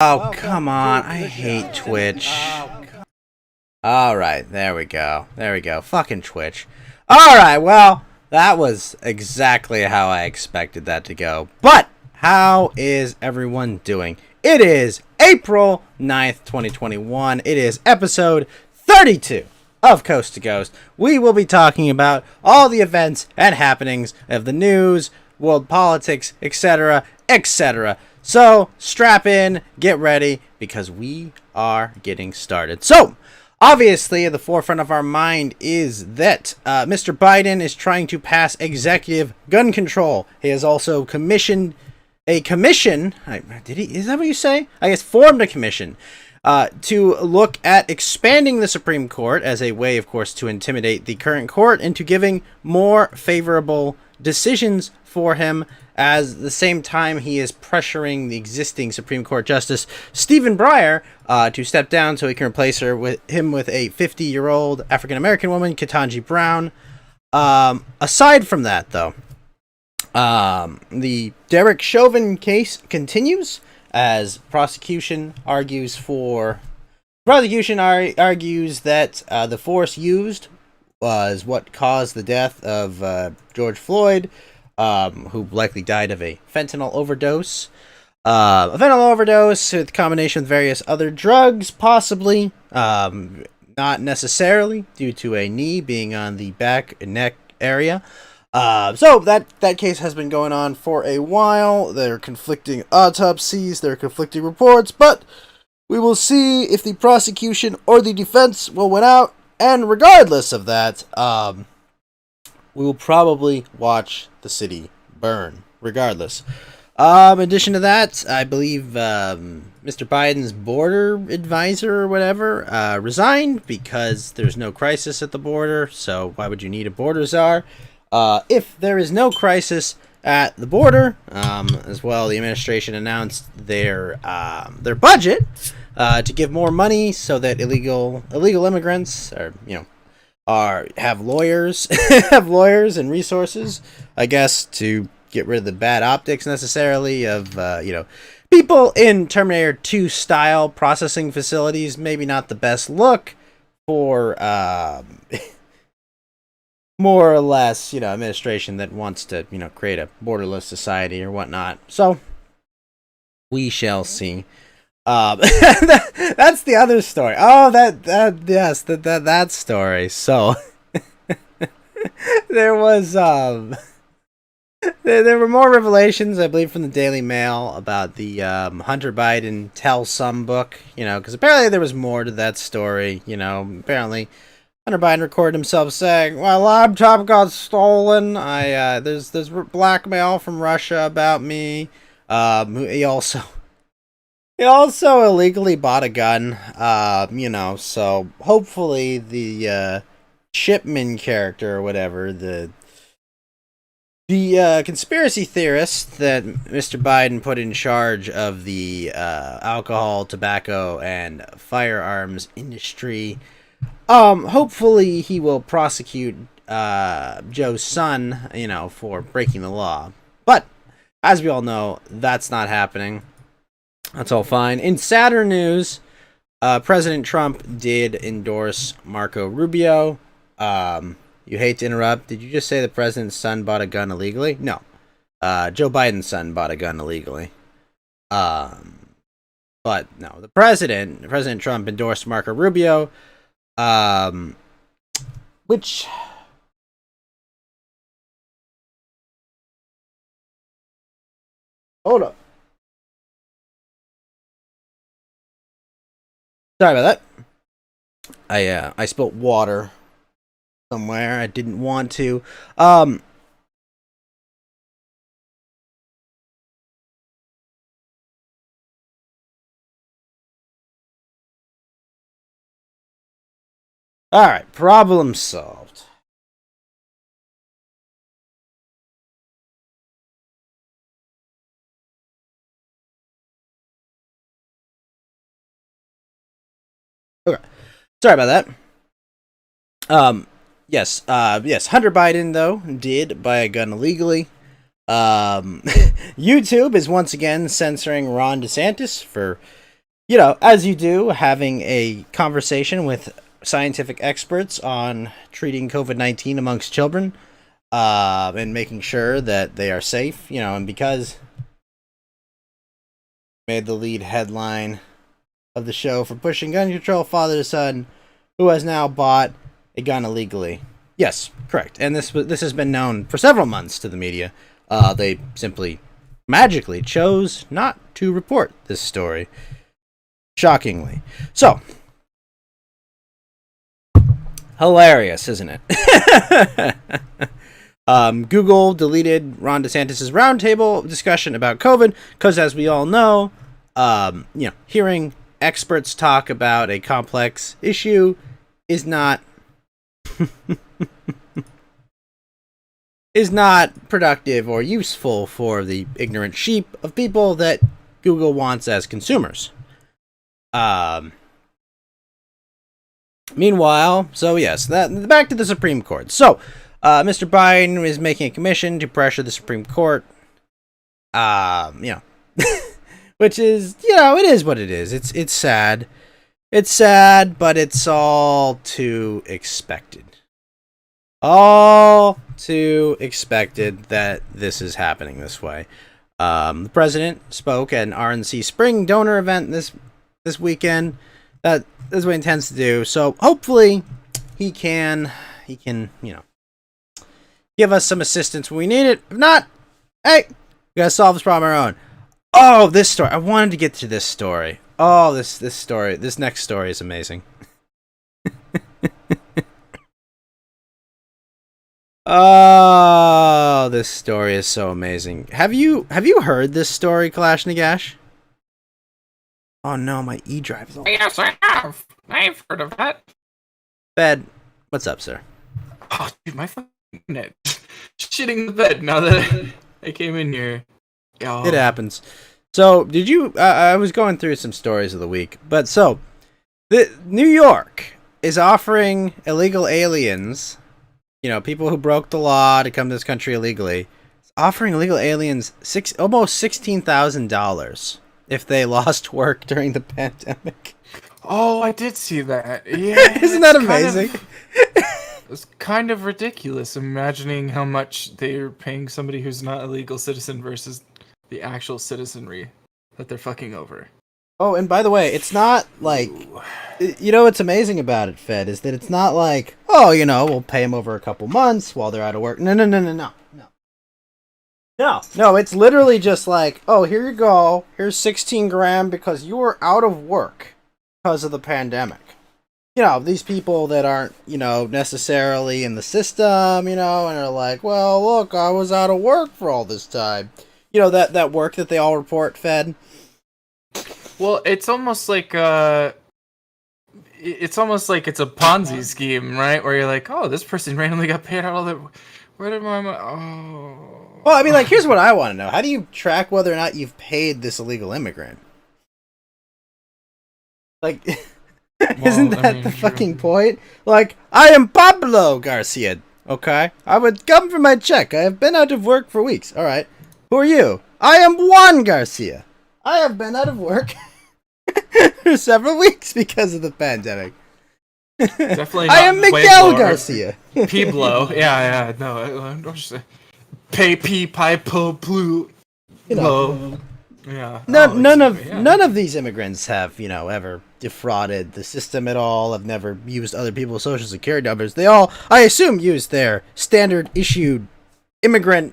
Oh, come on. I hate Twitch. Alright, there we go. There we go. Fucking Twitch. Alright, well, that was exactly how I expected that to go. But, how is everyone doing? It is April 9th, 2021. It is episode 32 of Coast to Ghost. We will be talking about all the events and happenings of the news, world politics, etc., etc. So, strap in, get ready, because we are getting started. So, obviously, at the forefront of our mind is that Mr. Biden is trying to pass executive gun control. He has also commissioned a commission. Is that what you say? I guess formed a commission to look at expanding the Supreme Court as a way, of course, to intimidate the current court into giving more favorable decisions for him. As the same time, he is pressuring the existing Supreme Court Justice Stephen Breyer to step down so he can replace him with a 50-year-old African-American woman, Ketanji Brown. Aside from that, though, the Derek Chauvin case continues as prosecution argues that the force used was what caused the death of George Floyd, who likely died of a fentanyl overdose. A fentanyl overdose with combination with various other drugs, possibly. Not necessarily, due to a knee being on the back and neck area. So that case has been going on for a while. There are conflicting autopsies, there are conflicting reports, but we will see if the prosecution or the defense will win out. And regardless of that, we will probably watch the city burn, regardless. In addition to that, I believe Mr. Biden's border advisor or whatever resigned because there's no crisis at the border, so why would you need a border czar? If there is no crisis at the border, as well, the administration announced their budget to give more money so that illegal immigrants have lawyers and resources, I guess, to get rid of the bad optics necessarily of people in Terminator 2 style processing facilities. Maybe not the best look for more or less administration that wants to create a borderless society or whatnot. So we shall see. That's the other story. Oh, that story. So there was there were more revelations, I believe, from the Daily Mail about the Hunter Biden Tell Some book. Because apparently there was more to that story. Apparently Hunter Biden recorded himself saying, "My laptop got stolen. There's blackmail from Russia about me." He also illegally bought a gun, so hopefully the Shipman character or whatever, the conspiracy theorist that Mr. Biden put in charge of the alcohol, tobacco, and firearms industry, hopefully he will prosecute Joe's son, for breaking the law. But, as we all know, that's not happening. That's all fine. In sadder news, President Trump did endorse Marco Rubio. You hate to interrupt. Did you just say the president's son bought a gun illegally? No. Joe Biden's son bought a gun illegally. But no, President Trump endorsed Marco Rubio, which... Hold up. Sorry about that. I spilt water somewhere. I didn't want to. Alright, problem solved. Okay. Sorry about that. Yes, Hunter Biden, though, did buy a gun illegally. YouTube is once again censoring Ron DeSantis for as you do, having a conversation with scientific experts on treating COVID-19 amongst children, and making sure that they are safe, and because made the lead headline of the show for pushing gun control, father to son, who has now bought a gun illegally. Yes, correct. And this has been known for several months to the media. They simply magically chose not to report this story. Shockingly. So, hilarious, isn't it? Google deleted Ron DeSantis' roundtable discussion about COVID because, as we all know, hearing experts talk about a complex issue is not productive or useful for the ignorant sheep of people that Google wants as consumers. Meanwhile, so yes, back to the Supreme Court. So, Mr. Biden is making a commission to pressure the Supreme Court. Which is, it is what it is. It's sad. It's sad, but it's all too expected. All too expected that this is happening this way. The president spoke at an RNC Spring donor event this weekend. That is what he intends to do. So hopefully he can, give us some assistance when we need it. If not, hey, we gotta solve this problem on our own. Oh, this story. I wanted to get to this story. Oh, this story. This next story is amazing. Oh, this story is so amazing. Have you heard this story, Kalash Nagash? Oh no, my E drive is all... Yes, I have. I've heard of that. Bed, what's up, sir? Oh, dude, my fucking net. Shitting the bed now that I came in here. Oh. It happens. So, did you... I was going through some stories of the week, but so... New York is offering illegal aliens, people who broke the law to come to this country illegally, offering illegal aliens almost $16,000 if they lost work during the pandemic. Oh, I did see that. Yeah, isn't that amazing? It's kind of ridiculous imagining how much they're paying somebody who's not a legal citizen versus the actual citizenry that they're fucking over. Oh, and by the way, it's not like... what's amazing about it, Fed, is that it's not like, we'll pay them over a couple months while they're out of work. No. No, it's literally just like, oh, here you go. Here's 16 grand because you were out of work because of the pandemic. These people that aren't, necessarily in the system, and are like, well, look, I was out of work for all this time. That work that they all report, Fed. Well, it's almost like it's a Ponzi scheme, right? Where you're like, oh, this person randomly got paid out all the... Where did my... Oh... Well, I mean, here's what I want to know. How do you track whether or not you've paid this illegal immigrant? Isn't that the fucking point? I am Pablo Garcia, okay? I would come for my check. I have been out of work for weeks. All right. Who are you? I am Juan Garcia. I have been out of work for several weeks because of the pandemic. Definitely. I am Miguel Garcia. Pablo. Yeah. No. Plu. Yeah. None of these immigrants have, ever defrauded the system at all. Have never used other people's social security numbers. They all, I assume, use their standard issued illegal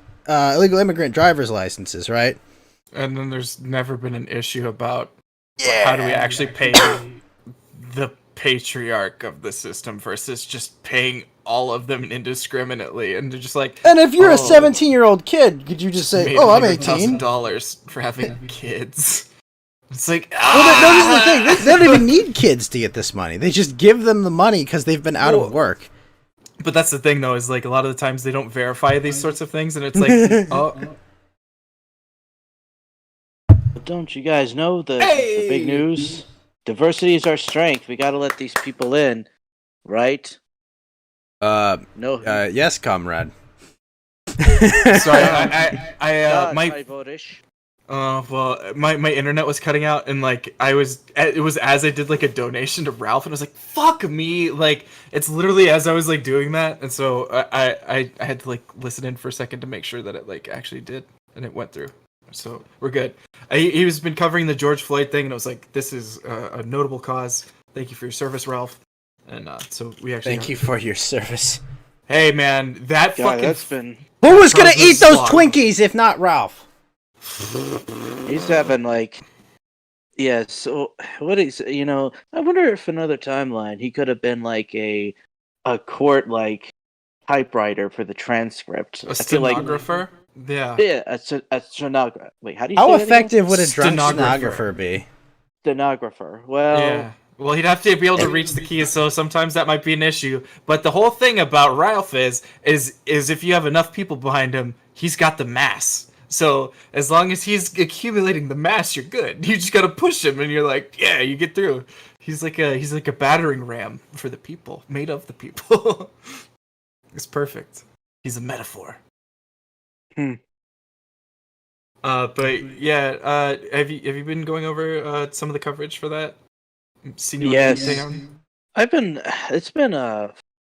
immigrant driver's licenses, right? And then there's never been an issue about how do we actually pay the patriarch of the system versus just paying all of them indiscriminately, and they're just like... And if you're a 17-year-old kid, could you just say, oh, I'm 18? $1,000 for having kids. It's like... Well, this is the thing. They don't even need kids to get this money. They just give them the money because they've been out of work. But that's the thing, though, is a lot of the times they don't verify these sorts of things, and it's like, oh... Don't you guys know the big news? Diversity is our strength. We gotta let these people in, right? No. Yes, comrade. So I my votish. Well, my internet was cutting out, and like it was as I did like a donation to Ralph, and I was like, "Fuck me!" Like it's literally as I was like doing that, and so I had to like listen in for a second to make sure that it like actually did, and it went through. So we're good. He was been covering the George Floyd thing, and I was like, "This is a notable cause. Thank you for your service, Ralph." And so we actually Thank you for your service. Hey man, that God, fucking that's been. Who was gonna Charles eat those Slog. Twinkies if not Ralph? He's having like. Yeah, so what is I wonder if another timeline he could have been like a court like typewriter for the transcript. a I feel like stenographer. Yeah. yeah, a stenographer. Wait, how do you How say that again? effective would a drunk Stenographer. stenographer be? Stenographer. Well, Yeah. Well, he'd have to be able to reach the keys, so sometimes that might be an issue. But the whole thing about Ralph is if you have enough people behind him, he's got the mass. So as long as he's accumulating the mass, you're good. You just gotta push him, and you're like, yeah, you get through. He's like a battering ram for the people, made of the people. It's perfect. He's a metaphor. Hmm. But yeah, have you been going over some of the coverage for that? Seen you Yes. down? I've been. It's been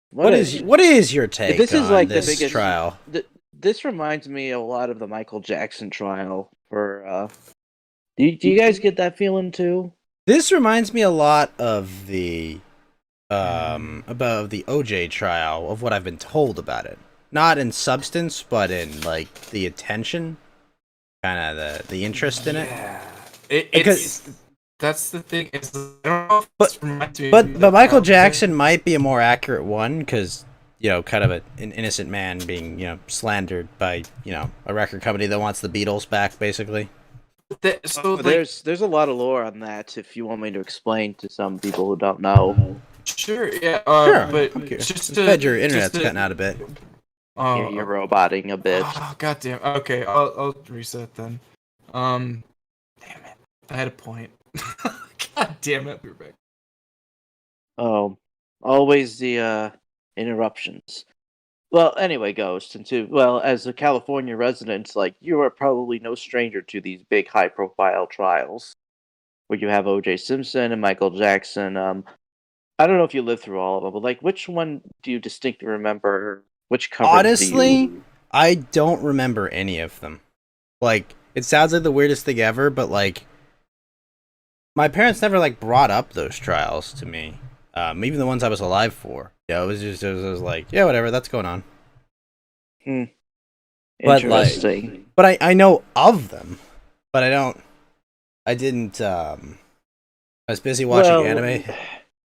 What is your take This is on like the this biggest trial? This reminds me a lot of the Michael Jackson trial. For do you guys get that feeling too? This reminds me a lot of the about the OJ trial, of what I've been told about it. Not in substance, but in like the attention, kind of the interest in it. Yeah, Because- it's that's the thing. I don't know if But- this reminds me of But the Michael trial Jackson might be a more accurate one, because kind of an innocent man being slandered by a record company that wants the Beatles back, basically. thing. So like, There's a lot of lore on that. If you want me to explain to some people who don't know, sure, yeah, Sure. but I'm curious. just Fed to your internet's just to- cutting out a bit. Oh, you're roboting a bit. oh, God damn. Okay, I'll reset then. Damn it, I had a point. God damn it, we're back. Oh, always the interruptions. Well, anyway, Ghost, as a California resident, like you are probably no stranger to these big, high-profile trials, where you have O.J. Simpson and Michael Jackson. I don't know if you lived through all of them, but like, which one do you distinctly remember? Which coverage do Honestly, you... I don't remember any of them. Like, it sounds like the weirdest thing ever, but like, my parents never like brought up those trials to me. Even the ones I was alive for. Yeah, it was like, yeah, whatever, that's going on. But, like- Interesting. But I know of them, but I didn't. I was busy watching anime.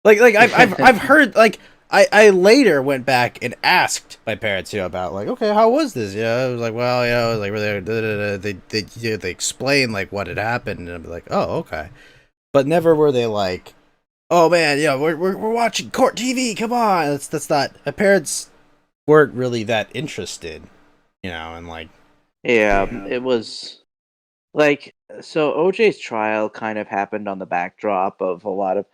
Like I've heard, like, I later went back and asked my parents about, like, okay, how was this? I was like, well, it was like really they explain like what had happened, and I'd be like, oh, okay, but never were they like, oh man, we're watching court TV, come on. That's not, my parents weren't really that interested, and like, Yeah, it was like, so OJ's trial kind of happened on the backdrop of a lot of,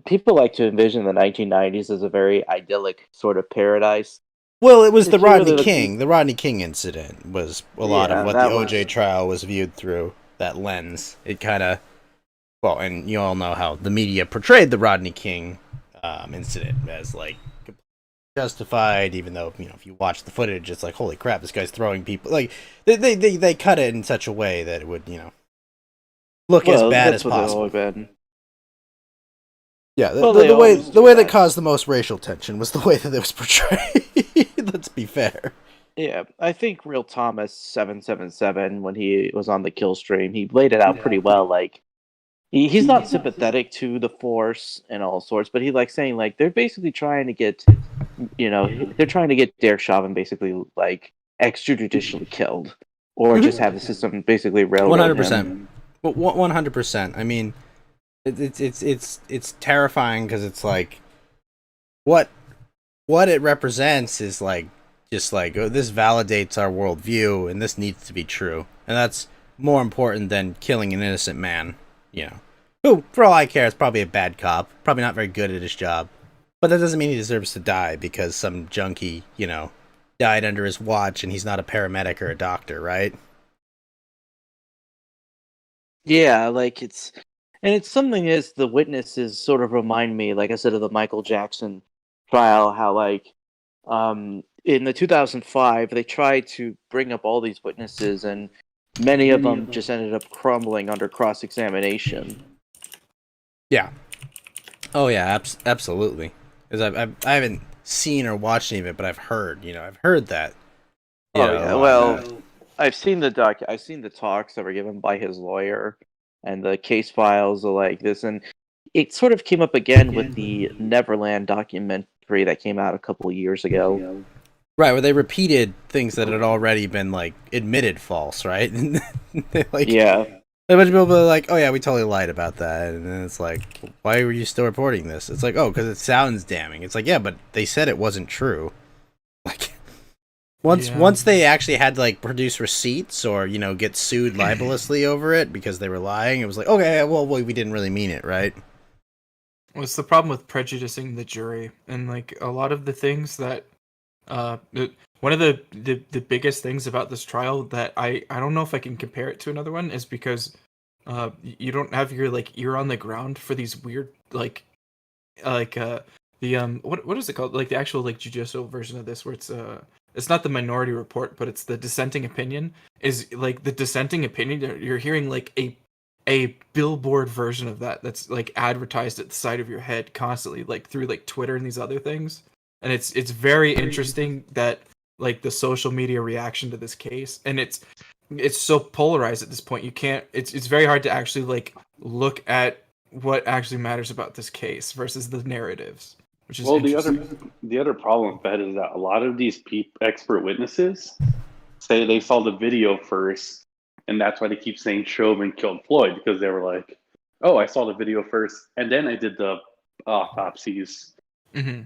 people like to envision the 1990s as a very idyllic sort of paradise. well, it was the If you Rodney really look- King. The Rodney King incident was a lot Yeah, of what the that OJ was- trial was viewed through, that lens. It kind of, well, and you all know how the media portrayed the Rodney King incident as like justified, even though if you watch the footage, it's like, holy crap, this guy's throwing people. Like they cut it in such a way that it would look as bad as that's what they've possible. always been. Yeah, Well, they always the do way that that. caused the most racial tension was the way that it was portrayed. Let's be fair. Yeah, I think Real Thomas 777, when he was on the kill stream, he laid it out pretty well. Like, he's not sympathetic to the Force and all sorts, but he likes saying, like, they're basically trying to get, they're trying to get Derek Chauvin basically, like, extrajudicially killed, or just have the system basically railroad 100%. him. But 100%. I mean, it's terrifying, because it's like, what it represents is like, just like, oh, this validates our worldview, and this needs to be true, and that's more important than killing an innocent man. Who, for all I care, is probably a bad cop, probably not very good at his job, but that doesn't mean he deserves to die because some junkie, died under his watch, and he's not a paramedic or a doctor, right? Yeah, like it's something is the witnesses sort of remind me, like I said, of the Michael Jackson trial, how like in the 2005 they tried to bring up all these witnesses and many of them just ended up crumbling under cross examination. Yeah. Oh yeah, absolutely. Because I haven't seen or watched any of it, but I've heard. I've heard that. Oh yeah, well, I've seen the talks that were given by his lawyer and the case files are like this, and it sort of came up again with the Neverland documentary that came out a couple of years ago. Right, where they repeated things that had already been like admitted false, right? They, like, Yeah, a bunch of people were like, "Oh yeah, we totally lied about that," and then it's like, "Why were you still reporting this?" It's like, "Oh, because it sounds damning." It's like, "Yeah, but they said it wasn't true." Like, once they actually had to like produce receipts or get sued libelously over it because they were lying, it was like, okay, well, we didn't really mean it, right? What's the problem with prejudicing the jury? And like a lot of the things that one of the biggest things about this trial that I don't know if I can compare it to another one is because you don't have your like ear on the ground for these weird the what is it called, like the actual like judicial version of this where it's not the minority report but it's the dissenting opinion, is like the dissenting opinion you're hearing like a billboard version of that's like advertised at the side of your head constantly, like through like Twitter and these other things. And it's very interesting that like the social media reaction to this case, and it's so polarized at this point. You can't. It's very hard to actually like look at what actually matters about this case versus the narratives, which is Well, interesting. the other problem with that is that a lot of these expert witnesses say they saw the video first, and that's why they keep saying Chauvin killed Floyd, because they were like, "Oh, I saw the video first, and then I did the autopsies." Hmm.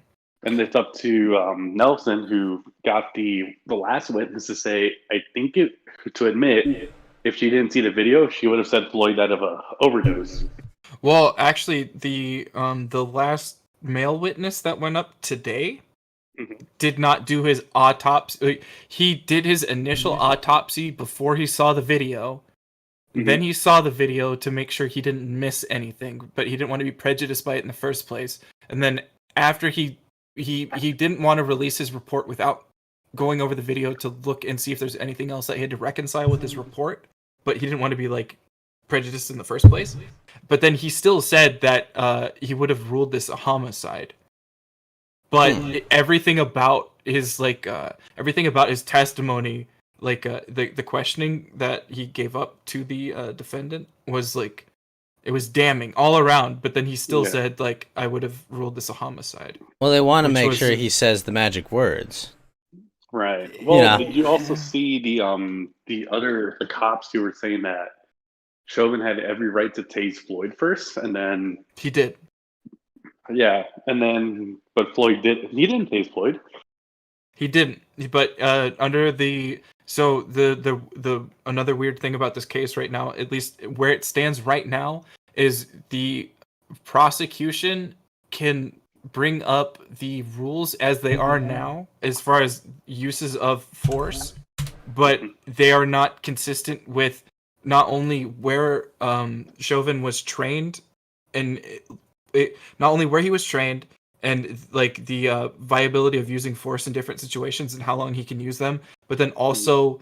And it's up to Nelson, who got the last witness to say, to admit, if she didn't see the video, she would have said Floyd died of a overdose. Well, actually, the last male witness that went up today Mhm. did not do his autopsy. He did his initial autopsy before he saw the video. Mhm. Then he saw the video to make sure he didn't miss anything, but he didn't want to be prejudiced by it in the first place. And then after he didn't want to release his report without going over the video to look and see if there's anything else that he had to reconcile with his report, but he didn't want to be like prejudiced in the first place. But then he still said that he would have ruled this a homicide. But everything about his everything about his testimony, like the questioning that he gave up to the defendant was like, it was damning all around. But then he still said like, I would have ruled this a homicide. Well, they want to Which make was- sure he says the magic words. Right. Well, Yeah. did you also see the cops who were saying that Chauvin had every right to tase Floyd first, and then He did. but Floyd he didn't tase Floyd. He didn't. But under the another weird thing about this case right now, at least where it stands right now, is the prosecution can bring up the rules as they are now as far as uses of force, but they are not consistent with not only where Chauvin was trained, and not only where he was trained and like the viability of using force in different situations and how long he can use them, but then also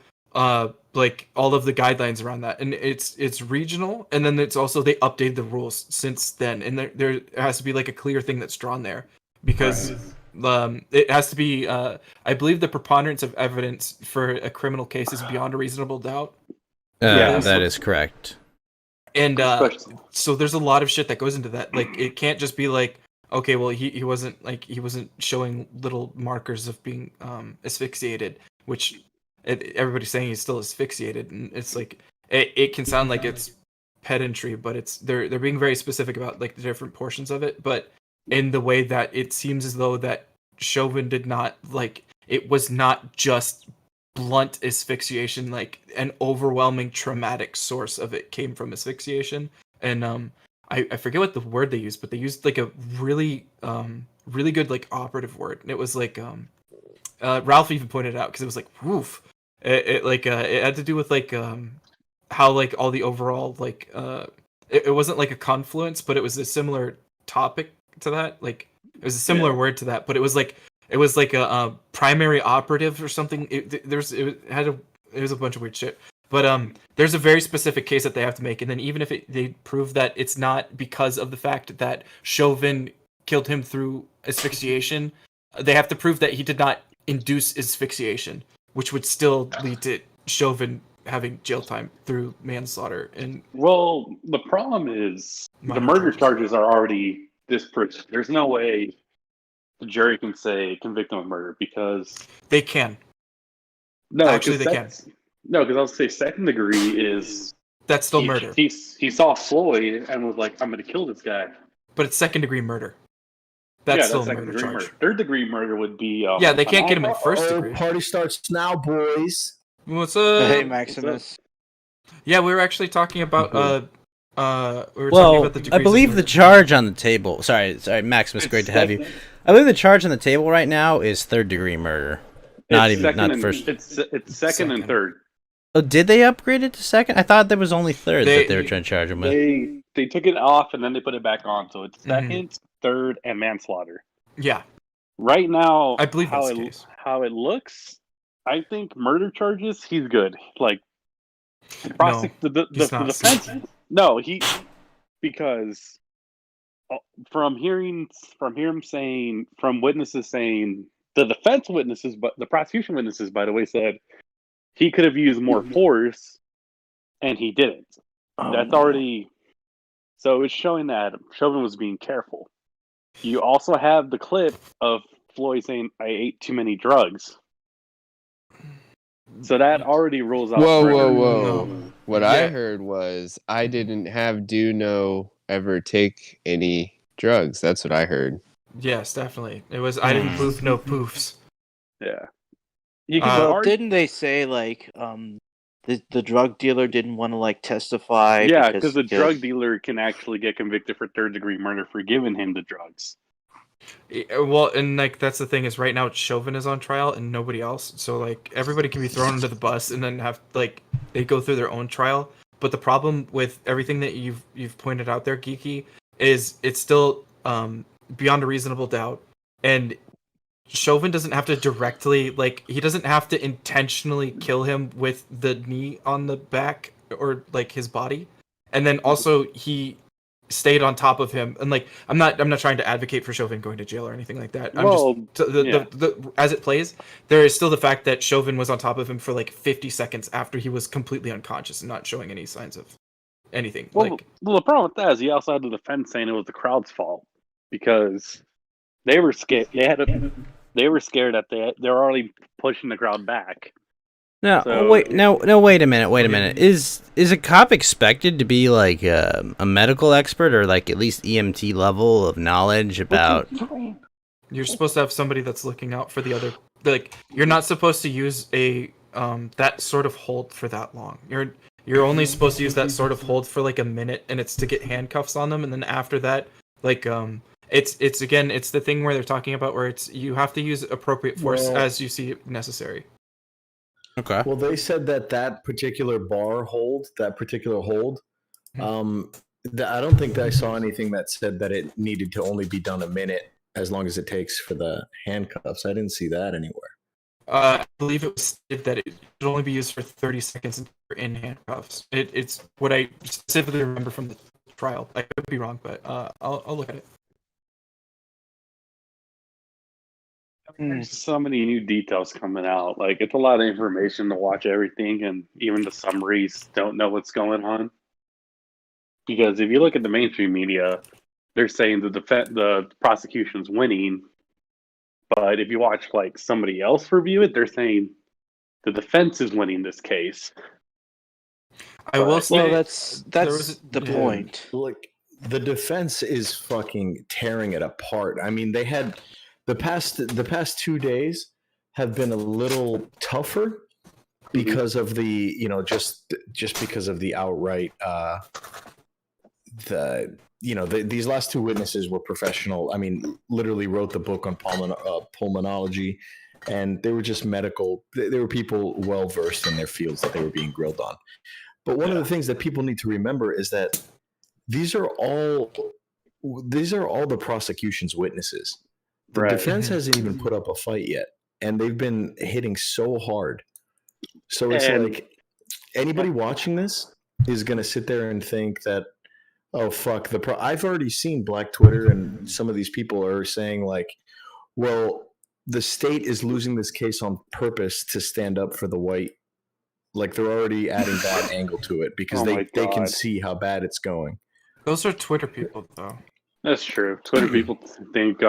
like all of the guidelines around that. And it's regional, and then it's also they updated the rules since then, and there has to be like a clear thing that's drawn there, because it has to be I believe the preponderance of evidence for a criminal case is beyond a reasonable doubt. That is correct. And so there's a lot of shit that goes into that. Like it can't just be like, okay, well he wasn't showing little markers of being asphyxiated, which everybody's saying he's still asphyxiated, and it's like it can sound like it's pedantry, but it's they're being very specific about like the different portions of it, but in the way that it seems as though that Chauvin did not, like, it was not just blunt asphyxiation, like an overwhelming traumatic source of it came from asphyxiation. And I forget what the word they used, but they used like a really really good like operative word, and it was like Ralph even pointed it out because it was like woof. It had to do with like how like all the overall like it wasn't like a confluence, but it was a similar topic to that. Like it was a similar word to that, but it was like a primary operative or something. It was a bunch of weird shit. But there's a very specific case that they have to make, and then even if they prove that it's not because of the fact that Chauvin killed him through asphyxiation, they have to prove that he did not induce asphyxiation, which would still lead to Chauvin having jail time through manslaughter. And Well, the problem is the Minor murder charges. charges are already disproved. There's no way the jury can say convict him of murder because they can. no, Actually, they can. No, because I'll say second degree is That's still murder, He saw Floyd and was like, "I'm going to kill this guy." but it's second degree murder. That's still a second murder degree charge. murder. Third degree murder would be Yeah, they can't get him in first Oh, degree. party starts now, boys. What's up? Hey, Maximus. Yeah, we were actually talking about Well, talking about the I degrees believe of the murder. charge on the table. Sorry, Maximus. Great to have you. I believe the charge on the table right now is third degree murder. Not first. It's second and third. Oh, did they upgrade it to second? I thought there was only third They- that they were trying to charge him with. They took it off and then they put it back on, so it's Mhm. second, third, and manslaughter. Yeah, Right now, I believe that's the case. how it looks, I think murder charges, he's good. Like the he's not. defense. No, because from witnesses saying the defense witnesses, but the prosecution witnesses, by the way, said he could have used more force, and he didn't. That's already. So it's showing that Chauvin was being careful. You also have the clip of Floyd saying, "I ate too many drugs." So that already rules out. Whoa, murder. whoa, whoa. No. What I Yeah. heard was I didn't have Duno ever take any drugs. That's what I heard. Yes, definitely. It was I didn't poof, no poofs. Yeah. You can Well, argue- didn't they say like the drug dealer didn't want to like testify? Yeah, because the drug dealer can actually get convicted for third degree murder for giving him the drugs. Well, and like that's the thing is right now Chauvin is on trial and nobody else. So like everybody can be thrown under the bus and then have like they go through their own trial. But the problem with everything that you've pointed out there, Geeky, is it's still beyond a reasonable doubt. And Chauvin doesn't have to directly he doesn't have to intentionally kill him with the knee on the back or like his body. And then also he stayed on top of him, and like I'm not trying to advocate for Chauvin going to jail or anything like that. As it plays, there is still the fact that Chauvin was on top of him for like 50 seconds after he was completely unconscious and not showing any signs of anything. Well, the problem with that is he also had the defense saying it was the crowd's fault because they were scared. They were scared that they were already pushing the crowd back. No, So- wait a minute. Is a cop expected to be like a medical expert or like at least EMT level of knowledge about? You're supposed to have somebody that's looking out for the other. Like you're not supposed to use a that sort of hold for that long. You're only supposed to use that sort of hold for like a minute, and it's to get handcuffs on them, and then after that, like it's the thing where they're talking about where it's you have to use appropriate force Well- as you see necessary. Okay. Well, they said that particular hold, I don't think that I saw anything that said that it needed to only be done a minute as long as it takes for the handcuffs. I didn't see that anywhere. I believe it was stated that it should only be used for 30 seconds in handcuffs. It's what I specifically remember from the trial. I could be wrong, but I'll look at it. There's so many new details coming out. Like it's a lot of information to watch everything, and even the summaries don't know what's going on. Because if you look at the mainstream media, they're saying the prosecution's winning, but if you watch like somebody else review it, they're saying the defense is winning this case. I will say Well, that's there was the yeah. point. Like the defense is fucking tearing it apart. I mean, they had the past 2 days have been a little tougher because of the just because of the outright these last two witnesses were professional. I mean, literally wrote the book on pulmonology, and they were just medical. They were people well versed in their fields that they were being grilled on. But one of the things that people need to remember is that these are all the prosecution's witnesses. The Right. defense hasn't even put up a fight yet, and they've been hitting so hard. So it's And- like anybody watching this is going to sit there and think that, oh fuck, I've already seen Black Twitter, and some of these people are saying like, well, the state is losing this case on purpose to stand up for the white. Like they're already adding that angle to it because Oh my they can God. see how bad it's going. Those are Twitter people, though. That's true. Twitter people think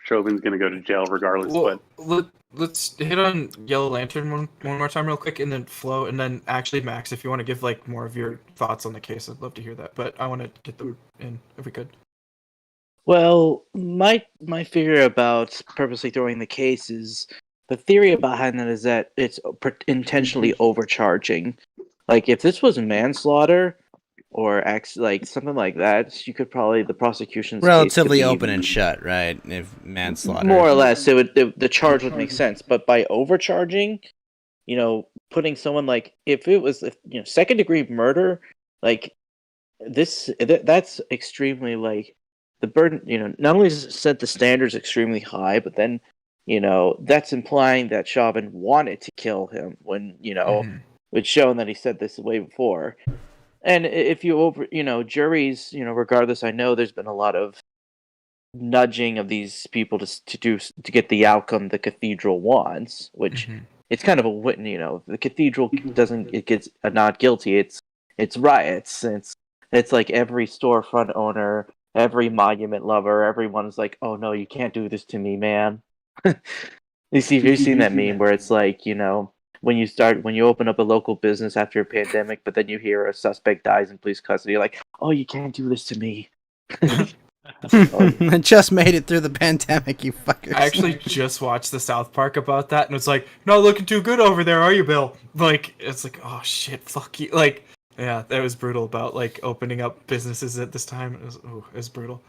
Chauvin's going to go to jail regardless. Well, But let's hit on Yellow Lantern one more time real quick, and then Flo, and then actually Max, if you want to give like more of your thoughts on the case, I'd love to hear that. But I want to get them in if we could. Well, my theory about purposely throwing the case is the theory behind that is that it's intentionally overcharging. Like if this was manslaughter or like something like that, you could probably the prosecution's case could Relatively be open and shut, right? If manslaughter. more or less, the charge would make sense. But by overcharging, putting someone like if it was second degree murder, like that's extremely like the burden. Not only set the standards extremely high, but then that's implying that Chauvin wanted to kill him when it's shown that he said this way before. And if you juries, regardless, I know there's been a lot of nudging of these people to get the outcome the cathedral wants, which it's kind of a the cathedral it gets a not guilty. It's riots. It's like every storefront owner, every monument lover, everyone's like, oh no, you can't do this to me, man. You've seen that meme where it's like, when you open up a local business after a pandemic, but then you hear a suspect dies in police custody, you're like, oh, you can't do this to me. I just made it through the pandemic, you fuckers. I actually just watched the South Park about that, and it's like, not looking too good over there, are you, Bill? Like, it's like, oh shit, fuck you. Like, yeah, that was brutal about like opening up businesses at this time. It was brutal.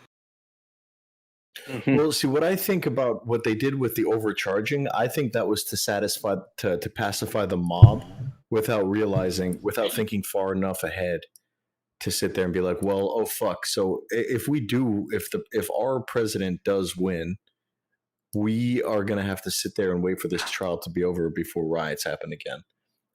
Well, see, what I think about what they did with the overcharging, I think that was to pacify the mob without thinking far enough ahead to sit there and be like, well, oh fuck. So if our president does win, we are going to have to sit there and wait for this trial to be over before riots happen again.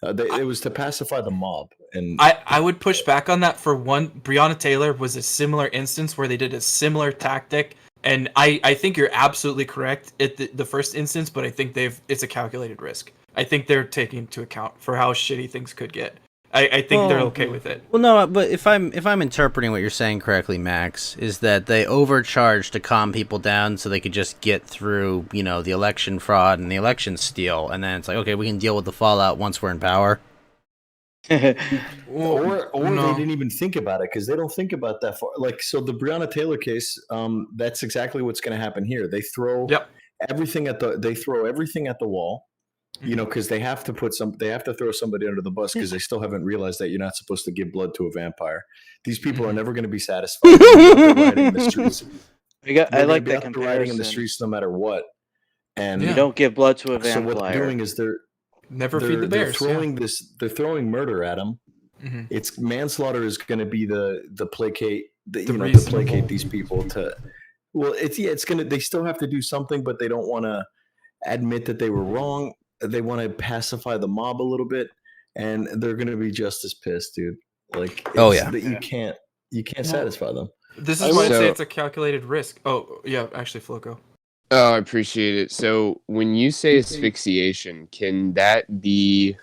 It was to pacify the mob, and I would push back on that for one. Breonna Taylor was a similar instance where they did a similar tactic. And I think you're absolutely correct at the first instance, but I think it's a calculated risk. I think they're taking into account for how shitty things could get. I think they're okay with it. Well, no, but if I'm interpreting what you're saying correctly, Max, is that they overcharged to calm people down so they could just get through, the election fraud and the election steal, and then it's like, okay, we can deal with the fallout once we're in power. or no. they didn't even think about it because they don't think about that far. Like, so the Breonna Taylor case, that's exactly what's going to happen here. They throw everything at the wall, because they have to throw somebody under the bus because they still haven't realized that you're not supposed to give blood to a vampire. These people are never going to be satisfied. Riding in the streets. I like that riding comparison. in the streets no matter what. And you don't give blood to a vampire. So what they're doing is never feed the bears. They're throwing murder at them. It's manslaughter is going to be to placate these people to. Well, it's gonna. They still have to do something, but they don't want to admit that they were wrong. They want to pacify the mob a little bit, and they're going to be just as pissed, dude. Like, you can't satisfy them. This is why I say it's a calculated risk. Oh yeah, actually, Flo, go. Oh, I appreciate it. So when you say asphyxiation, can that be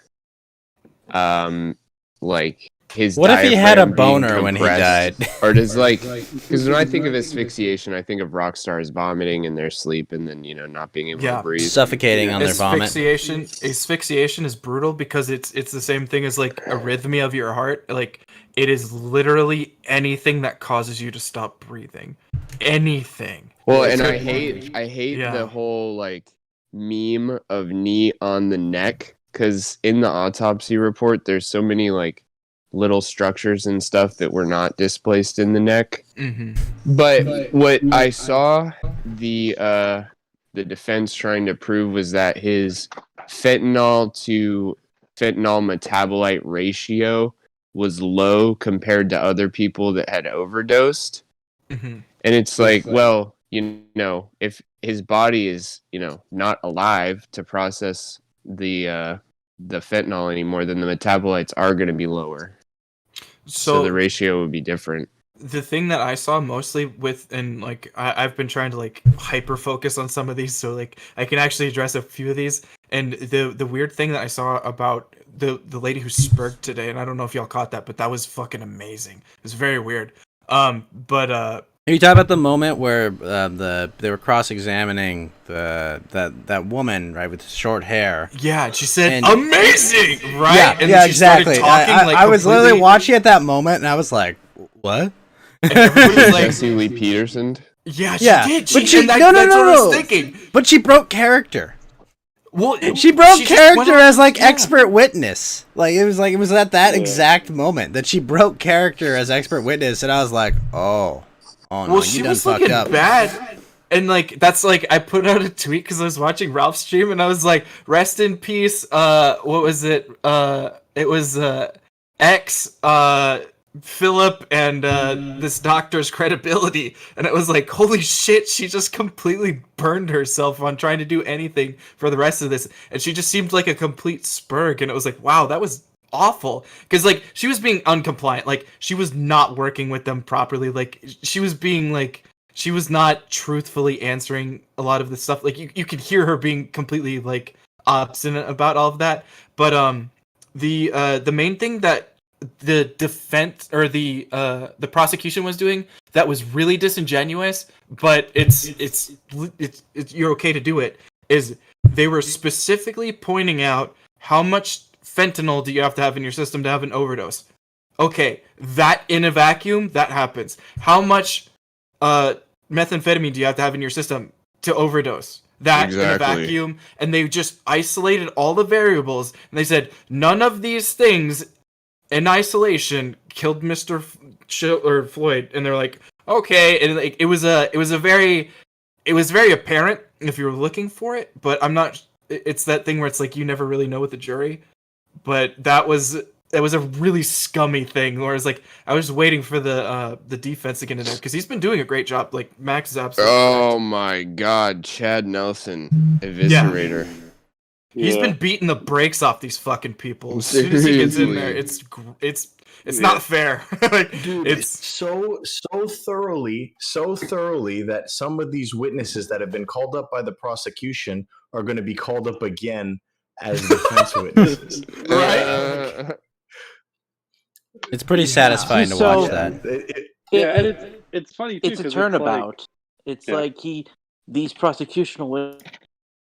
like his what if he had a diaphragm being boner when he died? Or does because when I think of asphyxiation, I think of rock stars vomiting in their sleep and then not being able to breathe. Suffocating on their vomit. Asphyxiation is brutal because it's the same thing as like arrhythmia of your heart. Like it is literally anything that causes you to stop breathing. Anything. Well, and I hate the whole like meme of knee on the neck because in the autopsy report there's so many like little structures and stuff that were not displaced in the neck. But what I saw the defense trying to prove was that his fentanyl to fentanyl metabolite ratio was low compared to other people that had overdosed. Mm-hmm. And it's like, well, you know, if his body is, you know, not alive to process the fentanyl anymore, then the metabolites are going to be lower. So the ratio would be different. The thing that I saw mostly with, and like I've been trying to like hyper focus on some of these, so like I can actually address a few of these. And the weird thing that I saw about the lady who spurged today, and I don't know if y'all caught that, but that was fucking amazing. It was very weird. Are you talking about the moment where they were cross-examining that woman, right, with short hair? Yeah, she said amazing, right? Yeah, and yeah, she exactly. Talking, I was literally watching at that moment, and I was like, "What?" And everybody was like, Jesse Lee Peterson. Yeah, she did. But that's what I was thinking. But she broke character. Well, she broke character as like expert witness. Like it was at that exact moment that she broke character as expert witness, and I was like, oh no, well, she was looking bad. And like that's like I put out a tweet because I was watching Ralph's stream, and I was like, "Rest in peace." What was it? It was X. Philip and this doctor's credibility, and it was like, holy shit, she just completely burned herself on trying to do anything for the rest of this, and she just seemed like a complete spurg, and it was like, wow, that was awful, because like she was being uncompliant, like she was not working with them properly, like she was being like, she was not truthfully answering a lot of the stuff, like you could hear her being completely like obstinate about all of that. But the main thing that the defense or the prosecution was doing that was really disingenuous, but it's you're okay to do it, is they were specifically pointing out how much fentanyl do you have to have in your system to have an overdose. Okay, that in a vacuum, that happens. How much methamphetamine do you have to have in your system to overdose? That in a vacuum. And they just isolated all the variables, and they said none of these things in isolation killed Mr. Floyd, and they're like, okay, and like it was very apparent if you were looking for it, but I'm not. It's that thing where it's like you never really know with the jury, but that was a really scummy thing. Where it's like I was waiting for the defense to get in there because he's been doing a great job. Like Max is absolutely. Oh my God, Chad Nelson, eviscerator. Yeah. He's been beating the brakes off these fucking people. As soon as he gets in there, it's not fair. Like, dude, it's so thoroughly that some of these witnesses that have been called up by the prosecution are going to be called up again as defense witnesses. Right? It's pretty satisfying to watch that. And it's funny too. It's a turnabout. It's like these prosecutional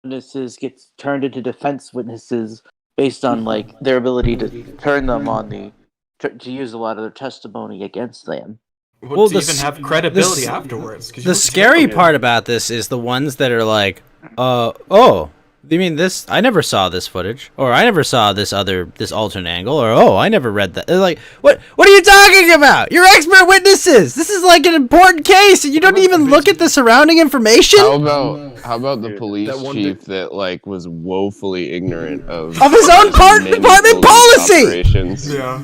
witnesses get turned into defense witnesses based on like their ability to turn them on to use a lot of their testimony against them. Well, to even have credibility afterwards. The scary part about this is the ones that are like, oh, you mean this? I never saw this footage, or I never saw this alternate angle, or oh, I never read that. They're like, what are you talking about? You're expert witnesses. This is like an important case, and you don't even look at the surrounding information. How about the police chief that like was woefully ignorant of his own department policy? Operations. Yeah.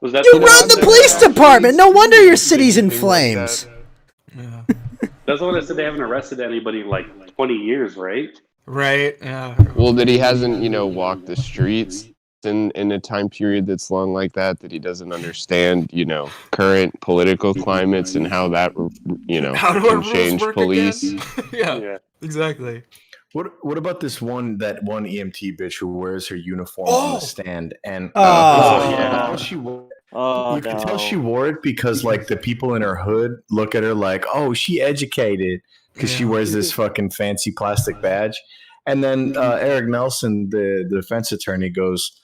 Was that you run the police department. No wonder your city's in flames. Yeah. That's the one that said they haven't arrested anybody in like 20 years, right? Right. Yeah. Well, that he hasn't, walked the streets in a time period that's long like that he doesn't understand, current political climates and how that, how can change police. Yeah, exactly. What about that one EMT bitch who wears her uniform on the stand and you can tell she wore it because like the people in her hood look at her like, oh, she educated because she wears this fucking fancy plastic badge. And then Eric Nelson, the defense attorney, goes,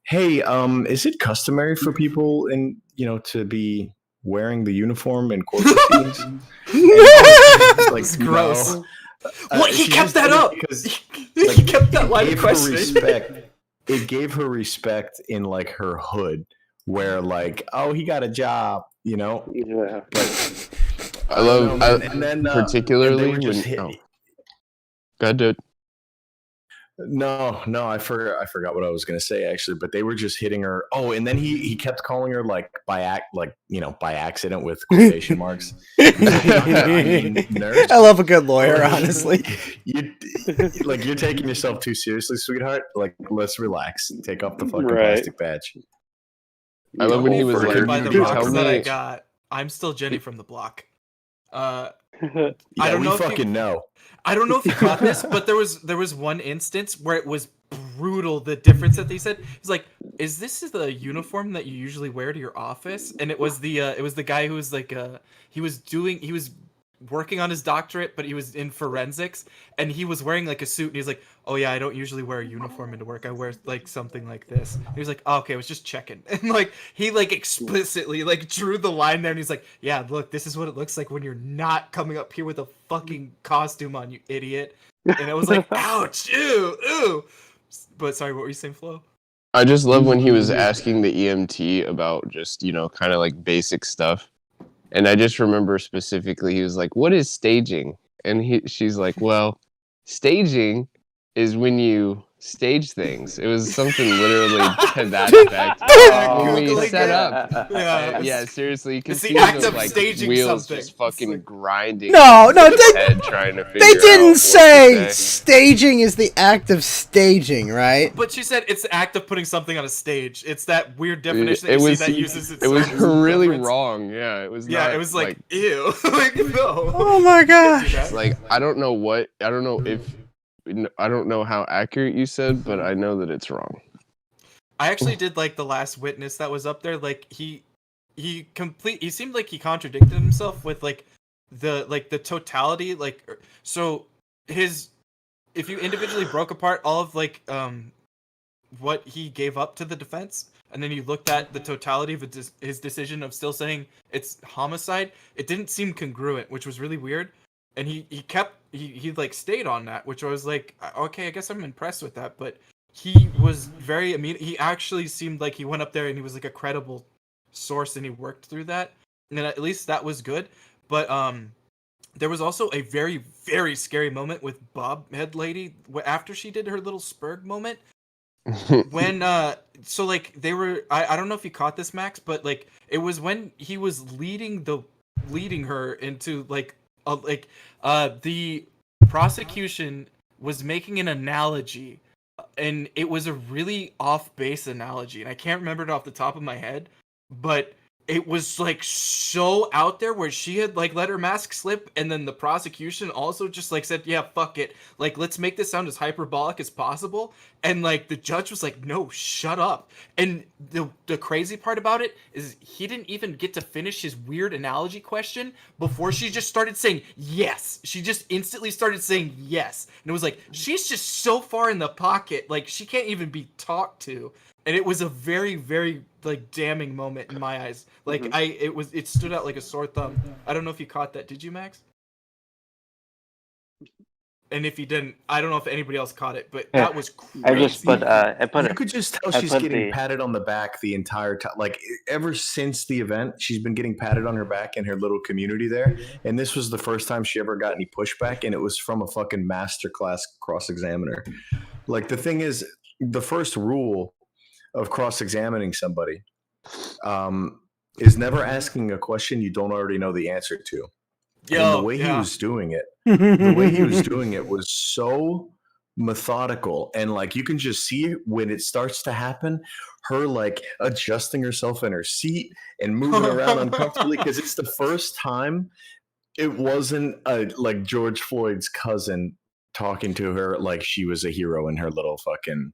hey, is it customary for people to be wearing the uniform in court proceedings? Like, it's gross. What? He kept that up because he kept that line of questioning. It gave her respect in like her hood, where like, oh, he got a job, Yeah. But I love, particularly when. Go ahead, dude. No, I forgot what I was gonna say actually, but they were just hitting her. Oh, and then he kept calling her like by accident with quotation marks. I mean, nurse. I love a good lawyer, honestly. You're taking yourself too seriously, sweetheart. Like, let's relax and take off the fucking Right. plastic badge. I love when he was like, by the "You rocks tell that I me." got, I'm still Jenny from the block. Yeah, I don't we know if fucking know. I don't know if you caught this, but there was one instance where it was brutal. The difference that they said, he's like, "Is this the uniform that you usually wear to your office?" And it was the guy who was like he was working on his doctorate, but he was in forensics, and he was wearing like a suit, and he's like, "Oh yeah, I don't usually wear a uniform into work. I wear like something like this." And he was like, "Oh, okay, I was just checking." And like he like explicitly like drew the line there, and he's like, "Yeah, look, this is what it looks like when you're not coming up here with a fucking costume on, you idiot." And I was like, "Ouch, ew." But sorry, what were you saying, Flo? I just love when he was asking the EMT about just, kind of like basic stuff. And I just remember specifically, he was like, "What is staging?" And she's like, "Well, staging is when you stage things." It was something literally to that effect. When we Googling set it. up. Yeah, Seriously, you can it's the see act those of like staging wheels something. just fucking It's like- grinding. No, in his they- head trying to They figure out didn't what say to staging is the act of staging, right? But she said it's the act of putting something on a stage. It's that weird definition that It you was- see that uses its It was own really reference. wrong. Yeah, it was. Yeah, not, it was like ew. Like no. Oh my gosh. Can't do that. Like I don't know how accurate you said, but I know that it's wrong. I actually did like the last witness that was up there. Like he seemed like he contradicted himself with like the totality. Like so if you individually broke apart all of like what he gave up to the defense, and then you looked at the totality of his decision of still saying it's homicide, it didn't seem congruent, which was really weird. And he like stayed on that, which I was like, okay, I guess I'm impressed with that. But he was very he actually seemed like he went up there and he was like a credible source, and he worked through that, and then at least that was good. But there was also a very, very scary moment with Bob Head Lady after she did her little Spurg moment. When so like they were I don't know if you caught this, Max, but like it was when he was leading her into the prosecution was making an analogy, and it was a really off base analogy, and I can't remember it off the top of my head, but it was like so out there where she had like let her mask slip, and then the prosecution also just like said, "Yeah, fuck it, like let's make this sound as hyperbolic as possible." And like the judge was like, "No, shut up." And the crazy part about it is he didn't even get to finish his weird analogy question before she just started saying yes. She just instantly started saying yes, and it was like she's just so far in the pocket, like she can't even be talked to. And it was a very, very like damning moment in my eyes. Like it stood out like a sore thumb. I don't know if you caught that. Did you, Max? And if you didn't, I don't know if anybody else caught it, but that was crazy. You could just tell she's getting patted on the back the entire time. Like ever since the event, she's been getting patted on her back in her little community there. And this was the first time she ever got any pushback, and it was from a fucking masterclass cross-examiner. Like the thing is, the first rule of cross-examining somebody is never asking a question you don't already know the answer to. And the way he was doing it was so methodical, and like you can just see it when it starts to happen, her like adjusting herself in her seat and moving around uncomfortably, because it's the first time it wasn't like George Floyd's cousin talking to her like she was a hero in her little fucking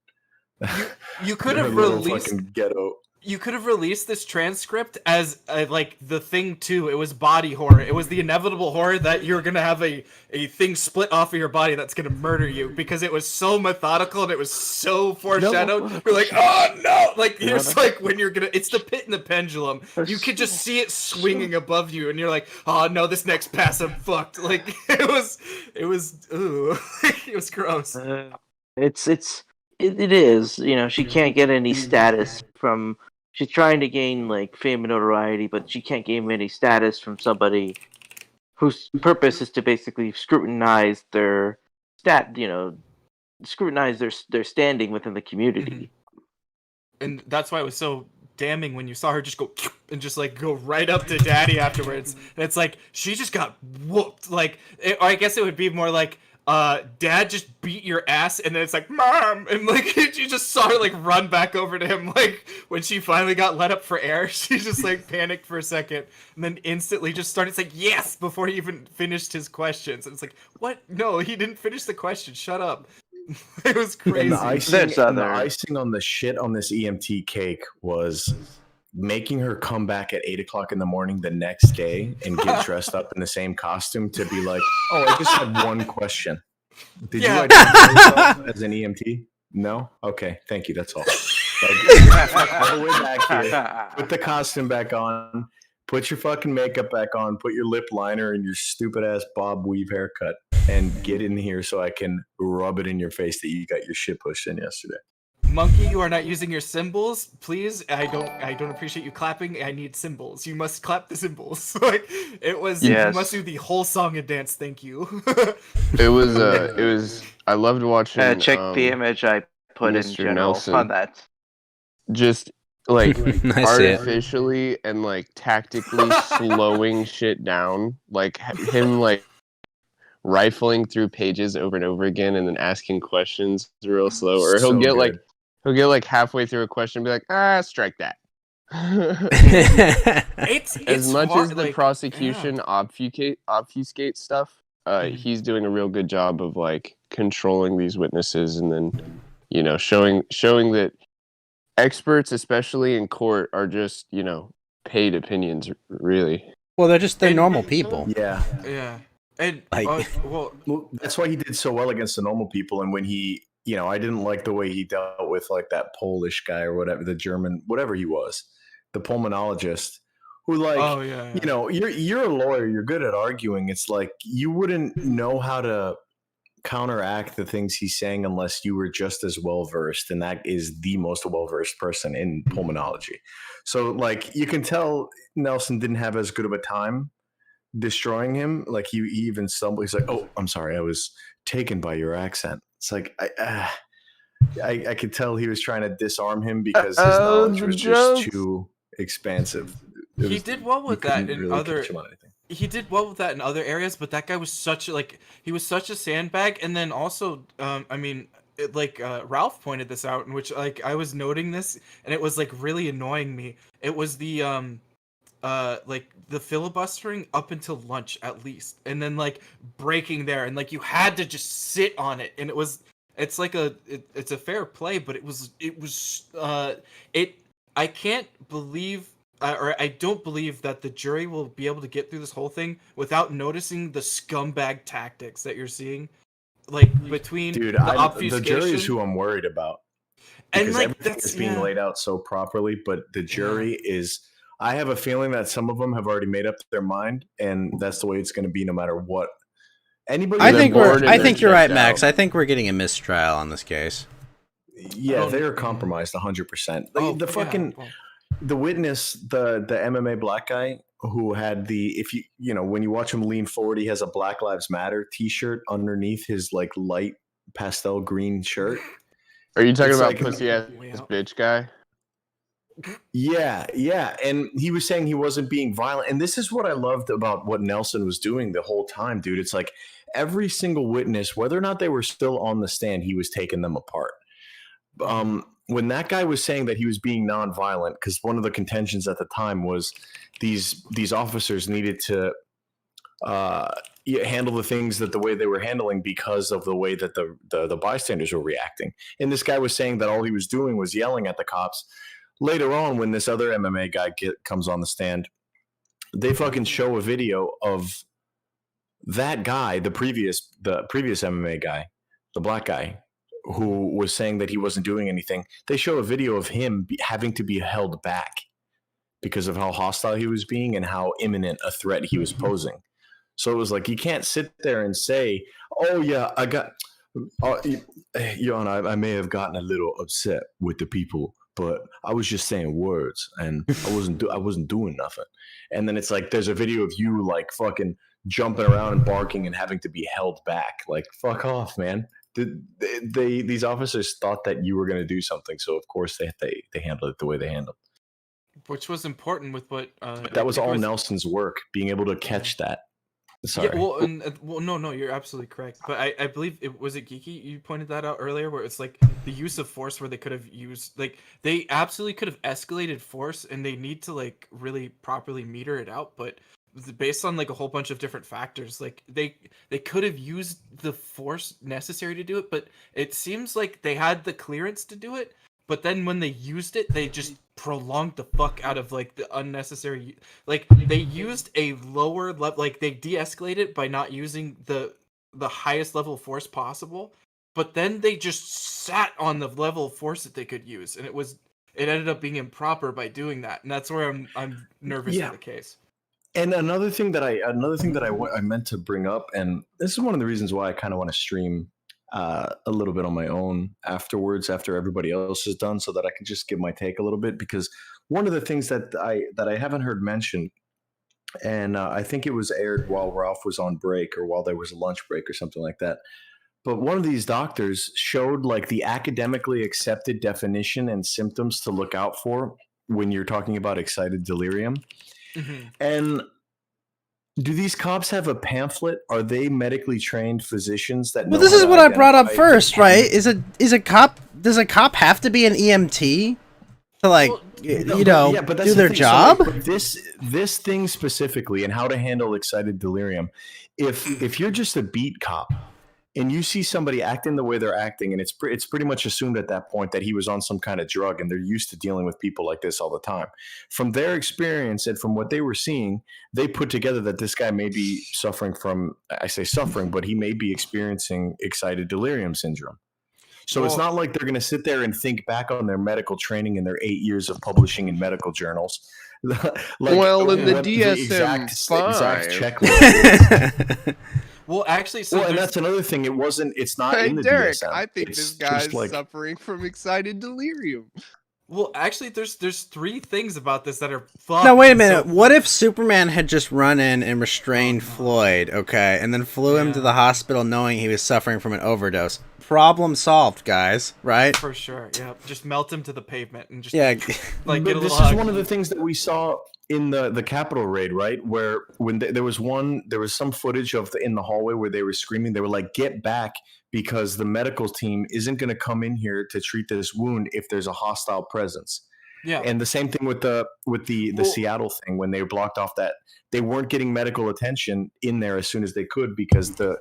you could have released ghetto. You could have released this transcript as like the Thing 2. It was body horror. It was the inevitable horror that you're gonna have a thing split off of your body that's gonna murder you, because it was so methodical and it was so foreshadowed. You're like, oh no! Like here's like when you're gonna. It's the pit and the pendulum. You could just see it swinging above you, and you're like, oh no, this next pass I'm fucked. Like it was ooh, it was gross. It is, she can't get any status from. She's trying to gain like fame and notoriety, but she can't gain any status from somebody whose purpose is to basically scrutinize their scrutinize their standing within the community. And that's why it was so damning when you saw her just go and just like go right up to Daddy afterwards. And it's like she just got whooped. Like, or I guess it would be more like, Dad just beat your ass, and then it's like, Mom, and like you just saw her like run back over to him. Like when she finally got let up for air, she just like panicked for a second, and then instantly just started saying yes before he even finished his questions. And it's like, what? No, he didn't finish the question. Shut up. It was crazy. And the icing on the shit on this EMT cake was making her come back at 8 o'clock in the morning the next day and get dressed up in the same costume to be like, oh, I just had one question. Did you identify yourself as an EMT? No? Okay, thank you. That's all. Like, all the way back here, put the costume back on, put your fucking makeup back on, put your lip liner and your stupid ass bob weave haircut, and get in here so I can rub it in your face that you got your shit pushed in yesterday. Monkey, you are not using your cymbals, please. I don't appreciate you clapping. I need cymbals. You must clap the cymbals. Like it was. Yes. You must do the whole song and dance. Thank you. It was. I loved watching. Check the image I put Mr. in general Nelson. On that. Just like artificially and like tactically slowing shit down, like him like rifling through pages over and over again, and then asking questions real slow, or he'll get like halfway through a question and be like, strike that. It's as much hard, as the prosecution obfuscate stuff, he's doing a real good job of like controlling these witnesses, and then showing that experts, especially in court, are just paid opinions, really. Well, they're normal people. Yeah. And well, that's why he did so well against the normal people. And when he, I didn't like the way he dealt with like that Polish guy or whatever, the German, whatever he was, the pulmonologist, who like, you're a lawyer, you're good at arguing. It's like you wouldn't know how to counteract the things he's saying unless you were just as well versed, and that is the most well versed person in pulmonology. So like you can tell Nelson didn't have as good of a time destroying him. Like he even stumbled. He's like, "Oh, I'm sorry, I was taken by your accent." It's like I could tell he was trying to disarm him because his knowledge was just too expansive. He did well with that in other. He did well with that in other areas, but that guy was such a sandbag. And then also, Ralph pointed this out, in which like I was noting this, and it was like really annoying me. It was the the filibustering up until lunch at least, and then like breaking there, and like you had to just sit on it, and it's a fair play, but I can't believe. Or I don't believe that the jury will be able to get through this whole thing without noticing the scumbag tactics that you're seeing, like between the jury is who I'm worried about, because everything is being laid out so properly. But the jury is. I have a feeling that some of them have already made up their mind, and that's the way it's going to be, no matter what. Anybody? I think you're right, Max. I think we're getting a mistrial on this case. Yeah, they are compromised 100%. The witness, the MMA black guy who had when you watch him lean forward, he has a Black Lives Matter t-shirt underneath his like light pastel green shirt. Are you talking about pussy ass bitch guy? Yeah. And he was saying he wasn't being violent. And this is what I loved about what Nelson was doing the whole time, dude. It's like every single witness, whether or not they were still on the stand, he was taking them apart. When that guy was saying that he was being nonviolent, because one of the contentions at the time was these officers needed to handle the things the way they were handling because of the way that the bystanders were reacting. And this guy was saying that all he was doing was yelling at the cops. Later on, when this other MMA guy comes on the stand, they fucking show a video of that guy, the previous MMA guy, the black guy, who was saying that he wasn't doing anything. They show a video of him having to be held back because of how hostile he was being and how imminent a threat he was posing. So it was like, you can't sit there and say, "Oh yeah, I got, Your Honor, I may have gotten a little upset with the people, but I was just saying words and I wasn't doing nothing." And then it's like, there's a video of you like fucking jumping around and barking and having to be held back. Like, fuck off, man. these officers thought that you were going to do something, so of course they handled it the way they handled. Which was important with what. But that was all Nelson's work, being able to catch that. Sorry. Yeah, no, you're absolutely correct. But I believe it was Geeky. You pointed that out earlier, where it's like the use of force, where they could have used, like, they absolutely could have escalated force, and they need to like really properly meter it out. But based on like a whole bunch of different factors, like they could have used the force necessary to do it, but it seems like they had the clearance to do it. But then when they used it, they just prolonged the fuck out of like the unnecessary. Like they used a lower level, like they de-escalated by not using the highest level of force possible. But then they just sat on the level of force that they could use, and it ended up being improper by doing that, and that's where I'm nervous for the case. And another thing that I meant to bring up, and this is one of the reasons why I kind of want to stream a little bit on my own afterwards, after everybody else is done, so that I can just give my take a little bit. Because one of the things that I haven't heard mentioned, and I think it was aired while Ralph was on break, or while there was a lunch break or something like that. But one of these doctors showed like the academically accepted definition and symptoms to look out for when you're talking about excited delirium. Mm-hmm. And do these cops have a pamphlet? Are they medically trained physicians that? Well, this is what I brought up first, right? Does a cop have to be an EMT to like do their job? So, like, this thing specifically, and how to handle excited delirium. If you're just a beat cop and you see somebody acting the way they're acting, and it's pretty much assumed at that point that he was on some kind of drug, and they're used to dealing with people like this all the time. From their experience and from what they were seeing, they put together that this guy may be suffering from, I say suffering, but he may be experiencing excited delirium syndrome. So it's not like they're going to sit there and think back on their medical training and their 8 years of publishing in medical journals. In the DSM-5. Exact checklist. Well, actually, and that's another thing. It's not in the Derek, DSM. I think this guy's suffering from excited delirium. Well, actually, there's 3 things about this that are fucked. Now, wait a minute. What if Superman had just run in and restrained Floyd, okay, and then flew him to the hospital knowing he was suffering from an overdose? Problem solved, guys, right? For sure, yeah. Just melt him to the pavement and just like get a little hug. This is one of the things that we saw in the Capitol raid, right? Where when there was some footage of in the hallway where they were screaming. They were like, "Get back!" Because the medical team isn't going to come in here to treat this wound if there's a hostile presence. Yeah. And the same thing with the Seattle thing, when they blocked off that, they weren't getting medical attention in there as soon as they could, because the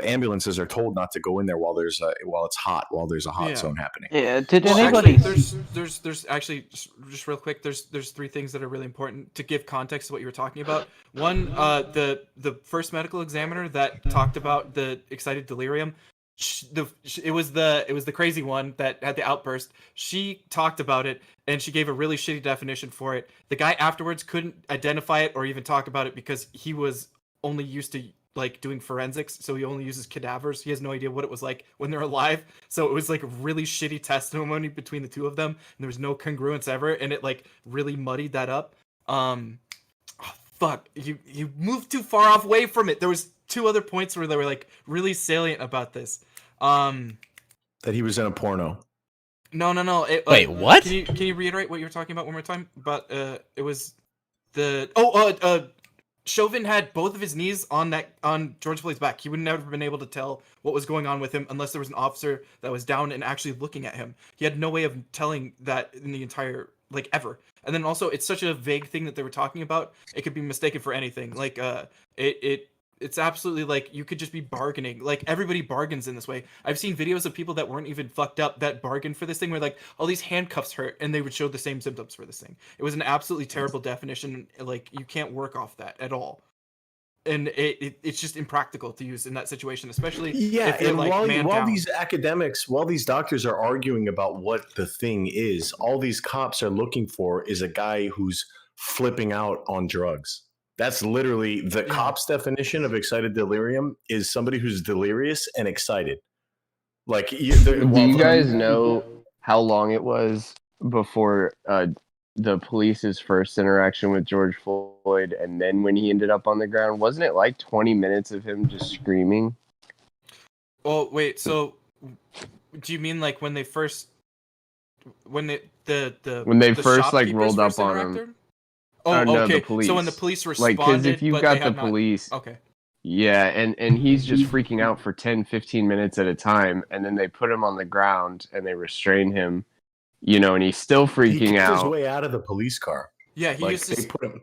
ambulances are told not to go in there while it's hot, while there's a hot zone happening. Yeah. Did anybody? Actually, there's actually just real quick. There's 3 things that are really important to give context to what you were talking about. One, the first medical examiner that talked about the excited delirium. It was the crazy one that had the outburst. She talked about it, and she gave a really shitty definition for it. The guy afterwards couldn't identify it or even talk about it because he was only used to like doing forensics, so he only uses cadavers. He has no idea what it was like when they're alive. So it was like really shitty testimony between the two of them, and there was no congruence ever, and it like really muddied that up. Fuck, you moved too far off away from it. There was 2 other points where they were like really salient about this. That he was in a porno. No. Wait, what? Can you reiterate what you were talking about one more time? But it was the Chauvin had both of his knees on George Floyd's back. He would never have been able to tell what was going on with him unless there was an officer that was down and actually looking at him. He had no way of telling that in the entire, like, ever. And then also, it's such a vague thing that they were talking about. It could be mistaken for anything. Like, it's absolutely like you could just be bargaining. Like, everybody bargains in this way. I've seen videos of people that weren't even fucked up that bargained for this thing, where like, oh, these handcuffs hurt, and they would show the same symptoms for this thing. It was an absolutely terrible definition. Like, you can't work off that at all. And it's just impractical to use in that situation, especially if you're like while these doctors are arguing about what the thing is, all these cops are looking for is a guy who's flipping out on drugs. That's literally the cop's definition of excited delirium, is somebody who's delirious and excited. Like, do you guys know how long it was before the police's first interaction with George Floyd, and then when he ended up on the ground? Wasn't it like 20 minutes of him just screaming? Oh wait, so do you mean like when they first when they first like shopkeepers rolled first up on him? interacted? Oh, Or no, okay. the police. So when the police Like, responded, because if you've but got they the had not... police, Okay. yeah, and he's just freaking out for 10, 15 minutes at a time, and then they put him on the ground and they restrain him, you know, and he's still He freaking kicked his out. way out of the police car. Yeah, he Like used they his. put him.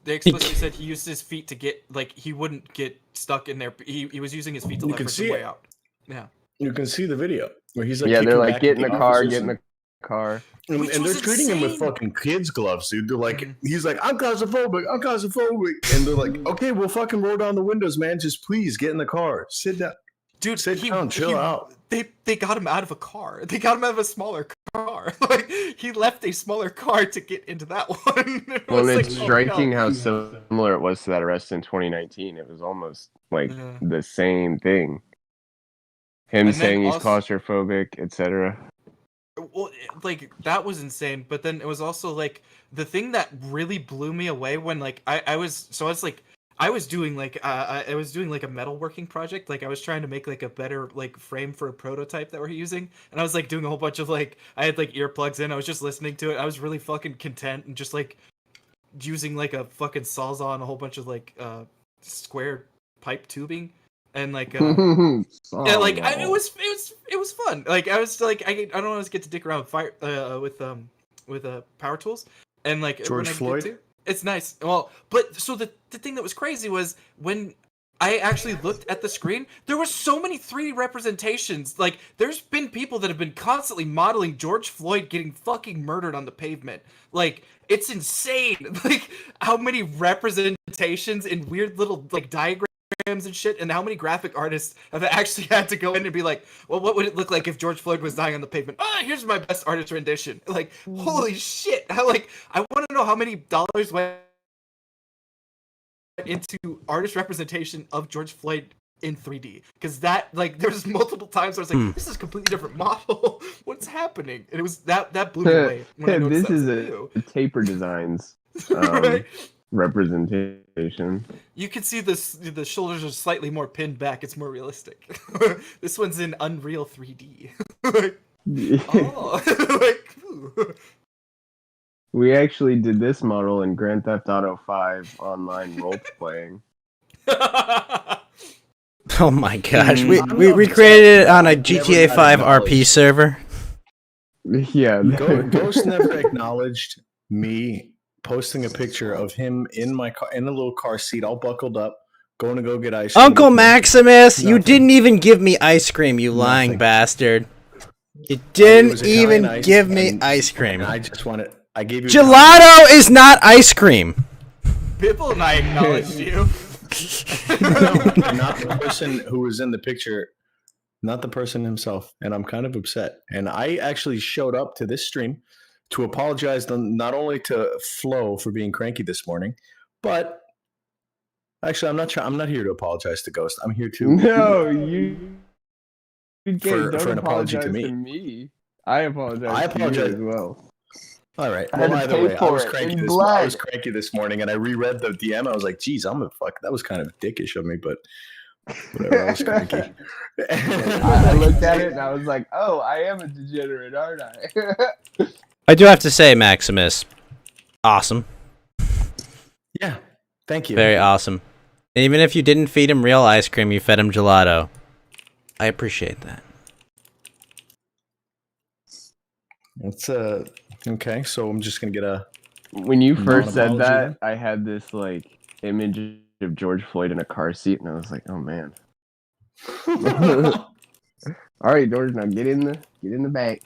They explicitly said he used his feet to get like he wouldn't get stuck in there. He was using his feet to You leverage can his see way it. out. Yeah. You can see the video where he's like, Yeah, they're kicking like, back get at in the car, officers get in the car. and Which they're was treating him with insane. fucking kids' gloves, dude. They're like, Mhm. he's like, I'm claustrophobic, and they're like, okay, we'll fucking roll down the windows, man. Just please get in the car, sit down, Dude, sit down, chill out. They got him out of a car. They got him out of a smaller car. Like he left a smaller car to get into that one. It Well, was and like, it's oh, striking no. how similar it was to that arrest in 2019. It was almost like Yeah. the same thing. Him And then saying he's also- claustrophobic, etc. Well, like that was insane. But then it was also like the thing that really blew me away when like I was doing like I was doing like a metalworking project. Like I was trying to make like a better like frame for a prototype that we're using, and I was like doing a whole bunch of like I had like earplugs in. I was just listening to it. I was really fucking content and just like using like a fucking sawzall and a whole bunch of like square pipe tubing and like yeah, like it was fun. Like I was like I don't always get to dick around with fire with power tools and like George when I get Floyd? to, it's nice. Well, but so the thing that was crazy was when I actually looked at the screen, there were so many 3D representations. Like there's been people that have been constantly modeling George Floyd getting fucking murdered on the pavement. Like it's insane. Like how many representations in weird little like diagrams and shit, and how many graphic artists have actually had to go in and be like, well, what would it look like if George Floyd was dying on the pavement? Here's my best artist rendition. Like, holy shit. I want to know how many dollars went into artist representation of George Floyd in 3D. Because that, like, there's multiple times where I was like, this is a completely different model. What's happening? And it was that blew me away. When I noticed This that is was a Taper Designs right? representation. You can see the shoulders are slightly more pinned back. It's more realistic. This one's in Unreal 3D. Like, oh, like, ooh. We actually did this model in Grand Theft Auto 5 online role playing. Oh my gosh, I'm we not recreated it on a Never GTA got 5 RP acknowledged. server. Yeah. Ghost never acknowledged me posting a picture of him in my car, in a little car seat, all buckled up, going to go get ice cream. Uncle with me. Maximus, you Nothing. didn't even give me ice cream, you lying Nothing. bastard. You was didn't Italian even ice, give me and- ice cream. And I just wanted. I gave you Gelato is not ice cream. Bibble and I acknowledged you. not the person who was in the picture, not the person himself, and I'm kind of upset. And I actually showed up to this stream to apologize not only to Flo for being cranky this morning, but actually I'm not here to apologize to Ghost. I'm here to No, you For don't an apology apologize to me. me. I apologize. I to you apologize. as well. All right. I had Well, to either pay way, I for was it cranky. in I blood. was cranky this morning, and I reread the DM. I was like, "Geez, fuck." That was kind of dickish of me, but whatever. I was cranky. I looked at it and I was like, "Oh, I am a degenerate, aren't I?" I do have to say, Maximus, awesome. Yeah. Thank you. Very awesome. And even if you didn't feed him real ice cream, you fed him gelato. I appreciate that. It's okay. So I'm just gonna get a. When you first said Non-apology that, I had this like image of George Floyd in a car seat, and I was like, "Oh man." All right, George, now get in the back.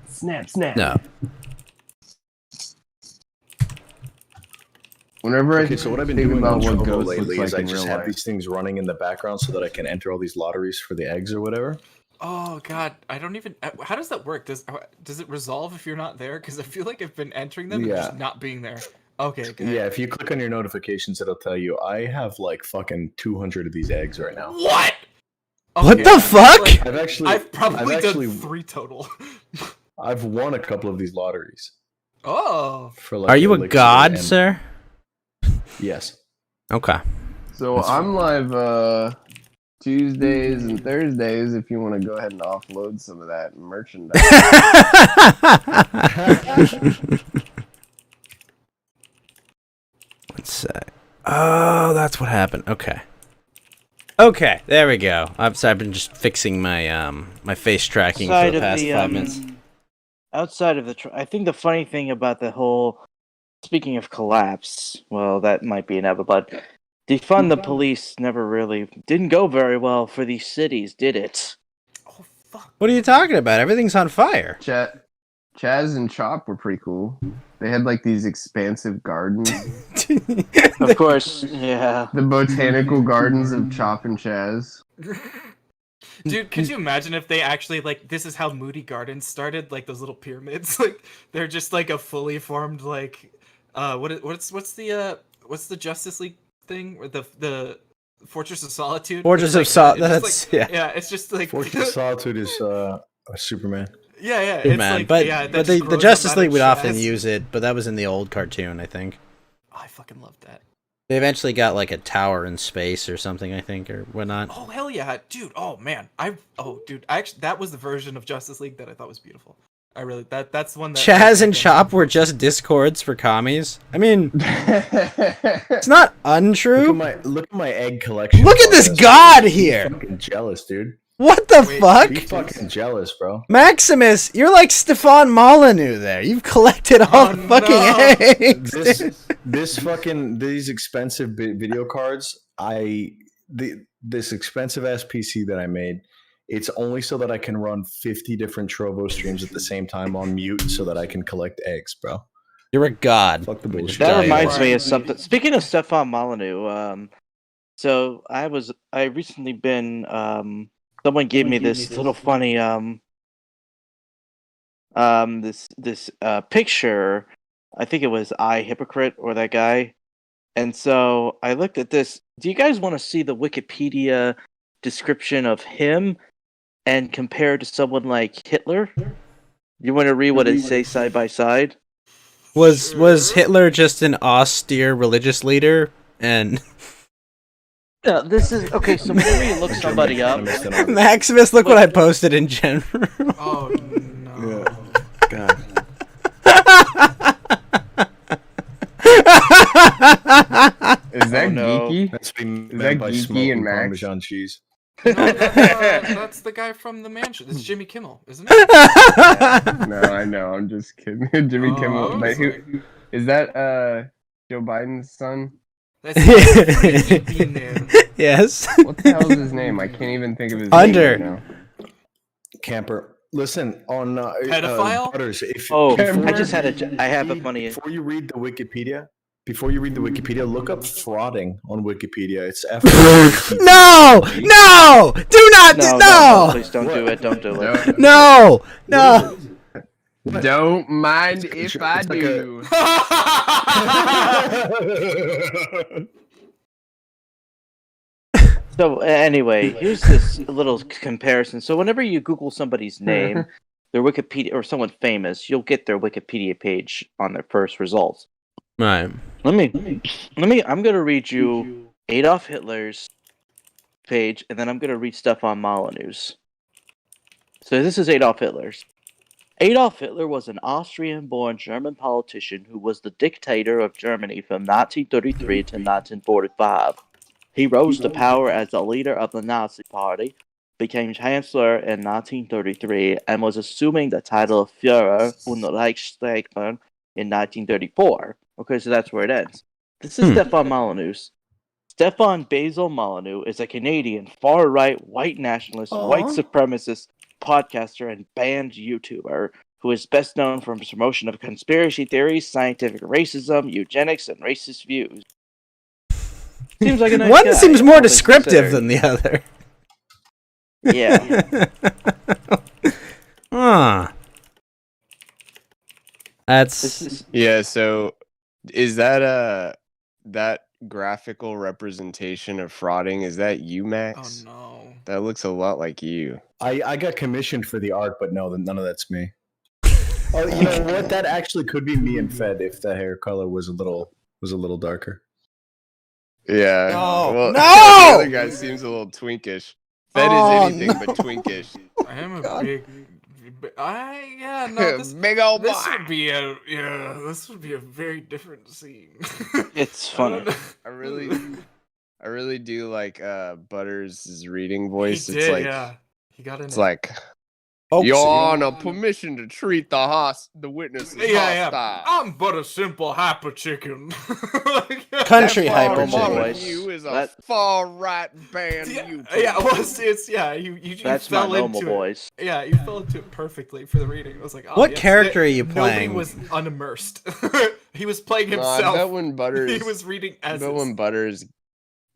Snap, snap. No. Whenever Okay, I so what I've been think doing about on what Trovo Ghost lately looks is like I in just real have life. these things running in the background so that I can enter all these lotteries for the eggs or whatever. Oh god, I don't even. How does that work? Does it resolve if you're not there? Because I feel like I've been entering them and Yeah. just not being there. Okay, good. Yeah, if you click on your notifications, it'll tell you I have like fucking 200 of these eggs right now. What? What Okay, the I feel fuck? like I've probably actually done 3 total. I've won a couple of these lotteries Oh. for like. Are you a Elixir god, and- sir? Yes. Okay. So I'm live Tuesdays and Thursdays if you want to go ahead and offload some of that merchandise. Let's see. Oh, that's what happened. Okay. Okay, there we go. I've been just fixing my my face tracking for the past 5 minutes. Outside of I think the funny thing about the whole, speaking of collapse, well, that might be inevitable, but defund the police never really didn't go very well for these cities, did it? Oh fuck! What are you talking about? Everything's on fire. Chaz and Chop were pretty cool. They had like these expansive gardens. Of course, yeah. The botanical gardens of Chop and Chaz. Dude, could you imagine if they actually like this is how Moody Gardens started, like those little pyramids? Like they're just like a fully formed like what's the Justice League thing or the Fortress of Solitude? Fortress of Solitude. Yeah, it's just like Fortress of Solitude is Superman. Yeah, it's like, but the Justice League would often use it, but that was in the old cartoon, I think. Oh, I fucking love that. They eventually got like a tower in space or something, I think, or whatnot. Oh hell yeah, dude! Oh man, actually that was the version of Justice League that I thought was beautiful. I really that's the one that Chaz and Chop were just discords for commies. I mean, it's not untrue. Look at my egg collection. Look at this god here. I'm fucking jealous, dude. What the fuck? Be fucking jealous, bro. Maximus, you're like Stefan Molyneux there. You've collected all the fucking eggs. These expensive video cards, this expensive ass PC that I made, it's only so that I can run 50 different Trovo streams at the same time on mute so that I can collect eggs, bro. You're a god. Fuck the bullshit. That reminds me of something. Speaking of Stefan Molyneux, so I recently been someone gave me this little funny this picture. I think it was I Hypocrite or that guy. And so I looked at this. Do you guys want to see the Wikipedia description of him and compare to someone like Hitler? You want to read what it says side by side? Was Hitler just an austere religious leader? And no, this is okay. So whenever you look somebody up, Maximus, look what I posted in general. Oh no! Yeah. God. Is that geeky? That's been Is that by geeky smoking and Max? Parmesan cheese. No, that's the guy from The Mansion. It's Jimmy Kimmel, isn't it? No, I know. I'm just kidding. Jimmy Kimmel. But who is that? Joe Biden's son? That's the name. Yes. What the hell is his name? I can't even think of his Under. name right now. Camper. Listen on pedophile. Butters, I just had I have a funny. Before you read the Wikipedia, look up frauding on Wikipedia. It's F. No! Do not! No! Please don't do it. Don't do it. No! Don't mind if I do. So anyway, here's this little comparison. So whenever you Google somebody's name, their Wikipedia or someone famous, you'll get their Wikipedia page on their first results. Right. I'm gonna read you Adolf Hitler's page, and then I'm gonna read Stefan Molyneux's. So this is Adolf Hitler's. Adolf Hitler was an Austrian-born German politician who was the dictator of Germany from 1933 to 1945. He rose to power as the leader of the Nazi Party, became Chancellor in 1933, and was assuming the title of Führer und Reichsstaatler in 1934. Okay, so that's where it ends. This is Stefan Molyneux. Stefan Basil Molyneux is a Canadian far-right, white nationalist, white supremacist podcaster and banned YouTuber who is best known for his promotion of conspiracy theories, scientific racism, eugenics, and racist views. Seems like a nice One guy, seems more all things descriptive considered. than the other. Yeah. That's Yeah, so is that that graphical representation of frauding, is that you, Max? Oh no. That looks a lot like you. I got commissioned for the art, but no, none of that's me. Oh, you know what? That actually could be me and Fed if the hair color was a little darker. Yeah. No. Well, No! The other guy seems a little twinkish. Fed Oh, is anything no. but twinkish. I am a God. Big old boy. this would be a very different scene. It's I don't funny. know. I really do like Butters' reading voice. He It's did, like yeah. He got in it's it. like Folks, Your Honor, permission to treat the witnesses Yeah. hostile. I'm but a simple hyper chicken. Country That hyper far chicken. among you is a That- far right band. Yeah, well, you That's my fell normal into voice. it. Yeah, you fell into it perfectly for the reading. I was like, oh, What yes, character are you playing? Nobody was unimmersed. He was playing No, I himself. bet when Butters, He was reading I as bet when Butters,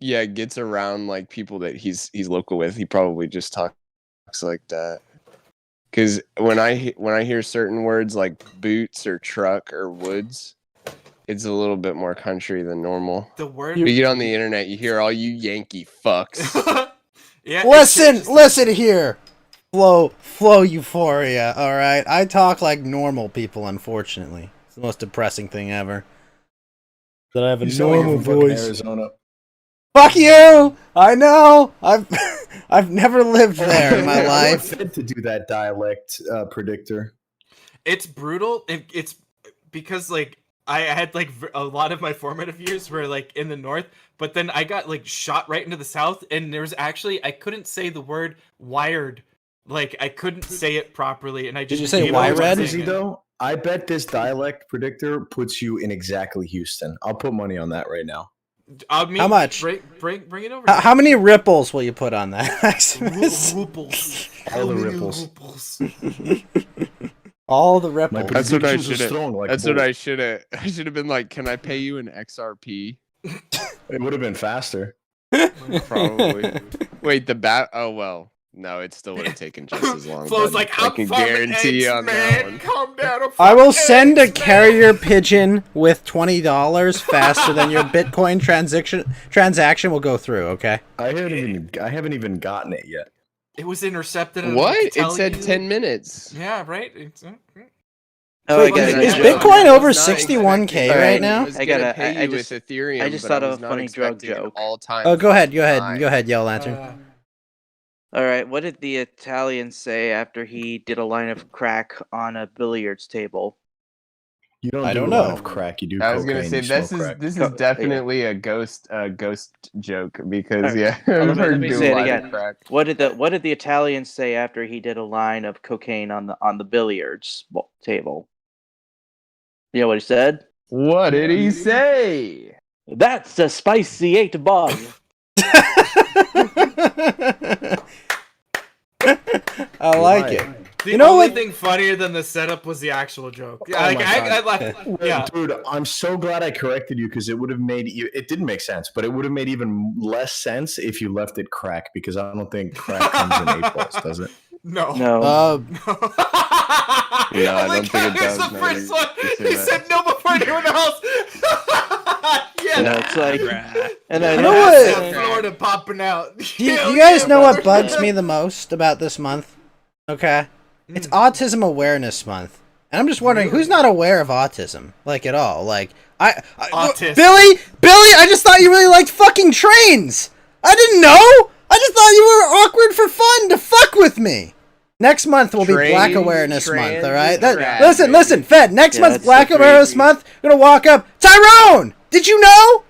gets around like people that he's local with, he probably just talks like that. Because when I hear certain words like boots or truck or woods, it's a little bit more country than normal. the word. You get on the internet, you hear all you Yankee fucks. Yeah. Listen here. Flow euphoria, alright? I talk like normal people, unfortunately. It's the most depressing thing ever. That I have a You sound like normal you're from fucking voice. Arizona. Fuck you! I know! I've never lived there in my I life. Fed to do that dialect predictor. It's brutal. It's because like I had like a lot of my formative years were like in the north, but then I got like shot right into the south, and there was actually I couldn't say the word wired. Like I couldn't say it properly, and I just you say gave up on wired? saying Easy it. though. I bet this dialect predictor puts you in exactly Houston. I'll put money on that right now. I mean, How much? Bring it over. How many ripples will you put on that? Ripples. All the How many ripples. ripples? All the My ripples. That's what I predictions are should have. strong like That's what bull. I should have. I should have been like, can I pay you an XRP? It would have been faster. Probably. Wait, the bat. Oh well. No, it still would have taken just as long. Flo's but like, I I'm can farming guarantee eggs, you on man. that one. Calm down. I'm I will farming send a eggs, man. carrier pigeon with $20 faster than your Bitcoin transaction will go through, okay? I haven't even gotten it yet. It was intercepted. and What? I can It tell said you- 10 minutes. Yeah, right. It's, Oh, Wait, I got is a Bitcoin joke. over I was not 61K expecting- right right now? I was I gonna gotta- pay I you just- with Ethereum. I just but thought I of was a not funny drug expecting an joke. all-time. Oh, go ahead, high. Yellow Lantern. All right, what did the Italian say after he did a line of crack on a billiards table? You don't I do don't a lot know. of crack. You do I was cocaine. gonna say you this smoke is crack. this Co- is definitely a ghost joke because Alright. I've Let heard me do say a it lot of again. crack. What did the Italian say after he did a line of cocaine on the billiards table? You know what he said? What did he say? That's a spicy 8 bug. I like it. The You know only what- thing funnier than the setup was the actual joke. Oh Like, my I God. laughed. Yeah. Dude, I'm so glad I corrected you because it would have made it didn't make sense, but it would have made even less sense if you left it crack because I don't think crack comes in 8 balls, does it? No. No. Yeah, I Oh my don't think God, it here's does, the no, first you- one. you say He that. said no before anyone else. Yeah. No, it's like, and then You know what? South Florida popping out. Do you Hell guys yeah, know what brother. bugs me the most about this month? Okay. It's Mm. Autism Awareness Month. And I'm just wondering who's not aware of autism, like at all. Like Autism. Billy, I just thought you really liked fucking trains. I didn't know. I just thought you were awkward for fun to fuck with me. Next month will be Black Trains, Awareness trans, Month, all right? and rad, Listen, baby. Fed. Next Yeah, month's that's Black so Awareness creepy. Month. I'm gonna walk up. Tyrone, did you know?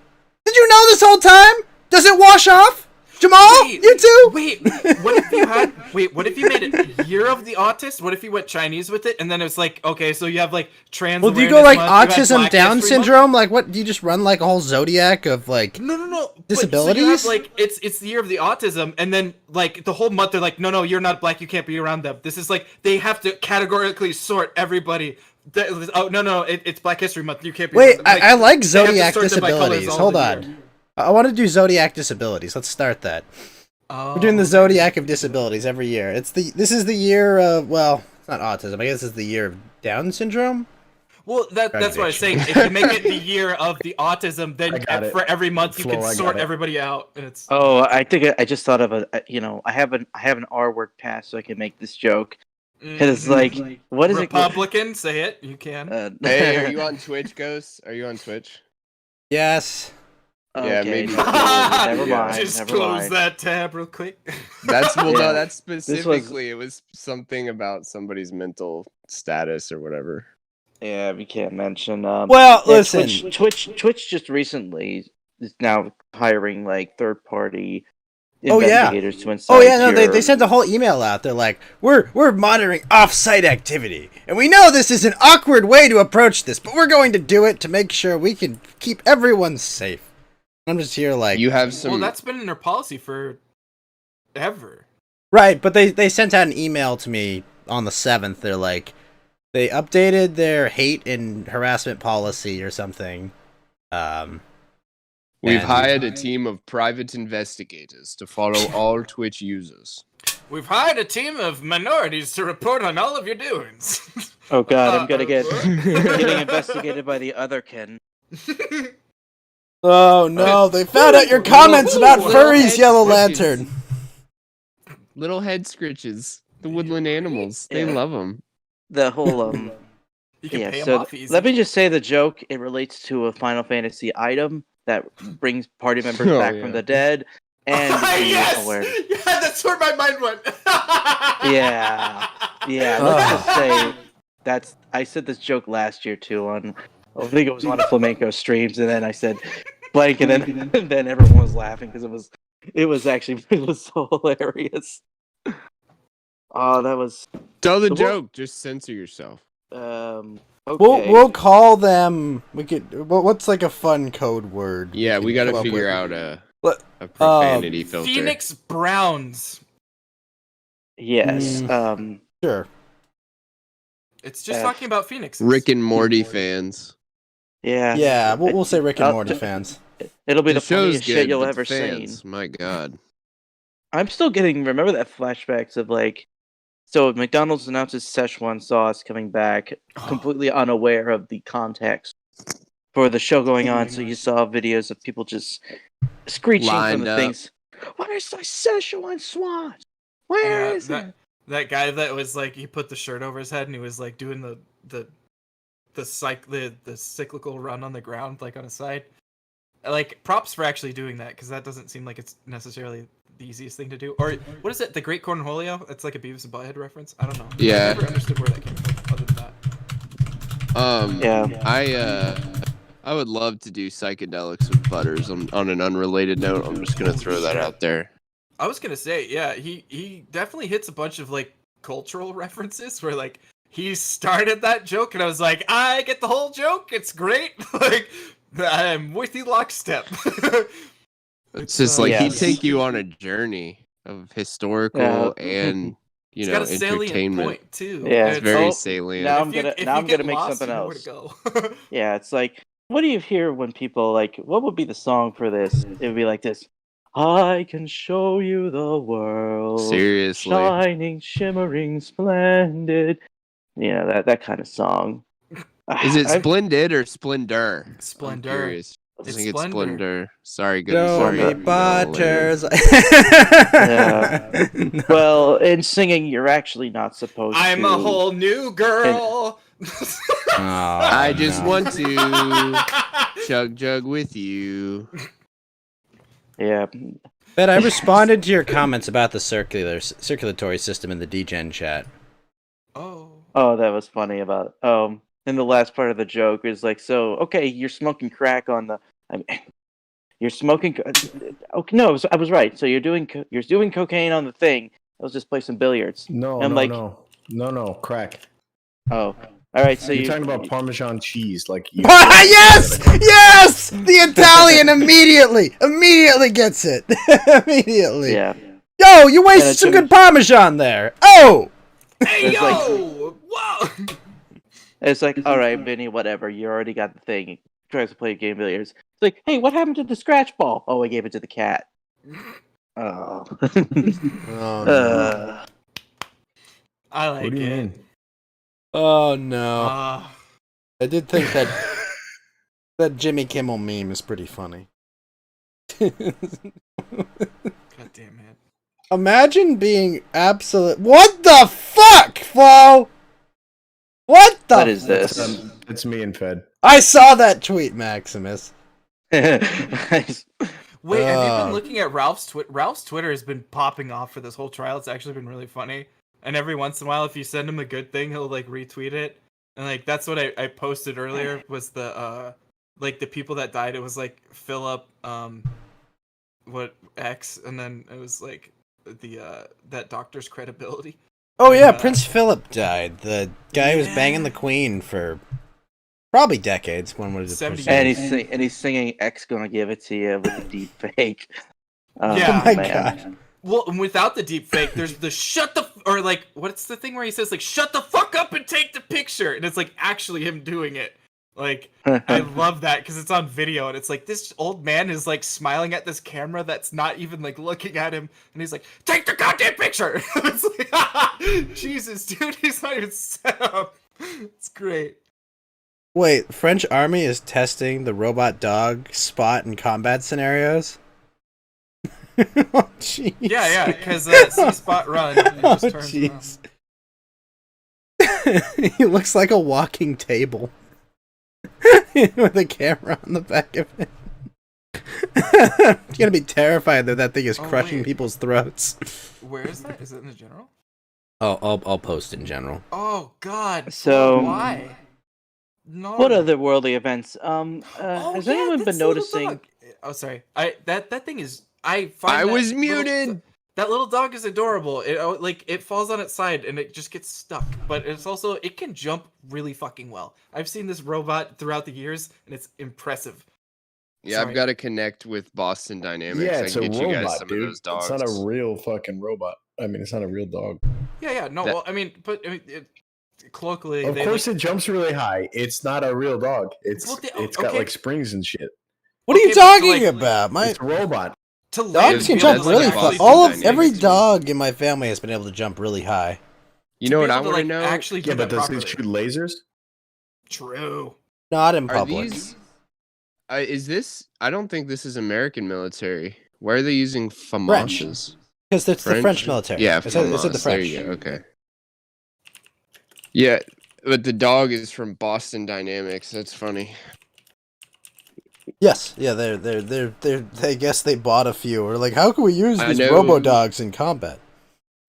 Did you know this whole time? Does it wash off? Jamal, Wait, you too? Wait, what if you made it Year of the Autist? What if you went Chinese with it and then it's like, okay, so you have like trans Well, do you awareness go like month, you have autism, Black Down History Month? syndrome? Like what? Do you just run like a whole zodiac of like? No. Disabilities? So you have, like it's the year of the autism, and then like the whole month they're like, no, you're not black, you can't be around them. This is like they have to categorically sort everybody. Oh no, it's Black History Month. You can't be. Wait, around them. I like they have to zodiac sort them by colours disabilities. all Hold the on. year. I want to do zodiac disabilities. Let's start that. Oh. We're doing the zodiac of disabilities every year. This is the year of, well, it's not autism. I guess it's the year of Down syndrome. Well, that's what I was saying. If you make it the year of the autism, I then got it. for every month you Flo, can I got sort it. everybody out, and it's. oh, I think I just thought of I have an R word pass so I can make this joke. Because it's like, what is Republican, say it. You can. it? Hey, are you on Twitch, Ghost? Are you on Twitch? Yes. Yeah, Okay, maybe. never mind. Just never close mind. that tab real quick. That's well, Yeah. no, that's was- specifically. It was something about somebody's mental status or whatever. Yeah, we can't mention. Well, yeah, listen. Twitch just recently is now hiring like third-party Oh, yeah. investigators to inside. Oh yeah, no, they sent a whole email out. They're like, we're monitoring off-site activity, and we know this is an awkward way to approach this, but we're going to do it to make sure we can keep everyone safe. I'm just here like, You have some. Well, that's been in their policy for ever. right, but they sent out an email to me on the 7th. They're like, they updated their hate and harassment policy or something. We've and- hired a team of private investigators to follow all Twitch users. We've hired a team of minorities to report on all of your doings. Oh god, I'm gonna get getting investigated by the other Ken. Oh no, they found out your comments about furries, Yellow Lantern. Little head scritches. The woodland animals. They Yeah. love them. The whole You can yeah. pay 'em So off easy. let me just say the joke. It relates to a Final Fantasy item that brings party members Oh, back yeah. from the dead, and the yes! awareness. Yeah, that's where my mind went. Yeah. Yeah, let's just say that's. I said this joke last year too on. I think it was one of Flamenco streams, and then I said blank, and then everyone was laughing because it was actually it was so hilarious. Oh, that was Tell the Well- joke. Just censor yourself. okay. We'll call them. We could. What's like a fun code word? Yeah, we got come to up figure with? out a What- profanity filter. Phoenix Browns. Yes. Sure. It's just Uh, talking about Phoenix. Rick and Morty fans. Yeah. Yeah, we'll say Rick and I'll- Morty fans. It'll be The the show's funniest good, shit you'll but ever the fans, seen. my god. I'm still getting remember that flashbacks of like. So McDonald's announces Szechuan sauce coming back, completely unaware of the context for the show going on. So you saw videos of people just screeching Lined from the up. things. Where's the Szechuan sauce? Where is it? That guy that was like he put the shirt over his head and he was like doing the cyclical run on the ground like on a side. Like props for actually doing that because that doesn't seem like it's necessarily the easiest thing to do. Or what is it? The Great Cornholio? It's like a Beavis and Butthead reference. I don't know. Yeah. I never understood where that came from. Other than that. Yeah. I would love to do psychedelics with Butters on an unrelated note. I'm just gonna throw that out there. I was gonna say, yeah, he definitely hits a bunch of like cultural references where like he started that joke and I was like, I get the whole joke. It's great. Like I'm with you lockstep. It's just like he'd Yes. take you on a journey of historical and It's you know got a salient entertainment. point too. Yeah, And It's very Oh, salient. now if you I'm get gonna make lost, something you know where to else. go. Yeah, it's like, what do you hear when people like? What would be the song for this? It would be like this. I can show you the world. Seriously. Shining, shimmering, splendid. Yeah, that kind of song. Is it I've- Splendid or Splendor? I'm Splendor. curious. I It's think it's Splendor. Splendor. Sorry, good. Show sorry, me Yellow Butters. Well, in singing, you're actually not supposed to. I'm a whole new girl. I just want to chug jug with you. Yeah. Bet I responded to your comments about the circulatory system in the DGen chat. Oh. Oh, that was funny about. And the last part of the joke is like, so okay, you're smoking crack on the. You're smoking. Okay, no, I was right. So you're doing cocaine on the thing. I was just playing some billiards. No, I'm no, like- no, crack. Oh, all right. So You're talking about Parmesan cheese, like you. Yes! The Italian immediately gets it. Immediately. Yeah. Yo, you Yeah, wasted it's some a- good Parmesan there. Oh! Hey It's like- yo! Whoa! It's like, all right, Vinny, whatever. You already got the thing. He tries to play a game of billiards. It's like, hey, what happened to the scratch ball? Oh, I gave it to the cat. Oh. Oh no. I like What do you it. mean? Oh no. Ah. I did think that Jimmy Kimmel meme is pretty funny. God damn it. Imagine being absolute. What the fuck, Flo? What the? What is this? It's me and Fed. I saw that tweet, Maximus. Wait, have you been looking at Ralph's Twitter? Ralph's Twitter has been popping off for this whole trial. It's actually been really funny. And every once in a while, if you send him a good thing, he'll like retweet it. And like that's what I posted earlier was the like the people that died. It was like Philip what X, and then it was like the that doctor's credibility. Oh yeah, Prince Philip died. The guy who was banging the Queen for probably decades. When was it? 70 and he's singing "X Gonna Give It to You" with a deep fake. Yeah. Oh my god. Well, without the deep fake, there's the or like what's the thing where he says like shut the fuck up and take the picture, and it's like actually him doing it. Like I love that because it's on video and it's like this old man is like smiling at this camera that's not even like looking at him, and he's like, take the goddamn picture. It's like, Jesus, dude, he's not even set up. It's great. Wait, French army is testing the robot dog Spot in combat scenarios? Oh jeez. Yeah, because see Spot run. And Oh just turns jeez. He looks like a walking table. With a camera on the back of it. You're gonna be terrified that that thing is crushing people's throats. Where is that? Is it in the general? Oh, I'll post in general. Oh God. So why? No. what other worldly events? Oh, Has yeah, anyone that's been the little noticing? dog. Oh, sorry. That thing is. I find I that was little- muted. That little dog is adorable. It like it falls on its side and it just gets stuck. But it's also it can jump really fucking well. I've seen this robot throughout the years and it's impressive. Yeah, Sorry. I've got to connect with Boston Dynamics. Yeah, I it's can a get you guys robot, some dude. of those dogs. It's not a real fucking robot. I mean, it's not a real dog. Yeah. No. That- Well, I mean, but colloquially, Of they course, it jumps really high. It's not a real dog. It's Well, it's got okay. like springs and shit. What are you Okay, but talking like- about? My It's a robot. to dogs land can be jump able to, really like, far. actually Boston All of Dynamics, every dude. dog in my family has been able to jump really high. You know what be I able to, want to like, know? Actually, do Yeah, but that does it properly. shoot lasers? True. Not in Are public. these? Is this? I don't think this is American military. Why are they using FAMASs? Because it's the French military. Yeah, it's the FAMAS. French. There you go. Okay. Yeah, but the dog is from Boston Dynamics. That's funny. Yes, yeah, they're I guess they bought a few. Or like, how can we use I these know- robo dogs in combat?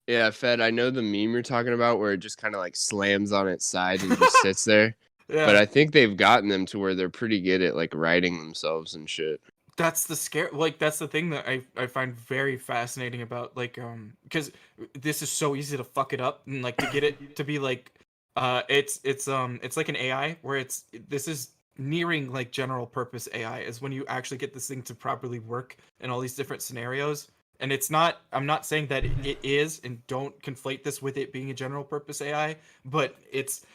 Yeah, Fed. I know the meme you're talking about, where it just kind of like slams on its side and just sits there. Yeah. But I think they've gotten them to where they're pretty good at like righting themselves and shit. That's the scare. Like that's the thing that I find very fascinating about like because this is so easy to fuck it up and like to get it to be like it's like an AI where this is nearing like general purpose AI is when you actually get this thing to properly work in all these different scenarios. And it's not, I'm not saying that it is, and don't conflate this with it being a general purpose AI, but it's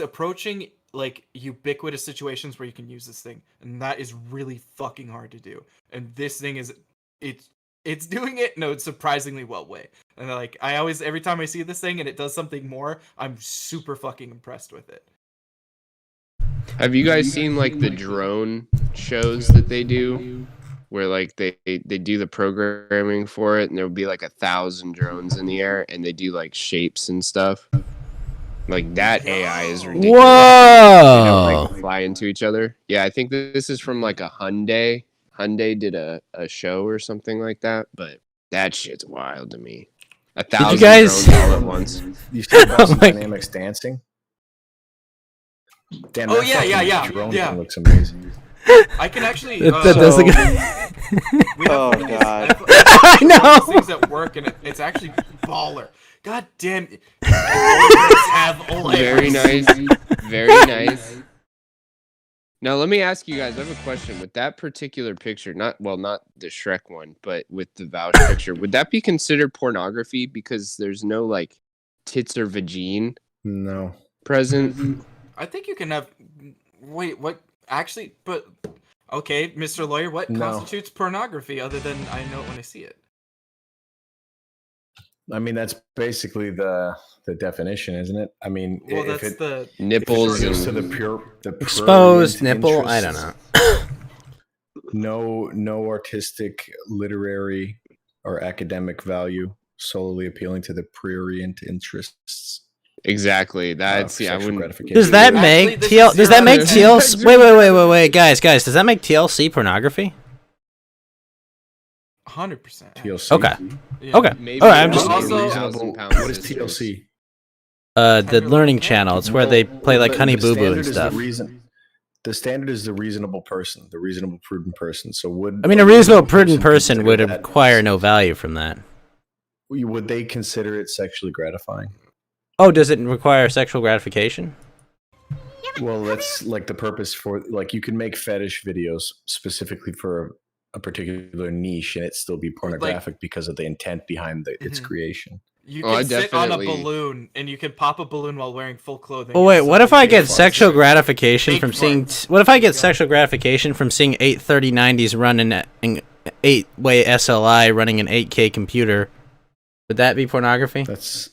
approaching like ubiquitous situations where you can use this thing, and that is really fucking hard to do. And this thing is, it's doing it in a surprisingly well way. And like I always, every time I see this thing and it does something more, I'm super fucking impressed with it. Have you guys seen like the drone shows that they do? Where like they do the programming for it, and there'll be like 1,000 drones in the air, and they do like shapes and stuff. Like that AI is ridiculous. They don't like fly into each other. Yeah, I think this is from like a Hyundai. Hyundai did a show or something like that, but that shit's wild to me. 1,000 guys- drones all at once. You see Boston my- Dynamics dancing? Damn, Oh, that yeah, fucking drone yeah. thing looks amazing. I can actually. That's the So- guy. We have Oh, one of these- God. I one of know. these things at work, and it's actually baller. God damn it! Have layers. Very nice. Very nice. Now let me ask you guys. I have a question. With that particular picture, not the Shrek one, but with the Vouch picture, would that be considered pornography because there's no like tits or vagine No. present? I think you can have. Wait, what? Actually, but okay, Mr. Lawyer, what No. constitutes pornography other than I know it when I see it? I mean, that's basically the definition, isn't it? I mean, Well, if that's it the. Nipples goes to and the Exposed prurient nipple. I don't interests, know. No artistic, literary, or academic value. Solely appealing to the prurient interests. Exactly. That's I sexual wouldn't. gratification. Does that Actually, make this TL? is Does that make 0 out of TL? 10. Wait, guys. Does that make TLC pornography? 100%. TLC. Okay. Yeah. Okay. Maybe All right, I'm it just- would be Also- reasonable What is sisters. TLC? The learning channel. It's where they play like Honey Boo Boo and stuff. The standard is the reasonable person, the reasonable prudent person. So would I mean, a reasonable prudent person person would consider that- acquire no value from that. Would they consider it sexually gratifying? Oh, does it require sexual gratification? Well, that's like the purpose for like you can make fetish videos specifically for a particular niche, and it still be pornographic because of the intent behind its Mhm. creation. You Oh, I can sit on a definitely- balloon, and you can pop a balloon while wearing full clothing. Oh wait, what if I get farts. sexual gratification Fake from seeing? farts. What if I get sexual gratification from seeing 83090s running an 8-way SLI running an 8K computer? Would that be pornography? That's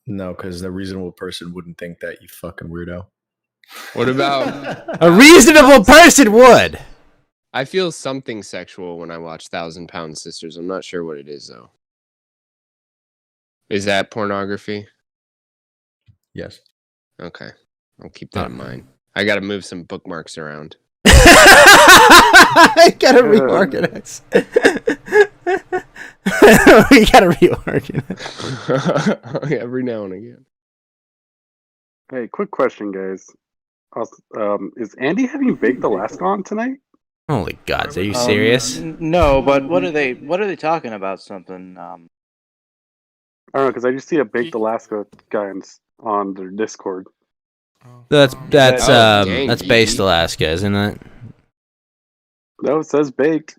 no, because the reasonable person wouldn't think that, you fucking weirdo. What about? A reasonable person would. I feel something sexual when I watch 1,000-Pound Sisters. I'm not sure what it is though. Is that pornography? Yes. Okay, I'll keep that in mind. I got to move some bookmarks around. I gotta reorganize. We gotta reorganize. Every now and again. Hey, quick question, guys. Is Andy having Baked Alaska on tonight? Holy gods, are you serious? No, but what are they talking about? Something. I don't know, because I just see a Baked Alaska guy on their Discord. That's dang, that's Geeky. based Alaska, isn't it? No, it says Baked.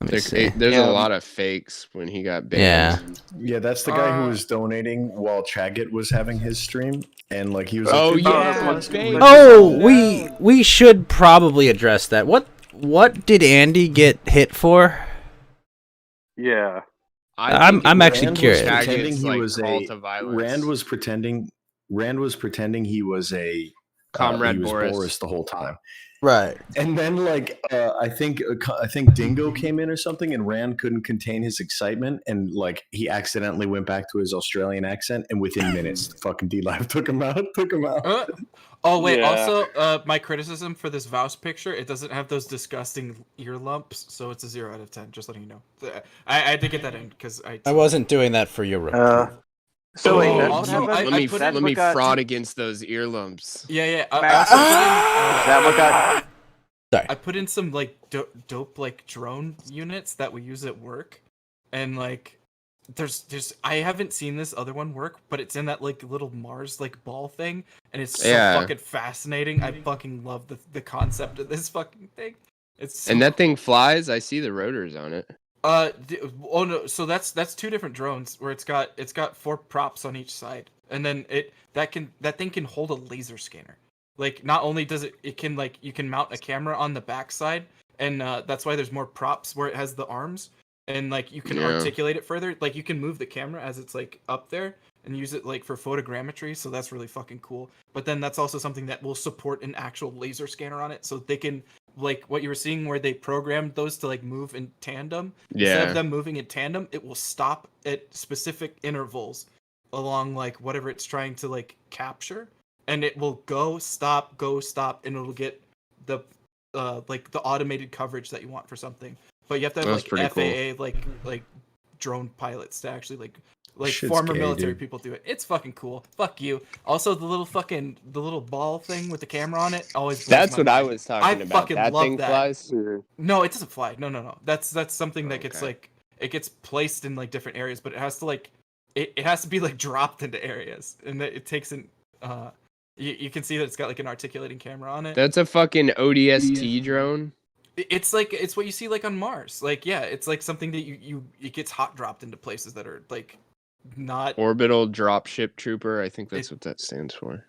Let me see. There's Yeah. a lot of fakes when he got banned. Yeah. Yeah, that's the guy who was donating while Chaggett was having his stream, and like he was. Oh like, yeah. that's fakes. Oh, we should probably address that. What did Andy get hit for? Yeah. I'm actually Rand was curious. pretending Chaggett's, he like, was call a to violence. Rand was pretending he was a Comrade he was Boris. the whole time. Right. And then, like, I think Dingo came in or something, and Rand couldn't contain his excitement, and like he accidentally went back to his Australian accent, and within minutes, fucking D-Live took him out. Oh wait, Yeah. also my criticism for this Vouse picture, it doesn't have those disgusting ear lumps, so it's a 0 out of 10, just letting you know. I had to get that in because I wasn't doing that for your report. So wait, Oh, that- also, that- I Let me put let in- me got- fraud against those ear lumps. Yeah. Max, I, is that what got? I put in some like dope like drone units that we use at work, and like there's I haven't seen this other one work, but it's in that like little Mars like ball thing, and it's so Yeah. fucking fascinating. I fucking love the concept of this fucking thing. It's so And that thing flies. I see the rotors on it. oh no, so that's 2 different drones where it's got 4 props on each side, and then that thing can hold a laser scanner. Like not only does it can like you can mount a camera on the backside, and that's why there's more props where it has the arms, and like you can Yeah. articulate it further. Like you can move the camera as it's like up there and use it like for photogrammetry, so that's really fucking cool. But then that's also something that will support an actual laser scanner on it, so they can like what you were seeing where they programmed those to like move in tandem. Instead Yeah. of them moving in tandem, it will stop at specific intervals along like whatever it's trying to like capture, and it will go stop, and it'll get the like the automated coverage that you want for something. But you have to have That's like pretty FAA like drone pilots to actually like Shit's former gay, military dude. people do it. It's fucking cool. Fuck you. Also the little ball thing with the camera on it always blows That's my what I mind. was talking about. fucking That love thing that. flies. No, it doesn't fly. No. That's something that gets Okay. like it gets placed in like different areas, but it has to like it has to be like dropped into areas, and it takes an you can see that it's got like an articulating camera on it. That's a fucking ODST drone. It's like it's what you see like on Mars. Like yeah, it's like something that you it gets hot dropped into places that are like not Orbital Dropship Trooper. I think that's what that stands for.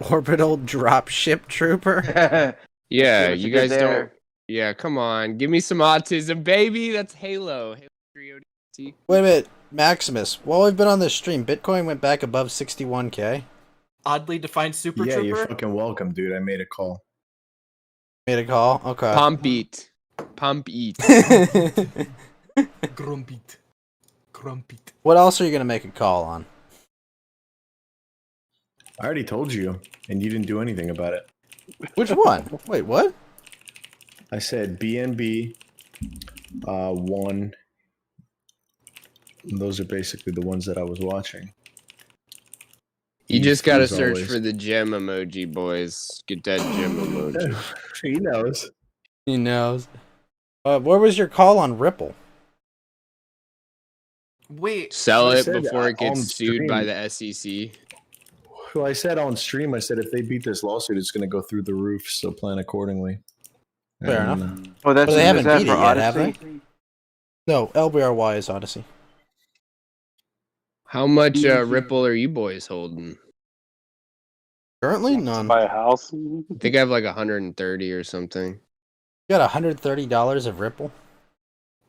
Orbital dropship trooper. Yeah, what you you did guys don't. there. Yeah, come on. Give me some autism, baby. That's Halo. Halo 3 ODST. Wait a minute, Maximus. While we've been on this stream, Bitcoin went back above 61K. oddly defined super Yeah, you're trooper. fucking welcome, dude. I made a call. Made a call. Okay. Pump eat. Pump eat. Grumpit. What else are you gonna make a call on? I already told you, and you didn't do anything about it. Which one? Wait, what? I said BNB, 1. Those are basically the ones that I was watching. You just gotta As search always. for the gem emoji, boys. Get that gem emoji. He knows. He knows. Where was your call on Ripple? Wait, Sell I it said, before it on gets sued by stream. the SEC. Well, I said on stream, I said if they beat this lawsuit, it's going to go through the roof, so plan accordingly. Fair And, enough. Oh, that's But they is haven't that beat for it yet, have Odyssey? they? No, LBRY is Odyssey. How much Ripple are you boys holding? Currently, none. Buy a house. I think I have like 130 or something. You got $130 of Ripple?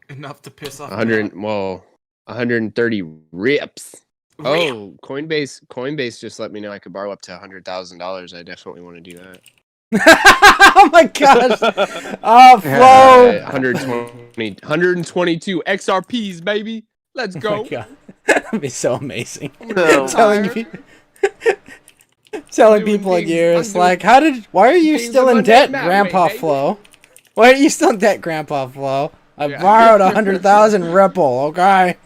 enough to piss off. 100. Well, 130 rips. Oh, Coinbase just let me know I could borrow up to $100,000. I definitely want to do that. Oh my gosh! Oh, Flo! 122 XRPs, baby. Let's Oh go. my God. That'd be so amazing. No. telling telling Doing people in things- years I'm doing like, why are you things still the in Monday debt, Matt Grandpa way, baby?" Flo? Why are you still in debt, Grandpa Flo? I Yeah. borrowed 100,000 Ripple, okay?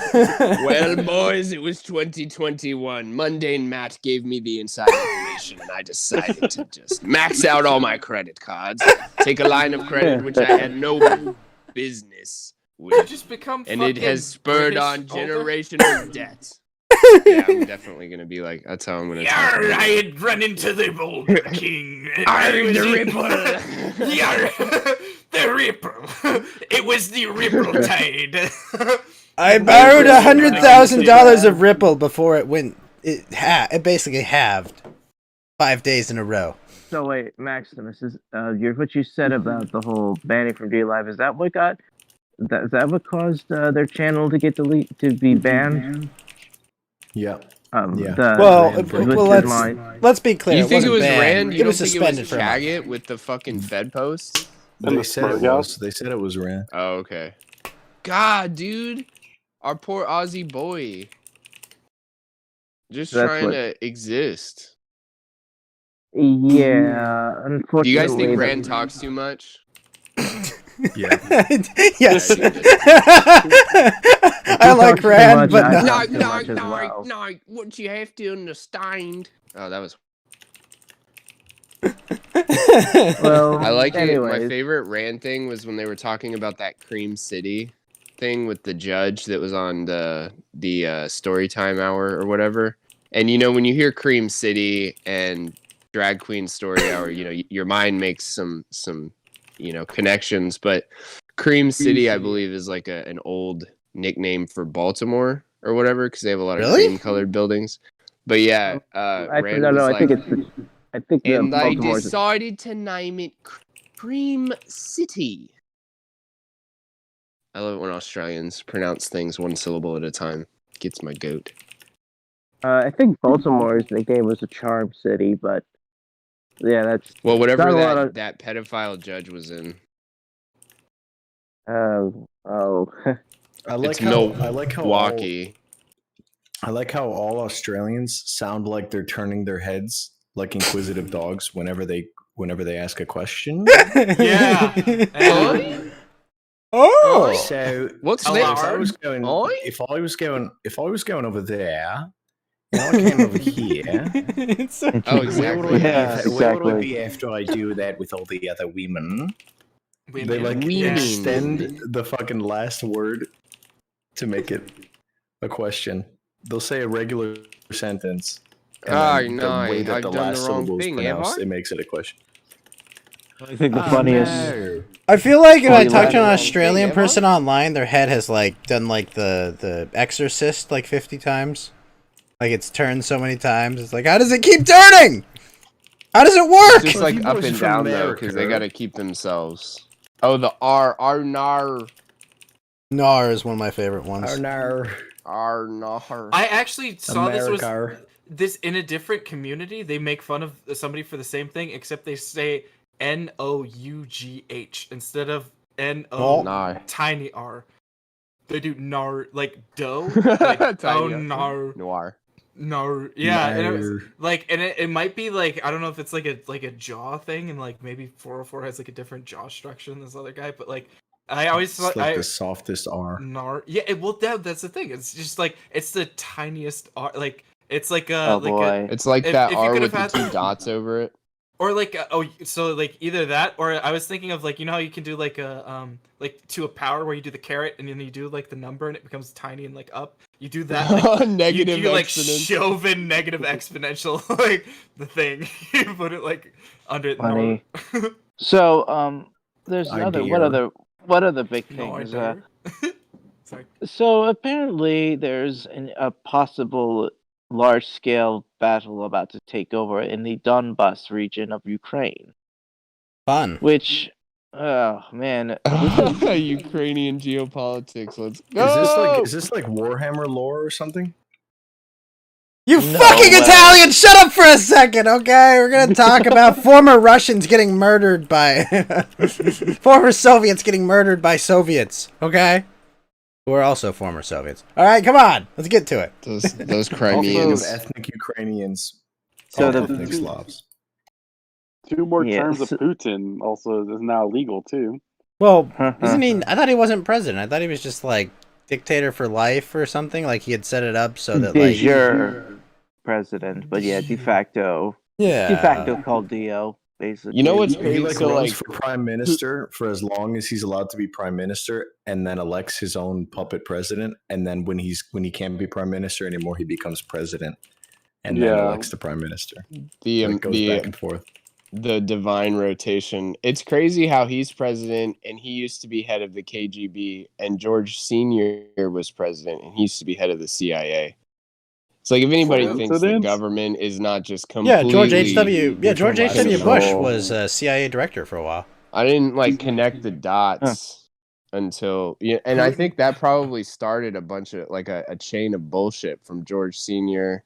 Well, boys, it was 2021. Mundane Matt gave me the inside information, and I decided to just max out all my credit cards, take a line of credit which I had no business You with, just become and it fucking has spurred British on older. generational debt. Yeah, I'm definitely gonna be like, that's how I'm gonna. talk. Yarr, I had run into the Boulder King. and I I'm was the in- Ripple. Yarr, the Ripple. It was the Ripple tide. I borrowed $100,000 of Ripple before it went. It basically halved 5 days in a row. So wait, Maximus, is what you said about the whole banning from DLive? Is that what caused their channel to get to be banned? yeah. Yeah. Let's be clear. You think it wasn't was banned. Rand? You It was don't think it was suspended for a month. Chagget with the fucking Fed post? And They the said it smart was. They said it was Rand. Oh, okay. God, dude. Our poor Aussie boy. Just That's trying what- to exist. Yeah, unfortunately. Do you guys think the- Rand talks too much? Yeah. Yes. Yeah, you I like talks too Rand, much, but I no. talk too much as well. no. What you have to understand. Oh, that was. Well, I like it. My anyways. favorite Rand thing was when they were talking about that Cream City thing with the judge that was on the Storytime Hour or whatever. And you know, when you hear Cream City and Drag Queen Story Hour, you know, your mind makes some connections. But Cream City, I believe, is like an old nickname for Baltimore or whatever, because they have a lot of Really? cream-colored buildings. But yeah, Rand was I like, think the and they Baltimore's decided to name it Cream City. I love it when Australians pronounce things one syllable at a time. Gets my goat. I think Baltimore's nickname was a Charm City, but yeah, that's Well, whatever Not a lot of- that pedophile judge was in. oh. I like It's how. I like how. All, Milwaukee. I like how all Australians sound like they're turning their heads like inquisitive dogs whenever they ask a question. Yeah. And- Oh. So What's Oh, if next? I was going, Oi? if I was going over there, and I came over here, It's so- Oh, where would I exactly. be? Yeah, Where would I exactly. be after I do that with all the other women? Women. They like Women. extend the fucking last word to make it a question. They'll say a regular sentence. And then no, the way that I've the done the last wrong syllable is thing, pronounced, have I? it makes it a question. I think the Ah, funniest. no. I feel like if I you talk like to an the wrong Australian thing, person online, their head has like done like the Exorcist like 50 times. Like it's turned so many times. It's like, how does it keep turning? How does it work? Just like you up boys are and from down though, America. because they gotta keep themselves. Oh, the nar. Nar is one of my favorite ones. Oh, no. Nar. I actually saw America. this in a different community. They make fun of somebody for the same thing, except they say Nough instead of Oh. Nar. tiny r. They do nar like dough. Like, oh Tiny R. nar. Noir. No, yeah, and it was, Nair. like, and it might be like, I don't know if it's like a jaw thing, and like maybe 404 has like a different jaw structure than this other guy, but like I always It's thought like the softest R. Yeah, well, that's the thing. It's just like it's the tiniest R. Like it's like a Oh like boy. It's like If- that if you R could with have the had- two dots over it. or like so like either that, or I was thinking of like, you know how you can do like a like to a power where you do the caret and then you do like the number and it becomes tiny and like up. You do that like, Negative you like exponential. Chauvin negative exponential like the thing. You put it like under Funny. So there's another. Idea. What other big No things? idea. Sorry. So apparently there's a possible large-scale battle about to take over in the Donbas region of Ukraine, Fun. which, oh man, Ukrainian geopolitics. Let's go. Is this like Warhammer lore or something? You No fucking way. Italian! Shut up for a second, okay? We're gonna talk about former Russians getting murdered by former Soviets getting murdered by Soviets, okay? Who are also former Soviets. All right, come on, let's get to it. Those Speaking of Crimeans. ethnic Ukrainians, So all the- ethnic Slavs. 2 more Yeah, terms of so- Putin also is now legal too. Well, isn't he? I thought he wasn't president. I thought he was just like dictator for life or something. Like he had set it up so that de like jure president, but yeah, de facto called Dio, basically. You know what's He crazy? like So runs like, for prime minister for as long as he's allowed to be prime minister, and then elects his own puppet president. And then when he can't be prime minister anymore, he becomes president, and then Yeah. elects the prime minister. the It goes back and forth. the divine rotation. It's crazy how he's president and he used to be head of the KGB, and George Senior was president and he used to be head of the CIA. It's like if anybody thinks the Coincidence? government is not just yeah, completely. George H.W. Yeah, Which George one H.W. was it? Bush Oh. was CIA director for a while. I didn't like connect the dots until and I think that probably started a bunch of like a chain of bullshit from George Senior,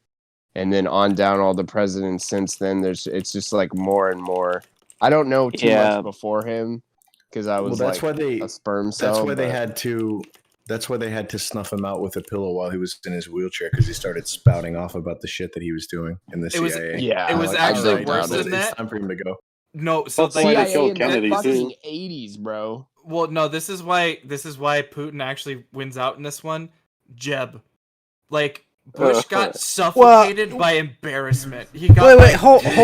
and then on down all the presidents since then. It's just like more and more. I don't know too Yeah. much before him because I was That's like why they. a sperm cell. That's why they but- had to. That's why they had to snuff him out with a pillow while he was in his wheelchair because he started spouting off about the shit that he was doing in the It was- CIA. Yeah, It was Like, actually alright, worse it's- than that. It's time for him to go. No, so That's why like, they CIA killed in the Kennedy, fucking too. 80s, bro. well, no, this is why Putin actually wins out in this one. Jeb, like Bush got suffocated by embarrassment. He got Wait, like, hold he, on,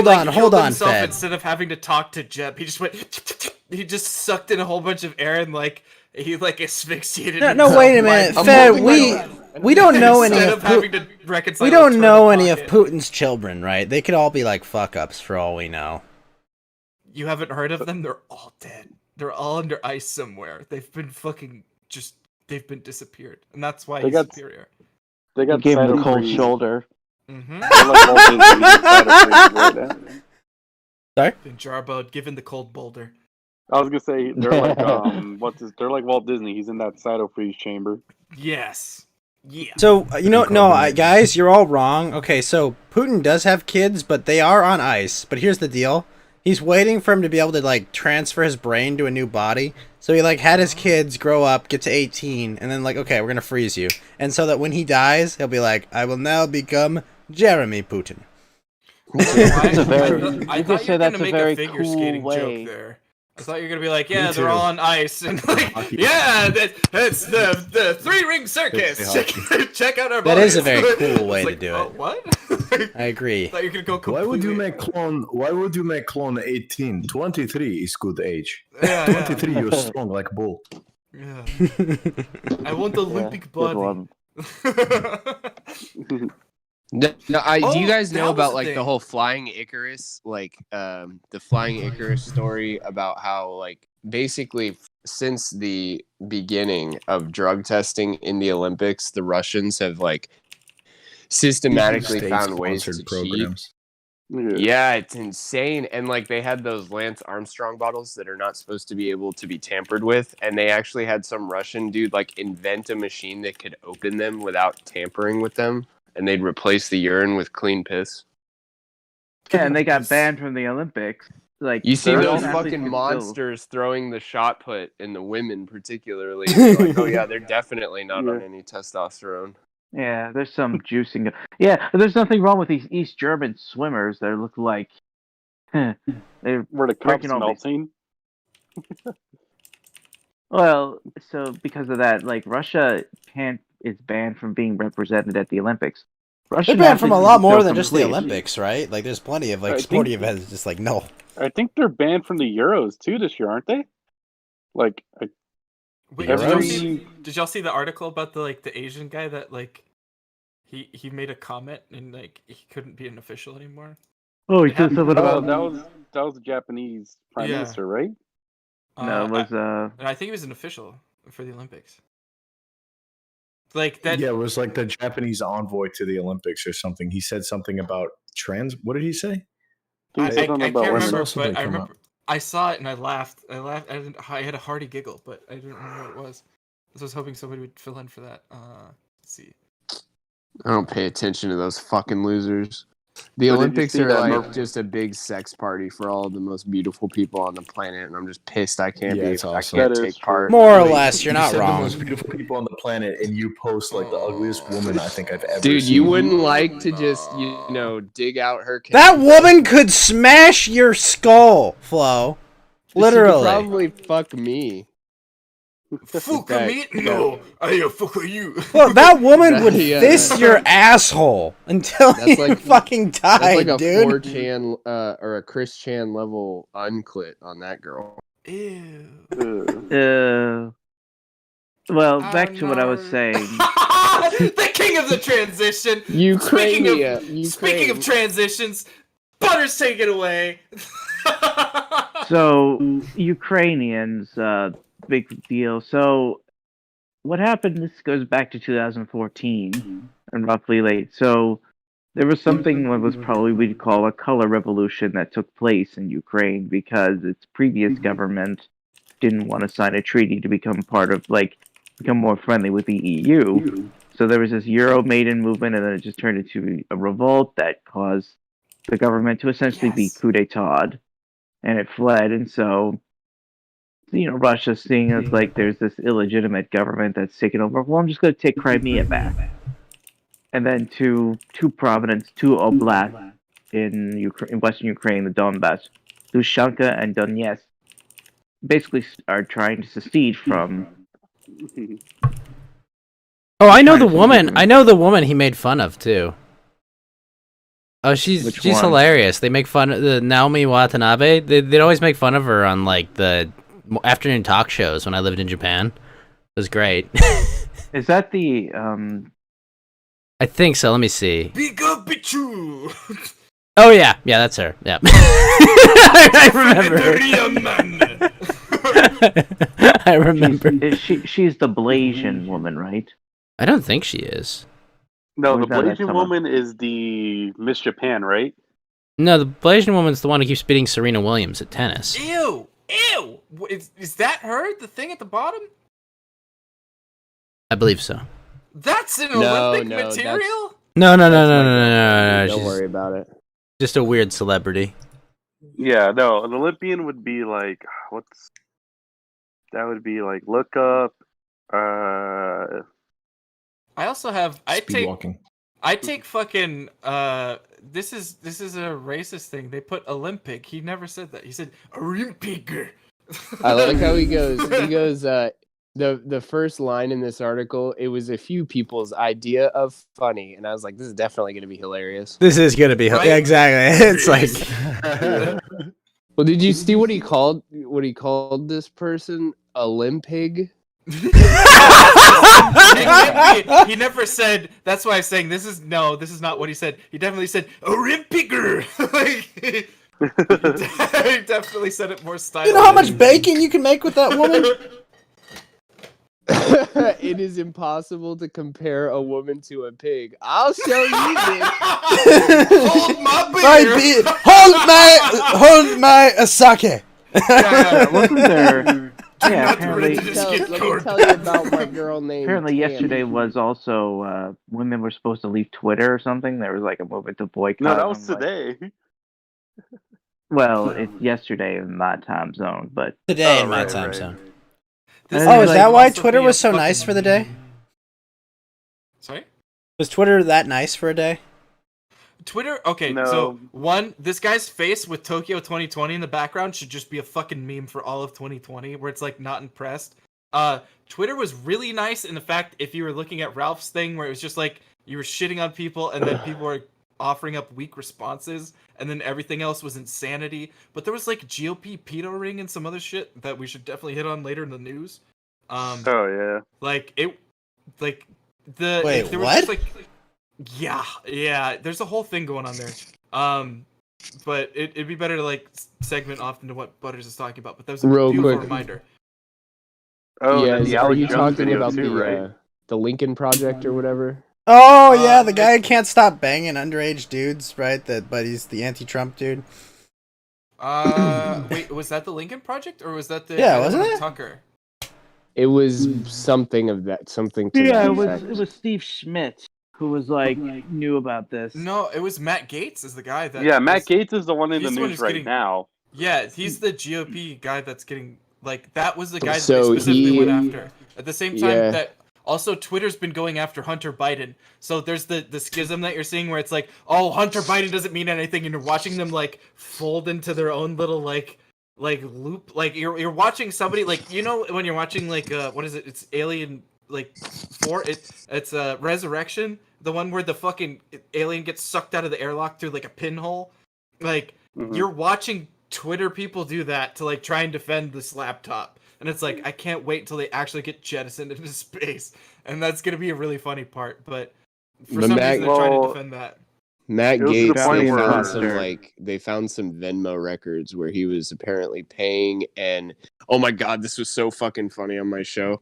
like, hold killed on, himself Fed. instead of having to talk to Jeb. He just went. He just sucked in a whole bunch of air and like he like asphyxiated. No, himself wait a minute, by- Fed. holding We my breath. we don't know any instead of of having Pu- to reconcile. we a don't know turtle any of pocket. Putin's children, right? They could all be like fuck ups for all we know. You haven't heard of them? They're all dead. They're all under ice somewhere. They've been they've been disappeared, and that's why They he's got- superior. They got Gave him the Saturn cold freeze. shoulder. Mm-hmm. They're like Walt Disney, he's in Saturn freeze right now. Been Jarbo given the cold boulder. I was gonna say they're like they're like Walt Disney. He's in that Sato freeze chamber. Yes. Yeah. So guys, you're all wrong. Okay, so Putin does have kids, but they are on ice. But here's the deal: he's waiting for him to be able to like transfer his brain to a new body. So he like had his kids grow up, get to 18, and then like, okay, we're gonna freeze you, and so that when he dies, he'll be like, I will now become Jeremy Putin. That's a very- I you thought could say you were that's gonna a make very figure cool skating way. joke there. I thought you were gonna be like, yeah, Me they're too. all on ice, and like, Hockey. yeah, that's the 3-ring circus. It's Check out our. That is a boys. very cool It's way to like, do oh, it. what? I agree. I thought you were gonna go Why completely. would you make clone 18? 23 is good age. Yeah, yeah. 23 you're strong like bull. Yeah. I want the Olympic Good body. one. No, do you Oh, guys that know was about a like the thing. whole Flying Icarus, like the Flying Icarus story about how like basically since the beginning of drug testing in the Olympics, the Russians have like systematically found ways to cheat. Yeah, it's insane. And like they had those Lance Armstrong bottles that are not supposed to be able to be tampered with, and they actually had some Russian dude like invent a machine that could open them without tampering with them, and they'd replace the urine with clean piss. Yeah, and they got banned from the Olympics. Like You see the those athletes fucking can still- monsters throwing the shot put, and the women particularly. You're like, oh yeah, they're definitely not on any testosterone. Yeah, there's some juicing. Yeah, there's nothing wrong with these East German swimmers that look like they're Were the cups breaking all these. melting? Well, so because of that, like Russia is banned from being represented at the Olympics. They're Russian banned from a athletes lot are more so than just the complete. Olympics, right? Like, there's plenty of like I sporting think- events. Just like no. I think they're banned from the Euros too this year, aren't they? Like, Wait, Euros? did y'all see the article about the Asian guy that like he made a comment and like he couldn't be an official anymore? Oh, he They have- said something oh, about that was the Japanese prime Yeah. minister, right? no, it was I think he was an official for the Olympics. Like that. Yeah, it was like the Japanese envoy to the Olympics or something. He said something about what did he say? I Said can't something about remember, women. Something but I come remember I saw it and I laughed. I had a hearty giggle, but I didn't remember what it was. I was hoping somebody would fill in for that. Let's see. I don't pay attention to those fucking losers. The But did you Olympics see are that like Mer- just a big sex party for all of the most beautiful people on the planet, and I'm just pissed I can't Yeah, be. it's awesome. I can't That is take part. More or Wait, less, you're you not said wrong. The most beautiful people on the planet, and you post like the ugliest woman I think I've ever Dude, seen. you wouldn't like to just dig out her. That woman could smash your skull, Flo. She could Literally. probably fuck me. Fuck that- me? No, I fuck you. Well, that woman would Yeah. fist your asshole until That's you like- fucking That's died, like a dude. 4chan or a Chris Chan level unclit on that girl. Ew. well, back to what I was saying. The king of the transition. Ukraine. Speaking of transitions, Butters, take it away. So Ukrainians, big deal. So what happened? This goes back to 2014 and roughly late. So there was something that was probably we'd call a color revolution that took place in Ukraine because its previous government didn't want to sign a treaty to become part of become more friendly with the EU. So there was this Euromaidan movement, and then it just turned into a revolt that caused the government to essentially be coup d'état, and it fled. And so, Russia seeing as like there's this illegitimate government that's taken over. Well, I'm just going to take Crimea back, and then two oblasts in Western Ukraine, the Donbass, Lushanka and Donetsk, basically are trying to secede from. Oh, I know the woman. I know the woman he made fun of too. Oh, she's Which she's one? hilarious. They make fun of the Naomi Watanabe. They'd always make fun of her on like the afternoon talk shows when I lived in Japan. It was great. Is that the I think so. Let me see. Big up, Pichu. Oh yeah, that's her. Yeah, I remember. I remember. She's the Blasian woman, right? I don't think she is. No, Or the is that like Blasian someone- woman is the Miss Japan, right? No, the Blasian woman's the one who keeps beating Serena Williams at tennis. Ew. Is that her? The thing at the bottom? I believe so. That's an No, Olympic no, that's- material? No. Don't She's worry about it. just a weird celebrity. Yeah, no, an Olympian would be like that would be like look up I also have Speed walking. I take fucking this is a racist thing. They put Olympic. He never said that. He said Olympic. I like how he goes. He goes. The first line in this article. It was a few people's idea of funny, and I was like, this is definitely going to be hilarious. This is gonna be Right? yeah, exactly. It's like Well, did you see what he called this person? Olympic. He never said. That's why I'm saying this is not what he said. He definitely said Olympiger. Like, he definitely said it more stylish. you know how much bacon you can make with that woman? It is impossible to compare a woman to a pig. I'll show you this. Hold my beer. Hold my sake. Yeah, Wasn't there? Yeah, not apparently, ready to- Let me Cord. tell you about my girl named. apparently Tammy. yesterday was also women were supposed to leave Twitter or something. There was like a movement to boycott. no, that was them, like- today. well, it's yesterday in my time zone, but Today Oh, in my right, time right. zone. This Oh, Oh, is like, that why wants to Twitter be was a so fucking- nice for the day? Sorry. Was Twitter that nice for a day? Twitter, okay, No. so one, this guy's face with Tokyo 2020 in the background should just be a fucking meme for all of 2020, where it's like not impressed. Twitter was really nice in the fact if you were looking at Ralph's thing where it was just like you were shitting on people and then people were offering up weak responses and then everything else was insanity. But there was like GOP pedo ring and some other shit that we should definitely hit on later in the news. Oh yeah. Like it, like the Wait, there was what? just, like, yeah. There's a whole thing going on there. But it'd be better to like segment off into what Butters is talking about. But that was a Real beautiful quick. reminder. Oh, yeah, and the are Alex you Jones talking video about too, the right? the Lincoln Project or whatever? Oh yeah, the guy it- who can't stop banging underage dudes, right? But he's the anti-Trump dude. Wait, was that the Lincoln Project or was that the Yeah, guy that wasn't went it? on Tucker? It was something of that, something to that effect. it was Steve Schmidt who was like knew about this. No, it was Matt Gates is the guy that. Yeah, Matt was- Gates is the one in the he's the one news who's right getting- now. Yeah, he's the GOP guy that's getting like that was the guy that So they specifically he- went after. At the same time Yeah. that also Twitter's been going after Hunter Biden. So there's the schism that you're seeing where it's like, oh, Hunter Biden doesn't mean anything, and you're watching them like fold into their own little like loop. Like you're watching somebody like when you're watching like what is it? It's Alien like 4. It's Resurrection, the one where the fucking alien gets sucked out of the airlock through like a pinhole. Like Mhm. you're watching Twitter people do that to like try and defend this laptop. And it's like, I can't wait until they actually get jettisoned into space. And that's going to be a really funny part. But for The some Mac- reason, they're trying to well, defend that. Matt It was to the Gates, point they where- found some Sure. they found some Venmo records where he was apparently paying, and oh my god, this was so fucking funny on my show.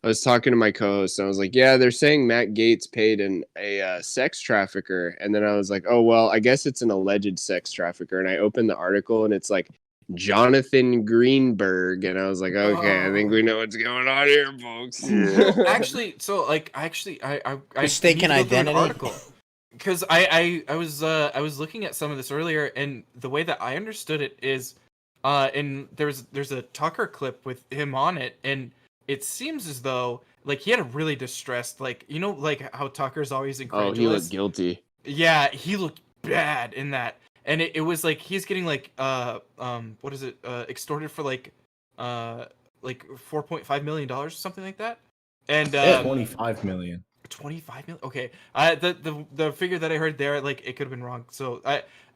I was talking to my co-host and I was like, yeah, they're saying Matt Gates paid a sex trafficker, and then I was like, oh well, I guess it's an alleged sex trafficker, and I opened the article and it's like Jonathan Greenberg, and I was like, okay, I think we know what's going on here, folks. Yeah. Actually, so like, I Mistaken need to go through an identity? article. Because I was looking at some of this earlier, and the way that I understood it is, and there's a Tucker clip with him on it, and it seems as though like he had a really distressed, like like how Tucker's always Oh, incredulous. he looked guilty. Yeah, he looked bad in that, and it was like he's getting like what is it extorted for like $4.5 million or something like that, and 25 million. 25 million. Okay, the figure that I heard there, like it could have been wrong. So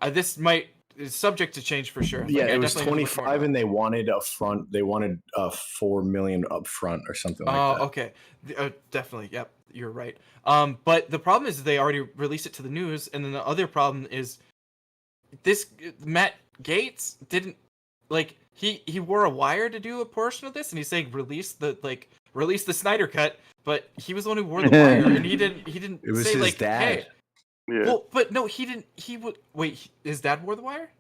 this is subject to change for sure. Yeah, Like, I it was definitely need to look more 25, into and they wanted upfront. They wanted 4 million upfront or something like Oh, that. okay. Definitely. Yep, you're right. But the problem is they already released it to the news, and then the other problem is this Matt Gates didn't like he wore a wire to do a portion of this, and he's saying release the Snyder cut, but he was the one who wore the wire, and he didn't It was say his like, dad. hey. Yeah. Well, but no, he didn't. He would wait. His dad wore the wire.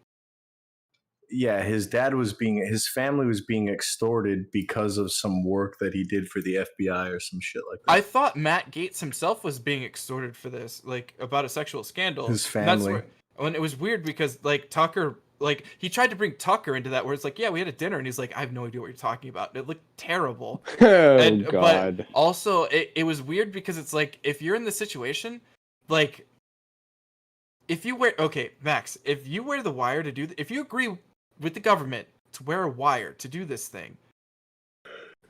Yeah, his family was being extorted because of some work that he did for the FBI or some shit like that. I thought Matt Gates himself was being extorted for this, like about a sexual scandal. His And that's family. where, when it was weird because like Tucker, like he tried to bring Tucker into that, where it's like, yeah, we had a dinner, and he's like, I have no idea what you're talking about. It looked terrible. Oh But god. also, it was weird because it's like if you're in the situation, like if you wear Max, if you wear the wire to do, if you agree with the government to wear a wire to do this thing,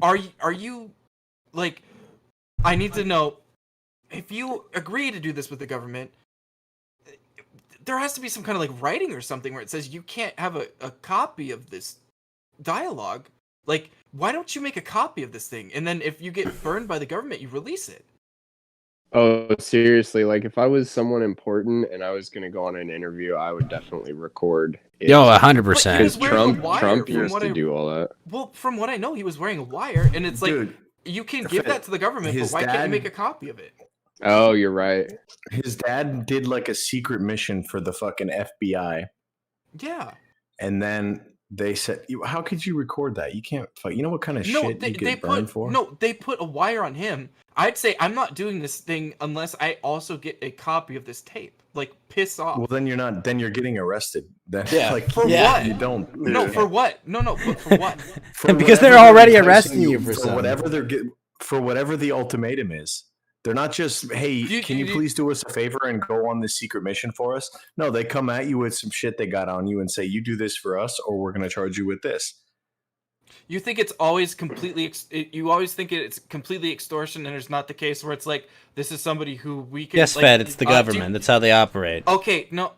are you like? I need to know if you agree to do this with the government. There has to be some kind of like writing or something where it says you can't have a copy of this dialogue. Like, why don't you make a copy of this thing? And then if you get burned by the government, you release it. Oh, seriously, like if I was someone important and I was going to go on an interview, I would definitely record it. Yo, 100%. He because was wearing a wire, Trump from used what to I- do all that. Well, from what I know, he was wearing a wire, and it's like Dude, you can if give it- that to the government, but his why can't you dad- make a copy of it? Oh, you're right. his dad did like a secret mission for the fucking FBI, Yeah. and then they said, "How could you record that? You can't. You know what kind of No, shit they you get burned put for?" they put a wire on him. I'd say I'm not doing this thing unless I also get a copy of this tape. Like, piss off. Well, then you're not. Then you're getting arrested. Then, Yeah. like, For yeah, what? You don't. No, Yeah. for what? No, but for what? For Because whatever they're already enticing arresting you for something. whatever for whatever the ultimatum is. They're not just, hey, can you please do us a favor and go on this secret mission for us? No, they come at you with some shit they got on you and say, you do this for us or we're going to charge you with this. You think it's always completely, you always think it's completely extortion, and it's not the case where it's like, this is somebody who we can... Yes, like, Fed, it's the government. That's how they operate. Okay, no,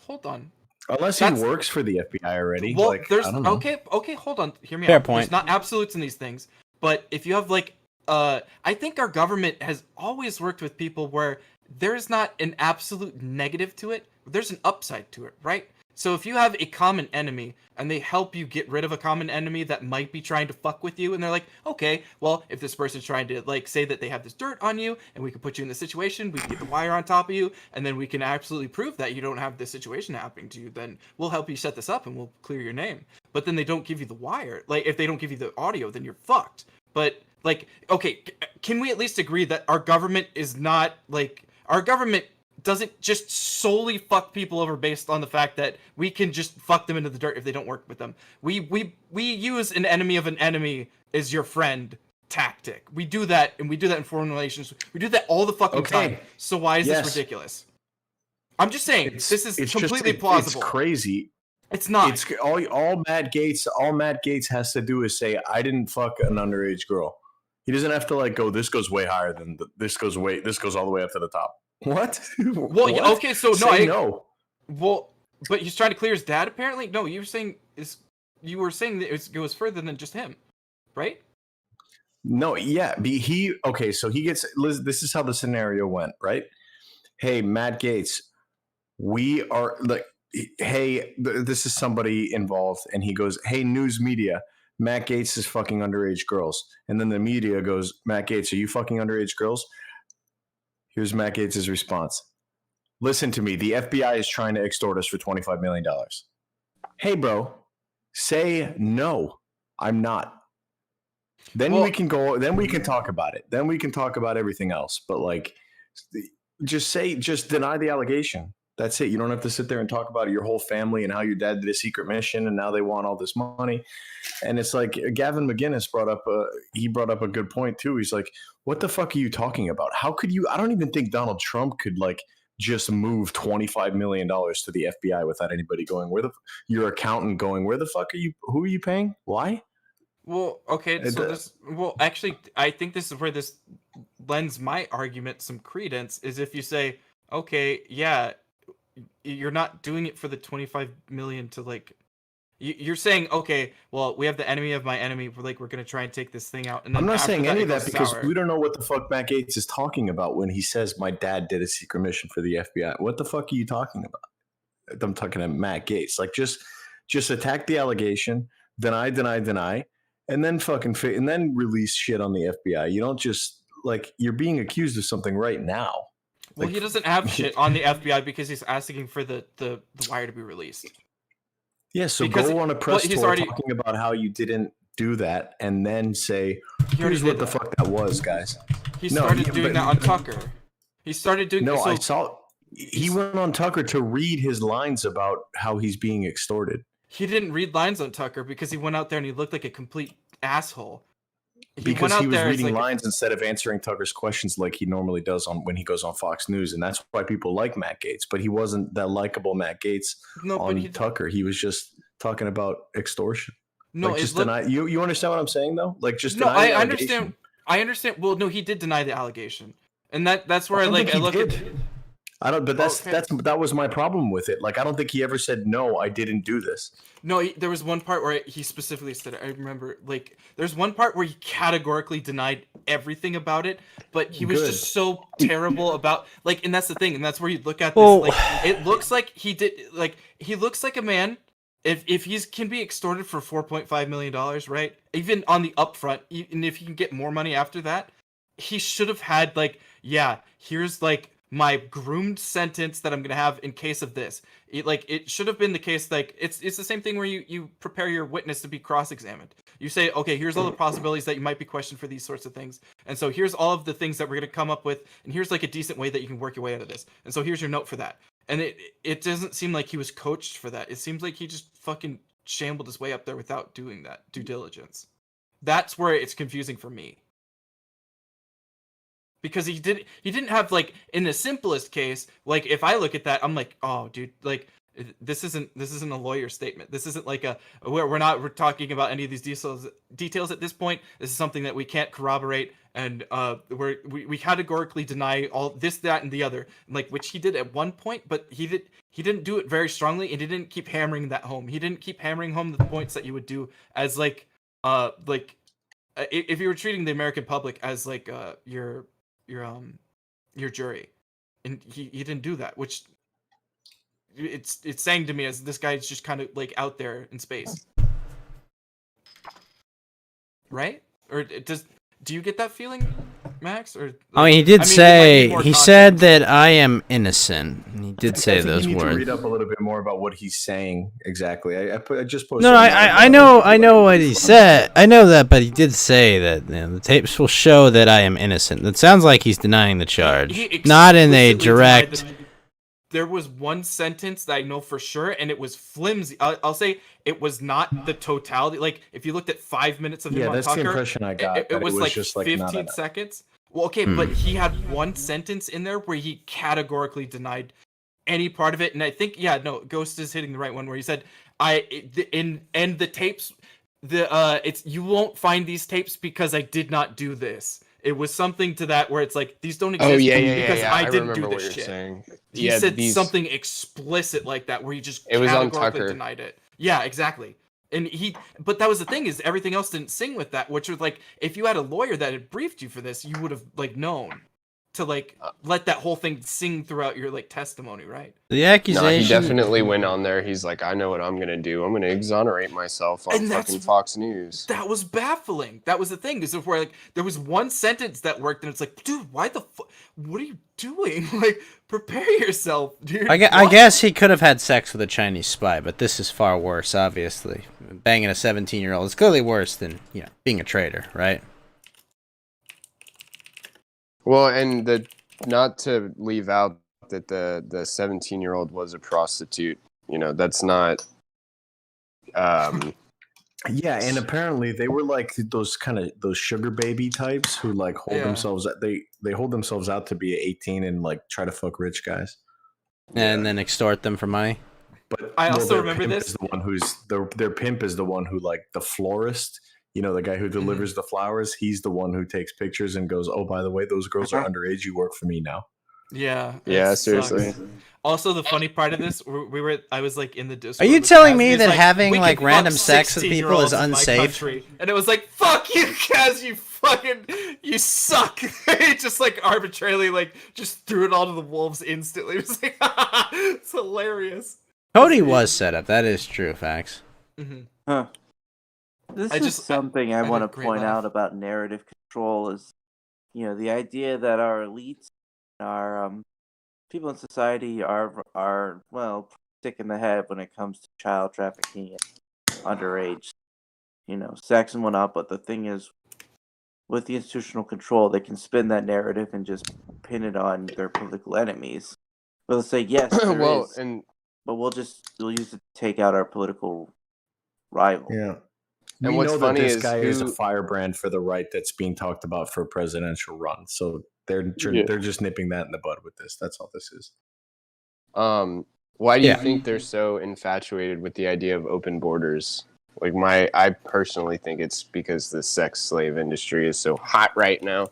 hold on. Unless he works for the FBI already. Well, like, there's... I don't know. Okay, hold on. Hear me Fair out. point. There's not absolutes in these things, but if you have, like, I think our government has always worked with people where there's not an absolute negative to it, there's an upside to it, right? So if you have a common enemy and they help you get rid of a common enemy that might be trying to fuck with you, and they're like, okay, well, if this person's trying to, like, say that they have this dirt on you and we can put you in this situation, we can get the wire on top of you, and then we can absolutely prove that you don't have this situation happening to you, then we'll help you set this up and we'll clear your name. But then they don't give you the wire. Like, if they don't give you the audio, then you're fucked. But, like, okay, can we at least agree that our government is not, like, our government doesn't just solely fuck people over based on the fact that we can just fuck them into the dirt if they don't work with them. We use an enemy of an enemy as your friend tactic. We do that, and we do that in foreign relations. We do that all the fucking time. So why is this ridiculous? I'm just saying, this is completely plausible. It's crazy. It's not. It's all Matt Gaetz. All Matt Gaetz has to do is say, "I didn't fuck an underage girl." He doesn't have to like go. This goes way higher than this goes all the way up to the top. What? Well, what? Okay, so no. Well, but he's trying to clear his dad. Apparently, no. You were saying that it goes further than just him, right? No, yeah. Okay. So he gets. This is how the scenario went, right? Hey, Matt Gaetz, we are like. Hey, this is somebody involved, and he goes, "Hey, news media, Matt Gaetz is fucking underage girls," and then the media goes, "Matt Gaetz, are you fucking underage girls?" Here's Matt Gaetz' response. Listen to me. The FBI is trying to extort us for $25 million. Hey, bro, say no. I'm not. Then we can go. Then we can talk about it. Then we can talk about everything else. But like, just deny the allegation. That's it. You don't have to sit there and talk about your whole family and how your dad did a secret mission and now they want all this money. And it's like Gavin McInnes brought up a good point too. He's like, what the fuck are you talking about? How could you? I don't even think Donald Trump could like just move $25 million to the FBI without anybody going, your accountant going, where the fuck are you? Who are you paying? Why? Well, okay. So actually, I think this is where this lends my argument some credence is if you say, okay, yeah, you're not doing it for the 25 million to like you're saying, okay, well, we have the enemy of my enemy, we're gonna try and take this thing out, and then I'm not saying any of that because sour. We don't know what the fuck Matt Gaetz is talking about when he says my dad did a secret mission for the FBI. What the fuck are you talking about? I'm talking to Matt Gaetz. Like just attack the allegation, deny, and then and then release shit on the FBI. You don't just like you're being accused of something right now. Well, he doesn't have shit on the FBI because he's asking for the wire to be released. Yeah, so go on a press tour talking about how you didn't do that, and then say, here's what the fuck that was, guys. He started doing that on Tucker. He started doing... No, I saw... He went on Tucker to read his lines about how he's being extorted. He didn't read lines on Tucker because he went out there and he looked like a complete asshole. Because he was reading lines instead of answering Tucker's questions like he normally does when he goes on Fox News, and that's why people like Matt Gaetz. But he wasn't that likable Matt Gaetz on Tucker. He was just talking about extortion. No, like, just deny. You understand what I'm saying though? Like just no, I understand. I understand. Well, no, he did deny the allegation, and that's where I look at. I don't, but that was my problem with it. Like, I don't think he ever said, no, I didn't do this. No, there was one part where he specifically said it. I remember, like, there's one part where he categorically denied everything about it, but he was just so terrible about, like, and that's the thing, and that's where you look at this, like, it looks like he looks like a man, if he can be extorted for $4.5 million, right? Even on the upfront, and if he can get more money after that, he should have had, like, yeah, here's, like, my groomed sentence that I'm gonna have in case of this. It should have been the case. Like it's the same thing where you prepare your witness to be cross-examined. You say, okay, here's all the possibilities that you might be questioned for these sorts of things, and so here's all of the things that we're gonna come up with, and here's like a decent way that you can work your way out of this. And so here's your note for that. And it doesn't seem like he was coached for that. It seems like he just fucking shambled his way up there without doing that due diligence. That's where it's confusing for me. because he didn't have, like, in the simplest case, like, if I look at that, I'm like, oh dude, like, this isn't a lawyer statement. This isn't like we're talking about any of these details at this point. This is something that we can't corroborate, and we categorically deny all this, that, and the other, like, which he did at one point, but he didn't do it very strongly, and he didn't keep hammering that home. He didn't keep hammering home the points that you would do as like if you were treating the American public as like your jury, and he didn't do that, which it's saying to me as this guy's just kind of like out there in space, right? Or do you get that feeling, Max? Or I mean, he did say he said that I am innocent. He did say those you need words. to read up a little bit more about what he's saying exactly. I just posted. No, I know what he said. I know that, but he did say that the tapes will show that I am innocent. That sounds like he's denying the charge, not in a direct. There was one sentence that I know for sure, and it was flimsy. I'll say it was not the totality. Like, if you looked at 5 minutes of him on that's Tucker, the impression I got. It was like just 15 seconds. Well, okay, but he had one sentence in there where he categorically denied any part of it, and I think Ghost is hitting the right one where he said, the tapes, it's you won't find these tapes because I did not do this. It was something to that where it's like, these don't exist because I didn't do this shit. Saying. He said something explicit like that where he just it was on categorically Tucker. denied it. Yeah, exactly. And but that was the thing, is everything else didn't sing with that, which was like, if you had a lawyer that had briefed you for this, you would have like known to like let that whole thing sing throughout your like testimony, right? The accusation. No, he definitely went on there. He's like, I know what I'm gonna do. I'm gonna exonerate myself on fucking Fox News. That was baffling. That was the thing. Is where like there was one sentence that worked, and it's like, dude, why the fuck? What are you doing? Like, prepare yourself, dude. I guess he could have had sex with a Chinese spy, but this is far worse. Obviously, banging a 17-year-old is clearly worse than being a traitor, right? Well, and not to leave out that the 17-year-old was a prostitute. That's not. Yeah, and apparently they were like those sugar baby types who like hold themselves. They hold themselves out to be 18 and like try to fuck rich guys, and then extort them for money. But I also remember this. The one who's their pimp is the one who, like, the florist. The guy who delivers the flowers. He's the one who takes pictures and goes, "Oh, by the way, those girls are underage. You work for me now." Yeah. Seriously. Also, the funny part of this, I was like in the Discord. Are you telling me that having like random sex with people is unsafe? And it was like, fuck you, Kaz, you suck. He just like arbitrarily like just threw it all to the wolves instantly. It was like, it's hilarious. Cody was set up. That is true. Facts. Mm-hmm. Huh. This is something I want to point out about narrative control is, the idea that our elites, our people in society are well sick in the head when it comes to child trafficking and underage, sexing one up. But the thing is, with the institutional control, they can spin that narrative and just pin it on their political enemies. But they'll say yes, there is, but we'll use it to take out our political rival. Yeah. And we what's know funny that this is guy is a firebrand for the right that's being talked about for a presidential run. So they're just nipping that in the bud with this. That's all this is. Why do you think they're so infatuated with the idea of open borders? Like I personally think it's because the sex slave industry is so hot right now.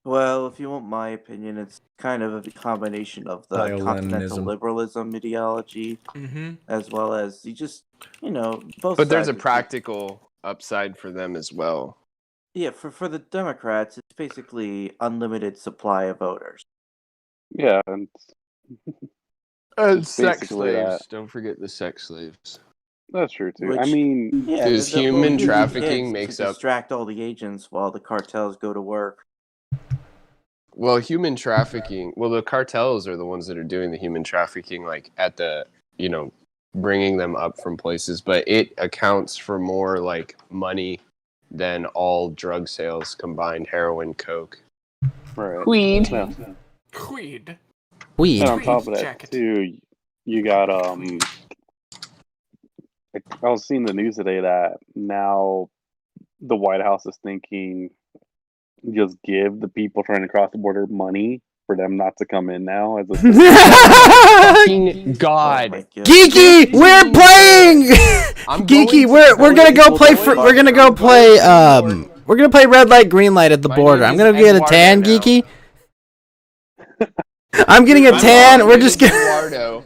Well, if you want my opinion, it's kind of a combination of the continental liberalism ideology, as well as both. But there's a practical upside for them as well. Yeah, for the Democrats, it's basically unlimited supply of voters. Yeah, and sex slaves. Don't forget the sex slaves. That's true too. I mean, because human trafficking makes up distract all the agents while the cartels go to work. Well, human trafficking. Well, the cartels are the ones that are doing the human trafficking, like at the, bringing them up from places. But it accounts for more like money than all drug sales combined: heroin, coke, weed. Yeah. Weed. And on top of that, too, you got I was seeing the news today that now the White House is thinking just give the people trying to cross the border money for them not to come in now? As a Fucking God. Geeky, we're playing. Geeky, we're gonna go play. We're gonna go play. We're gonna play red light, green light at the border. I'm gonna get a tan, Geeky. I'm getting a tan. We're just getting. Eduardo,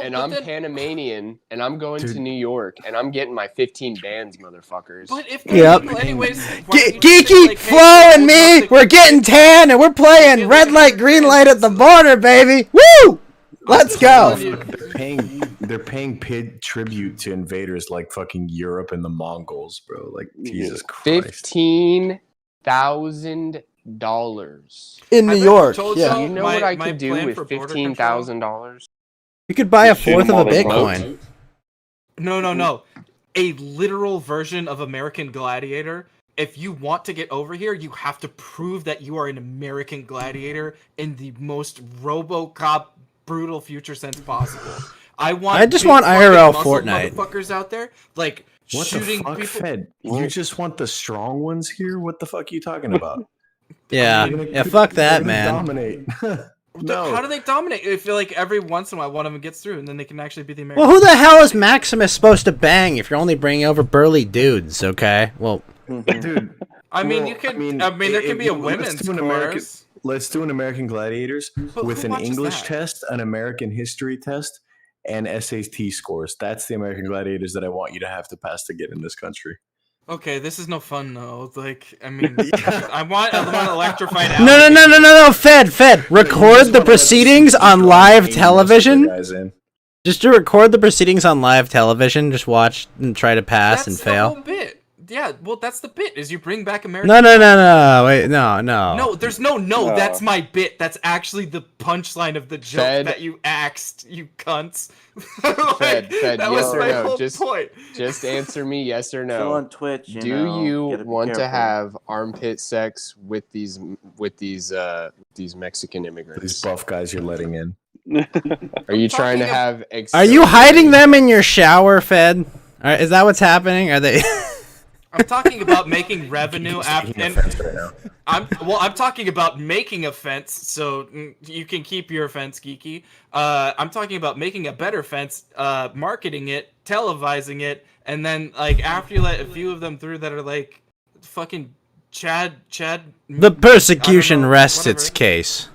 and I'm Panamanian, and I'm going to New York, and I'm getting my 15 bands, motherfuckers. But if Anyways, why don't you just Geeky, say, like, Flo, hey, and me, we're getting tan, and we're playing red light, green light at the border, baby. Woo! Let's go. They're paying tribute to invaders like fucking Europe and the Mongols, bro. Like Jesus Christ. $15,000 In New York, yeah. You know what I could do with $15,000? You could buy a Shoot fourth them of a while they Bitcoin. No. A literal version of American Gladiator. If you want to get over here, you have to prove that you are an American Gladiator in the most RoboCop brutal future sense possible. I just want IRL Fortnite motherfuckers out there like What shooting the fuck, people. Fed? You just want the strong ones here? What the fuck are you talking about? Yeah, fuck that, They're man. gonna Dominate. No. How do they dominate? I feel like every once in a while one of them gets through, and then they can actually be the American. Well, who the hell is Maximus supposed to bang if you're only bringing over burly dudes? Okay, well, Dude. I mean, well, you could. I I mean, there could be a let's women's do an American- chorus. Let's do an American Gladiators But with who an watches English that? test, an American history test, and SAT scores. That's the American Gladiators that I want you to have to pass to get in this country. Okay, this is no fun though. Like, I mean, I want electrified. No, Fed, record the proceedings on live television. Just to record the proceedings on live television, just watch and try to pass and fail. That's the whole bit. Yeah, well, that's the bit. Is you bring back American. No, wait, no. No, there's no. That's my bit. That's actually the punchline of the joke Fed. that you axed, you cunts. Fed, that yes was or my no? whole Just- point. Just answer me yes or Still no. on Twitch. Do you want to have armpit sex with these Mexican immigrants? These buff guys you're letting in. Are you trying to talking have? Are you hiding them in your shower, Fed? Is that what's happening? Are they? I'm talking about making revenue after. Taking offense right now. I'm talking about making a fence, so you can keep your fence, Geeky. I'm talking about making a better fence, marketing it, televising it, and then like after you let a few of them through that are like fucking Chad. The persecution I don't know, rests its whatever. case.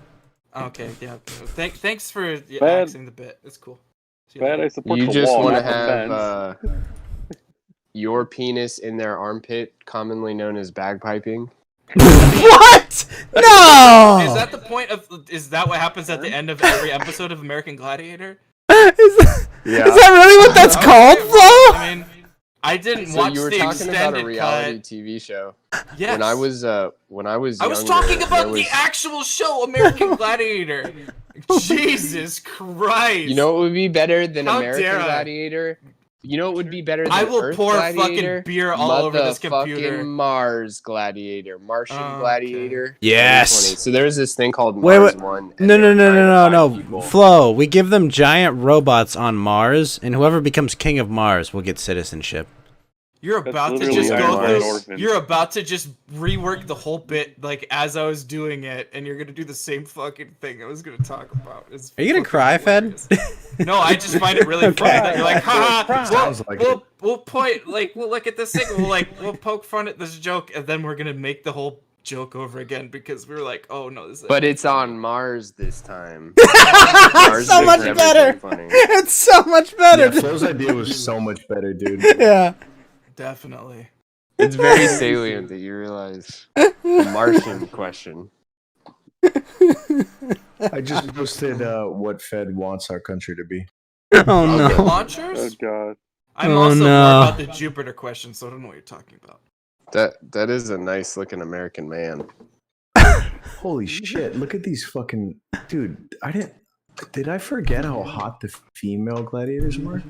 Okay, yeah. Thanks for Bad. axing the bit. It's cool. See Bad, I later. support You the just wall, want to not the fence. have your penis in their armpit, commonly known as bagpiping. What? No. Is that the point of? Is that what happens at the end of every episode of American Gladiator? Is that really what that's Okay, called, well, Flo? I mean, I didn't So watch you were the talking about a extended reality cut. TV show. Yes. When I was I was younger, talking there about was- the actual show, American Gladiator. Jesus Christ! You know what would be better than How American dare I? Gladiator? You know what would be better than I will Earth pour Gladiator? fucking beer all over this computer. Motherfucking Mars Gladiator, Martian Okay. Gladiator. Yes. 2020. So there's this thing called Wait, Mars wait. One. and No, they were trying to find people. Flo, we give them giant robots on Mars, and whoever becomes king of Mars will get citizenship. You're That's about to literally just Iron go Man through. Orphan. You're about to just rework the whole bit like as I was doing it, and you're gonna do the same fucking thing I was gonna talk about. It's Are you gonna fucking cry, Fed? hilarious. No, I just find it really funny that you're like, haha. Sounds like it. We'll point like we'll look at this thing. We'll poke fun at this joke, and then we're gonna make the whole joke over again because we were like, oh no, this. But it's on Mars this time. It's so much makes better. everything funny. It's so much better. Yeah, Flo's idea was so much better, dude. Yeah. Definitely. It's very salient that you realize the Martian question. I just posted what Fed wants our country to be. Oh The no. launchers. Oh god. I'm Oh, also no. more about the Jupiter question, so I don't know what you're talking about. That is a nice looking American man. Holy shit! Look at these fucking dude. Did I forget how hot the female gladiators were?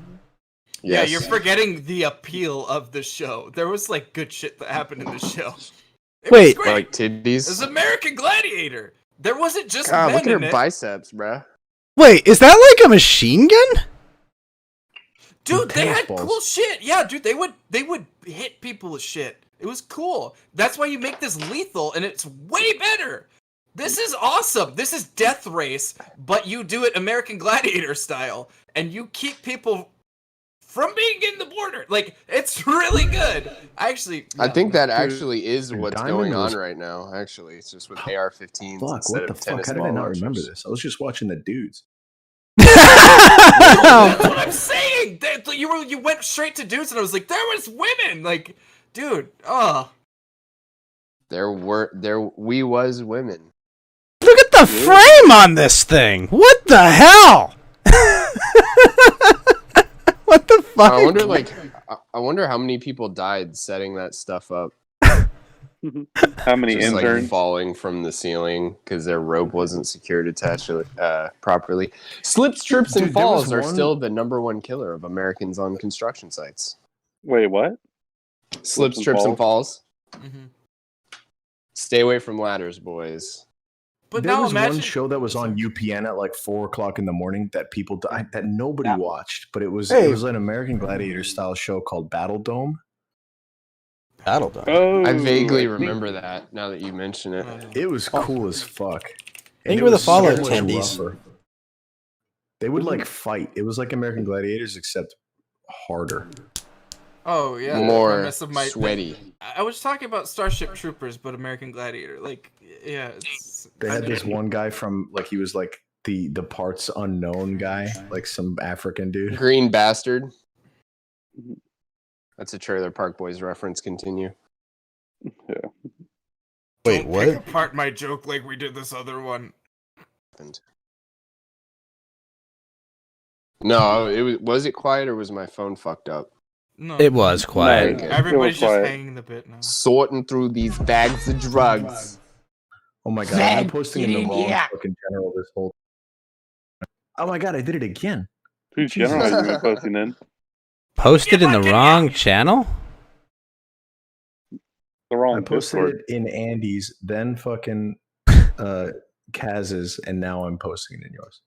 Yeah, Yes. you're forgetting the appeal of the show. There was like good shit that happened in the show. It Wait. was great. Like It's titties. American Gladiator. There wasn't just God, men look at in her it. biceps, bruh. Wait, is that like a machine gun? Dude, they tennis had balls. cool shit. Yeah, dude, they would hit people with shit. It was cool. That's why you make this lethal, and it's way better. This is awesome. This is Death Race, but you do it American Gladiator style, and you keep people from being in the border. Like, it's really good. I think that actually is what's going on right now. Actually, it's just with AR-15s. Fuck! What the fuck? How did I not remember this? I was just watching the dudes. That's what I'm saying. You went straight to dudes, and I was like, there was women. Like, dude, there was women. Look at the frame on this thing. What the hell? What the fuck? I wonder how many people died setting that stuff up. How many Just, interns? like, falling from the ceiling because their rope wasn't secured attached to it properly. Slips, trips, and falls are still the #1 killer of Americans on construction sites. Wait, what? Slips, trips, and falls. Mm-hmm. Stay away from ladders, boys. But There now was imagine one show that was on UPN at like 4:00 in the morning that people died, that nobody watched, but it was an American Gladiator style show called Battle Dome. Battle Dome. Oh, I vaguely remember that now that you mention it. It was cool as fuck. Think it we're the was follow much attendees. rougher. They would like fight. It was like American Gladiators except harder. Oh yeah, the More premise of sweaty. I was talking about Starship Troopers, but American Gladiator. Like, yeah, They had this one guy from like he was like the parts unknown guy, like some African dude. Green Bastard. That's a Trailer Park Boys reference. Continue. Yeah. Wait, Don't what? pick apart my joke like we did this other one. No, was it quiet or was my phone fucked up? No, It was quiet. Okay. Everybody's just quiet. hanging the bit now. Sorting through these bags of drugs. Oh my god, I'm posting in the wrong fucking general this whole. Oh my god, I did it again. Whose general are you posting in? Posted in the wrong channel? The wrong I posted Discord. it in Andy's, then fucking Kaz's, and now I'm posting it in yours.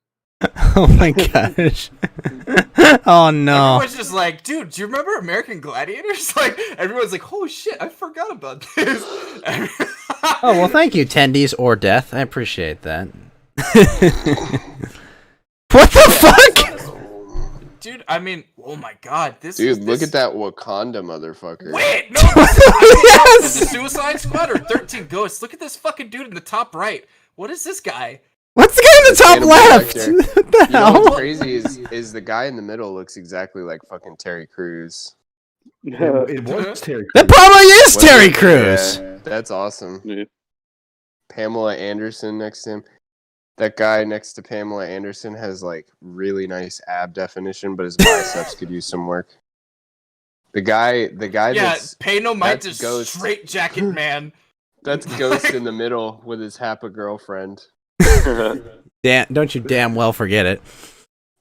Oh my gosh. Oh no. Everyone's just like, dude, do you remember American Gladiators? Like, everyone's like, oh shit, I forgot about this. Oh, well, thank you, Tendies or Death. I appreciate that. What the fuck? Dude, I mean, oh my god, this Dude, is look at that Wakanda motherfucker. Wait, no, Yes! this is Suicide Squad or 13 Ghosts. Look at this fucking dude in the top right. What is this guy? What's the guy in the top Hannibal left? Lecter. What the You know hell? what's crazy is the guy in the middle looks exactly like fucking Terry Crews. It was Terry That Crews. probably is Wasn't Terry it? Crews. Yeah, that's awesome. Yeah. Pamela Anderson next to him. That guy next to Pamela Anderson has like really nice ab definition, but his biceps could use some work. The guy Yeah, that's pay no mind to that's Ghost. Straight Jacket Man. that's Ghost in the middle with his Happa girlfriend. Don't you damn well forget it.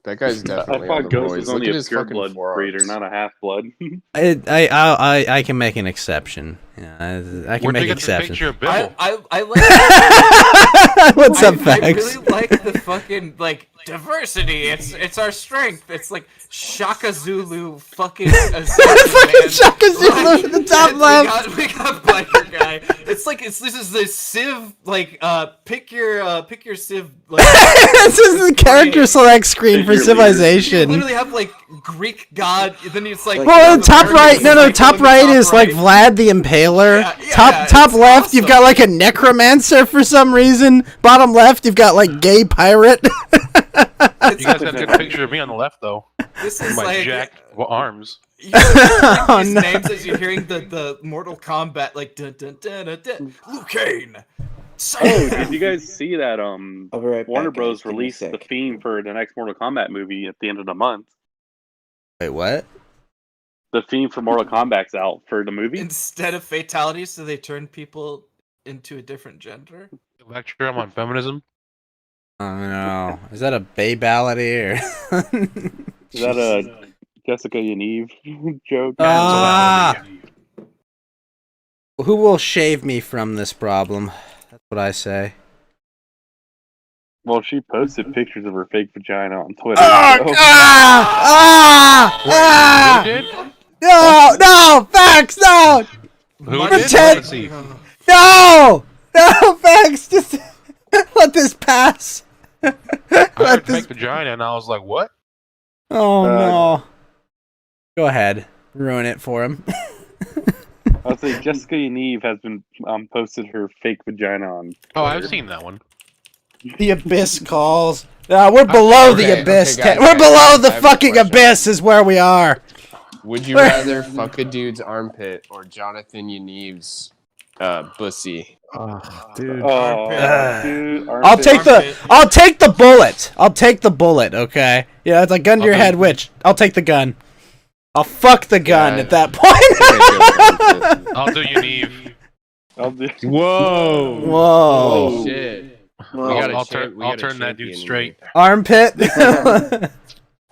That guy's I definitely on thought the Ghost boys. was Look only at a his pure fucking blood forearms. breeder, not a half blood. I can make an exception. Yeah, I can Where'd make you get the exceptions. picture of Bibble? I like What's up, I Fax? really like the fucking like diversity. It's our strength. It's like Shaka Zulu fucking Fucking Shaka Zulu in the top left. We got biker guy. It's like this is the Civ like pick your Civ like This is the character select screen for you Civilization. literally have like Greek god, then it's like Well, the top right, Americans, no, like, top on the top right top is like Vlad the Impaler. Yeah, Top it's left, you've awesome. got like a necromancer for some reason. Bottom left, you've got like gay pirate. You guys got a good picture of me on the left, though. This With is my like jacked arms. you know, Oh, these no. names as you're hearing the Mortal Kombat like dun dun dun dun dun. Liu Kang. Oh, did you guys see that? I'll be right Warner back, Bros. guys. Give me a released the sec. theme for the next Mortal Kombat movie at the end of the month. Wait, what? The theme for Mortal Kombat's out for the movie. Instead of fatalities, so they turn people into a different gender. Lecture him on feminism. Oh no, is that a babality or? Is that a Jessica Yaniv joke? Ah! Who will shave me from this problem? That's what I say. Well, she posted pictures of her fake vagina on Twitter. Oh, so- ah! Ah! Who Ah! did? No! No! Facts! No! Who did? Let's see. No! No, Max, just let this pass. I Let heard this... fake vagina, and I was like, "What?" Oh no. Go ahead. Ruin it for him. I'll say Jessica Yaniv has been posted her fake vagina on. Oh, I've seen that one. The Abyss calls. We're below the Abyss. guys, We're below the I have a fucking question. Abyss is where we are. Would you rather fuck a dude's armpit or Jonathan Yaniv's bussy? Dude. Dude, I'll take the bullet. I'll take the bullet, okay? Yeah, it's a gun to your head, witch. I'll take the gun. I'll fuck the gun at that point. I'll do Yaniv. Whoa! Whoa. Shit. I'll turn that dude straight. Armpit.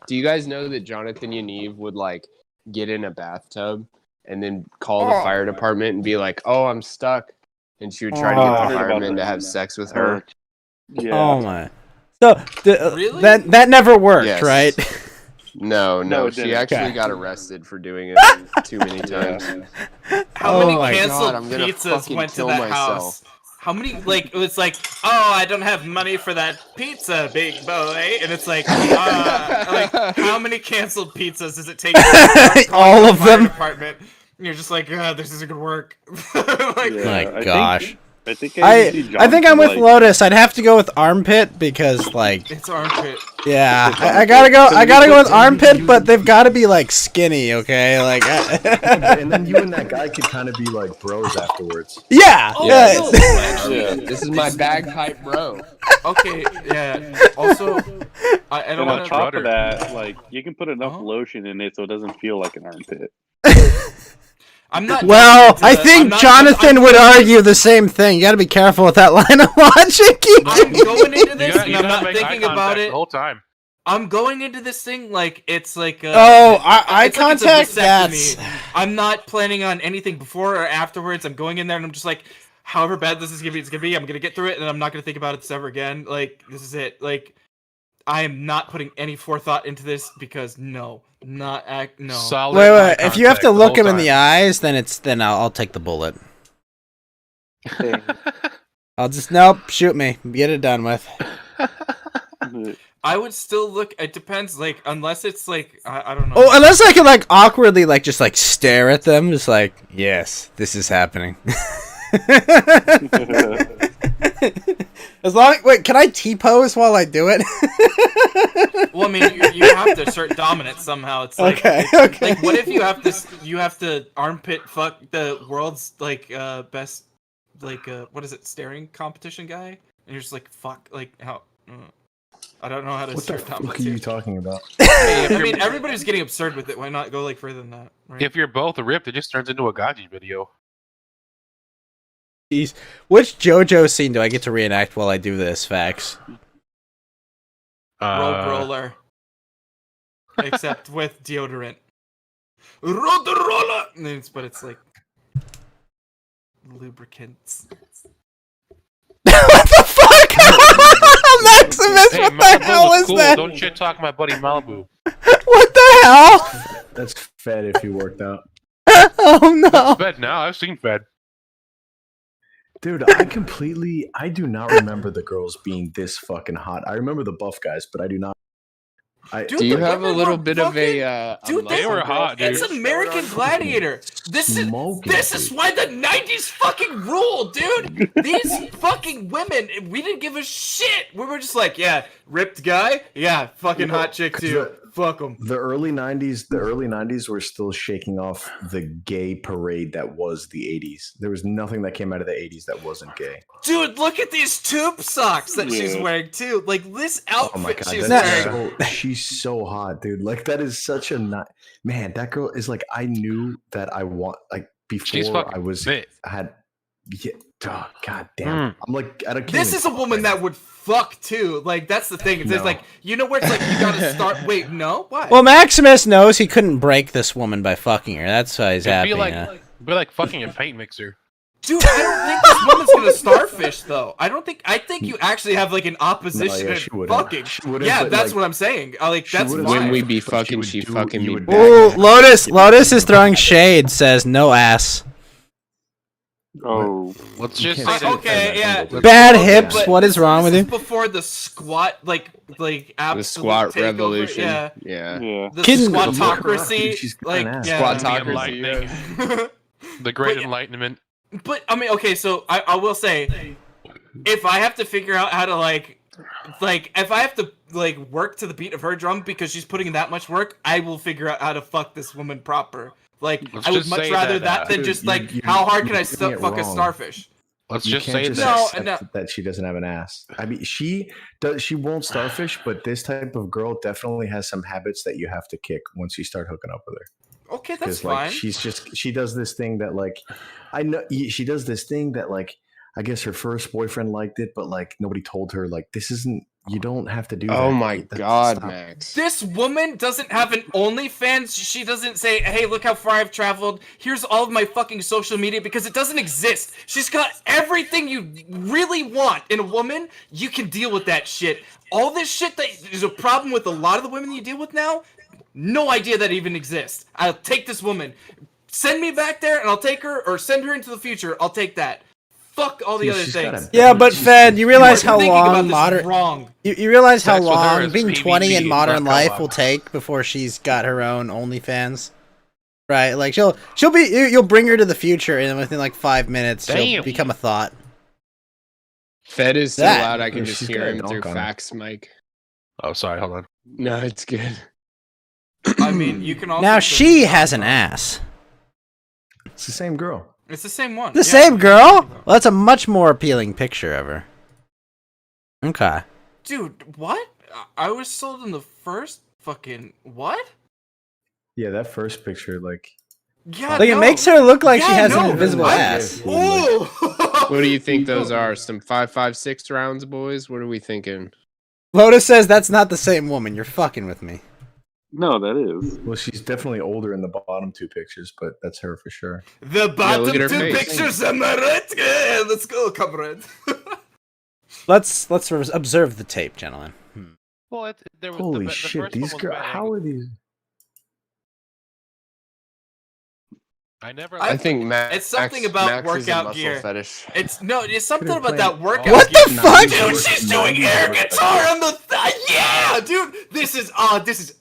Do you guys know that Jonathan Yaniv would like get in a bathtub and then call the fire department and be like, "Oh, I'm stuck," and she would try to get the firemen to have sex with her? Yeah. Oh my. So Really? that never worked, Yes. right? No, it she didn't. actually got arrested for doing it too many times. How Oh many my canceled God, I'm gonna pizzas fucking went to kill that myself. house? How many, like, it was like, oh, I don't have money for that pizza, big boy. And it's like how many canceled pizzas does it take to All of the fire them. department? And you're just like, this isn't gonna work. My gosh. I think I think I'm with Lotus. I'd have to go with armpit because, like, It's armpit. yeah, I gotta go with armpit, but they've got to be like skinny, okay? Like, And then you and that guy could kind of be like bros afterwards. yeah, Oh, yeah. no, actually, This is my bagpipe bro. okay, yeah. Also, I don't And on want top to. of that, like you can put enough Uh-huh. lotion in it so it doesn't feel like an armpit. I'm not. Well, jumping I into the- think I'm not- Jonathan I'm- would argue the same thing. You got to be careful with that line of logic. I'm going into You this, gotta, and you I'm gotta not make eye thinking about contact it. the whole time. I'm going into this thing like it's like Eye it's like it's a contact. vasectomy. That's I'm not planning on anything before or afterwards. I'm going in there and I'm just like, however bad this is gonna be, it's gonna be. I'm gonna get through it and I'm not gonna think about it ever again. Like this is it. Like I am not putting any forethought into this because no. Solid wait. eye If you have contact to the look whole him in the time. eyes, then I'll take the bullet. I'll just nope. Shoot me. Get it done with. I would still look. It depends. Like unless it's like I don't know. Oh, unless I can like awkwardly like just like stare at them, just like yes, this is happening. As long wait, can I T-pose while I do it? Well, I mean, you have to assert dominance somehow. It's like, Okay. like, what if you have to armpit fuck the world's like best like what is it, staring competition guy, and you're just like fuck, like how I don't know how to What the assert fuck are dominance. you talking about? I mean, everybody's getting absurd with it. Why not go like further than that? Right? If you're both ripped, it just turns into a Gaji video. Jeez. Which JoJo scene do I get to reenact while I do this? Facts. Road roller, except with deodorant. Road roller, but it's like lubricants. What the fuck? Maximus, Hey, what Malibu the hell was is cool. that? Don't shit talk my buddy Malibu. What the hell? That's fed if you worked out. Oh no. Fed now. I've seen Fed. Dude, I do not remember the girls being this fucking hot. I remember the buff guys, but I do not. Dude, Do you the have a women little were bit of fucking- a Dude, they were hot, dude. It's American Gladiator. This Smoking, is dude. why the 90s fucking rule, dude. These fucking women, we didn't give a shit. We were just like, yeah, ripped guy, yeah, fucking hot chick too. Fuck them. The early '90s were still shaking off the gay parade that was the '80s. There was nothing that came out of the '80s that wasn't gay. Dude, look at these tube socks that she's wearing too. Like this outfit Oh my god, she's that's wearing. she's so hot, dude. Like that is such a man. That girl is like I knew that I want like She's before fucking I was fit. had. Yeah, oh, god damn. I'm like I don't. This is a woman that would fuck too. Like that's the thing. It's No. like you know where it's like you gotta start. Wait, no, why? Well, Maximus knows he couldn't break this woman by fucking her. That's why he's It'd happy. be like fucking a paint mixer. Dude, I don't think this woman's gonna starfish though. I think you actually have like an opposition yeah, in she wouldn't. fucking. She wouldn't, Yeah, but, that's like, what I'm saying. Like she that's wouldn't why. when we But be she fucking, would she do- fucking you me would back. Ooh, Lotus is throwing shade. Says no ass. Oh, Let's just You say can't that. Okay, yeah. Bad Okay, hips. but What is wrong with this you? is before the squat, like absolute The squat takeover, revolution. Yeah, Yeah. the Kidding- squatocracy. She's got Like, an ass. yeah. Squatocracy. Yeah. The Great But- Enlightenment. But I mean, okay, so I will say, if I have to figure out how to like if I have to like work to the beat of her drum because she's putting in that much work, I will figure out how to fuck this woman proper. Like, Let's I would just much say rather that, than dude, just you're- like you're- how hard can you're I doing it fuck a wrong. starfish? Let's You just can't say just that. No, accept that she doesn't have an ass. I mean, she does. She won't starfish, but this type of girl definitely has some habits that you have to kick once you start hooking up with her. Okay, that's Because fine. like she does this thing that like I know she does this thing that like I guess her first boyfriend liked it, but like nobody told her like this isn't. You don't have to do that. Oh my That's- God, stop. Max. This woman doesn't have an OnlyFans. She doesn't say, "Hey, look how far I've traveled. Here's all of my fucking social media," because it doesn't exist. She's got everything you really want in a woman. You can deal with that shit. All this shit that is a problem with a lot of the women you deal with now. No idea that even exists. I'll take this woman. Send me back there, and I'll take her, or send her into the future. I'll take that. Fuck all the Yeah, other she's got things. a- Yeah, but Fed, you realize You're how thinking about long this modern wrong. you realize how Sex with her long is being PvP, 20 in modern not life co-op. will take before she's got her own OnlyFans. Right? Like she'll be you'll bring her to the future and within like 5 minutes she'll Damn. become a thought. Fed is so That- loud I can just She's hear got a him through dunk on her. fax mic. Oh, sorry. Hold on. No, it's good. I mean, you can also. Now turn she this has an on. ass. It's the same girl. It's the same one. The yeah. same girl? Well, that's a much more appealing picture of her. Okay. Dude, what? I was sold in the first fucking what? Yeah, that first picture, like Yeah, Like no. it makes her look like she Yeah, has no, an invisible I- ass. Oh! What do you think those are? Some 5.56 rounds, boys? What are we thinking? Lotus says that's not the same woman. You're fucking with me. no, that is. well, she's definitely older in the bottom two pictures, but that's her for sure. The bottom look at her two face. pictures, am I right? Yeah, let's go, comrade. Let's observe the tape, gentlemen. Well, there was Holy the shit, first these one was girls! bang. How are these? I never. I think Max. It's something about Max is a workout muscle gear. Fetish. It's something Could've about played- that workout. What gear. the fuck? Dude, she's doing air guitar on the yeah, dude. This is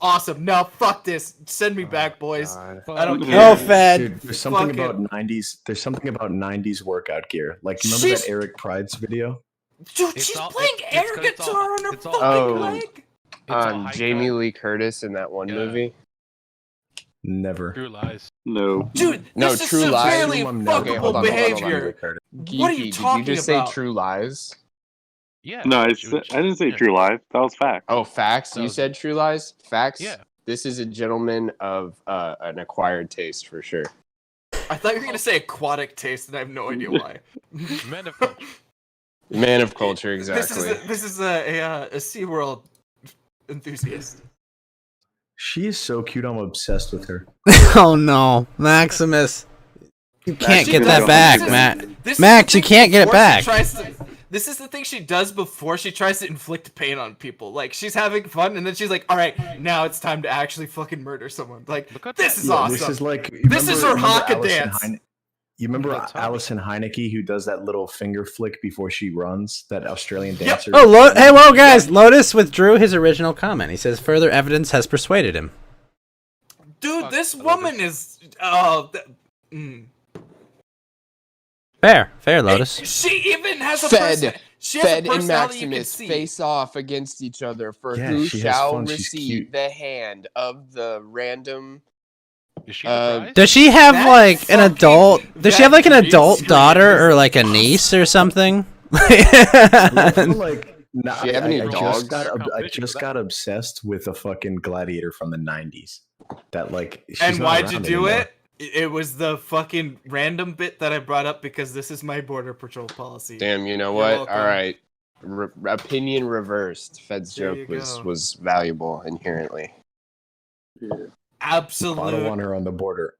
awesome. No, fuck this. Send me back, boys. I don't care. Oh, Fed. Dude, there's something Fuck about it. '90s. There's something about '90s workout gear. Like, remember She's- that Eric Pride's video? Dude, It's she's all- playing it's air 'cause it's all- guitar on her it's all- fucking Oh. leg. It's all hyped Jamie up. Lee Curtis in that one Yeah. movie. Never. True lies. No. Dude, No, this is True Lies. severely I'm never- Okay, hold fuckable on, hold on, hold on. behavior. Geeky, What are you talking did you just about? say True Lies? Yeah. No, I it was- didn't say yeah. True Life. That was fact. Oh, facts. You Those- said True Lies. Facts. Yeah. This is a gentleman of an acquired taste for sure. I thought you were gonna say aquatic taste, and I have no idea why. Men of culture. Man of culture, exactly. This is a SeaWorld enthusiast. She is so cute. I'm obsessed with her. Oh no, Maximus. You can't She get does- that back, this is- Matt. this is Max, the you thing can't get it before she back. tries to- this is the thing she does before she tries to inflict pain on people. Like, she's having fun, and then she's like, "All right, now it's time to actually fucking murder someone." Like, Look at this that. is Yeah, awesome. This is like This is her haka Allison dance. You remember That's hot. Alison Heineke who does that little finger flick before she runs? That Australian Yep. dancer. Oh, hey, whoa, guys! Lotus withdrew his original comment. He says further evidence has persuaded him. Dude, Fuck, this I love woman this. is. Fair, Lotus. She even has a Fed, She has Fed a and personality you can Maximus see. face off against each other for Yeah, who she has shall fun, she's receive cute. the hand of the random. Is she Uh, the prize? Does she have That like an fucking- adult? Does she have like an that adult green daughter screen or is like a niece or something? I feel like Do you have any dogs? I just got obsessed with a fucking gladiator from the '90s. That like. she's And not why'd you around do anymore. it? It was the fucking random bit that I brought up because this is my border patrol policy. Damn, you know You're what? welcome. All right. Opinion reversed. Fed's There joke you was go. was valuable inherently. I don't Absolute. want her on the border.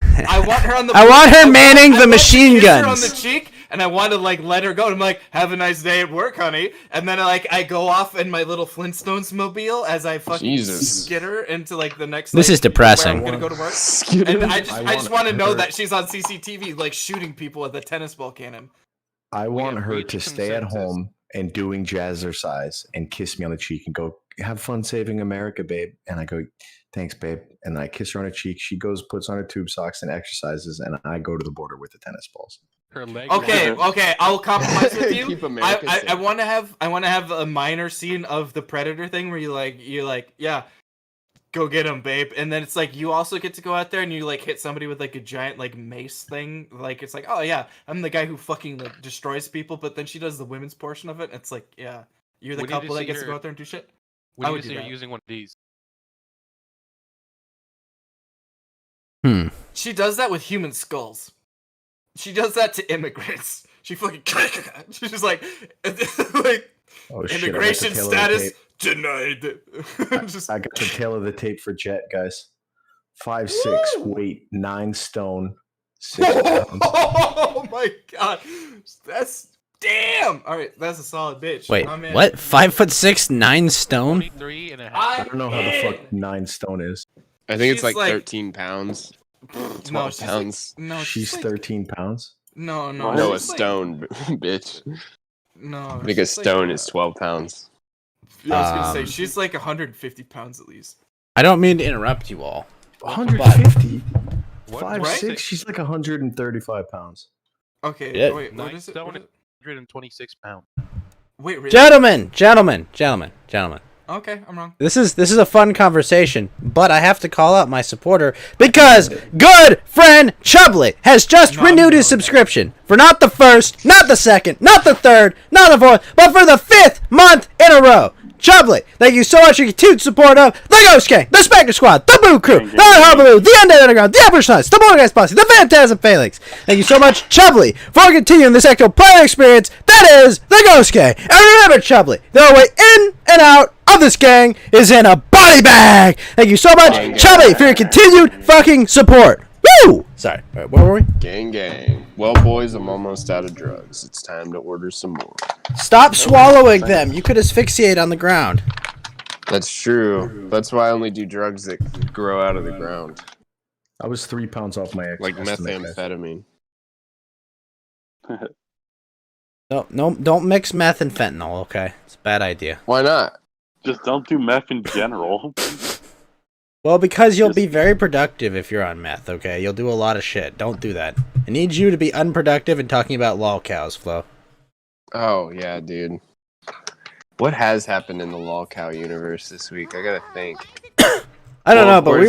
I want her on the. I want her manning the I want to machine kiss her on guns. the cheek, and I want to like let her go. I'm like, have a nice day at work, honey. And then I go off in my little Flintstones mobile as I fucking skitter into like the next. This is depressing. I'm gonna go to work. And I just want to know that she's on CCTV, like shooting people with a tennis ball cannon. I want her to stay at home and doing jazzercise and kiss me on the cheek and go, have fun saving America, babe. And I go, thanks, babe. And I kiss her on her cheek. She goes, puts on her tube socks and exercises. And I go to the border with the tennis balls. Her leg. Okay, I'll compromise with you. Keep America safe. I want to have a minor scene of the Predator thing where you're like, yeah, go get him, babe. And then it's like you also get to go out there and you like hit somebody with like a giant like mace thing. Like it's like, oh yeah, I'm the guy who fucking like destroys people. But then she does the women's portion of it. And it's like, yeah, you're the couple that gets to go out there and do shit. I would see her using one of these. She does that with human skulls. She does that to immigrants. She fucking she's just like immigration status denied. I got the tail of the tape for Jet, guys. 5'6", weight 9 stone, 6 pounds. Oh my god, that's damn. All right, that's a solid bitch. Wait, what? 5'6", 9 stone? 23.5. I don't know how the fuck 9 stone is. I think it's like 13 pounds. 12 pounds. She's 13 pounds. No, a stone, bitch. No, I think a stone is 12 pounds. Yeah, I was gonna say she's like 150 pounds at least. I don't mean to interrupt you all. 150? What? 5'6", she's like 135 pounds. Okay, Yeah. wait, what is it? 126 pounds. Wait, really? Gentlemen. Okay, I'm wrong. This is a fun conversation, but I have to call out my supporter because good friend Chubbly has just renewed his subscription for not the first, not the second, not the third, not the fourth, but for the 5th month in a row. Chubbly, thank you so much for your continued support of the Ghost Gang, the Spectre Squad, the Boo Crew, the Harbaloo, the Undead Underground, the Ambush Knights, the Morning Guys Posse, the Phantasm Phalanx. Thank you so much, Chubbly, for continuing this actual player experience that is the Ghost Gang. And remember, Chubbly, the only way in and out of this gang is in a body bag. Thank you so much, Chubbly, for your continued fucking support. Woo! Sorry, all right, where were we? Gang. Well, boys, I'm almost out of drugs. It's time to order some more. Stop swallowing them. You could asphyxiate on the ground. That's true. That's why I only do drugs that grow out of the ground. I was 3 pounds off my like methamphetamine. No, don't mix meth and fentanyl, okay? It's a bad idea. Why not? Just don't do meth in general. Well, because you'll be very productive if you're on meth, okay? You'll do a lot of shit. Don't do that. I need you to be unproductive and talking about lol cows, Flo. Oh, yeah, dude. What has happened in the lolcow universe this week? I gotta think. I don't know, but we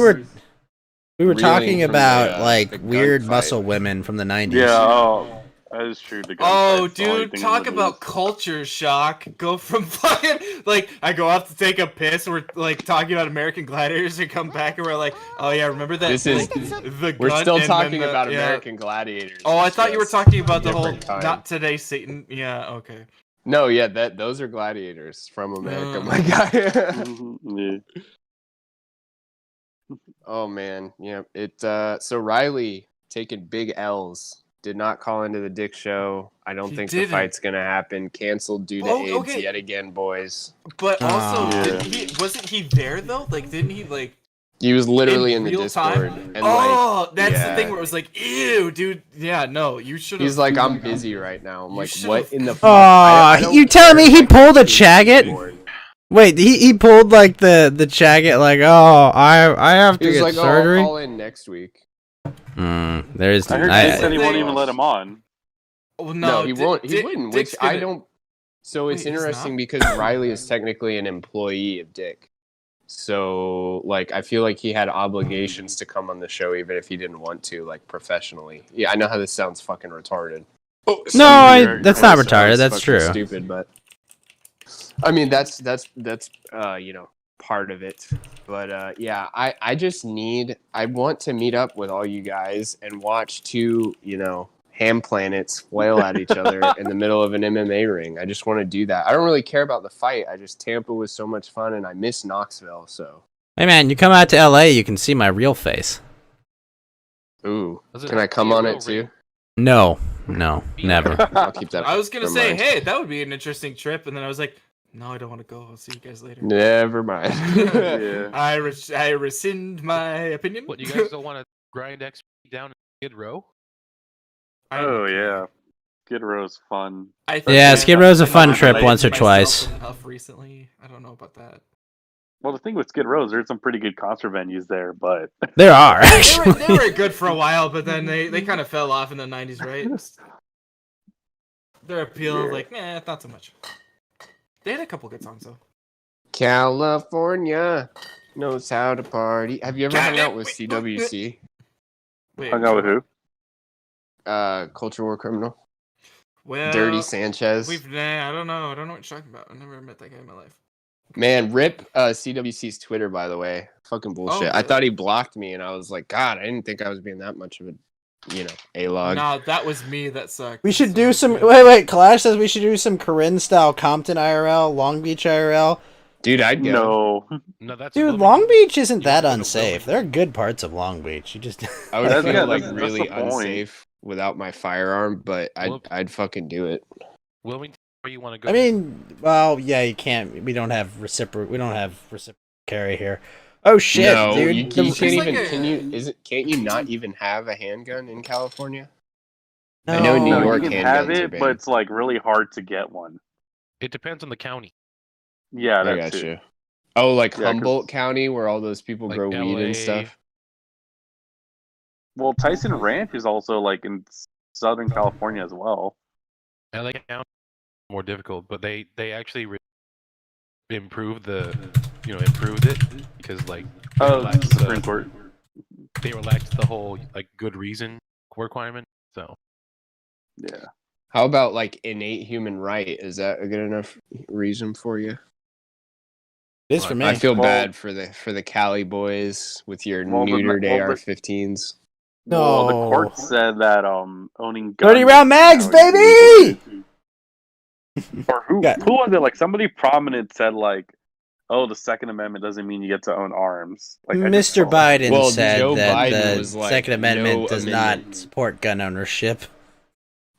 were talking from about the like weird gunfight. muscle women from the 90s. Yeah, that is true. Oh, dude, talk about culture shock. Go from fucking, like, I go off to take a piss, we're, like, talking about American Gladiators, and come back, and we're like, oh, yeah, remember that? This is... the We're gun, still and talking then about yeah. American Gladiators. Oh, I thought you were talking about the whole, Different time. not today, Satan. Yeah, okay. No, yeah, those are gladiators from America, my guy. Yeah. Oh man, yeah. So Riley taking big L's. Did not call into the Dick show. I don't think the fight's gonna happen. Canceled due to AIDS yet again, boys. But also, Ah. wasn't he there though? Like, didn't he like? He was literally in the real Discord. time? And That's the thing where it was like, ew, dude. Yeah, no, you should. He's like, I'm busy right now. I'm like, what in the fuck? Aw, you telling me he pulled a Chagget? Wait, he pulled like the Chagget, like, oh, I have to He was get like, surgery. I'll call in next week. There's. I heard Dick said he won't even let him on. Oh, No, he won't. He wouldn't. Dick's Which I gonna- don't. So it's Wait, he's interesting not? because Riley is technically an employee of Dick. So like, I feel like he had obligations to come on the show even if he didn't want to, like professionally. Yeah, I know how this sounds fucking retarded. No, that's not retarded. That's Fucking true. Stupid, but I mean that's you know, part of it. But yeah, I want to meet up with all you guys and watch two, you know, ham planets flail at each other in the middle of an MMA ring. I just want to do that. I don't really care about the fight. Tampa was so much fun and I miss Knoxville, so. Hey man, you come out to LA, you can see my real face. Ooh. Was it Can I come a on real it too? No, never. I'll keep that. I was gonna in say, mind. hey, that would be an interesting trip, and then I was like, no, I don't want to go. I'll see you guys later. Never mind. Yeah. I rescind my opinion. What, you guys don't want to grind XP down in Skid Row? Oh yeah, Skid Row's fun. I Yeah, think Skid I've Row's a been fun on trip it once or myself twice. Enough recently. I don't know about that. Well, the thing with Skid Row is there's some pretty good concert venues there, but There are They actually. were good for a while, but then they kind of fell off in the 90s, right? Their appeal, Yeah. like, not so much. They had a couple good songs though. California knows how to party. Have you ever hung out with CWC? Wait, hung out with who? Culture War Criminal. Well, Dirty Sanchez. I don't know. I don't know what you're talking about. I never met that guy in my life. Man, rip CWC's Twitter, by the way. Fucking bullshit. I really? thought he blocked me, and I was like, God, I didn't think I was being that much of a, A-log. No, that was me that sucked. We should So, do some. yeah. Wait. Clash says we should do some Corinne style Compton IRL, Long Beach IRL. Dude, I'd go. No, No, that's Dude, Wilmington. Long Beach isn't You that wanna go to unsafe. Wilmington. There are good parts of Long Beach. You just. I would That's- feel yeah, like that's really the point. unsafe without my firearm, but I'd fucking do it. Wilmington, where you want to go? I mean, well, yeah, you can't. We don't have reciprocal carry here. Oh shit, no, dude. you The- can't It's even. like Can't you not even have a handgun in California? no, I know New no, York you can have handguns are it, banned. but it's like really hard to get one. It depends on the county. Yeah, I that's got it. you. Oh, like Yeah, 'cause- Humboldt County, where all those people Like grow weed LA. and stuff. Well, Tyson Ranch is also like in Southern California as well. LA County more difficult, but they actually improved improved it because like they Oh, relaxed Supreme Court. They relaxed the whole like good reason requirement. So Yeah. How about like innate human right? Is that a good enough reason for you? it is for me. I feel Well- bad for the Cali boys with your Well, the- neutered well, the- AR-15s. Well, the No. court said that owning guns 30 round mags, now is baby! illegal. Or who Yeah. who was it? Like somebody prominent said like, oh, the Second Amendment doesn't mean you get to own arms. Like I just Mr. saw- Biden Well, said Joe that Biden the was like, Second Amendment no does amendment. not support gun ownership.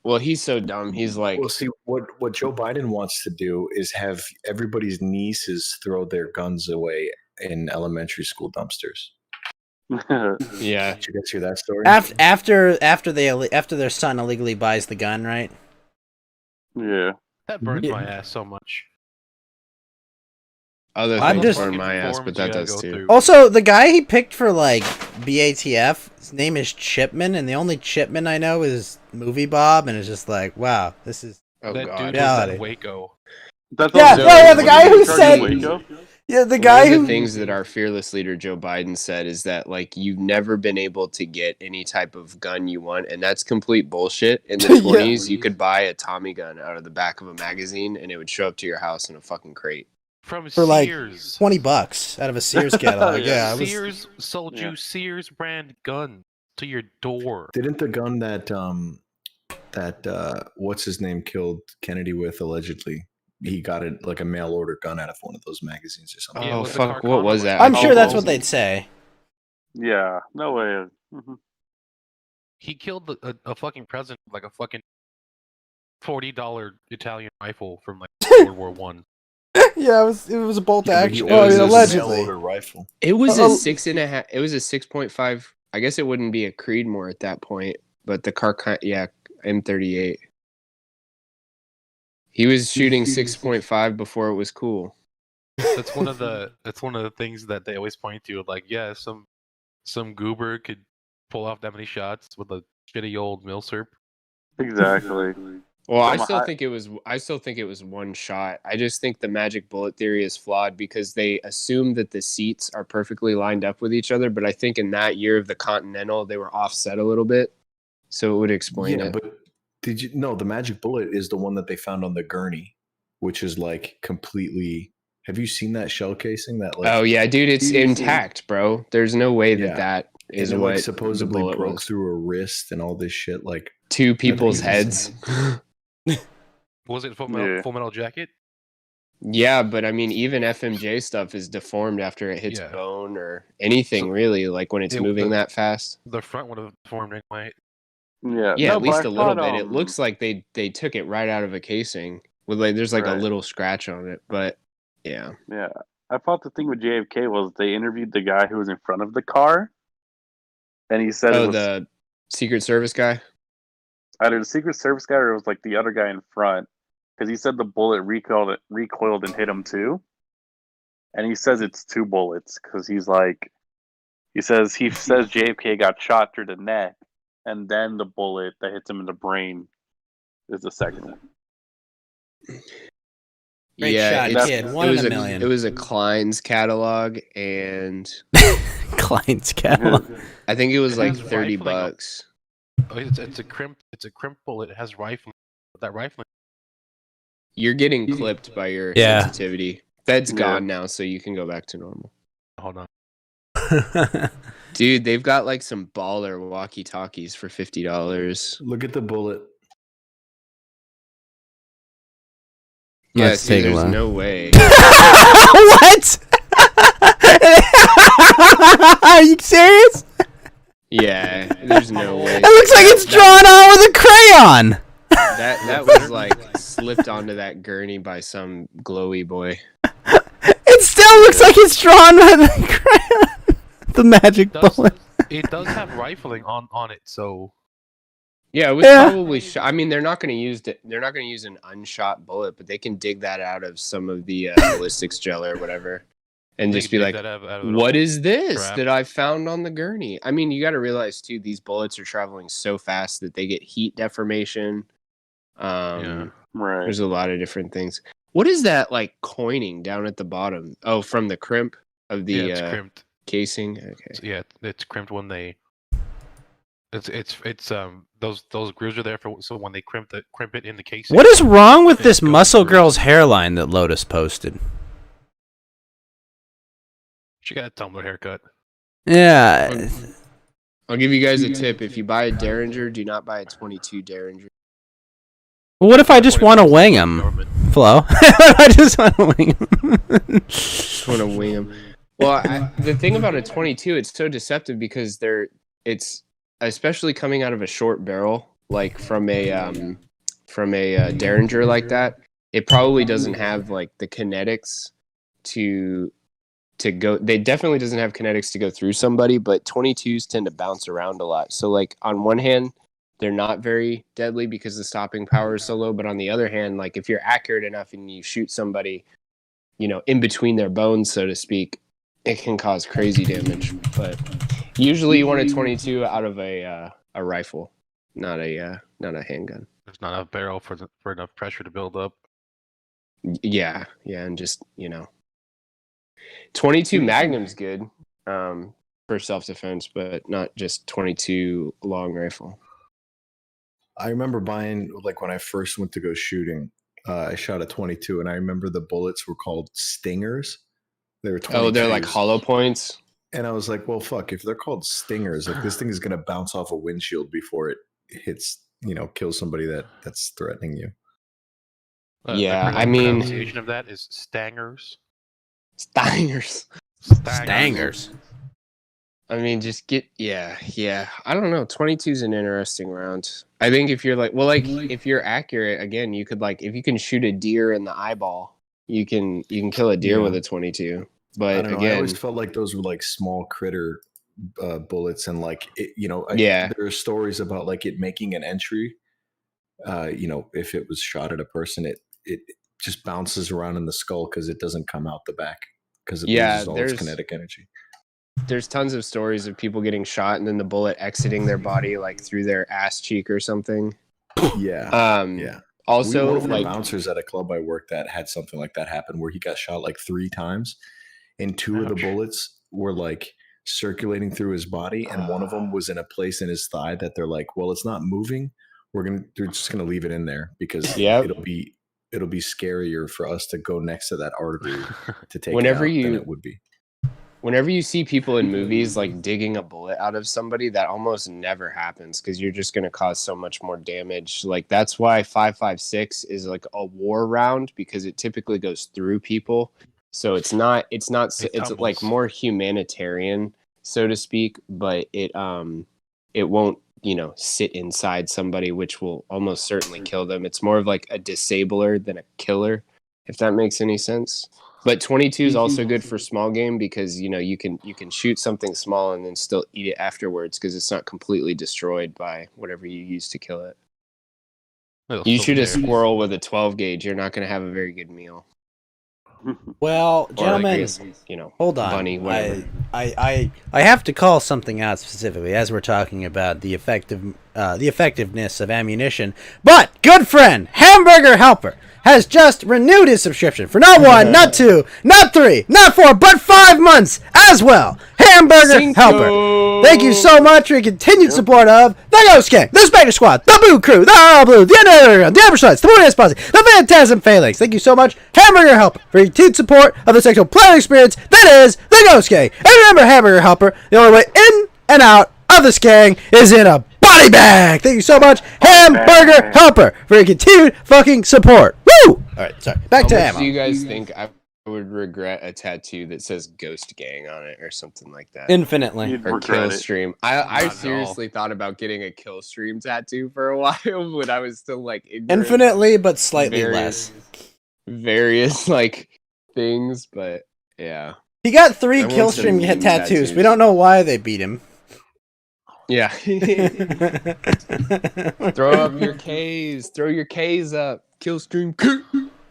Well, he's so dumb. He's like, Well, see, what Joe Biden wants to do is have everybody's nieces throw their guns away in elementary school dumpsters. yeah, Did you guys hear that story? After their son illegally buys the gun, right? yeah. that burns Yeah. my ass so much. other I'm things just- burn my ass, but Forms you that gotta does go too. through. Also, the guy he picked for like BATF, his name is Chipman, and the only Chipman I know is Movie Bob, and it's just like, wow, this is Oh that god. dude was Reality. in Waco. That's Yeah, also- yeah, the guy who said- Waco? yeah, the One guy of the who things that our fearless leader Joe Biden said is that like you've never been able to get any type of gun you want, and that's complete bullshit. In the Yeah. 20s, you could buy a Tommy gun out of the back of a magazine, and it would show up to your house in a fucking crate. From For, like, Sears. $20 out of a Sears catalog. Yeah. Yeah, it was, Sears sold Yeah. you Sears brand gun to your door. Didn't the gun that what's his name killed Kennedy with allegedly? He got it like a mail order gun out of one of those magazines or something. Yeah, it Oh was a fuck! Carcano What was or that? I'm Oh, sure that's well. what they'd say. Yeah. No way. Mhm. He killed a fucking president with, like a fucking $40 Italian rifle from like World War One. Yeah, it was a bolt Yeah, but action. he well, I mean, ordered a allegedly. mail order rifle. It was Oh, a 6.5. It was a 6.5. I guess it wouldn't be a Creedmoor at that point, but the M38. He was shooting 6.5 before it was cool. That's one of the things that they always point to. Like, yeah, some goober could pull off that many shots with a shitty old milsurp. Exactly. Well, I From a still high- think it was one shot. I just think the magic bullet theory is flawed because they assume that the seats are perfectly lined up with each other, but I think in that year of the Continental they were offset a little bit. So it would explain Yeah, it. but did you know the magic bullet is the one that they found on the gurney, which is like completely. Have you seen that shell casing? That like Oh yeah, dude, it's Easy. intact, bro. There's no way that Yeah. that and is it, what like supposedly the bullet broke was. through a wrist and all this shit. Like Two people's That's heads. Was it Full Yeah. Metal Jacket? Yeah, but I mean, even FMJ stuff is deformed after it hits Yeah. bone or anything So- really. Like when it's It- moving the- that fast. The front would have formed anyway. Yeah, Yeah, no, at least but I a little thought, bit. It looks like they took it right out of a casing with like there's like a Right. little scratch on it, but yeah. Yeah, I thought the thing with JFK was they interviewed the guy who was in front of the car, and he said it Oh, was the Secret Service guy? either the Secret Service guy or it was like the other guy in front, because he said the bullet recoiled and hit him too, and he says it's 2 bullets because he says JFK got shot through the neck, and then the bullet that hits him in the brain is the second one. Great yeah, shot, kid. One in a million. It was a Klein's catalog, and Klein's catalog. I think it was It like has 30 rifling on- bucks. Oh, it's a crimp bullet. It has rifling. That rifling. You're getting clipped by your Yeah. sensitivity. Fed's Yeah. gone now, so you can go back to normal. Hold on. Dude, they've got like some baller walkie-talkies for $50. Look at the bullet. Yeah, Let's see, take a there's look. no way. What? Are you serious? Yeah, there's no way. It looks like it's drawn on with a crayon. That was like slipped onto that gurney by some glowy boy. It still looks like it's drawn by the crayon. The magic bullet. It does have rifling on it, so Yeah, it was Yeah. probably shot. I mean, they're not going to use it. They're not going to use an unshot bullet, but they can dig that out of some of the ballistics gel or whatever, and they just be dig like, that out of it "What all. is this crap. that I found on the gurney?" I mean, you got to realize too, these bullets are traveling so fast that they get heat deformation. Yeah. Right. There's a lot of different things. What is that like coining down at the bottom? Oh, from the crimp of the Yeah, it's crimped. casing. Okay. Yeah, it's crimped when they. It's those grooves are there for so when they crimp it in the casing. What is wrong with this It goes muscle through. girl's hairline that Lotus posted? She got a Tumblr haircut. Yeah. I'll give you guys a tip. If you buy a Derringer, do not buy a 22 Derringer. What if I just want to wing him, Government. Flo? I just want to wing him. Just want to wing them. Well, the thing about a 22, it's so deceptive because it's especially coming out of a short barrel, like from a Derringer like that. It probably doesn't have like the kinetics to go. They definitely doesn't have kinetics to go through somebody, but 22s tend to bounce around a lot. So like on one hand, they're not very deadly because the stopping power is so low, but on the other hand, like if you're accurate enough and you shoot somebody, you know, in between their bones, so to speak, it can cause crazy damage. But usually you want a 22 out of a rifle, not a handgun. There's not enough barrel for enough pressure to build up. Yeah, and just, you know, 22 Magnum's good for self-defense, but not just 22 long rifle. I remember buying, like when I first went to go shooting, I shot a 22, and I remember the bullets were called Stingers. They were 22s. Oh, they're like hollow points. And I was like, well, fuck, if they're called Stingers, like this thing is going to bounce off a windshield before it hits, you know, kills somebody that's threatening you. Yeah, the I mean- pronunciation of that is stangers. Stingers. Stangers. I mean, just yeah. I don't know. 22 is an interesting round. I think if you're like, well, like if you're accurate, again, you could like, if you can shoot a deer in the eyeball, you can kill a deer Yeah. with a 22. I But don't know. I again, always felt like those were like small critter bullets, and like it, you know, Yeah. there are stories about like it making an entry. You know, if it was shot at a person, it just bounces around in the skull because it doesn't come out the back because it Yeah, loses all its there's- kinetic energy. there's tons of stories of people getting shot and then the bullet exiting their body like through their ass cheek or something. Yeah, One yeah. Also, of the like, bouncers at a club I worked at had something like that happen where he got shot like 3 times, and 2 of the Ouch. bullets were like circulating through his body, and one of them was in a place in his thigh that they're like, well, it's not moving. They're just gonna leave it in there because Yep. it'll be scarier for us to go next to that artery to take Whenever it out than you- it would be. whenever you see people in movies like digging a bullet out of somebody, that almost never happens because you're just going to cause so much more damage. Like that's why 5.56 is like a war round, because it typically goes through people. So it's like tumbles. more humanitarian, so to speak, but it won't sit inside somebody, which will almost certainly kill them. It's more of like a disabler than a killer, if that makes any sense. But 22 is also good for small game because you can shoot something small and then still eat it afterwards because it's not completely destroyed by whatever you use to kill it. You shoot a squirrel with a 12 gauge, you're not going to have a very good meal. Well, gentlemen, hold on. Bunny, whatever. I have to call something out specifically as we're talking about the effectiveness of ammunition. But good friend Hamburger Helper has just renewed his subscription for not 1, not 2, not 3, not 4, but 5 months as well. Hamburger Helper, thank you so much for your continued support of the Ghost Gang, the Spectre Squad, the Boo Crew, the All Blue, the Underground, the Amberslides, the Morning Posse, the Phantasm Phalanx. Thank you so much, Hamburger Helper, for your continued support of the sexual planet experience that is the Ghost Gang. And remember, Hamburger Helper, the only way in and out of this gang is in a body bag. Thank you so much, Hamburger Helper, for your continued fucking support. Woo! All right, sorry. Back to ammo. Do you guys think I would regret a tattoo that says Ghost Gang on it or something like that? Infinitely. Or Kill Stream. I seriously thought about getting a Kill Stream tattoo for a while when I was still like ignorant. Infinitely, but slightly less. Various like things, but yeah. He got 3 Killstream tattoos. We don't know why they beat him. Yeah. Throw up your K's. Throw your K's up. Killstream.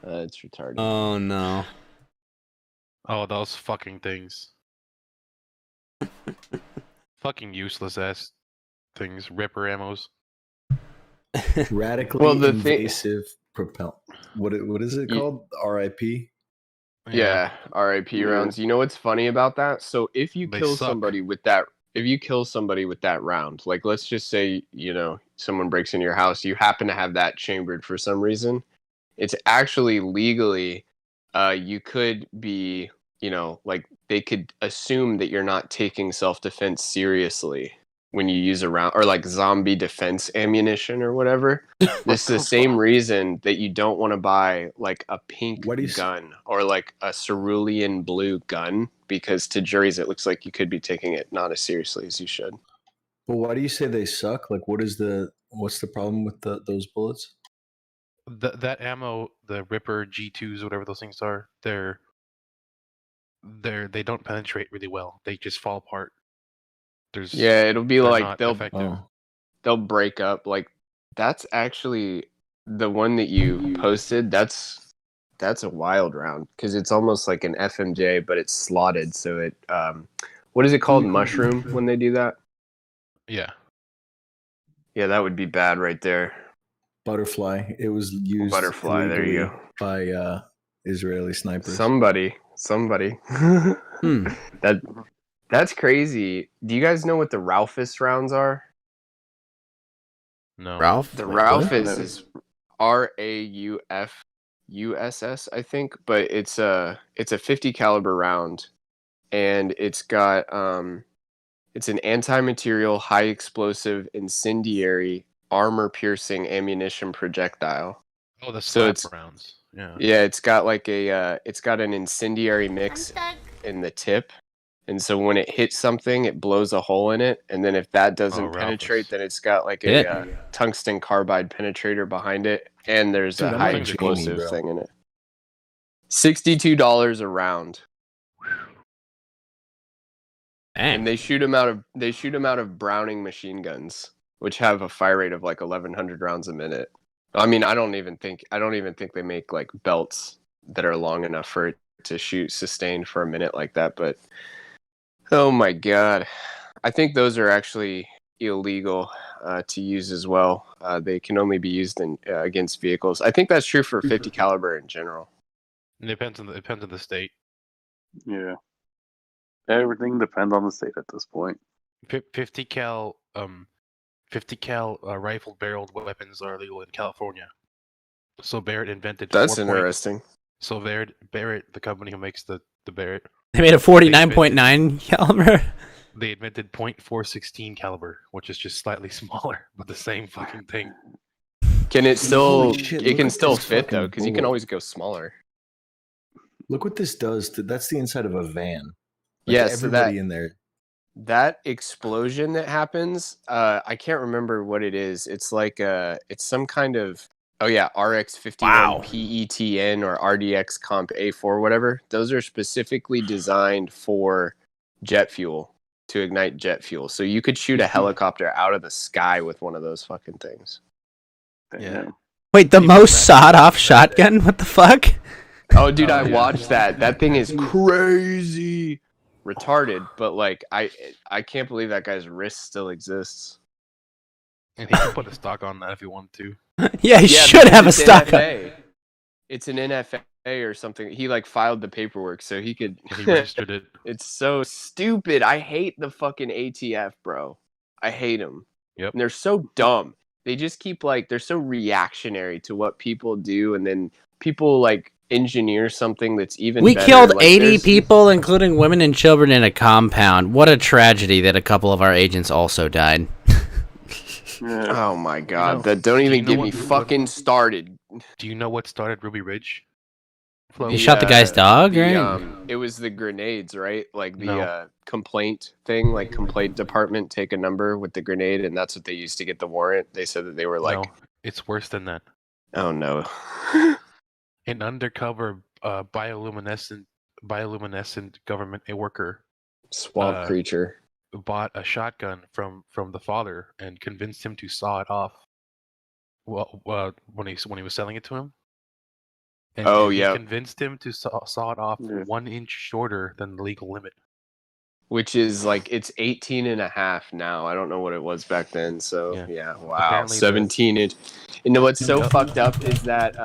It's retarded. Oh no. Oh, those fucking things. Fucking useless ass things. Ripper ammos. Radically invasive propel. What is it called? RIP? Yeah, RIP rounds. You know what's funny about that? So if you kill somebody with that round, like let's just say, someone breaks into your house, you happen to have that chambered for some reason, it's actually legally, you could be, like they could assume that you're not taking self-defense seriously when you use a round, or like zombie defense ammunition or whatever. This is the same reason that you don't want to buy like a pink gun or like a cerulean blue gun, because to juries it looks like you could be taking it not as seriously as you should. Well, why do you say they suck? Like, what's the problem with those bullets? That ammo, the Ripper G2s, whatever those things are, they don't penetrate really well. They just fall apart. It'll be like they'll break up. Like that's actually the one that you posted. That's a wild round because it's almost like an FMJ, but it's slotted. So it what is it called? Mushroom when they do that? Yeah, that would be bad right there. Butterfly. It was used. Butterfly. There you go. By Israeli snipers. Somebody. That's crazy. Do you guys know what the Raufoss rounds are? No. Ralph? The Raufoss is RAUFUSS, I think, but it's a 50 caliber round, and it's got it's an anti-material, high explosive, incendiary, armor piercing ammunition projectile. Oh, the slap rounds. Yeah, it's got like it's got an incendiary mix in the tip. And so when it hits something, it blows a hole in it. And then if that doesn't penetrate, then it's got like a tungsten carbide penetrator behind it. And there's a high explosive thing in it. $62 a round. Dang. And they shoot them out of Browning machine guns, which have a fire rate of like 1,100 rounds a minute. I mean, I don't even think they make like belts that are long enough for it to shoot sustained for a minute like that, but oh my god, I think those are actually illegal to use as well. They can only be used against vehicles. I think that's true for 50 caliber in general. It depends on the state. Yeah, everything depends on the state at this point. 50 cal rifle barreled weapons are illegal in California. So Barrett invented. That's interesting. So Barrett, the company who makes the Barrett, they made a 49.9 caliber. They invented .416 caliber, which is just slightly smaller, but the same fucking thing. Can it still? It can still fit though, because you can always go smaller. Look what this does. That's the inside of a van. Like yes, everybody in there. that explosion that happens, I can't remember what it is. It's like it's some kind of RX-51 Wow. PETN or RDX Comp A4, whatever. Those are specifically designed for jet fuel, to ignite jet fuel. So you could shoot a helicopter out of the sky with one of those fucking things. Yeah. Wait, the most sawed-off shotgun? What the fuck? Oh, dude, I watched that. That thing is crazy, retarded. But like, I can't believe that guy's wrist still exists. And he can put a stock on that if he wanted to. Yeah, he should have a it's stock. NFA. It's an NFA or something. He like filed the paperwork so he could. He registered it. It's so stupid. I hate the fucking ATF, bro. I hate them. Yep. And they're so dumb. They just keep like they're so reactionary to what people do, and then people like engineer something that's even We better. killed Like, 80 people, including women and children, in a compound. What a tragedy that a couple of our agents also died. Oh my god, You know- that don't do even you know get what- me fucking started. Do you know what started Ruby Ridge? Flo? You shot the guy's dog, right? It was the grenades, right? Like the No. complaint thing, like complaint department take a number with the grenade, and that's what they used to get the warrant. They said that they were like, No, it's worse than that. oh no. An undercover bioluminescent government worker Swamp creature. bought a shotgun from the father and convinced him to saw it off. Well, when he was selling it to him. And, Oh, and he yeah. convinced him to saw it off Yeah. 1 inch shorter than the legal limit. Which is like it's 18 and a half now. I don't know what it was back then. So Yeah. yeah, wow. Apparently the- 17 inch. You know what's so Yep. fucked up is that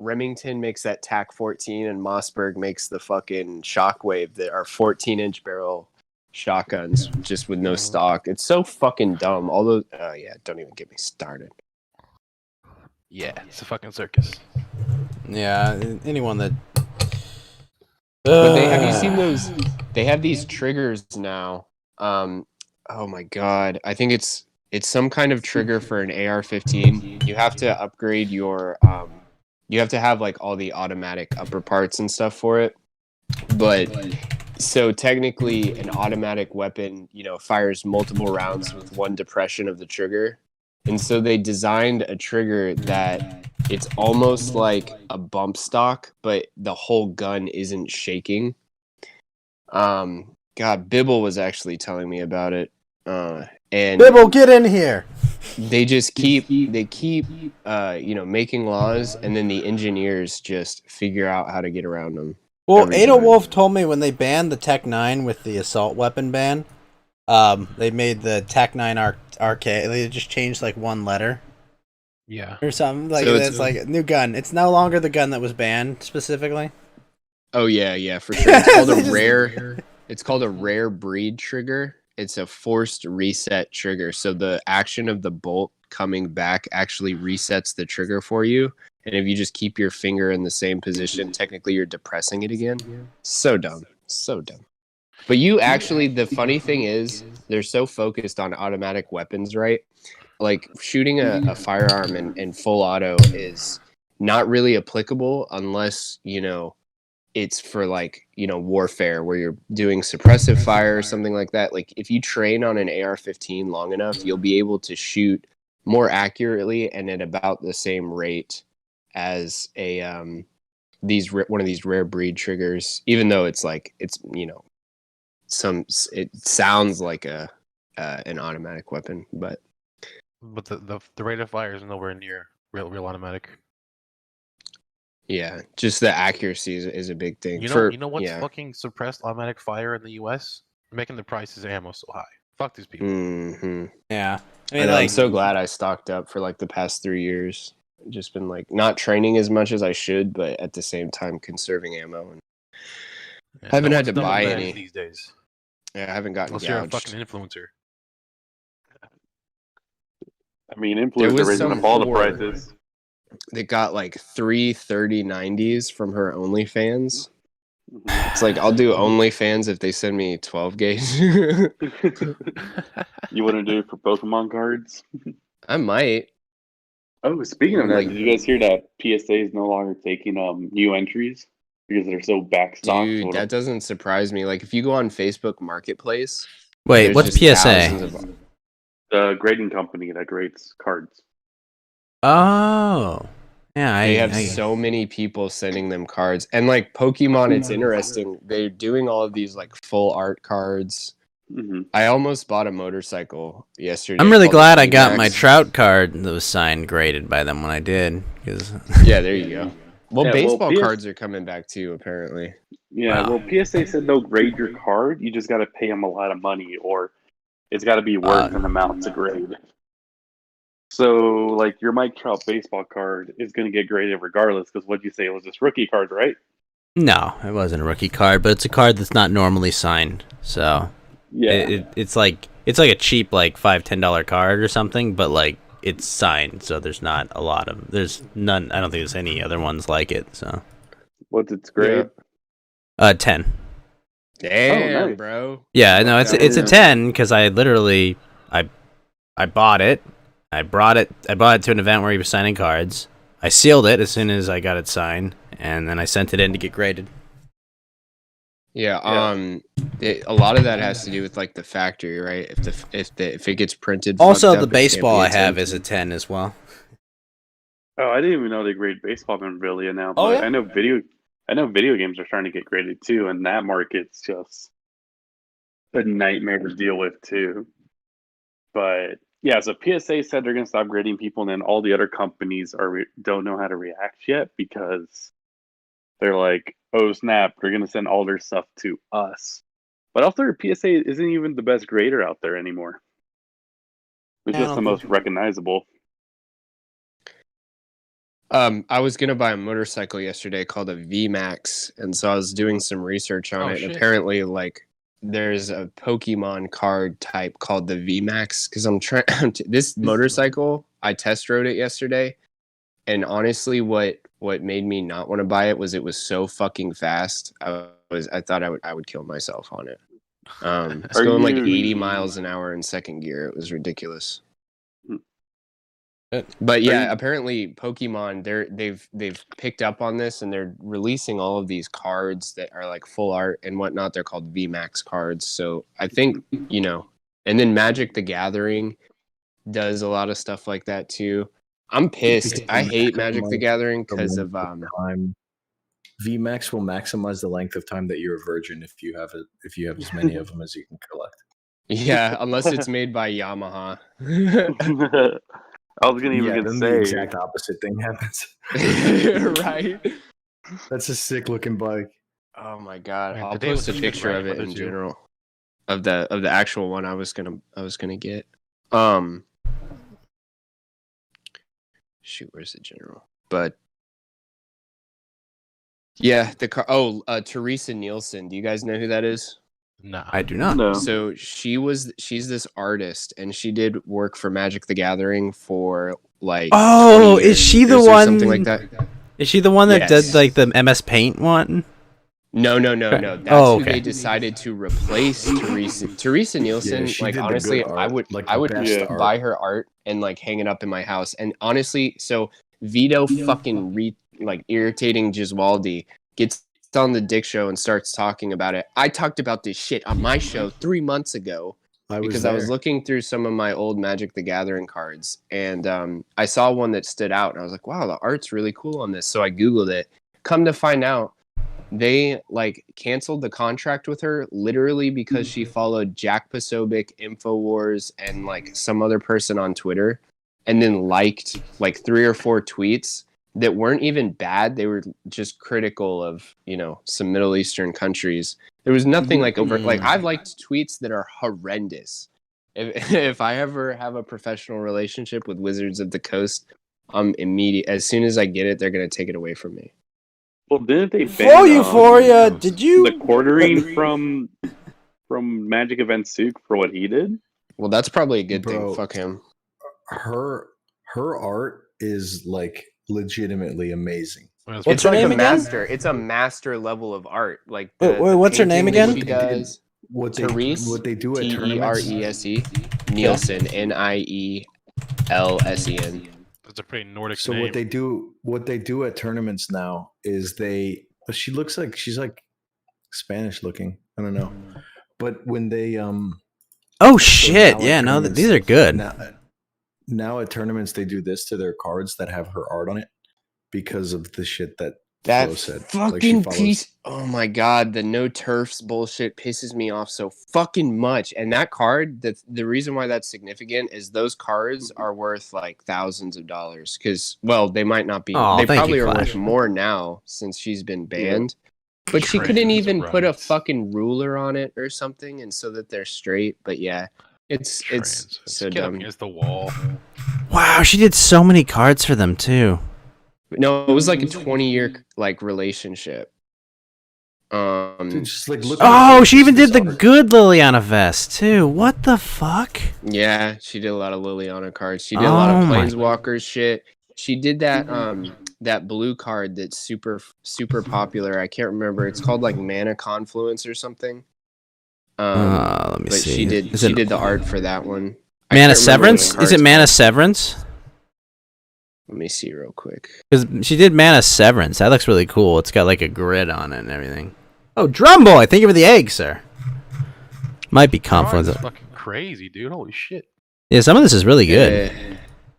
Remington makes that TAC 14 and Mossberg makes the fucking Shockwave that are 14-inch barrel shotguns just with no stock. It's so fucking dumb. Although don't even get me started. Yeah, it's a fucking circus. Yeah, anyone that. But have you seen those? They have these triggers now. Oh my god! I think it's some kind of trigger for an AR-15. You have to upgrade your. You have to have like all the automatic upper parts and stuff for it. But so technically, an automatic weapon, fires multiple rounds with one depression of the trigger. And so they designed a trigger that it's almost like a bump stock, but the whole gun isn't shaking. God, Bibble was actually telling me about it. And Bibble, get in here! they just keep making laws, and then the engineers just figure out how to get around them. Well, every Ada time. Wolf told me when they banned the Tech 9 with the assault weapon ban, they made the Tech 9 RK. They just changed like one letter Yeah. or something. Like So it's like a new gun. It's no longer the gun that was banned specifically. Oh yeah, for sure. It's called a rare. It's called a rare breed trigger. It's a forced reset trigger. So the action of the bolt coming back actually resets the trigger for you. And if you just keep your finger in the same position, technically you're depressing it again. So dumb. So dumb. But you actually, the funny thing is, they're so focused on automatic weapons, right? Like shooting a firearm in full auto is not really applicable unless, it's for warfare where you're doing suppressive fire or something like that. Like if you train on an AR-15 long enough, you'll be able to shoot more accurately and at about the same rate as one of these rare breed triggers, even though it sounds like an automatic weapon, but the rate of fire is nowhere near real automatic. yeah, just the accuracy is a big thing. You know what's fucking suppressed automatic fire in the US? Making the prices of ammo so high. Fuck these people. Mm-hmm. Yeah, I'm so glad I stocked up for like the past 3 years. Just been like not training as much as I should, but at the same time conserving ammo. And Yeah, haven't no had one's to done buy that any. these days. I haven't gotten Unless you're a gouged. fucking influencer. I mean, There was influencer raising some up all the whore prices. They got like 3 3090s from her OnlyFans. Mhm. It's like I'll do OnlyFans if they send me 12 gauge. You wouldn't do it for Pokemon cards? I might. Oh, speaking of that, Like- did you guys hear that PSA is no longer taking new entries because they're so backstocked? Dude, that doesn't surprise me. Like if you go on Facebook Marketplace, Wait, There's what's just PSA? thousands of- The grading company that grades cards. Oh, yeah. They have so many people sending them cards, and like Pokemon, it's interesting. They're doing all of these like full art cards. Hmm. I almost bought a motorcycle yesterday. I'm really called the glad I got my VMAX. Trout card that was signed graded by them when I did. Cause Yeah, there you go. Well, Yeah, well, baseball PS cards are coming back too, apparently. Yeah, Wow. well, PSA said they'll grade your card. You just got to pay them a lot of money, or it's got to be worth an amount to grade. So, like, your Mike Trout baseball card is going to get graded regardless, because what'd you say? It was this rookie card, right? no, it wasn't a rookie card, but it's a card that's not normally signed. So Yeah. it's like a cheap like $5-10 card or something, but like it's signed, so there's not a lot of there's none. I don't think there's any other ones like it. So What's its grade? 10. Damn, nice. bro. Yeah, no, it's a Yeah. 10 because I literally I bought it. I brought it to an event where he was signing cards. I sealed it as soon as I got it signed, and then I sent it in to get graded. Yeah, a lot of that has to do with like the factory, right? If it gets printed. Also, fucked the up, it can't baseball be I a 10. have is a 10 as well. Oh, I didn't even know they grade baseball memorabilia now. Oh, But yeah? I know video games are starting to get graded too, and that market's just a nightmare to deal with too. But yeah, so PSA said they're going to stop grading people, and then all the other companies don't know how to react yet because they're like, "Oh snap, they're going to send all their stuff to us." But also, PSA isn't even the best grader out there anymore. It's Yeah, I just the don't most think- recognizable. I was gonna buy a motorcycle yesterday called a VMAX, and so I was doing some research on Oh, it. shit. And apparently, like, there's a Pokemon card type called the VMAX. Because I'm trying this motorcycle. I test rode it yesterday, and honestly, what made me not want to buy it was so fucking fast. I thought I would kill myself on it. It's Are going like you- 80 miles an hour in second gear. It was ridiculous. Good. But yeah, you- apparently Pokemon they've picked up on this and they're releasing all of these cards that are like full art and whatnot. They're called VMAX cards. So I think, and then Magic the Gathering does a lot of stuff like that too. I'm pissed. I hate Magic the Gathering because of time. VMAX will maximize the length of time that you're a virgin if you have as many of them as you can collect. yeah, unless it's made by Yamaha. I was gonna even then say the exact opposite thing happens. Right. That's a sick looking bike. Oh my god! Man, I'll today was post a such a picture grind of it for the in two. general, of the actual one I was gonna get. Shoot, where's the general? But yeah, the car. Oh, Teresa Nielsen. Do you guys know who that is? Nah. I do not. no. So she's this artist, and she did work for Magic the Gathering for like. Oh, 20 is she the years or one? Something like that. Is she the one that Yes. did like the MS Paint one? No. That's Oh, who okay. they decided to replace Teresa. Teresa Nielsen, she like did the honestly, good I art, would like I the would best art. buy her art and like hang it up in my house. And honestly, so Vito fucking irritating Giswaldi gets on the Dick Show and starts talking about it. I talked about this shit on my show 3 months ago. Because I was looking through some of my old Magic the Gathering cards, and I saw one that stood out, and I was like, "Wow, the art's really cool on this." So I Googled it. Come to find out, they canceled the contract with her literally because she followed Jack Posobiec, Infowars, and some other person on Twitter, and then liked 3 or 4 tweets that weren't even bad. They were just critical of some Middle Eastern countries. There was nothing I've liked tweets that are horrendous. If I ever have a professional relationship with Wizards of the Coast, I'm immediate. As soon as I get it, they're gonna take it away from me. Well, didn't they For ban Euphoria, did you? the quartering from Magic Event Souk for what he did? Well, that's probably a good Bro. thing. Fuck him. Her art is legitimately amazing. What's her name again? It's a master level of art. Wait, what's her name again? She does. What Therese, they do at tournaments. Terese Nielsen, Nielsen. That's a pretty Nordic So name. what they do at tournaments now is she looks like she's Spanish looking. I don't know. But when they Oh So shit! now at Yeah, no, tournaments- these are good. Now at tournaments they do this to their cards that have her art on it because of the shit that That Flo said. fucking piece. Oh my god, the no turfs bullshit pisses me off so fucking much. And that card, the reason why that's significant is those cards are worth like thousands of dollars. Because, well, they might not be. Oh, they thank probably you, are Flash. worth more now since she's been banned. But she Trillions couldn't of even put a rights. fucking ruler on it or something, and so that they're straight. But yeah, it's so Get up dumb. against the wall. Wow, she did so many cards for them too. No, it was like a 20-year like relationship. Dude, just like look. Oh, she even did the good Liliana vest too. What the fuck? Yeah, she did a lot of Liliana cards. She did a lot of Oh my- Planeswalkers shit. She did that that blue card that's super popular. I can't remember. It's called like Mana Confluence or something. Let me But see. she did Is it the art for that one. I Mana can't remember what the Severance? Is card's it Mana called. Severance? Let me see real quick. Because she did Mana Severance. That looks really cool. It's got like a grid on it and everything. Oh, Drum Boy! Thank you for the egg, sir. Might be Confluence. That's fucking crazy, dude. Holy shit. Yeah, some of this is really good.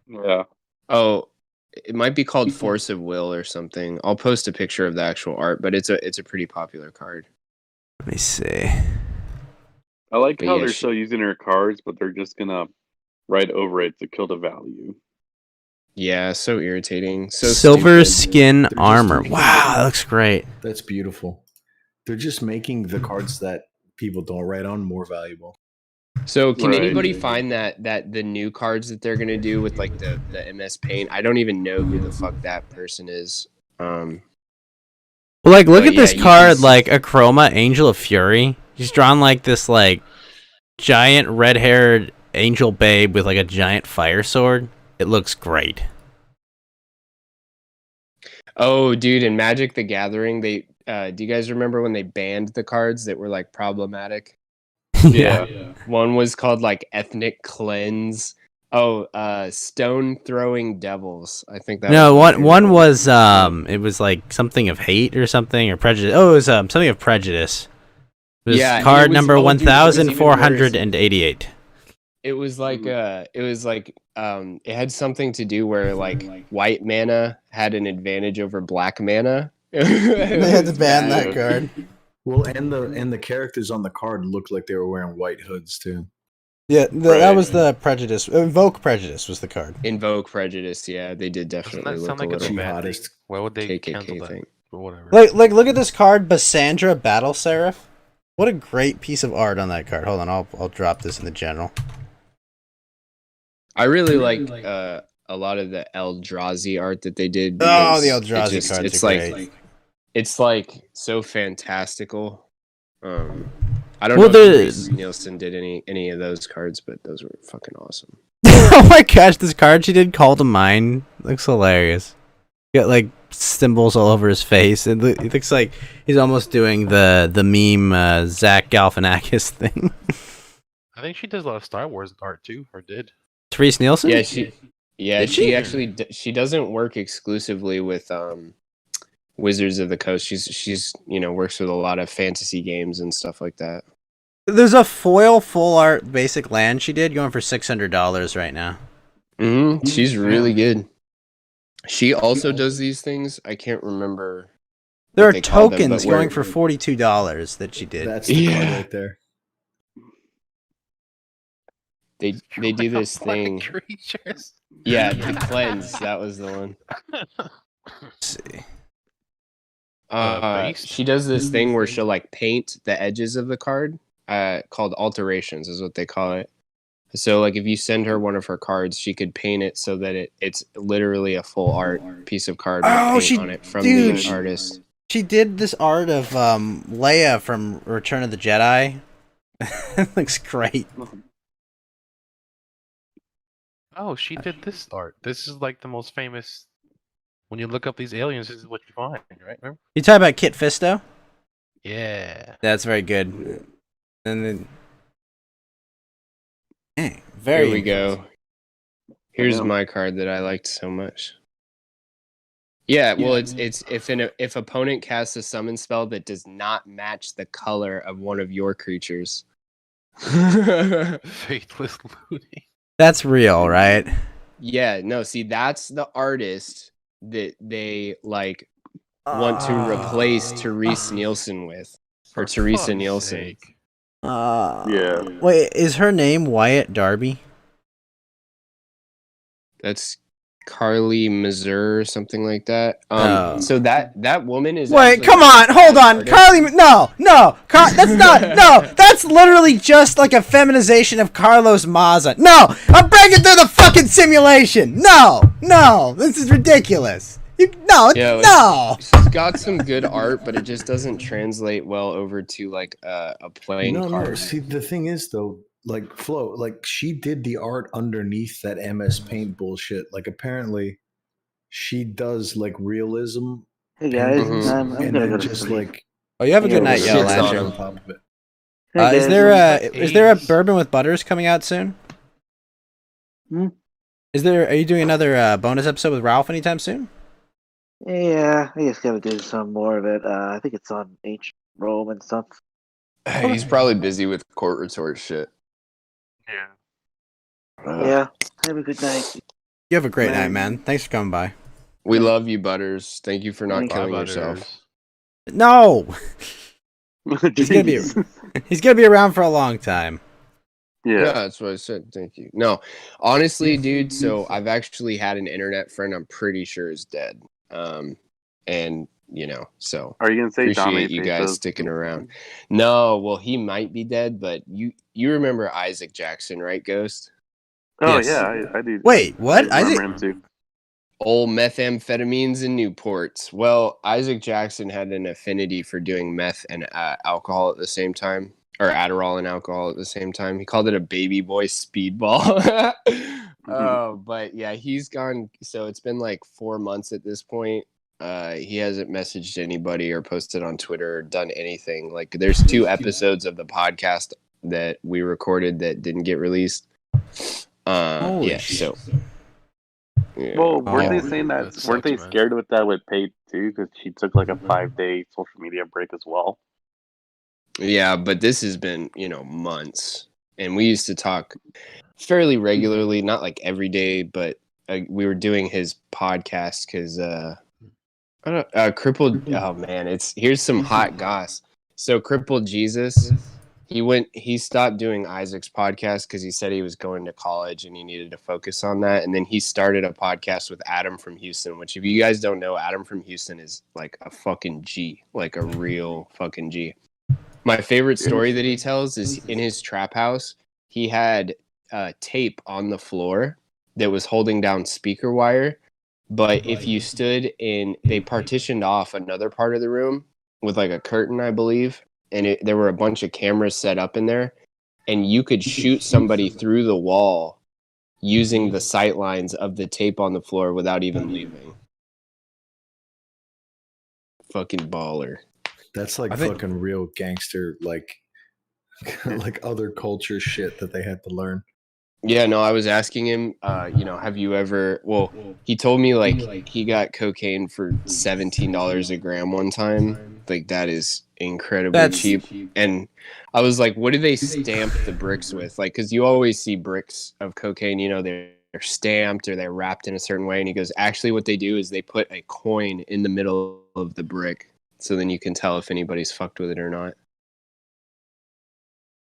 Yeah. Oh, it might be called Force of Will or something. I'll post a picture of the actual art, but it's a pretty popular card. Let me see. I like But how yeah, they're she- still using her cards, but they're just gonna write over it to kill the value. Yeah, so irritating. So Silver stupid. skin just armor. making- Wow, that looks great. That's beautiful. They're just making the cards that people don't write on more valuable. So can Right. anybody find that the new cards that they're gonna do with like the MS Paint? I don't even know who the fuck that person is. Well, like, look But at this yeah, you card, can like Achroma, Angel of Fury. He's drawn like this, like, giant red-haired angel babe with like a giant fire sword. It looks great. Oh, dude, in Magic the Gathering, they do you guys remember when they banned the cards that were like problematic? Yeah. One was called like Ethnic Cleanse. Oh, Stone Throwing Devils. I think that. No, was one was it was like something of hate or something or prejudice. Oh, it was something of prejudice. It was Yeah, card it was- number oh, dude, it was even 1488. It was like it had something to do where like white mana had an advantage over black mana. They had to ban bad. that card. Well, and the characters on the card looked like they were wearing white hoods too. Yeah, that Right. was the prejudice. Invoke prejudice was the card. Invoke Prejudice, yeah, they did Doesn't definitely that look sound a like a little bad thing? jihadist Why would they cancel KKK that? thing. But whatever. Like look at this card, Bassandra Battle Seraph. What a great piece of art on that card. Hold on, I'll drop this in the general. I really like a lot of the Eldrazi art that they did. Oh, because the it Eldrazi just- cards it's are like great. it's like so fantastical. I don't Well, know if the- Reese Nielsen did any of those cards, but those were fucking awesome. Oh my gosh, this card she did, Call to Mind, looks hilarious. Got like symbols all over his face. It looks like he's almost doing the meme Zach Galifianakis thing. I think she does a lot of Star Wars art too, or did. Therese Nielsen? Yeah, Did she she? actually she doesn't work exclusively with Wizards of the Coast. She's works with a lot of fantasy games and stuff like that. There's a foil full art basic land she did going for $600 right now. She's really good. She also does these things. I can't remember. There what are they call them, tokens but where- going for $42 that she did. That's the card Yeah. right there. They do this thing. Creatures. Yeah, the cleanse. That was the one. Let's see. Based? She does this thing where she'll like paint the edges of the card. Called alterations is what they call it. So like if you send her one of her cards, she could paint it so that it's literally a full art piece of card with Oh, paint she- on it from dude, the artist. She did this art of Leia from Return of the Jedi. It looks great. Oh, she did this art. This is like the most famous. When you look up these aliens, this is what you find, right? Remember? You talk about Kit Fisto? Yeah. That's very good. And then, dang, very. Here we go. Here's Yeah. my card that I liked so much. Yeah, well, it's if opponent casts a summon spell that does not match the color of one of your creatures. Faithless looting. That's real, right? Yeah, no, see, that's the artist that they like want to replace Therese Nielsen with, or For Teresa fuck's Nielsen. sake. Yeah. Wait, is her name Wyatt Darby? That's Carly Mazur or something like that. Oh. So that woman is. Wait, actually come a on, hold on, artist. Carly. No, that's not. No, that's literally just like a feminization of Carlos Maza. No, I'm breaking through the fucking simulation. No, this is ridiculous. No. She's got some good art, but it just doesn't translate well over to like a playing No. card. See, the thing is though, like Flo, like she did the art underneath that MS Paint bullshit. Like apparently, she does like realism. Hey guys, Mhm. I'm and gonna then go to just sleep. like Oh, you have a good night, Shit's Yellow on Lantern. him. top of it. Hey, Is guys, there a bourbon with butters coming out soon? Hmm? Are you doing another bonus episode with Ralph anytime soon? Yeah, I just gotta do some more of it. I think it's on ancient Rome and stuff. He's probably busy with court retort shit. Yeah. Yeah, have a good night. You have a great night, man. Thanks for coming by. We love you, Butters. Thank you for not Thank you. killing Bye, yourself. Butters. No, he's gonna be Jeez. he's gonna be around for a long time. Yeah, Yeah. that's what I said. Thank you. No, honestly, dude. So I've actually had an internet friend. I'm pretty sure is dead. And so Are you gonna say appreciate you guys sticking around. No, well, he might be dead, but you remember Isaac Jackson, right, Ghost? Oh Yes. yeah, I do. Wait, what? I remember him too. Old methamphetamines and Newports. Well, Isaac Jackson had an affinity for doing meth and alcohol at the same time, or Adderall and alcohol at the same time. He called it a baby boy speedball. But yeah, he's gone. So it's been like 4 months at this point. He hasn't messaged anybody or posted on Twitter or done anything. Like, there's 2 episodes of the podcast that we recorded that didn't get released. Holy Yeah, shit. so. Yeah. Well, weren't Oh. they saying that? That Weren't they sucks, man. scared with that with Paige too? Because she took like a 5-day social media break as well. Yeah, but this has been, months. And we used to talk fairly regularly, not like every day, but we were doing his podcast because Crippled. Oh man, here's some hot goss. So Crippled Jesus, he stopped doing Isaac's podcast because he said he was going to college and he needed to focus on that. And then he started a podcast with Adam from Houston, which if you guys don't know, Adam from Houston is like a fucking G, like a real fucking G. My favorite story that he tells is in his trap house, he had tape on the floor that was holding down speaker wire. But if you stood they partitioned off another part of the room with like a curtain, I believe. And there were a bunch of cameras set up in there. And you could shoot somebody through the wall using the sight lines of the tape on the floor without even leaving. Fucking baller. That's like I think- fucking real gangster, like like other culture shit that they had to learn. Yeah, no, I was asking him, have you ever, well, he told me like he got cocaine for $17 a gram one time. Like, that is incredibly That's- cheap. And I was like, what do they stamp the bricks with? Like, because you always see bricks of cocaine, they're stamped or they're wrapped in a certain way. And he goes, actually what they do is they put a coin in the middle of the brick. So then you can tell if anybody's fucked with it or not.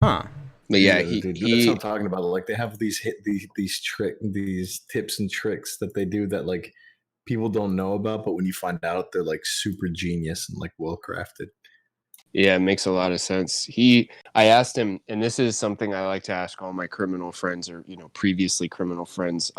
Huh. But yeah, dude, that's what I'm talking about. Like they have these these tips and tricks that they do that like people don't know about, but when you find out, they're like super genius and like well crafted. Yeah, it makes a lot of sense. I asked him, and this is something I like to ask all my criminal friends or, previously criminal friends.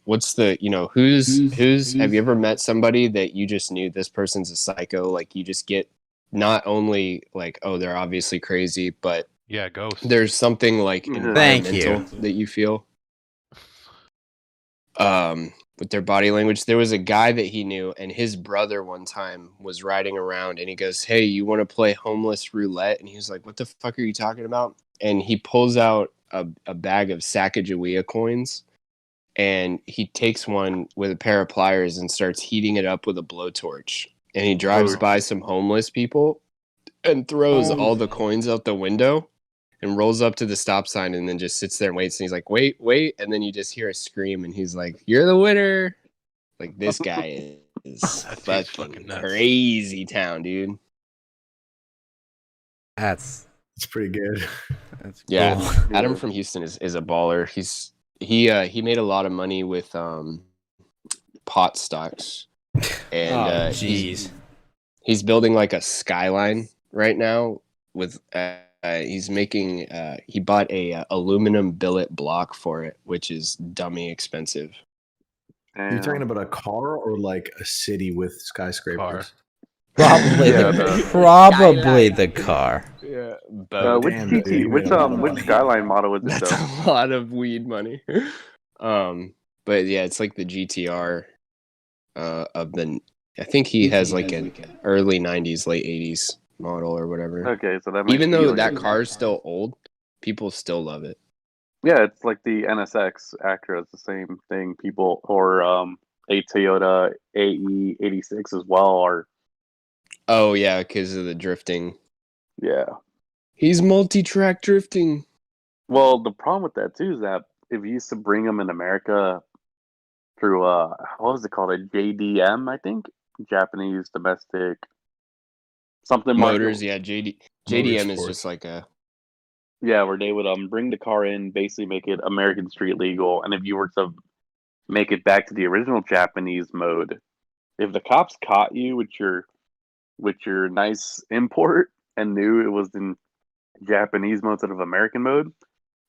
What's the, who's, have you ever met somebody that you just knew this person's a psycho? Like you just get not only like, oh, they're obviously crazy, but Yeah, ghost. there's something like Thank environmental that you feel. With their body language. There was a guy that he knew, and his brother one time was riding around, and he goes, "Hey, you want to play homeless roulette?" And he was like, "What the fuck are you talking about?" And he pulls out a bag of Sacagawea coins, and he takes one with a pair of pliers and starts heating it up with a blowtorch. And he drives by some homeless people and throws all the coins out the window. and rolls up to the stop sign and then just sits there and waits. And he's like, wait. And then you just hear a scream and he's like, you're the winner. Like, this guy is That dude's fucking fucking nuts. crazy town, dude. That's It's pretty good. Yeah. cool. Adam from Houston is a baller. He made a lot of money with pot stocks. And jeez. he's building like a skyline right now with he's making he bought a aluminum billet block for it, which is dummy expensive. You're talking about a car or like a city with skyscrapers? Probably the car. Yeah, which Skyline model is it that's though? a lot of weed money. But yeah, it's like the GTR of the. I think he has like an early '90s, late '80s model or whatever. Okay, so that might Even be though like that a- car's still old, people still love it. Yeah, it's like the NSX Acura. It's the same thing. People or a Toyota AE86 as well are. Oh yeah, because of the drifting. Yeah. He's multi-track drifting. Well, the problem with that too is that if you used to bring them in America through what was it called, a JDM, I think, Japanese domestic something Motors, market. yeah. JDM is Motorsport. just like a. Yeah, where they would bring the car in, basically make it American street legal, and if you were to make it back to the original Japanese mode, if the cops caught you with your nice import and knew it was in Japanese mode instead of American mode,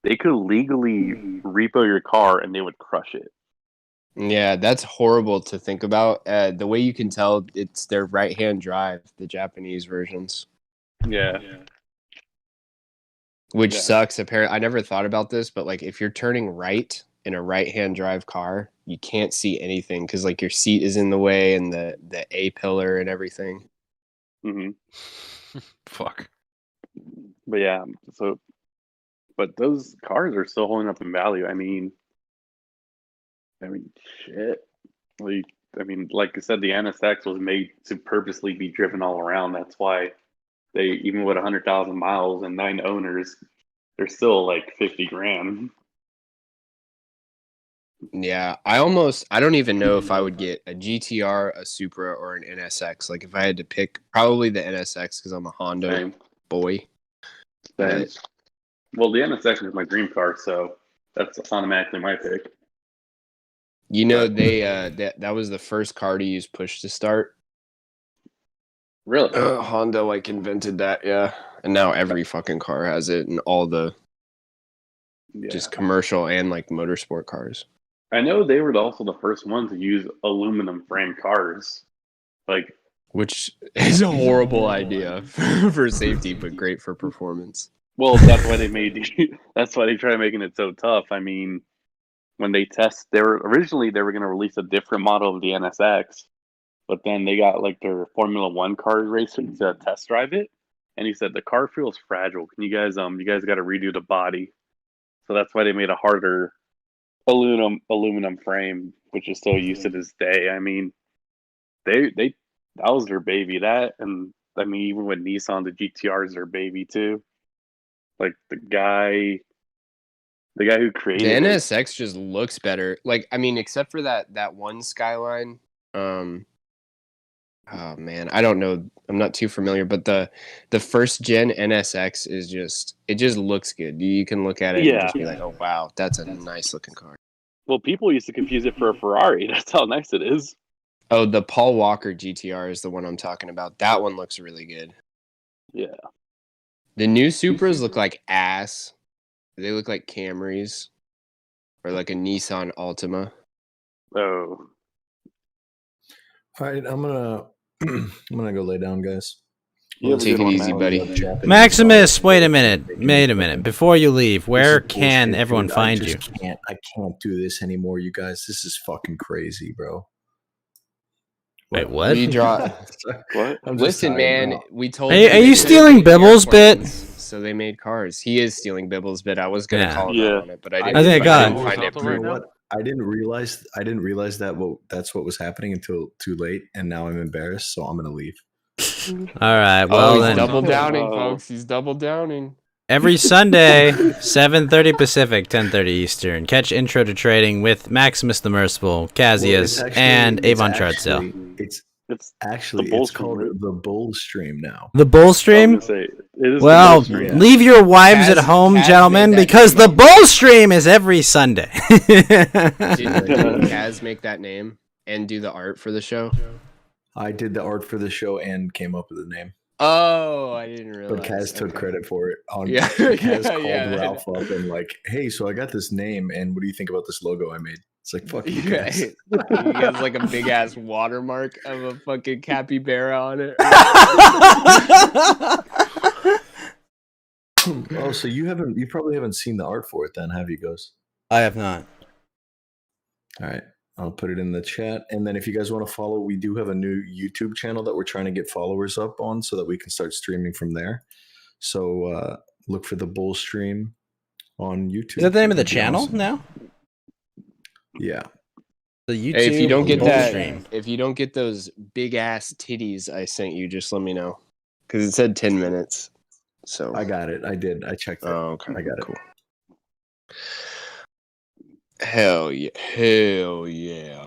they could legally repo your car and they would crush it. Yeah, that's horrible to think about. The way you can tell, it's their right-hand drive, the Japanese versions, Yeah. which Yeah. sucks. Apparently, I never thought about this, but like if you're turning right in a right-hand drive car, you can't see anything because like your seat is in the way and the A pillar and everything. hmm Fuck. But yeah, but those cars are still holding up in value. I mean, shit. Like I said, the NSX was made to purposely be driven all around. That's why they, even with 100,000 miles and 9 owners, they're still like 50 grand. Yeah, I don't even know if I would get a GTR, a Supra, or an NSX. Like if I had to pick, probably the NSX because I'm a Honda Same. boy. Same. Well, the NSX is my dream car, so that's automatically my pick. You know, they that was the first car to use push to start. Really? Honda like invented that, yeah. And now every fucking car has it, and all the Yeah. just commercial and like motorsport cars. I know they were also the first ones to use aluminum frame cars. Like, Which is a horrible idea for safety, but great for performance. well, that's why they that's why they tried making it so tough. I mean, when they originally they were going to release a different model of the NSX, but then they got like their Formula One car racer to test drive it, and he said the car feels fragile. Can you guys got to redo the body? So that's why they made a harder aluminum frame, which is still used to this day. I mean, they that was their baby. That, and I mean, even with Nissan, the GTR is their baby too. Like the guy who created The it. NSX just looks better. Like, I mean, except for that one Skyline. Oh man, I don't know. I'm not too familiar, but the first gen NSX is just looks good. You can look at it and just be like, oh wow, that's a nice looking car. Well, people used to confuse it for a Ferrari. That's how nice it is. Oh, the Paul Walker GTR is the one I'm talking about. That one looks really good. Yeah. The new Supras look like ass. They look like Camrys or like a Nissan Altima. Oh. All right, I'm gonna go lay down, guys. You have a Take good it one, easy, man. buddy. Maximus, wait a minute. Before you leave, where This is can bullshit, everyone dude. find I you? just I can't do this anymore, you guys. This is fucking crazy, bro. Wait, what? We draw. What? I'm just Listen, tired, man. bro. We told. Are you you they stealing couldn't make Bibble's bit? airplanes, So they made cars. He is stealing Bibble's bit. I was gonna Yeah. call him Yeah. out on it, but I didn't. I think I got didn't it. find it You You know right now? what? I didn't realize that that's what was happening until too late, and now I'm embarrassed, so I'm gonna leave. All right. Oh, Well he's then. double downing, Oh. folks. He's double downing. Every Sunday, 7:30 Pacific, 10:30 Eastern. Catch Intro to Trading with Maximus the Merciful, Cassius, and Avon Chartzel. It's called the Bull Stream now. The Bull Stream? Well, leave your wives at home, gentlemen, because the Bull Stream is every Sunday. Didn't Kaz make that name and do the art for the show? I did the art for the show and came up with the name. Oh, I didn't realize. But Kaz took credit for it. Kaz called Ralph up and like, hey, so I got this name, and what do you think about this logo I made? It's like, fuck you guys. He has like a big ass watermark of a fucking capybara on it. Oh, so you probably haven't seen the art for it then, have you, Ghost? I have not. All right. I'll put it in the chat. And then if you guys want to follow, we do have a new YouTube channel that we're trying to get followers up on so that we can start streaming from there. So look for the Bull Stream on YouTube. Is that the name of the channel now? Yeah. The YouTube. Hey, if you don't get Bull that, Stream. if you don't get those big ass titties I sent you, just let me know. Because it said 10 minutes. So I got it. I did. I checked it. Oh, okay. I got it. Cool. Hell yeah. Hell yeah.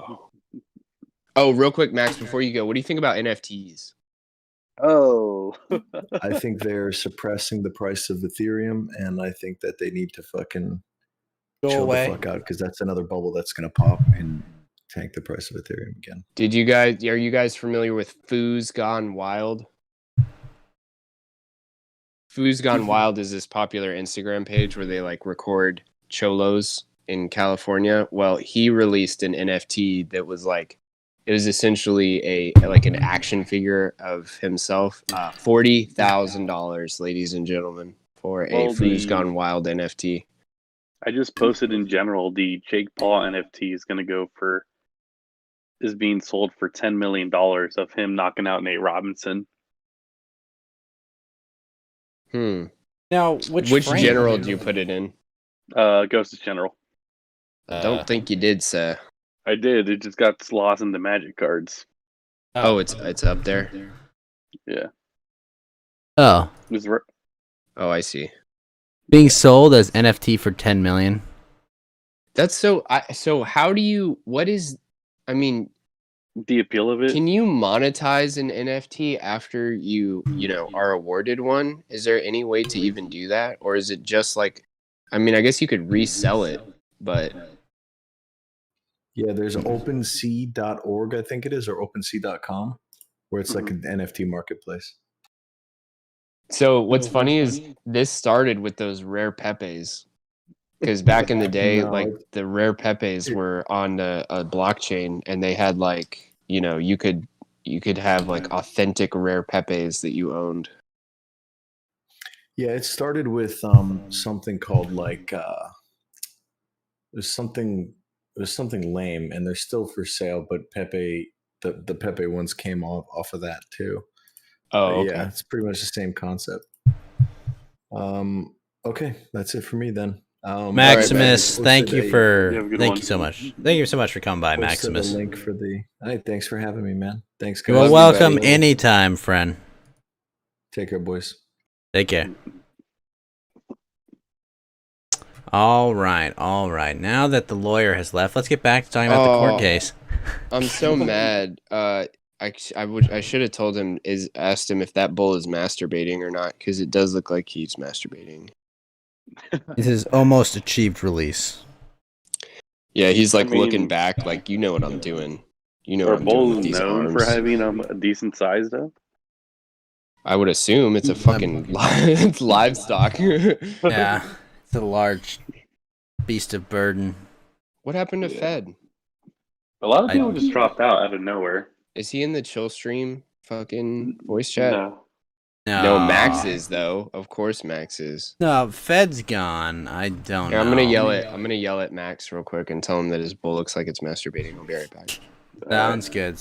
Oh, real quick, Max, before you go, what do you think about NFTs? Oh. I think they're suppressing the price of Ethereum, and I think that they need to fucking chill away. the fuck out, because that's another bubble that's going to pop and tank the price of Ethereum again. Are you guys familiar with Foos Gone Wild? Foos Gone Wild is this popular Instagram page where they like record cholos in California. Well, he released an NFT that was like, it was essentially an action figure of himself. $40,000, ladies and gentlemen, for a Foos Gone Wild NFT. I just posted in general the Jake Paul NFT is being sold for $10 million of him knocking out Nate Robinson. Now, which frame? General do you put it in? Ghost General. I don't think you did, sir. I did. It just got lost in the Magic cards. Oh, it's up there. Yeah. Oh. Oh, I see. Being sold as NFT for $10 million. That's so. So how do you? What is? I mean, the appeal of it. Can you monetize an NFT after you are awarded one? Is there any way to even do that, or is it just like? I mean, I guess you could resell it, but. Yeah, there's OpenSea.org, I think it is, or OpenSea.com, where it's like an NFT marketplace. So what's funny is this started with those rare Pepes, because back in the day, like the rare Pepes were on a blockchain, and they had like you could have like authentic rare Pepes that you owned. Yeah, it started with something called like there's something lame, and they're still for sale, but Pepe, the Pepe ones came off of that too. Oh, okay. Yeah, it's pretty much the same concept. Okay, that's it for me then. Maximus, thank you so much. Thank you so much for coming by, Maximus. The link for the. Hey, thanks for having me, man. Thanks, guys. You're welcome anytime, friend. Take care, boys. Take care. All right. Now that the lawyer has left, let's get back to talking about the court case. I'm so mad. I should have told him, asked him if that bull is masturbating or not, because it does look like he's masturbating. This is almost achieved release. Yeah, he's like looking back, like you know what I'm doing. You know what I'm doing with these arms. Are bulls known for having a decent size, though? I would assume it's a fucking it's livestock. Yeah, it's a large beast of burden. What happened to Fed? A lot of people just dropped out of nowhere. Is he in the chill stream fucking voice chat? No, Max is though. Of course, Max is. No, Fed's gone. I don't know. I'm gonna yell at Max real quick and tell him that his bull looks like it's masturbating. I'll be right back. Sounds good.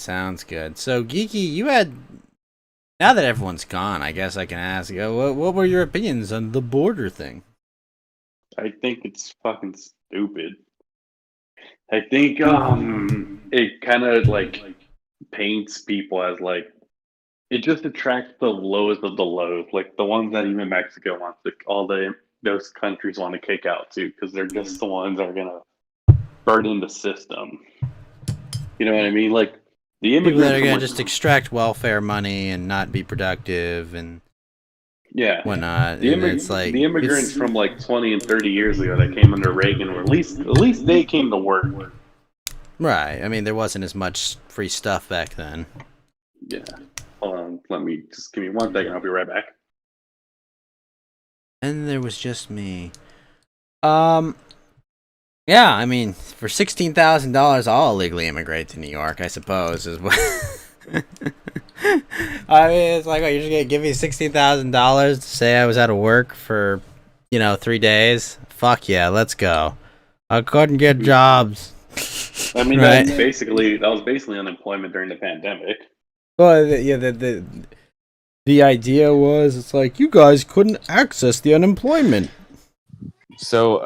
So, Geeky, you had. Now that everyone's gone, I guess I can ask. What were your opinions on the border thing? I think it's fucking stupid. I think it kind of like paints people as like It just attracts the lowest of the lows, like the ones that even Mexico wants to, those countries want to kick out to, because they're just the ones that are gonna burden the system. You know what I mean? Like the People immigrants that are from, gonna like, just extract welfare money and not be productive and whatnot. The And it's like the immigrants from like 20 and 30 years ago that came under Reagan were at least they came to work. right. I mean, there wasn't as much free stuff back then. Yeah. Hold on, give me 1 second. I'll be right back. And there was just me. Yeah, I mean, for $16,000, I'll illegally immigrate to New York, I suppose, is what. I mean, it's like, oh, you're just gonna give me $16,000 to say I was out of work for, 3 days? Fuck yeah, let's go. I couldn't get jobs. I mean, Right. that was basically unemployment during the pandemic. Well, the idea was, it's like, you guys couldn't access the unemployment. So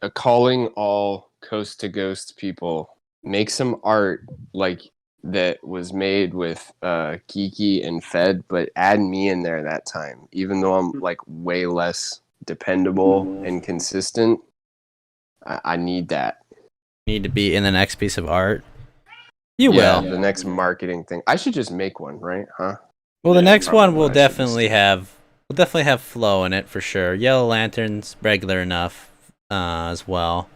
a calling all Coast to Ghost people, make some art like that was made with Kiki and Fed, but add me in there that time, even though I'm like way less dependable and consistent. I need that. Need to be in the next piece of art. You Yeah, will. the next marketing thing. I should just make one, right? Huh? Well, the Yeah, next probably one will what I should definitely have flow in it for sure. Yellow Lantern's regular enough as well.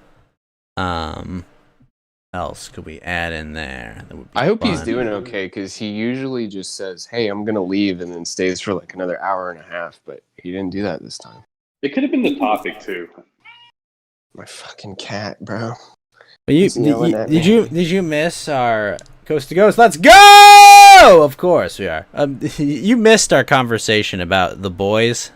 Else could we add in there? That would be I hope he's fun. doing okay, because he usually just says, "Hey, I'm gonna leave," and then stays for like another hour and a half. But he didn't do that this time. It could have been the topic too. My fucking cat, bro. But He's yelling at me. did you miss our Coast to Ghost? Let's go! Of course we are. You missed our conversation about The Boys.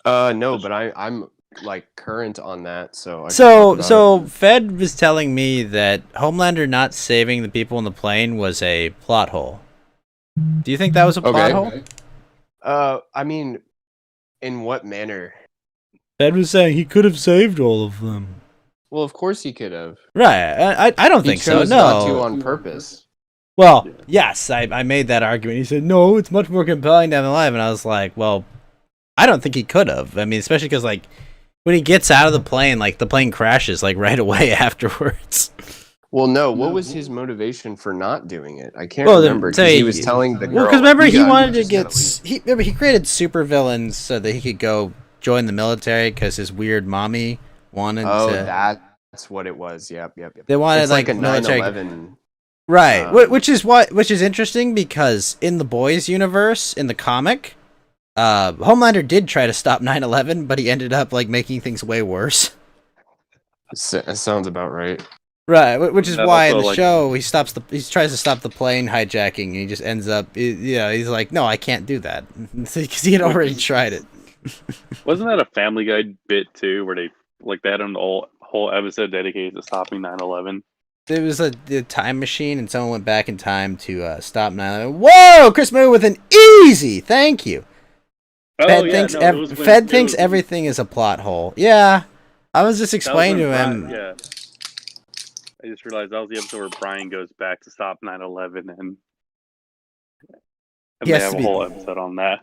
No, but I'm like current on that, so. I can talk about So Fed was telling me that Homelander not saving the people in the plane was a plot hole. Do you think that was a plot hole? I mean, in what manner? Fed was saying he could have saved all of them. Well, of course he could have. Right. I don't He think so. chose No. not to on purpose. Well, yes, I made that argument. He said, no, it's much more compelling down the line. And I was like, well, I don't think he could have. I mean, especially because, like, when he gets out of the plane, like, the plane crashes, like, right away afterwards. Well, no. What was his motivation for not doing it? I can't Well, remember. 'Cause he was telling the girl. Well, because remember, he "Yeah, wanted to you get... just He created supervillains so that he could go join the military because his weird mommy wanted gotta leave." to... Oh, that's what it was. Yep. They wanted, It's like a military... 9/11. Right, which is interesting because in the Boys universe, in the comic, Homelander did try to stop 9/11, but he ended up like making things way worse. That sounds about right. Right, which is That why in also, the like- show he tries to stop the plane hijacking, and he just ends up, he's like, no, I can't do that because he had already tried it. Wasn't that a Family Guy bit too, where they had a whole episode dedicated to stopping 9/11? There was a time machine, and someone went back in time to stop 9/11. Whoa, Chris Moo with an easy, thank you. Fed thinks everything is a plot hole. Yeah, I was just explaining to him. Yeah, I just realized that was the episode where Brian goes back to stop 9/11, and He they has have to a be- whole episode on that.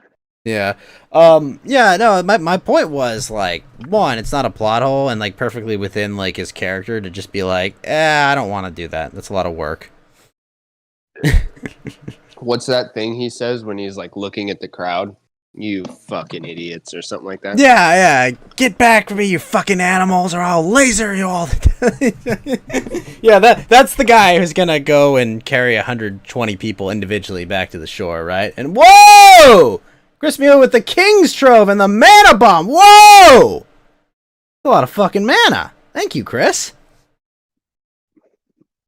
Yeah. No, my point was, like, one, it's not a plot hole, and, like, perfectly within, like, his character to just be like, I don't want to do that. That's a lot of work. What's that thing he says when he's like looking at the crowd? You fucking idiots, or something like that. Yeah. Get back from me, you fucking animals, or I'll laser you all. Yeah, that's the guy who's gonna go and carry 120 people individually back to the shore, right? And whoa! Chris Mule with the King's Trove and the Mana Bomb. Whoa! A lot of fucking mana. Thank you, Chris.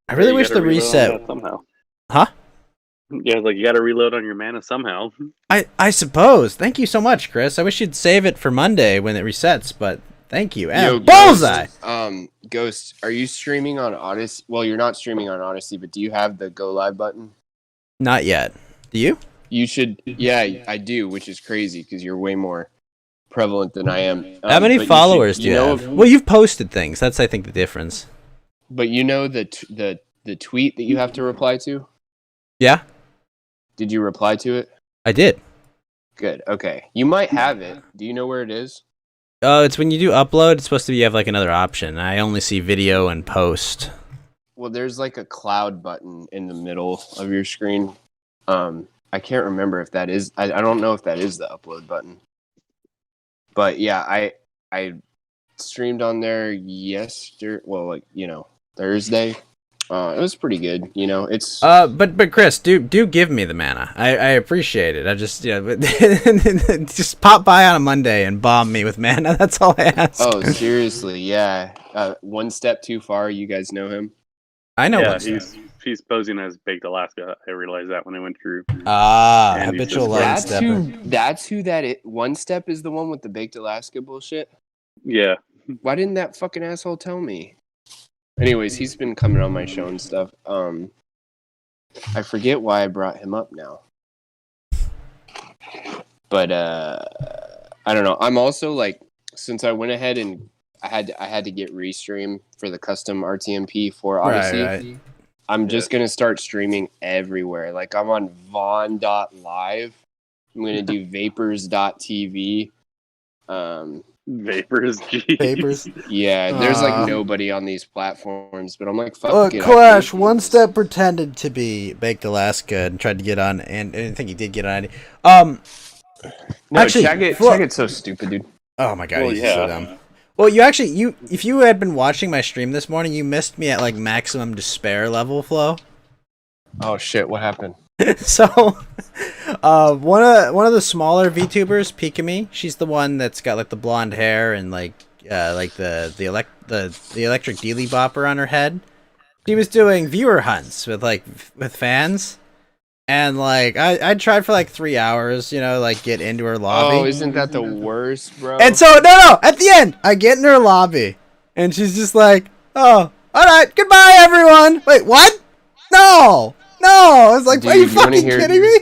I really You wish gotta the reload on reset. that somehow. Huh? Yeah, like you got to reload on your mana somehow. I suppose. Thank you so much, Chris. I wish you'd save it for Monday when it resets, but thank you. Yo, And bullseye! Ghost, are you streaming on Odyssey? Well, you're not streaming on Odyssey, but do you have the go live button? Not yet. Do you? You should. Yeah, I do, which is crazy because you're way more prevalent than I am. How many but followers should- do you know have? Well, you've posted things. That's, I think, the difference. But you know the tweet that you have to reply to? Yeah? Did you reply to it? I did. Good. Okay. You might have it. Do you know where it is? Oh, it's when you do upload. It's supposed to be you have like another option. I only see video and post. Well, there's like a cloud button in the middle of your screen. I can't remember if that is. I don't know if that is the upload button. But yeah, I streamed on there yesterday. Well, like Thursday. It was pretty good. It's. But Chris, do give me the mana. I appreciate it. I just just pop by on a Monday and bomb me with mana. That's all I ask. Oh, seriously, yeah. One Step Too Far. You guys know him? I know. Yeah, he's posing as Baked Alaska. I realized that when I went through. Ah, And he's habitual just- line stepper. That's who that is. One Step is the one with the Baked Alaska bullshit. Yeah. Why didn't that fucking asshole tell me? Anyways, he's been coming on my show and stuff. I forget why I brought him up now. But I don't know. I'm also like, since I went ahead and I had to get Restream for the custom RTMP for Odyssey. Right. I'm just gonna start streaming everywhere. Like I'm on Vaughn.live. I'm gonna do Vapors.tv. Vapors, geez. Papers. Yeah, there's like nobody on these platforms, but I'm like, fuck Look, it. Clash, One Step pretended to be Baked Alaska and tried to get on, and I think he did get on. No, actually, Chagget's so stupid, dude. Oh my god, Well, he's yeah. so dumb. Well, if you had been watching my stream this morning, you missed me at like maximum despair level, Flo. Oh shit, what happened? So, one of the smaller VTubers, Pikami, she's the one that's got like the blonde hair and like the electric dealy bopper on her head. She was doing viewer hunts with fans, and like I tried for like 3 hours, like get into her lobby. Oh, isn't that the worst, bro? And so no, at the end, I get in her lobby, and she's just like, "Oh, all right, goodbye, everyone." Wait, what? No. I was like, Dude, are you you wanna fucking hear- kidding me?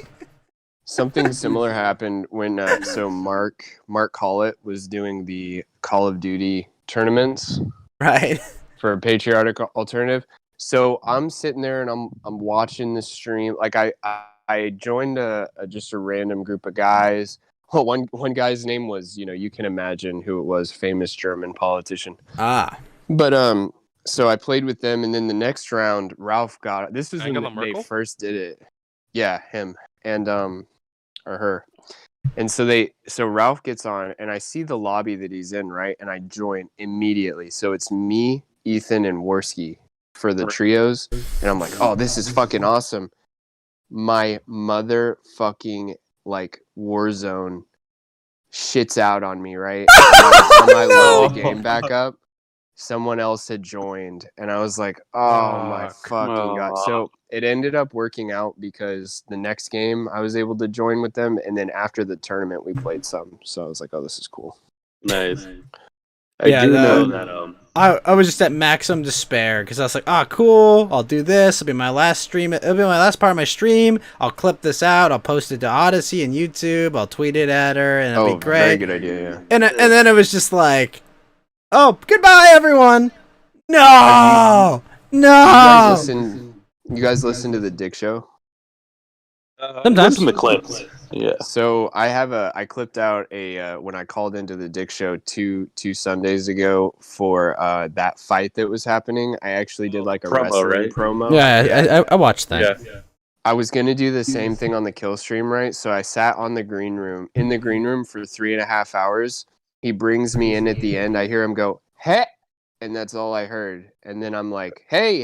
Something similar happened when Mark Collett was doing the Call of Duty tournaments Right. for a patriotic alternative. So I'm sitting there and I'm watching the stream. Like I joined just a random group of guys. Well, one guy's name was, you can imagine who it was, famous German politician. Ah. But so I played with them, and then the next round, Ralph got it. This is when Angela they Merkel? first did it. Yeah, him and or her. And so Ralph gets on, and I see the lobby that he's in, right? And I join immediately. So it's me, Ethan, and Worski for the trios, and I'm like, oh, this is fucking awesome. My motherfucking like Warzone shits out on me, right? And I load the game back up. Someone else had joined, and I was like, oh my fucking god. So it ended up working out because the next game I was able to join with them, and then after the tournament we played some. So I was like, oh, this is cool. Nice. Yeah, I do the- know that I was just at maximum despair because I was like, cool, I'll do this. It'll be my last stream. It'll be my last part of my stream. I'll clip this out. I'll post it to Odyssey and YouTube. I'll tweet it at her, and it'll be great. Very good idea, yeah. And then it was just like, oh, goodbye, everyone. No. You guys listen to the Dick Show? Sometimes. listen to clips. Yeah. So I clipped out when I called into the Dick Show two Sundays ago for that fight that was happening. I actually did like a Promo, wrestling right? promo. Yeah, I watched that. Yeah. I was gonna do the same thing on the kill stream, right? So I sat in the green room for 3.5 hours. He brings me in at the end. I hear him go, "Hey," and that's all I heard. And then I'm like, "Hey,"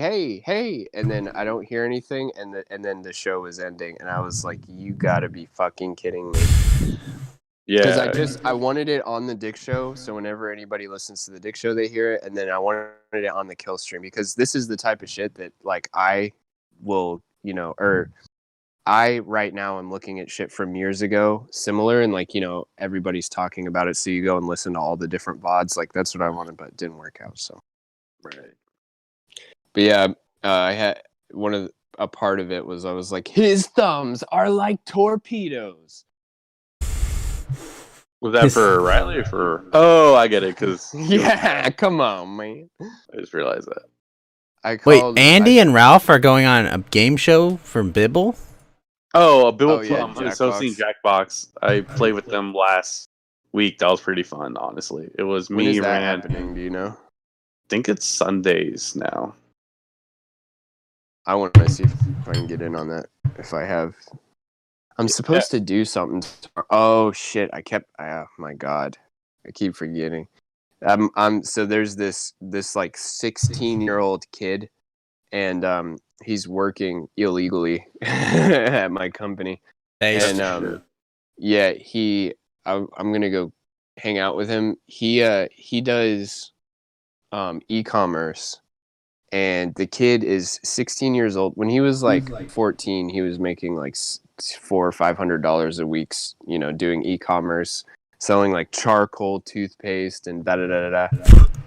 and then I don't hear anything. And then the show was ending, and I was like, "You gotta be fucking kidding me!" Yeah. Because I wanted it on the Dick Show, so whenever anybody listens to the Dick Show, they hear it, and then I wanted it on the kill stream because this is the type of shit that like I will, I right now am looking at shit from years ago, similar, and like everybody's talking about it, so you go and listen to all the different VODs. Like that's what I wanted, but it didn't work out. So, Right. but yeah, I had a part of it was I was like, his thumbs are like torpedoes. Was that for Riley or for? Oh, I get it. Because Yeah, come on, man. I just realized that. I Wait, called, Andy and Ralph are going on a game show for Bibble? Oh, Bill Oh, yeah, Associating Jackbox. Jackbox. I played with them last week. That was pretty fun, honestly. It was When is me, that Rand. happening? Do you know? I think it's Sundays now. I want to see if I can get in on that. If I have, I'm supposed to do something. Oh shit! Oh my god, I keep forgetting. So there's this like 16-year-old kid, and he's working illegally at my company. Based. And yeah, I'm gonna go hang out with him. He does e-commerce, and the kid is 16 years old. When he was like 14, he was making like $400 or $500 a week, you know, doing e-commerce, selling like charcoal toothpaste and da da da da.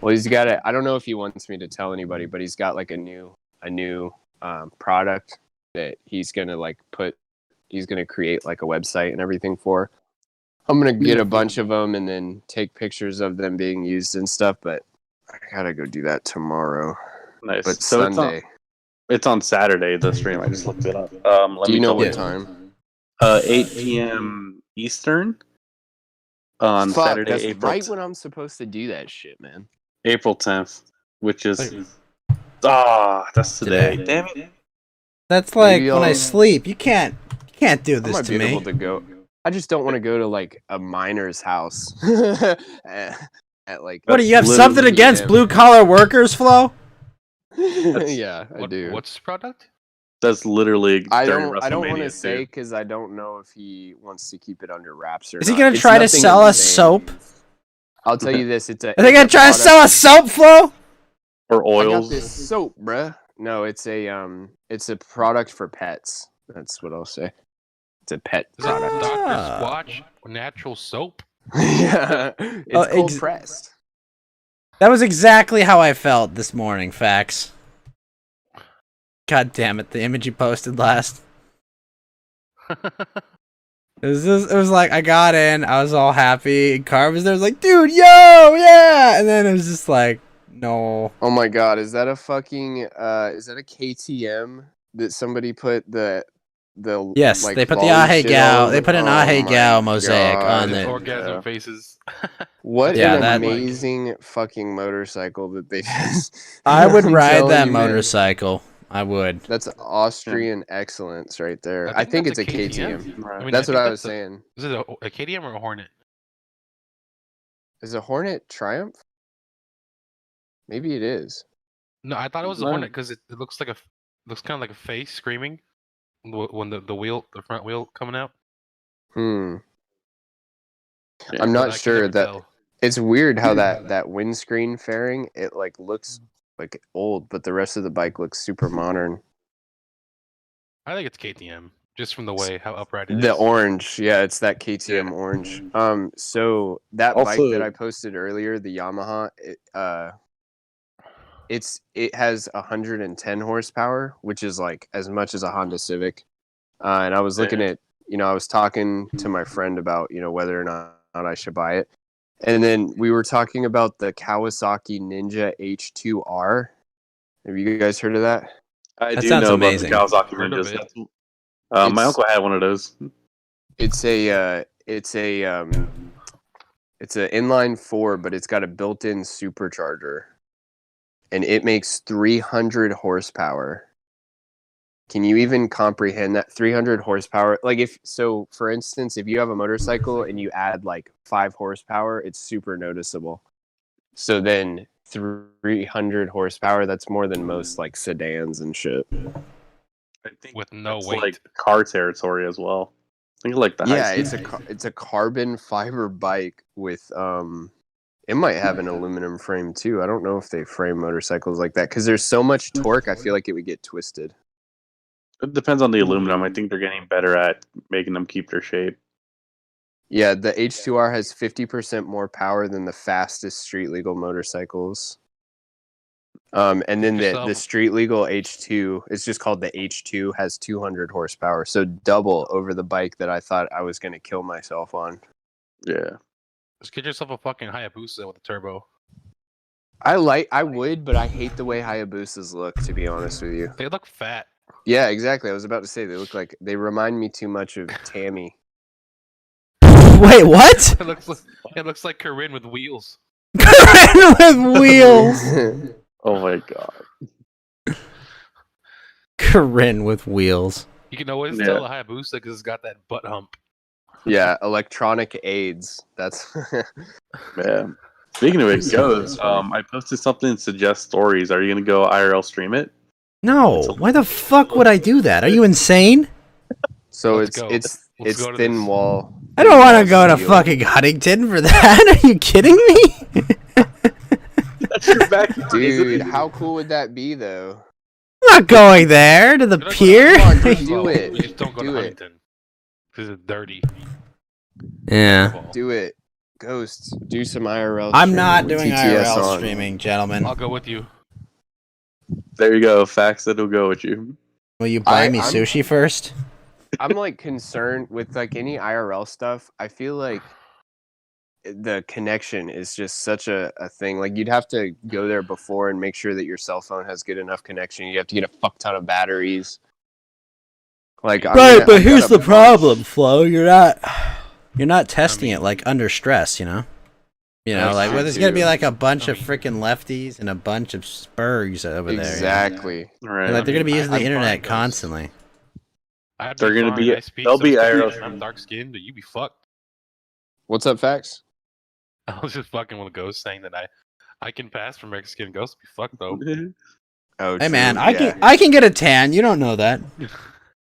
Well, he's got it. I don't know if he wants me to tell anybody, but he's got like a new product that he's gonna he's gonna create like a website and everything for. I'm gonna get a bunch of them and then take pictures of them being used and stuff, but I gotta go do that tomorrow. Nice. But So Sunday. it's on Saturday, the stream. I just looked it up. Do you know what Yeah. time? 8 p.m. Eastern on Fuck, Saturday, that's April right when I'm supposed to do that shit, man. April 10th, which is that's today. Today. Damn it. That's like Maybe when I I'll- sleep. You can't do I this might to be me. able to go. I just don't want to go to like a miner's house at like. What do you have That's something literally against him. blue collar workers, Flo? Yeah, I do. What's the product? That's literally I during don't want to WrestleMania, say too. because I don't know if he wants to keep it under wraps or Is he not. gonna It's try to nothing sell us insane. soap? I'll tell you this: it's a. Are they it's gonna a try to product- sell us soap, Flo? Or I got oils. this soap, bruh. No, it's a product for pets. That's what I'll say. It's a pet Is it product. Dr. Ah. Squatch natural soap? Yeah, it's Oh, cold pressed. That was exactly how I felt this morning, facts. God damn it, the image you posted last. It was like I got in, I was all happy, and Carv was there, was like, dude, yo, yeah! And then it was just like, no. Oh my god, is that a fucking is that a KTM that somebody put the Yes, like, they put the volley Ahe shit Gao, all they over- put an oh Ahe my Gao mosaic God. on The it. orgasm Yeah. faces. What Yeah, an that- amazing fucking motorcycle that they just I would I'm ride telling that you, man. motorcycle. I would. That's Austrian excellence right there. I think it's that's a KTM. Right. I mean, That's what think I was that's saying. Is it a KTM or a Hornet? Is a Hornet Triumph? Maybe it is. No, I thought it was a No. Hornet because it looks like looks kind of like a face screaming when the front wheel coming out. I'm But not I can sure never that tell. it's weird how that windscreen fairing it like looks like old, but the rest of the bike looks super modern. I think it's KTM just from the way how upright it is. The orange, yeah, it's that KTM orange. So that bike Also- that I posted earlier, the Yamaha, it has 110 horsepower, which is like as much as a Honda Civic. And I was looking at, I was talking to my friend about, whether or not I should buy it. And then we were talking about the Kawasaki Ninja H2R. Have you guys heard of that? I That do sounds know amazing. about the Kawasaki Heard of Ninjas. it. My It's- uncle had one of those. It's an inline 4, but it's got a built-in supercharger, and it makes 300 horsepower. Can you even comprehend that 300 horsepower? Like for instance, if you have a motorcycle and you add like 5 horsepower, it's super noticeable. So then 300 horsepower, that's more than most like sedans and shit. I think with no it's weight. like car territory as well. I think like the high Yeah, speed. it's a carbon fiber bike with it might have an aluminum frame too. I don't know if they frame motorcycles like that because there's so much torque. I feel like it would get twisted. It depends on the aluminum. I think they're getting better at making them keep their shape. Yeah, the H2R has 50% more power than the fastest street legal motorcycles. And then the Yourself. street legal H2, it's just called the H2, has 200 horsepower, so double over the bike that I thought I was going to kill myself on. Yeah. Just get yourself a fucking Hayabusa with a turbo. I would, but I hate the way Hayabusas look, to be honest with you. They look fat. Yeah, exactly. I was about to say they remind me too much of Tammy. Wait, what? It looks like Corinne with wheels. Corinne with wheels. Oh my god. Corinne with wheels. You can always Yeah. tell a Hayabusa because it's got that butt hump. Yeah, electronic aids. That's Yeah. Speaking of it, goes. I posted something to suggest stories. Are you gonna go IRL stream it? No. Why the fuck would I do that? Are you insane? so Let's go. it's Let's go to thin this. wall. I don't want to go to Steel. fucking Huntington for that. Are you kidding me? That's your backyard, Dude, how cool would that be though? I'm not going there to the You're not pier. Come on, gonna- just do it. You just don't go Do to it. Huntington. Because it's dirty. Yeah. Do it. Ghosts, do some IRL. I'm streaming not with doing TTS IRL on. streaming, gentlemen. I'll go with you. There you go. Facts that'll go with you. Will you buy me I'm- sushi first? I'm like concerned with like any IRL stuff. I feel like the connection is just such a thing. Like you'd have to go there before and make sure that your cell phone has good enough connection. You have to get a fuck ton of batteries. Like I've got a bunch- Flo. You're not testing it like under stress, you know. You know, That's like true, well, there's gonna be too. like a bunch of freaking lefties and a bunch of spurgs over there. Exactly. Right. And, like they're gonna be using the I'm internet fine, Ghost. constly. I'd They're gonna fine. be- I speak they'll some be Spanish, IRL. I'm dark skinned, but you be fucked. What's up, Fax? I was just fucking with a ghost saying that I can pass for Mexican. Ghosts be fucked though. Oh, Hey man, true, I yeah. can get a tan. You don't know that.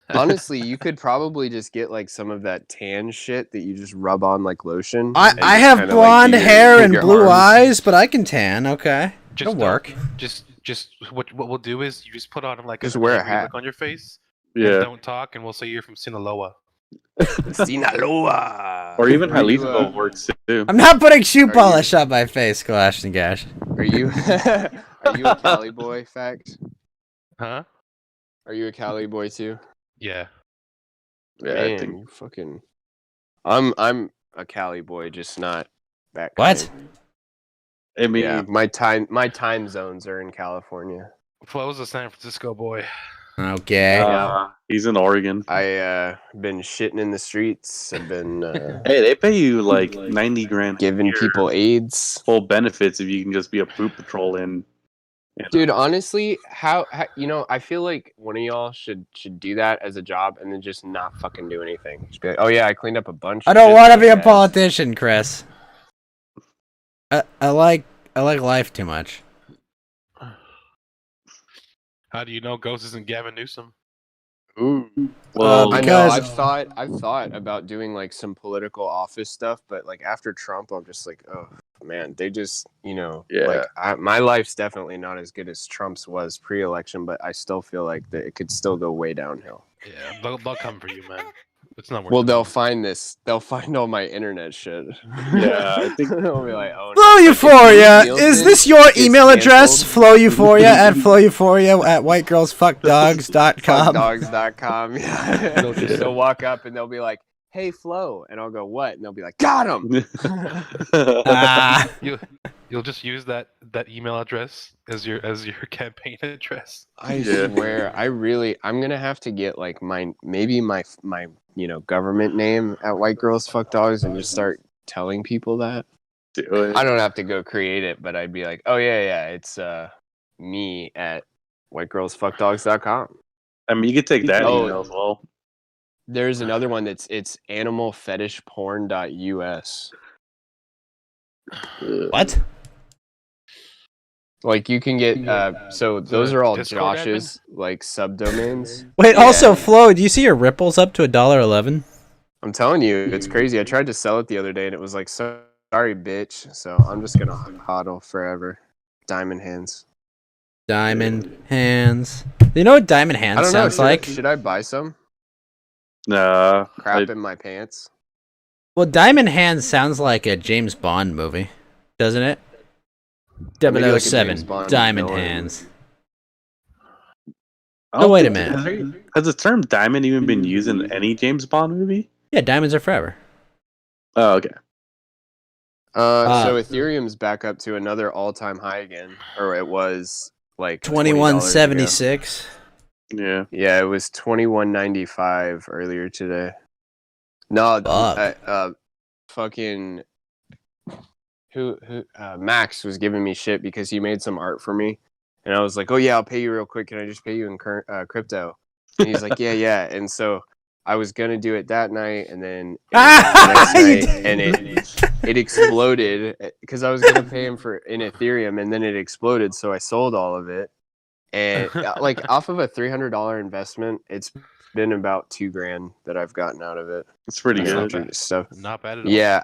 Honestly, you could probably just get like some of that tan shit that you just rub on like lotion. I and I just have kinda, blonde do your- hair do and your blue arms. eyes, but I can tan. Okay, Just it'll don't- work. Just what we'll do is you just put on like Just a wear a angry hat. look on your face. And Yeah. don't talk, and we'll say you're from Sinaloa. Sinaloa. Or even Are you, Jalisco works too. I'm not putting shoe Are polish on my face, Clash and Gash. Are you are you a Cali boy, Fact? Huh? Are you a Cali boy too? Yeah. Yeah, Man, I think you fucking I'm a Cali boy, just not that What? kind. I mean, Yeah, my time zones are in California. Flo's a San Francisco boy. Okay. he's in Oregon. I been shitting in the streets. I've been Hey, they pay you like 90 grand a giving year, people AIDS. full benefits if you can just be a poop patrol in. Dude, honestly, how you know, I feel like one of y'all should do that as a job and then just not fucking do anything. Just be like, oh yeah, I cleaned up a bunch. I of don't shit want to for be you a guys." politician, Chris. I like life too much. How do you know Ghost isn't Gavin Newsom? Ooh. Well, I know. Because- I've thought about doing like some political office stuff, but like after Trump, I'm just like, oh man, they just, you know, Yeah. like my life's definitely not as good as Trump's was pre-election, but I still feel like that it could still go way downhill. Yeah, they'll come for you, man. It's not worth Well, it. they'll find all my internet shit. Yeah, I think- they'll be like, oh, Flow no. Euphoria, Like, if is Nielsen this your gets email address? canceled- Flow Euphoria at whitegirlsfuckdogs.com. Fuckdogs.com. Yeah. They'll just- They'll walk up and they'll be like, hey, Flo. And I'll go, what? And they'll be like, got him. Ah, You'll just use that email address as your campaign address. I Yeah. swear, I'm gonna have to get like my government name at White Girls Fuck Dogs and just start telling people that. Do it. I don't have to go create it, but I'd be like, oh yeah, it's me at whitegirlsfuckdogs.com. I mean, you could take that Oh. email as well. There's another one it's animalfetishporn.us. what? Like you can get so those are all Discord Josh's like subdomains. Wait, Yeah. also, Flo, do you see your ripples up to $1.11? I'm telling you, it's crazy. I tried to sell it the other day and it was like, sorry, bitch. So I'm just gonna hodl forever. Diamond hands. Diamond hands. You know what diamond I hands don't know. sounds like? Should I buy some? Nah, Crap in my pants. Well, Diamond Hands sounds like a James Bond movie, doesn't it? Maybe like a 007, James Bond Diamond villain. Hands. I don't Oh, wait a think- minute. Has the term diamond even been used in any James Bond movie? Yeah, diamonds are forever. Oh, okay. So Ethereum's back up to another all-time high again, or it was like $20 ago. 2176. Yeah. Yeah, it was 21.95 earlier today. No, fucking who Max was giving me shit because he made some art for me, and I was like, "Oh yeah, I'll pay you real quick. Can I just pay you in crypto?" And he's like, "Yeah." And so I was gonna do it that night, and then the next night, and it exploded because I was gonna pay him in Ethereum, and then it exploded, so I sold all of it. And like off of a $300 investment, it's been about $2,000 that I've gotten out of it. It's pretty That's good. Stuff. Not bad at all. Yeah,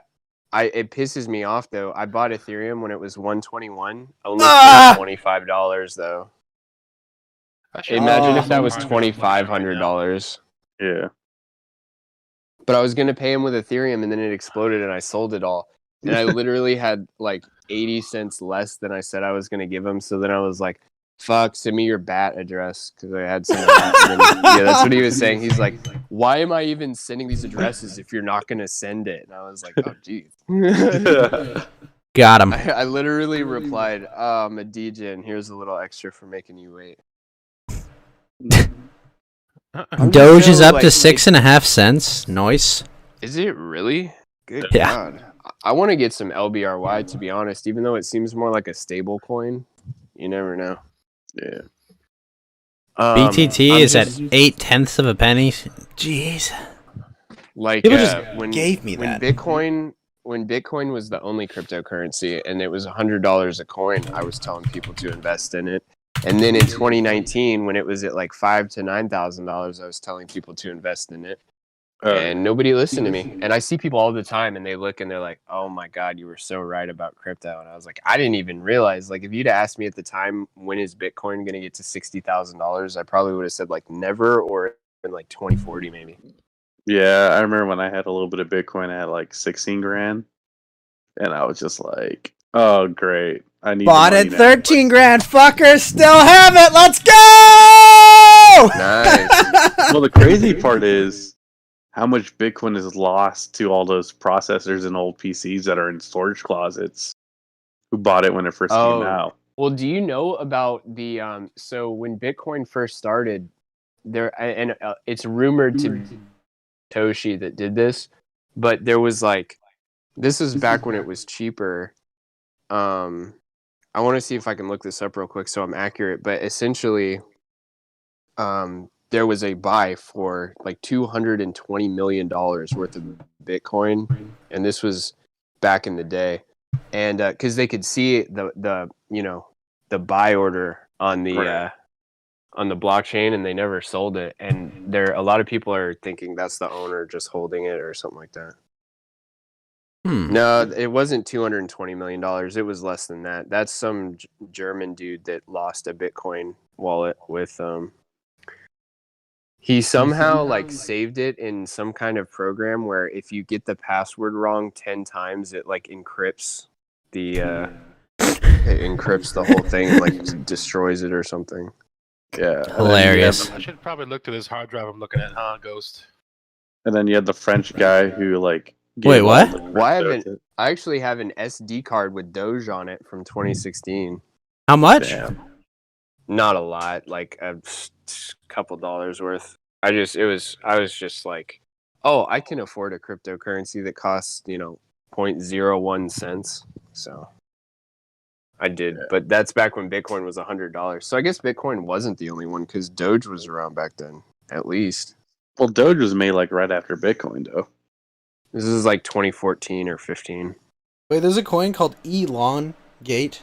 it pisses me off though. I bought Ethereum when it was 121, only $25 though. Imagine if that was $2,500. Yeah. But I was gonna pay him with Ethereum, and then it exploded, and I sold it all. And I literally had like 80 cents less than I said I was gonna give him. So then I was like, "Fuck, send me your BAT address," because I had some of that. And then, yeah, that's what he was saying. He's like, "Why am I even sending these addresses if you're not gonna send it?" And I was like, "Oh, geez." Got him. I literally replied, "I'm a DJ, and here's a little extra for making you wait." Doge is up to 6.5 cents. Nice. Is it really? Good Yeah. God. I want to get some LBRY, to be honest, even though it seems more like a stable coin. You never know. Yeah. BTT I'm is just- at 0.8 of a penny. Jeez. Like People just when gave me when that. When Bitcoin was the only cryptocurrency and it was $100 a coin, I was telling people to invest in it. And then in 2019, when it was at like $5,000 to $9,000, I was telling people to invest in it. And nobody listened to me. And I see people all the time, and they look and they're like, "Oh my God, you were so right about crypto." And I was like, I didn't even realize. Like, if you'd asked me at the time, when is Bitcoin going to get to $60,000, I probably would have said like never, or in like 2040 maybe. Yeah, I remember when I had a little bit of Bitcoin, I had like 16 grand. And I was just like, oh, great. I need Bought the money it now. 13 grand. Fuckers still have it. Let's go! Nice. Well, the crazy part is how much Bitcoin is lost to all those processors and old PCs that are in storage closets who bought it when it first came out. Well, do you know about the so when Bitcoin first started, it's rumored to be Satoshi that did this, but there was like, this is back when it was cheaper. I want to see if I can look this up real quick so I'm accurate, but essentially there was a buy for like $220 million worth of Bitcoin, and this was back in the day. And because they could see the buy order on the blockchain, and they never sold it. And a lot of people are thinking that's the owner just holding it or something like that. No, it wasn't $220 million. It was less than that. That's some German dude that lost a Bitcoin wallet with he somehow like saved it in some kind of program where if you get the password wrong 10 times, it like encrypts the whole thing and like destroys it or something. Yeah. Hilarious. I should probably look to this hard drive I'm looking at, Ghost? And then you had the French guy who like Wait, what? I actually have an SD card with Doge on it from 2016. How much? Damn. Not a lot, like a couple dollars worth. I was just like, oh, I can afford a cryptocurrency that costs, 0.01 cents. So I did, but that's back when Bitcoin was $100. So I guess Bitcoin wasn't the only one because Doge was around back then, at least. Well, Doge was made like right after Bitcoin, though. This is like 2014 or 15. Wait, there's a coin called Elon Gate.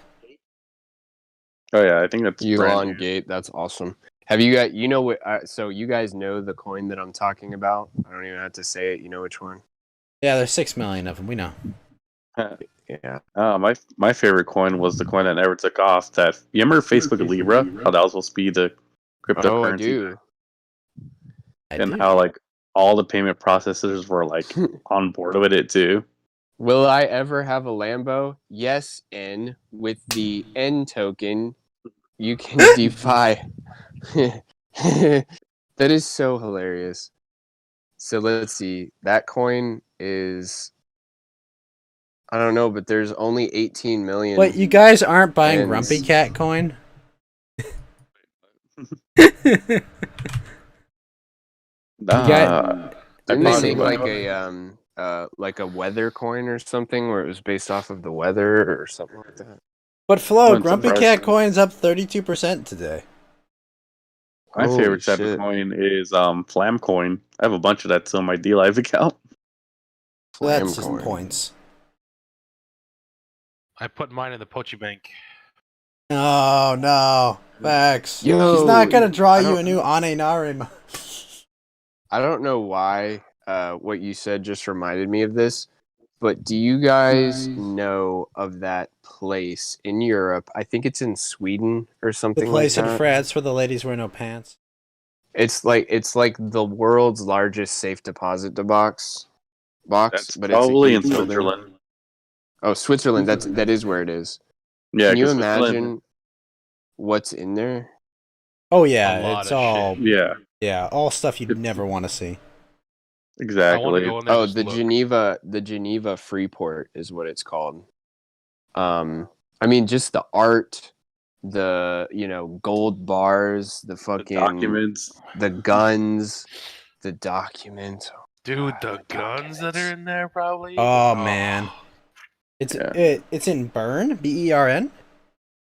Oh yeah, I think that's Elon Gate. That's awesome. Have you got? What? So you guys know the coin that I'm talking about? I don't even have to say it. You know which one? Yeah, there's 6 million of them. We know. Yeah. My favorite coin was the coin that never took off. That you remember Facebook Libra? How that was supposed to be the cryptocurrency. Oh, I do. And how like all the payment processors were like on board with it too. Will I ever have a Lambo? Yes, N. With the N token, you can DeFi. That is so hilarious. So let's see. That coin is, I don't know, but there's only 18 million. Wait, you guys aren't buying Ns. Grumpy Cat coin? got- Didn't they make possibly. like a weather coin or something where it was based off of the weather or something like that? But Flo, Wouldn't Grumpy surprise Cat me. coin's up 32% today. My Holy favorite type shit. of coin is Flamcoin. I have a bunch of that still in my DLive account. That's just Flamcoin. points. I put mine in the Pochi Bank. Oh no, Max. Yo, She's not gonna draw I you a don't- new Anenari. I don't know why what you said just reminded me of this, but do you guys know of that place in Europe? I think it's in Sweden or The something place like in that. France where the ladies wear no pants. It's like the world's largest safe deposit box. That's But probably in it's a huge building. Switzerland. Oh, Switzerland. That is where it is. Yeah, Can you 'cause Switzerland- imagine what's in there? Oh A yeah, lot it's of all shit. Yeah, all stuff you'd never want to see. I want to exactly. go in there. Oh, and the just look. Geneva Freeport is what it's called. I mean, just the art, the gold bars, the The fucking documents. the guns, the documents. Dude, the guns that are in there probably. Oh man, it's Yeah. it's in Bern, Bern.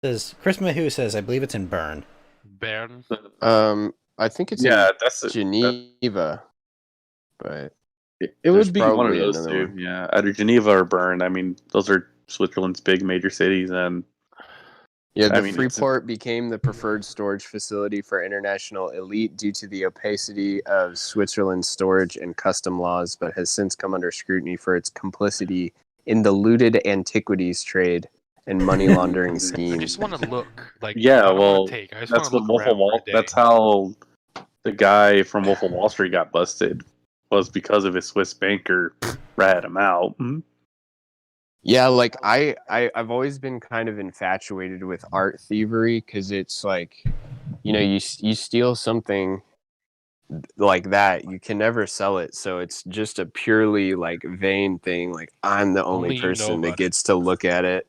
Says Chris Mahoo says I believe it's in Bern. Bern. I think it's Yeah, in that's it. Geneva, but It There's would be one of probably those another two. one. Yeah, either Geneva or Bern. I mean, those are Switzerland's big major cities, and yeah, I the mean, Freeport became the preferred storage facility for international elite due to the opacity of Switzerland's storage and custom laws, but has since come under scrutiny for its complicity in the looted antiquities trade and money laundering I schemes. just want to look. Like, Yeah, I don't well, wanna take. I just that's want to what look Wolf of around for Wall. a day. That's how the guy from Wolf of Wall Street got busted. Was because of his Swiss banker rat him out. Mhm. Yeah, like I've always been kind of infatuated with art thievery because it's like, you steal something like that, you can never sell it, so it's just a purely like vain thing. Like I'm the only Only you know person that about it. gets to look at it.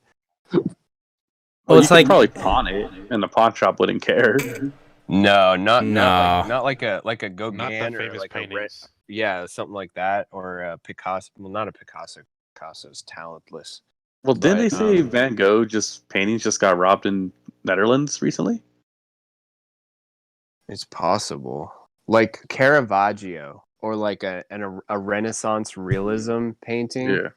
Well, it's you like- could probably pawn it, and the pawn shop wouldn't care. No, No. not like a Not the Gauguin or famous like a paintings. something like that, or a Picasso. Well, not a Picasso. Picasso's talentless. Well, didn't they But, say Van Gogh paintings just got robbed in Netherlands recently? It's possible. Like Caravaggio or like a Renaissance realism painting. Yeah.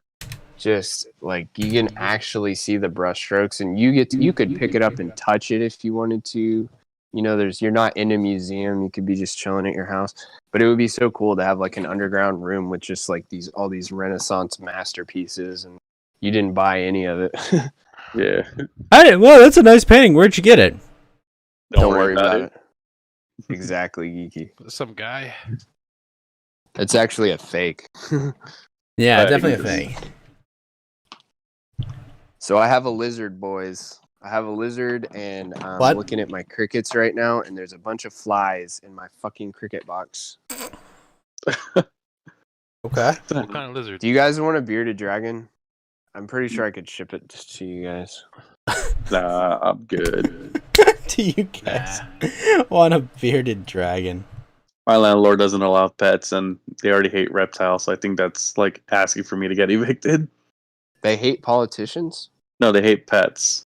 Just like you can actually see the brushstrokes, and you could pick it up and touch it if you wanted to. You're not in a museum. You could be just chilling at your house. But it would be so cool to have like an underground room with just like all these Renaissance masterpieces, and you didn't buy any of it. Yeah. Hey, well, that's a nice painting. Where'd you get it? Don't worry about it. Exactly, Geeky. Some guy. It's actually a fake. Yeah, Right. definitely a thing. So I have a lizard, boys. I have a lizard, and I'm What? looking at my crickets right now, and there's a bunch of flies in my fucking cricket box. Okay. What kind of lizard? Do you guys want a bearded dragon? I'm pretty sure I could ship it to you guys. Nah, I'm good. Do you guys want a bearded dragon? My landlord doesn't allow pets, and they already hate reptiles, so I think that's like asking for me to get evicted. They hate politicians? No, they hate pets.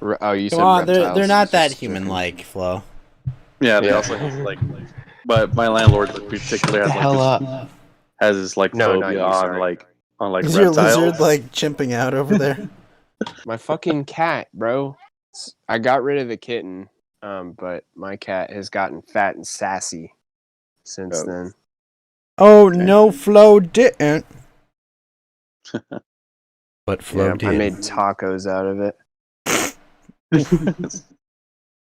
Oh, you said Come on, reptiles. they're not that Just human-like, Flo. Yeah, they Yeah. also hate, like, but my landlord in particular has this like No, not phobia you, on sorry. like Is your reptiles. lizard like chimping out over there? My fucking cat, bro. I got rid of the kitten, but my cat has gotten fat and sassy since Oh. then. Oh no, Flo didn't. But Flo Yeah, did. I made tacos out of it.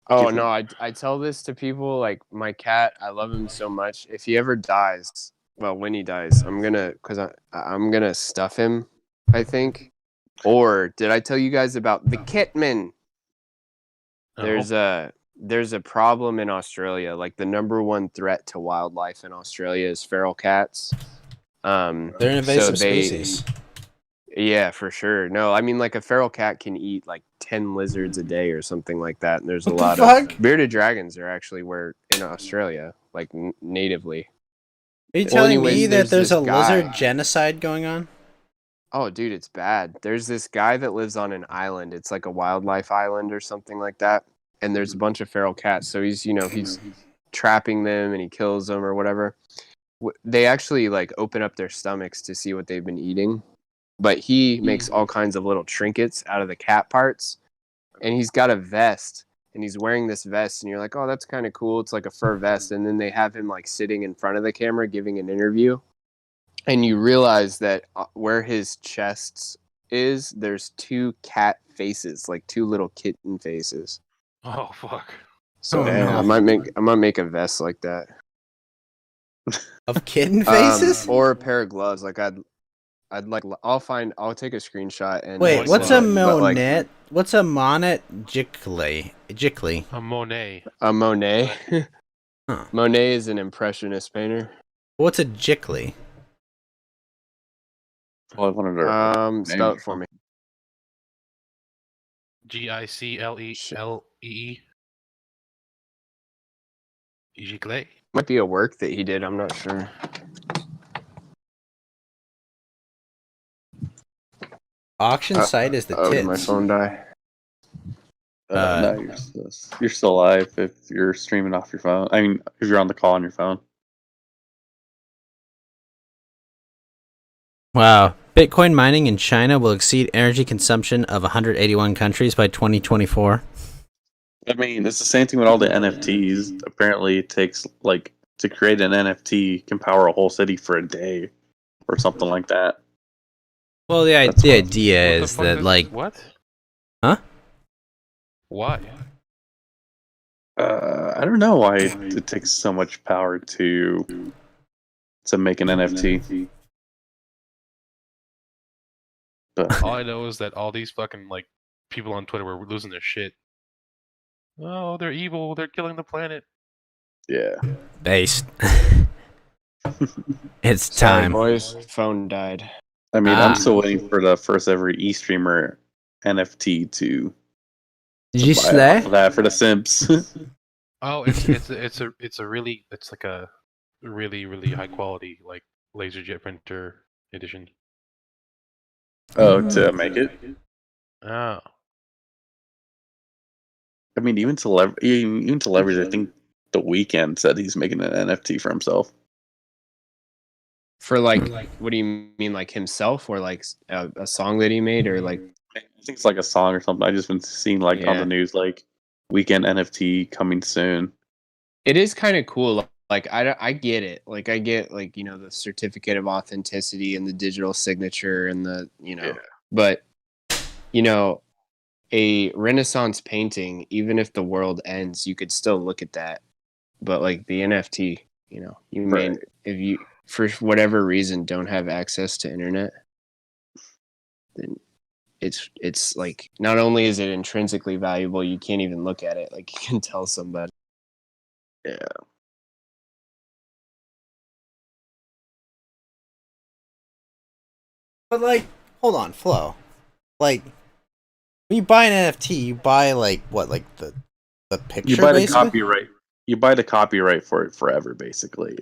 Oh no, I tell this to people, like my cat, I love him so much. If he ever dies, well, when he dies, I'm gonna stuff him, I think. Or did I tell you guys about the Kitman? No. There's a problem in Australia. Like the number one threat to wildlife in Australia is feral cats. They're an invasive so they- species. Yeah, for sure. No, I mean like a feral cat can eat like 10 lizards a day or something like that. And there's What a the lot fuck? of bearded dragons are actually where in Australia, like natively. Are you Well, telling anyways, me that there's there's a this guy. lizard genocide going on? Oh, dude, it's bad. There's this guy that lives on an island. It's like a wildlife island or something like that. And there's a bunch of feral cats. So he's trapping them and he kills them or whatever. They actually like open up their stomachs to see what they've been eating. But he makes all kinds of little trinkets out of the cat parts. And he's got a vest. And he's wearing this vest. And you're like, oh, that's kind of cool. It's like a fur vest. And then they have him like sitting in front of the camera giving an interview. And you realize that where his chest is, there's two cat faces, like two little kitten faces. Oh fuck. So Damn. I might make a vest like that. Of kitten faces? Or a pair of gloves. Like I'll take a screenshot and Wait, what's a a monet? monet? What's a monet Gicley? A Monet. A Monet. Huh. Monet is an impressionist painter. What's a Gicley? Well, I wanted to Spell it for me. Giclee. Giclée. Might be a work that he did. I'm not sure. Auction site is the Oh, did my tits. phone die? No, you're still live if you're streaming off your phone. I mean, if you're on the call on your phone. Wow. Bitcoin mining in China will exceed energy consumption of 181 countries by 2024. I mean, it's the same thing with all the NFTs. Apparently, it takes like to create an NFT can power a whole city for a day, or something like that. Well, the That's idea What the is fuck that, is- like, what? Huh? Why? I don't know why it takes so much power to make an NFT. But All I know is that all these fucking like people on Twitter were losing their shit. Oh, they're evil. They're killing the planet. yeah, based. It's Sorry, time. boys. Phone died. I mean, Ah. I'm still waiting for the first ever eStreamer NFT to Did you buy slay? off of that for the Simps. Oh, it's like a really high quality like laserjet printer edition. Oh, to make it. Oh, I mean, even celebrities. I think The Weeknd said he's making an NFT for himself. For like, what do you mean, like himself, or like a song that he made, or like? I think it's like a song or something. I just been seeing like on Yeah. the news like Weekend NFT coming soon. It is kind of cool. Like I get it. Like I get like the certificate of authenticity and the digital signature and the Yeah. but a Renaissance painting, even if the world ends, you could still look at that. But like the NFT, you may Right. if you for whatever reason don't have access to internet, then it's like not only is it intrinsically valuable, you can't even look at it. Like you can tell somebody. Yeah. But, like, hold on, Flo. Like, when you buy an NFT, you buy, like, what, like, the picture, You buy the basically? copyright. You buy the copyright for it forever, basically.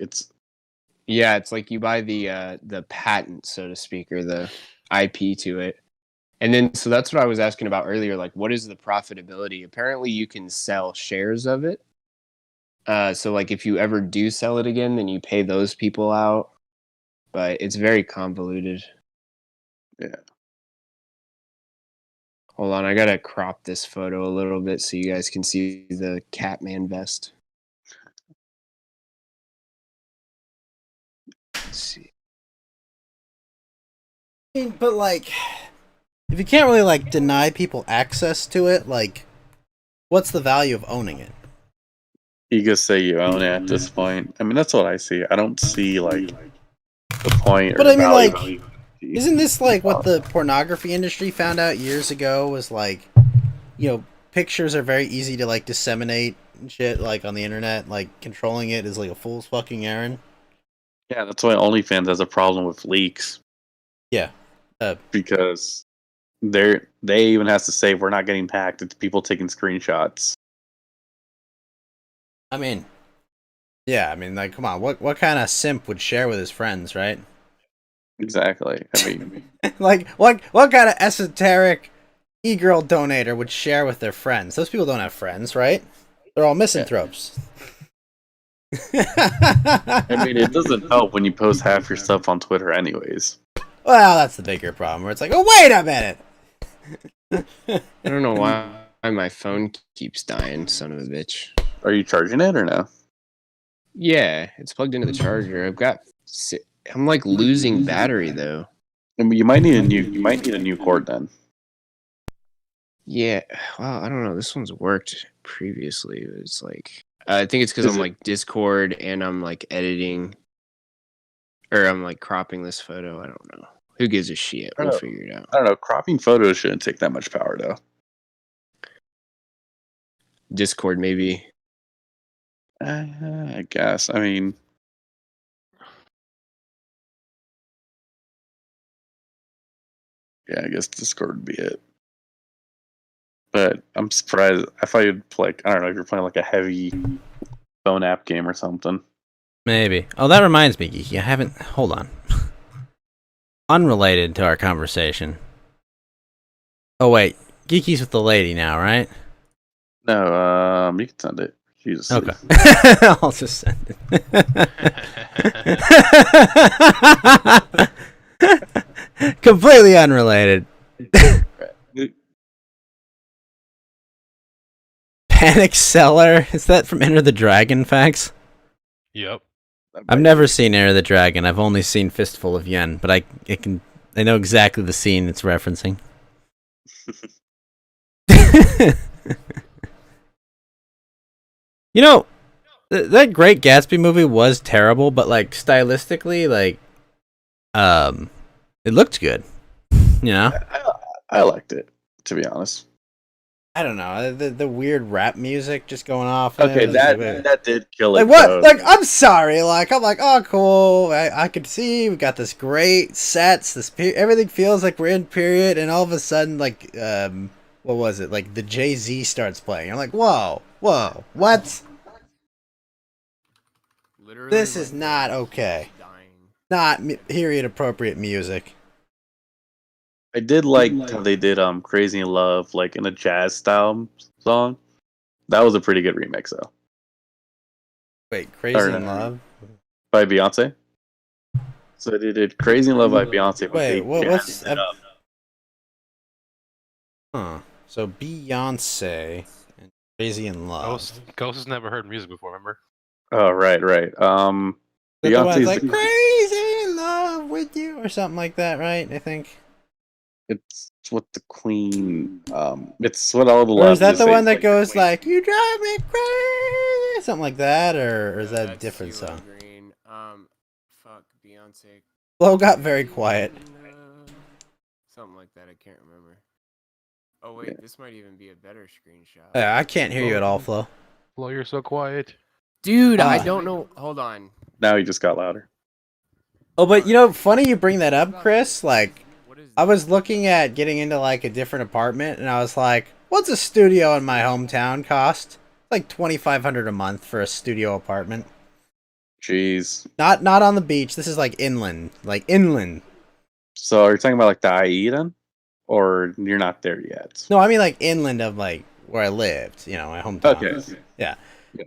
Yeah, it's like you buy the patent, so to speak, or the IP to it. And then so that's what I was asking about earlier, like what is the profitability? Apparently you can sell shares of it. So like if you ever do sell it again, then you pay those people out. But it's very convoluted. Yeah. Hold on, I gotta crop this photo a little bit so you guys can see the Catman vest. Let's see. I mean, but, like, if you can't really, like, deny people access to it, like, what's the value of owning it? You just say you own it at this point. I mean, that's what I see. I don't see like the point. But or I mean, value like, of it. Isn't this, like, what the pornography industry found out years ago was, like, pictures are very easy to, like, disseminate and shit, like, on the internet, like, controlling it is, like, a fool's fucking errand. Yeah, that's why OnlyFans has a problem with leaks. Yeah. Because they even has to say we're not getting hacked. It's people taking screenshots. I mean, Yeah, I mean, like, come on, what kind of simp would share with his friends, right? Exactly. I mean, Like, what kind of esoteric e-girl donator would share with their friends? Those people don't have friends, right? They're all misanthropes. I mean, it doesn't help when you post half your stuff on Twitter, anyways. Well, that's the bigger problem. Where it's like, oh, wait a minute. I don't know why my phone keeps dying, son of a bitch. Are you charging it or no? Yeah, it's plugged into the charger. I'm like losing battery though. I mean, you might need a new cord then. Yeah, well, I don't know. This one's worked previously. It's like I think it's because I'm like Discord and I'm like editing, or I'm like cropping this photo. I don't know. Who gives a shit? We'll figure it out. I don't know. Cropping photos shouldn't take that much power though. Discord maybe. I guess. I mean, yeah, I guess Discord would be it. But I'm surprised. I thought you'd play. I don't know if you're playing like a heavy phone app game or something. Maybe. Oh, that reminds me, Geeky. I haven't. Hold on. Unrelated to our conversation. Oh wait, Geeky's with the lady now, right? No, you can send it. Jesus. Okay. I'll just send it. Completely unrelated. Panic Cellar. Is that from Enter the Dragon facts? Yep. I've never seen Enter the Dragon. I've only seen Fistful of Yen, but I know exactly the scene it's referencing. You know, that Great Gatsby movie was terrible, but like stylistically, like, it looked good. You know, I liked it, to be honest. I don't know, the weird rap music just going off. Okay, that did kill it. Like what? Though. Like I'm sorry. Like I'm like, oh cool. I could see we got this great sets. Everything feels like we're in period, and all of a sudden, like, what was it? Like the Jay-Z starts playing. I'm like, whoa, what? Literally, this is not okay. Not period appropriate music. I did like how they did Crazy in Love like in a jazz style song. That was a pretty good remix though. Wait, Crazy in Love? By Beyonce? So they did Crazy in Love by Beyonce. Wait, what's so Beyonce and Crazy in Love. Ghost has never heard music before, remember? Oh right. Beyonce's like Crazy in Love with You or something like that, right? I think. It's what the Queen. It's what all the. Or is that the one that goes like "You drive me crazy," something like that, or is that a different song? Green. Fuck Beyonce. Flo got very quiet. Something like that. I can't remember. Oh wait, this might even be a better screenshot. Yeah, I can't hear you at all, Flo. Flo, you're so quiet. Dude, I don't know. Hold on. Now he just got louder. Oh, but you know, funny you bring that up, Chris. Like, I was looking at getting into like a different apartment, and I was like, "What's a studio in my hometown cost?" Like $2,500 a month for a studio apartment. Jeez. Not on the beach. This is like inland, So are you talking about like the IE then, or you're not there yet? No, I mean like inland of like where I lived. You know, my hometown. Okay. Yeah.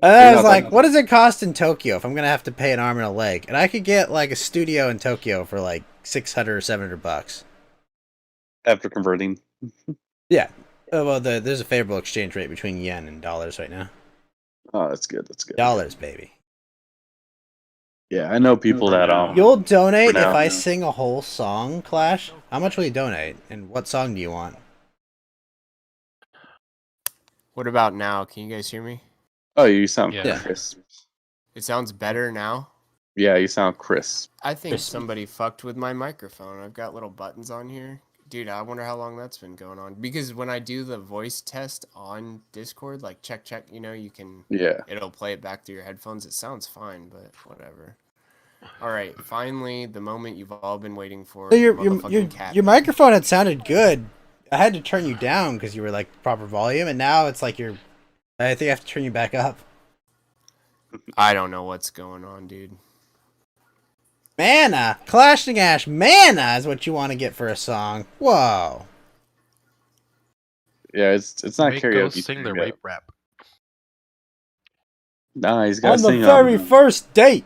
And I was like, what does it cost in Tokyo if I'm gonna have to pay an arm and a leg? And I could get like a studio in Tokyo for like $600 or $700 after converting. Yeah. Well, there's a favorable exchange rate between yen and dollars right now. Oh, that's good. Dollars, baby. Yeah, I know people that You'll donate if I sing a whole song, Clash. How much will you donate, and what song do you want? What about now? Can you guys hear me? Oh, you sound crisp. It sounds better now? Yeah, you sound crisp. I think somebody fucked with my microphone. I've got little buttons on here. Dude, I wonder how long that's been going on. Because when I do the voice test on Discord, like check, you know, you can... Yeah. It'll play it back through your headphones. It sounds fine, but whatever. All right, finally, the moment you've all been waiting for. So your microphone had sounded good. I had to turn you down because you were like proper volume, and now it's like I think I have to turn you back up. I don't know what's going on, dude. Mana! Clashing Ash Mana is what you want to get for a song. Whoa. Yeah, it's not Make karaoke. Ghost sing the yeah. rape rap. Nah, he's got On to the sing. very first date.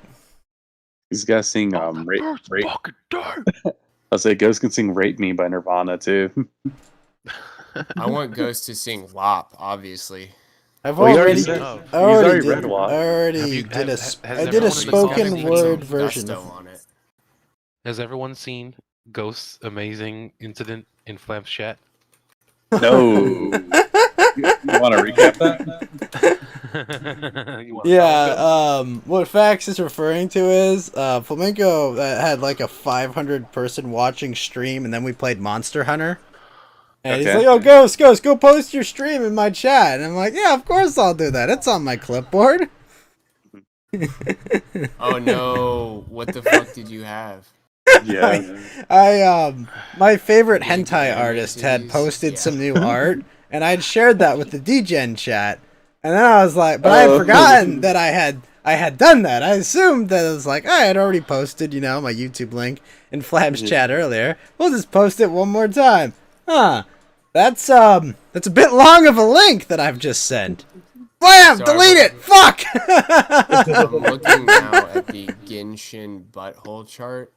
He's got to sing. Rape. Fucking day. I'll say Ghost can sing "Rape Me" by Nirvana too. I want Ghost to sing WAP, obviously. I've Well, he's already, said- Oh. he's already did, read WAP. I already Have you- did a, has I did everyone a in the spoken comments word Some version. gusto on it. Has everyone seen Ghost's amazing incident in Flam's chat? No. You want to recap that? You wanna Yeah, know, what Fax is referring to is Flamenco had like a 500 person watching stream, and then we played Monster Hunter. And he's Okay. like, "Oh, Ghost, go post your stream in my chat." And I'm like, "Yeah, of course I'll do that. It's on my clipboard." Oh no! What the fuck did you have? Yeah. I my favorite Big hentai anime artist had titties? posted Yeah. some new art, and I'd shared that with the DGen chat, and then I was like, but I had Oh. forgotten that I had done that. I assumed that it was like I had already posted, my YouTube link in Flab's Yeah. chat earlier. We'll just post it one more time. Huh? That's a bit long of a link that I've just sent. Blam! Sorry, Delete what- it. Fuck. I'm looking now at the Genshin butthole chart.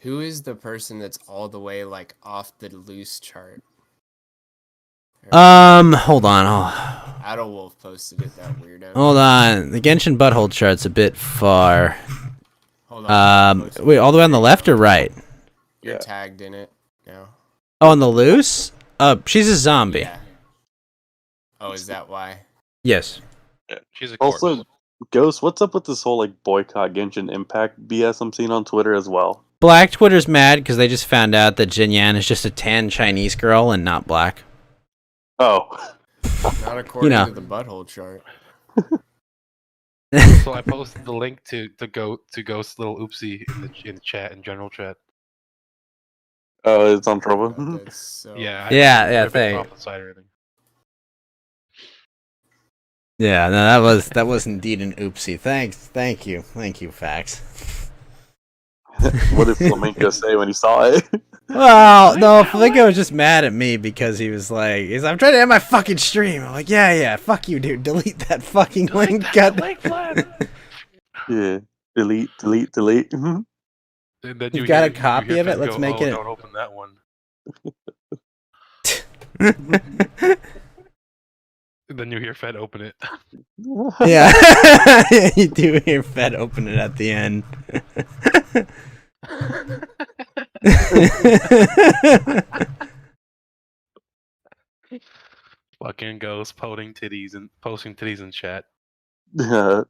Who is the person that's all the way like off the loose chart? Hold on. Adolwolf posted it, that weirdo. Hold on. The Genshin butthole chart's a bit far. Hold on. Wait, all the way on the left or right? You're Yeah. tagged in it now. Oh, on the loose? She's a zombie. Yeah. Oh, is that why? Yes. She's a corpse. Also, Ghost, what's up with this whole like boycott Genshin Impact BS I'm seeing on Twitter as well? Black Twitter's mad because they just found out that Jin Yan is just a tan Chinese girl and not black. Oh. Not according know. to the butthole chart. So I posted the link to Ghost's little oopsie in the chat, in general chat. Oh, it's on trouble. That's so... Yeah. Yeah, I yeah, ripped it thank- off the side or anything. Yeah, no, that was indeed an oopsie. Thank you, Fax. What did Flamenco say when he saw it? Well, no, Flico was just mad at me because he was like, I'm trying to end my fucking stream. I'm like, yeah, fuck you, dude. Delete that fucking link. God. Yeah. Delete. Mhm. And then You've got a you copy hear of it? Fed Let's go, make "Oh, it- Don't open that one. And then you hear Fed open it. Yeah. You do hear Fed open it at the end. Fucking Ghost posting titties in chat. Yeah.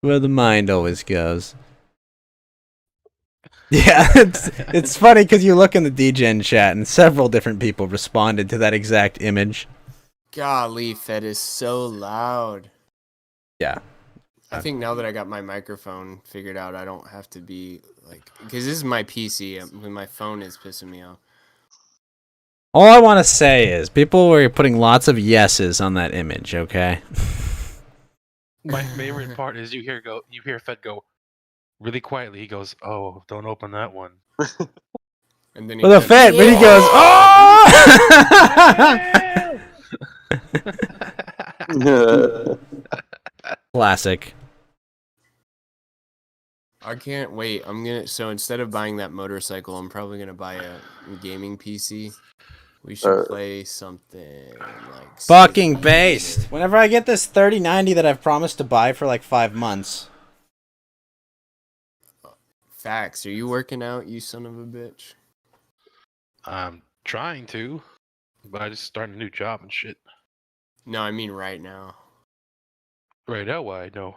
Where the mind always goes. Yeah, it's funny because you look in the DGen chat and several different people responded to that exact image. Golly, Fed is so loud. Yeah. I think now that I got my microphone figured out, I don't have to be like, because this is my PC. When my phone is pissing me off. All I want to say is people were putting lots of yeses on that image, okay? My favorite part is you hear Fed go really quietly. He goes, "Oh, don't open that one." And then he Well, the goes, Fed, but he goes, oh! Classic. I can't wait. So instead of buying that motorcycle, I'm probably gonna buy a gaming PC. We should play something like Fucking City based. Whenever I get this 3090 that I've promised to buy for like 5 months. Facts. Are you working out, you son of a bitch? I'm trying to, but I just started a new job and shit. No, I mean right now. Right now, why? No.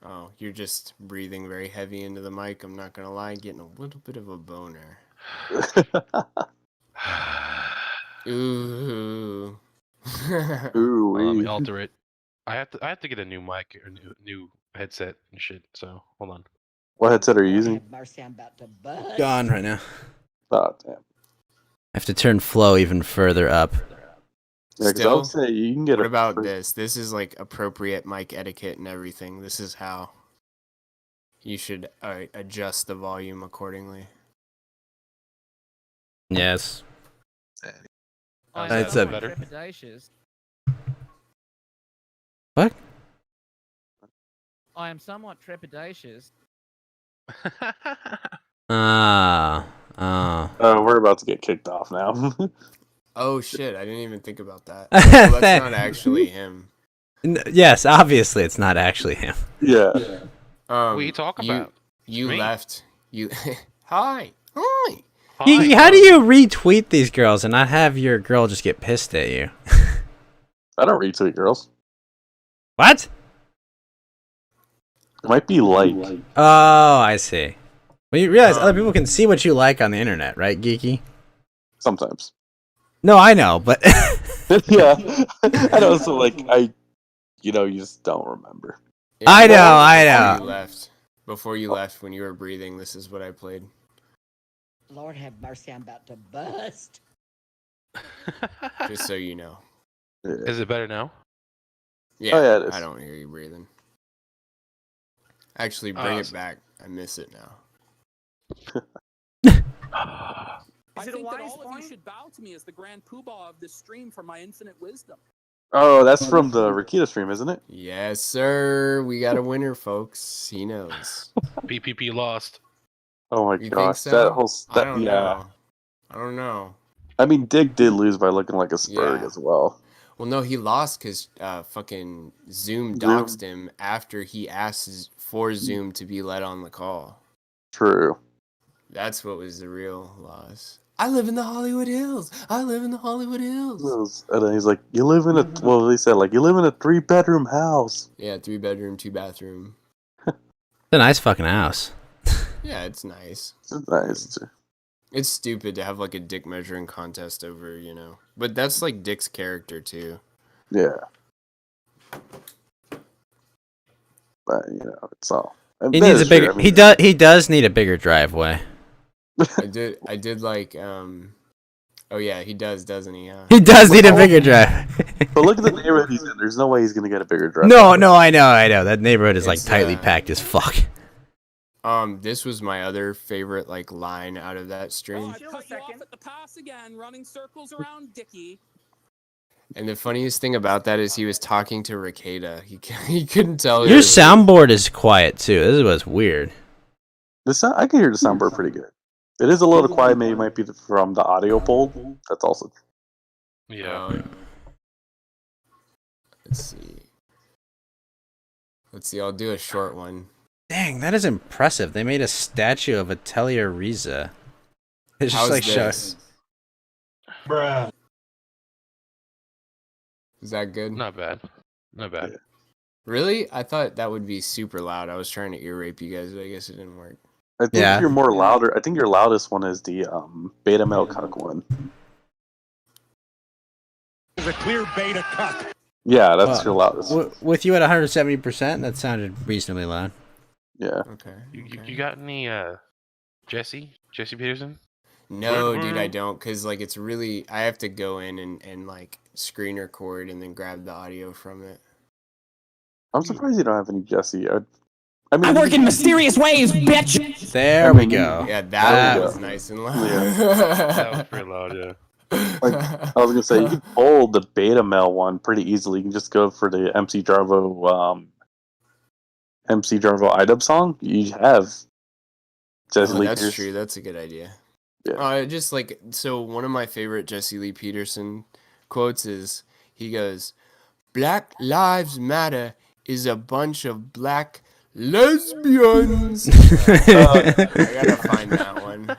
Oh, you're just breathing very heavy into the mic. I'm not gonna lie, getting a little bit of a boner. Ooh. Ooh. Let me alter it. I have to get a new mic or new headset and shit. So hold on. What headset are you using? Gone right now. Oh, damn. I have to turn flow even further up. Yeah, 'cause I Still, would say you can get what a about free- this? This is like appropriate mic etiquette and everything. This is how you should adjust the volume accordingly. Yes. That's a- better. trepidatious. What? I am somewhat trepidatious. Ah. We're about to get kicked off now. Oh shit! I didn't even think about that. Well, that's not actually him. Yes, obviously it's not actually him. yeah. What are you talking about? You Me? left. You. Hi. Hi. Geeky, how do you retweet these girls and not have your girl just get pissed at you? I don't retweet girls. What? It might be like. Oh, I see. Well, you realize other people can see what you like on the internet, right, Geeky? Sometimes. No, I know, but Yeah. I know, so like, you just don't remember. I know, Before you left, when you were breathing, this is what I played. Lord have mercy, I'm about to bust. Just so you know. Is it better now? Yeah, Oh, yeah, it is. I don't hear you breathing. Actually, bring it Awesome. back. I miss it now. I think that all of you should bow to me as the grand poobah of this stream for my infinite wisdom. Oh, that's from the Rakita stream, isn't it? Yes, sir. We got a winner, folks. He knows. PPP lost. Oh my You think gosh, so? that whole I don't yeah. know. I don't know. I mean, Dig did lose by looking like a Spurg Yeah. as well. Well, no, he lost because fucking Zoom doxed him after he asked for Zoom to be let on the call. True. That's what was the real loss. I live in the Hollywood Hills. I live in the Hollywood Hills. And then he's like, "You live in a well." They said like, "You live in a 3-bedroom house." Yeah, 3-bedroom, 2-bathroom. it's a nice fucking house. Yeah, it's nice. It's nice. It's stupid to have like a dick measuring contest over, But that's like Dick's character too. Yeah. But it's all. He needs a bigger. He does need a bigger driveway. I did like oh yeah, he does, doesn't he? Huh? He does need a bigger drive. But look at the neighborhood he's in. There's no way he's gonna get a bigger drive. No, I know. That neighborhood is like It's, tightly packed as fuck. This was my other favorite like line out of that stream. I cut you off at the pass again, running circles around Dickie. And the funniest thing about that is he was talking to Rakeda. He couldn't tell. Your soundboard is quiet too. This is what's weird. I can hear the soundboard pretty good. It is a little quiet. Maybe it might be from the audio pole. That's also. Yeah. Let's see. I'll do a short one. Dang, that is impressive. They made a statue of Atelier Riza. It's just How's like this? Bruh. Is that good? Not bad. Really? I thought that would be super loud. I was trying to ear rape you guys, but I guess it didn't work. I think you're more louder. I think your loudest one is the Beta Male Cuck one. The clear beta cuck. Yeah, that's your loudest. With you at 170%, that sounded reasonably loud. Yeah. Okay. You got any Jesse Peterson? No, dude, I don't, cause like it's really I have to go in and like screen record and then grab the audio from it. I'm surprised you don't have any Jesse. I mean, I work in mysterious ways, bitch. There we go. Yeah, that was nice and loud. That was pretty loud, yeah. Like, I was gonna say you can pull the Beta Male one pretty easily. You can just go for the MC Jarvo iDub song. You have Jesse Lee That's Peterson. true. That's a good idea. Yeah. Just like so, one of my favorite Jesse Lee Peterson quotes is he goes, "Black Lives Matter is a bunch of black lesbians." I gotta find that one.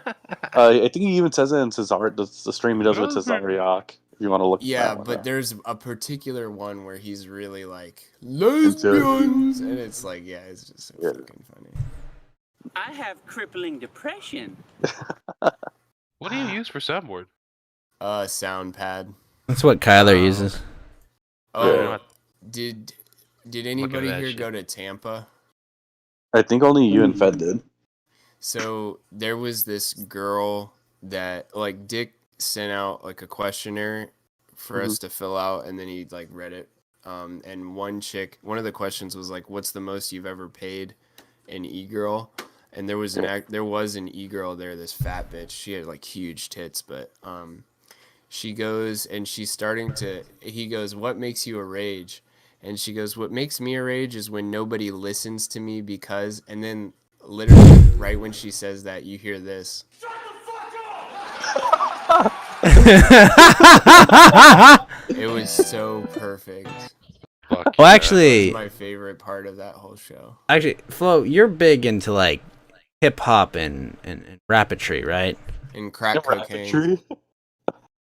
I think he even says it in Cesar, the stream he does with Cesariak. If you want to look. Yeah, but there's a particular one where he's really like lesbians, and it's like, yeah, it's just so fucking funny. I have crippling depression. What do you use for soundboard? Sound pad. That's what Kyler uses. Oh, did anybody that here shit. go to Tampa? I think only you and Fed did. So there was this girl that like Dick sent out like a questionnaire for us to fill out, and then he like read it. And one of the questions was like, "What's the most you've ever paid an e-girl?" And there was an e-girl there, this fat bitch. She had like huge tits, but she goes and he goes, "What makes you a rage?" And she goes, "What makes me a rage is when nobody listens to me because," and then literally right when she says that, you hear this. It was so perfect. Well, actually, that was my favorite part of that whole show. Actually, Flo, you're big into like hip hop and rapetry, right? And crack cocaine.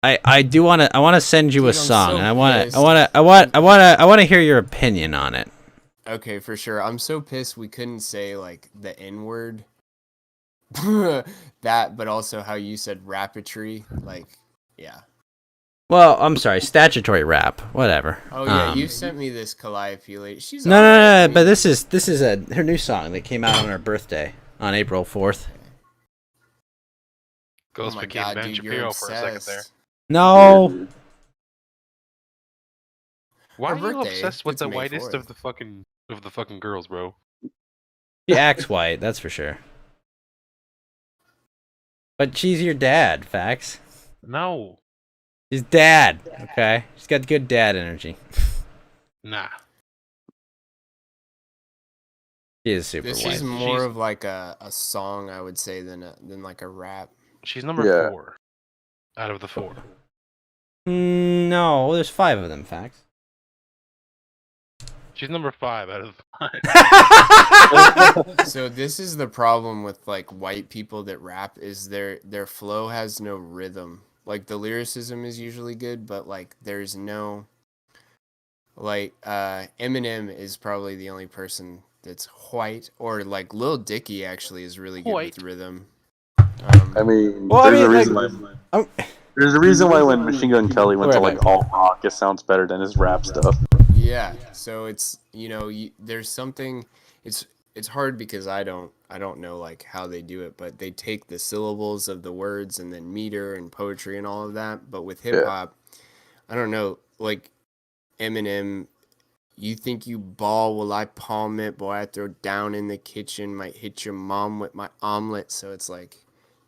I want to send you a song, and I want to hear your opinion on it. Okay, for sure. I'm so pissed we couldn't say like the N-word. That, but also how you said rapetry, like, yeah. Well, I'm sorry, statutory rap, whatever. Oh yeah, you sent me this Calliope lady. She's no, but this is her new song that came out on her birthday on April 4th. Ghost became Ben Shapiro for a second there. No. Why are you obsessed with the whitest of the fucking girls, bro? She acts white, that's for sure. But she's your dad, Fax. No. She's dad, okay? She's got good dad energy. Nah. She is super white. She's more of like a song, I would say, than like a rap. She's number 4 out of the 4. No, there's 5 of them, Fax. She's number 5 out of 5. So this is the problem with like white people that rap is their flow has no rhythm. Like the lyricism is usually good, but like there's no like Eminem is probably the only person that's white, or like Lil Dicky actually is really good with rhythm. I mean, there's a reason why when Machine Gun Kelly went to like alt rock, it sounds better than his rap stuff. Yeah, so it's there's something. It's hard because I don't know like how they do it, but they take the syllables of the words and then meter and poetry and all of that. But with hip hop, I don't know. Like Eminem, you think you ball, well I palm it, boy I throw down in the kitchen, might hit your mom with my omelet. So it's like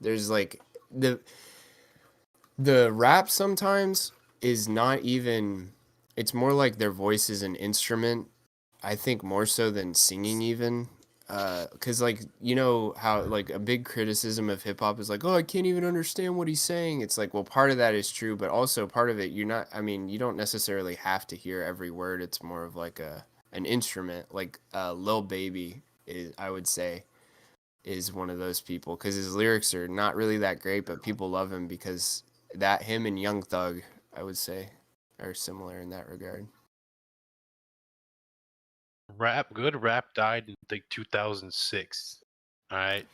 there's like the rap sometimes is not even. It's more like their voice is an instrument. I think more so than singing even. Because like, you know how like a big criticism of hip hop is like, oh, I can't even understand what he's saying. It's like, well, part of that is true, but also part of it, you don't necessarily have to hear every word. It's more of like an instrument. Like Lil Baby I would say is one of those people, because his lyrics are not really that great, but people love him because him and Young Thug, I would say, are similar in that regard. Good rap died in like 2006. All right.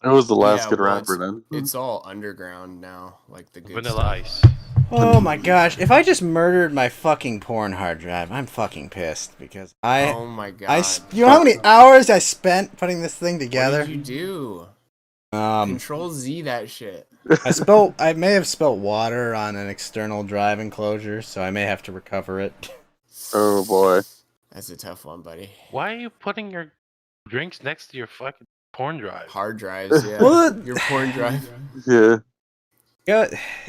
It was the last good rapper then. It's all underground now, like the good Vanilla Ice. Oh my gosh! If I just murdered my fucking porn hard drive, I'm fucking pissed because Oh my god! You know how many hours I spent putting this thing together? What did you do? Control Z that shit. I may have spilt water on an external drive enclosure, so I may have to recover it. Oh boy. That's a tough one, buddy. Why are you putting your drinks next to your fucking porn drive? Hard drives, yeah. Your porn drive. Yeah.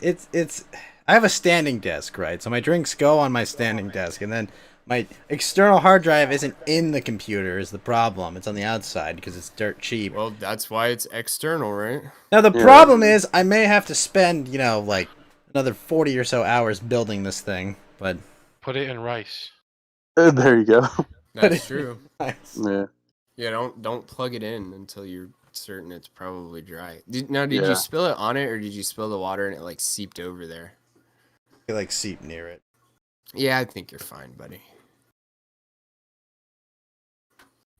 It's. I have a standing desk, right? So my drinks go on my standing desk, and then my external hard drive isn't in the computer. Is the problem? It's on the outside because it's dirt cheap. Well, that's why it's external, right? Now the problem is I may have to spend like another 40 or so hours building this thing, but put it in rice. There you go. That's true. Nice. Yeah. Yeah, don't plug it in until you're certain it's probably dry. Did you spill it on it, or did you spill the water and it like seeped over there? It like seeped near it. Yeah, I think you're fine, buddy.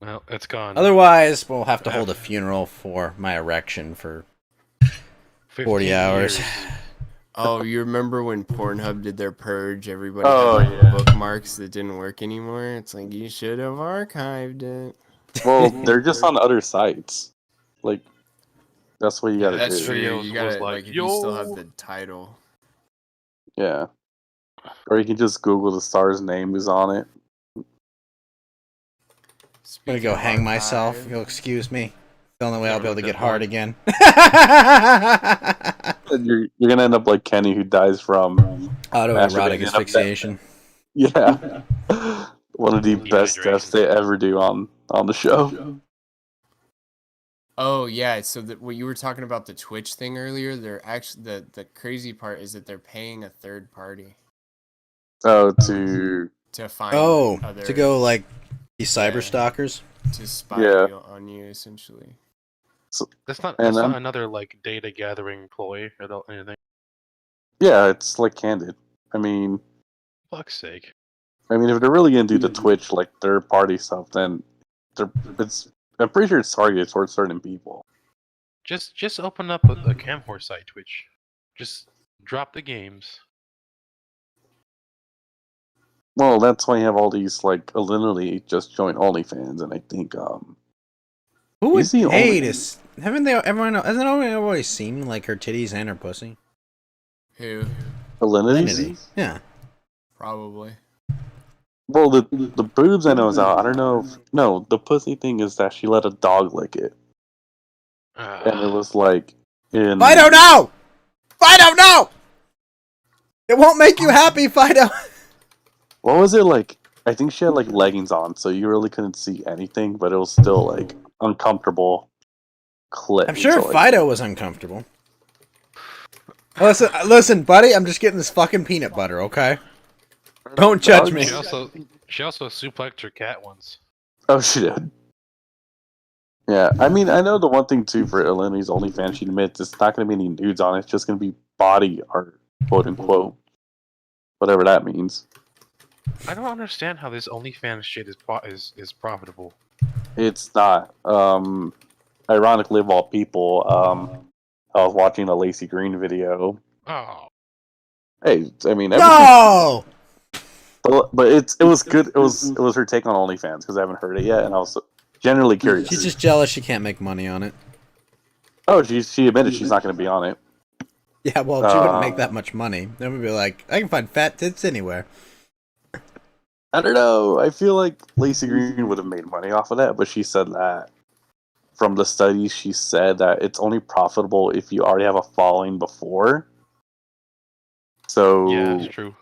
Well, it's gone. Otherwise, we'll have to hold a funeral for my erection for 40 hours. Oh, you remember when Pornhub did their purge? Everybody had bookmarks that didn't work anymore. It's like, you should have archived it. Well, they're just on other sites. Like, that's what you gotta do. That's true. You gotta, like, if you still have the title. Yeah. Or you can just Google the star's name who's on it. I'm gonna go hang myself. If you'll excuse me. The only way I'll be able to get hard again. You're gonna end up like Kenny, who dies from autoerotic asphyxiation. Yeah, one of the best deaths they ever do on the show. Oh yeah, so what you were talking about the Twitch thing earlier, they're actually the crazy part is that they're paying a third party. Oh, to find other, to go like these cyber stalkers to spy on you essentially. So, that's not another like data gathering ploy or anything. Yeah, it's like Candid. I mean, fuck's sake. I mean, if they're really gonna do the Twitch like third party stuff, then I'm pretty sure it's targeted towards certain people. Just open up a Camhor site, Twitch. Just drop the games. Well, that's why you have all these like Alinity just join OnlyFans, and I think who would pay to? Haven't they? Everyone hasn't always seen like her titties and her pussy. Who? Alinity? Yeah. Probably. Well, the boobs I know is out. I don't know. No, the pussy thing is that she let a dog lick it, and it was like in. Fido, no! Fido, no! It won't make you happy, Fido. What was it like? I think she had like leggings on, so you really couldn't see anything, but it was still like uncomfortable. Clip. I'm sure Fido was uncomfortable. Listen, buddy. I'm just getting this fucking peanut butter, okay? Don't judge me. She also suplexed her cat once. Oh, she did. Yeah, I mean, I know the one thing too for Eleni's OnlyFans, she admits it's not going to be any nudes on it. It's just going to be body art, quote unquote, whatever that means. I don't understand how this OnlyFans shit is profitable. It's not. Ironically, of all people, I was watching a Lacey Green video. Oh. Hey, I mean, no. But it was good. It was her take on OnlyFans because I haven't heard it yet, and I was generally curious. She's just jealous she can't make money on it. Oh, she admitted she's not going to be on it. Yeah, well, she wouldn't make that much money. Then we'd be like, I can find fat tits anywhere. I don't know. I feel like Lacey Green would have made money off of that, but she said that from the studies, she said that it's only profitable if you already have a following before. So yeah, that's true.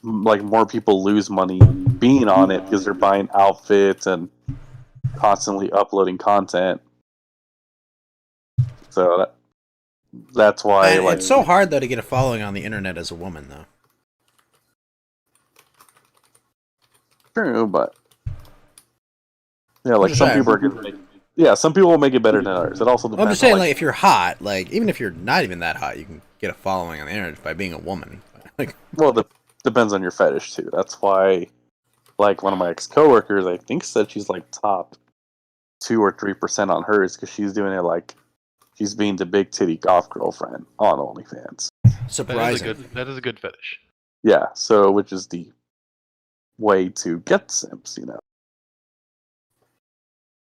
Like more people lose money being on it because they're buying outfits and constantly uploading content. So that's why it's so hard though to get a following on the internet as a woman though. True, but yeah, like some people are gonna make. Yeah, some people will make it better than others. It also depends. I'm just saying, like if you're hot, like even if you're not even that hot, you can get a following on the internet by being a woman. Like, well, depends on your fetish too. That's why, like one of my ex-coworkers, I think said she's like top 2 or 3% on hers because she's doing it like she's being the big titty goth girlfriend on OnlyFans. Surprising. That is a good fetish. Yeah, so which is the way to get simps, you know.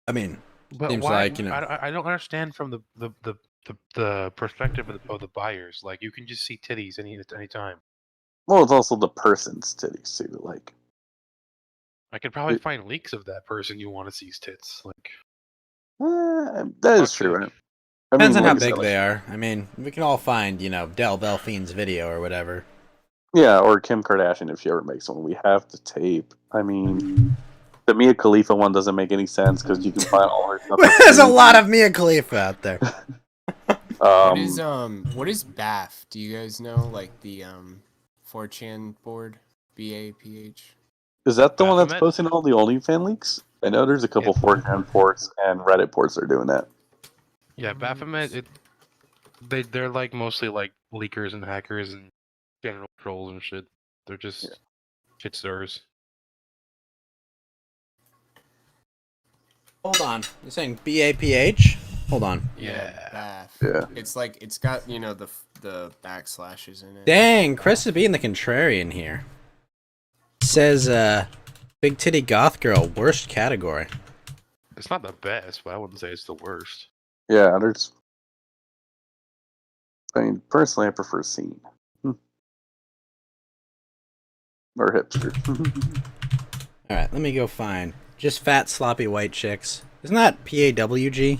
I mean, but seems why, like, you know, I don't understand from the perspective of the buyers. Like you can just see titties any time. Well, it's also the person's titties too. Like, I could probably find leaks of that person you want to see's tits. Like, that is true. Right? Depends on how big they are. I mean, we can all find, you know, Del Delphine's video or whatever. Yeah, or Kim Kardashian if she ever makes one. We have the tape. I mean, the Mia Khalifa one doesn't make any sense because you can find all her stuff. There's a lot of Mia Khalifa out there. What is BAF? Do you guys know? Like the 4chan board? BAPH? Is that the one that's posting all the OnlyFans leaks? I know there's a couple 4chan ports and Reddit ports that are doing that. Yeah, Baphomet, they're like mostly like leakers and hackers and general trolls and shit. They're just shit stirrers. Hold on. You're saying BAPH? Hold on. Yeah. BAF. Yeah. It's like it's got, you know, the backslashes in it. Dang, Chris is being the contrarian here. Says big titty goth girl, worst category. It's not the best, but I wouldn't say it's the worst. Yeah, I mean, personally, I prefer scene. Or hipster. All right, let me go find just fat sloppy white chicks. Isn't that PAWG?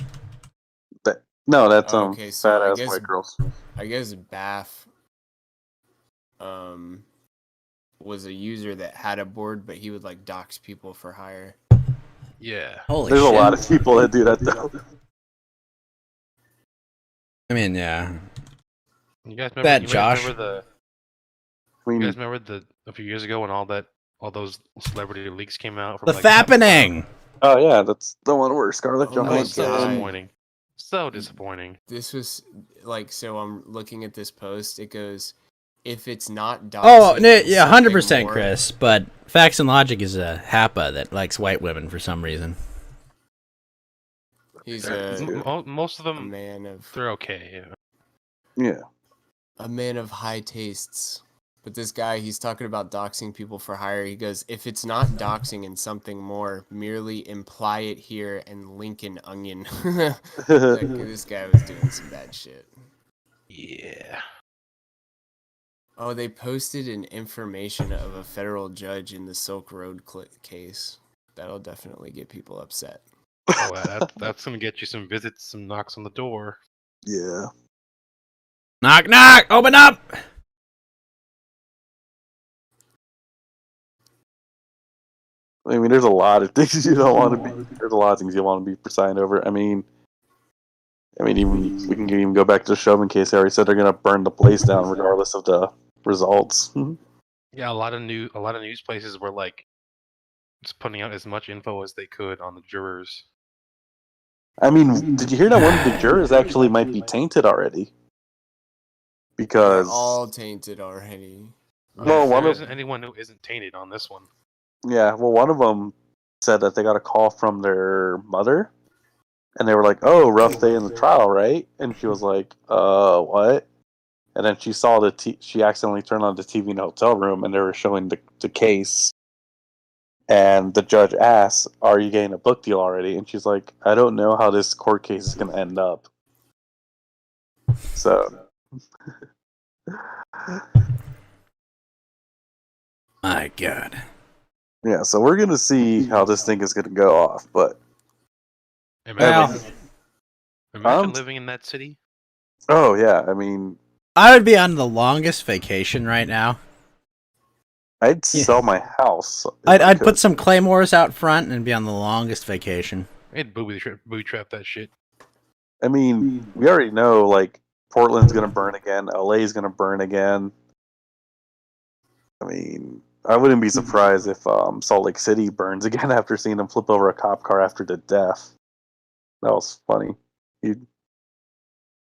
No, that's Okay, so fat I ass guess white girls. I guess Baff was a user that had a board, but he would like dox people for hire. Yeah. Holy There's shit. a lot of people that do that though. I mean, yeah. You guys remember That you Josh? Remember I you mean, guys remember a few years ago when all those celebrity leaks came out from The like Top fappening. oh yeah, that's the one where Scarlett Oh my Johansson. So God. disappointing. So disappointing. This was like, so I'm looking at this post. It goes, if it's not doxing, Oh, no, it's yeah, something 100%, more. Chris. But Facts and Logic is a happa that likes white women for some reason. He's Most of a them, man of they're okay. Yeah. a man of high tastes. But this guy, he's talking about doxing people for hire. He goes, if it's not doxing and something more, merely imply it here and link an onion. Like, this guy was doing some bad shit. Yeah. Oh, they posted an information of a federal judge in the Silk Road case. That'll definitely get people upset. Oh, that's gonna get you some visits, some knocks on the door. Yeah. Knock, knock! Open up! I mean, there's a lot of things you don't want to be. There's a lot of things you want to be presiding over. I mean, even we can even go back to the Chauvin case. They already said they're gonna burn the place down regardless of the results. Yeah, a lot of news places were like just putting out as much info as they could on the jurors. I mean, did you hear that one of the jurors actually might be tainted already? Because They're all tainted already. Well, there one of- isn't anyone who isn't tainted on this one. yeah, well, one of them said that they got a call from their mother, and they were like, "Oh, rough day in the trial, right?" And she was like, what?" And then she saw she accidentally turned on the TV in the hotel room, and they were showing the case. And the judge asks, "Are you getting a book deal already?" And she's like, "I don't know how this court case is going to end up." So, My God. yeah, so we're going to see how this thing is going to go off. But Imagine Um, living in that city. oh yeah, I mean, I would be on the longest vacation right now. I'd sell my house. if I I'd could. put some claymores out front and be on the longest vacation. They'd booby trap that shit. I mean, we already know like Portland's gonna burn again, LA's gonna burn again. I mean, I wouldn't be surprised if Salt Lake City burns again after seeing them flip over a cop car after the death. That was funny.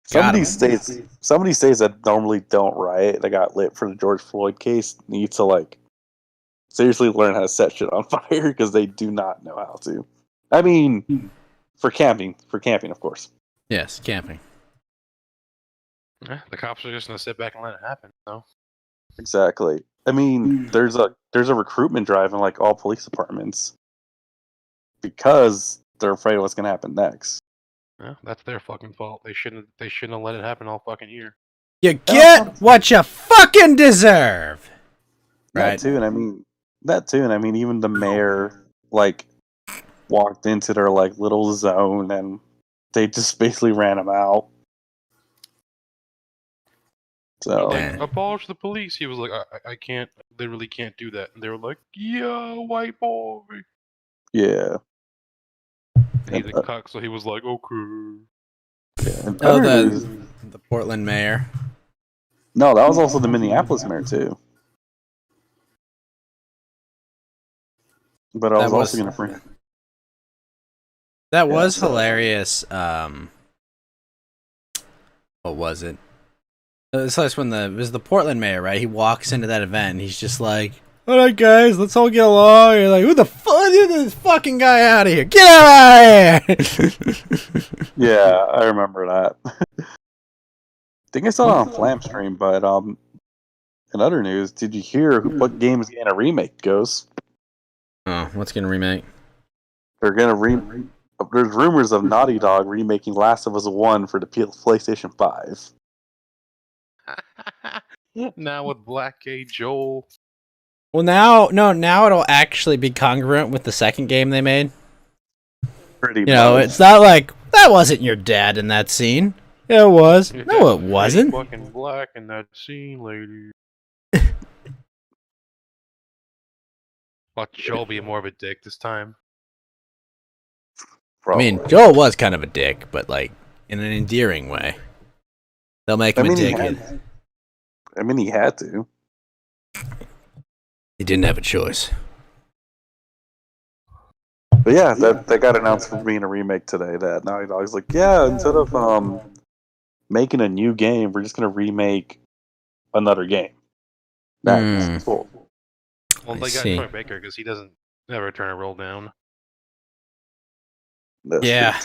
Some of these states that normally don't riot, that got lit for the George Floyd case, need to like seriously learn how to set shit on fire because they do not know how to. I mean, for camping, of course. Yes, camping. Yeah, the cops are just gonna sit back and let it happen. So Exactly. I mean, there's a recruitment drive in like all police departments because they're afraid of what's gonna happen next. yeah, that's their fucking fault. They shouldn't have let it happen all fucking year. You get what you fucking deserve. Right. That too, and I mean, even the mayor like walked into their like little zone and they just basically ran him out. So Like, abolish the police. He was like, I can't, literally can't do that. And they were like, yeah, white boy. yeah. And he's a cuck, so he was like, okay. And Oh, other news- the Portland mayor. no, that was also the Minneapolis mayor too. But I That was also was- going to bring. That Yeah, was so- hilarious. What was it? It's like when it was the Portland mayor, right? He walks into that event and he's just like, "All right, guys, let's all get along." You're like, "Who the fuck? Get this fucking guy out of here! Get out of here!" Yeah, I remember that. I think I saw it on Flam stream, but in other news, did you hear what game is getting a remake, Ghost? Oh, what's gonna remake? They're gonna There's rumors of Naughty Dog remaking Last of Us 1 for the PlayStation 5. Now with Black K. Joel. Well, now it'll actually be congruent with the second game they made. Pretty You know, much. it's not like that wasn't your dad in that scene. Yeah, it was. No, it Pretty wasn't. fucking black in that scene, lady. Watch Joel be more of a dick this time. I mean, Joel was kind of a dick, but like in an endearing way. They'll make him a dick. He had to. He didn't have a choice. But yeah, that got announced for being a remake today. That Naughty Dog's like, yeah, instead of making a new game, we're just gonna remake another game. That's cool. Well, they got Troy Baker because he doesn't ever turn a roll down. Yeah.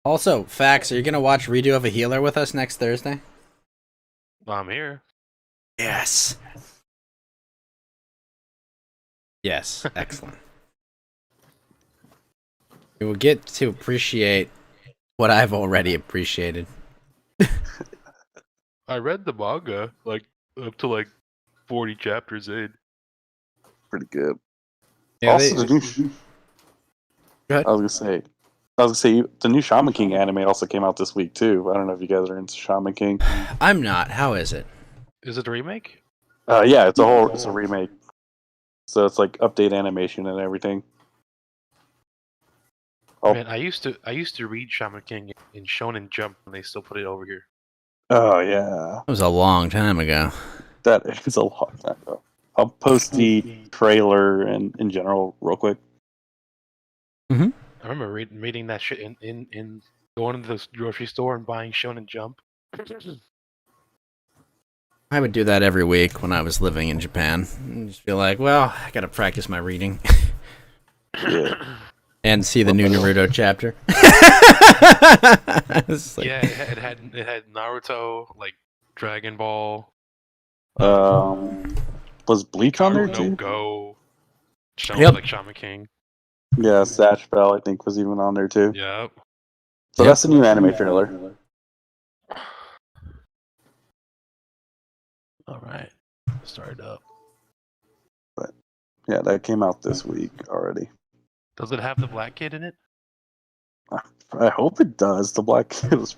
Also, Fax, are you gonna watch Redo of a Healer with us next Thursday? I'm here. Yes. Yes, excellent. You will get to appreciate what I've already appreciated. I read the manga like up to like 40 chapters in. Pretty good. Yeah, also, the new. Go ahead. I was gonna say the new Shaman King anime also came out this week too. I don't know if you guys are into Shaman King. I'm not. How is it? Is it a remake? Yeah, it's a remake. So it's like update animation and everything. Oh. Man, I used to read Shaman King in Shonen Jump when they still put it over here. Oh yeah. That was a long time ago. That is a long time ago. I'll post the trailer and in general real quick. Mm-hmm. I remember reading that shit in going to the grocery store and buying Shonen Jump. I would do that every week when I was living in Japan. And just be like, well, I gotta practice my reading. And see the new Naruto chapter. Like... Yeah, it had Naruto, like Dragon Ball. Was Bleach on there too? Go. Yep. Like Shaman King. Yeah, Satch Bell I think was even on there too. Yep. So that's the new anime trailer. All right, start up. But yeah, that came out this week already. Does it have the black kid in it? I hope it does. The black kid was.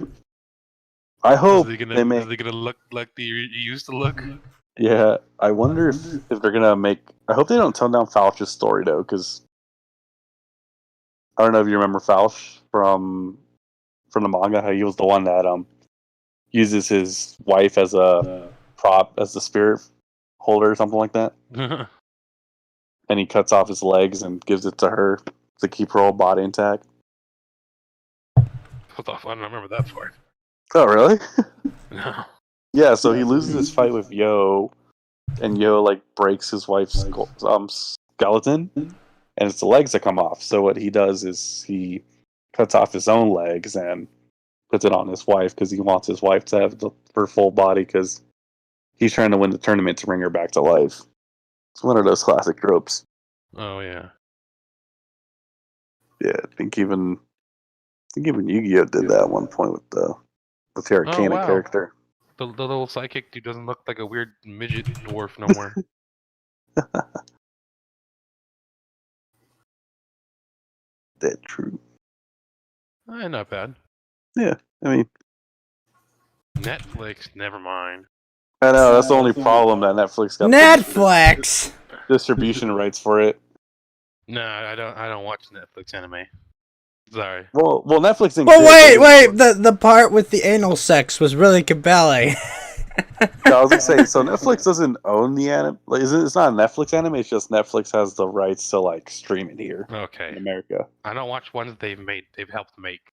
I hope Is he they make. gonna look like he used to look? Yeah, I wonder if they're gonna make. I hope they don't tone down Falch's story though, because I don't know if you remember Falch from the manga. How he was the one that uses his wife as a prop, as the spirit holder or something like that. And he cuts off his legs and gives it to her to keep her whole body intact. What the fuck? I don't remember that part. Oh, really? No. Yeah, so he loses his fight with Yo, and Yo like breaks his wife's skeleton, and it's the legs that come off. So what he does is he cuts off his own legs and puts it on his wife because he wants his wife to have her full body because he's trying to win the tournament to bring her back to life. It's one of those classic tropes. Oh yeah. Yeah, I think even Yu-Gi-Oh did that at one point with the Arcana character. The little psychic dude doesn't look like a weird midget dwarf no more. That true. Not bad. Yeah, I mean, Netflix, never mind. I know that's the only problem that Netflix got. Netflix distribution rights for it. No, I don't watch Netflix anime. Sorry. Well, Netflix. But wait! The part with the anal sex was really compelling. I was gonna say, so Netflix doesn't own the anime. Like, it's not a Netflix anime. It's just Netflix has the rights to like stream it here. Okay. In America. I don't watch ones they've helped make.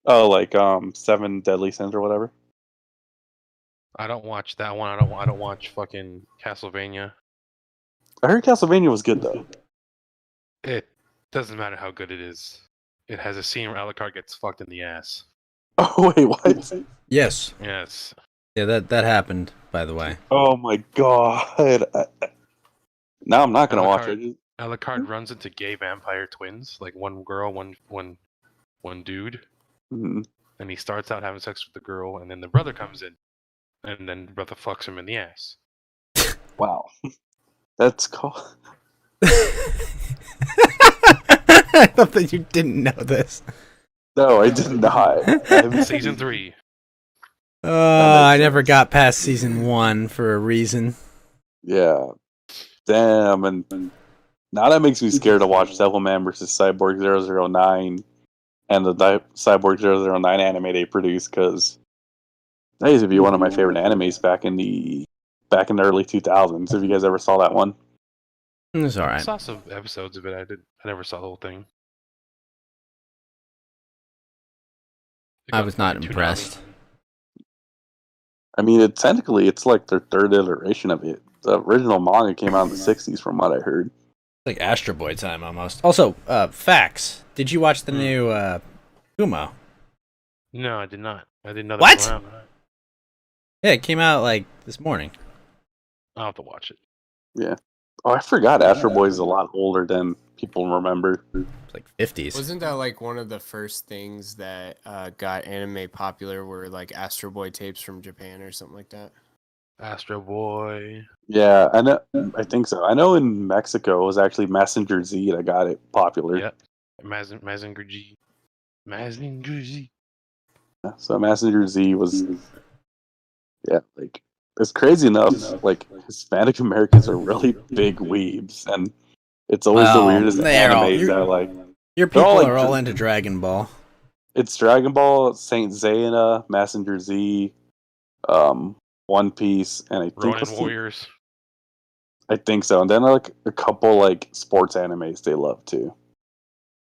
Oh, like 7 Deadly Sins or whatever. I don't watch that one. I don't watch fucking Castlevania. I heard Castlevania was good though. It doesn't matter how good it is. It has a scene where Alucard gets fucked in the ass. Oh wait, what? Yes. Yes. Yeah, that happened, by the way. Oh my god. Now I'm not gonna watch it. Alucard runs into gay vampire twins, like one girl, one dude. Mm-hmm. And he starts out having sex with the girl, and then the brother comes in, and then the brother fucks him in the ass. Wow. That's called. I thought that you didn't know this. No, I did not. Season 3. I never got past season 1 for a reason. Yeah. Damn, and now that makes me scared to watch Devilman versus Cyborg 009 and the Cyborg 009 anime they produced, because that used to be one of my favorite animes back in the early 2000s. If you guys ever saw that one. It's alright. I saw some episodes of it. I never saw the whole thing. I was not impressed. I mean, it's like their third iteration of it. The original manga came out in the 60s, from what I heard. Like Astro Boy time, almost. Also, facts. Did you watch the new Kumo? No, I did not. I didn't know that What? was around. Yeah, it came out, like, this morning. I'll have to watch it. Yeah. Oh, I forgot Astro Boy is a lot older than people remember. It's like 50s. Wasn't that like one of the first things that got anime popular were like Astro Boy tapes from Japan or something like that? Astro Boy. Yeah, I think so. I know in Mexico it was actually Messenger Z that got it popular. Yep. Mazinger G. Mazinger Z. So Messenger Z was, yeah, like, it's crazy enough. Like, Hispanic Americans are really big weebs, and it's always the weirdest animes that like. Your people are all into Dragon Ball. It's Dragon Ball, Saint Seiya, Messenger Z, One Piece, and I think Ronin Warriors. I think so, and then like a couple like sports animes they love too.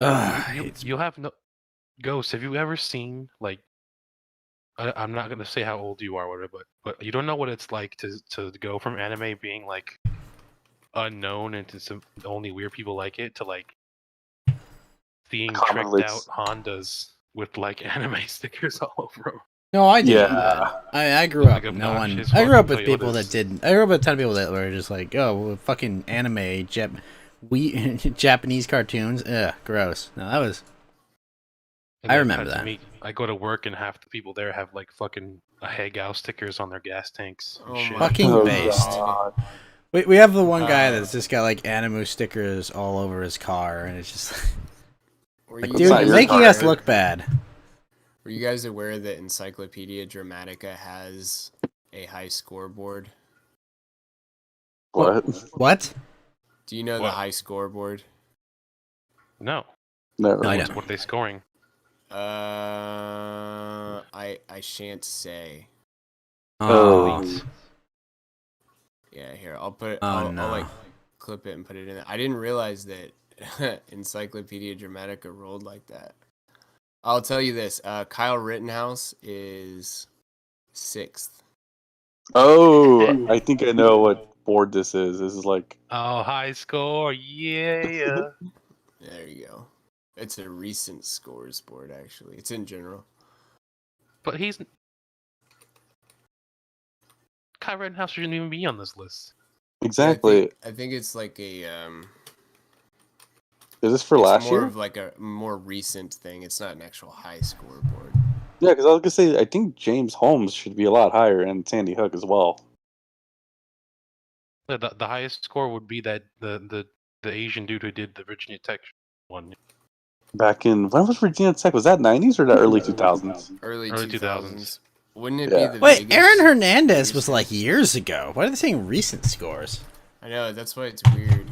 You'll have no Ghost. Have you ever seen like? I'm not gonna say how old you are, or whatever, but you don't know what it's like to go from anime being like unknown and to some only weird people like it to like seeing tricked out Hondas with like anime stickers all over them. No, I didn't. Yeah. I grew up. No one. I grew up with people that didn't. I grew up with a ton of people that were just like, oh, well, fucking anime, Japanese cartoons. Ugh, gross. No, that was. And I then remember cut to that. me, I go to work and half the people there have like fucking Hagao stickers on their gas tanks. And shit. Fucking based. We have the one guy that's just got like Animu stickers all over his car, and it's just like, dude, you're making us look bad. Were you guys aware that Encyclopedia Dramatica has a high scoreboard? What? Do you know the high scoreboard? No. No. I don't. What are they scoring? I shan't say. Oh. Yeah, here I'll put it. Oh, I'll no. like clip it and put it in there. I didn't realize that Encyclopedia Dramatica rolled like that. I'll tell you this: Kyle Rittenhouse is 6th. Oh, I think I know what board this is. This is like. Oh, high score, yeah. There you go. It's a recent scores board, actually. It's in general. But he's Kyle Rittenhouse shouldn't even be on this list. Exactly. I think it's like a Is this for it's last more year? of like a more recent thing. It's not an actual high score board. Yeah, because I was gonna say I think James Holmes should be a lot higher, and Sandy Hook as well. The highest score would be that the Asian dude who did the Virginia Tech one. Back in when was Virginia Tech? Was that 90s or the early 2000s? Early 2000s. 2000s. Wouldn't it Yeah. be the Wait, Vegas Aaron Hernandez recent- was like years ago. Why are they saying recent scores? I know, that's why it's weird.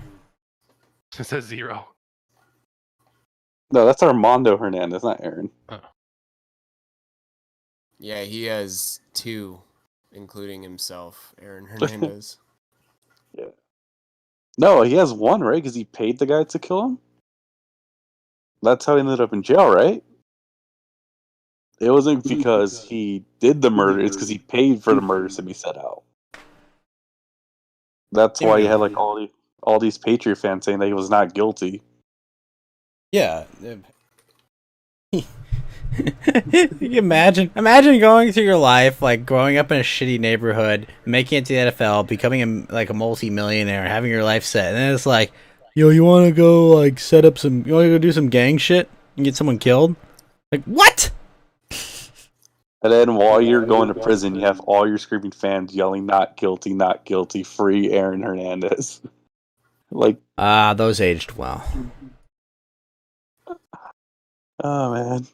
It says 0. No, that's Armando Hernandez, not Aaron. Yeah, he has 2, including himself, Aaron Hernandez. Yeah. No, he has 1, right? Because he paid the guy to kill him. That's how he ended up in jail, right? It wasn't because he did the murder; it's because he paid for the murders to be set out. That's why you had like all these Patriot fans saying that he was not guilty. Yeah. Imagine going through your life, like growing up in a shitty neighborhood, making it to the NFL, becoming a multi-millionaire, having your life set, and then it's like, yo, you want to go like you want to go do some gang shit and get someone killed? Like what? And then while you're going to prison, you have all your screaming fans yelling, not guilty, free Aaron Hernandez. Like, those aged well. oh man.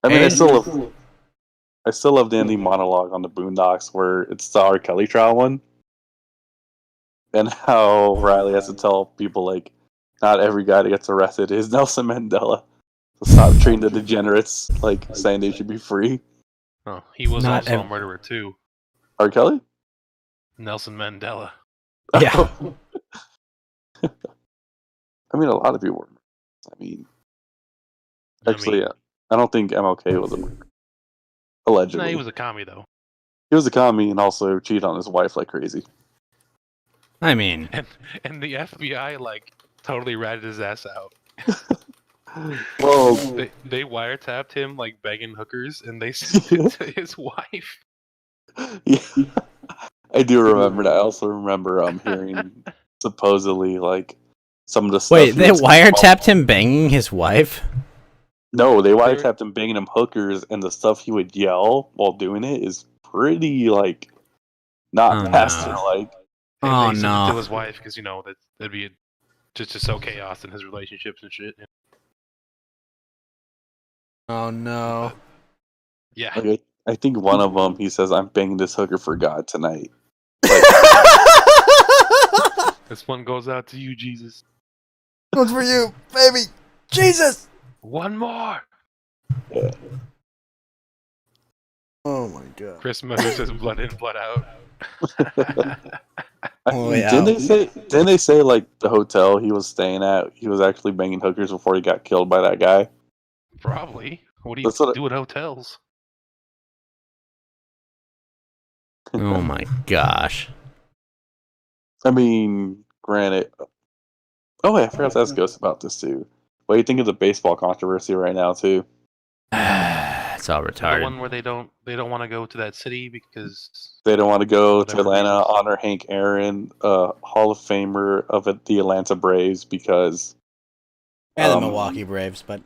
I mean, I still love the ending monologue on the Boondocks where it's the R. Kelly trial one. And how Riley has to tell people, like, not every guy that gets arrested is Nelson Mandela. So stop treating the degenerates like saying they should be free. Oh, he was Not also a murderer too. R. Kelly? Nelson Mandela. Yeah. I mean, a lot of people were. I mean, actually, I don't think MLK was a murderer. Allegedly. No, he was a commie though. He was a commie and also cheated on his wife like crazy. I mean, and the FBI like totally ratted his ass out. Well, they wiretapped him like begging hookers, and they sent it to his wife. Yeah, I do remember that. I also remember hearing supposedly like some of the stuff. Wait, they wiretapped him banging his wife? No, they wiretapped him banging him hookers, and the stuff he would yell while doing it is pretty like not pastor like. And they sent it to his wife because that'd be just to sow chaos in his relationships and shit. Oh no. Yeah. Like, I think one of them he says, "I'm banging this hooker for God tonight." This one goes out to you, Jesus. One's for you, baby. Jesus. One more. Yeah. Oh my god. Chris Miller says blood in, blood out. Didn't they say like the hotel he was staying at, he was actually banging hookers before he got killed by that guy? Probably. What do you do at hotels? Oh my gosh. I mean, granted. Oh wait, I forgot to ask Ghost about this too. What do you think of the baseball controversy right now too? It's all retarded. The one where they don't want to go to that city because they don't want to go to Atlanta, honor Hank Aaron, Hall of Famer of the Atlanta Braves, because and the Milwaukee Braves, but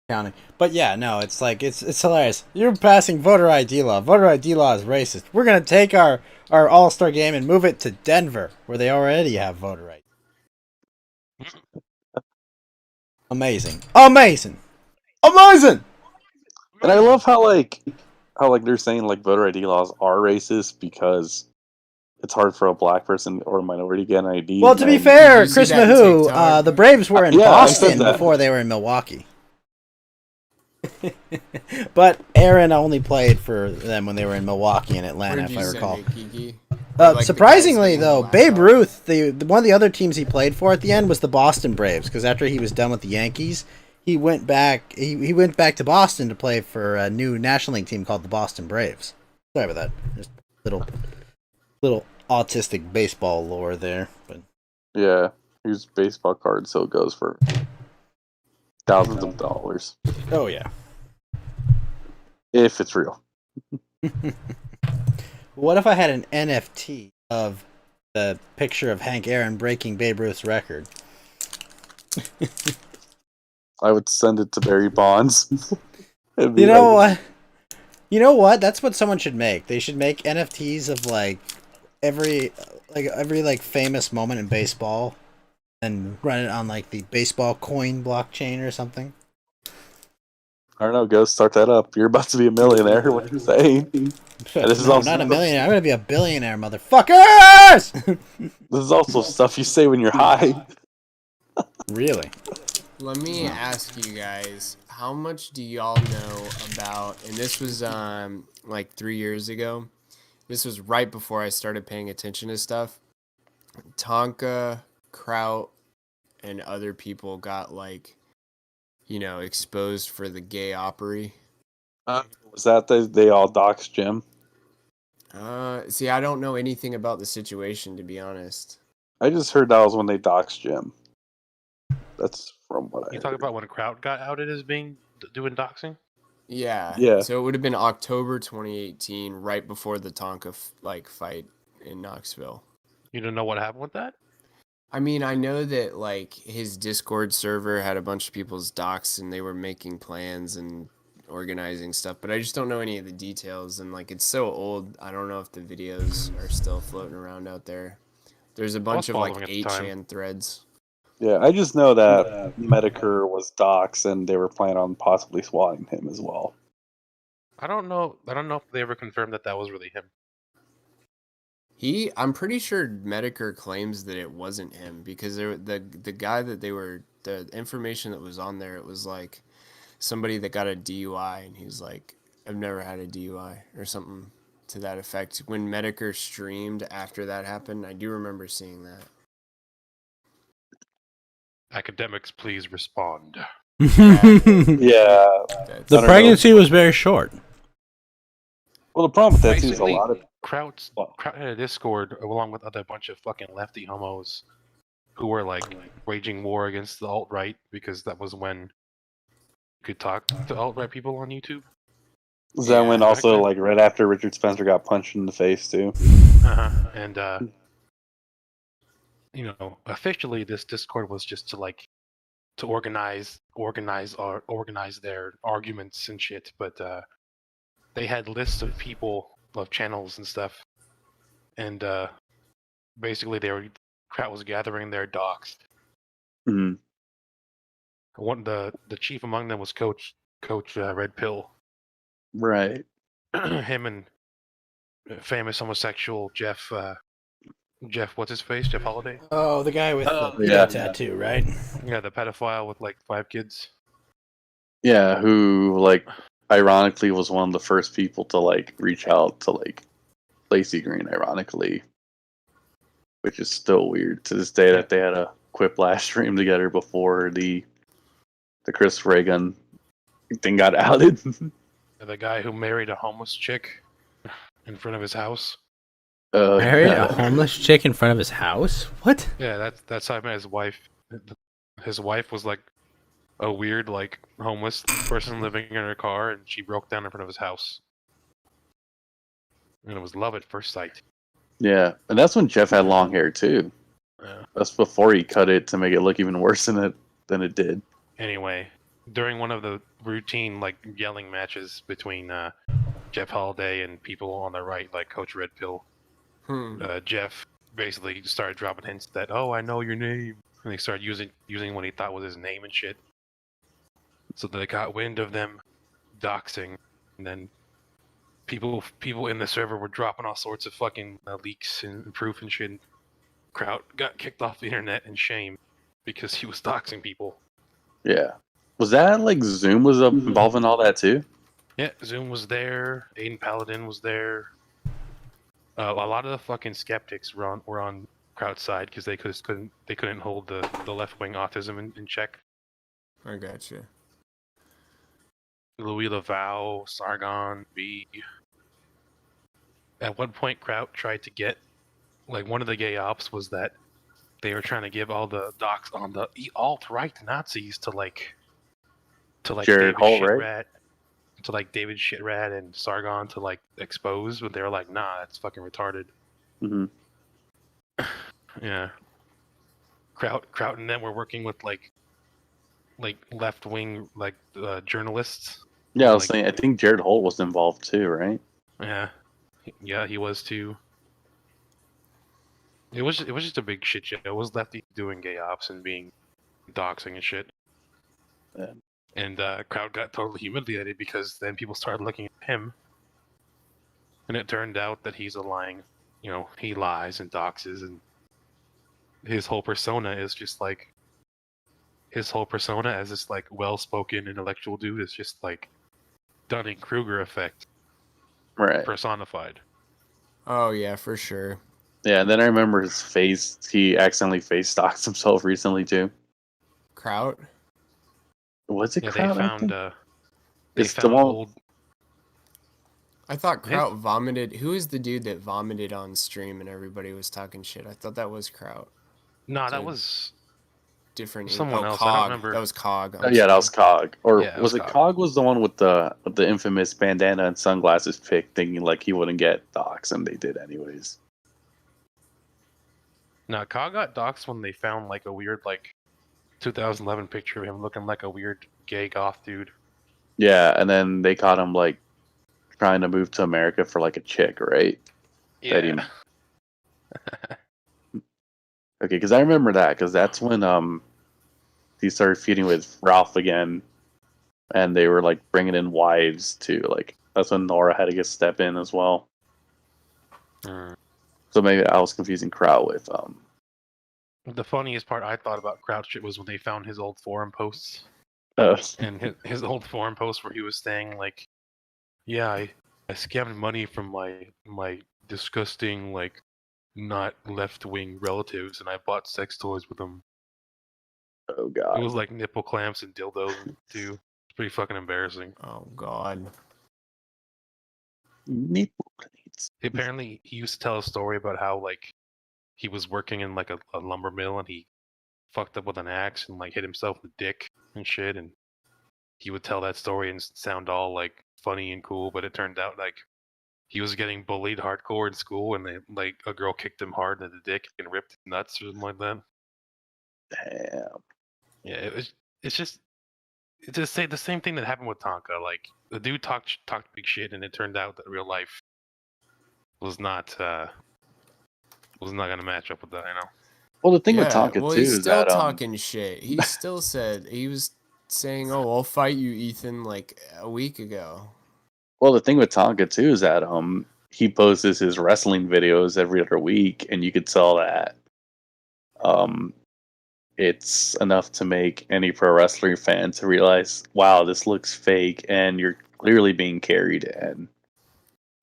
counting. But yeah, no, it's like it's hilarious. You're passing voter ID law. Voter ID law is racist. We're gonna take our All-Star game and move it to Denver, where they already have voter ID. Amazing. Amazing. Amazing. And I love how they're saying like voter ID laws are racist because it's hard for a black person or a minority to get an ID. Well, to be fair, Chris Mahoo, the Braves were in Boston before they were in Milwaukee. But Aaron only played for them when they were in Milwaukee and Atlanta, if I recall. Surprisingly, though, Babe Ruth, one of the other teams he played for at the end was the Boston Braves, because after he was done with the Yankees, he went back. He went back to Boston to play for a new National League team called the Boston Braves. Sorry about that. Just little autistic baseball lore there, but yeah, here's baseball card, so it goes for thousands of dollars. Oh yeah, if it's real. What if I had an NFT of the picture of Hank Aaron breaking Babe Ruth's record? I would send it to Barry Bonds. You know what? You know what? That's what someone should make. They should make NFTs of every famous moment in baseball and run it on like the baseball coin blockchain or something. I don't know, Ghost, start that up. You're about to be a millionaire. What are you saying? This is also not a millionaire. I'm gonna be a billionaire, motherfuckers! This is also stuff you say when you're high. Really? Let me ask you guys, how much do y'all know about, and this was like 3 years ago, this was right before I started paying attention to stuff, Tonka, Kraut, and other people got exposed for the gay opery. Was that they all doxed Jim? See, I don't know anything about the situation, to be honest. I just heard that was when they doxed Jim. That's from what You talk about when Kraut got outed as doing doxing? Yeah. So it would have been October 2018, right before the Tonka fight in Knoxville. You don't know what happened with that? I mean, I know that his Discord server had a bunch of people's docs and they were making plans and organizing stuff, but I just don't know any of the details. And like, it's so old, I don't know if the videos are still floating around out there. There's a bunch of like 8chan threads. Yeah, I just know that Medicare was doxxed and they were planning on possibly swatting him as well. I don't know if they ever confirmed that that was really him. I'm pretty sure Medicare claims that it wasn't him because the guy that the information that was on there, it was like somebody that got a DUI, and he's like, I've never had a DUI or something to that effect. When Medicare streamed after that happened, I do remember seeing that. Academics, please respond. Yeah. The pregnancy was very short. Well, the problem with that too is a lot of Kraut had a Discord along with other bunch of fucking lefty homos who were like waging war against the alt-right because that was when you could talk to alt-right people on YouTube. Was that when also like right after Richard Spencer got punched in the face too? And you know, officially this Discord was just to organize their arguments and shit, but they had lists of people, of channels and stuff, and basically Kraut was gathering their docs. Mm-hmm. The chief among them was Coach Red Pill. Right. Him and famous homosexual Jeff what's his face? Jeff Holiday? Oh, the guy with the tattoo, right? Yeah, the pedophile with like 5 kids. Yeah, who like ironically was one of the first people to like reach out to like Lacey Green, ironically. Which is still weird to this day that they had a Quiplash stream together before the Chris Reagan thing got outed. The guy who married a homeless chick in front of his house. Married a homeless chick in front of his house? What? Yeah, that's how I met his wife. His wife was like a weird, like, homeless person living in her car, and she broke down in front of his house. And it was love at first sight. Yeah, and that's when Jeff had long hair too. Yeah. That's before he cut it to make it look even worse than it did. Anyway, during one of the routine like yelling matches between Jeff Holiday and people on the right, like Coach Red Pill, Jeff basically started dropping hints that, oh, I know your name, and they started using what he thought was his name and shit. So they got wind of them doxing, and then people in the server were dropping all sorts of fucking leaks and proof and shit. Kraut got kicked off the internet in shame because he was doxing people. Yeah. Was that like Zoom was involved in all that too? Yeah, Zoom was there. Aiden Paladin was there. A lot of the fucking skeptics were on Kraut's side because they couldn't hold the left wing autism in check. I gotcha. Louis Laval, Sargon, B. At one point, Kraut tried to get, like, one of the gay ops was that they were trying to give all the docs on the alt-right Nazis to Jared David Holt, Shitrat, right? To like David Shitrat and Sargon to like expose, but they were like, nah, that's fucking retarded. Mm-hmm. Yeah. Kraut and them were working with like left wing journalists. Yeah, I was saying I think Jared Holt was involved too, right? Yeah, he was too. It was just a big shit show. It was lefty doing gay ops and being doxing and shit. Yeah. And Kraut got totally humiliated because then people started looking at him, and it turned out that he's a lying, he lies and doxes, and his whole persona is just like, as this like well-spoken intellectual dude is just like Dunning-Kruger effect, right? Personified. Oh yeah, for sure. Yeah, and then I remember his face. He accidentally face doxed himself recently too. Kraut. Was it Yeah, Kraut? they found old. I thought Kraut vomited. Who is the dude that vomited on stream and everybody was talking shit? I thought that was Kraut. No, that was different. Someone else. Cog. I don't remember. That was Cog. Yeah, that was Cog. Or Yeah, was it Cog? Was the one with the infamous bandana and sunglasses pick, thinking like he wouldn't get doxxed, and they did anyways. No, Cog got doxxed when they found like a weird 2011 picture of him looking like a weird gay goth dude. Yeah, and then they caught him like trying to move to America for like a chick, right? That he- Yeah. Okay, because I remember that because that's when he started feuding with Ralph again, and they were like bringing in wives too. Like that's when Nora had to get step in as well. So maybe I was confusing Kraut with The funniest part I thought about Crouch shit was when they found his old forum posts. And his old forum post where he was saying like, yeah, I scammed money from my disgusting like not left wing relatives and I bought sex toys with them. Oh god. It was like nipple clamps and dildos too. It's pretty fucking embarrassing. Oh god. Nipple clamps. Apparently he used to tell a story about how like he was working in like a lumber mill and he fucked up with an axe and like hit himself in the dick and shit, and he would tell that story and sound all like funny and cool, but it turned out like he was getting bullied hardcore in school and they, like a girl kicked him hard in the dick and ripped his nuts or something like that. Damn. Yeah, it's just the same thing that happened with Tonka. Like the dude talked big shit and it turned out that real life was not gonna match up with that, you know. Well, the thing with Tonka too he's is still that talking shit. He still said he was saying, "Oh, I'll fight you, Ethan," like a week ago. well, the thing with Tonka too is that he posts his wrestling videos every other week, and you could tell that it's enough to make any pro wrestling fan to realize, wow, this looks fake, and you're clearly being carried. And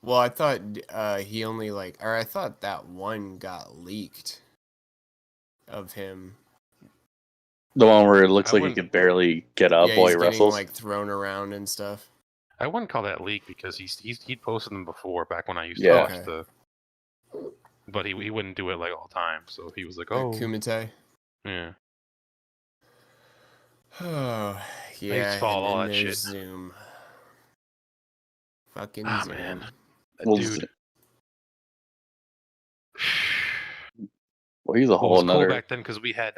Well, I thought he only I thought that one got leaked of him. the one where it looks like he could barely get up Yeah, while he's he getting, wrestles. like thrown around and stuff. I wouldn't call that leak because he'd posted them before back when I used to Yeah. watch the. But he wouldn't do it like all the time, so he was like, Like "Oh, Kumite. yeah." Oh, I used yeah. to follow all and that then shit. there's Zoom. Fucking Ah, Zoom. man. Well, Dude. Well, he's a It whole was cool another. back then because we had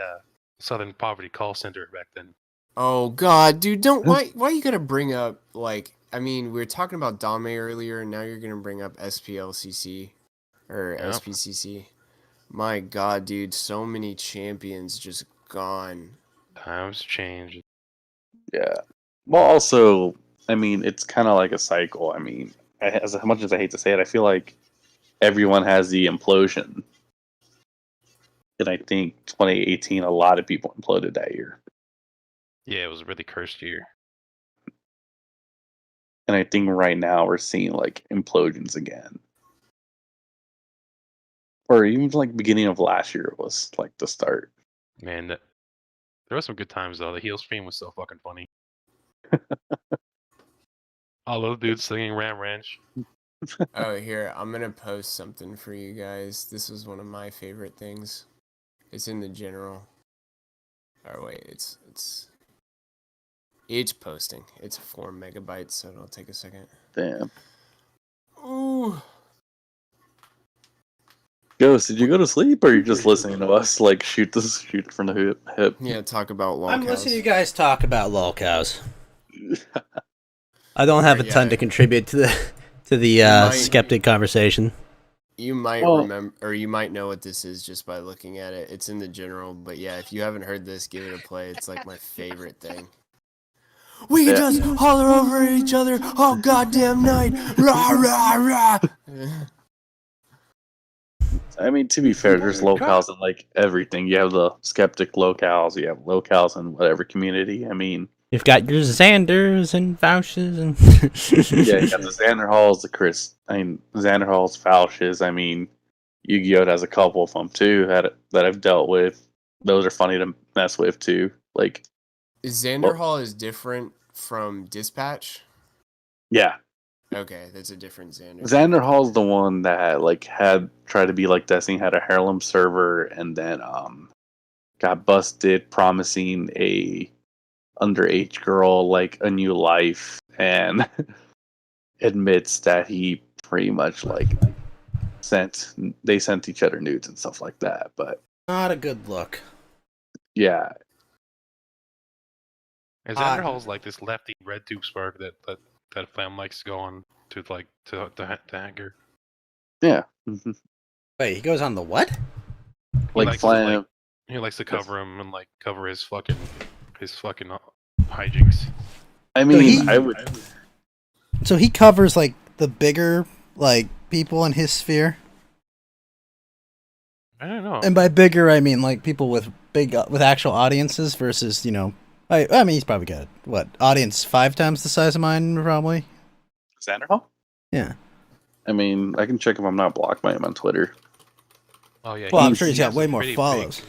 Southern Poverty Call Center back then. Oh god, dude, don't why you gotta bring up I mean, we were talking about Dame earlier and now you're gonna bring up SPLCC or Yep. SPCC. My god, dude, so many champions just gone. Times change. Yeah. Well, also, I mean, it's kind of like a cycle. I mean, as much as I hate to say it, I feel like everyone has the implosion. And I think 2018, a lot of people imploded that year. Yeah, it was a really cursed year. And I think right now we're seeing like implosions again. Or even like beginning of last year was like the start. Man, there were some good times though. The heel stream was so fucking funny. All those dudes singing Ram Ranch. Oh, here, I'm gonna post something for you guys. This was one of my favorite things. It's in the general. Or wait, it's posting. It's 4 megabytes, so it'll take a second. Damn. Ooh. Ghost, did you go to sleep or are you just listening to us like shoot from the hip? Yeah, talk about lolcows. I'm listening to you guys talk about lolcows. I don't have a ton to contribute to the skeptic conversation. You might remember, or you might know what this is just by looking at it. It's in the general, but yeah, if you haven't heard this, give it a play. It's like my favorite thing. We can just holler over at each other all goddamn night. Rah, rah, rah. I mean, to be fair, there's locales in like everything. You have the skeptic locales, you have locales in whatever community. I mean, you've got your Xanders and Fauches and yeah, you got the Xander Halls, Xander Halls, Fauches. I mean, Yu-Gi-Oh has a couple of them too that I've dealt with. Those are funny to mess with too. Like, Xander Hall is different from Dispatch. Yeah. Okay, that's a different Xander. Xander Hall's the one that had tried to be like Destiny, had a Harlem server, and then got busted promising a underage girl like a new life, and admits that he pretty much sent each other nudes and stuff like that. But not a good look. Yeah. And Xander Hall's like this lefty red tube spark that Flam likes to go on to like to hacker. Yeah. Wait, he goes on the what? Like Flam. He likes to cover him and like cover his fucking hijinks. I mean, I would. So he covers like the bigger like people in his sphere. I don't know. And by bigger, I mean like people with with actual audiences versus I mean he's probably got what audience 5 times the size of mine probably. Xander Hall? Yeah. I mean, I can check if I'm not blocked by him on Twitter. Oh yeah. Well, I'm sure he's got way more pretty follows. big.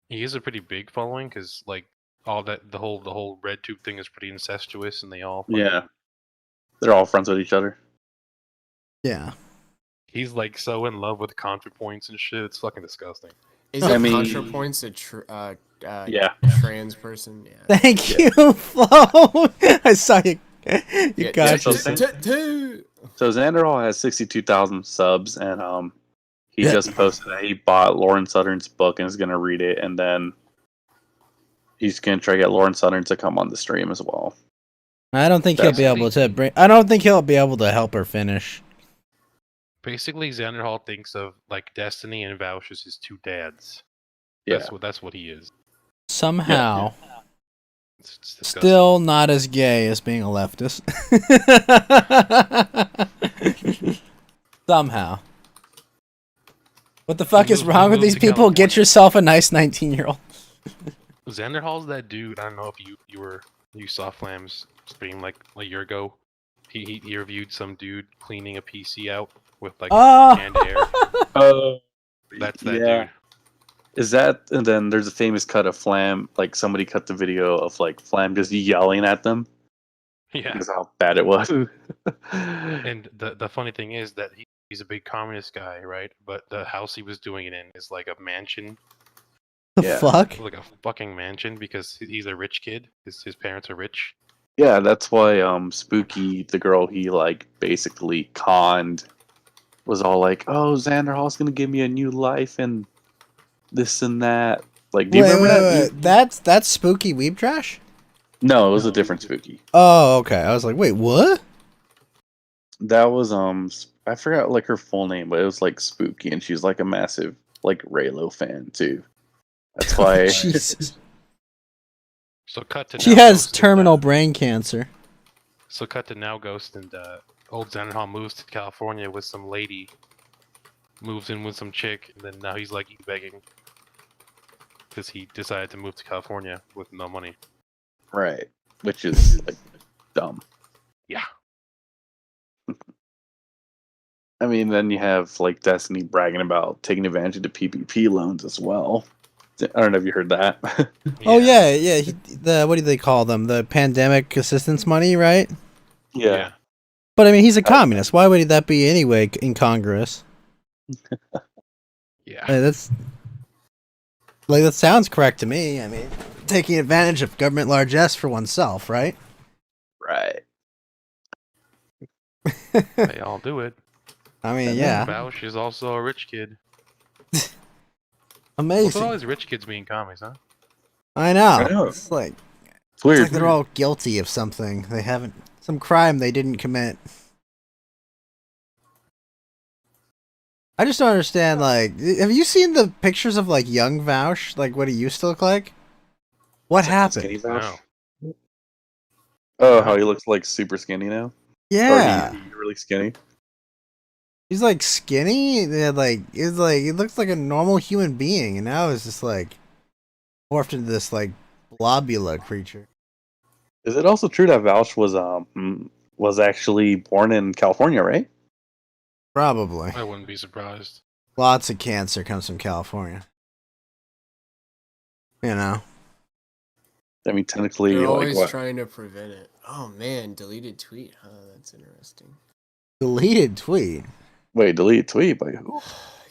He is a pretty big following because like all that the whole red tube thing is pretty incestuous, and they all Yeah, they're all friends with each other. Yeah. He's like so in love with ContraPoints and shit. It's fucking disgusting. Is it ContraPoints yeah. trans person? Yeah. Thank you, Flo. I saw you. You got So Xander Hall has 62,000 subs, and he just posted that he bought Lauren Southern's book and is gonna read it, and then he's gonna try to get Lauren Southern to come on the stream as well. I don't think he'll be able to bring. I don't think he'll be able to help her finish. Basically, Xander Hall thinks of like Destiny and Vouch as his two dads. Yeah, that's what he is. Somehow, It's disgusting. still not as gay as being a leftist. Somehow. What the fuck is wrong with these people? Get yourself a nice 19-year-old. Xander Hall's that dude. I don't know if you saw Flam's stream like a year ago. He reviewed some dude cleaning a PC out with like canned air. That's that dude. Is that, and then there's a famous cut of Flam, like somebody cut the video of like Flam just yelling at them. Yeah. Because how bad it was. And the funny thing is that he's a big communist guy, right? But the house he was doing it in is like a mansion. The fuck? Like a fucking mansion because he's a rich kid. His parents are rich. Yeah, that's why Spooky, the girl he like basically conned, was all like, "Oh, Xander Hall's gonna give me a new life and this and that." Like, do you remember that? That's Spooky Weeb Trash? No, it was a different Spooky. Oh, okay. I was like, wait, what? That was I forgot like her full name, but it was like Spooky, and she's like a massive like Raylo fan too. That's why. Jesus. So cut to She now has Ghost terminal brain cancer. So cut to now Ghost and old Xander Hall moves to California with some lady. Moves in with some chick, and then now he's like begging because he decided to move to California with no money. Right, which is like dumb. Yeah. I mean, then you have like Destiny bragging about taking advantage of the PPP loans as well. I don't know if you heard that. Oh yeah. What do they call them? The pandemic assistance money, right? Yeah. But I mean, he's a communist. Why would that be anyway in Congress? Yeah. That's like that sounds correct to me. I mean, taking advantage of government largesse for oneself, right? Right. They all do it. I mean, yeah. Bausch is also a rich kid. Amazing. What's with all these rich kids being comics, huh? I know. I know. It's like It's weird. It's like they're all guilty of something. They haven't some crime they didn't commit. I just don't understand. Like, have you seen the pictures of like young Vaush? Like what he used to look like? What happened? Skinny Vaush? Oh, how he looks like super skinny now. Yeah, Or he's really skinny. he's like skinny. He looks like a normal human being, and now he's just like morphed into this like blobula creature. Is it also true that Vaush was actually born in California, right? Probably. I wouldn't be surprised. Lots of cancer comes from California. You know. I mean, technically, They're like always what? trying to prevent it. Oh man, deleted tweet. Huh, that's interesting. Deleted tweet. Wait, delete tweet by who?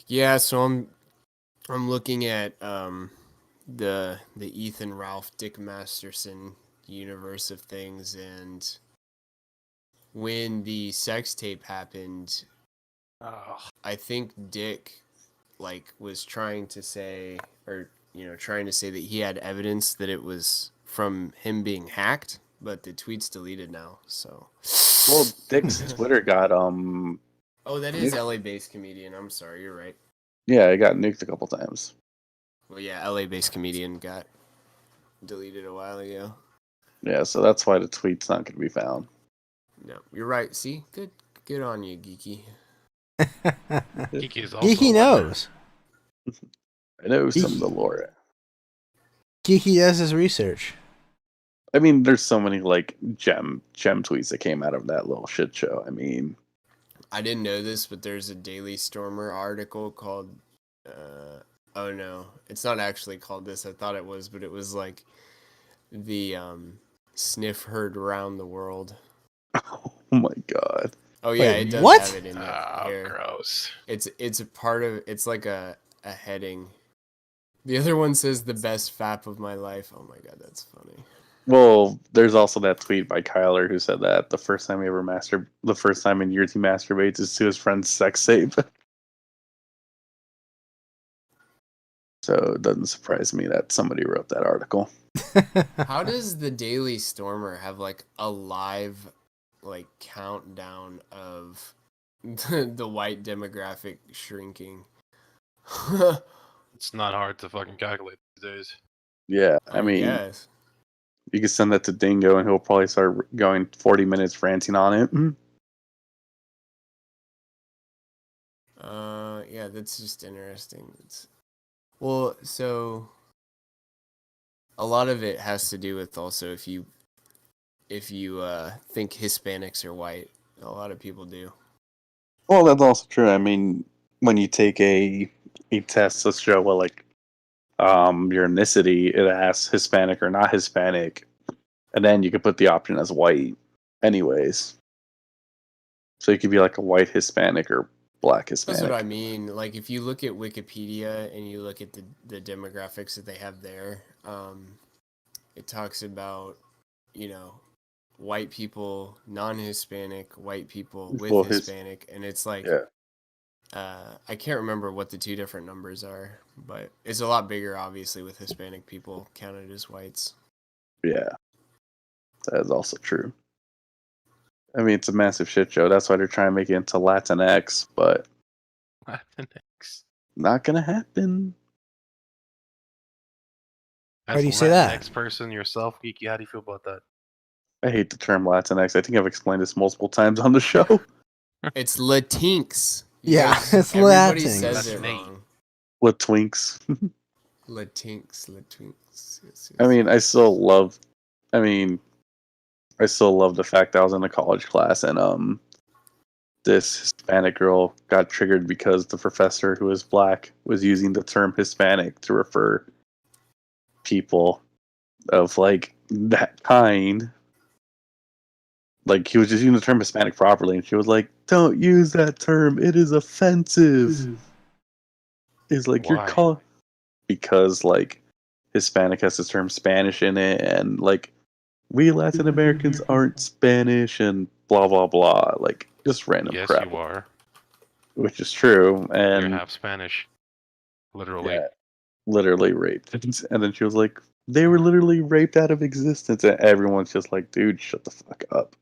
Yeah, so I'm looking at the Ethan Ralph Dick Masterson universe of things, and when the sex tape happened, I think Dick was trying to say, or trying to say that he had evidence that it was from him being hacked, but the tweet's deleted now. So. Well, Dick's Twitter got Oh, that is LA-based comedian. I'm sorry, you're right. Yeah, it got nuked a couple times. Well, yeah, LA-based comedian got deleted a while ago. Yeah, so that's why the tweet's not going to be found. No, you're right. See, good on you, Geeky. Geeky is also Geeky knows. I know some of the lore. Geeky does his research. I mean, there's so many like gem tweets that came out of that little shit show. I mean, I didn't know this, but there's a Daily Stormer article called. Oh no, it's not actually called this. I thought it was, but it was like the sniff heard around the world. Oh my god. Oh yeah, Wait, it does what? have it in there. Oh, gross. It's a part of. It's like a heading. The other one says the best fap of my life. Oh my god, that's funny. Well, there's also that tweet by Kyler who said that the first time in years he masturbates is to his friend's sex tape. So it doesn't surprise me that somebody wrote that article. How does the Daily Stormer have like a live like countdown of the white demographic shrinking? It's not hard to fucking calculate these days. Yeah, I mean, yes. You can send that to Dingo and he'll probably start going 40 minutes ranting on it. Yeah, that's just interesting. Well, so a lot of it has to do with also if you think Hispanics are white. A lot of people do. Well, that's also true. I mean, when you take a test to show your ethnicity, it asks Hispanic or not Hispanic, and then you could put the option as white anyways. So you could be like a white Hispanic or black Hispanic. That's what I mean. Like if you look at Wikipedia and you look at the demographics that they have there, it talks about, white people, non-Hispanic, white people with Hispanic, and it's like, I can't remember what the two different numbers are, but it's a lot bigger, obviously, with Hispanic people counted as whites. Yeah, that is also true. I mean, it's a massive shit show. That's why they're trying to make it into Latinx, but Latinx. Not gonna happen. Why do you say that? Latinx person yourself, Geeky, how do you feel about that? I hate the term Latinx. I think I've explained this multiple times on the show. It's Latinx. Yeah, it's Everybody Latinx. says it wrong. Latinx. Latinx. Yes. I mean, I still love the fact that I was in a college class and this Hispanic girl got triggered because the professor who was black was using the term Hispanic to refer people of like that kind. Like he was just using the term Hispanic properly, and she was like, "Don't use that term; it is offensive." It's like you're calling because like Hispanic has the term Spanish in it, and like we Latin Americans aren't Spanish, and blah blah blah. Like just random crap. Yes, you are. Which is true, and You're half Spanish, literally. Yeah, literally raped. And then she was like, "They were literally raped out of existence," and everyone's just like, "Dude, shut the fuck up."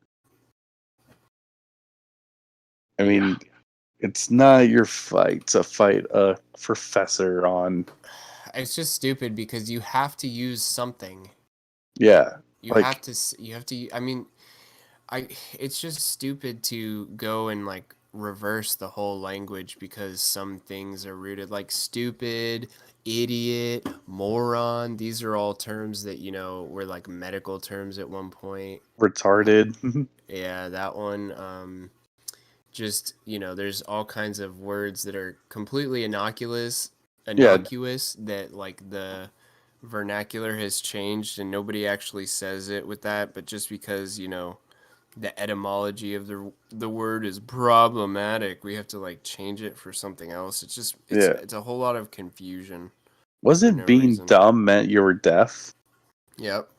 I mean, it's not your fight to fight a professor on. It's just stupid because you have to use something. Yeah, You have to. I mean, it's just stupid to go and like reverse the whole language because some things are rooted like stupid, idiot, moron. These are all terms that were like medical terms at one point. Retarded. Yeah, that one. Just there's all kinds of words that are completely innocuous that like the vernacular has changed and nobody actually says it with that, but just because the etymology of the word is problematic, we have to like change it for something else. It's a whole lot of confusion. Wasn't being dumb meant you were deaf? Yep.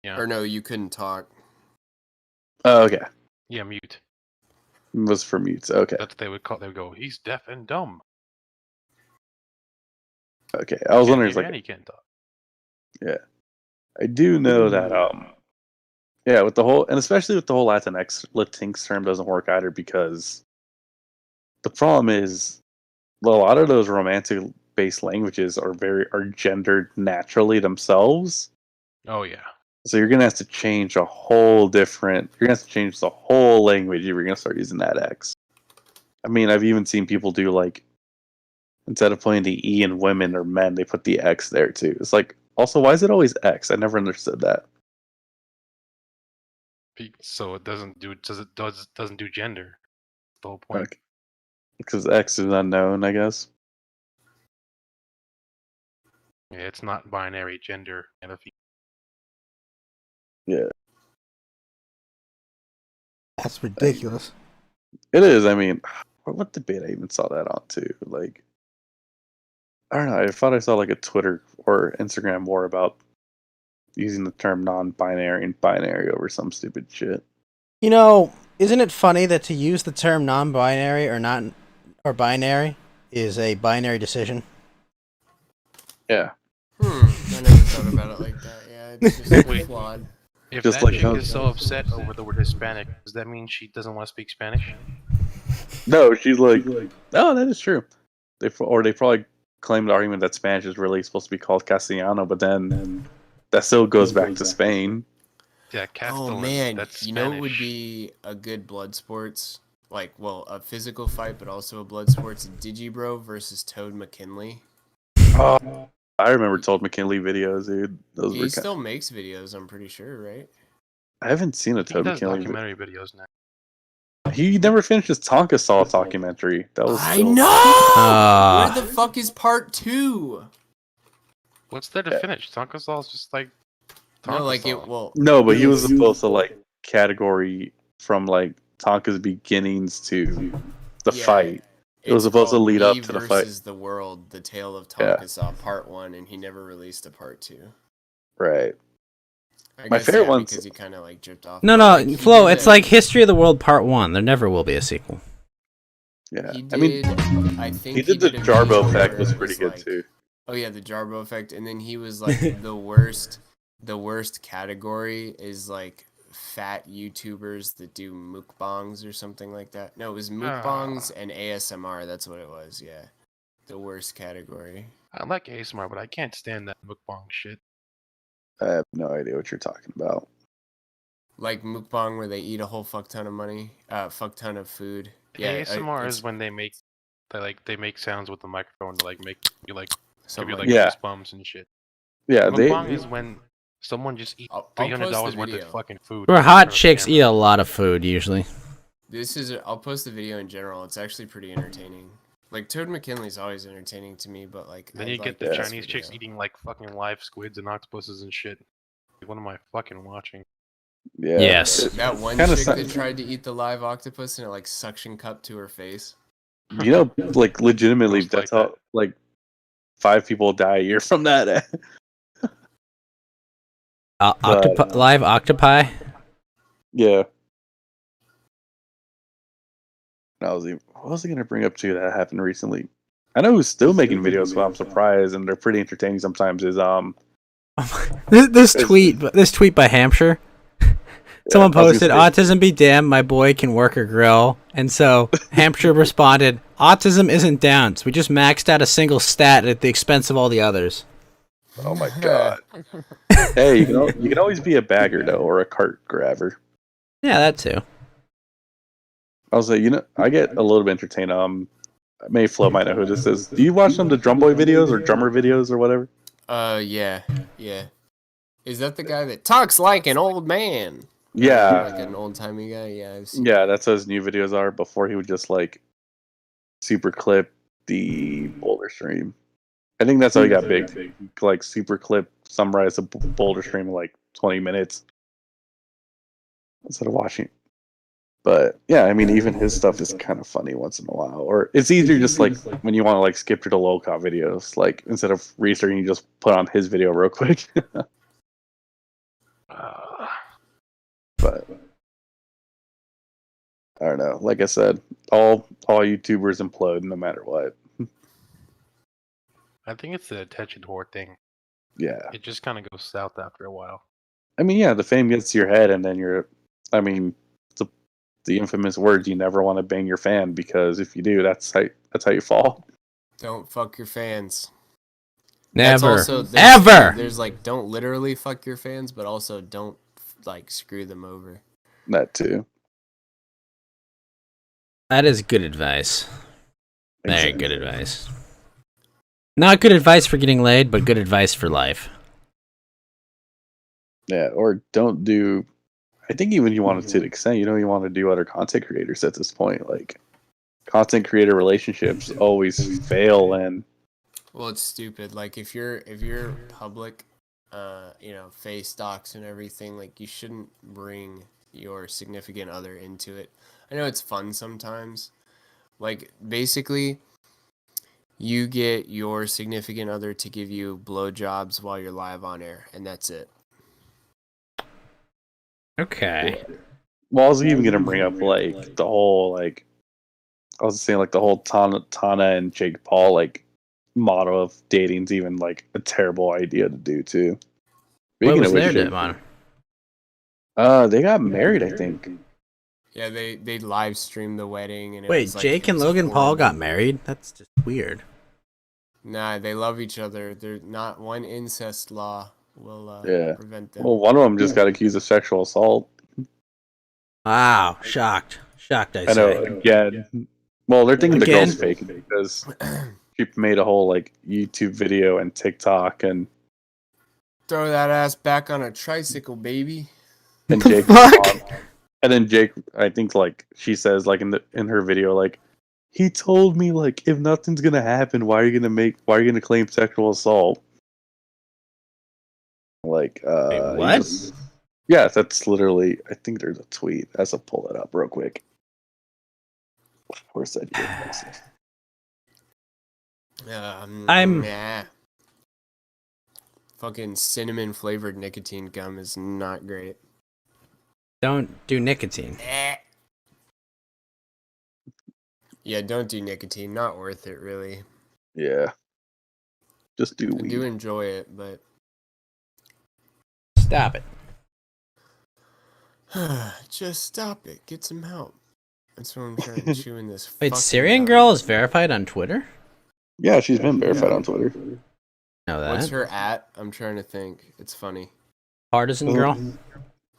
Yeah. Or no, you couldn't talk. Oh, okay. Yeah, mute. It was for mutes. Okay. That's what they would call. They would go, "He's deaf and dumb." Okay, I was wondering, And he can't talk. Yeah, I do know that Yeah, with the whole, and especially with the whole Latinx term doesn't work either, because the problem is a lot of those romantic based languages are gendered naturally themselves. Oh yeah. So you're gonna have to change a whole different. You're gonna have to change the whole language if you're gonna start using that X. I mean, I've even seen people do like, instead of putting the E in women or men, they put the X there too. It's like, also, why is it always X? I never understood that. So it doesn't do gender. The whole point. Like, because X is unknown, I guess. Yeah, it's not binary gender and a Yeah. That's ridiculous. It is. I mean, what debate I even saw that on too? Like, I don't know. I thought I saw like a Twitter or Instagram war about using the term non-binary and binary over some stupid shit. You know, isn't it funny that to use the term non-binary or binary is a binary decision? Yeah. I never thought about it like that. Yeah, it's just Wait. flawed. If Just that like chick is so upset over the word Hispanic, does that mean she doesn't want to speak Spanish? No, she's like, oh, that is true. They probably claim the argument that Spanish is really supposed to be called Castellano, but then that still goes back to Spain. Yeah, Castellan. Oh man, that's you know what would be a good blood sports? Like, well, a physical fight, but also a blood sports. Digibro versus Toad McKinley. Oh, I remember Toad McKinley videos, dude. Those He were still makes videos, I'm pretty sure, right? I haven't seen a He Toad does McKinley documentary videos now. He never finished his Tonka Saw documentary. That was I still... know! Where the fuck is part 2? What's there to finish? Tonka Saw is just like No, Tonka like Saw. it. Well, No, but he was supposed to like category from like Tonka's beginnings to the fight. It was supposed to lead up to the fight. Versus the World, the Tale of Tonka Saw, part 1, and he never released a part 2. Right. I My guess, favorite yeah, one's... because he kind of like dripped off. No, Flo, it's like History of the World Part 1. There never will be a sequel. Yeah, He did, I mean, I think he did the a Jarbo video effect where was it pretty good like- too. Oh yeah, the Jarbo effect, and then he was like the worst. The worst category is like fat YouTubers that do mukbangs or something like that. No, it was mukbangs and ASMR. That's what it was. Yeah, the worst category. I like ASMR, but I can't stand that mukbang shit. I have no idea what you're talking about. Like mukbang where they eat a whole fuck ton of money, fuck ton of food. Yeah, ASMR is when they make sounds with the microphone to like make you like give you like Yeah. goosebumps and shit. Yeah, Mukbang is when someone just eats I'll $300 post the worth video. of fucking food. Where in hot front of the chicks camera. eat a lot of food, usually. I'll post the video in general. It's actually pretty entertaining. Like Toad McKinley's always entertaining to me, but like Then I you like get the this Chinese video. chicks eating like fucking live squids and octopuses and shit. Like, what am I fucking watching? Yeah. Yes. That one Kinda chick su- that tried to eat the live octopus and it like suction cup to her face. You know, like legitimately, Roast that's like how like 5 people die a year from that. Live octopi? Yeah. What was I going to bring up to you that happened recently? I know who's still making videos, but I'm surprised, and they're pretty entertaining sometimes. Is This tweet by Hampshire. Someone I was posted, gonna say- "Autism be damned, my boy can work a grill." And so Hampshire responded, "Autism isn't down. So we just maxed out a single stat at the expense of all the others." Oh my god! Hey, you can always be a bagger though, or a cart grabber. Yeah, that too. I was like, I get a little bit entertained. Maybe Flo might know who this is. Do you watch some of the drum boy videos or drummer videos or whatever? Yeah. Is that the guy that talks like an old man? Yeah. Like an old timey guy. Yeah, I've seen. Yeah, that's what his new videos are. Before he would just like super clip the Boulder stream. I think that's how he got big. Like super clip, summarize the Boulder stream in like 20 minutes instead of watching. But yeah, I mean, even his stuff is kind of funny once in a while. Or it's easier just like when you want to like skip to the low cop videos. Like instead of restarting, you just put on his video real quick. But I don't know. Like I said, all YouTubers implode no matter what. I think it's the attention whore thing. Yeah. It just kind of goes south after a while. I mean, yeah, the fame gets to your head, and then I mean, the infamous words, you never want to bang your fan, because if you do, that's how you fall. Don't fuck your fans. Never. That's also, Ever! There's like, don't literally fuck your fans, but also don't like screw them over. That too. That is good advice. Very Exactly. good advice. Not good advice for getting laid, but good advice for life. Yeah, or don't do. I think even you want it to the extent, you want to do other content creators at this point. Like, content creator relationships always fail, and Well, it's stupid. Like if you're public, face docs and everything, like you shouldn't bring your significant other into it. I know it's fun sometimes. Like basically, you get your significant other to give you blowjobs while you're live on air, and that's it. Okay. well, I was even gonna bring up like the whole like I was saying like the whole Tana and Jake Paul like motto of dating's even like a terrible idea to do too. What Speaking was of which, their on? they got married, I think. Yeah, they live streamed the wedding, and it Wait, was like, Jake it and was Logan Paul horrible. got married? That's just weird. Nah, they love each other. They're not one incest law will Yeah. prevent them. Well, one of them just got accused of sexual assault. Wow, shocked. Shocked, I I know. say. Again. Well, they're thinking the Again? girl's fake because she made a whole like YouTube video and TikTok, and Throw that ass back on a tricycle, baby. and The Jake. fuck? And then Jake, I think like she says like in her video like he told me like if nothing's gonna happen, why are you gonna claim sexual assault? Like Wait, what? Yeah, that's literally. I think there's a tweet. I have to pull it up real quick. Where's that? I'm- Nah. Fucking cinnamon flavored nicotine gum is not great. Don't do nicotine. Yeah, don't do nicotine. Not worth it, really. Yeah. Just do I weed. do enjoy it, but Stop it. just stop it. Get some help. That's what I'm trying to chew in this. Wait, fucking Syrian gum. Girl is verified on Twitter? Yeah, she's been verified on Twitter. Know that. What's her at? I'm trying to think. It's funny. Partisan Girl?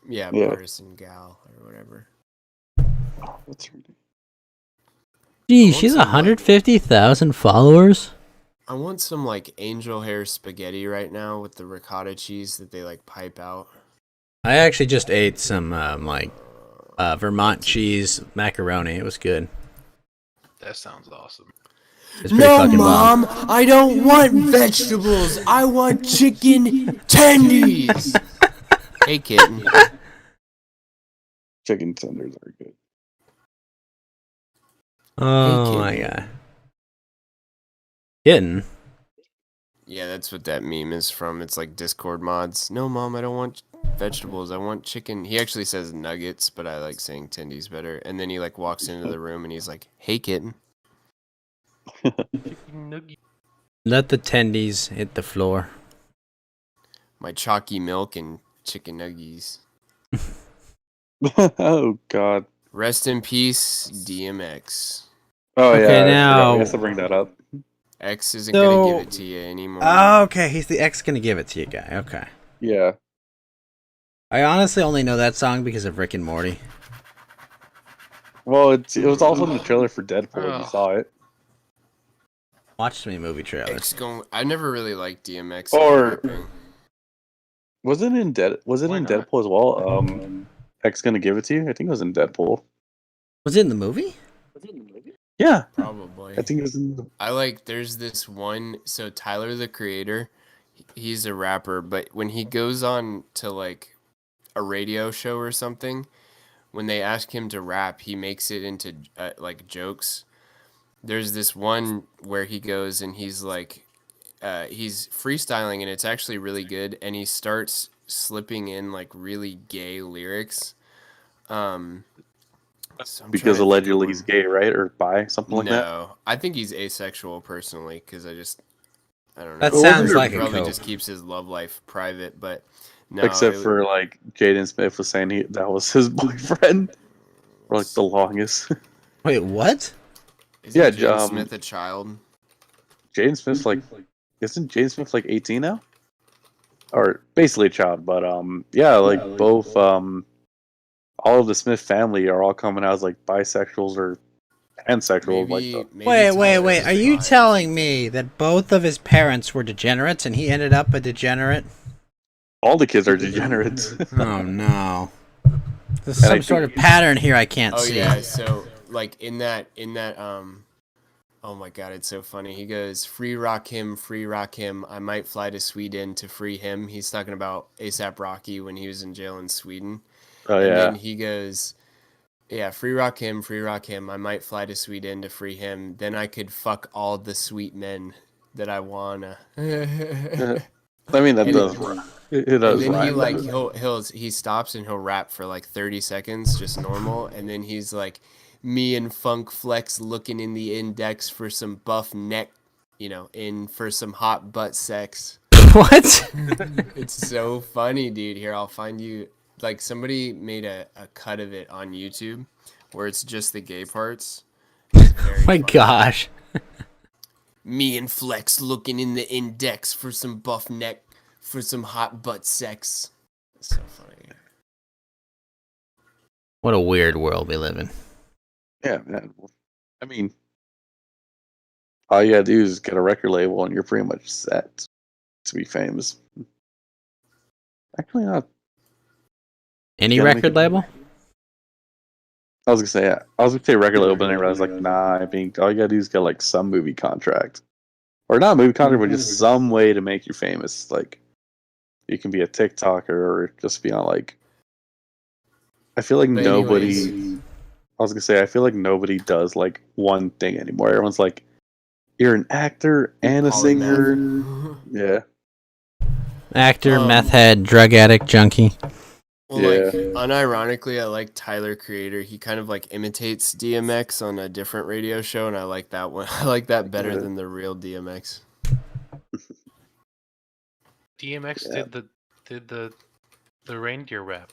Yeah, Yeah. partisan gal or whatever. What's her name? Gee, she's 150,000 followers? I want some like angel hair spaghetti right now with the ricotta cheese that they like pipe out. I actually just ate some Vermont cheese macaroni. It was good. That sounds awesome. It's pretty fucking bomb. I don't want vegetables. I want chicken tendies. Hey, kitten. Chicken tenders are good. Oh Hey, my kitten. god. Kitten? Yeah, that's what that meme is from. It's like Discord mods. No, Mom, I don't want vegetables. I want chicken. He actually says nuggets, but I like saying tendies better. And then he like walks into the room and he's like, "Hey, kitten." Let the tendies hit the floor. My chalky milk and chicken nuggies. Oh God. Rest in peace, DMX. Oh Okay, yeah. I forgot. now- We have to bring that up. X isn't So- gonna give it to you anymore. Okay, he's the ex gonna give it to you guy. Okay. Yeah. I honestly only know that song because of Rick and Morty. Well, it was also in the trailer for Deadpool. Oh. You saw it. Watch so many movie trailers. X going. I never really liked DMX. Or- rapping. Was it in Why not? Deadpool as well? X gonna give it to you. I think it was in Deadpool. Was it in the movie? Yeah. Probably. I think it was in. I like. There's this one. So Tyler the Creator, he's a rapper, but when he goes on to like a radio show or something, when they ask him to rap, he makes it into like jokes. There's this one where he goes and he's like, he's freestyling and it's actually really good, and he starts slipping in like really gay lyrics. So I'm Because trying to think of allegedly one. he's gay, right, or bi, something like that. No, I think he's asexual personally because I don't know. That Well, sounds wasn't like He a probably cope. just keeps his love life private. But No, Except for like Jaden Smith was saying that was his boyfriend for like the longest. Wait, what? Isn't Jaden Smith a child? Jaden Smith's like, isn't Jaden Smith like 18 now? Or basically a child, but yeah, like both all of the Smith family are all coming out as like bisexuals or pansexual. Wait. Are you telling me that both of his parents were degenerates and he ended up a degenerate? All the kids are degenerates. Oh no. There's some sort of pattern here I can't see. Oh yeah, so like in that oh my god, it's so funny. He goes, free rock him, I might fly to Sweden to free him. He's talking about ASAP Rocky when he was in jail in Sweden. Oh, and yeah. then he goes, yeah, free rock him, I might fly to Sweden to free him. Then I could fuck all the sweet men that I wanna. I mean, that does rhyme. It does and then he rhyme. he stops and he'll rap for like 30 seconds, just normal, and then he's like, me and Funk Flex looking in the index for some buff neck, in for some hot butt sex. What? It's so funny, dude. Here, I'll find you. Like, somebody made a cut of it on YouTube where it's just the gay parts. My gosh. Me and Flex looking in the index for some buff neck for some hot butt sex. It's so funny. What a weird world we live in. Yeah, man. I mean, all you gotta do is get a record label and you're pretty much set to be famous. Actually, not. Any record label? I was gonna say record label, but then I realized like, nah. I mean, all you gotta do is get like some movie contract, or not a movie contract, but just some way to make you famous. Like, you can be a TikToker or just be on like. I feel like nobody. I was gonna say, I feel like nobody does like one thing anymore. Everyone's like, you're an actor and a singer. Yeah. Actor, meth head, drug addict, junkie. Well, like, unironically, I like Tyler Creator. He kind of like imitates DMX on a different radio show, and I like that one. I like that better than the real DMX. DMX did the reindeer rap.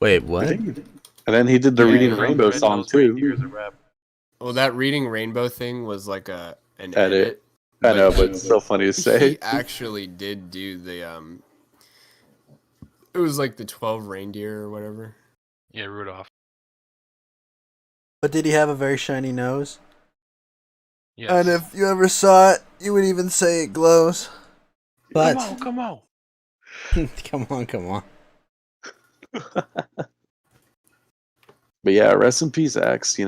Wait, what? And then he did the Reading Rainbow song too. Well, that Reading Rainbow thing was like an edit. I know, but it's so funny to say. He actually did do the it was like the 12 reindeer or whatever. Yeah, Rudolph. But did he have a very shiny nose? Yes. And if you ever saw it, you would even say it glows. But come on. come on. But yeah, rest in peace, X.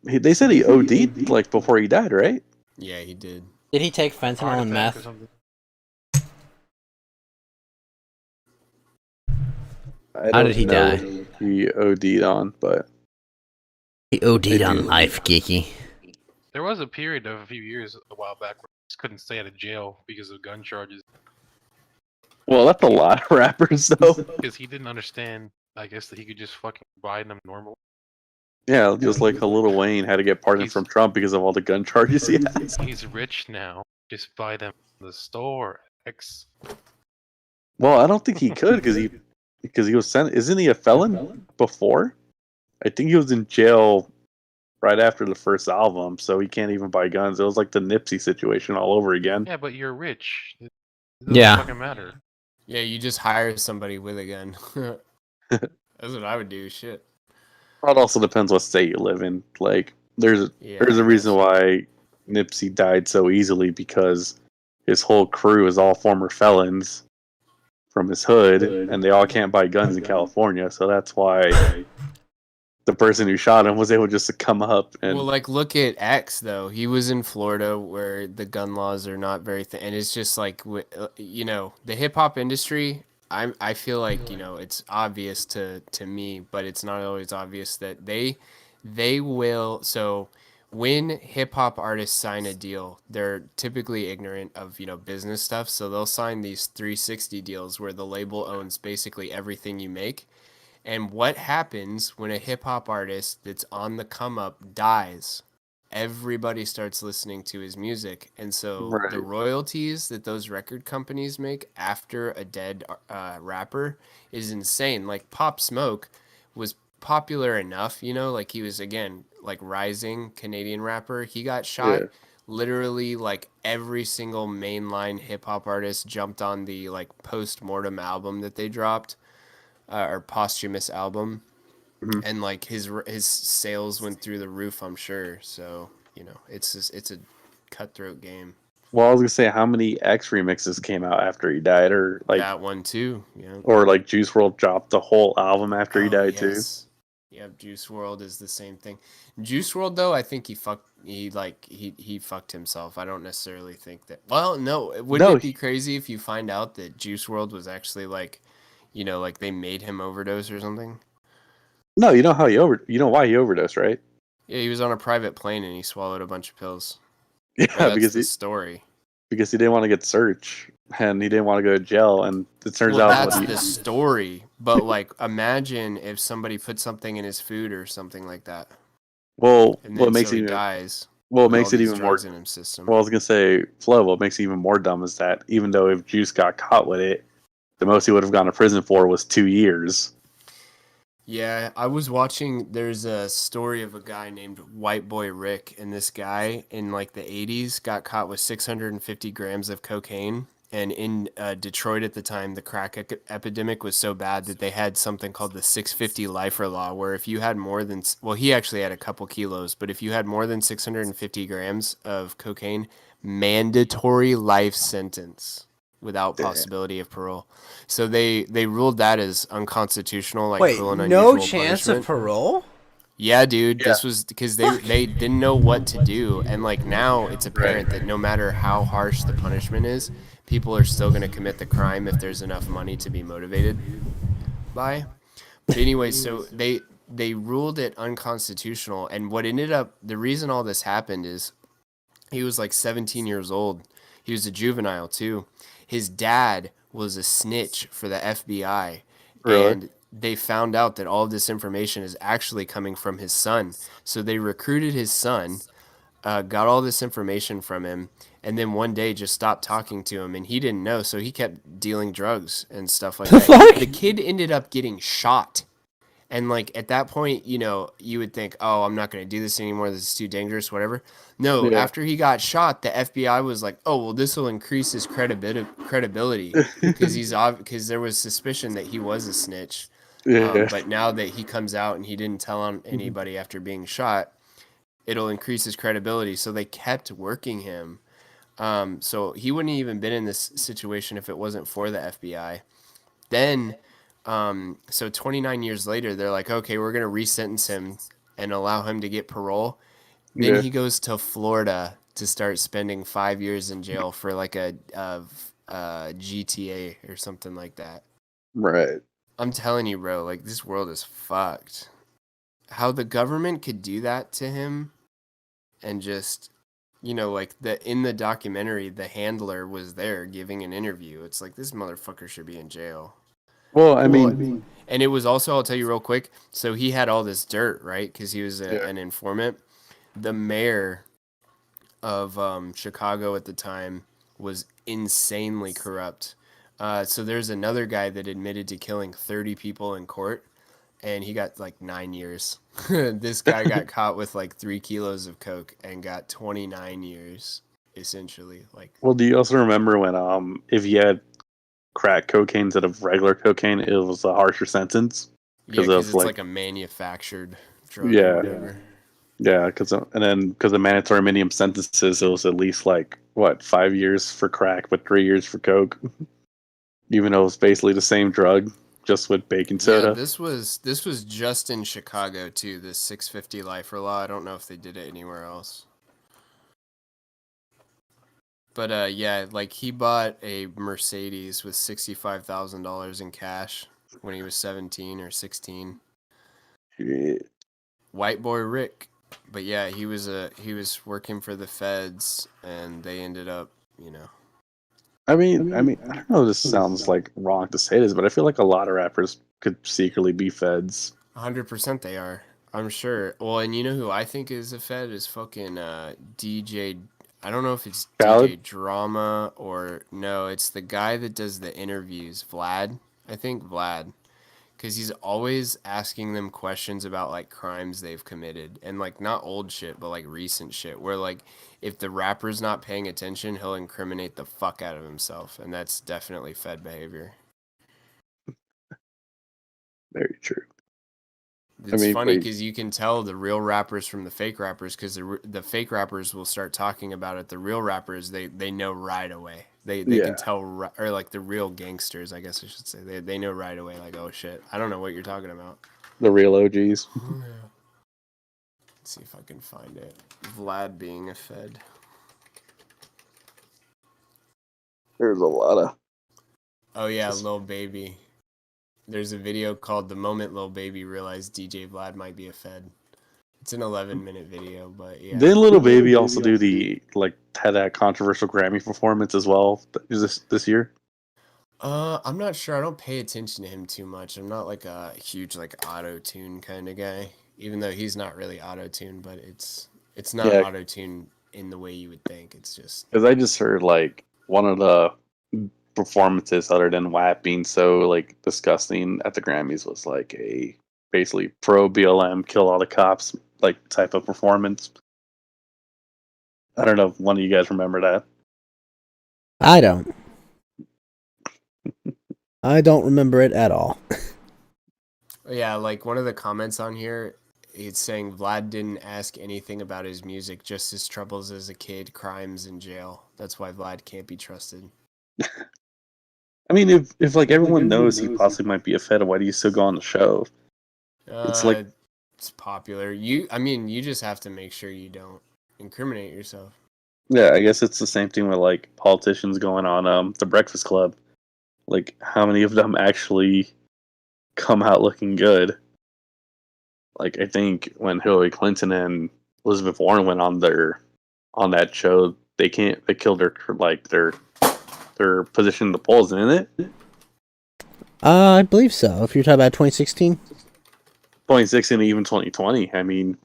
They said he OD'd like before he died, right? Yeah, he did. Did he take fentanyl and meth? How did he die? He OD'd on, but he OD'd on life, geeky. There was a period of a few years a while back where he just couldn't stay out of jail because of gun charges. Well, that's a lot of rappers, though. Because he didn't understand, I guess, that he could just fucking buy them normal. Yeah, just like Lil Wayne had to get pardoned from Trump because of all the gun charges he has. He's rich now. Just buy them from the store. Well, I don't think he could because he was sent. Isn't he a felon before? I think he was in jail right after the first album, so he can't even buy guns. It was like the Nipsey situation all over again. Yeah, but you're rich. It doesn't fucking matter. Yeah, you just hire somebody with a gun. That's what I would do. Shit. It also depends what state you live in. Like, there's a reason why Nipsey died so easily because his whole crew is all former felons from his hood, and they all can't buy guns in California. So that's why the person who shot him was able just to come up and. Well, like, look at X though. He was in Florida where the gun laws are not very and it's just like the hip hop industry. I feel like it's obvious to me, but it's not always obvious that they will. So when hip hop artists sign a deal, they're typically ignorant of business stuff. So they'll sign these 360 deals where the label owns basically everything you make. And what happens when a hip hop artist that's on the come up dies? everybody starts listening to his music, and so Right. the royalties that those record companies make after a dead rapper is insane. Like Pop Smoke was popular enough, you know, like he was again like rising Canadian rapper. He got shot. Yeah. Literally, like every single mainline hip hop artist jumped on the like post-mortem album that they dropped, or posthumous album. Mhm. And like his sales went through the roof, I'm sure. So you know, it's a cutthroat game. Well, I was gonna say, how many X remixes came out after he died, or like That one too, yeah. or like Juice WRLD dropped the whole album after he died too. Yep, Juice WRLD is the same thing. Juice WRLD though, I think he fucked himself. I don't necessarily think that. Well, no, wouldn't it be crazy if you find out that Juice WRLD was actually like, you know, like they made him overdose or something? No, you know how you know why he overdosed, right? Yeah, he was on a private plane and he swallowed a bunch of pills. Yeah, that's because the story. Because he didn't want to get searched and he didn't want to go to jail, and it turns out that's the story. But like, imagine if somebody put something in his food or something like that. Well, and then what makes so it he even, dies. Well, it makes it even more in his system. Well, I was gonna say, Flo, what makes it even more dumb is that even though if Juice got caught with it, the most he would have gone to prison for was 2 years. Yeah, I was watching. There's a story of a guy named White Boy Rick, and this guy in like the 80s got caught with 650 grams of cocaine. And in Detroit at the time, the crack epidemic was so bad that they had something called the 650 lifer law, where if you had more than, well, he actually had a couple kilos, but if you had more than 650 grams of cocaine, mandatory life sentence without possibility of parole. So they ruled that as unconstitutional, like cruel and unusual no chance punishment. of parole? Yeah, dude. This was because they didn't know what to do, and like now it's apparent that no matter how harsh the punishment is, people are still going to commit the crime if there's enough money to be motivated by. But anyway, so they ruled it unconstitutional, and what ended up, the reason all this happened is he was like 17 years old. He was a juvenile too. His dad was a snitch for the FBI, and they found out that all of this information is actually coming from his son. So they recruited his son, got all this information from him, and then one day just stopped talking to him, and he didn't know, so he kept dealing drugs and stuff like that. The kid ended up getting shot. And like at that point, you know, you would think, oh, I'm not going to do this anymore. This is too dangerous, whatever. No, after he got shot, the FBI was like, oh, well, this will increase his credibility because there was suspicion that he was a snitch. But now that he comes out and he didn't tell on anybody after being shot, it'll increase his credibility. So they kept working him. So he wouldn't have even been in this situation if it wasn't for the FBI. Then, so 29 years later, they're like, okay, we're going to resentence him and allow him to get parole. Then he goes to Florida to start spending 5 years in jail for like a GTA or something like that. Right. I'm telling you, bro, like this world is fucked. How the government could do that to him and just, you know, like in the documentary, the handler was there giving an interview. It's like, this motherfucker should be in jail. Well, I mean, and it was also, I'll tell you real quick. So he had all this dirt, right? Because he was an informant. The mayor of Chicago at the time was insanely corrupt. So there's another guy that admitted to killing 30 people in court, and he got like 9 years. This guy got caught with like 3 kilos of coke and got 29 years, essentially. Like, well, do you also remember when if you had crack cocaine instead of regular cocaine, it was a harsher sentence because it's like a manufactured drug. Yeah, or whatever. Yeah, because the mandatory minimum sentences, it was at least like what 5 years for crack, but 3 years for coke. Even though it's basically the same drug, just with baking soda. Yeah, this was just in Chicago too. This 650 lifer law. I don't know if they did it anywhere else. But yeah, like he bought a Mercedes with $65,000 in cash when he was 17 or 16. Shit. White Boy Rick. But yeah, he was working for the feds, and they ended up, you know. I mean, I don't know. This sounds like wrong to say this, but I feel like a lot of rappers could secretly be feds. 100% they are. I'm sure. Well, and you know who I think is a Fed is fucking DJ. I don't know if it's Khaled? DJ Drama or no. It's the guy that does the interviews, Vlad. I think Vlad, because he's always asking them questions about like crimes they've committed and like not old shit, but like recent shit. Where like if the rapper's not paying attention, he'll incriminate the fuck out of himself, and that's definitely Fed behavior. Very true. It's funny because you can tell the real rappers from the fake rappers because the fake rappers will start talking about it. The real rappers, they know right away. They can tell, or like the real gangsters, I guess I should say. They know right away, like, oh shit, I don't know what you're talking about. The real OGs. Let's see if I can find it. Vlad being a Fed. There's a lot of... Oh yeah, Lil Baby. There's a video called "The Moment Lil Baby Realized DJ Vlad Might Be a Fed." It's an 11-minute video, but yeah. Did Lil Baby also do had that controversial Grammy performance as well this year? I'm not sure. I don't pay attention to him too much. I'm not like a huge like auto-tune kind of guy, even though he's not really auto-tune, but it's not auto-tune in the way you would think. It's just because I just heard like one of the performances other than WAP being so like disgusting at the Grammys was like a basically pro BLM kill all the cops like type of performance. I don't know if one of you guys remember that. I don't. I don't remember it at all. Yeah, like one of the comments on here, it's saying Vlad didn't ask anything about his music, just his troubles as a kid, crimes, and jail. That's why Vlad can't be trusted. I mean, if like everyone knows he possibly might be a Fed, why do you still go on the show? It's like it's popular. I mean, you just have to make sure you don't incriminate yourself. Yeah, I guess it's the same thing with like politicians going on the Breakfast Club. Like, how many of them actually come out looking good? Like, I think when Hillary Clinton and Elizabeth Warren went on that show, they killed their position in the polls, isn't it? I believe so. If you're talking about 2016, 2016, even 2020. I mean,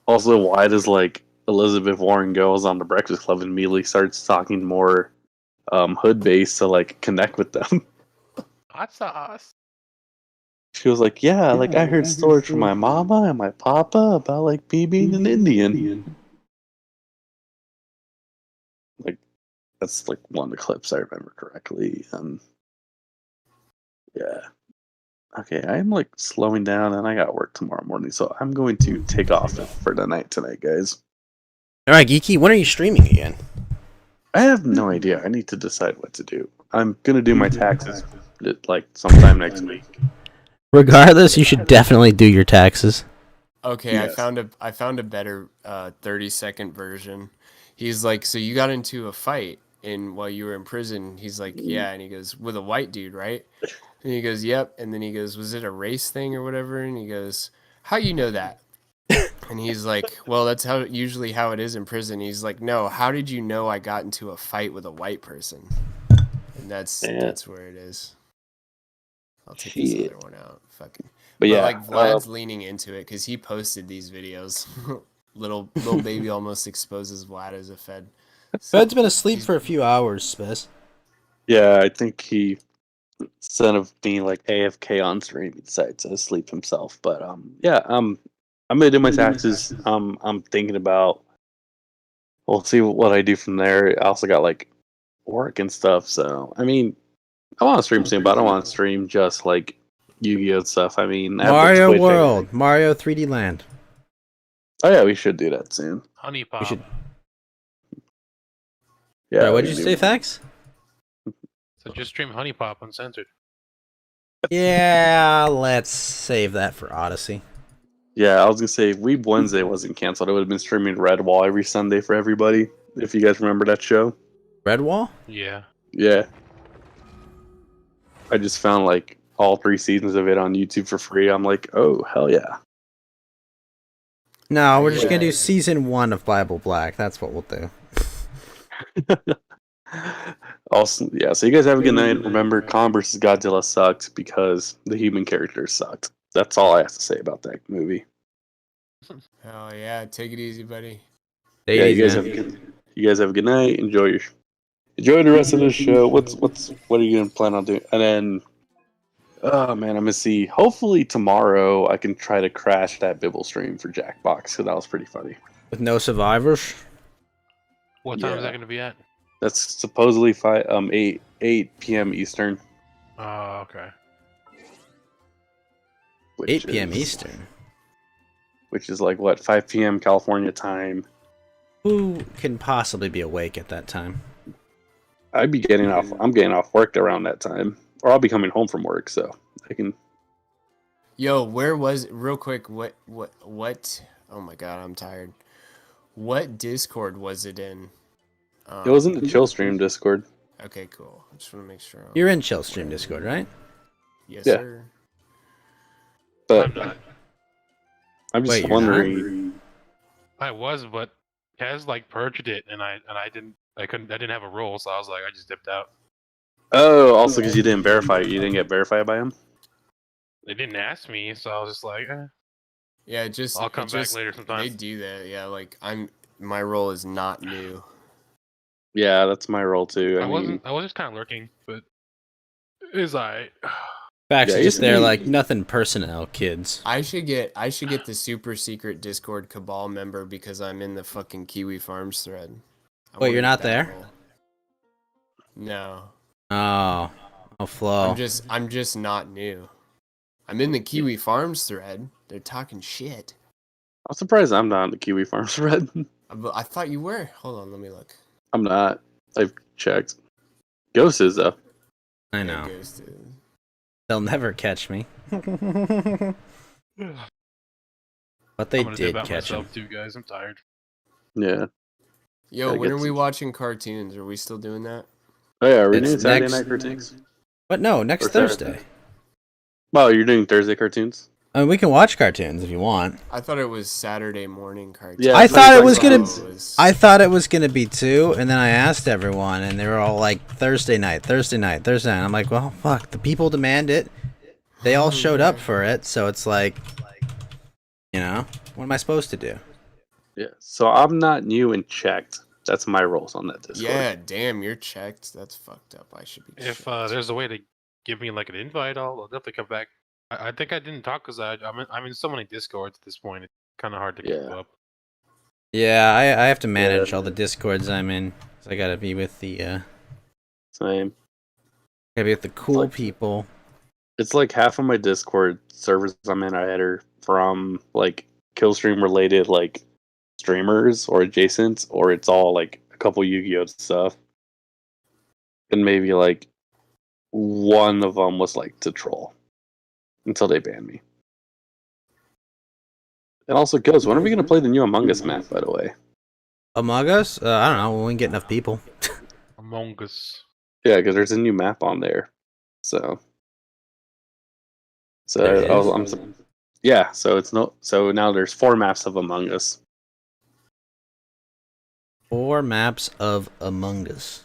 also, why does like Elizabeth Warren goes on the Breakfast Club and immediately starts talking more hood based to like connect with them? Hot sauce. She was like, yeah, like I heard stories from my mama and my papa about like me being an Indian. Like, that's like one of the clips I remember correctly. Yeah. Okay, I'm like slowing down and I got work tomorrow morning, so I'm going to take off for the night tonight, guys. Alright, Geeky, when are you streaming again? I have no idea. I need to decide what to do. I'm gonna do my taxes like sometime next week. Regardless, you should definitely do your taxes. Okay, yes. I found a better 30-second version. He's like, so you got into a fight while you were in prison? He's like, yeah, and he goes, with a white dude, right? And he goes, yep. And then he goes, was it a race thing or whatever? And he goes, how you know that? And he's like, well, that's usually how it is in prison. He's like, no, how did you know I got into a fight with a white person? And that's where it is. I'll take this other one out. Fucking. But yeah, like Vlad's leaning into it because he posted these videos. little baby almost exposes Vlad as a Fed. Fed's been asleep for a few hours, Spiz. Yeah, I think he, instead of being like AFK on stream, he decided to sleep himself. But yeah, I'm gonna do my taxes. I'm thinking about. We'll see what I do from there. I also got like work and stuff. So I mean, I want to stream soon, but I don't want to stream just like Yu-Gi-Oh stuff. I mean, Mario World, Mario 3D Land. Oh yeah, we should do that soon. Honey Pop. We should. Yeah. Sorry, what did you say, Fax? So just stream Honey Pop uncensored. Yeah, let's save that for Odyssey. Yeah, I was gonna say if Weeb Wednesday wasn't canceled, I would have been streaming Redwall every Sunday for everybody. If you guys remember that show. Redwall? Yeah. Yeah. I just found like all 3 seasons of it on YouTube for free. I'm like, oh hell yeah. No, we're just gonna do season 1 of Bible Black. That's what we'll do. Also, yeah. So you guys have a good night. Remember, Kong vs. Godzilla sucked because the human characters sucked. That's all I have to say about that movie. Oh yeah, take it easy, buddy. Stay Yeah, easy, you guys man. have a good. You guys have a good night. Enjoy the rest of the show. What are you gonna plan on doing? And then, oh man, I'm gonna see. Hopefully tomorrow I can try to crash that Bibble stream for Jackbox because that was pretty funny. With no survivors. What time is Yeah. that going to be at? That's supposedly 8 p.m. Eastern. Oh, okay. 8 p.m. is- Eastern. Which is like what 5 p.m. California time. Who can possibly be awake at that time? I'd be getting off. I'm getting off work around that time, or I'll be coming home from work, so I can. Yo, where was real quick? What? Oh my god, I'm tired. What Discord was it in? It was in the Chill Stream Discord. Okay, cool. I just want to make sure. You're in Chill Stream Discord, right? Yes, Yeah. sir. But I'm not. I'm just Wait, you're wondering. I was, but Kaz like purged it, and I didn't have a role, so I was like, I just dipped out. Oh, also because you didn't verify. You didn't get verified by him. They didn't ask me, so I was just like, Yeah, just I'll come back later They sometime. do that. Yeah, like my role is not new. Yeah, that's my role too. I mean, I was just kind of lurking, but is I. Facts Yeah, are just it's there me. like nothing personnel, kids. I should get the super secret Discord Cabal member because I'm in the fucking Kiwi Farms thread. I Wait, wanna you're get not that there? role. No. Oh, Flo. I'm just not new. I'm in the Kiwi Farms thread. They're talking shit. I'm surprised I'm not on the Kiwi Farms thread. But I thought you were. Hold on, let me look. I'm not. I've checked. Ghost is though. I Yeah, know. Ghost is. They'll never catch me. But they I'm gonna dip did out catch him. myself too, guys. I'm tired. Yeah. Yo, Gotta when get are we some- watching cartoons? Are we still doing that? Oh yeah, are we It's doing Saturday next- night cartoons? But no, next Or Saturday. Thursday. Well, you're doing Thursday cartoons. I mean, we can watch cartoons if you want. I thought it was Saturday morning cartoons. Yeah, I it's thought like it was gonna. Thursday. I thought it was gonna be 2, and then I asked everyone, and they were all like, Thursday night, Thursday night, Thursday night. I'm like, well, fuck. The people demand it. They all showed up for it, so it's like, you know, what am I supposed to do? Yeah. So I'm not new and checked. That's my roles on that Discord. Yeah, damn, you're checked. That's fucked up. I should be. If checked. there's a way to give me like an invite, I'll definitely come back. I think I didn't talk because I'm in so many discords at this point. It's kind of hard to keep Yeah. up. Yeah, I have to manage all the discords I'm in. So I gotta be with the Same. gotta be with the cool like- people. It's like half of my Discord servers I'm in are from like Killstream related like streamers or adjacent, or it's all like a couple Yu-Gi-Oh stuff. And maybe like one of them was like to troll until they banned me. And also, Ghost, when are we gonna play the new Among Us map? By the way, Among Us? I don't know. When we can get enough people. Among Us. yeah, because there's a new map on there. So There yeah. So it's no. So now there's 4 maps of Among Us. 4 maps of Among Us.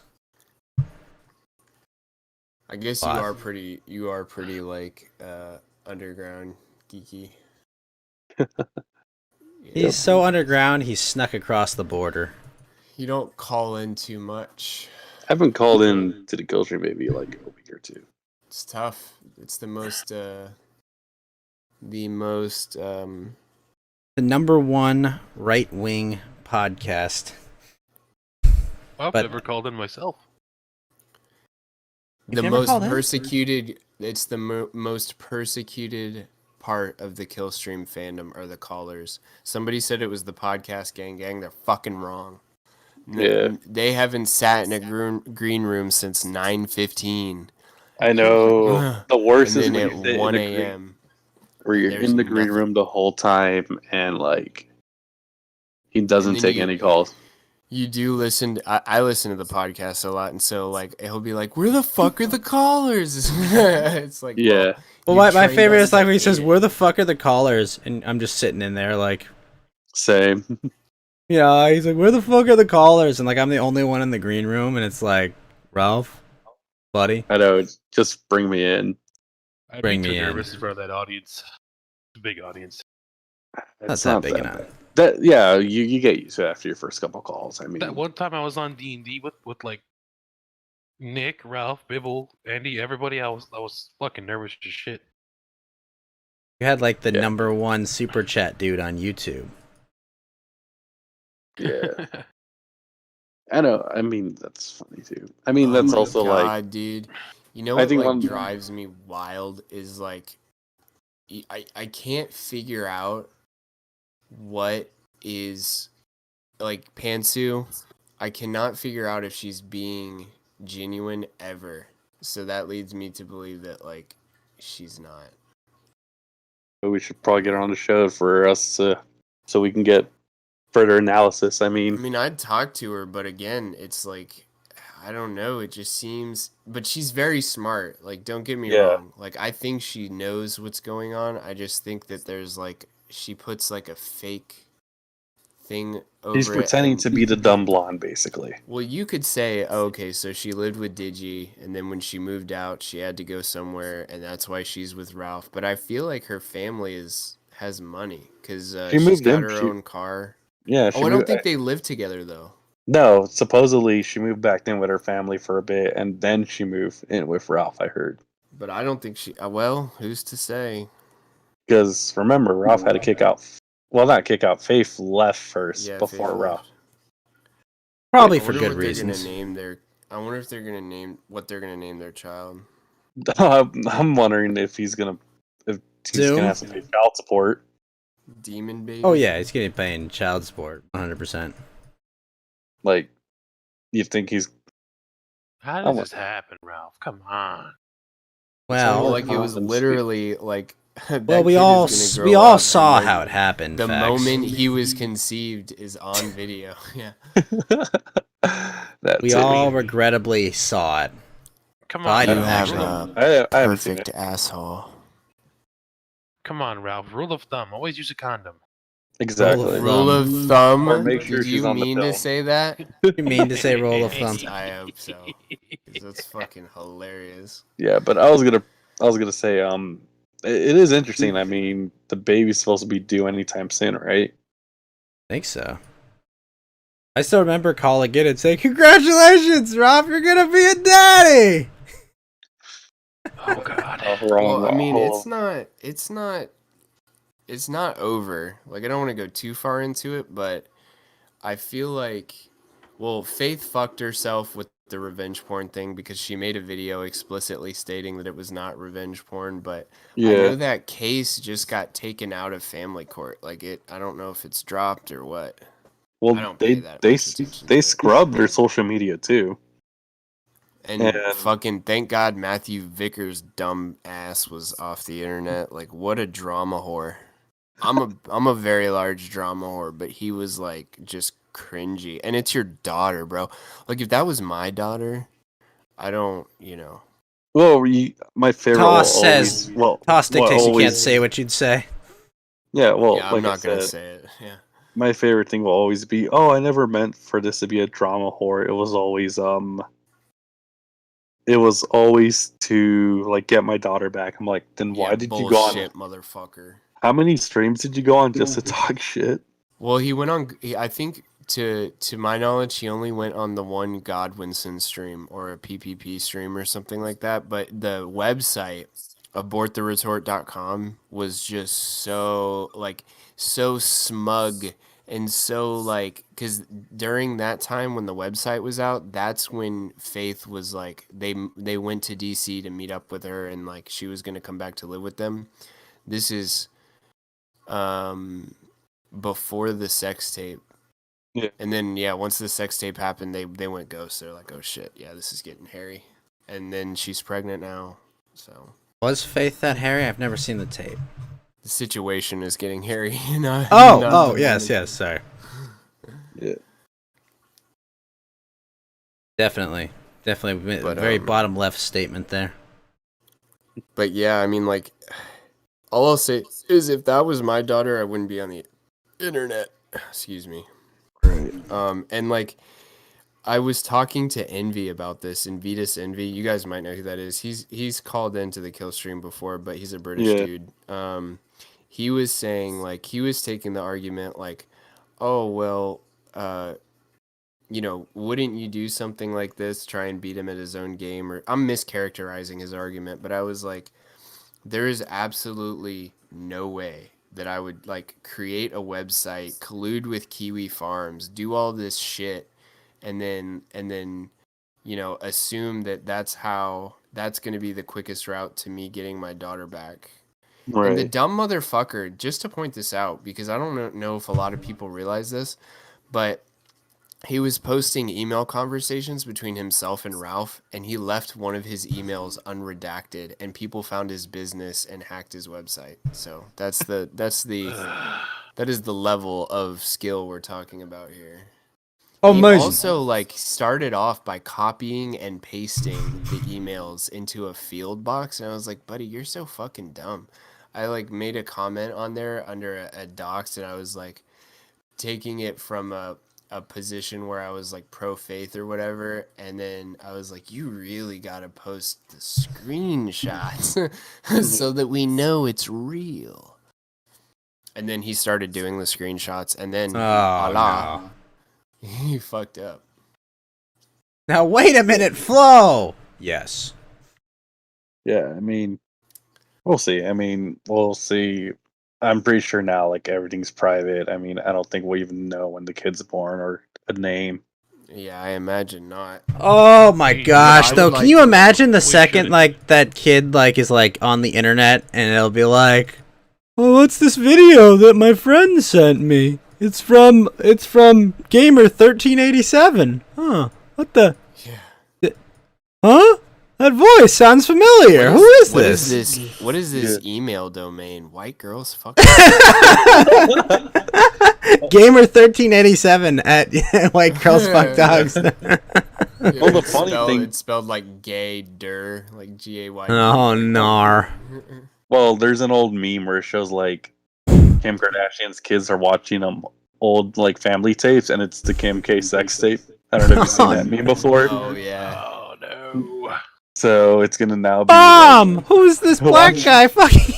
I guess Wow. you are pretty like underground geeky. He's so underground. He snuck across the border. You don't call in too much. I haven't called in to the Killstream maybe like a week or 2. It's tough. It's the most The number 1 right wing podcast. I've But- never called in myself. You've the never most called in? persecuted. It's the most persecuted part of the Killstream fandom are the callers. Somebody said it was the podcast gang. They're fucking wrong. Yeah. They haven't sat in a green room since 9:15. I know. The worst And is then when at you sit 1 in the green, a.m. where you're there's in the green nothing. room the whole time and like he doesn't then take you- any calls. You do listen. I listen to the podcast a lot, and so like he'll be like, "Where the fuck are the callers?" It's like, Yeah. Well, you my trained favorite us is like to when he says, hate it. "Where the fuck are the callers?" And I'm just sitting in there like, Same. you know, he's like, "Where the fuck are the callers?" And like I'm the only one in the green room, and it's like, Ralph, buddy, I know. Just bring me in. I'd Bring be me too in. nervous for that audience. It's a big audience. Not that big enough. That yeah, you get used to it after your first couple calls. I mean, That one time I was on D&D with like Nick, Ralph, Bibble, Andy, everybody. I was fucking nervous as shit. You had like the number one super chat dude on YouTube. Yeah. I know. I mean, that's funny too. I mean, that's also like, dude. You know I what think like drives me wild is like, I can't figure out what is like Pantsu. I cannot figure out if she's being genuine ever. So that leads me to believe that like she's not. we should probably get her on the show for us to, so we can get further analysis. I mean, I'd talk to her, but again, it's like, I don't know. It just seems, but she's very smart. Like, don't get me wrong. Like, I think she knows what's going on. I just think that there's like, she puts like a fake thing over she's pretending to be the dumb blonde, basically. Well, you could say, oh, okay, so she lived with Digi, and then when she moved out, she had to go somewhere, and that's why she's with Ralph. But I feel like her family has money because she's got her own car. Yeah. I don't think they live together though. No, supposedly she moved back in with her family for a bit, and then she moved in with Ralph. I heard. But I don't think she. Well, who's to say? Because remember, Ralph had to kick out. Well, not kick out. Faith left first before Faith Ralph. Probably for good reasons. I wonder if they're gonna name what they're gonna name their child. I'm wondering if he's gonna have to pay child support. Demon baby. Oh yeah, he's getting paying child support, 100%. Like, you think he's? How did this happen, Ralph? Come on. Well, like it was literally like. Well, we all saw how it happened. The moment he was conceived is on video. Yeah. We all regrettably saw it. Come So on, I You don't have actually. a I haven't seen perfect asshole. Come on, Ralph. Rule of thumb: always use a condom. Exactly. Rule of thumb. Or make sure Did she's you on the mean pill. to say that? You mean to say rule of thumb? I hope so. 'Cause that's fucking hilarious. Yeah, but I was gonna say, it is interesting. I mean, the baby's supposed to be due anytime soon, right? I think so. I still remember calling in and saying, "Congratulations, Rob! You're gonna be a daddy." Oh God. Well, I mean, it's not over. Like, I don't want to go too far into it, but I feel like, well, Faith fucked herself with the revenge porn thing because she made a video explicitly stating that it was not revenge porn, but I know that case just got taken out of family court. Like, I don't know if it's dropped or what. Well, they scrubbed their social media too. And fucking thank God Matthew Vickers' dumb ass was off the internet. Like, what a drama whore. I'm a very large drama whore, but he was like just cringy. And it's your daughter, bro. Like, if that was my daughter, I don't, Well, my favorite. Toss says. Toss dictates you can't say what you'd say. Yeah, well, yeah, I'm like not I gonna said, say it. Yeah. my favorite thing will always be, oh, I never meant for this to be a drama whore. It was always to like get my daughter back. I'm like, then why did you go on? Bullshit, motherfucker. How many streams did you go on just to talk shit? Well, he went on. I think to my knowledge, he only went on the one Godwinson stream or a PPP stream or something like that. But the website aborttheretort.com was just so smug and so like, because during that time when the website was out, that's when Faith was like, they went to DC to meet up with her and like she was gonna come back to live with them. This is before the sex tape. Yeah. And then once the sex tape happened, they went ghost. They're like, oh shit, yeah, this is getting hairy. And then she's pregnant now, so. Was Faith that hairy? I've never seen the tape. The situation is getting hairy. Yes, sorry. Yeah. Definitely very bottom left statement there. But yeah, I mean, like, all I'll say is if that was my daughter, I wouldn't be on the internet. Excuse me. Right. And like, I was talking to Envy about this, Invitus Envy. You guys might know who that is. He's called into the kill stream before, but he's a British dude. he was saying, like, he was taking the argument like, oh, well, wouldn't you do something like this, try and beat him at his own game? Or I'm mischaracterizing his argument, but I was like, there is absolutely no way that I would like create a website, collude with Kiwi Farms, do all this shit, and then assume that that's going to be the quickest route to me getting my daughter back. Right. And the dumb motherfucker, just to point this out, because I don't know if a lot of people realize this, but he was posting email conversations between himself and Ralph, and he left one of his emails unredacted, and people found his business and hacked his website. So that is the level of skill we're talking about here. Amazing. He also like started off by copying and pasting the emails into a field box, and I was like, buddy, you're so fucking dumb. I like made a comment on there under a docs, and I was like taking it from a position where I was like pro faith or whatever, and then I was like, you really gotta post the screenshots so that we know it's real. And then he started doing the screenshots, and then no. He fucked up. Now wait a minute, Flo. Yes. Yeah, I mean, we'll see. We'll see. I'm pretty sure now, like, everything's private. I mean, I don't think we even know when the kid's born or a name. Yeah, I imagine not. Oh my gosh, though, can you imagine the second, like, that kid, like, is, like, on the internet, and it'll be like, oh, what's this video that my friend sent me? It's from Gamer1387. Huh, what the? Yeah. Huh? That voice sounds familiar. Who is this? What is this email domain? White girls fuck. Gamer1387 at White Girls Fuck Dogs. Well, the funny thing, it's spelled like gay der, like GAY. Oh nar. Well, there's an old meme where it shows like Kim Kardashian's kids are watching old like family tapes, and it's the Kim K sex tape. I don't know if you've seen that meme before. Oh yeah. Oh no. So it's gonna now be Bomb! Who's this black guy fucking?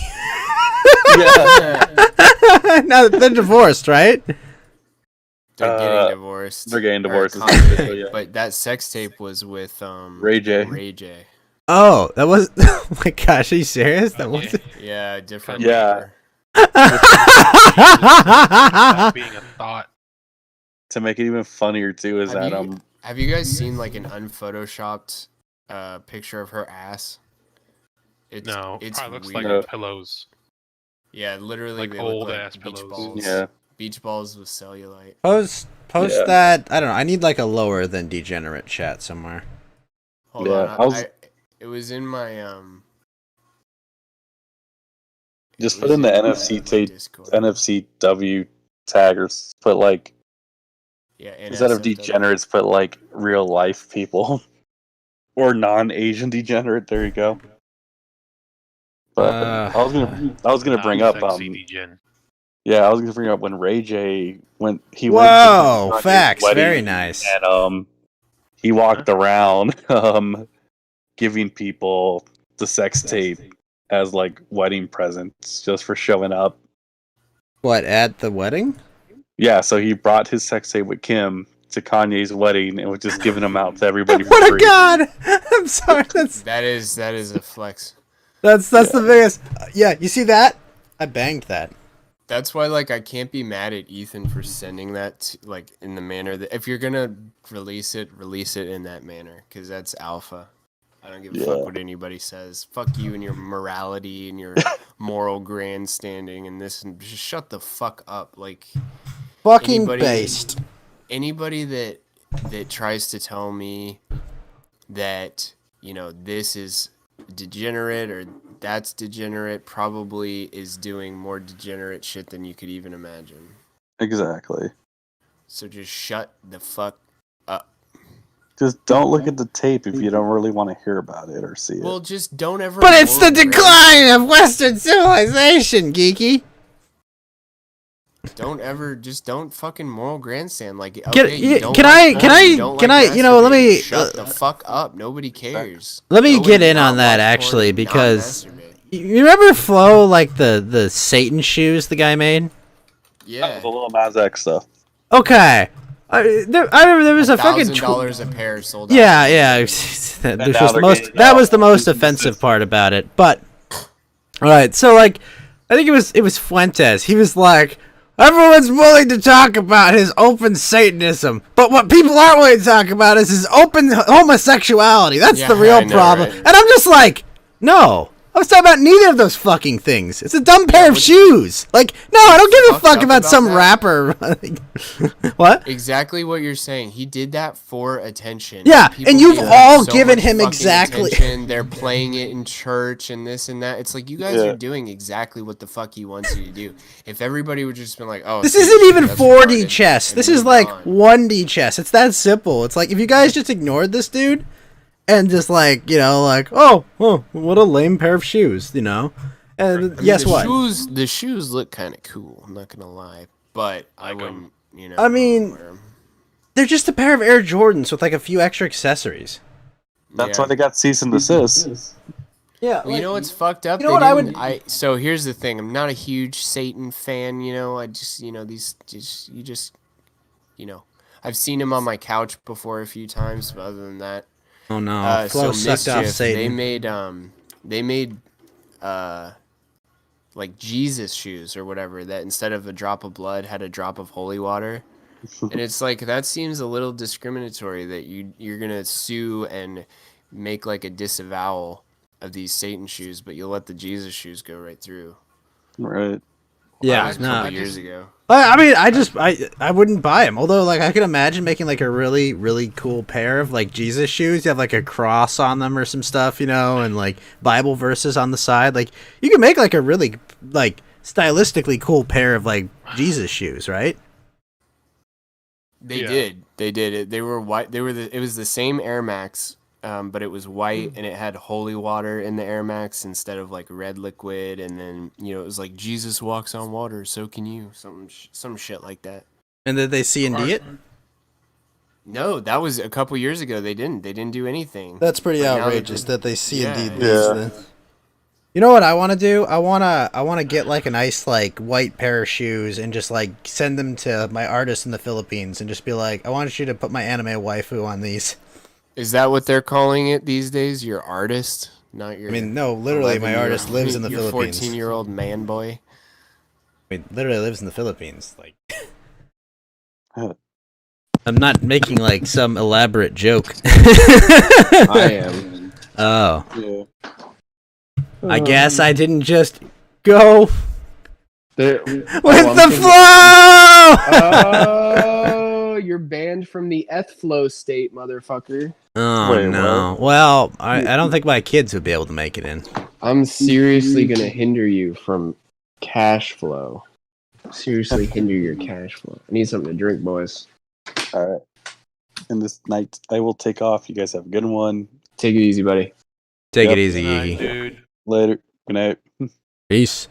Yeah. Now they're divorced, right? They're getting divorced. They're getting divorced. But that sex tape was with Ray J. Ray J. Oh, that was. Oh my gosh, are you serious? That was. Yeah, different. Yeah. Being a thought. To make it even funnier too is have you guys seen like an unphotoshopped picture of her ass? It's probably looks weird. like pillows. Yeah, literally like they old look ass beach pillows. balls. Yeah. Beach balls with cellulite. Post that. I don't know. I need like a lower than degenerate chat somewhere. Hold on. It was in my Just put in the NFCW tag, or put like instead of degenerates, put like real life people or non-Asian degenerate. There you go. But I was gonna bring up yeah, I was gonna bring up when Ray J went facts, very nice. And he walked around giving people the sex tape as like wedding presents just for showing up. What, at the wedding? Yeah, so he brought his sex tape with Kim to Kanye's wedding and was just giving them out to everybody for What free. a god! I'm sorry. That is a flex. That's the biggest. Yeah, you see that? I banged that. That's why, like, I can't be mad at Ethan for sending that, like, in the manner that if you're gonna release it in that manner, because that's alpha. I don't give a fuck what anybody says. Fuck you and your morality and your moral grandstanding and this, and just shut the fuck up. Like, fucking based. Anybody that tries to tell me that, you know, this is degenerate or that's degenerate probably is doing more degenerate shit than you could even imagine. Exactly. So just shut the fuck up. Just don't look at the tape if you don't really want to hear about it or see it. Well, just don't ever. But it's the decline of Western civilization, geeky. Don't fucking moral grandstand. Like, can I? You know, let me shut the fuck up. Nobody cares. Let me get in on that actually, because You remember Flo, like the Satan shoes the guy made? Yeah. The little Mazak stuff. Okay. I remember there was a fucking $1,000 a pair sold out. Yeah. That was the most offensive part about it. But all right, so like, I think it was Fuentes. He was like, everyone's willing to talk about his open Satanism, but what people aren't willing to talk about is his open homosexuality. That's the real problem. Right? And I'm just like, no. I was talking about neither of those fucking things. It's a dumb pair of shoes. Like, no, I don't give a fuck about some rapper. What? Exactly what you're saying. He did that for attention. Yeah, People and you've give him all so given much him fucking exactly. attention. They're playing it in church and this and that. It's like you guys are doing exactly what the fuck he wants you to do. If everybody would just been like, oh, This isn't even 4D chess. This is like 1D chess. It's that simple. It's like if you guys just ignored this dude and just like, you know, like, oh, what a lame pair of shoes, you know? And I mean, guess the what? The shoes look kind of cool. I'm not gonna lie, but I wouldn't, you know. I mean, they're just a pair of Air Jordans with like a few extra accessories. That's why they got cease and desist. Yeah. Well, you know what's fucked up? You know what I would? So here's the thing. I'm not a huge Satan fan. You know, I just, you know, you know, I've seen him on my couch before a few times, but other than that. Oh no! Flo sucked off Satan. They made like Jesus shoes or whatever that instead of a drop of blood had a drop of holy water, and it's like that seems a little discriminatory that you're gonna sue and make like a disavowal of these Satan shoes, but you'll let the Jesus shoes go right through. Right. Yeah, a couple years ago. I mean, I wouldn't buy them. Although, like, I could imagine making like a really, really cool pair of like Jesus shoes. You have like a cross on them or some stuff, you know, and like Bible verses on the side. Like, you can make like a really like stylistically cool pair of like Jesus shoes, right? They did. They were white. It was the same Air Max, but it was white and it had holy water in the Air Max instead of like red liquid. And then, you know, it was like Jesus walks on water, so can you. Some shit like that. And did they C&D it? No, that was a couple years ago. They didn't do anything. That's pretty But now outrageous that they C&D these. Yeah. You know what I want to do? I want to get like a nice like white pair of shoes and just like send them to my artist in the Philippines and just be like, I want you to put my anime waifu on these. Is that what they're calling it these days? Your artist, not your. I mean, no, literally, my artist lives in the Philippines. 14-year-old man boy. I mean, literally lives in the Philippines. Like, I'm not making like some elaborate joke. I am. Oh. Yeah. I guess I didn't just go with the flow. Oh, you're banned from the Flow state, motherfucker. Oh Wait, no. what? Well, I don't think my kids would be able to make it in. I'm seriously gonna hinder you from cash flow. Seriously hinder your cash flow. I need something to drink, boys. All right. And this night, I will take off. You guys have a good one. Take it easy, buddy. Take Yep. it easy, Good night, Iggy. dude. Later. Good night. Peace.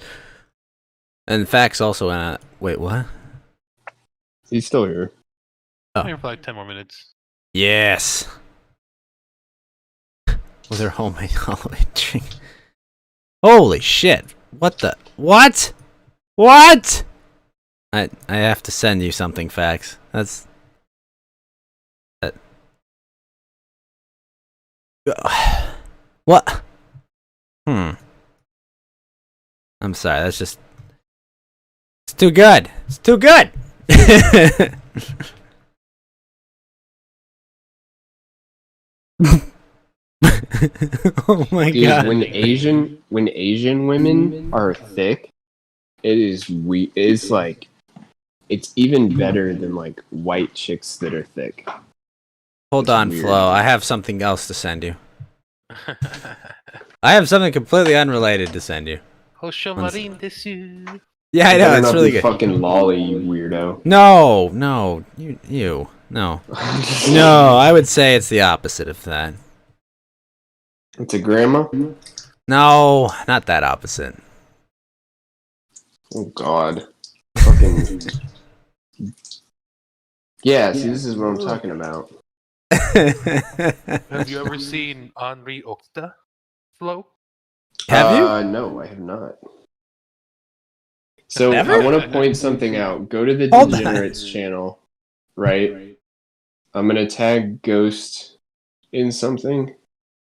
And Fax also wait, what? He's still here. I'm here for like 10 more minutes. Yes. With her homemade Halloween drink. Holy shit. What the? What? What? I have to send you something, Fax. That's... What? I'm sorry, that's just... It's too good! It's too good! Oh my Dude, god. when Asian women are thick, it's like it's even better than like white chicks that are thick. Hold on, weird. Flo. I have something else to send you. I have something completely unrelated to send you. Hosho Marin desu. Yeah, I know, Better it's not really be good. Fucking lolly, you weirdo. No, you, no. No, I would say it's the opposite of that. It's a grandma? No, not that opposite. Oh god. Fucking yeah, see, this is what I'm talking about. Have you ever seen Henri Octa flow? Have you? No, I have not. So Never? I want to point something out. Go to the Hold on. Degenerates channel, right? I'm gonna tag Ghost in something.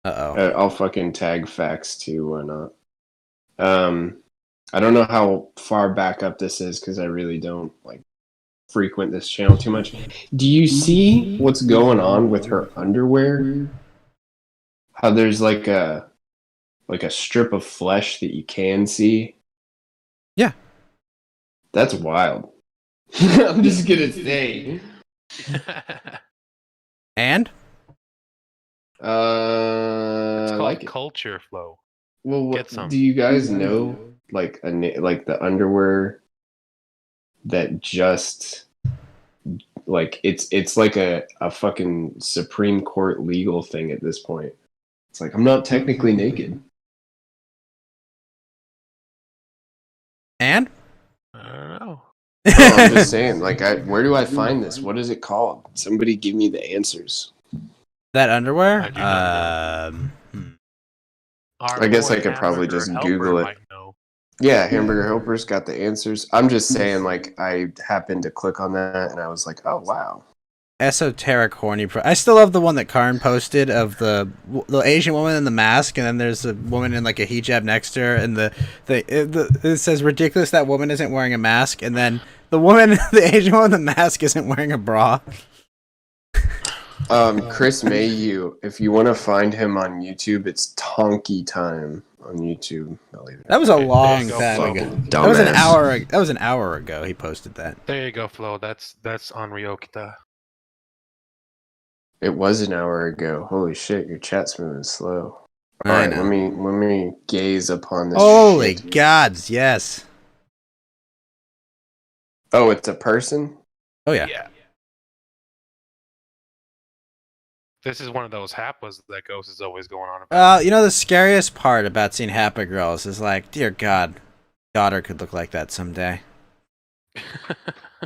I'll fucking tag Facts too. Why not? I don't know how far back up this is because I really don't like frequent this channel too much. Do you see what's going on with her underwear? How there's like a strip of flesh that you can see? Yeah. That's wild. I'm just gonna say. And? It's called like culture flow. Well, Get some. do you guys know like like the underwear that just like it's like a fucking Supreme Court legal thing at this point. It's like I'm not technically naked. And? I don't know. No, I'm just saying, like, where do I find this? What is it called? Somebody give me the answers. That underwear? I do not I guess I could probably just Google it. Yeah, Hamburger Helper's got the answers. I'm just saying, like, I happened to click on that and I was like, oh, wow. Esoteric horny I still love the one that Karn posted of the Asian woman in the mask, and then there's a woman in like a hijab next to her, and it says ridiculous that woman isn't wearing a mask, and then the woman, the Asian woman in the mask isn't wearing a bra. Chris Mayhew, if you want to find him on YouTube, it's Tonky Time on YouTube. That was a long time ago. That was an Dumbass. hour. That was an hour ago. He posted that. There you go, Flo. That's on Ryokita. It was an hour ago. Holy shit, your chat's moving slow. I Alright, know. let me gaze upon this. Holy shit. gods, yes. Oh, it's a person? Oh yeah. Yeah. This is one of those Happas that Ghost is always going on about. You know, the scariest part about seeing Happa girls is like, dear God, daughter could look like that someday.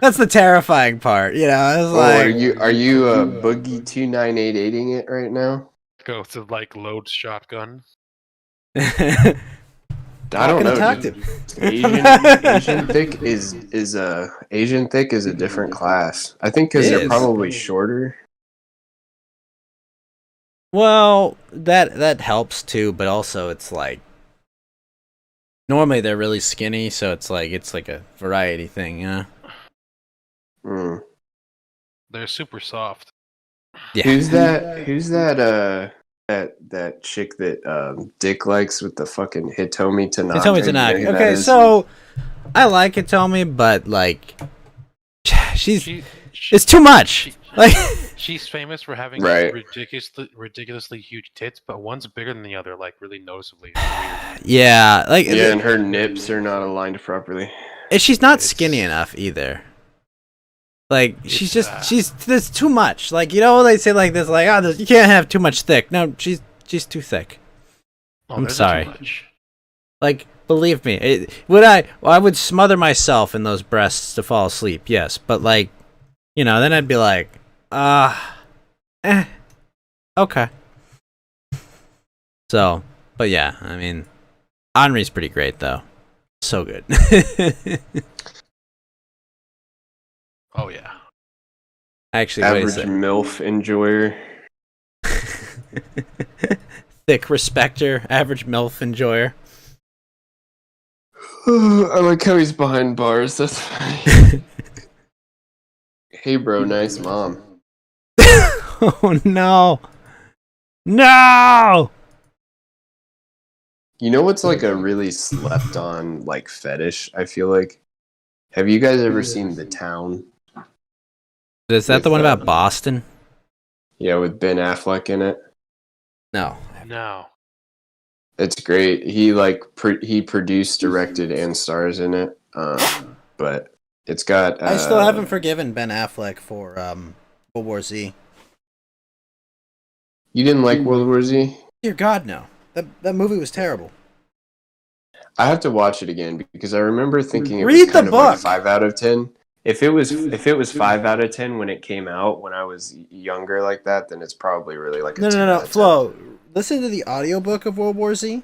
That's the terrifying part, you know. It's like, Are you Boogie 2988ing it right now? Ghost is like loads shotgun. I don't know. talk dude. to Asian thick is Asian thick is a different class. I think because It they're is. probably shorter. Well, that helps too, but also it's like normally they're really skinny, so it's like a variety thing, you know. Mm. They're super soft. Yeah. Who's that? That chick that Dick likes with the fucking Hitomi Tanaka. Hitomi Tanaka. Okay, so I like Hitomi, but like it's too much. Like She's famous for having Right. ridiculously huge tits, but one's bigger than the other, like really noticeably. yeah, like Yeah, and her nips are not aligned properly. and she's not skinny enough either. Like she's there's too much. Like, you know, they say like this, like, oh, you can't have too much thick. No, she's too thick. Oh, I'm there's sorry. too much. Like, believe me, I would smother myself in those breasts to fall asleep. Yes, but like, you know, then I'd be like, okay. So, but yeah, I mean, Henri's pretty great though. So good. Oh yeah. Actually, wait a Average second. MILF enjoyer. Thick respecter, average MILF enjoyer. I like how he's behind bars. That's funny. Hey, bro, nice mom. Oh no. No! You know what's like a really slept on like fetish? I feel like. Have you guys ever seen The Town? Is that the one about Boston? Yeah, with Ben Affleck in it. No. No. It's great. He like he produced, directed, and stars in it. But it's got. I still haven't forgiven Ben Affleck for World War Z. You didn't like World War Z? Dear God, no. That movie was terrible. I have to watch it again because I remember thinking it Read was kind the of like book. 5 out of 10. If it was 5 out of 10 when it came out when I was younger like that, then it's probably really like a 10 out No. of 10. Flo, listen to the audiobook of World War Z.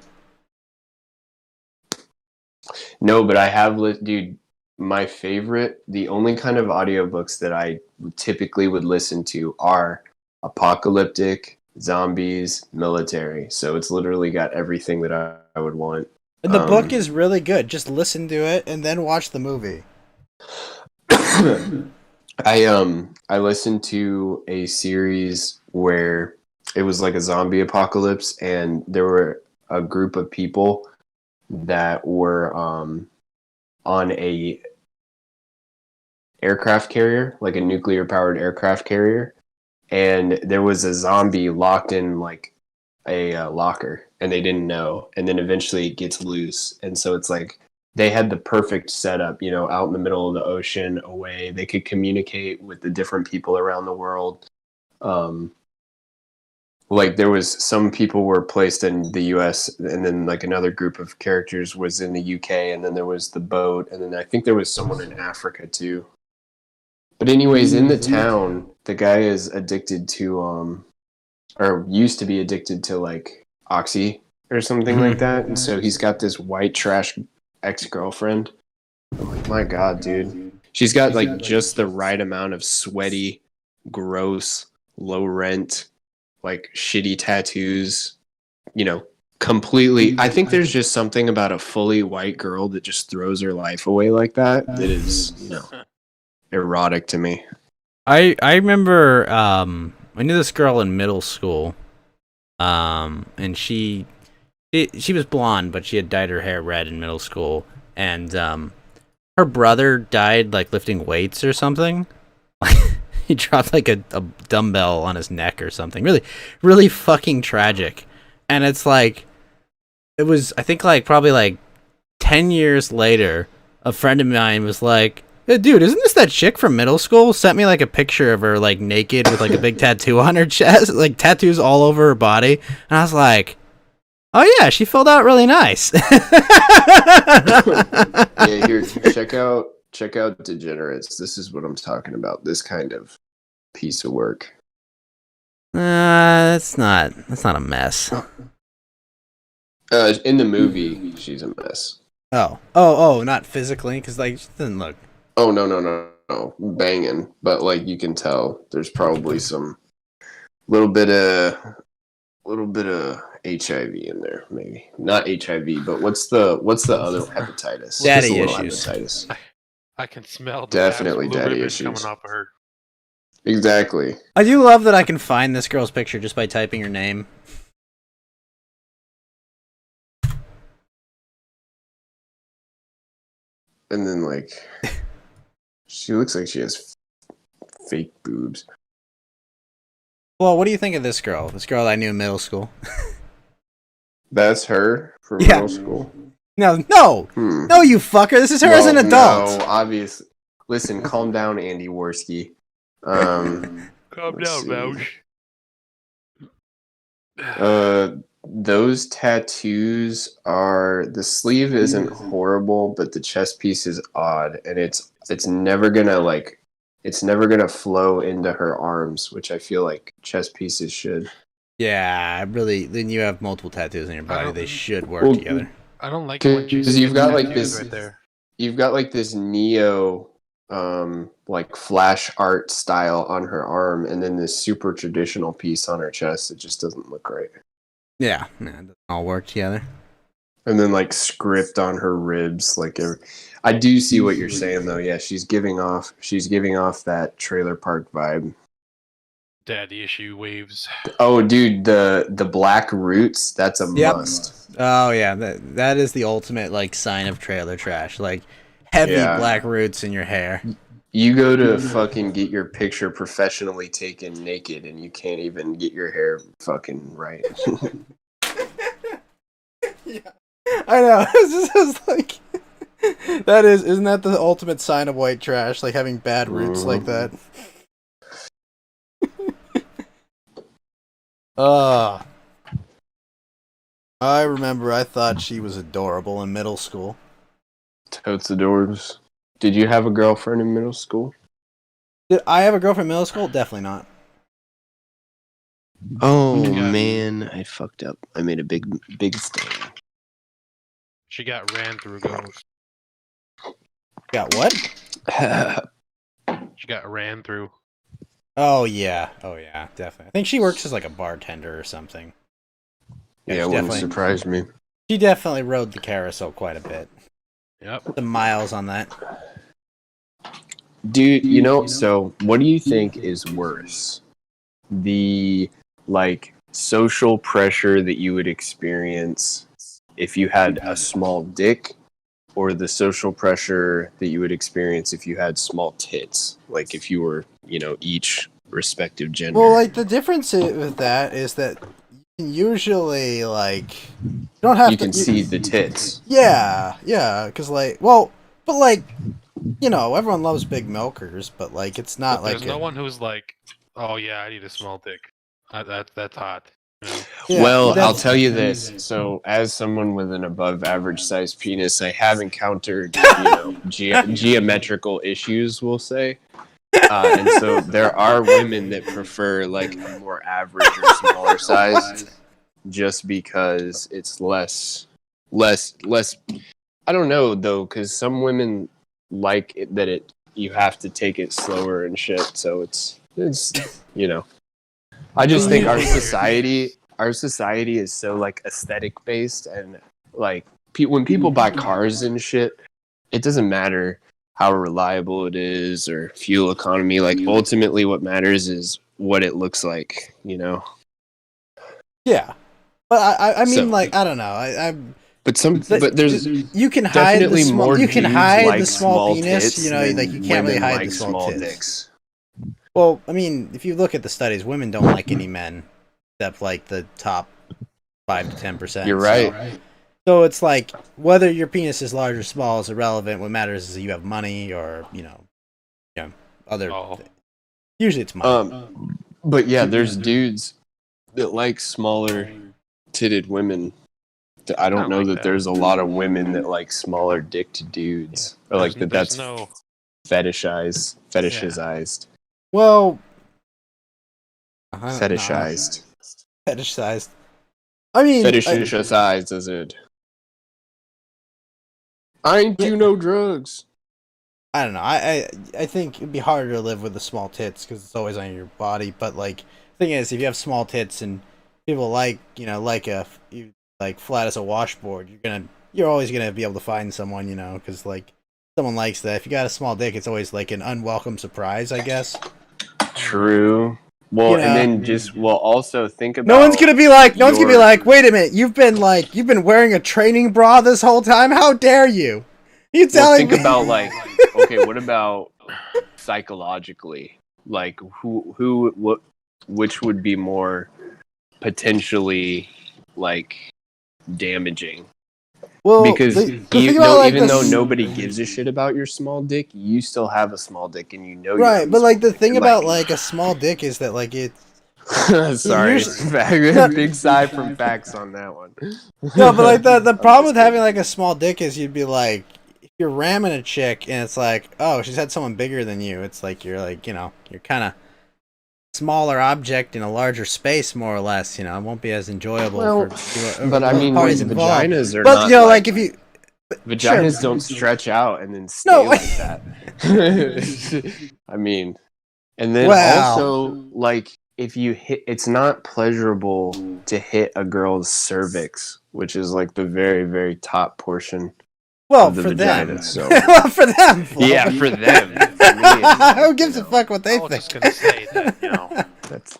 No, but I have dude, my favorite, the only kind of audiobooks that I typically would listen to are apocalyptic, zombies, military. So it's literally got everything that I would want. And the book is really good. Just listen to it and then watch the movie. I listened to a series where it was like a zombie apocalypse, and there were a group of people that were on a aircraft carrier, like a nuclear powered aircraft carrier, and there was a zombie locked in like a locker, and they didn't know, and then eventually it gets loose, and so it's like they had the perfect setup, you know, out in the middle of the ocean, away. They could communicate with the different people around the world. Like there was some people were placed in the US, and then like another group of characters was in the UK, and then there was the boat, and then I think there was someone in Africa too. But anyways, in the town, the guy is addicted to or used to be addicted to like Oxy or something like that. And so he's got this white trash ex-girlfriend. I'm like, my God, dude. She's got like just the right amount of sweaty, gross, low rent, like shitty tattoos, you know, completely. I think there's just something about a fully white girl that just throws her life away like that. That is, you know, erotic to me. I remember I knew this girl in middle school, and she was blonde, but she had dyed her hair red in middle school, and her brother died like lifting weights or something. He dropped like a dumbbell on his neck or something. Really, really fucking tragic. And it's like, it was, I think like probably like 10 years later, a friend of mine was like, hey, dude, isn't this that chick from middle school? Sent me like a picture of her like naked with like a big tattoo on her chest, like tattoos all over her body. And I was like, oh yeah, she filled out really nice. Yeah, here, check out Degenerates. This is what I'm talking about. This kind of piece of work. That's not a mess. In the movie, she's a mess. Oh, not physically, because like she doesn't look. Oh no, banging. But like you can tell, there's probably some little bit of HIV in there, maybe not HIV, but what's the other hepatitis? Daddy issues. Hepatitis. I can smell the definitely blue daddy ribbon issues coming off of her. Exactly. I do love that I can find this girl's picture just by typing her name. And then like she looks like she has fake boobs. Well, what do you think of this girl? This girl I knew in middle school. That's her from middle school? No, you fucker. This is her as an adult. No, obviously. Listen, calm down, Andy Worski. Calm down, Vouch. Those tattoos are, the sleeve isn't horrible, but the chest piece is odd, and it's never gonna flow into her arms, which I feel like chest pieces should. Yeah, really. Then you have multiple tattoos on your body. They should work together. I don't like it because you've got like this right there. You've got like this neo like flash art style on her arm, and then this super traditional piece on her chest. It just doesn't look right. Yeah, it doesn't all work together. And then like script on her ribs, like I do see what you're saying though. Yeah, she's giving off that trailer park vibe. Daddy issue waves. Oh, dude, the black roots. That's a must. Oh yeah, that is the ultimate like sign of trailer trash. Like heavy black roots in your hair. You go to fucking get your picture professionally taken naked, and you can't even get your hair fucking right. Yeah, I know. It's just like isn't that the ultimate sign of white trash? Like having bad roots like that. I remember I thought she was adorable in middle school. Totes adorbs. Did you have a girlfriend in middle school? Did I have a girlfriend in middle school? Definitely not. Oh man, I fucked up. I made a big mistake. She got ran through ghost. Got what? She got ran through. Oh yeah, definitely. I think she works as like a bartender or something. Yeah, it wouldn't surprise me. She definitely rode the carousel quite a bit. Yep. The miles on that. Dude, so what do you think is worse? The social pressure that you would experience if you had a small dick, or the social pressure that you would experience if you had small tits? Like if you were, each respective gender. Well, like the difference with that is that you can usually you don't have you can see the tits. Yeah, because everyone loves big milkers, but it's not There's no one who's like, oh yeah, I need a small dick. That's hot. Yeah, well, I'll tell you this. So, as someone with an above-average sized penis, I have encountered, geometrical issues, we'll say. And so there are women that prefer a more average or smaller size, just because it's less. I don't know though, because some women like it, that you have to take it slower and shit. So it's I just think our society is so aesthetic based, and when people buy cars and shit, it doesn't matter how reliable it is or fuel economy. Ultimately what matters is what it looks like, Yeah, but I mean, I don't know. But there's you can hide the small. More you can hide the small penis. You can't really hide the small tits. Dicks. Well, I mean, if you look at the studies, women don't like any men except the top 5 to 10%. You're right. So it's whether your penis is large or small is irrelevant. What matters is that you have money or other. Usually it's money. But yeah, there's dudes that like smaller titted women. I don't know that there's a lot of women that like smaller dicked dudes, or that's fetishized. Well, fetishized. Fetishized. I mean, fetishized as it. I ain't do no drugs. I don't know. I think it'd be harder to live with the small tits because it's always on your body. But the thing is, if you have small tits and people you flat as a washboard, you're always gonna be able to find someone, because someone likes that. If you got a small dick, it's always an unwelcome surprise, I guess. True. Well, and then also think about. No one's gonna be like, wait a minute, you've been wearing a training bra this whole time. How dare you? You telling me? Think about okay, what about psychologically? Which would be more potentially damaging? Well, because even though nobody gives a shit about your small dick, you still have a small dick, and you know. Right, but the thing about a small dick is that it's. Sorry, big sigh from facts on that one. No, but the problem with having a small dick is you'd be if you're ramming a chick and it's oh, she's had someone bigger than you. It's you're you're kind of smaller object in a larger space, more or less. It won't be as enjoyable. But I mean, vaginas are. But not if you vaginas don't stretch out and then stay like that. I mean, and then also if you hit, it's not pleasurable to hit a girl's cervix, which is the very, very top portion. Well, of the for vagina, them. So. For them. Yeah, for them. For me, who gives a fuck what they think? I was just gonna say that, that's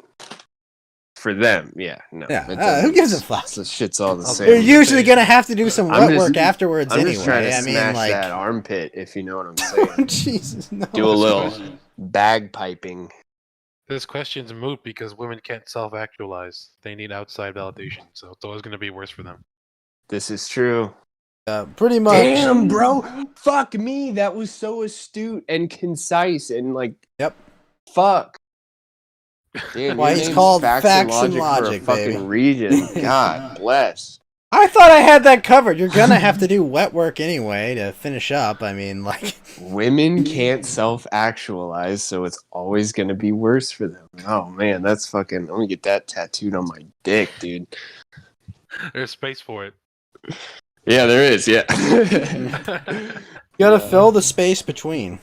for them. Yeah, no. Yeah, who gives a fuck? The shit's all the same. They're usually gonna have to do some work afterwards I'm anyway. Just trying to smash that armpit, if you know what I'm saying. Jesus, no. Do a little bagpiping. This question's moot because women can't self-actualize. They need outside validation, so it's always going to be worse for them. This is true. Pretty much. Damn, bro. Fuck me. That was so astute and concise and Yep. Fuck. Damn, why it's called Facts and Logic, for a fucking region. God bless. I thought I had that covered. You're gonna have to do wet work anyway to finish up. I mean, women can't self-actualize, so it's always gonna be worse for them. Oh man, that's fucking. I'm gonna get that tattooed on my dick, dude. There's space for it. Yeah, there is. Yeah. You gotta fill the space between.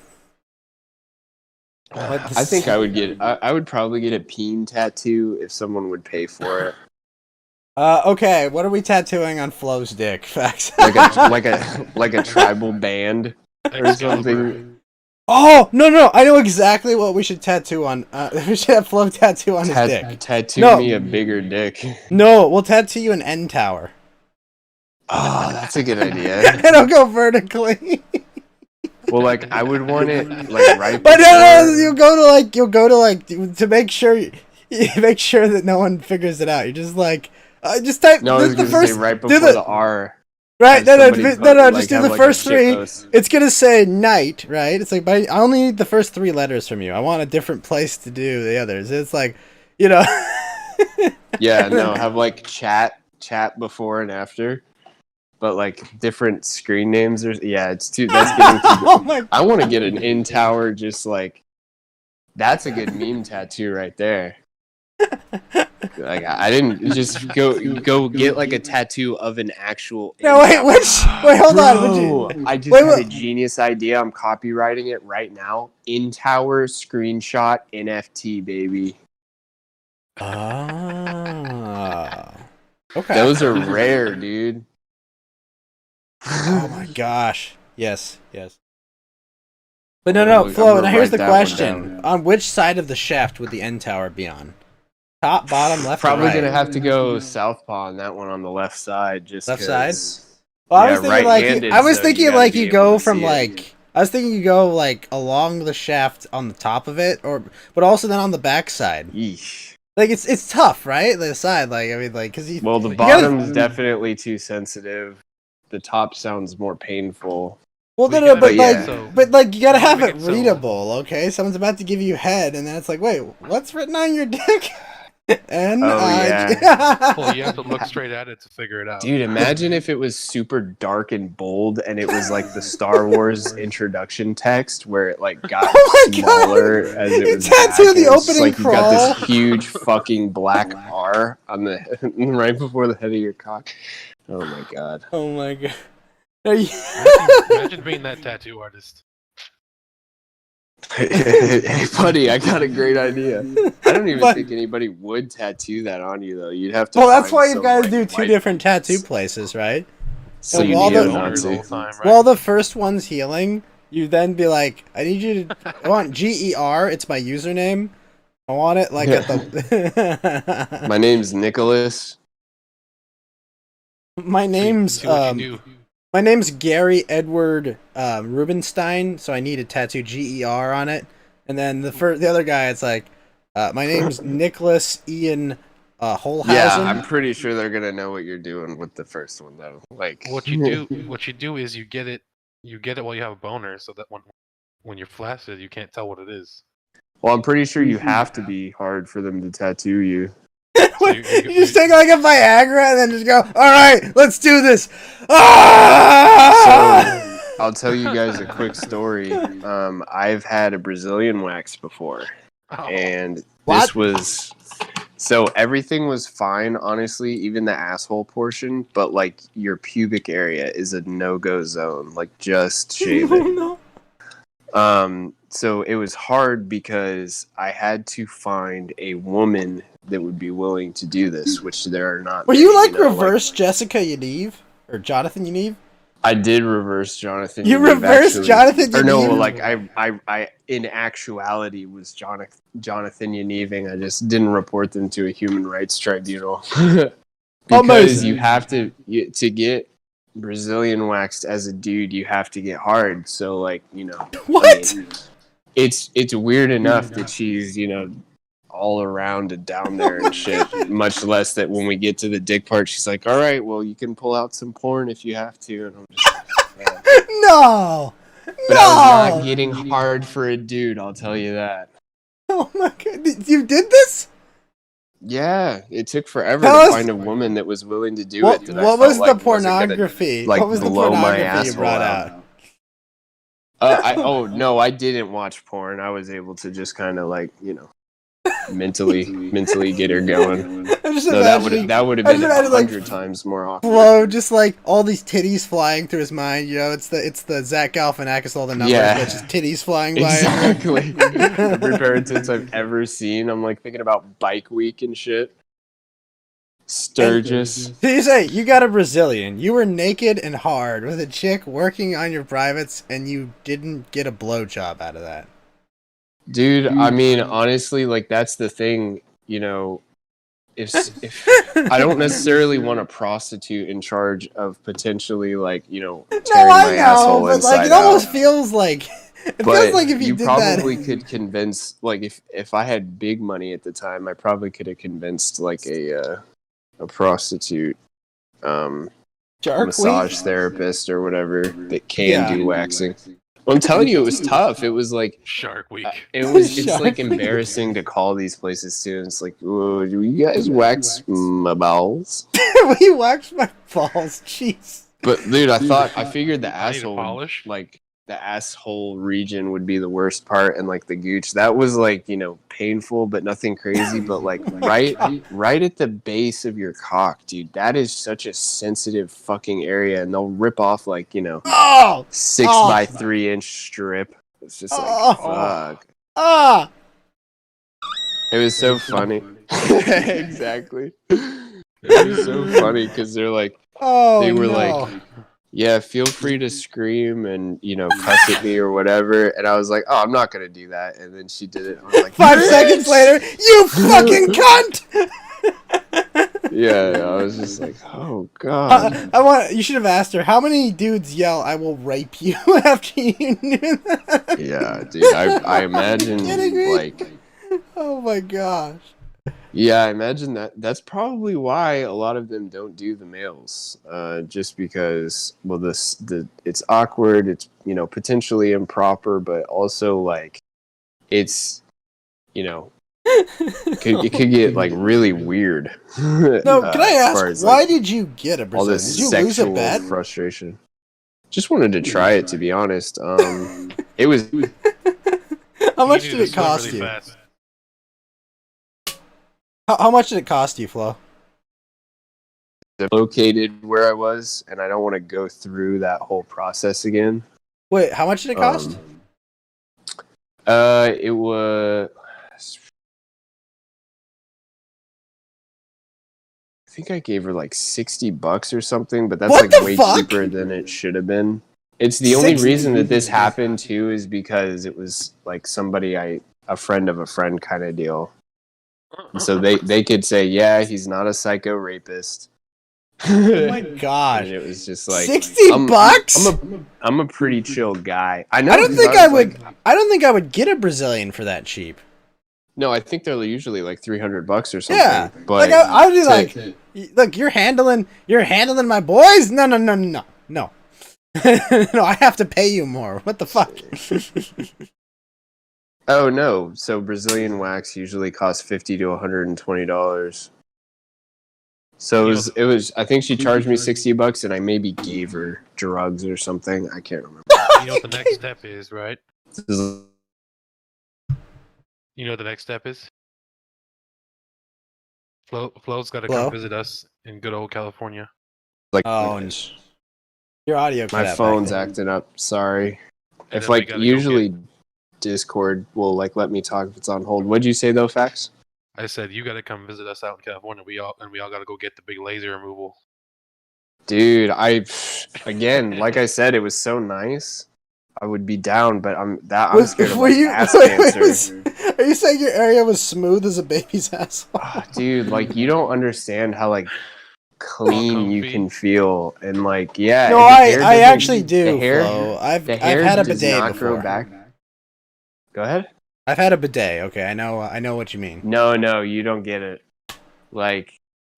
I think I would get. I would probably get a peen tattoo if someone would pay for it. Okay, what are we tattooing on Flo's dick? Facts. like a tribal band or something. Oh no! I know exactly what we should tattoo on. We should have Flo tattoo on his dick. Tattoo me a bigger dick. No, we'll tattoo you an end tower. Oh, that's a good idea. It'll go vertically. Well, like I would want it like right. But no, you'll go to like to make sure you make sure that no one figures it out. You're just like just type. No, I was the gonna first say right before the R. Right, no, like, just do the like first three. post. It's gonna say night, right? It's like, I only need the first three letters from you. I want a different place to do the others. It's like, you know. Yeah, no, have like chat before and after, but like different screen names. It's too. That's getting too. Oh my God. I want to get an in tower. Just like that's a good meme tattoo right there. Like I didn't just go get like a tattoo of an actual. No, wait, hold on. I just had a genius idea. I'm copywriting it right now. In tower screenshot NFT, baby. Ah. Okay. Those are rare, dude. Oh my gosh. Yes. But no, Flo, now here's the question. On which side of the shaft would the end tower be on? Top, bottom, left, Probably or right? gonna have to go southpaw on that one on the left side. Just left side. 'cause- Well, I Yeah, was thinking right-handed, I was so thinking you gotta like be you able go to from see it. like I was thinking you go like along the shaft on the top of it, but also then on the back side. Yeesh. Like it's tough, right? The side, like I mean, like because Well, the bottom's definitely too sensitive. The top sounds more painful. Well, We no, gotta- but like you gotta How do have we it get so- readable, okay? Someone's about to give you head, and then it's like, wait, what's written on your dick? N-I-G. Well, you have to look straight at it to figure it out. Dude, imagine if it was super dark and bold, and it was like the Star Wars introduction text, where it like got Oh my God! smaller as it You was. tattoo back, the and it's opening like crawl. You got this huge fucking black R on the right before the head of your cock. Oh my God. Oh my God. Are you- Imagine being that tattoo artist. Hey, buddy, I got a great idea. I don't even But- think anybody would tattoo that on you, though. You'd have to. Well, that's find why you've some, got to like, do two white- different tattoo places, right? So And you while need a the- Boners all the Nazi. time, right? While the first one's healing, you then be like, I need you to. I want GER. It's my username. I want it like at the. My name's Nicholas. My name's See what you do. My name's Gary Edward Rubenstein, so I need a tattoo GER on it. And then the other guy, it's like, my name's Nicholas Ian Holhausen. Yeah, I'm pretty sure they're gonna know what you're doing with the first one, though. Like What you do is you get it while you have a boner, so that when you're flaccid, you can't tell what it is. Well, I'm pretty sure you have to be hard for them to tattoo you. you just take like a Viagra and then just go, all right, let's do this. Ah! So I'll tell you guys a quick story. I've had a Brazilian wax before, and What? this was so everything was fine, honestly, even the asshole portion. But like your pubic area is a no-go zone. Like just shave it. No. So it was hard because I had to find a woman that would be willing to do this, which there are not. Were many, you like know, reverse Jessica Yaniv or Jonathan Yaniv? I did reverse Jonathan. You Yaniv, reversed actually. Jonathan Or no, Yaniv? like I in actuality was Jonathan Yaniving. I just didn't report them to a human rights tribunal because Almost. you have to get Brazilian waxed as a dude. You have to get hard. So like What? I mean, it's weird enough that she's all around and down there and shit. Much less that when we get to the dick part, she's like, "All right, well, you can pull out some porn if you have to." And I'm just like, "Man." No. But I was not getting hard for a dude. I'll tell you that. Oh my God! You did this? Yeah, it took forever Tell to us- find a woman that was willing to do What, it. That I what felt was like the wasn't gonna, pornography? like, What was the blow my pornography you asshole brought out. out? Oh no, I didn't watch porn. I was able to just kind of like mentally get her going. I'm just No, imagining that would have I'm been just imagining, 100 times more awkward. Flo, just like all these titties flying through his mind. You know, it's the Zach Galifianakis, all the numbers, Yeah. but just titties flying by. Exactly. Every pair tits I've ever seen. I'm like thinking about Bike Week and shit. Sturgis. So you say you got a Brazilian. You were naked and hard with a chick working on your privates, and you didn't get a blowjob out of that. Dude, I mean, honestly, like that's the thing, you know. If I don't necessarily want a prostitute in charge of potentially, like, you know, tearing my asshole but inside like it out. almost feels like feels like if you did probably that. could convince, like, if I had big money at the time, I probably could have convinced like a prostitute, massage therapist or whatever that can do waxing. Well, I'm telling you, it was tough. It was like Shark Week. It's like embarrassing to call these places too. And it's like, "Whoa, do you guys wax my balls?" We waxed my balls, jeez. But dude, I figured the I need a asshole, polish. like the asshole region would be the worst part, and like the gooch, that was like, you know, painful but nothing crazy. But like right at the base of your cock, dude, that is such a sensitive fucking area, and they'll rip off like, you know, 6 by 3 inch strip. It's just like fuck. It was so funny. Exactly. It was so funny because they're like, they were like, yeah, feel free to scream and, you know, cuss at me or whatever. And I was like, oh, I'm not going to do that. And then she did it. I was like, 5 seconds later, you fucking cunt! Yeah, I was just like, oh, God. You should have asked her, how many dudes yell, I will rape you after you knew that? Yeah, dude, I imagine, like... Oh, my gosh. Yeah, I imagine that's probably why a lot of them don't do the males, just because, well, it's awkward, it's, you know, potentially improper, but also like it's, you know, it could get like really weird. No, can I ask, why did you get a Brazilian? All this did you lose a sexual bet? frustration. Just wanted to try it, to be honest. It was. How much did it cost you? How much did it cost you, Flo? Located where I was, and I don't want to go through that whole process again. Wait, how much did it cost? It was. I think I gave her like $60 or something, but that's like way cheaper than it should have been. It's the only reason that this happened too is because it was like a friend of a friend kind of deal. And so they could say, yeah, he's not a psycho rapist. Oh my gosh! And it was just like $60. I'm a pretty chill guy. I know. I don't think I would get a Brazilian for that cheap. No, I think they're usually like $300 or something. Yeah, but like I would be like, look, you're handling my boys. No. No, I have to pay you more. What the fuck? Oh no! So Brazilian wax usually costs $50 to $120. So it was. I think she charged me $60, and I maybe gave her drugs or something. I can't remember. You know what the next step is, right? You know what the next step is? Flo's got to come visit us in good old California. Like, your audio. My phone's acting up. Sorry. If like usually. Discord will like let me talk if it's on hold. What'd you say though, Fax? I said you got to come visit us out in California. We all got to go get the big laser removal. Dude, again, like I said, it was so nice. I would be down, but I'm scared of like, ass cancer. Are you saying your area was smooth as a baby's asshole? Dude, like you don't understand how like clean you can feel, and like yeah. No, I actually do. The hair, I've had a bidet before. Grow back. Go ahead. I've had a bidet. Okay, I know what you mean. No, you don't get it. Like,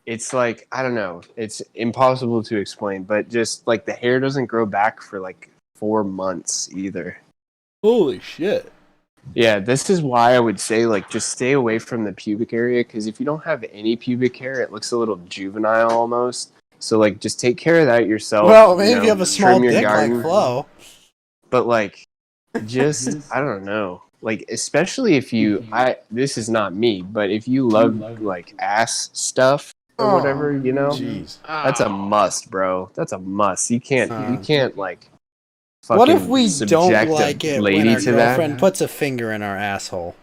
it's like, I don't know. It's impossible to explain, but just like the hair doesn't grow back for like 4 months either. Holy shit. Yeah, this is why I would say like just stay away from the pubic area, because if you don't have any pubic hair, it looks a little juvenile almost. So like just take care of that yourself. Well, maybe if you have a small dick like Flo. But like, just I don't know. like especially if you this is not me, but if you love like ass stuff or whatever, you know, Jeez. that's a must, bro. That's a must. You can't like what if fucking we don't subject a like it when lady our to that? girlfriend puts a finger in our asshole?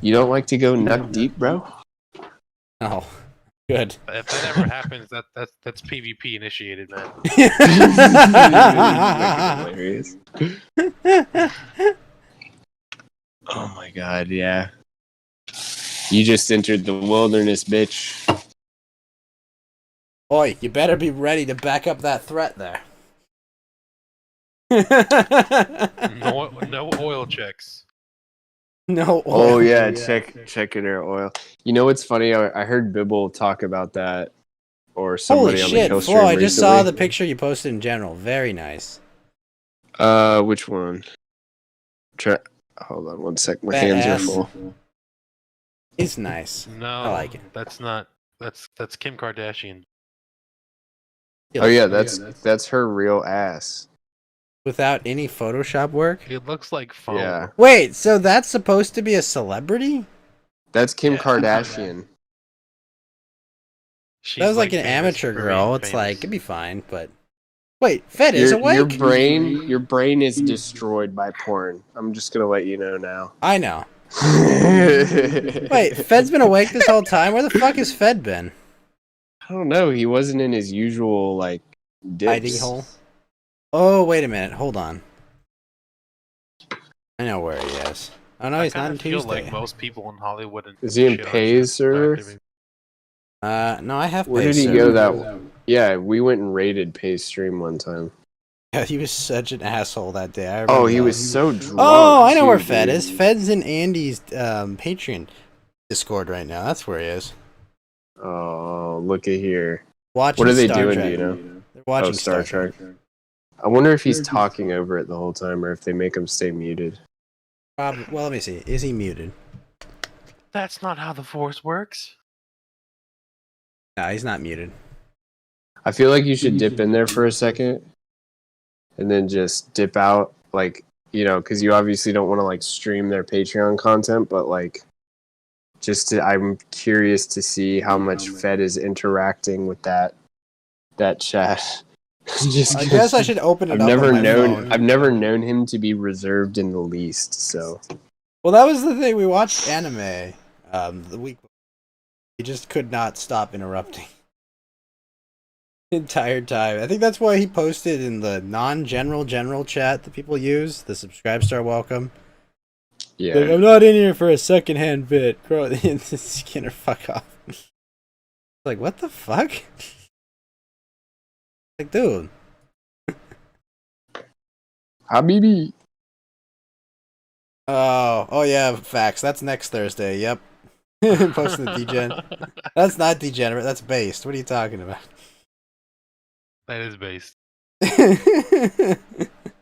You don't like to go nut deep, bro? Oh, good. If that ever happens, that's PvP initiated, man. Hilarious. Oh my god, yeah. You just entered the wilderness, bitch. Oi, you better be ready to back up that threat there. No oil checks. No oil. Oh yeah, checking her oil. You know what's funny? I heard Bibble talk about that, or somebody Holy on shit, the Kill Flo, stream I just saw the recently. picture you posted in general. Very nice. Which one? Hold on one sec. My Fat hands ass. are full. It's nice. No, I like it. That's not. That's Kim Kardashian. Oh yeah, that's her real ass. Without any Photoshop work? It looks like foam. Yeah, Wait, so that's supposed to be a celebrity? that's Kim Kardashian. She's That was like an famous amateur for girl. being It's famous. like, it'd be fine, but... Wait, Fed is awake? Your brain is destroyed by porn. I'm just gonna let you know now. I know. Wait, Fed's been awake this whole time? Where the fuck has Fed been? I don't know. He wasn't in his usual like dips. Hiding hole? Oh, wait a minute. Hold on. I know where he is. Oh no, he's not in feel Tuesday. like most people in Hollywood. Is he in shit are Pay's server? No, I have Where Pay's did he server. go that? Yeah, we went and raided Pay's stream one time. Yeah, he was such an asshole that day. I remember Oh, he that. was so drunk. Oh, I know where too, Fed dude. is. Fed's in Andy's Patreon Discord right now. That's where he is. Oh, look at here. Watching What are they Star doing? Trek. Do you know? They're watching Star Trek. I wonder if he's talking over it the whole time, or if they make him stay muted. Well, let me see. Is he muted? That's not how the Force works. No, he's not muted. I feel like you should dip in there for a second, and then just dip out, like, you know, because you obviously don't want to like stream their Patreon content, but like, I'm curious to see how much Fed is interacting with that chat. I guess I should open it up on my phone. I've never known him to be reserved in the least. So, well, that was the thing. We watched anime the week before. He just could not stop interrupting the entire time. I think that's why he posted in the general chat that people use, the subscribe star welcome. yeah, Like, I'm not in here for a secondhand vid. Bro, Skinner, fuck off. Like, what the fuck? Like, dude. Habibi. Oh yeah, facts. That's next Thursday. Yep. Posting the degen. That's not degenerate. That's based. What are you talking about? That is based.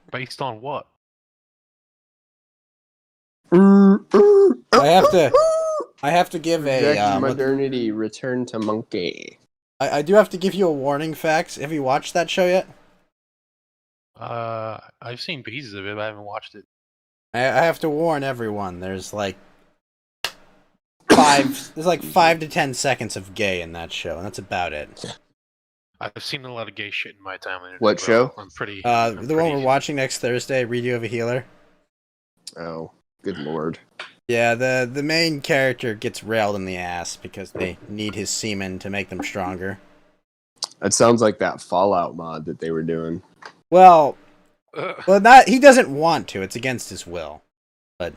Based on what? I have to give Reject modernity. Return to monkey. I do have to give you a warning, Facts. Have you watched that show yet? I've seen pieces of it, but I haven't watched it. I have to warn everyone. There's like 5 to 10 seconds of gay in that show, and that's about it. I've seen a lot of gay shit in my time. On the internet, What bro. show? I'm pretty. The one we're watching next Thursday, Read You of a Healer. Oh, good lord. Yeah, the main character gets railed in the ass because they need his semen to make them stronger. That sounds like that Fallout mod that they were doing. Well, he doesn't want to. It's against his will. But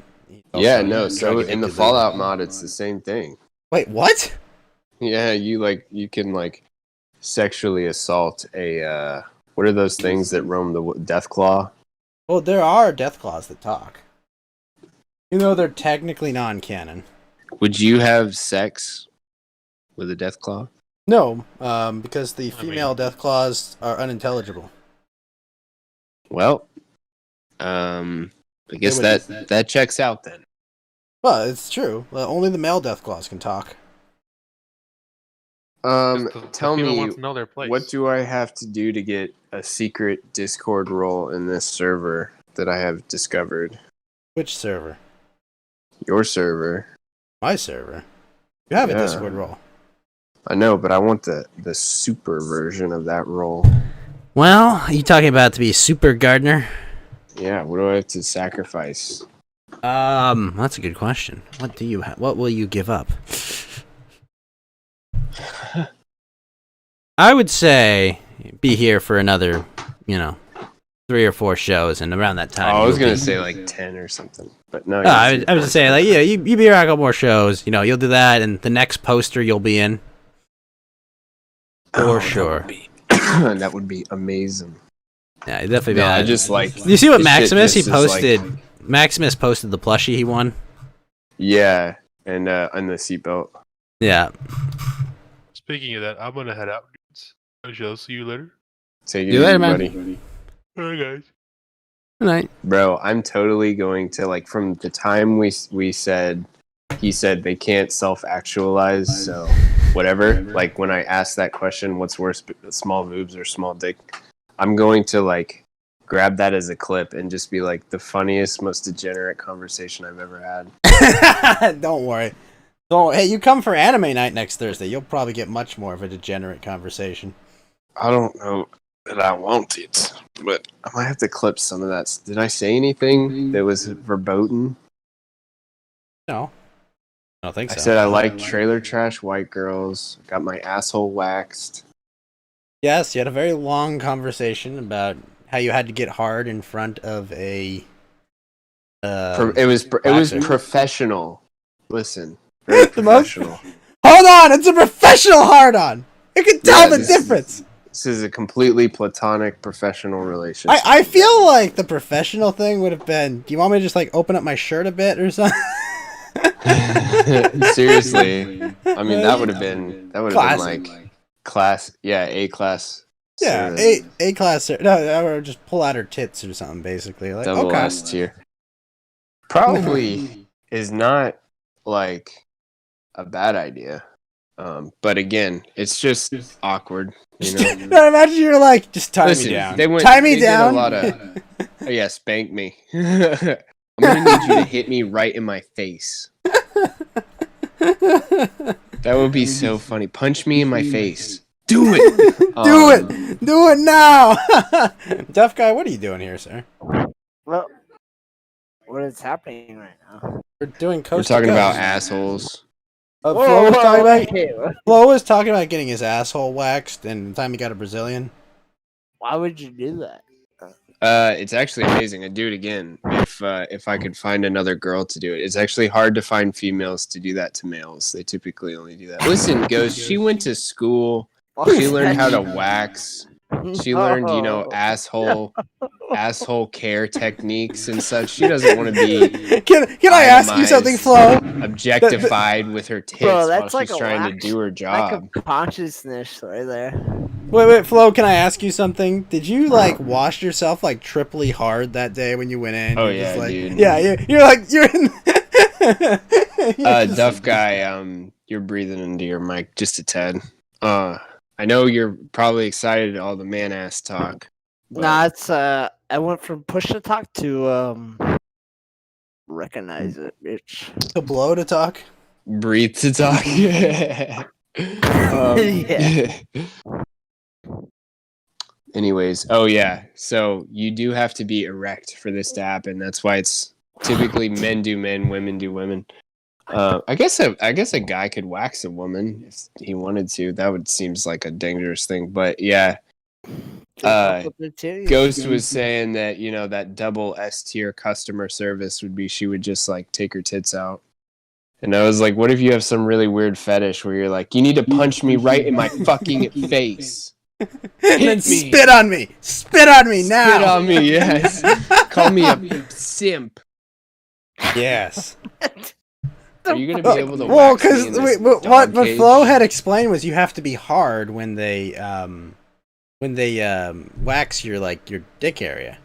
yeah, no. So in the Fallout mod, it's the same thing. Wait, what? Yeah, you can sexually assault a what are those things that roam the Deathclaw? Well, there are Deathclaws that talk. You know, they're technically non-canon. Would you have sex with a Deathclaw? No, because the female Deathclaws are unintelligible. Well, I guess that checks out then. Well, it's true. Only the male Deathclaws can talk. Tell me, wants to know their place. What do I have to do to get a secret Discord role in this server that I have discovered? Which server? Your server. My server. You have a Yeah. Discord role. I know, but I want the super version of that role. Well, are you talking about to be Super Gardener? Yeah, what do I have to sacrifice? That's a good question. What do you what will you give up? I would say be here for another, 3 or 4 shows, and around that time. I was you'll gonna be- say like 10 or something, but no. I would just say like, yeah, you be around a couple more shows. You'll do that, and the next poster you'll be in. For sure. That would be amazing. Yeah, you'd definitely be. No, on I it. just like. You see what this shit Maximus? He just is, like- posted. Maximus posted the plushie he won. Yeah, and the seatbelt. Yeah. Speaking of that, I'm gonna head out, dudes. I shall see you later. Take it See you easy, later, man. buddy. Alright, guys. Good night. Bro, I'm totally going to like from the time we said he said they can't self-actualize, so whatever. Like when I asked that question, what's worse, small boobs or small dick? I'm going to like grab that as a clip and just be like the funniest, most degenerate conversation I've ever had. Don't worry. Hey, you come for anime night next Thursday. You'll probably get much more of a degenerate conversation. I don't know that I want it, but I might have to clip some of that. Did I say anything that was verboten? No. I don't think so. I said I like trailer trash white girls. Got my asshole waxed. Yes, you had a very long conversation about how you had to get hard in front of a. It was waxer. professional. Listen, very The most- professional. Hold on, it's a professional hard-on. You can tell Yeah, the this- difference. This is a completely platonic professional relationship. I feel like the professional thing would have been. Do you want me to just like open up my shirt a bit or something? Seriously, I mean that would have been Classic. like class. Yeah, A class. Yeah, service. A class. No, or just pull out her tits or something, basically. Like, Double okay. S tier. Probably is not like a bad idea. But again, it's just awkward, you know. No, imagine you're like, just tie Listen, me down. they went. Tie me they down. Did a lot of. Oh yeah, spank me. I'm gonna need you to hit me right in my face. That would be so funny. Punch me in my face. Do it. Do it. Do it now. Tough guy, what are you doing here, sir? Well, what is happening right now? We're doing We're coast. talking about assholes. Flo Whoa, was talking about. wait. Flo was talking about getting his asshole waxed, and the time he got a Brazilian. Why would you do that? It's actually amazing. I'd do it again if I could find another girl to do it. It's actually hard to find females to do that to males. They typically only do that. Listen, Ghost, she went to school. She learned how to wax. She learned, asshole care techniques and such. She doesn't want to be. Can I ask you something, Flo? Objectified with her tits Bro, while that's she's like a trying to wax- do her Like job. a consciousness right there. Wait, Flo, can I ask you something? Did you like wash yourself like triply hard that day when you went in? Oh, You're yeah, just, like, dude. Yeah, you're in. You're just- Duff guy, you're breathing into your mic just a tad. I know you're probably excited at all the man ass talk. but- Nah, it's I went from push to talk to recognize it, bitch. To blow to talk. Breathe to talk. Yeah. Anyways, oh yeah. So you do have to be erect for this to happen. That's why it's typically men do men, women do women. I guess a guy could wax a woman if he wanted to. That would seems like a dangerous thing. But yeah. Ghost was saying that, that double S tier customer service would be she would just like take her tits out. And I was like, what if you have some really weird fetish where you're like, you need to punch me right in my fucking face. And then spit on me. Spit on me now. Spit on me, yes. Call me a simp. Yes. Are you gonna be able to? Well, wax me because in this what dog what cage? Flo had explained was you have to be hard when they wax your dick area,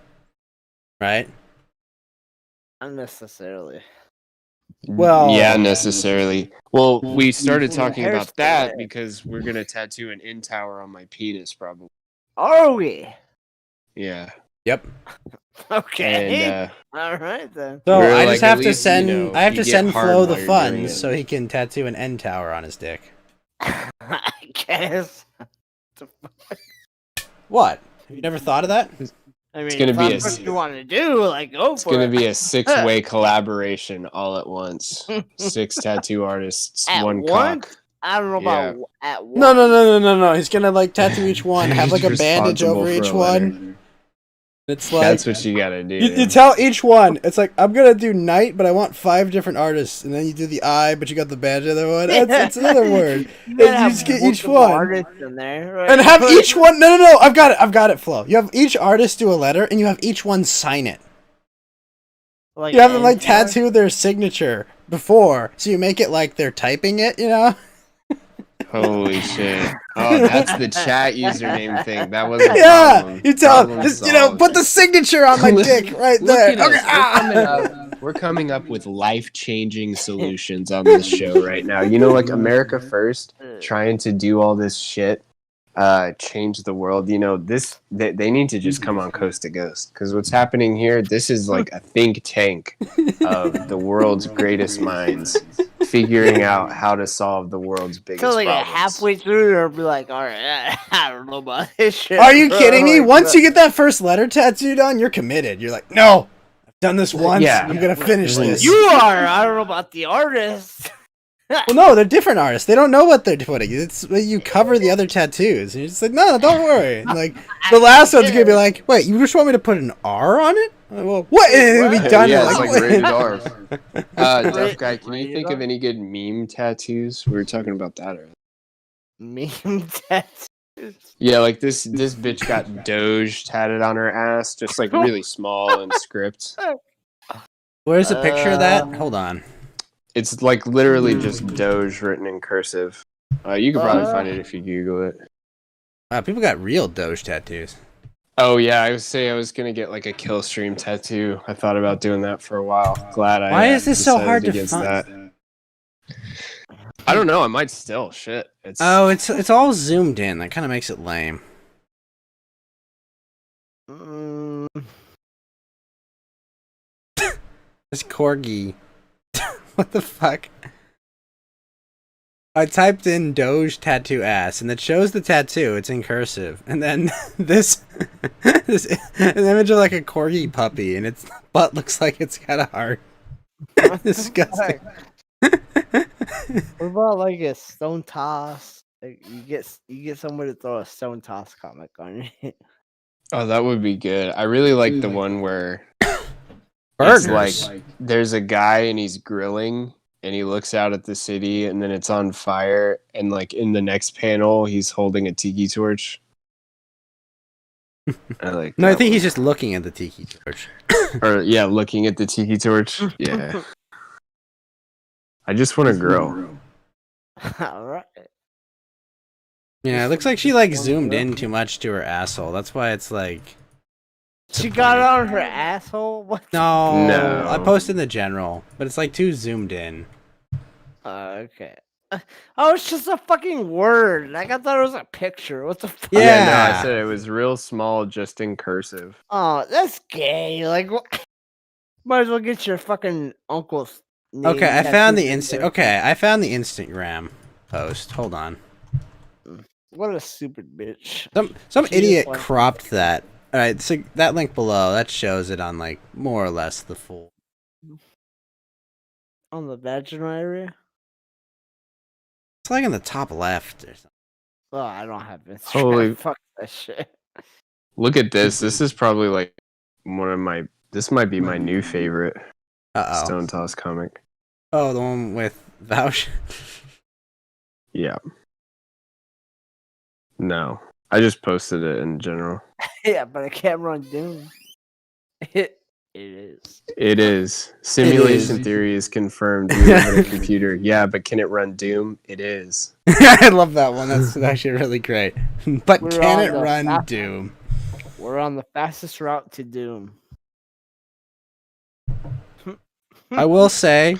right? Unnecessarily. Well, yeah, necessarily. Well, we started the talking hair's about still that there. because we're gonna tattoo an in tower on my penis, probably. Are we? Yeah. Yep. Okay. And All right then. So We were I like, just at have to least, send you know, I have you to get send hard Flo while the you're doing funds it. so he can tattoo an end tower on his dick. I guess. What? Have you never thought of that? I mean, It's gonna if be that's what you want to do, like, go It's for gonna it. be a 6-way collaboration all at once. 6 tattoo artists, At one once? cock. I don't know Yeah. about at once. No. He's gonna like tattoo each one, have like a He's bandage over responsible each for a letter. one. It's like That's what you gotta do. you tell each one. It's like I'm gonna do night, but I want 5 different artists, and then you do the eye, but you got the badge of the one. It's another word. You And gotta you have just get each multiple one. artists in there, right? And have each one. No. I've got it, Flo. You have each artist do a letter, and you have each one sign it. Like You have them like end tower? tattoo their signature before, so you make it like they're typing it. You know? Holy shit. Oh, that's the chat username thing. That was a Yeah. problem. You tell Problem just solved. put the signature on my dick right Look there. at us. Okay. We're coming up with life-changing solutions on this show right now. You know, like America First, trying to do all this shit, change the world. You know, they need to just come on Coast to Ghost, because what's happening here, this is like a think tank of the world's greatest minds figuring out how to solve the world's biggest So like problems. halfway through, they'll be like, "All right, I don't know about this shit." Are you bro." kidding me? Like, Once you get that first letter tattooed on, you're committed. You're like, no, I've done this once. Yeah. I'm gonna finish this. you are. I don't know about the artist. Well, no, they're different artists. They don't know what they're putting. It's you cover the other tattoos, and you're just like, no, don't worry. And, like the last one's gonna be like, wait, you just want me to put an R on it? Well, what? It'll be done. Yeah, like, it's like rated R. Duff Ra- Guy, can you think of any good meme tattoos? We were talking about that earlier. Meme tattoos. Yeah, like this bitch got Doge tatted on her ass, just like really small in script. Where's the picture of that? Hold on. It's like literally just Doge written in cursive. You could probably find it if you Google it. Wow, people got real Doge tattoos. Oh yeah, I was gonna get like a kill stream tattoo. I thought about doing that for a while. Glad I. Why is this so decided hard to against find? that. I don't know. I might still. Shit. It's It's all zoomed in. That kind of makes it lame. This corgi. What the fuck? I typed in Doge tattoo ass, and it shows the tattoo. It's in cursive, and then this an image of like a corgi puppy, and its butt looks like it's got a heart. Disgusting. What about like a stone toss? Like you get someone to throw a stone toss comic on it. Oh, that would be good. I really like the one where Burgers. it's like there's a guy and he's grilling and he looks out at the city and then it's on fire and like in the next panel he's holding a tiki torch. I like No, I that think one. he's just looking at the tiki torch. Or yeah, looking at the tiki torch. Yeah. I just want to grill. All right. Yeah, it looks like she like zoomed in too much to her asshole. That's why it's like. She got it on her asshole. What? No, No. I posted in the general, but it's like too zoomed in. Okay. Oh, it's just a fucking word. Like I thought it was a picture. What the fuck? Yeah, no, I said it was real small, just in cursive. Oh, that's gay. Like, might as well get your fucking uncle's name. Okay, I found the tattooed instant. there. Okay, I found the Instagram post. Hold on. What a stupid bitch. Some She idiot is like- cropped that. All right, so that link below that shows it on like more or less the full. On the vaginal area. It's like in the top left or something. Oh, I don't have Instagram. Holy- Fuck that shit. Look at this. This is probably like one of my. This might be my new favorite Uh Stone Toss comic. oh. Oh, the one with Vouch. Yeah. No, I just posted it in general. Yeah, but I can't run Doom. It is. It is. Simulation theory is confirmed. We live in a computer. Yeah, but can it run Doom? It is. I love that one. That's actually really great. But We're can on it the run fast- Doom? We're on the fastest route to Doom. I will say.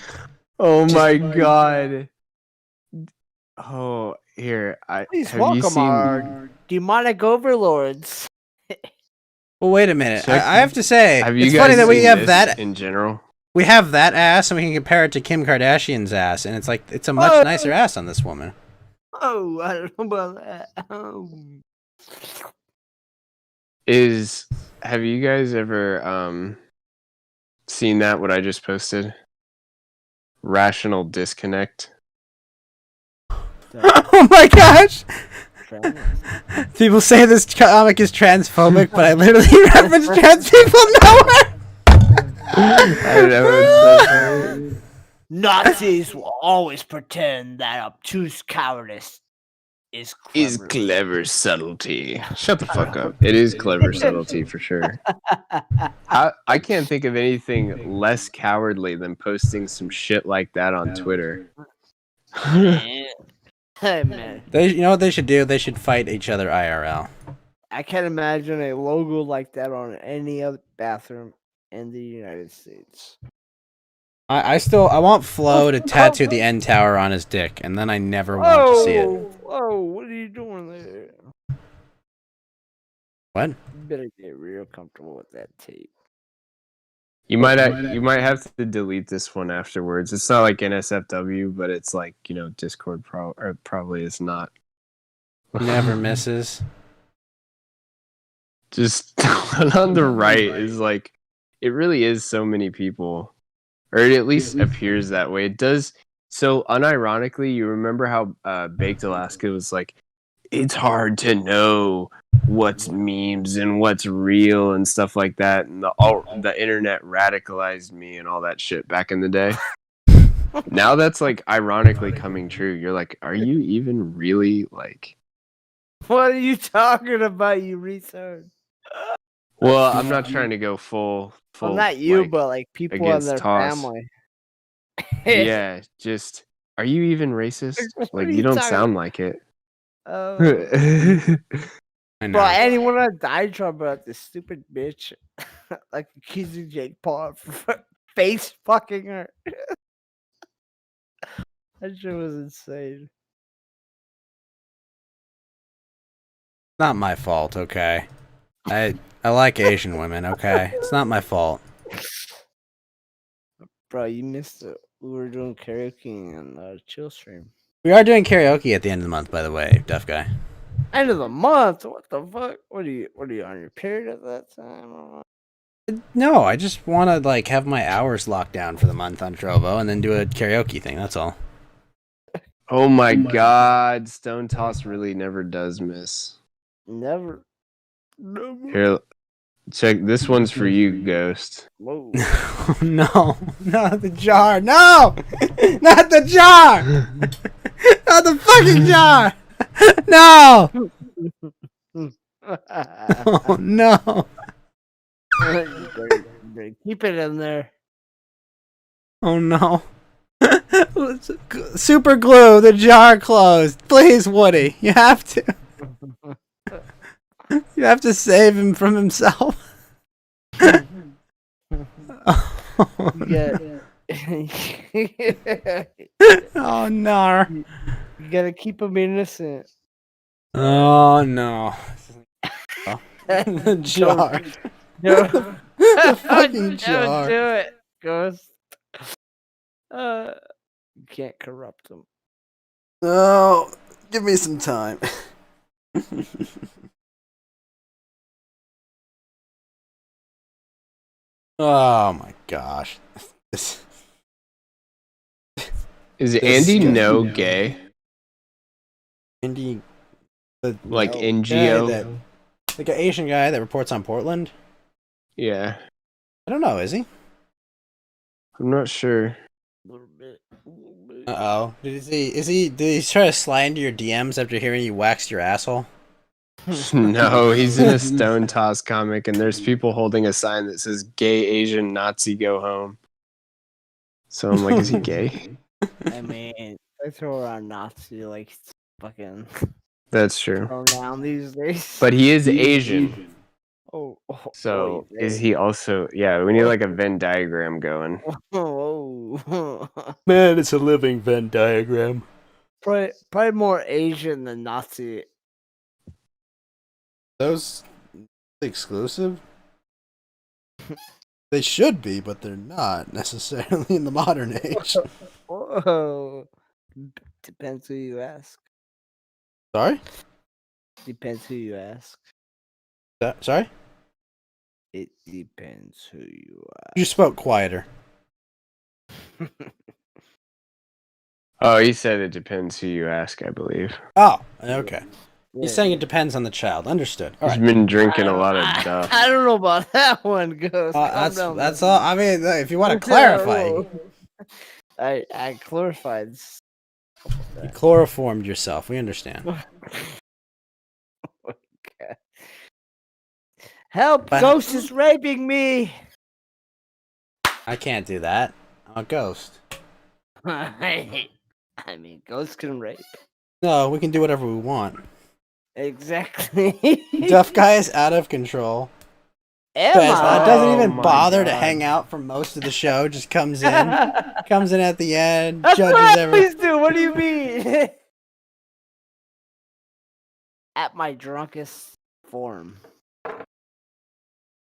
Oh my god. Oh, here. Please have you welcome seen our demonic overlords. Well, wait a minute. Check- I have to say, Have you it's guys funny that we seen have this that. in general? We have that ass, and we can compare it to Kim Kardashian's ass, and it's like it's a much nicer ass on this woman. Oh, I don't know about that. Oh. Have you guys ever seen that what I just posted? Rational disconnect. Oh my gosh! People say this comic is transphobic, but I literally reference trans people nowhere. I know. Nazis will always pretend that obtuse cowardice is clever subtlety. Shut the fuck up. It is clever subtlety for sure. I can't think of anything less cowardly than posting some shit like that on Twitter. Hey man, You know what they should do? They should fight each other IRL. I can't imagine a logo like that on any other bathroom in the United States. I want Flo to tattoo the N Tower on his dick, and then I never want to see it. Oh, what are you doing there? What? You better get real comfortable with that tape. You might have to delete this one afterwards. It's not like NSFW, but it's like, Discord probably is not. Never misses. Just on the right is like, it really is so many people, or it at least appears that way. It does. So unironically, you remember how Baked Alaska was like, it's hard to know what's memes and what's real and stuff like that, and the internet radicalized me and all that shit back in the day. Now that's like ironically coming true. You're like, are you even really like? What are you talking about, you retard? Well, I'm not trying to go full. Well, not you, like, but like people in against their Toss. family. Yeah, just are you even racist? What Like are you you don't talking sound like it. I know. Bro, anyone on diatribe about this stupid bitch, like accusing Jake Paul for face fucking her. That shit was insane. Not my fault, okay? I like Asian women, okay? It's not my fault. Bro, you missed it. We were doing karaoke on Chill Stream. We are doing karaoke at the end of the month, by the way, Deaf Guy. End of the month? What the fuck? What are you on your period at that time? No, I just want to like have my hours locked down for the month on Trovo and then do a karaoke thing. That's all. Oh my god, Stone Toss really never does miss. Never. Here, check. This one's for you, Ghost. Whoa. No, not the jar. No, not the jar. Not the fucking jar. No. Oh no. You better keep it in there. Oh no. Super glue the jar closed. Please, Woody. You have to. You have to save him from himself. Oh no. You gotta keep him innocent. Oh no. The jar. No. The fucking jar. Don't do it, Ghost. You can't corrupt him. No. Give me some time. Oh my gosh. Is Andy no gay? Andy, like guy NGO? like an Asian guy that reports on Portland? Yeah, I don't know, is he? I'm not sure. Uh-oh. Did he try to slide into your DMs after hearing you waxed your asshole? No, he's in a Stone Toss comic, and there's people holding a sign that says "Gay Asian Nazi Go Home." So I'm like, is he gay? I mean, I throw around Nazi like it's fucking That's true. pronoun these days. But he is Asian. Oh, So is he also? Yeah, we need like a Venn diagram going. Oh, Man, it's a living Venn diagram. probably more Asian than Nazi. Those exclusive? They should be, but they're not necessarily in the modern age. Whoa. Depends who you ask. Sorry? Depends who you ask. Sorry? It depends who you ask. You spoke quieter. Oh, he said it depends who you ask, I believe. Oh, okay. He's saying it depends on the child. Understood. All He's right. been drinking a lot of stuff. I don't know about that one, Ghost. That's all. I mean, if you want to clarify, I clarified. you chloroformed yourself. We understand. Okay. Help! But- Ghost is raping me. I can't do that. I'm a ghost. I mean, Ghost can rape. No, we can do whatever we want. Exactly. Duff guy is out of control. Am I? Doesn't even Oh my bother to God. hang out for most of the show. Just comes in at the end, That's what judges I everything. always do. What do you mean? At my drunkest form.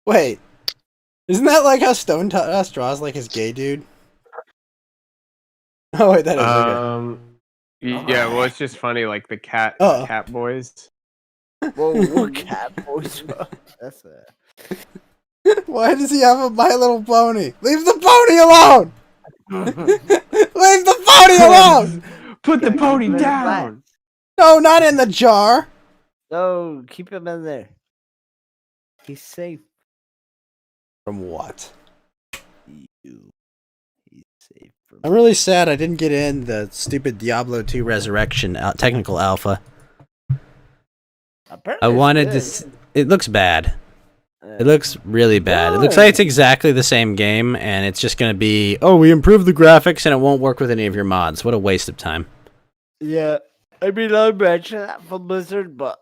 Wait, isn't that like how Stone draws like his gay dude? Oh wait, that is okay. Yeah, well, it's just funny, like the cat boys. Whoa, what cat boys? That's a. Why does he have a My Little Pony? Leave the pony alone! Leave the pony alone! Put the pony down. No, not in the jar. No, keep him in there. He's safe. From what? You. He's safe from. I'm really sad I didn't get in the stupid Diablo 2 Resurrection technical alpha. Apparently I it's wanted good. to. It looks bad. It looks really bad. It looks like it's exactly the same game, and it's just gonna be, oh, we improved the graphics, and it won't work with any of your mods. What a waste of time. Yeah, I mean, I mentioned that for Blizzard, but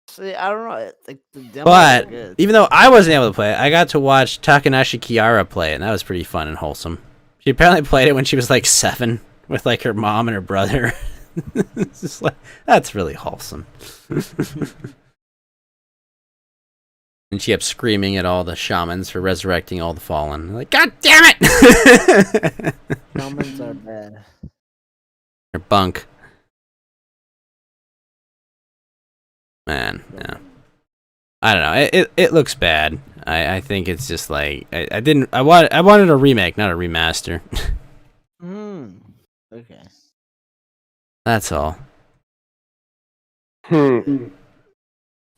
see, I don't know. Like the demos are But good. even though I wasn't able to play it, I got to watch Takanashi Kiara play it, and that was pretty fun and wholesome. She apparently played it when she was like 7 with like her mom and her brother. It's just like, that's really wholesome. And she kept screaming at all the shamans for resurrecting all the fallen. Like, God damn it! Shamans are bad. Or bunk. Man, yeah. I don't know. It looks bad. I think it's just like I wanted a remake, not a remaster. Okay. That's all.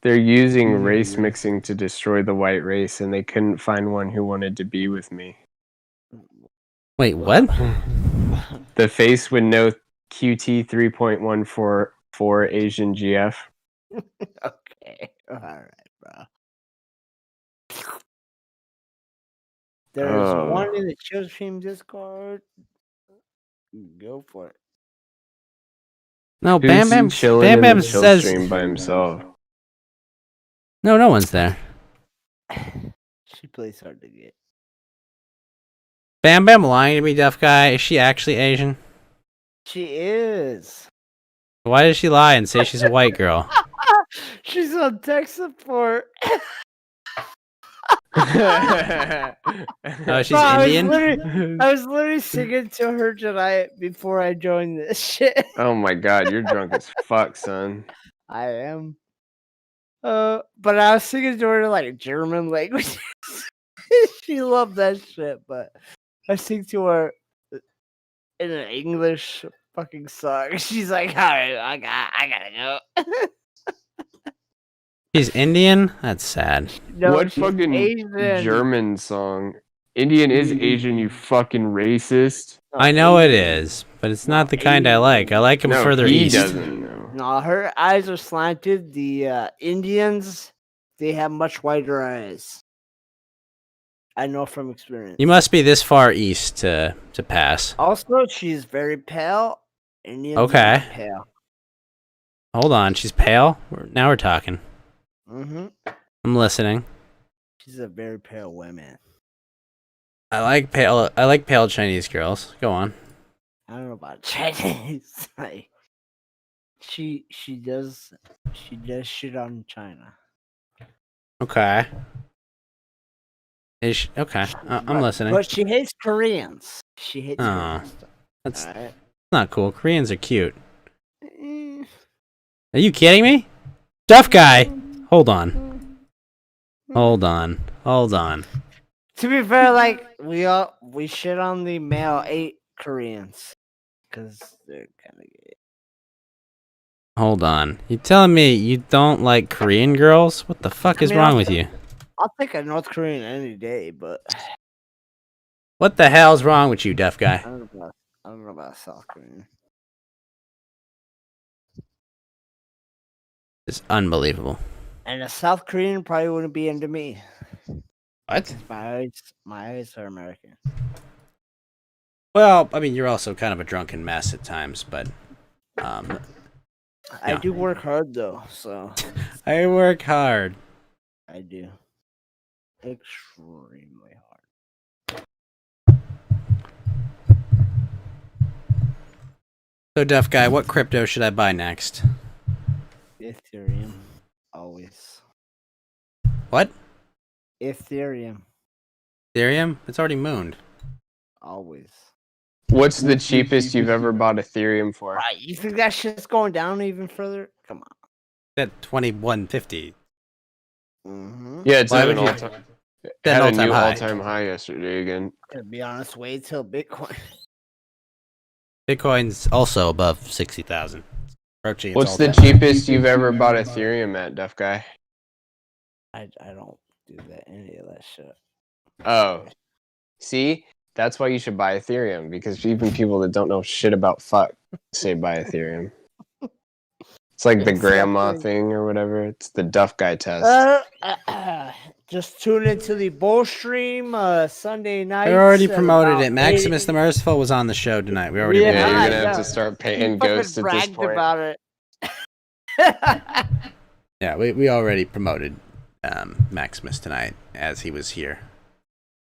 They're using race mixing to destroy the white race, and they couldn't find one who wanted to be with me. Wait, what? The face with no QT 3.144 Asian GF. Okay. Alright, bro. There's one in the chill stream Discord. Go for it. No, Bam Bam. Bam Bam says stream by himself. no one's there. She plays hard to get. Bam Bam lying to me, Duff guy. Is she actually Asian? She is. Why did she lie and say she's a white girl? She's on tech support. Oh, she's Bro, Indian? I was literally singing to her tonight before I joined this shit. Oh my god, you're drunk as fuck, son. I am. But I was singing to her like German language. She loved that shit, but I sing to her in an English fucking song. She's like, alright, I gotta go. She's Indian? That's sad. No, what she's fucking Asian. German song? Indian is Asian, you fucking racist. I know it is, but it's not the kind I like. I like him No, further he east. doesn't know. No, her eyes are slanted. The Indians, they have much whiter eyes. I know from experience. You must be this far east to pass. Also, she's very pale. Indians are Okay. pale. Hold on, she's pale? Now we're talking. Mm-hmm. I'm listening. She's a very pale woman. I like pale Chinese girls. Go on. I don't know about Chinese. Like, she does shit on China. Okay. Okay, I'm listening. But she hates Koreans. She hates Koreans. That's Alright. not cool. Koreans are cute. Are you kidding me? Tough guy. Hold on. Hold on. Hold on. To be fair, like we shit on the male 8 Koreans because they're kind of gay. Hold on. You telling me you don't like Korean girls? What the fuck is wrong with you? I'll take a North Korean any day, but What the hell's wrong with you, deaf guy? I don't know about South Korean. It's unbelievable. And a South Korean probably wouldn't be into me. What? My eyes are American. Well, I mean, you're also kind of a drunken mess at times, but I do work hard though, so I work hard. I do. Extremely hard. So, deaf guy, what crypto should I buy next? Ethereum. Always. What? Ethereum. Ethereum? It's already mooned. Always. What's the cheapest you've ever bought Ethereum for? Right, you think that shit's going down even further? Come on. At 2150. Yeah, it's Why at would an you- all-time. Then Had a all-time new high. all-time high yesterday again. To be honest, wait till Bitcoin. Bitcoin's also above 60,000. Approaching its What's the all-time high. cheapest you've ever bought Ethereum at, Deaf Guy? I don't do that any of that shit. Oh, see, that's why you should buy Ethereum, because even people that don't know shit about fuck say buy Ethereum. It's like the grandma thing or whatever. It's the Duff Guy test. Just tune into the Bull Stream Sunday night. I already promoted it. Maximus the Merciful was on the show tonight. We already Yeah, promoted you're it. gonna have to start paying Ghost at this bragged point. about it. Yeah, we already promoted Maximus tonight as he was here.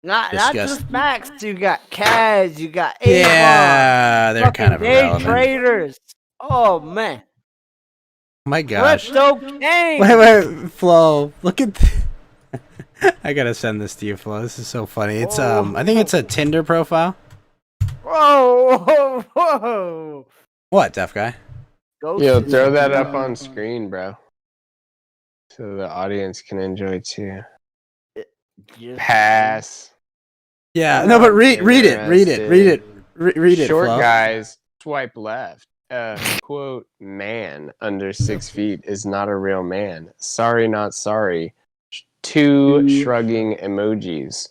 Not Disgust- just Max. You got Kaz. You got Avon, Yeah, they're kind of day irrelevant. traders. Oh man. My gosh. Crypto King. Wait, Flo, look at. I gotta send this to you, Flo. This is so funny. It's I think it's a Tinder profile. Whoa, whoa, whoa. What, deaf guy? Yo, throw that up on screen, bro, so the audience can enjoy too. Pass. Yeah, no, but read it, Short Flo. guys swipe left. Quote, man under 6 feet is not a real man. Sorry, not sorry. 2 shrugging emojis.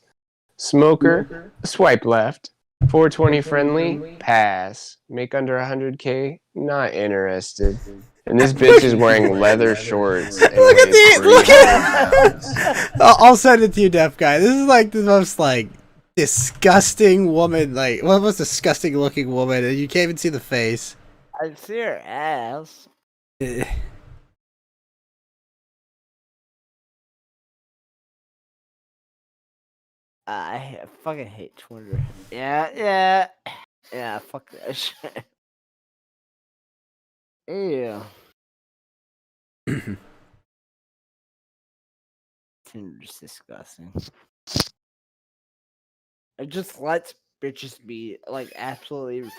Smoker, swipe left. 420 friendly, pass. Make under 100K, not interested. And this bitch is wearing leather shorts. And Look at weighs the look 300 at. pounds. I'll send it to you, deaf guy. This is like the most like disgusting woman, like one of the most disgusting looking woman, and you can't even see the face. I see her ass. I fucking hate Twitter. Yeah. Fuck that shit. Yeah. Tinder's disgusting. It just lets bitches be like absolutely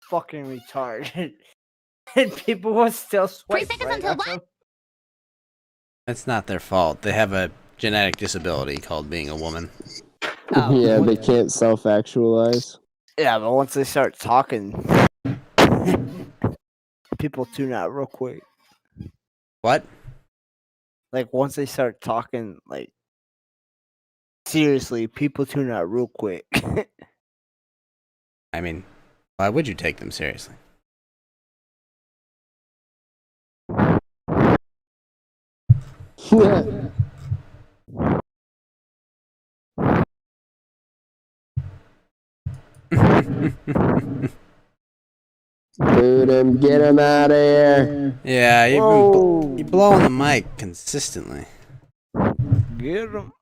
fucking retarded, and people will still swipe right on them. That's not their fault. They have a genetic disability called being a woman. Yeah, they can't self-actualize. Yeah, but once they start talking, people tune out real quick. What? Like once they start talking, like seriously, people tune out real quick. I mean, why would you take them seriously? Dude, get him out of here. Yeah, you're blowing the mic consistently. Get them.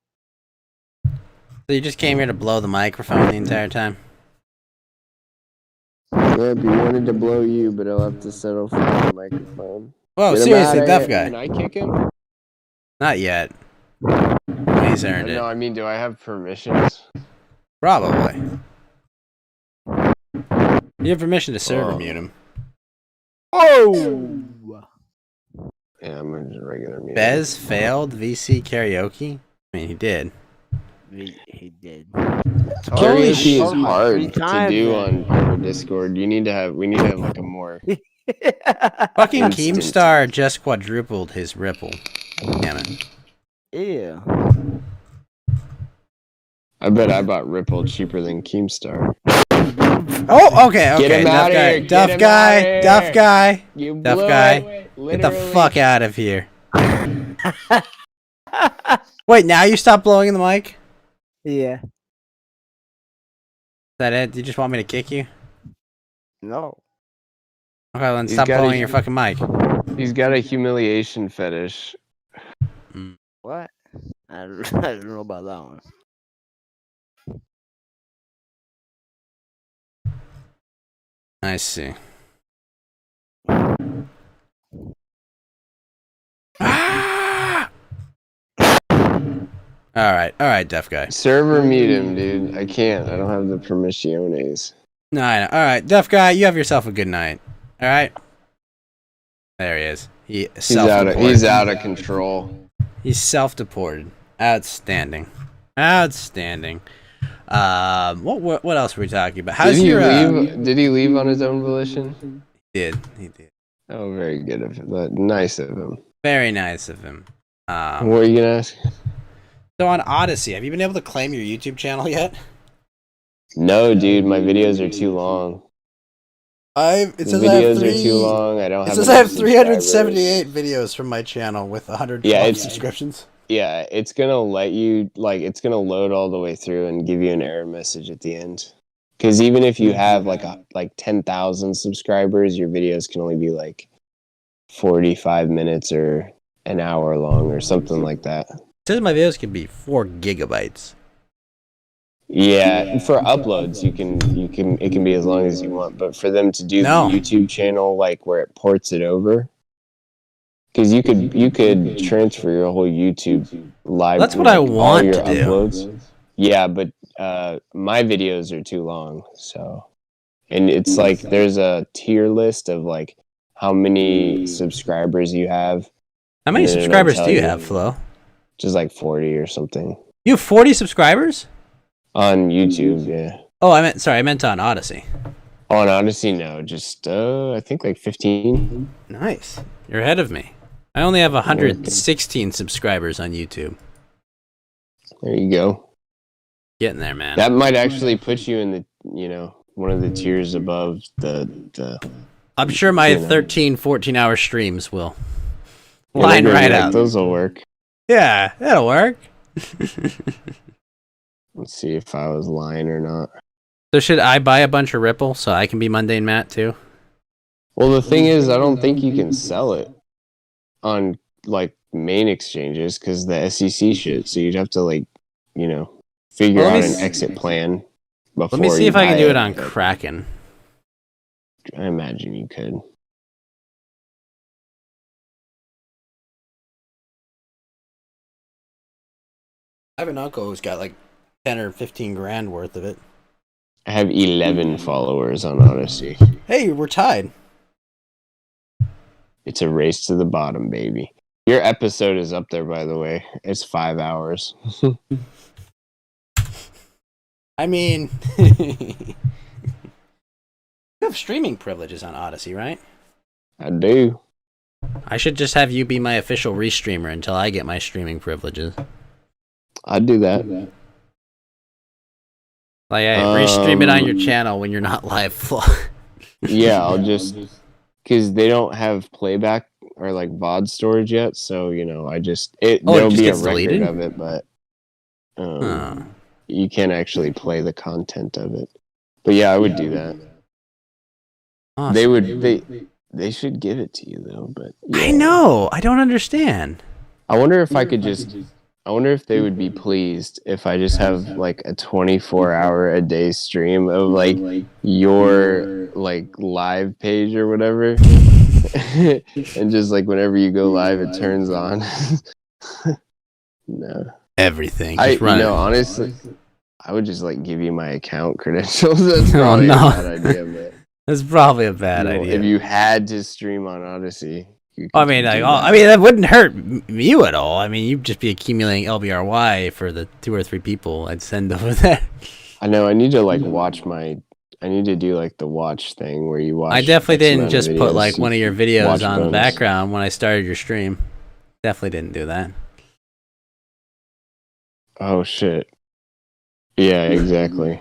So you just came here to blow the microphone the entire time? Yep, he wanted to blow you, but I'll have to settle for the microphone. Whoa, Get him seriously, outta deaf here. guy. Can I kick him? Not yet. When He's earned it. No, I mean, do I have permissions? Probably. You have permission to server mute him. Oh! Yeah, I'm gonna just regular mute. Bez failed VC karaoke? I mean, he did. He did. Karaoke is hard to do on Discord. We need to have like a more Fucking Keemstar just quadrupled his ripple. Damn it. Yeah. I bet I bought Ripple cheaper than Keemstar. Oh, okay. Get him Duff out guy. here. Duff Get him guy. outta Duff here. guy. You Duff blew guy. it, Get the literally. fuck out of here. Wait, now you stop blowing in the mic? Yeah. Is that it? Do you just want me to kick you? No. Okay, then He's stop got a- blowing your fucking mic. He's got a humiliation fetish. What? I don't know about that one. I see. Alright, deaf guy. Server mute him, dude. I can't. I don't have the permissiones. No, I know. Alright, deaf guy, you have yourself a good night. Alright? There he is. He's out of control. He's self-deported. Outstanding. Outstanding. What else were we talking about? How's Did he your leave? Did he leave on his own volition? He did. Oh, very good of him. Nice of him. Very nice of him. What are you gonna ask? So on Odyssey, have you been able to claim your YouTube channel yet? No, dude. My videos are too long. It says videos are too long. I don't have. It says I have 378 videos from my channel with 112 subscriptions. Yeah, it's gonna let you it's gonna load all the way through and give you an error message at the end. Because even if you have like 10,000 subscribers, your videos can only be like 45 minutes or an hour long or something like that. It says my videos can be 4 gigabytes. Yeah, for uploads it can be as long as you want, but for them to do the YouTube channel where it ports it over, because you could transfer your whole YouTube live. That's what I want to do. Uploads. Yeah, but my videos are too long, so and it's there's a tier list of how many subscribers you have. How many subscribers do you have, Flo? Just 40 or something. You have 40 subscribers? On YouTube, yeah. Oh, I meant on Odyssey. On Odyssey, no, just I think 15. Nice. You're ahead of me. I only have 116 subscribers on YouTube. There you go. Getting there, man. That might actually put you in the one of the tiers above the I'm sure my 13-14 hour streams will line right up. Those will work. Yeah, that'll work. Let's see if I was lying or not. So should I buy a bunch of Ripple so I can be Mundane Matt too? Well, the thing is, I don't think you can sell it on main exchanges because the SEC shit. So you'd have to figure out an exit plan before. Let me see if I can do it on Kraken. I imagine you could. I have an uncle who's got 10 or 15 grand worth of it. I have 11 followers on Odyssey. Hey, we're tied. It's a race to the bottom, baby. Your episode is up there, by the way. It's 5 hours. I mean, you have streaming privileges on Odyssey, right? I do. I should just have you be my official restreamer until I get my streaming privileges. I'd do that. I restream it on your channel when you're not live. Yeah, I'll just because they don't have playback or VOD storage yet, so there'll be a record deleted? of it, but you can't actually play the content of it. But yeah, I would do that. Awesome. They should give it to you though, but yeah. I know. I don't understand. I wonder if I wonder if they would be pleased if I just have a 24-hour a day stream of your live page or whatever, and just whenever you go live, it turns on. No. everything. I Just run it. honestly, I would just like give you my account credentials. That's probably a bad idea, man. That's probably a bad idea. If you had to stream on Odyssey, I mean, that wouldn't hurt you at all. I mean, you'd just be accumulating LBRY for the 2 or 3 people I'd send over there. I know. I need to like watch my. I need to do like the watch thing where you watch. I definitely didn't just put like one of your videos on the background when I started your stream. Definitely didn't do that. Oh shit. Yeah, exactly.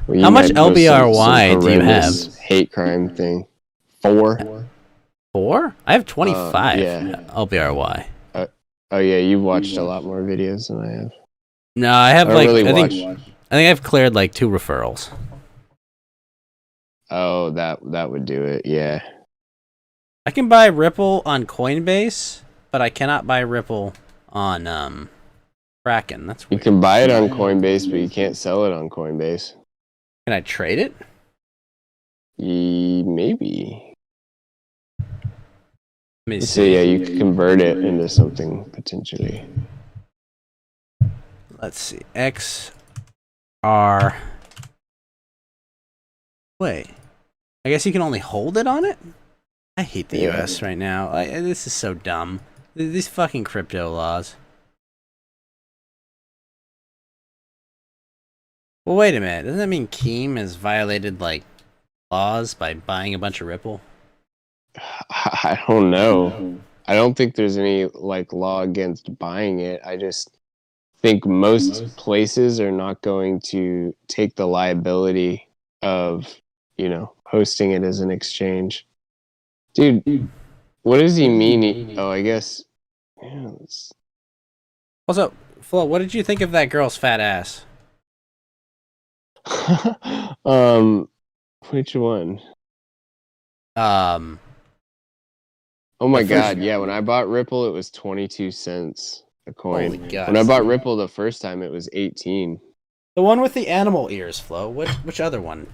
Well, how much LBRY do you have? Hate crime thing. 4. 4? I have 25 yeah. LBRY. Oh yeah, you've watched a lot more videos than I have. No, I have I think I've cleared like 2 referrals. Oh, that would do it. Yeah. I can buy Ripple on Coinbase, but I cannot buy Ripple on Kraken. That's weird. You can buy it on Coinbase, but you can't sell it on Coinbase. Can I trade it? Maybe. Let me So see. yeah, you could convert it into something potentially. Let's see. XR. Wait. I guess you can only hold it on it? I hate the US right now. This is so dumb. These fucking crypto laws. Well, wait a minute. Doesn't that mean Keem has violated, like, laws by buying a bunch of Ripple? I don't know. I don't think there's any, like, law against buying it. I just think most places are not going to take the liability of, hosting it as an exchange. Dude, what does he mean? I guess. Yeah, Also, Flo, what did you think of that girl's fat ass? Which one? Oh my god, yeah, when I bought Ripple it was 22 cents a coin. Holy God. When I bought Ripple the first time it was 18. The one with the animal ears, Flo. Which other one?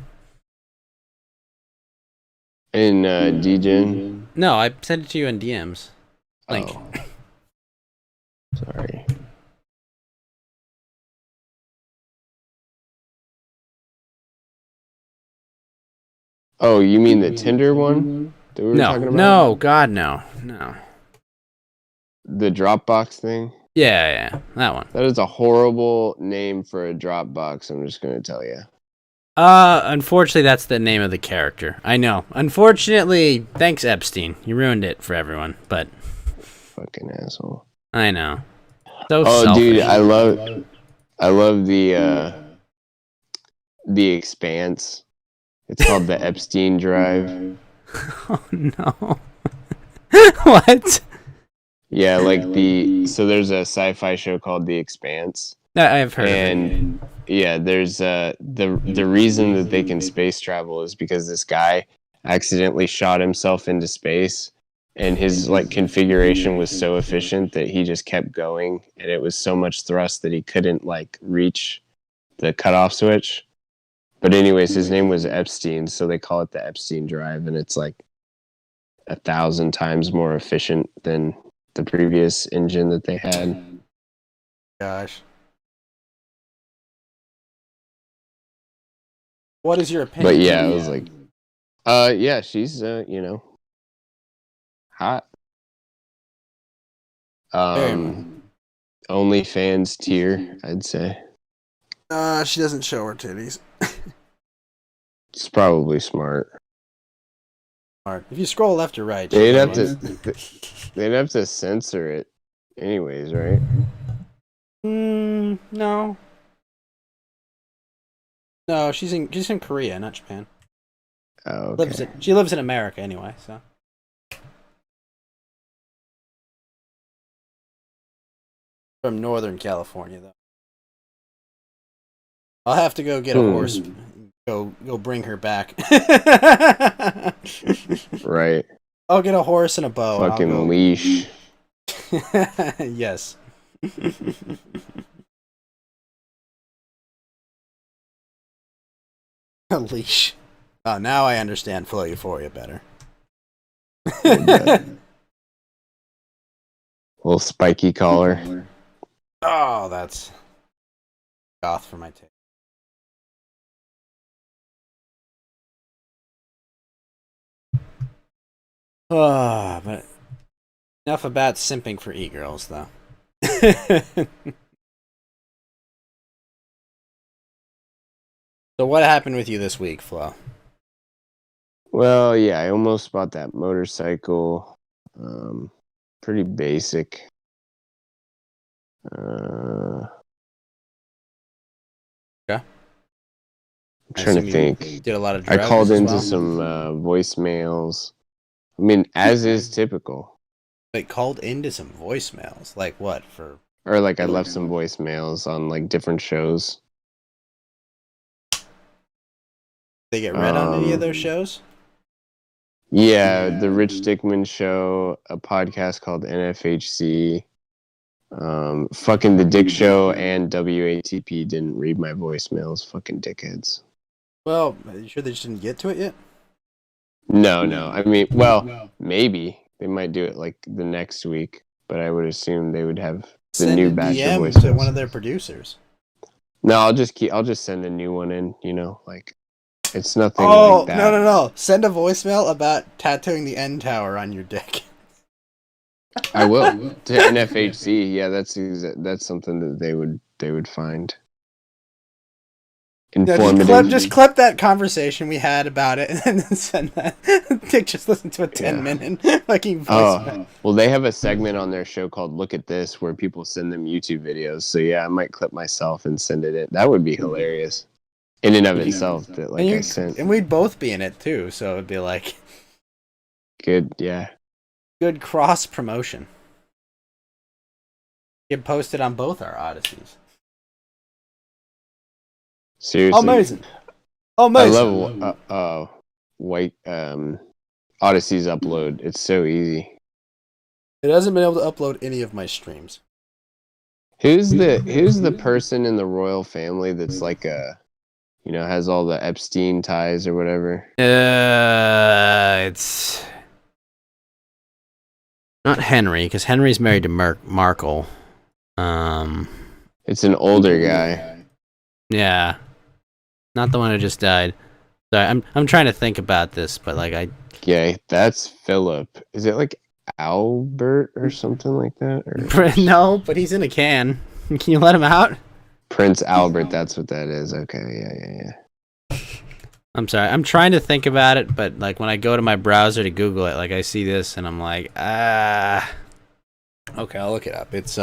In DGen? No, I sent it to you in DMs. Link. Oh. Sorry. Oh, you mean the Tinder one that we were talking about? No, God, no. No. The Dropbox thing? Yeah, that one. That is a horrible name for a Dropbox, I'm just going to tell you. Unfortunately, that's the name of the character. I know. Unfortunately, thanks, Epstein. You ruined it for everyone, but... Fucking asshole. I know. So selfish. Dude, I love the Expanse. It's called the Epstein Drive. Oh, no. What? Yeah, so there's a sci-fi show called The Expanse. I've heard of it. And yeah, there's the reason that they can space travel is because this guy accidentally shot himself into space, and his configuration was so efficient that he just kept going, and it was so much thrust that he couldn't reach the cutoff switch. But anyways, his name was Epstein, so they call it the Epstein Drive, and it's 1,000 times more efficient than the previous engine that they had. Gosh. What is your opinion? But yeah, I was yeah, she's hot. OnlyFans tier, I'd say. She doesn't show her titties. It's probably smart. If you scroll left or right, they'd have to censor it, anyways, right? No. No, she's in Korea, not Japan. Oh, okay. She lives in America anyway, so. From Northern California, though. I'll have to go get a horse. Go bring her back. Right. I'll get a horse and a bow. Fucking leash. Yes. A leash. Oh, now I understand Flow Euphoria better. Little spiky collar. Oh, that's goth for my taste. Oh, but enough about simping for e-girls, though. So what happened with you this week, Flo? Well, yeah, I almost bought that motorcycle. Pretty basic. Okay. I'm trying to think. Did a lot of I drugs called as into well? some voicemails. I mean, as is typical. Like called into some voicemails. Like what for? Or like I left some voicemails on like different shows. They get read on any of those shows? Yeah, the Rich Dickman Show, a podcast called NFHC. Fucking The Dick Show and WATP didn't read my voicemails. Fucking dickheads. Well, are you sure they just didn't get to it yet? No. I mean, well, maybe they might do it like the next week, but I would assume they would have the Send new a batch DM of voicemails. to one of their producers. No, I'll just send a new one in. You know, like it's nothing Oh, like that. no. Send a voicemail about tattooing the N Tower on your dick. I will to NFHC. Yeah, that's something that they would find Yeah, informative. just clip that conversation we had about it and then send that. Dick just listen to a 10-minute fucking voicemail. Well, they have a segment on their show called "Look at This" where people send them YouTube videos. So yeah, I might clip myself and send it in. That would be hilarious, in and of itself. That like I sent. And we'd both be in it too, so it'd be like Good, yeah. Good cross promotion. Get posted on both our Odysseys. Seriously. Amazing. I love white Odyssey's upload. It's so easy. It hasn't been able to upload any of my streams. Who's the person in the royal family that's like has all the Epstein ties or whatever? It's not Henry, because Henry's married to Markle. It's an older guy. Yeah, not the one who just died. Sorry, I'm trying to think about this, but Yeah, that's Philip. Is it like Albert or something like that? Or no, but he's in a can. Can you let him out? Prince Albert, that's what that is. Okay, yeah. I'm sorry. I'm trying to think about it, but when I go to my browser to Google it, I see this and I'm like, okay, I'll look it up. It's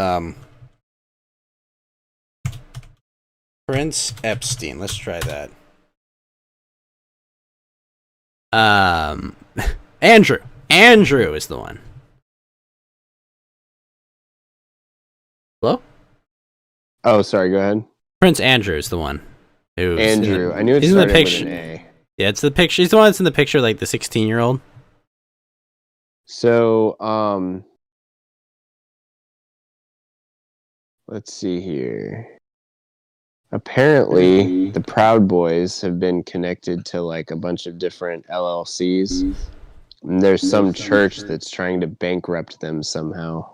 Prince Epstein. Let's try that. Andrew. Andrew is the one. Hello? Oh, sorry, go ahead. Prince Andrew is the one. Andrew. I knew it started with an A. Yeah, it's the picture. He's the one that's in the picture, the 16-year-old. So, let's see here. Apparently, the Proud Boys have been connected to a bunch of different LLCs. And there's some church that's trying to bankrupt them somehow.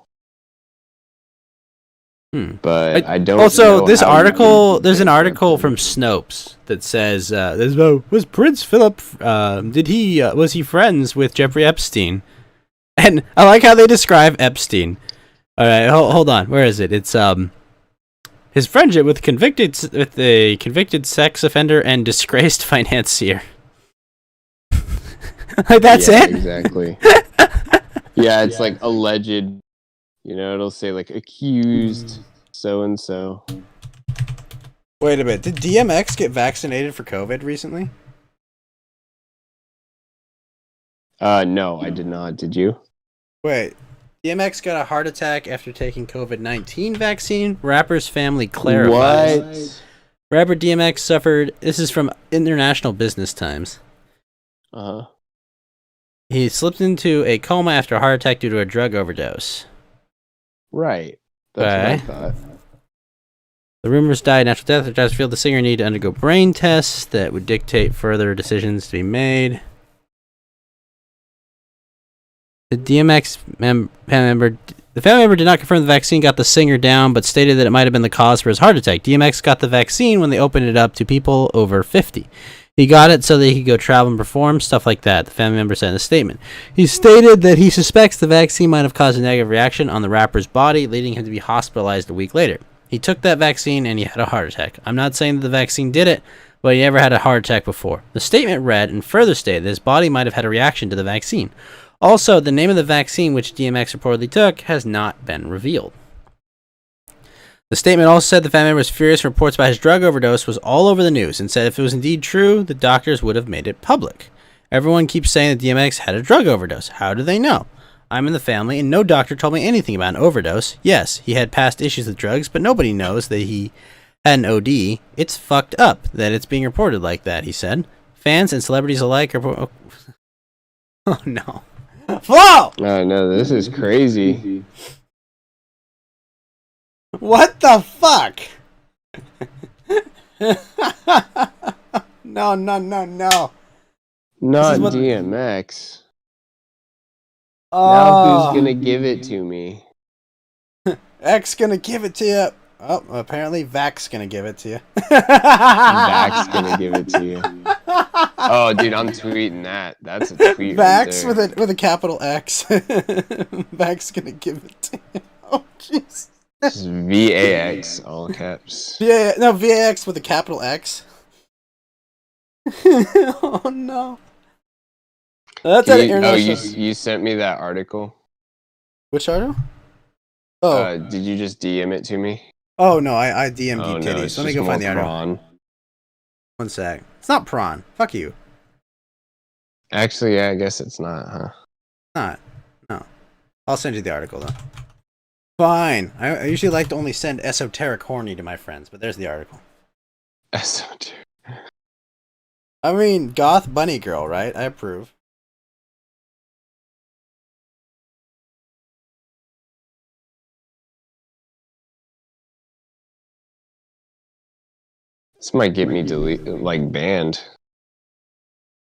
But I don't also, know this how article, there's an article from Snopes that says, was Prince Philip, was he friends with Jeffrey Epstein? And I like how they describe Epstein. All right, hold on. Where is it? It's his friendship with a convicted sex offender and disgraced financier. That's it? Exactly. Yeah, it's alleged. It'll say accused so-and-so. Wait a minute. Did DMX get vaccinated for COVID recently? No, I did not. Did you? Wait. DMX got a heart attack after taking COVID-19 vaccine. Rapper's family clarifies. What? Rapper DMX suffered... This is from International Business Times. Uh-huh. He slipped into a coma after a heart attack due to a drug overdose. Right. That's what I thought. The rumors died natural death. The doctors feel the singer needed to undergo brain tests that would dictate further decisions to be made. The DMX member The family member did not confirm the vaccine got the singer down, but stated that it might have been the cause for his heart attack. DMX got the vaccine when they opened it up to people over 50. He got it so that he could go travel and perform, stuff like that, the family member said in a statement. He stated that he suspects the vaccine might have caused a negative reaction on the rapper's body, leading him to be hospitalized a week later. He took that vaccine and he had a heart attack. I'm not saying that the vaccine did it, but he never had a heart attack before. The statement read and further stated that his body might have had a reaction to the vaccine. Also, the name of the vaccine which DMX reportedly took has not been revealed. The statement also said the family member was furious. Reports about his drug overdose was all over the news and said if it was indeed true, the doctors would have made it public. Everyone keeps saying that DMX had a drug overdose. How do they know? I'm in the family and no doctor told me anything about an overdose. Yes, he had past issues with drugs, but nobody knows that he had an OD. It's fucked up that it's being reported like that, he said. Fans and celebrities alike are... Oh no. Flo! Oh no, this is crazy. What the fuck? No. Not DMX. Oh. Now who's gonna give it to me? X gonna give it to you. Oh, apparently Vac's gonna give it to you. Vac's gonna give it to you. Oh, dude, I'm tweeting that. That's a tweet. Vax right with a capital X. Vac's gonna give it to you. Oh, jeez. Just VAX, all caps. VAX with a capital X. Oh no. That's you sent me that article. Which article? Oh, did you just DM it to me? Oh no, I DM'd you No, titties. Let me go find the article. Prawn. One sec. It's not prawn. Fuck you. Actually, yeah, I guess it's not, huh? Not. No. I'll send you the article though. Fine. I usually like to only send esoteric horny to my friends, but there's the article. Esoteric. I mean, goth bunny girl, right? I approve. This might get me banned.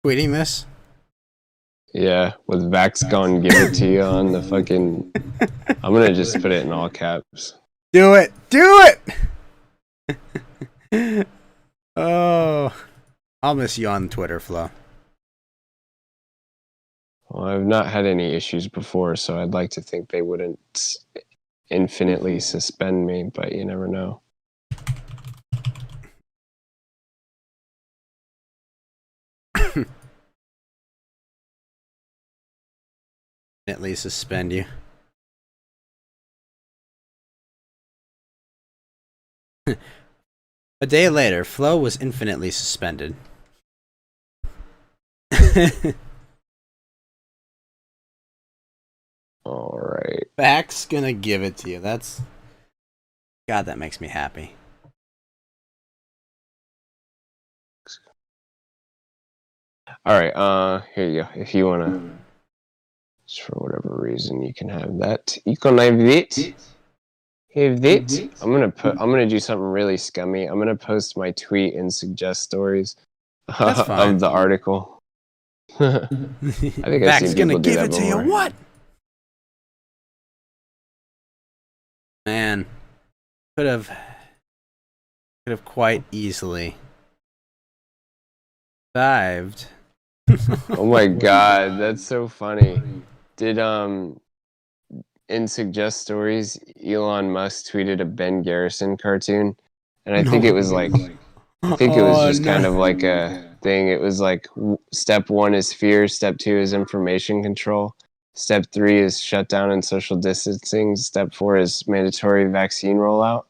Tweeting this? Yeah, with Vax gone give it to you on the fucking... I'm gonna just put it in all caps. Do it! Do it! Oh, I'll miss you on Twitter, Flo. Well, I've not had any issues before, so I'd like to think they wouldn't infinitely suspend me, but you never know. Infinitely suspend you. A day later, Flo was infinitely suspended. Alright. Back's gonna give it to you. That's... God, that makes me happy. Alright, here you go. If you wanna... Just for whatever reason, you can have that. You can have it. Have that. I'm gonna do something really scummy. I'm gonna post my tweet and suggest stories of the article. I think I've seen people do that before. You what? Man, could have quite easily survived. Oh my god, that's so funny. Did in Suggest Stories, Elon Musk tweeted a Ben Garrison cartoon, and I think it was like, I think it was just kind of like a thing. It was like step 1 is fear, step 2 is information control, step 3 is shutdown and social distancing, step 4 is mandatory vaccine rollout,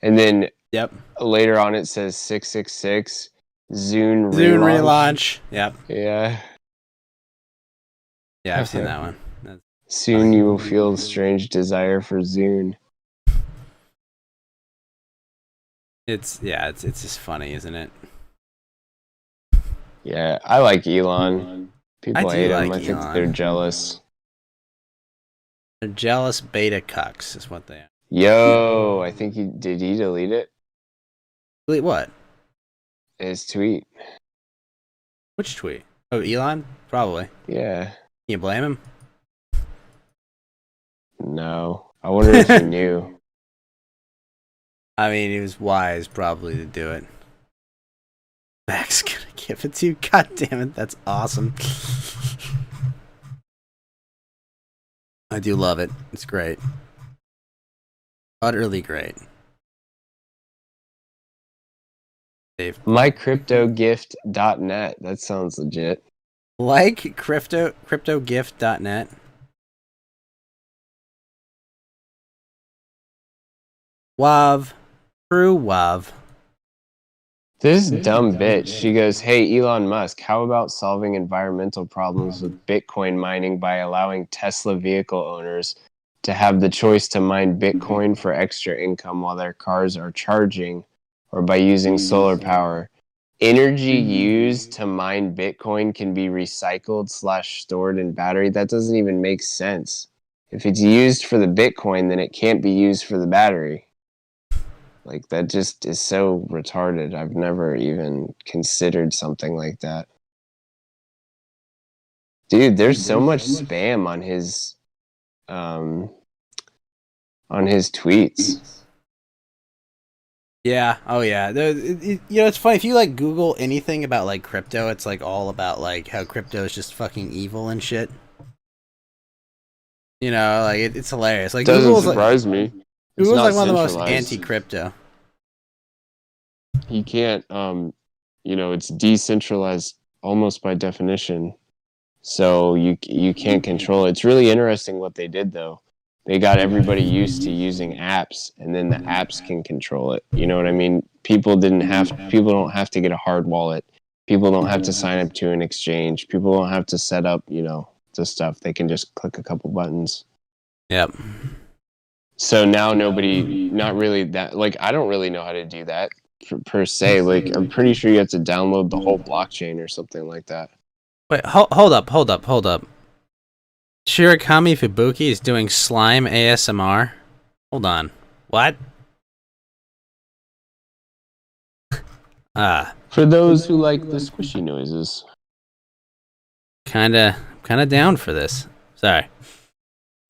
and then later on it says 666 Zune relaunch. Yep. Yeah. Yeah, I've seen that one. Soon you will feel a strange desire for Zune. It's just funny, isn't it? Yeah, I like Elon. People hate him. I think Elon. they're jealous. They're jealous beta cucks is what they are. Yo, I think did he delete it? Delete what? His tweet. Which tweet? Oh, Elon? Probably. Yeah. Can you blame him? No. I wonder if he knew. I mean, he was wise probably to do it. Mac's gonna give it to you. God damn it, that's awesome. I do love it. It's great. Utterly great. Dave. MyCryptoGift.net. That sounds legit. Like cryptogift.net. Wav. True Wav. This dumb bitch, she goes, hey, Elon Musk, how about solving environmental problems with Bitcoin mining by allowing Tesla vehicle owners to have the choice to mine Bitcoin for extra income while their cars are charging, or by using solar power? Energy used to mine Bitcoin can be recycled / stored in battery. That doesn't even make sense. If it's used for the Bitcoin, then it can't be used for the battery. Like, that just is so retarded. I've never even considered something like that. Dude, there's so much spam on his tweets. Yeah. Oh, yeah. You know, it's funny. If you, like, Google anything about, like, crypto, it's, like, all about, like, how crypto is just fucking evil and shit. You know, like, it's hilarious. Like, Doesn't Google's, surprise me. Google's, like, one of the most anti-crypto. He can't, it's decentralized almost by definition. So you can't control it. It's really interesting what they did, though. They got everybody used to using apps, and then the apps can control it. You know what I mean? People don't have to get a hard wallet. People don't have to sign up to an exchange. People don't have to set up, the stuff. They can just click a couple buttons. Yep. So now not really that, like, I don't really know how to do that per se. Like, I'm pretty sure you have to download the whole blockchain or something like that. Wait, hold up. Shirakami Fubuki is doing slime ASMR? Hold on. What? For those who like the squishy noises. Kinda down for this. Sorry.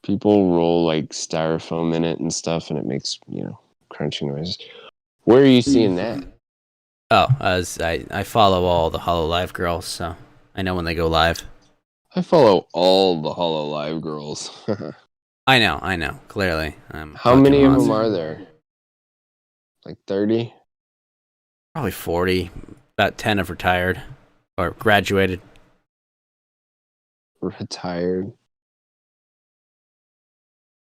People roll, like, styrofoam in it and stuff, and it makes, crunching noises. Where are you seeing that? Oh, I follow all the Hololive girls, so I know when they go live. I follow all the Hololive girls. I know. Clearly. How many of them are there? Like 30? Probably 40. About 10 have retired. Or graduated. Retired?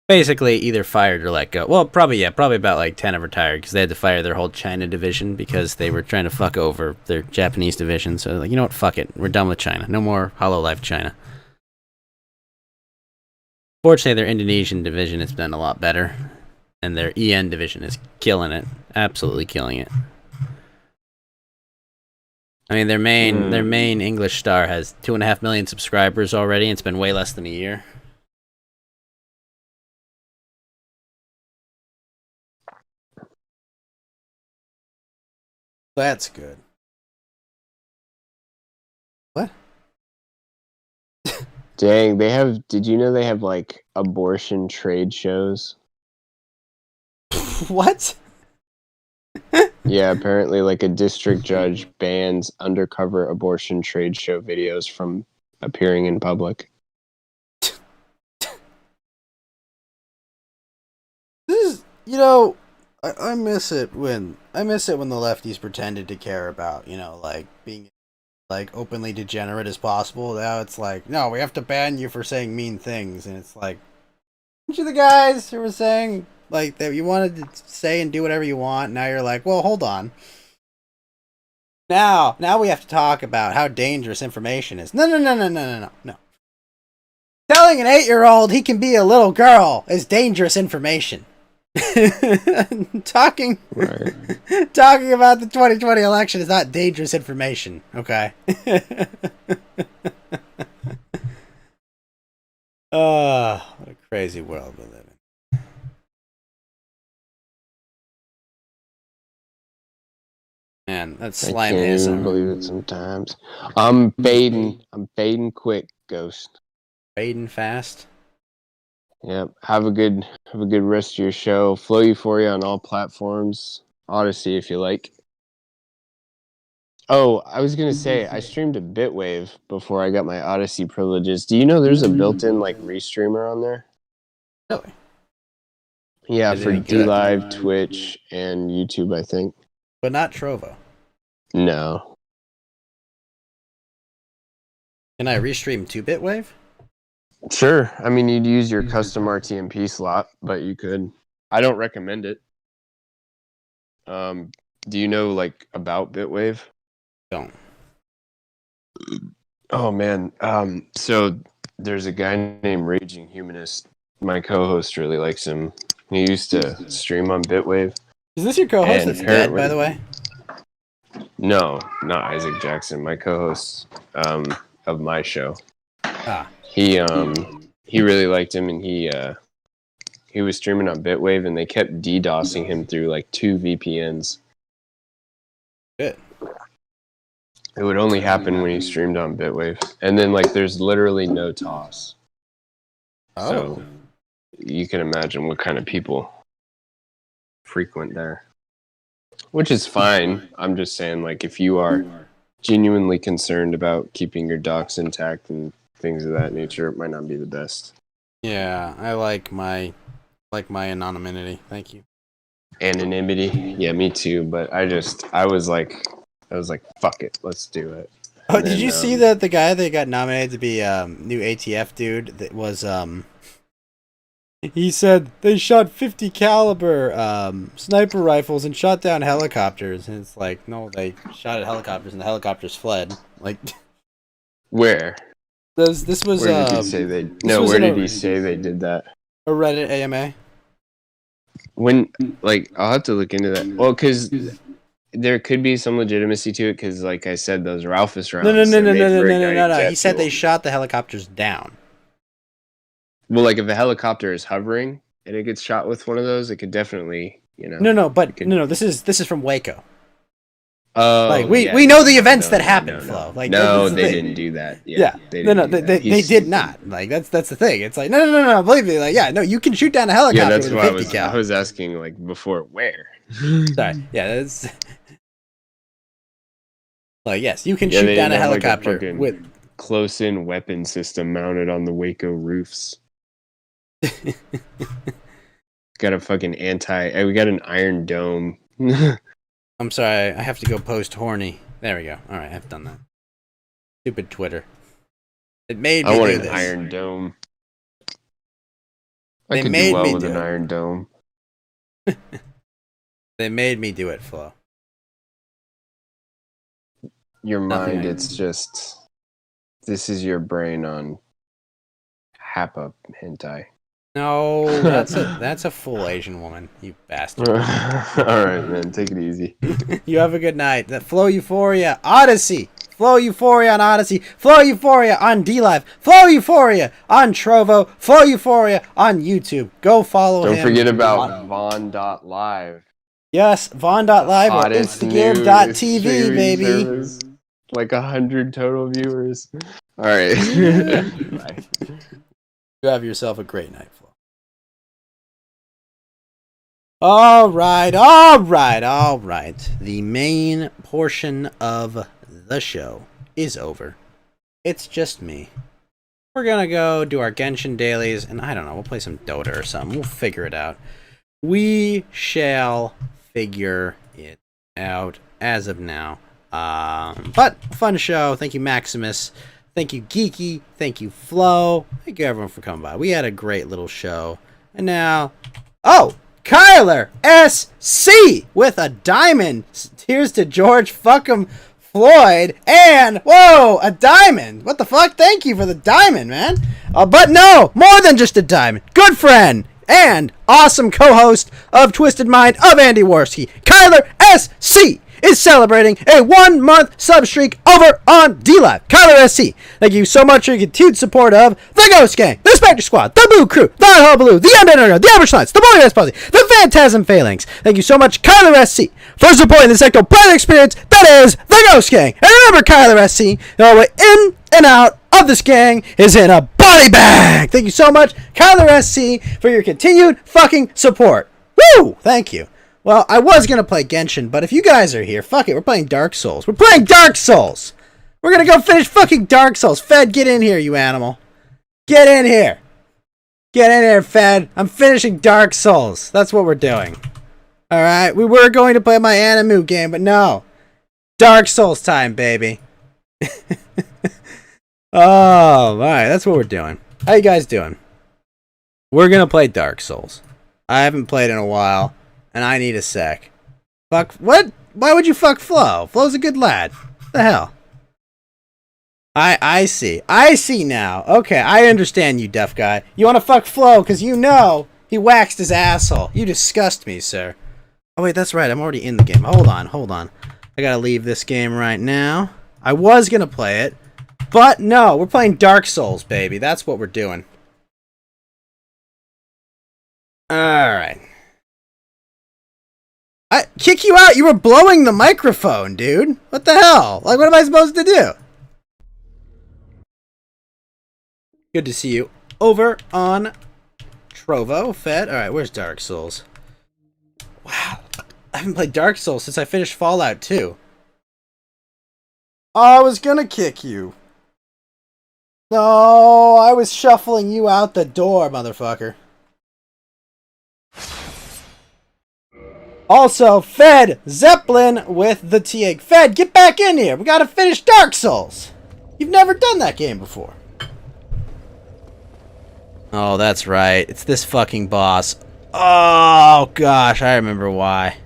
Basically, either fired or let go. Well, probably about like 10 have retired because they had to fire their whole China division because they were trying to fuck over their Japanese division. So, like, you know what? Fuck it. We're done with China. No more Hololive China. Fortunately, their Indonesian division has been a lot better. And their EN division is killing it. Absolutely killing it. I mean, their main English star has 2.5 million subscribers already, and it's been way less than a year. That's good. What? Dang, did you know they have, like, abortion trade shows? What? Yeah, apparently, like, a district judge bans undercover abortion trade show videos from appearing in public. This is, I miss it when the lefties pretended to care about, like, being, like, openly degenerate as possible. Now it's like, no, we have to ban you for saying mean things, and it's like, aren't you the guys who were saying, like, that you wanted to say and do whatever you want? Now you're like, well, hold on. Now we have to talk about how dangerous information is. No. Telling an 8-year-old he can be a little girl is dangerous information. Talking about the 2020 election is not dangerous information, okay? What a crazy world we live in. Man, that's slime. I can't even believe it sometimes. I'm fading quick, Ghost. Fading fast? Yep. Have a good rest of your show. Flow Euphoria on all platforms. Odyssey if you like. Oh, I was gonna say I streamed a Bitwave before I got my Odyssey privileges. Do you know there's a built-in like restreamer on there? Really? Yeah, Is it for any good? DLive, Twitch, and YouTube, I think. But not Trovo. No. Can I restream to Bitwave? Sure. I mean, you'd use your custom RTMP slot, but you could. I don't recommend it. Do you know like about Bitwave? Don't. Oh man. So there's a guy named Raging Humanist. My co-host really likes him. He used to stream on Bitwave. Is this your co-host And that's dead, by the way? No, not Isaac Jackson. My co-host of my show. Ah. He really liked him, and he was streaming on Bitwave, and they kept DDoSing him through like 2 VPNs. Good. It would only happen when he streamed on Bitwave, and then like there's literally no toss. Oh. So you can imagine what kind of people frequent there, which is fine. I'm just saying, like, if you are genuinely concerned about keeping your docs intact and things of that nature, it might not be the best. Yeah, I like my anonymity. Thank you. Anonymity, yeah, me too. But I was like, fuck it, let's do it. Oh, And did then, you see that the guy that got nominated to be new ATF dude that was he said they shot 50 caliber sniper rifles and shot down helicopters, and it's like, no, they shot at helicopters and the helicopters fled. Like, where? This was Where did he say they? No, where did he say they did that? A Reddit AMA. When, like, I'll have to look into that. Well, because there could be some legitimacy to it, because, like I said, those Ralphus rounds. No. He said they shot the helicopters down. Well, like, if a helicopter is hovering and it gets shot with one of those, it could definitely, you know. No. This is from Waco. Oh, like we know the events that happened, Flo. Like, no, they didn't do that. Yeah. They did not. Like, that's the thing. It's like no. Believe me. Like, yeah, no, you can shoot down a helicopter. Yeah, that's with why a 50 cal. I was asking, like, before where. Sorry. Yeah, that's. Like, yes, you can shoot down a helicopter like a with close-in weapon system mounted on the Waco roofs. Got a fucking we got an Iron Dome. I'm sorry, I have to go post horny. There we go. All right, I've done that. Stupid Twitter. It made me I want do an this. Iron Dome. They I could made do well me with do an it. Iron Dome. They made me do it, Flo. Your Nothing mind, I- it's just... This is your brain on Happa hentai. No, that's a full Asian woman, you bastard. All right, man. Take it easy. You have a good night. That Flow Euphoria Odyssey. Flow Euphoria on Odyssey. Flow Euphoria on DLive. Flow Euphoria on Trovo. Flow Euphoria on YouTube. Go follow him. Don't forget about Vaughn.live. Yes, Vaughn.live or Hottest new Instagram.tv, streaming baby. service. Like 100 total viewers. All right. Bye. You have yourself a great night, Flo. All right. The main portion of the show is over. It's just me. We're gonna go do our Genshin dailies, and I don't know, we'll play some Dota or something. We'll figure it out. We shall figure it out as of now. But fun show. Thank you, Maximus. Thank you, Geeky. Thank you, Flo. Thank you, everyone, for coming by. We had a great little show. And now, Kyler SC with a diamond. Here's to George fucking Floyd. And, whoa, a diamond. What the fuck? Thank you for the diamond, man. But no, more than just a diamond. Good friend and awesome co-host of Twisted Mind of Andy Worski. Kyler SC is celebrating a 1-month sub streak over on DLive. Kyler SC, thank you so much for your continued support of the Ghost Gang, the Spectre Squad, the Boo Crew, the Hullabaloo, the Undead, the Average Knights, the Boy Rest Posse, the Phantasm Phalanx. Thank you so much, Kyler SC, for supporting the Sector Planet experience that is the Ghost Gang. And remember, Kyler SC, you're in and out of this gang is in a body bag. Thank you so much, Kyler SC, for your continued fucking support. Woo! Thank you. Well, I was going to play Genshin, but if you guys are here, fuck it, we're playing Dark Souls. We're playing Dark Souls! We're going to go finish fucking Dark Souls. Fed, get in here, you animal. Get in here. Get in here, Fed. I'm finishing Dark Souls. That's what we're doing. Alright, we were going to play my Animu game, but no. Dark Souls time, baby. Oh, alright, that's what we're doing. How you guys doing? We're gonna play Dark Souls. I haven't played in a while, and I need a sec. Fuck, what? Why would you fuck Flo? Flo's a good lad. What the hell? I see. I see now. Okay, I understand you, deaf guy. You wanna fuck Flo, because you know he waxed his asshole. You disgust me, sir. Oh, wait, that's right. I'm already in the game. Hold on. I gotta leave this game right now. I was gonna play it, but no, we're playing Dark Souls, baby. That's what we're doing. Alright. I kick you out? You were blowing the microphone, dude. What the hell? Like, what am I supposed to do? Good to see you over on Trovo, Fed. Alright, where's Dark Souls? Wow. I haven't played Dark Souls since I finished Fallout 2. I was gonna kick you. No, I was shuffling you out the door, motherfucker. Also, Fed Zeppelin with the TA. Fed, get back in here. We gotta finish Dark Souls. You've never done that game before. Oh, that's right. It's this fucking boss. Oh, gosh, I remember why.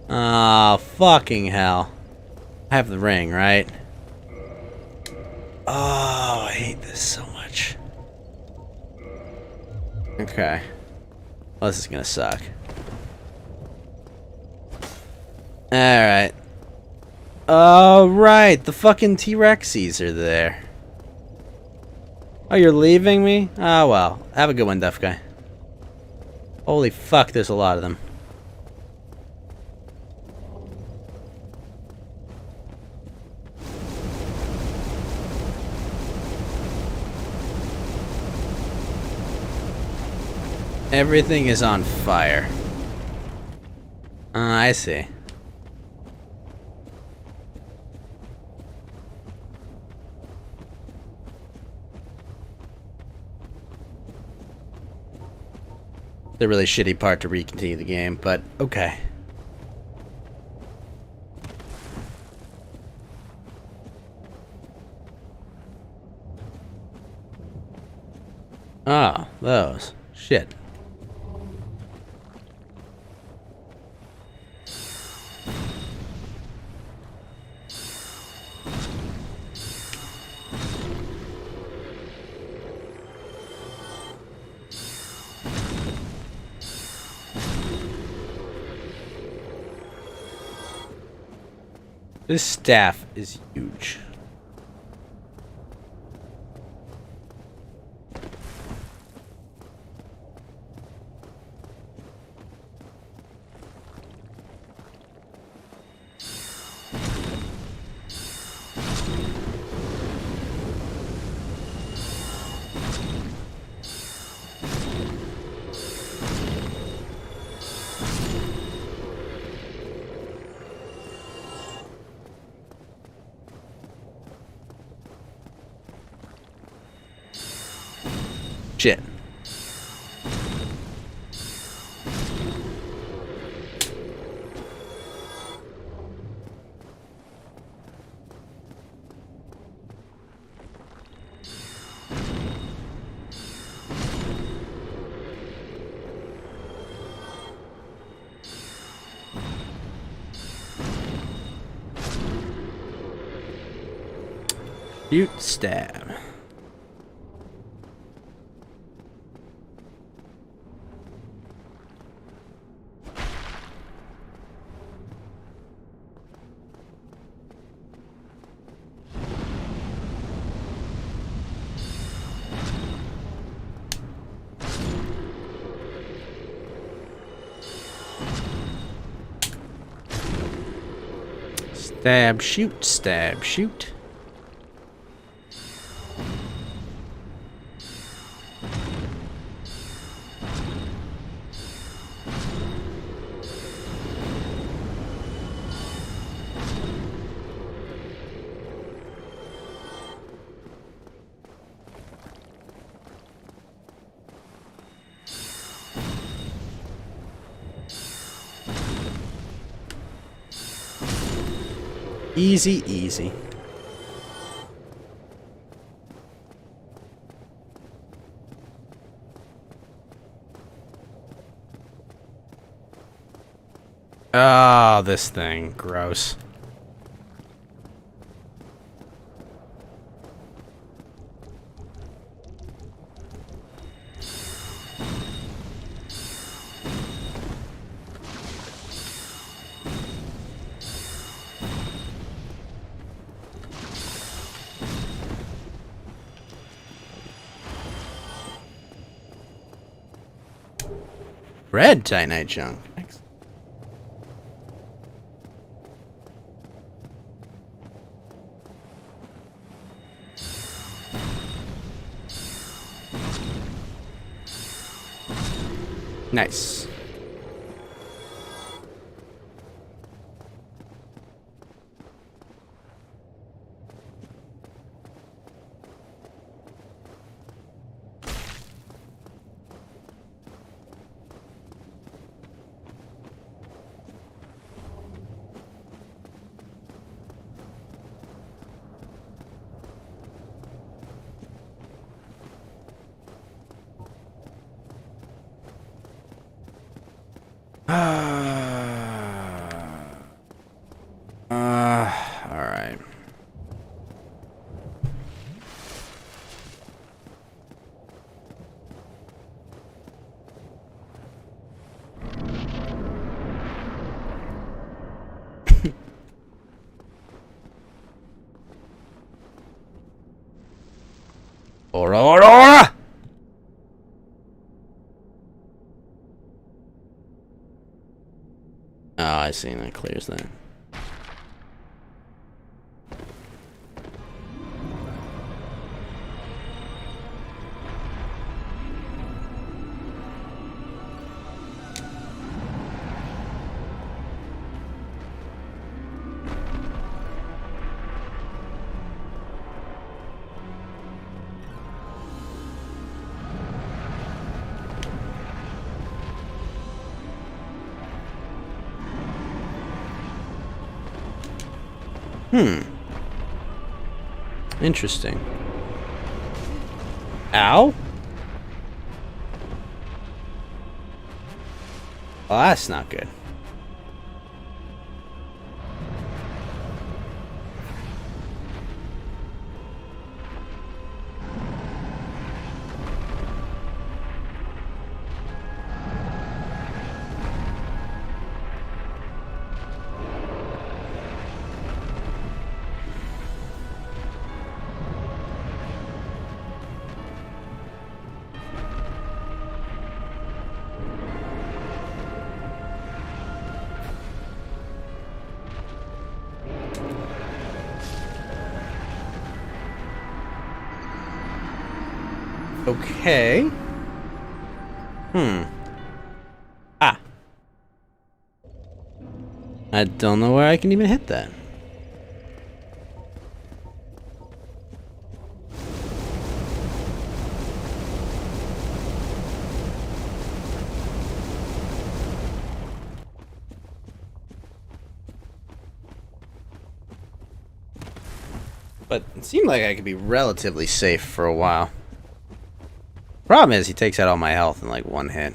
Oh, fucking hell. I have the ring, right? Oh, I hate this so much. Okay. Well, this is gonna suck. Alright. Oh, right. The fucking T-Rexies are there. Oh, you're leaving me? Oh, well. Have a good one, deaf guy. Holy fuck, there's a lot of them. Everything is on fire. I see. The really shitty part to re-continue the game, but okay. Ah, those. Shit. This staff is huge. Shit. Shoot, stab. Stab, shoot, stab, shoot. Easy, easy. Oh, this thing. Gross. Red Titanite junk. Thanks. Nice. All right. Aurora! Oh, I see. That clears that. Interesting. Ow? Well, that's not good. Okay. Ah. I don't know where I can even hit that. But it seemed like I could be relatively safe for a while. Problem is, he takes out all my health in like one hit.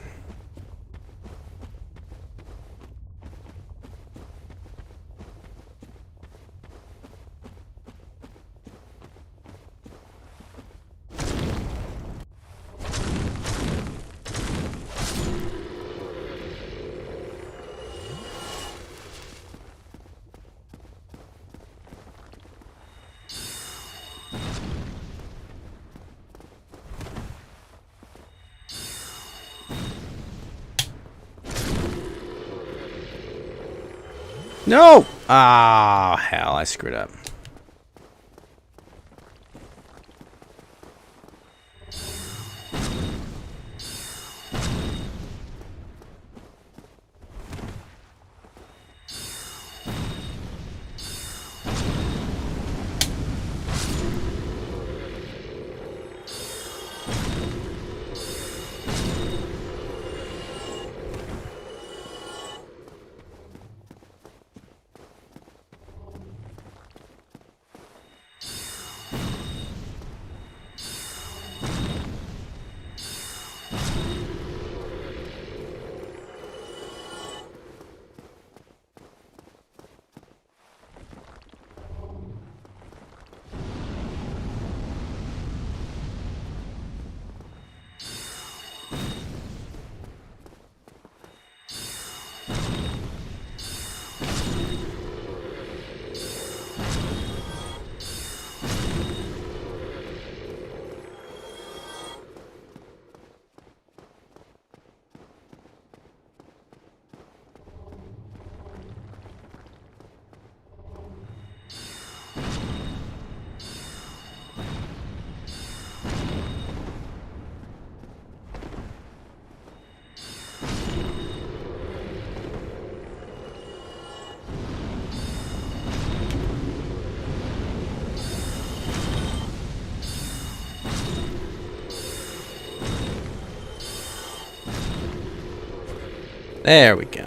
No! Ah, hell, I screwed up. There we go.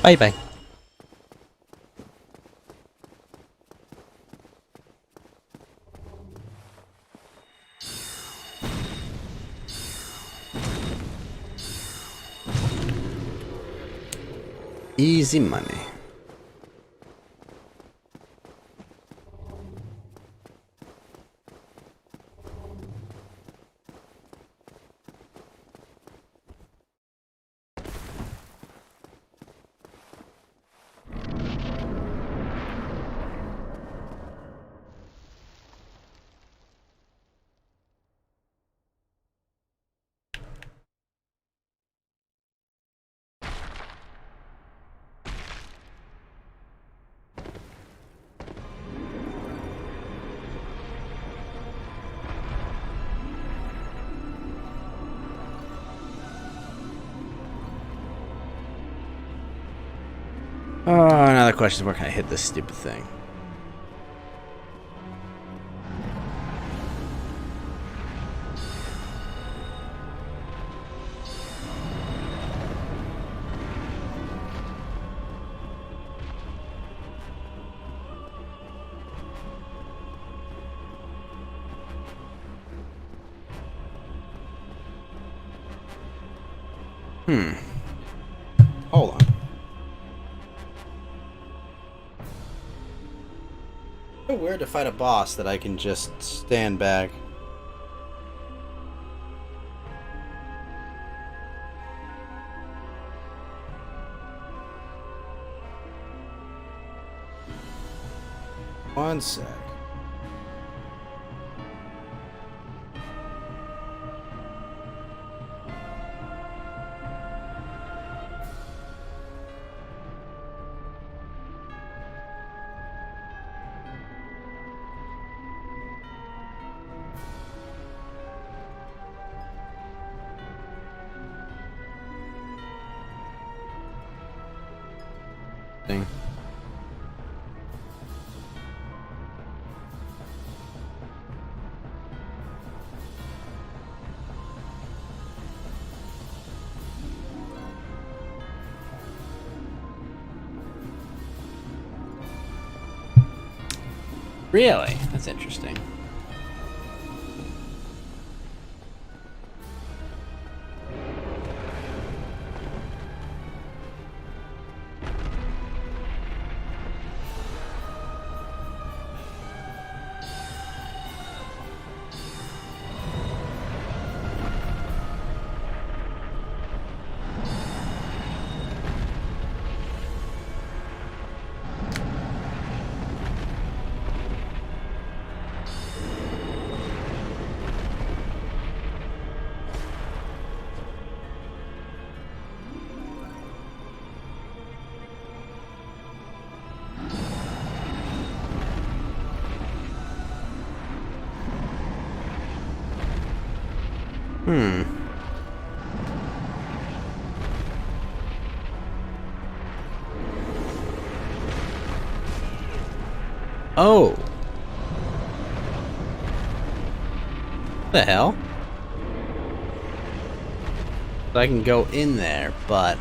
Bye bye. Easy money. Oh, another question is where can I hit this stupid thing? Hold on. So weird to fight a boss that I can just stand back. One sec. Thing. Really? That's interesting. Oh. The hell? I can go in there, but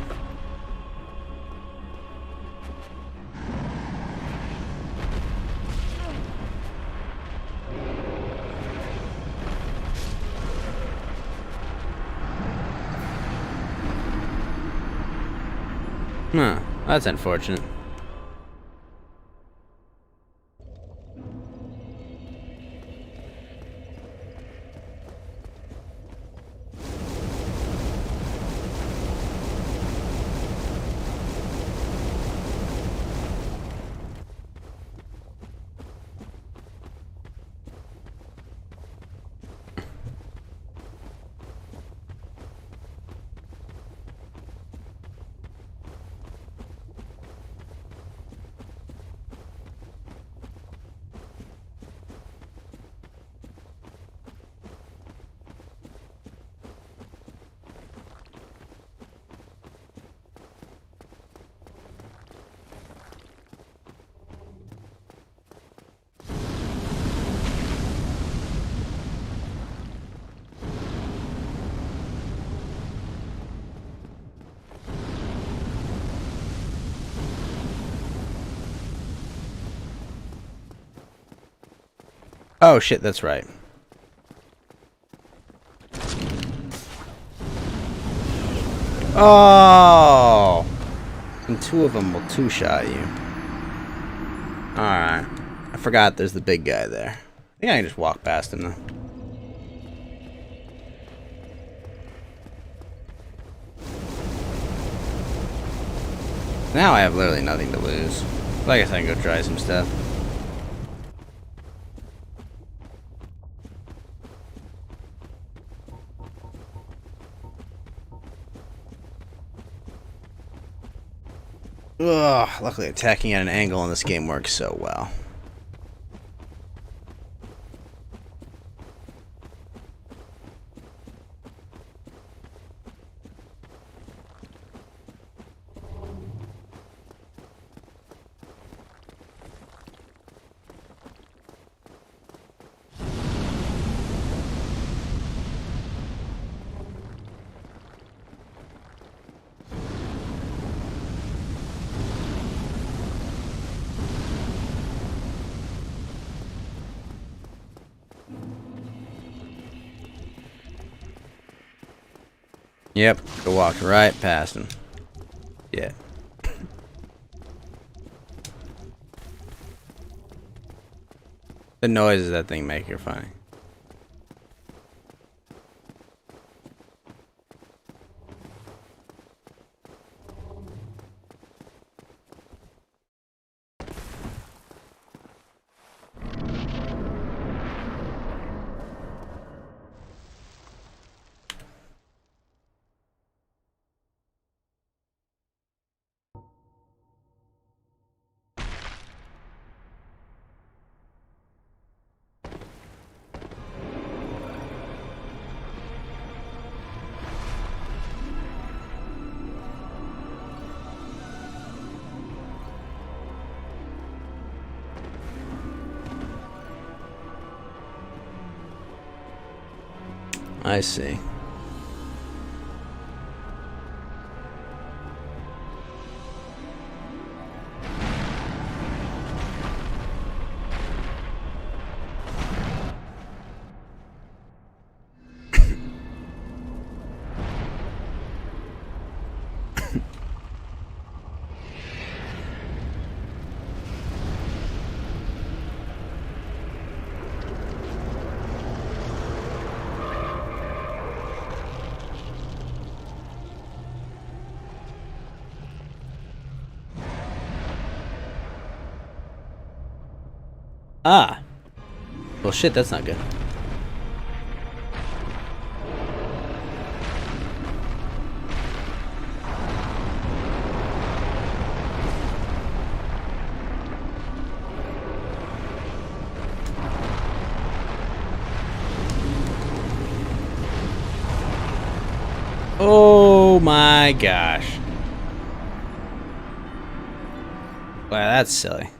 that's unfortunate. Oh shit, that's right. Oh! And two of them will two-shot you. Alright. I forgot there's the big guy there. I think I can just walk past him, though. Now I have literally nothing to lose. But I guess I can go try some stuff. Ugh, luckily attacking at an angle in this game works so well. Yep, I walked right past him. Yeah. The noises that thing make are funny. I see. Ah. Well, shit, that's not good. Oh my gosh. Wow, that's silly.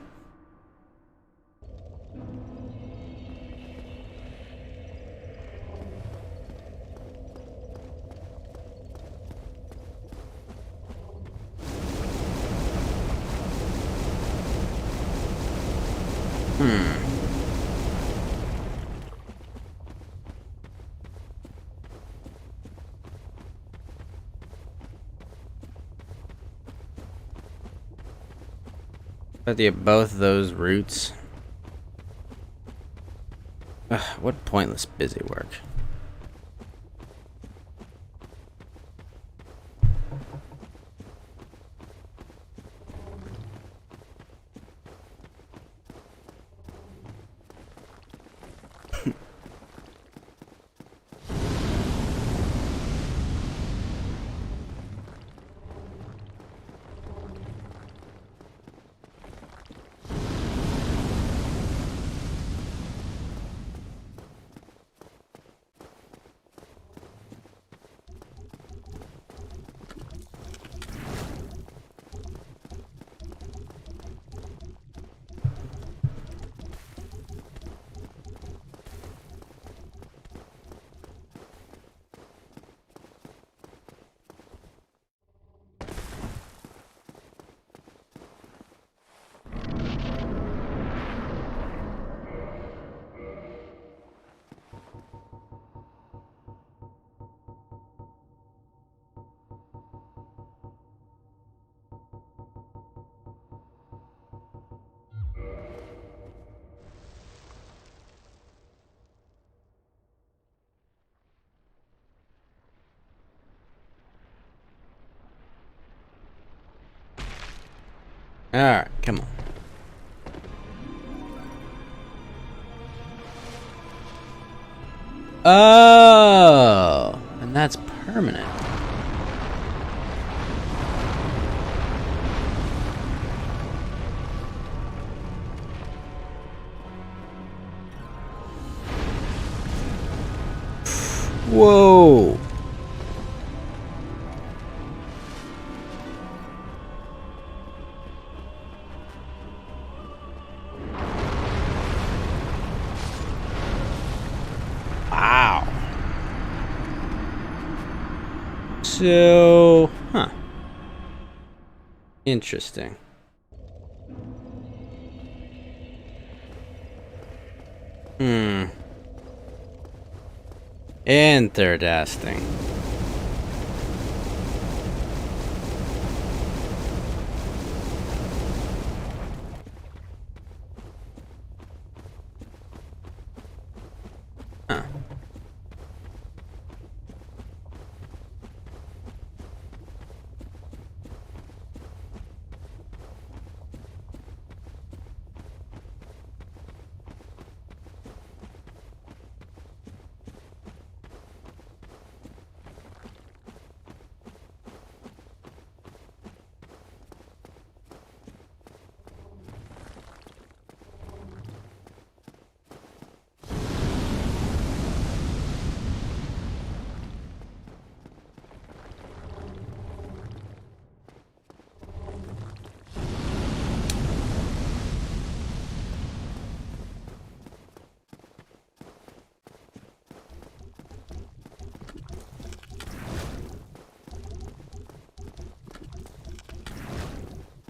But they have both those routes. Ugh, what pointless busy work. Alright, come on. Oh, and that's permanent. Whoa. Wow. So, huh. Interesting. Interesting. Huh.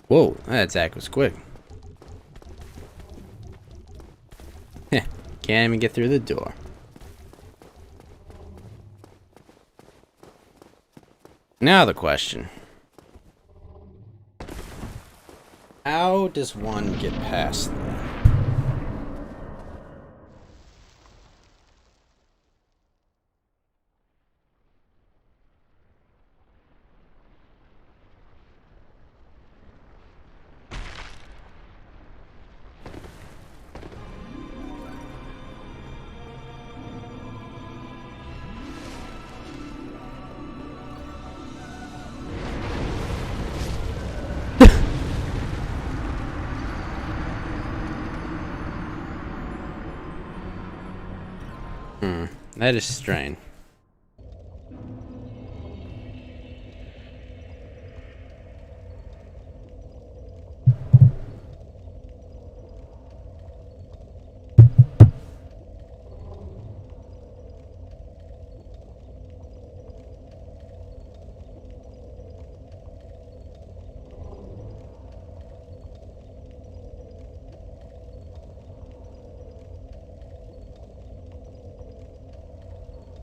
Whoa, that attack was quick. Heh, can't even get through the door. Now the question. How does one get past that? That is strange.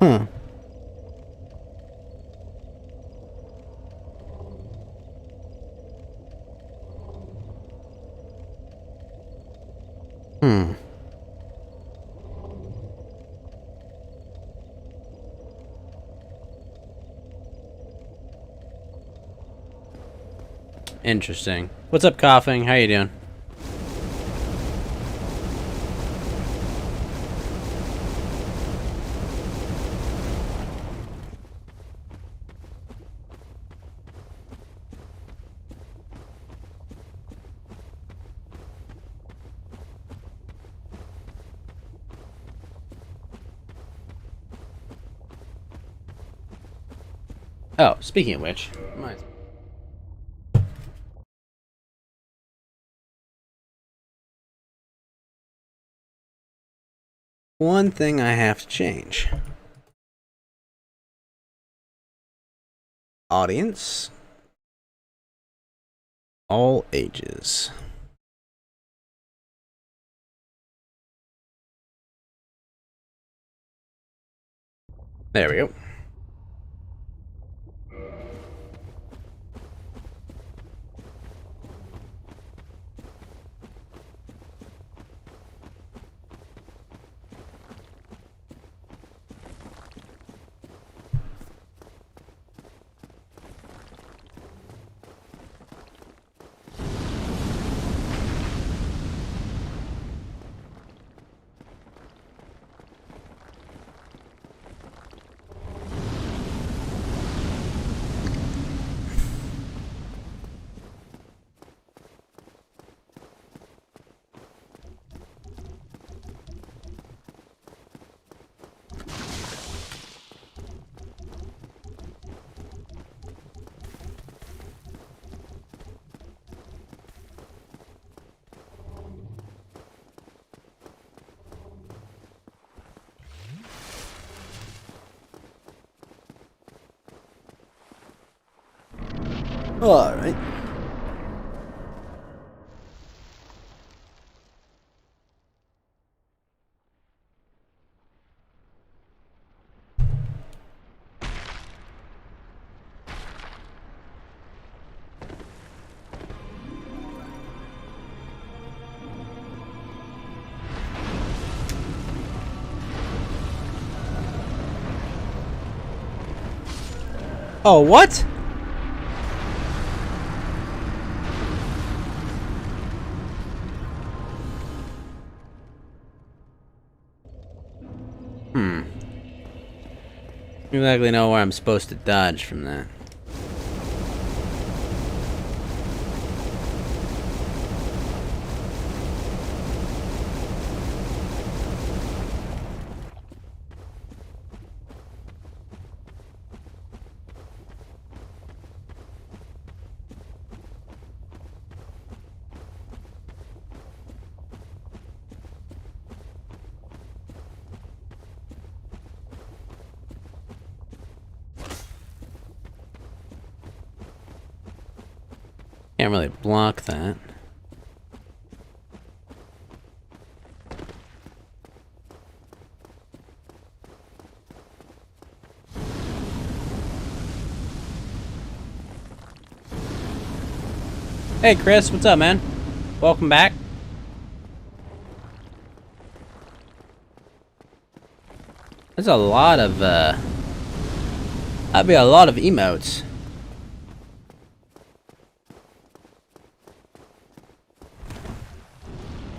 Huh. Interesting. What's up, Coughing? How you doing? Oh, speaking of which, one thing I have to change. Audience. All ages. There we go. All right. Oh, what? Don't exactly know where I'm supposed to dodge from that. Can't really block that. Hey Chris, what's up, man? Welcome back. There's a lot of that'd be a lot of emotes.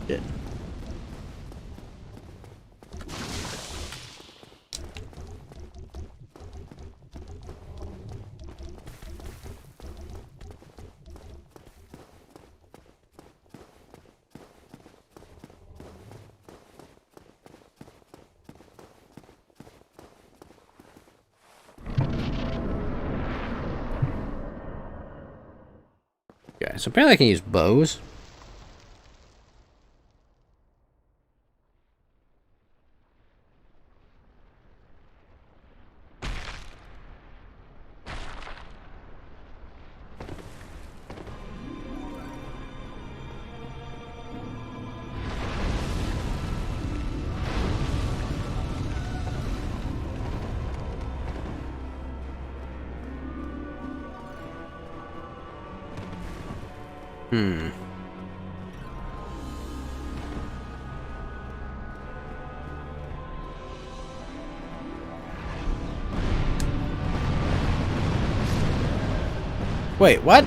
Shit. Okay, so apparently I can use bows. Wait, what?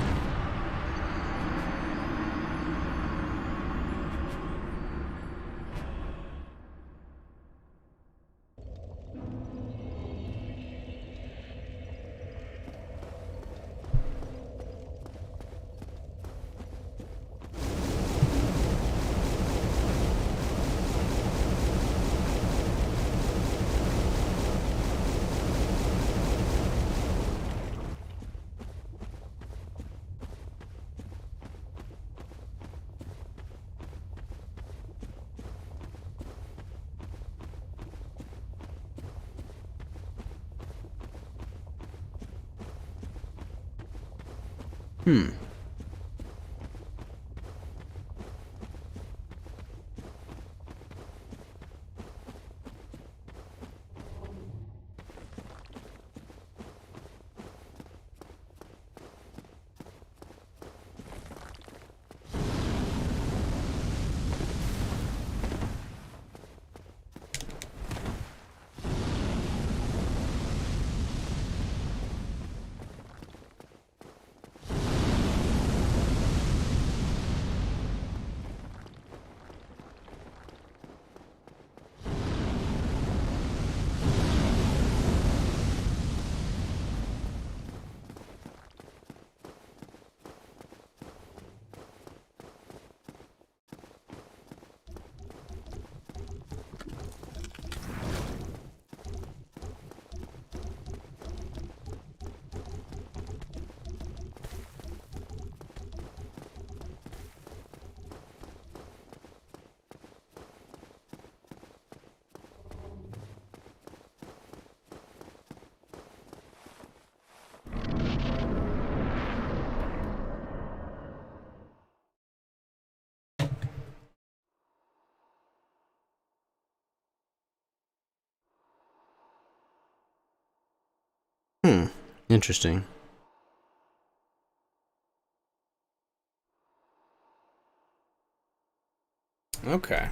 Interesting. Okay.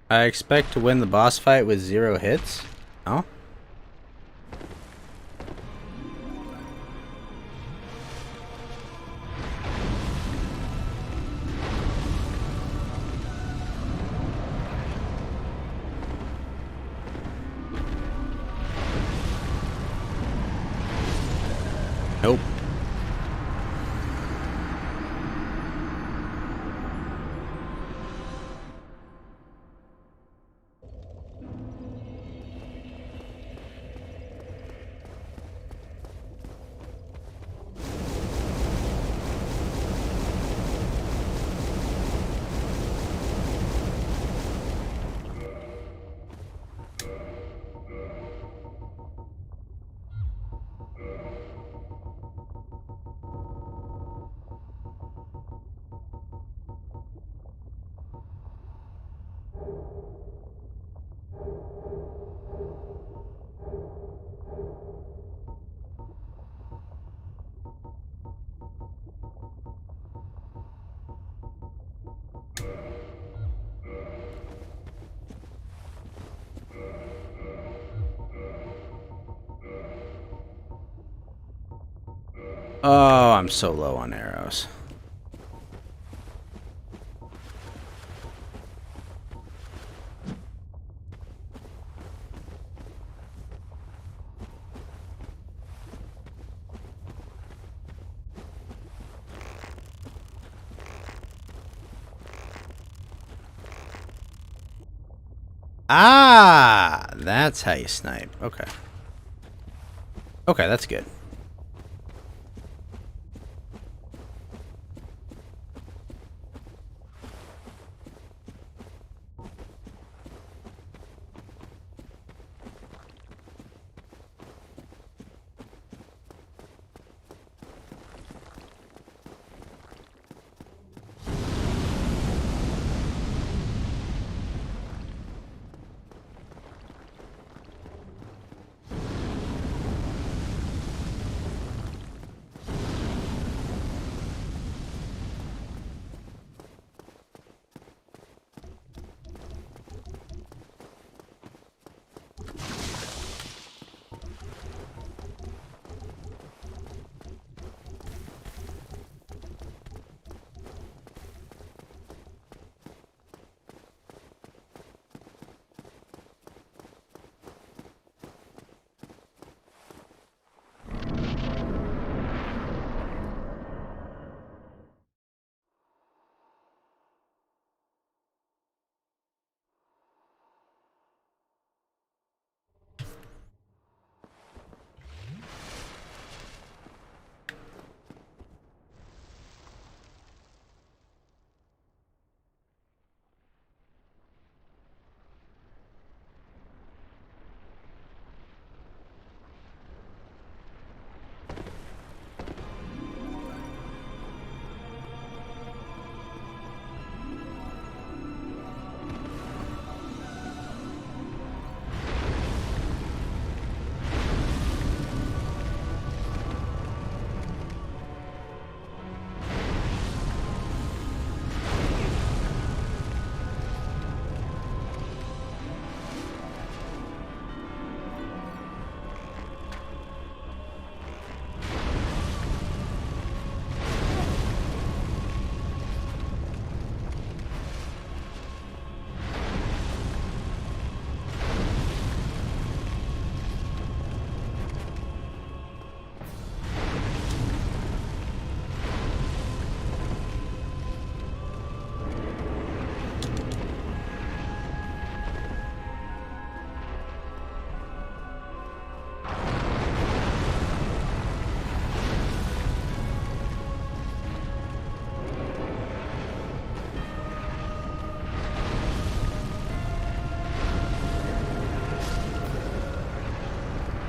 I expect to win the boss fight with 0 hits. Oh? Nope. Oh, I'm so low on arrows. Ah, that's how you snipe. Okay. Okay, that's good.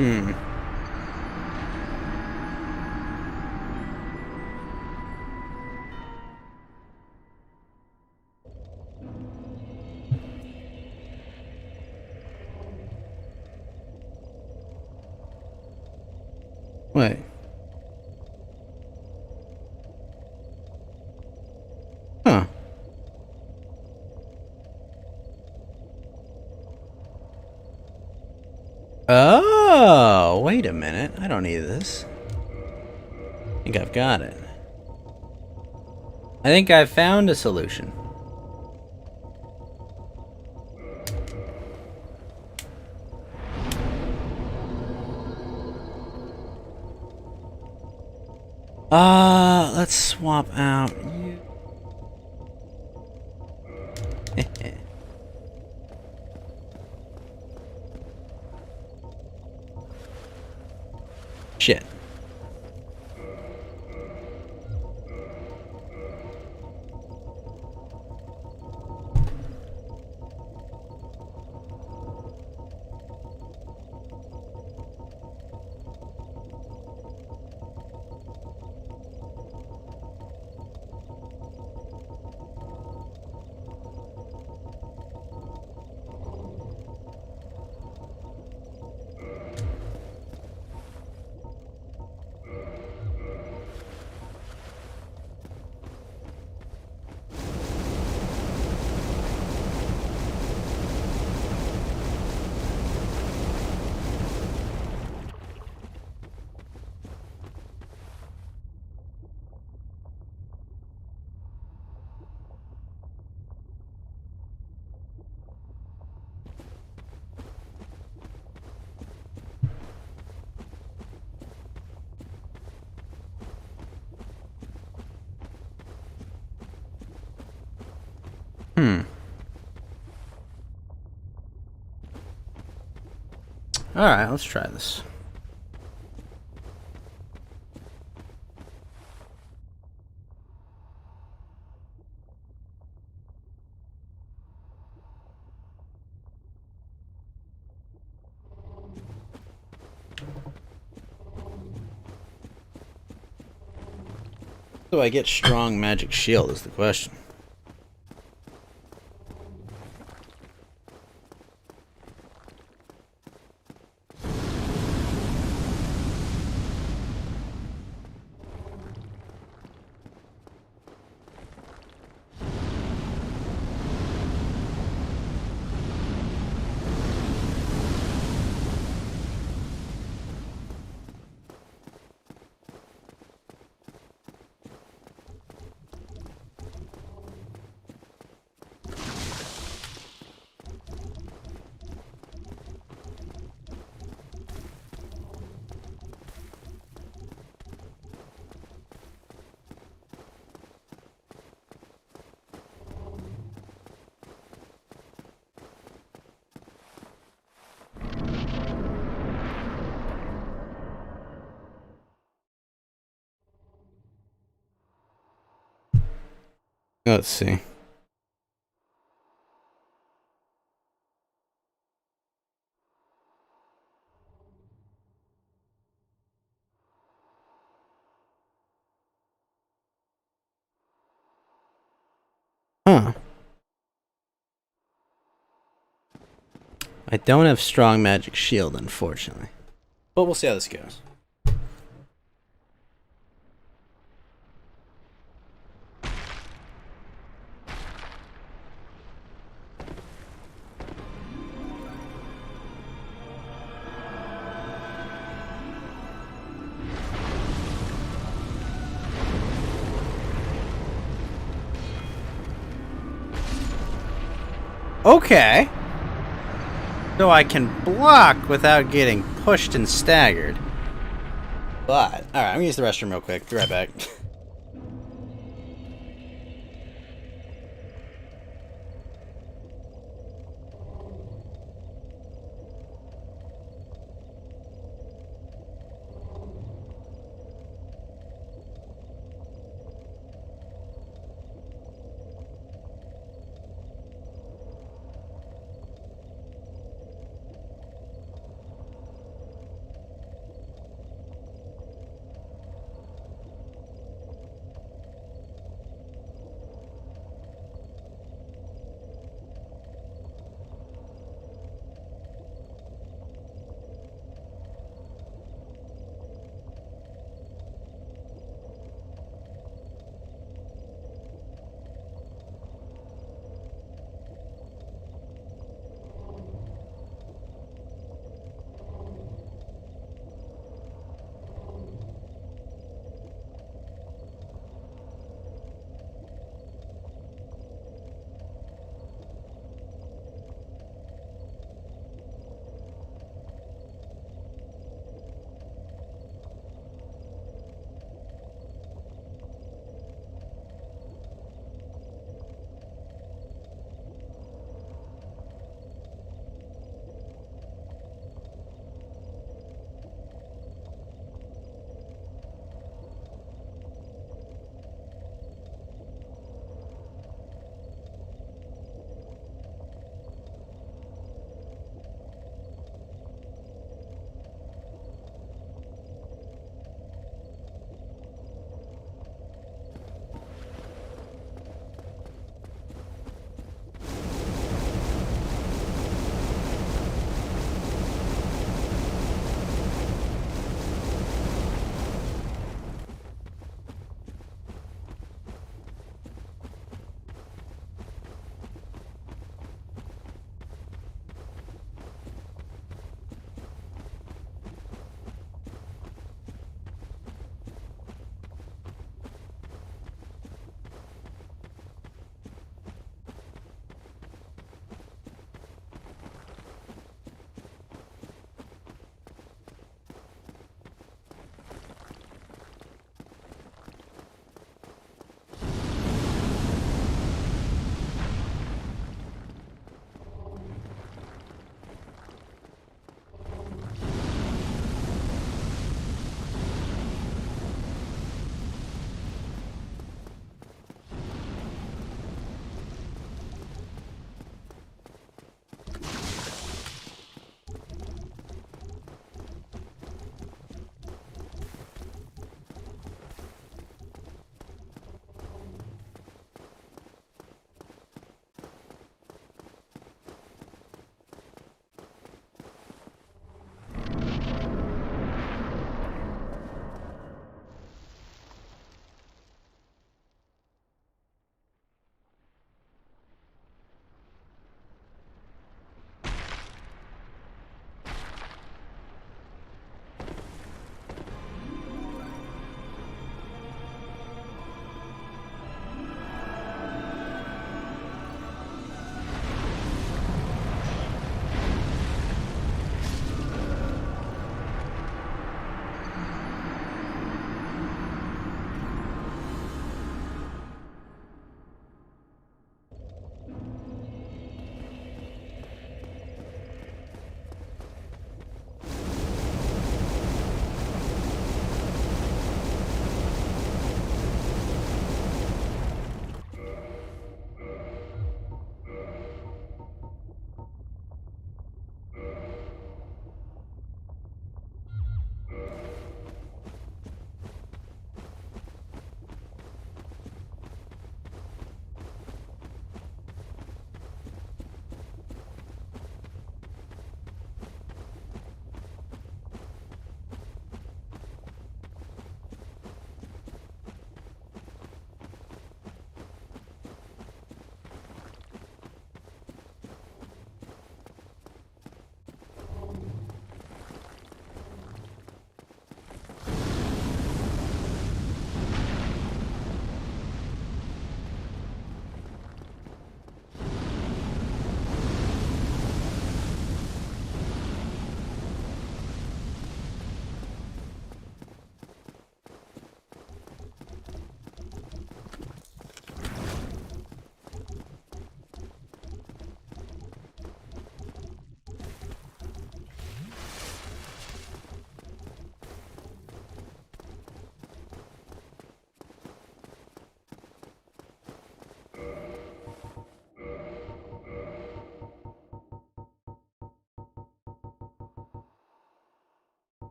Hmm. Wait. Huh. Oh, wait a minute. I don't need this. I think I've got it. I think I've found a solution. Let's swap out you. Shit. Alright, let's try this. So I get strong magic shield is the question. Let's see. Huh. I don't have strong magic shield, unfortunately. But we'll see how this goes. Okay. So I can block without getting pushed and staggered. But, alright, I'm gonna use the restroom real quick. Be right back.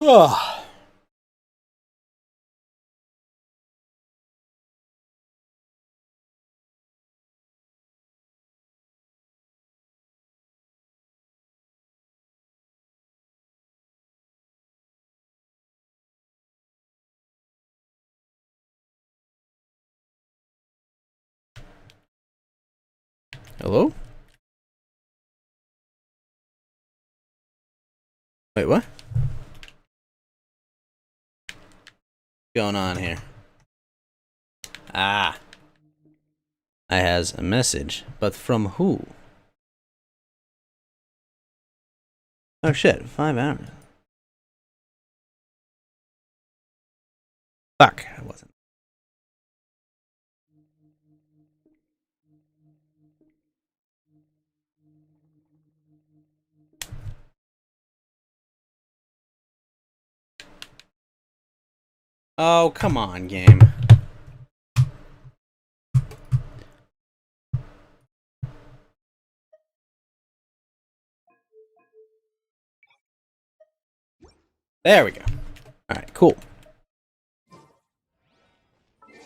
Oh. Hello? Wait, what? What's going on here? Ah. I has a message, but from who? Oh shit, 5 hours. Fuck, I wasn't. Oh, come on, game. There we go. Alright, cool.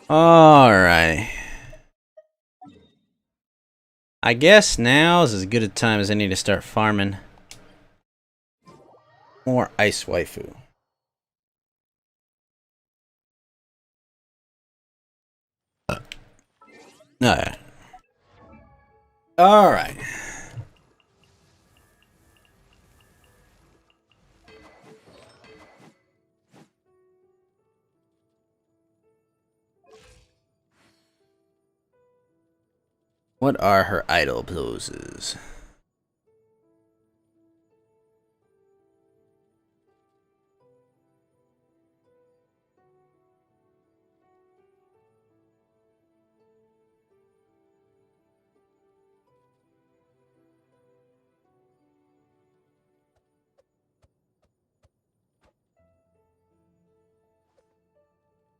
Alright. I guess now is as good a time as any to start farming more ice waifu. Alright. Alright. What are her idol poses?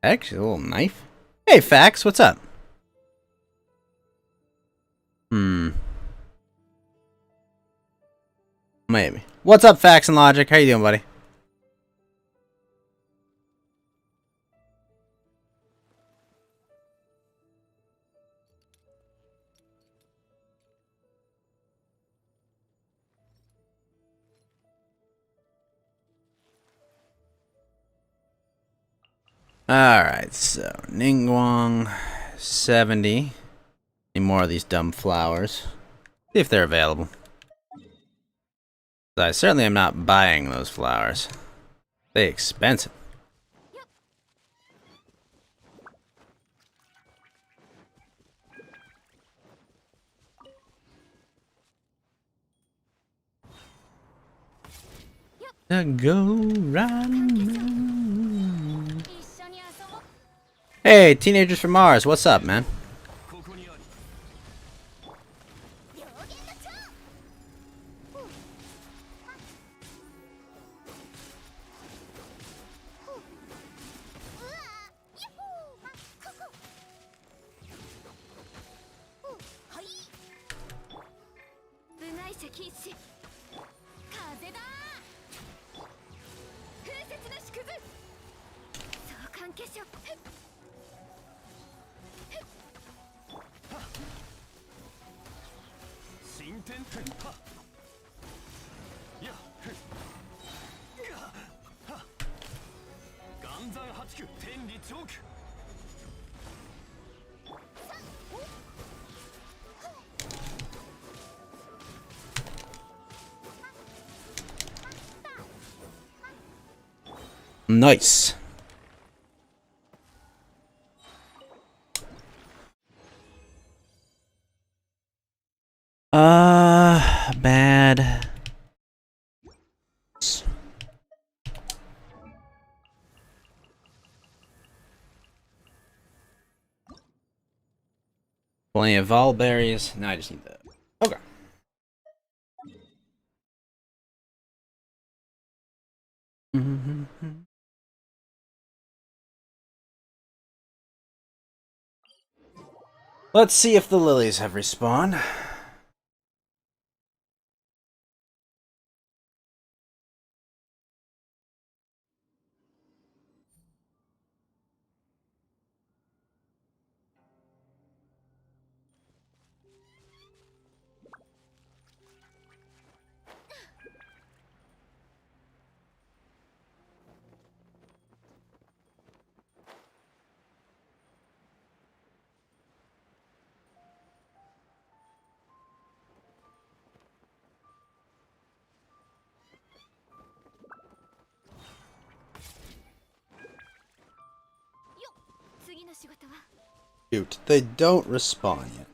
Actually, a little knife. Hey, Fax, what's up? Maybe. What's up, Facts and Logic? How you doing, buddy? Alright, so Ningguang 70. Need more of these dumb flowers. See if they're available. I certainly am not buying those flowers. They're expensive. Go run. Hey, Teenagers from Mars, what's up, man? Nice. Bad. Plenty of vol berries. No, I just need that. Okay. Let's see if the lilies have respawned. Shoot, they don't respawn yet.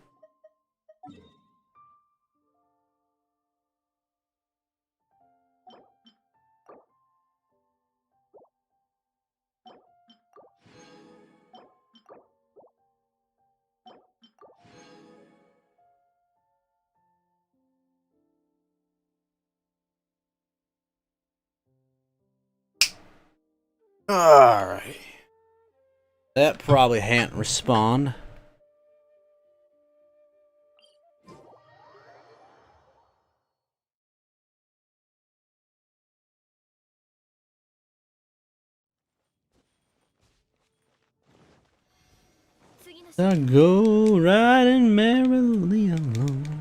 Alright. That probably can't respawn. I go riding merrily along.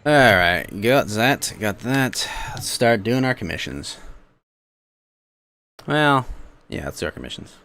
Alright, got that, got that. Let's start doing our commissions. Well, yeah, let's do our commissions.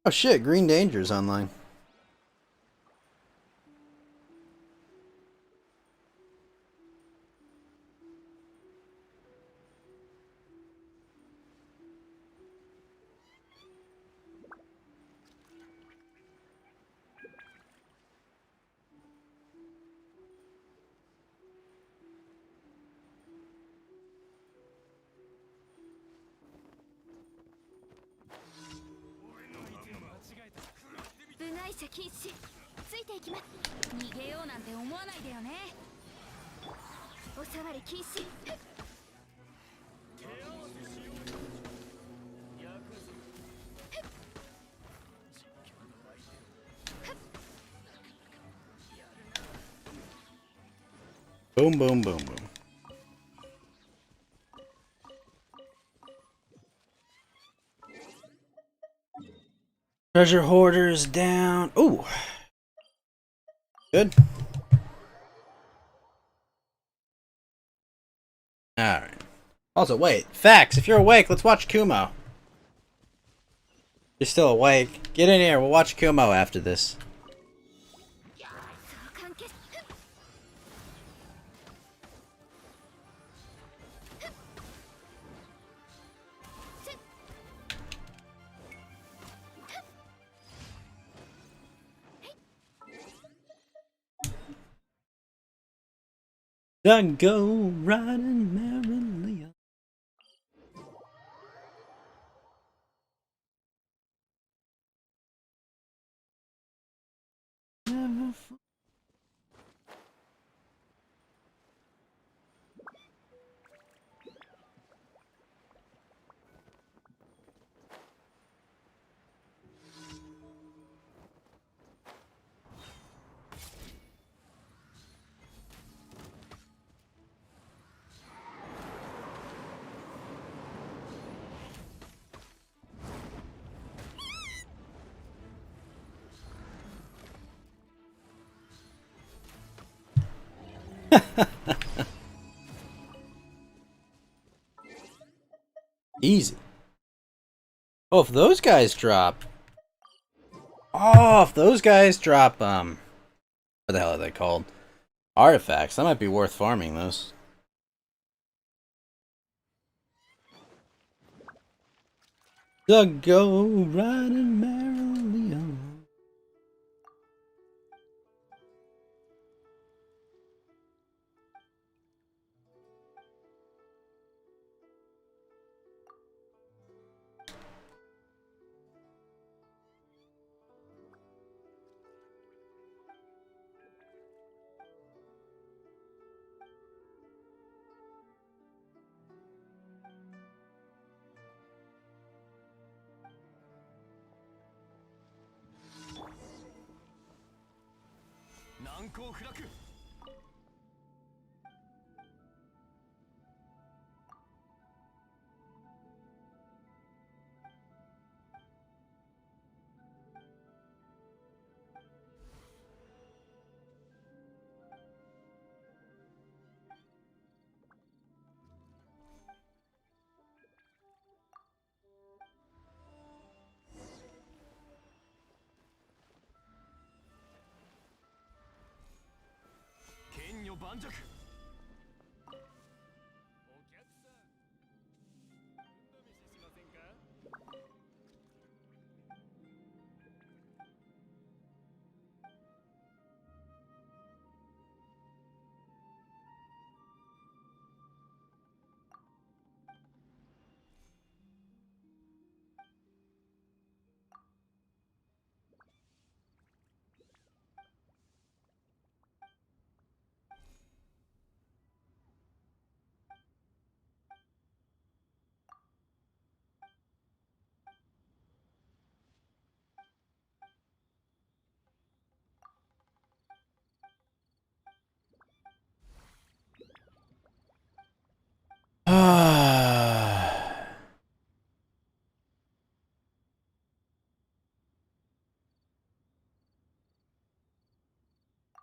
Oh shit, Green Danger's online. Boom, boom, boom, boom. Treasure hoarders down. Ooh. Good. Alright. Also, wait. Facts, if you're awake, let's watch Kumo. You're still awake. Get in here, we'll watch Kumo after this. I go riding merrily. Never Easy. Oh, if those guys drop... Oh, if those guys drop, what the hell are they called? Artifacts. That might be worth farming those. The go riding merrily on.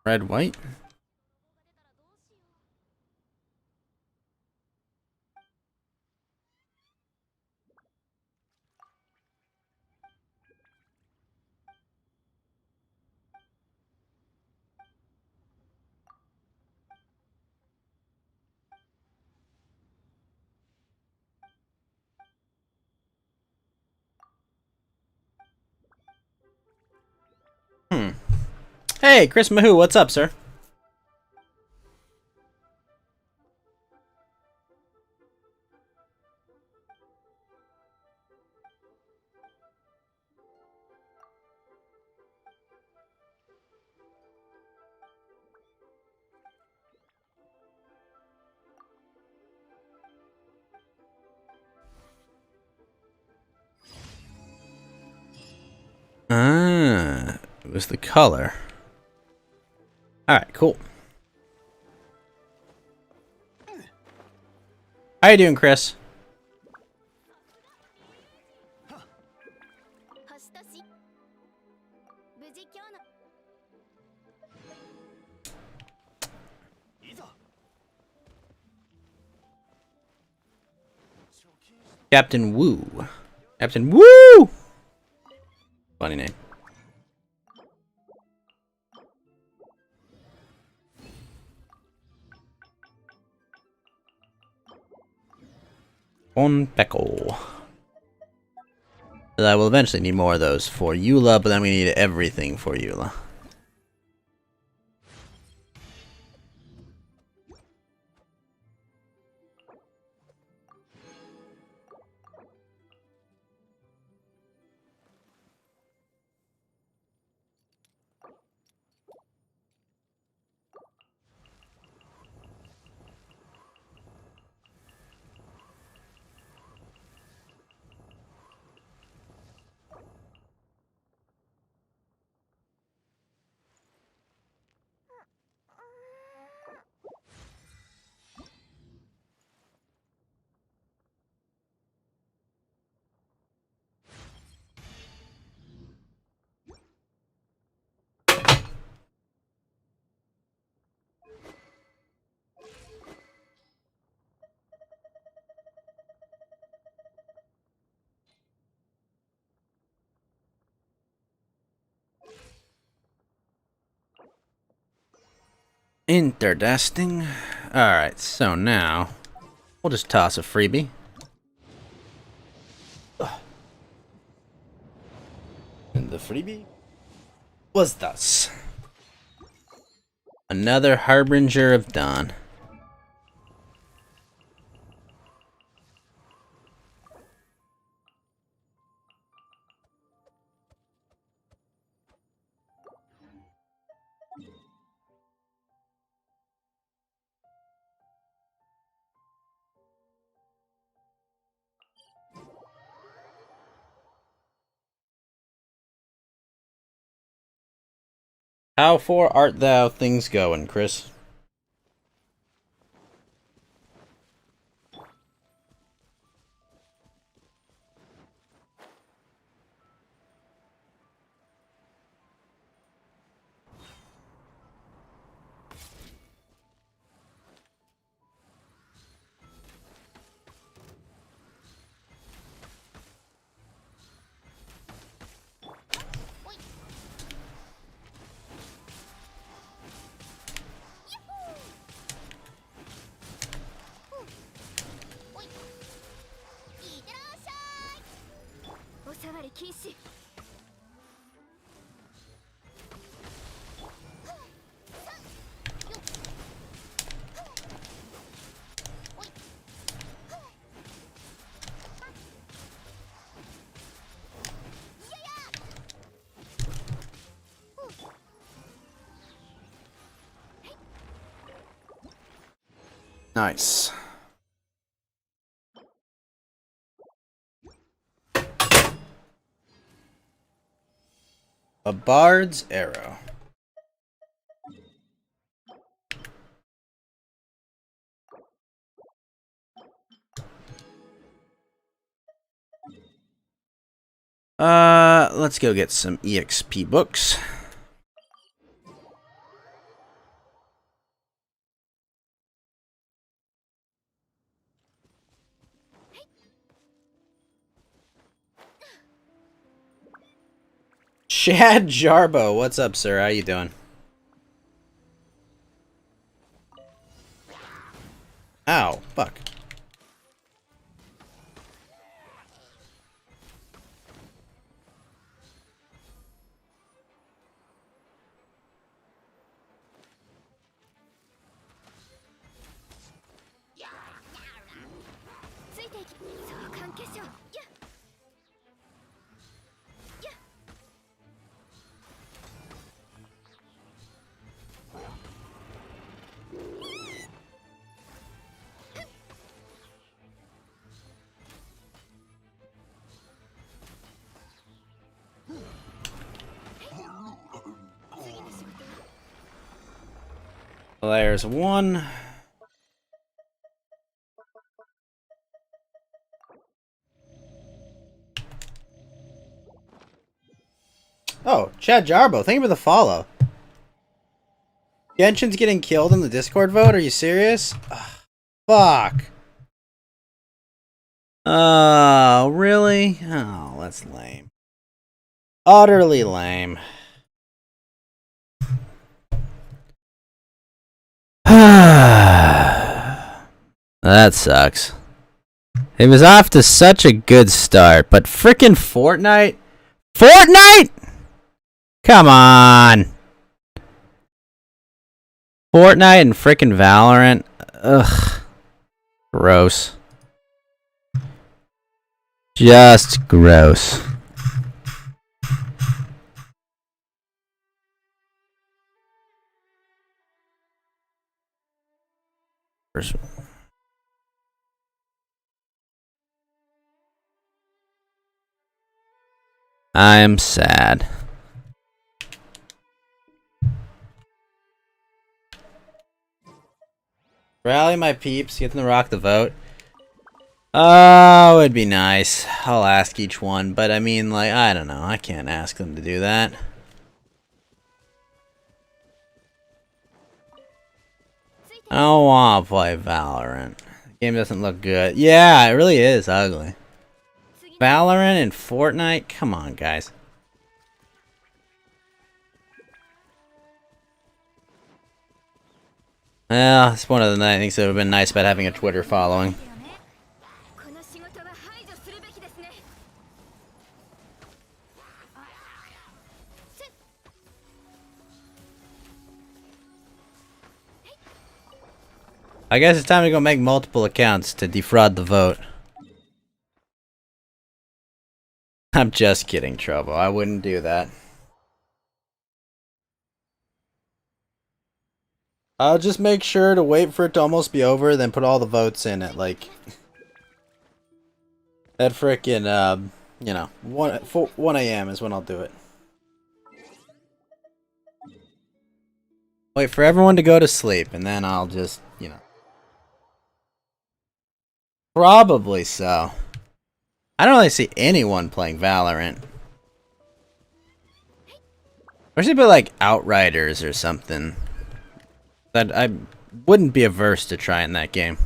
Red, white. Hey, Chris Mahoo, what's up, sir? Ah, it was the color. Alright, cool. How you doing, Chris? Captain Woo. Captain Woo! Funny name. On Peckle. I will eventually need more of those for Eula, but then we need everything for Eula. Interesting. Alright, so now we'll just toss a freebie. And the freebie was thus. Another Harbinger of Dawn. How far art thou things going, Chris? Nice. A bard's arrow. Let's go get some EXP books. Chad Jarbo, what's up, sir? How you doing? Ow, fuck. There's one. Oh, Chad Jarbo, thank you for the follow. Genshin's getting killed in the Discord vote? Are you serious? Ugh, fuck. Oh, really? Oh, that's lame. Utterly lame. That sucks. It was off to such a good start, but frickin' Fortnite? Fortnite? Come on. Fortnite and frickin' Valorant? Ugh. Gross. Just gross. I am sad. Rally my peeps, get them to rock the vote. Oh, it'd be nice. I'll ask each one, but I mean, like, I don't know. I can't ask them to do that. I don't want to play Valorant. The game doesn't look good. Yeah, it really is ugly. Valorant and Fortnite? Come on, guys. Well, it's one of the things that would have been nice about having a Twitter following. I guess it's time to go make multiple accounts to defraud the vote. I'm just kidding, Trouble. I wouldn't do that. I'll just make sure to wait for it to almost be over, then put all the votes in at, like... at frickin', you know, 1 a.m. is when I'll do it. Wait for everyone to go to sleep, and then I'll just, you know. Probably so. I don't really see anyone playing Valorant. Or should it be like Outriders or something? That I wouldn't be averse to trying that game.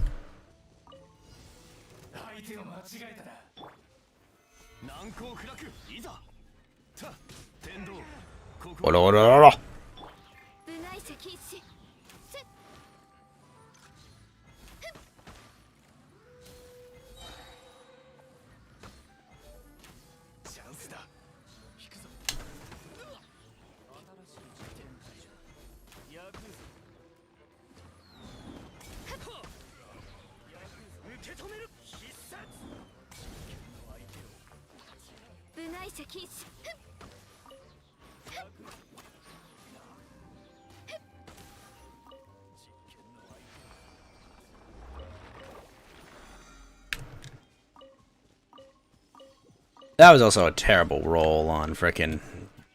That was also a terrible roll on frickin'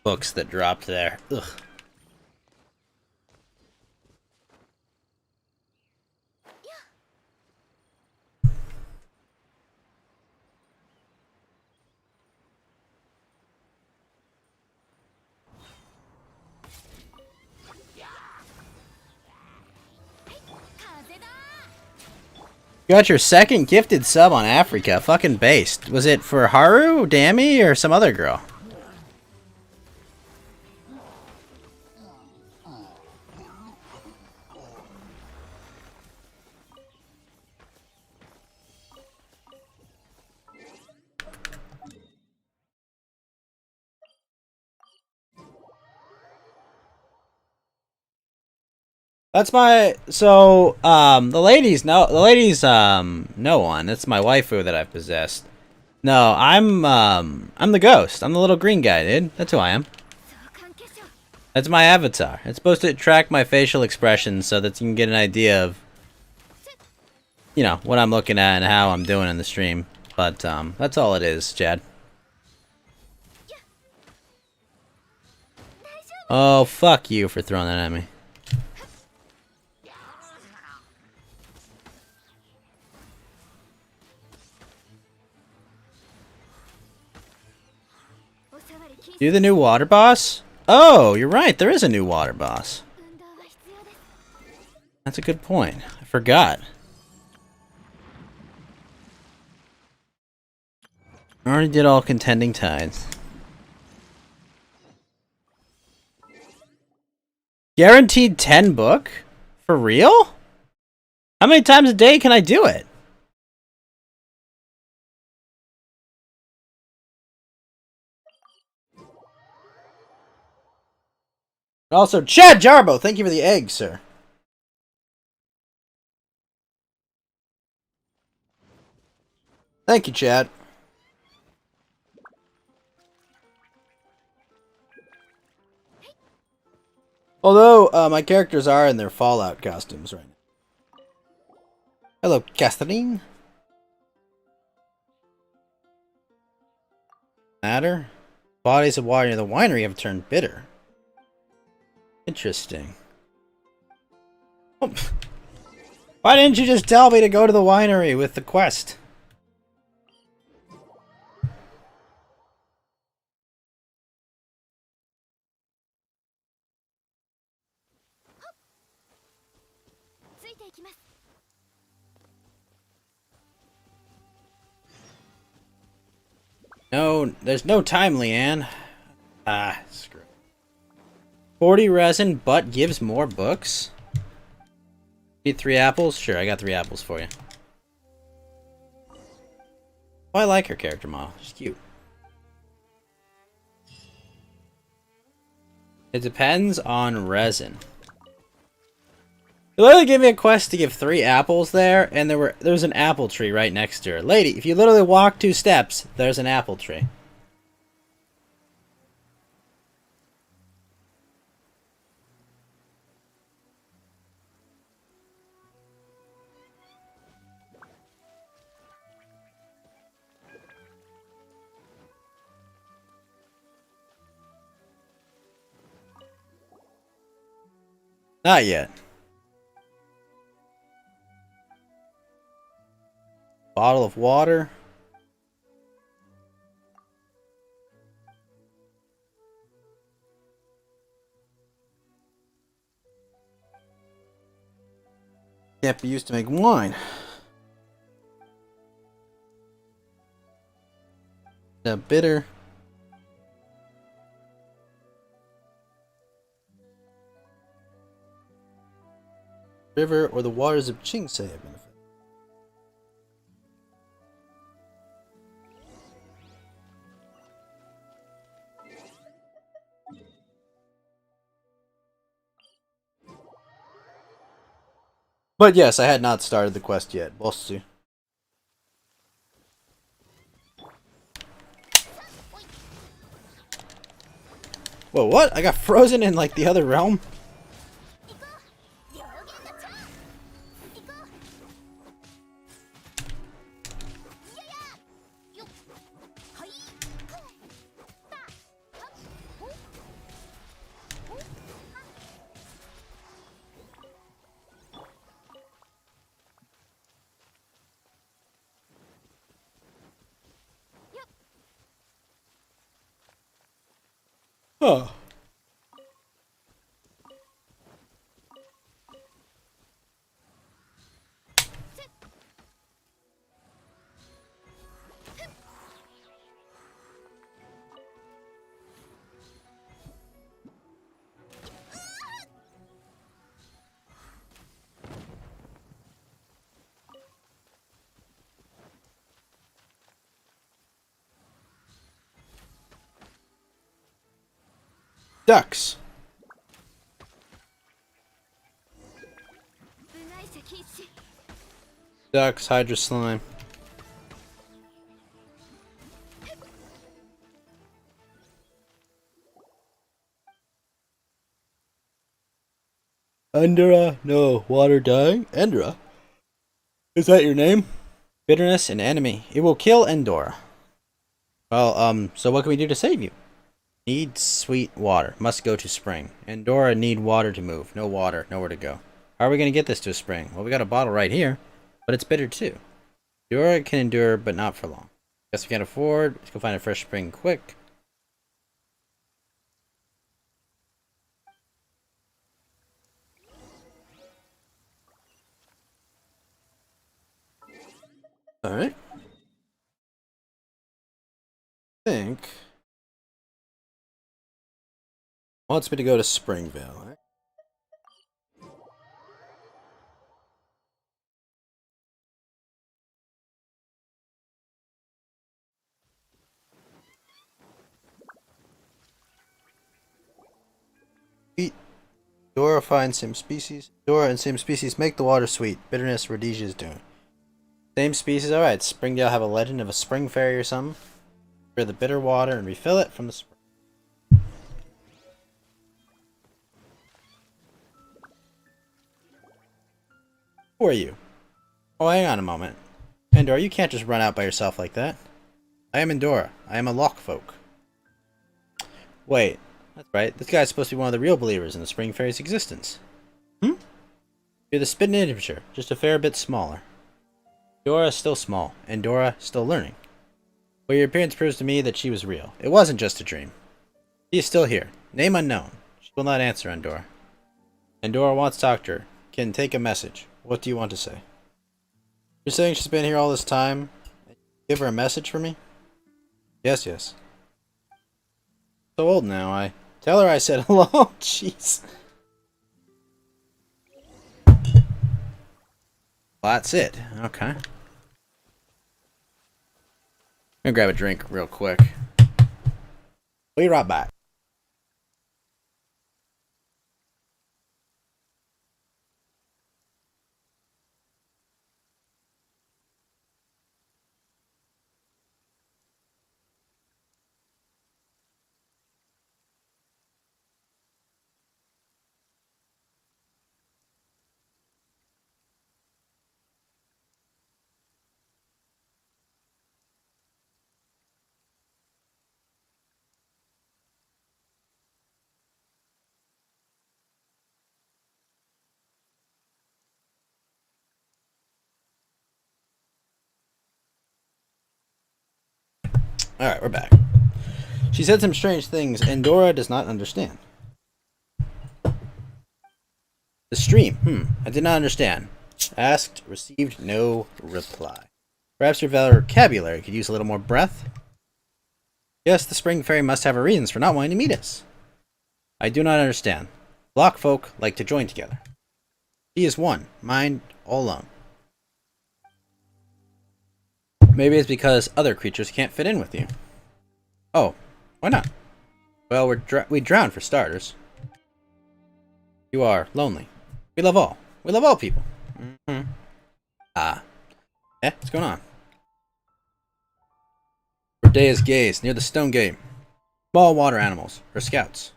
books that dropped there. Ugh. You got your second gifted sub on Africa. Fucking based. Was it for Haru, Dammy, or some other girl? That's my the ladies know one. That's my waifu that I've possessed. No, I'm the ghost. I'm the little green guy, dude. That's who I am. That's my avatar. It's supposed to track my facial expressions so that you can get an idea of, you know, what I'm looking at and how I'm doing in the stream. But that's all it is, Chad. Oh, fuck you for throwing that at me. You the new water boss? Oh, you're right. There is a new water boss. That's a good point. I forgot. I already did all contending tides. Guaranteed 10 book? For real? How many times a day can I do it? Also, Chad Jarbo, thank you for the egg, sir. Thank you, Chad. Although, my characters are in their Fallout costumes right now. Hello, Catherine. Matter? Bodies of water near the winery have turned bitter. Interesting. Oh. Why didn't you just tell me to go to the winery with the quest? No, there's no time, Leanne. Ah, screw it. 40 resin, but gives more books? Need 3 apples? Sure, I got 3 apples for you. Oh, I like her character model. She's cute. It depends on resin. They literally gave me a quest to give 3 apples there, and there was an apple tree right next to her. Lady, if you literally walk 2 steps, there's an apple tree. Not yet. Bottle of water. Can't be used to make wine. The bitter. River or the waters of Chingsei have been affected. But yes, I had not started the quest yet. We'll see. Whoa, what? I got frozen in like the other realm? Oh. Ducks. Ducks, Hydra Slime. Endura, no, water dying. Endura? Is that your name? Bitterness, an enemy. It will kill Endora. Well, so what can we do to save you? Need sweet water. Must go to spring. Endora need water to move. No water, nowhere to go. How are we going to get this to a spring? Well, we got a bottle right here, but it's bitter too. Endora can endure, but not for long. Guess we can't afford. Let's go find a fresh spring quick. Alright. I think wants me to go to Springvale. Right? Sweet. Dora finds same species. Dora and same species make the water sweet. Bitterness, Rhodesia is doing. Same species. Alright, Springdale have a legend of a spring fairy or something. For the bitter water and refill it from the spring. Who are you? Oh, hang on a moment. Endora, you can't just run out by yourself like that. I am Endora. I am a lock folk. Wait, that's right. This guy's supposed to be one of the real believers in the Spring Fairy's existence. Hmm? You're the Spit Adventure, just a fair bit smaller. Endora is still small. Endora still learning. But your appearance proves to me that she was real. It wasn't just a dream. She is still here. Name unknown. She will not answer, Endora. Endora wants to talk to her. Can take a message. What do you want to say? You're saying she's been here all this time? Give her a message for me? Yes, yes. So old now, I tell her I said hello. Jeez. Well, that's it. Okay. I'm gonna grab a drink real quick. Be right back. Alright, we're back. She said some strange things, and Dora does not understand. The stream. I did not understand. Asked, received no reply. Perhaps your vocabulary could use a little more breath? Yes, the Spring Fairy must have her reasons for not wanting to meet us. I do not understand. Block folk like to join together. She is one, mind all alone. Maybe it's because other creatures can't fit in with you. Oh, why not? Well, we drown for starters. You are lonely. We love all. We love all people. What's going on? Rodea's gaze near the stone gate. Small water animals, or scouts.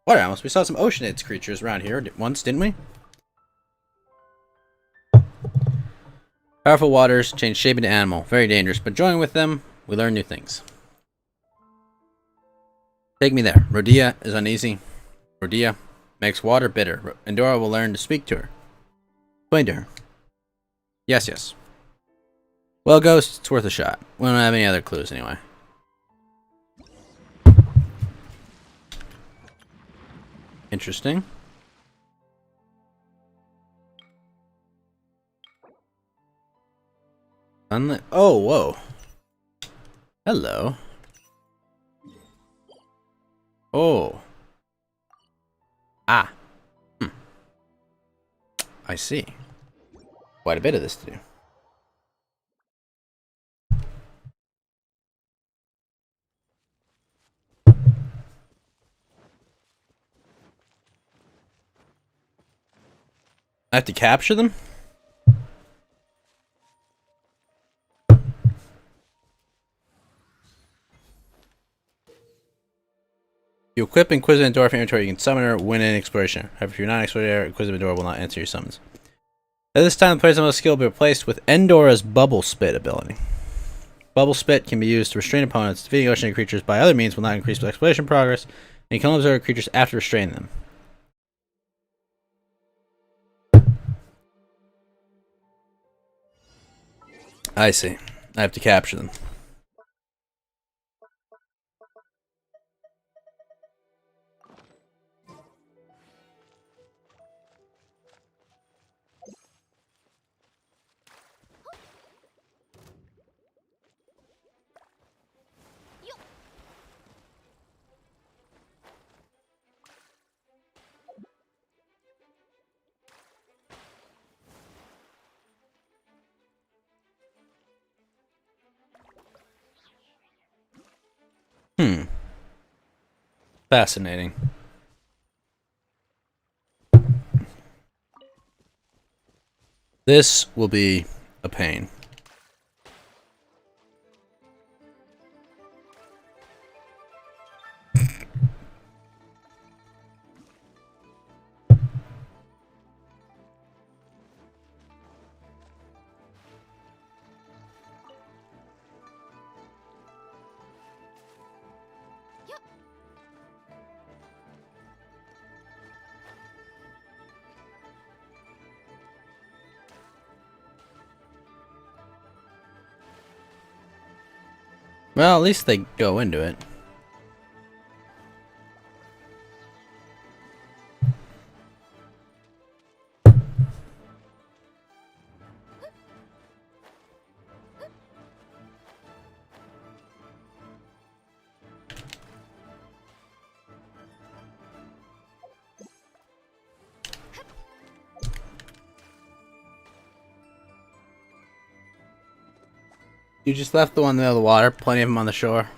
Water animals? We saw some oceanids creatures around here once, didn't we? Powerful waters change shape into animal. Very dangerous, but joining with them, we learn new things. Take me there. Rodea is uneasy. Rodea makes water bitter. Endora will learn to speak to her. Explain to her. Yes. Well, Ghost, it's worth a shot. We don't have any other clues anyway. Interesting. Oh, whoa. Hello. Oh. I see. Quite a bit of this to do. I have to capture them? You equip Inquisitive Door from inventory, you can summon her, win an exploration. However, if you're not an explorer, Inquisitive Door will not answer your summons. At this time, the player's most skill will be replaced with Endora's Bubble Spit ability. Bubble Spit can be used to restrain opponents. Defeating ocean creatures by other means will not increase exploration progress, and you can only observe creatures after restraining them. I see. I have to capture them. Fascinating. This will be a pain. Well, at least they go into it. You just left the one in the middle of the water. Plenty of them on the shore.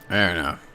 Fair enough.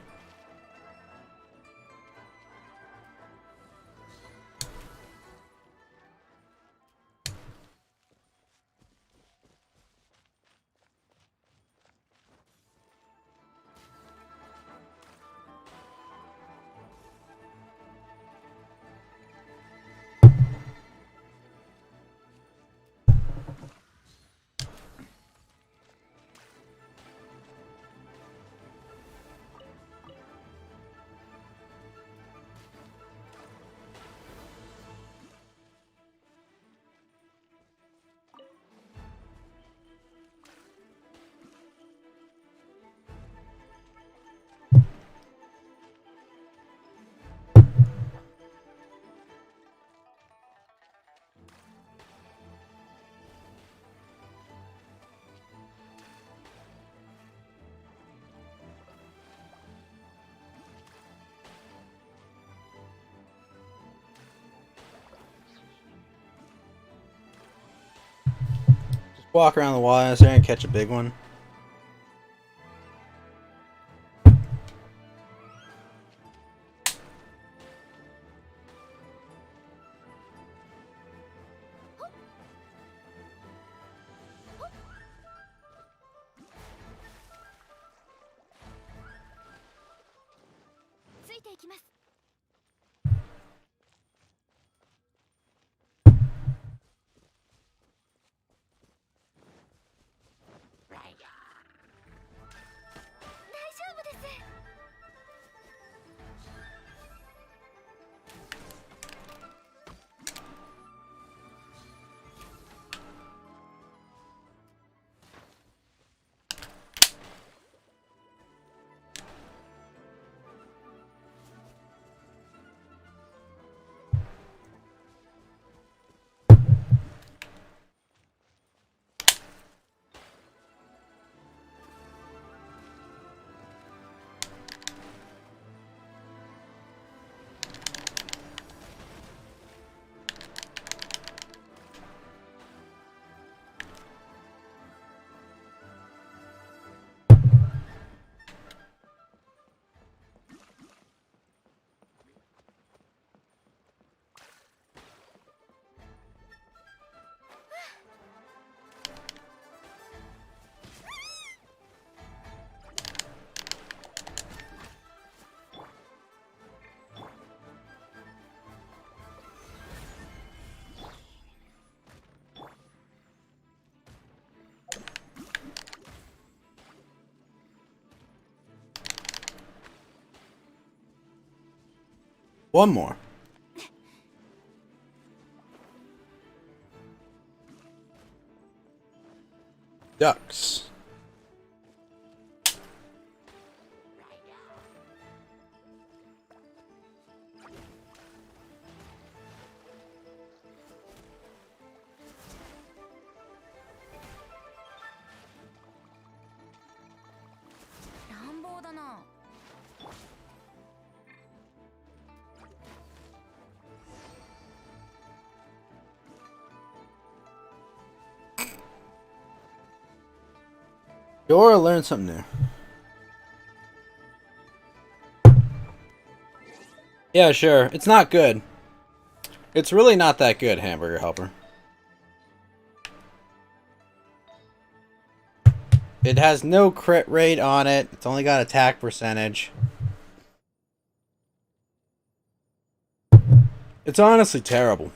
Walk around the wires there and catch a big one. One more. Ducks. Dora learned something new. Yeah, sure. It's not good. It's really not that good, Hamburger Helper. It has no crit rate on it. It's only got attack percentage. It's honestly terrible.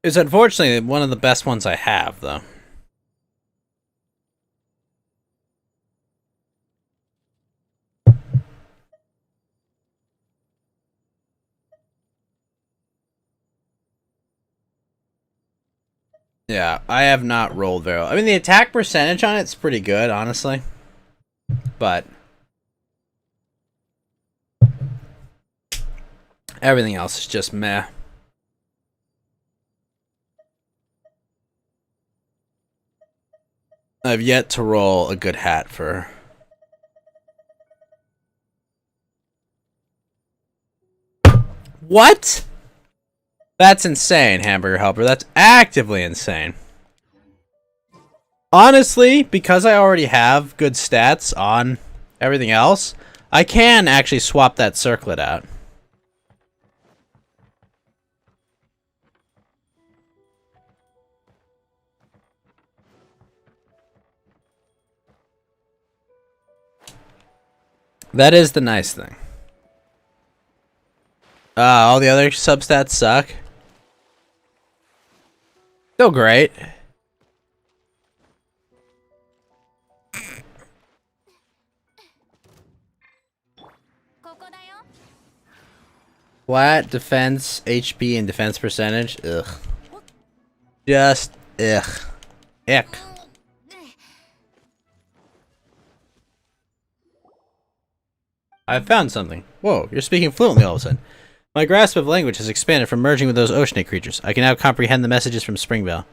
It's unfortunately one of the best ones I have, though. Yeah, I have not rolled very well. I mean, the attack percentage on it's pretty good, honestly. But everything else is just meh. I've yet to roll a good hat for her. What? That's insane, Hamburger Helper. That's actively insane. Honestly, because I already have good stats on everything else, I can actually swap that circlet out. That is the nice thing. All the other substats suck. Still great. Flat defense, HP, and defense percentage. Ugh. Just ugh. Ick. I found something. Whoa, you're speaking fluently all of a sudden. My grasp of language has expanded from merging with those oceanic creatures. I can now comprehend the messages from Springvale.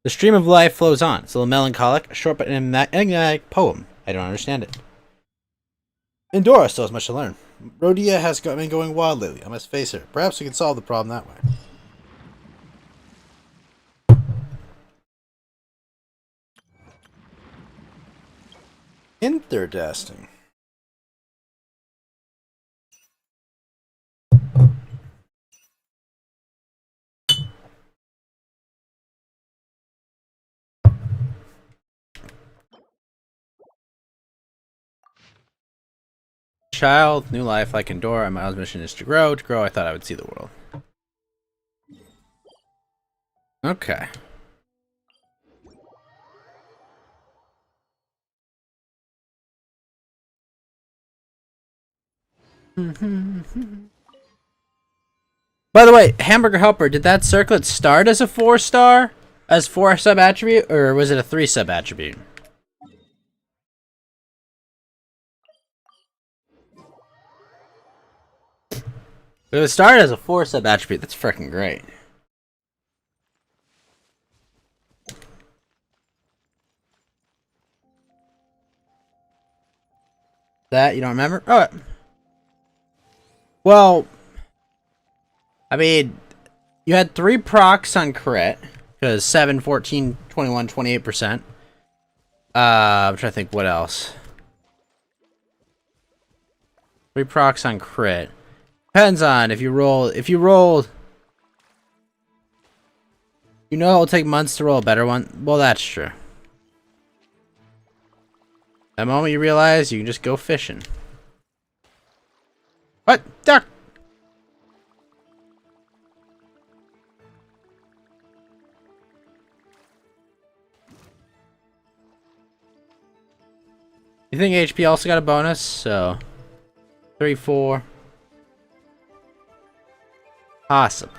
The stream of life flows on. It's a little melancholic, short but enigmatic poem. I don't understand it. Endora still has much to learn. Rhodia has been going wild lately. I must face her. Perhaps we can solve the problem that way. Interesting. Child, new life like Endora. My mission is to grow. To grow, I thought I would see the world. Okay. By the way, Hamburger Helper, did that circlet start as a 4-star? As 4 sub attribute? Or was it a 3 sub attribute? If it started as a 4 sub attribute, that's freaking great. That you don't remember? Oh. Well, I mean, you had 3 procs on crit, because 7, 14, 21, 28%. I'm trying to think what else. 3 procs on crit. Depends on if you roll, you know it'll take months to roll a better one. Well, that's true. The moment you realize, you can just go fishing. What? Duck! You think HP also got a bonus? So 3, 4. Awesome.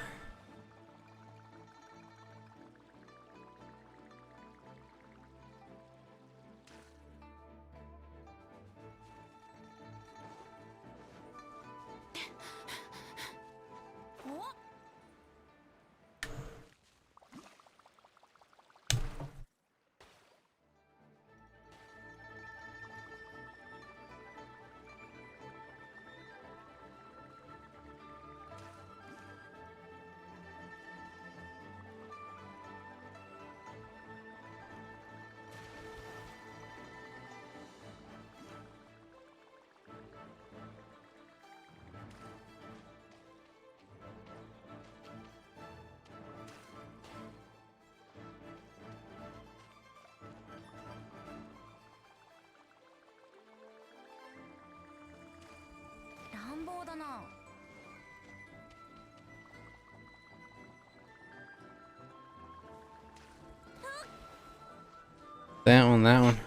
That one, that one.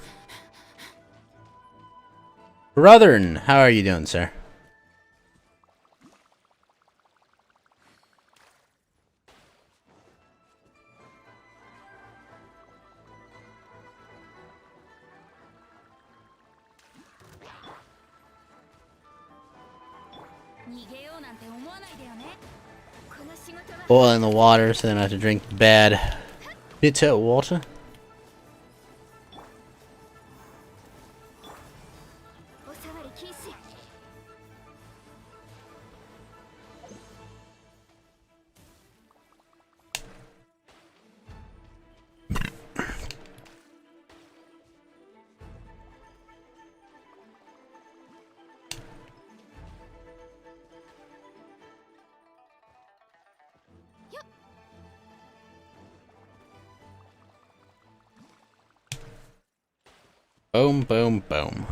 Brothern, how are you doing, sir? Boil in the water so they don't have to drink bad bitter water. Boom, boom, boom.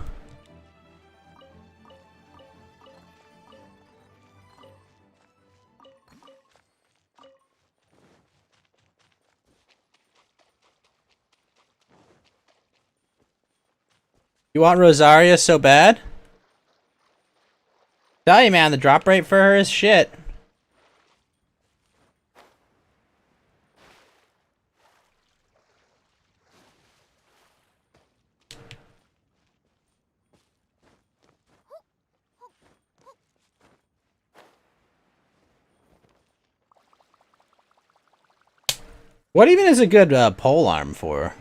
You want Rosaria so bad? Tell you, man, the drop rate for her is shit. What even is a good pole arm for?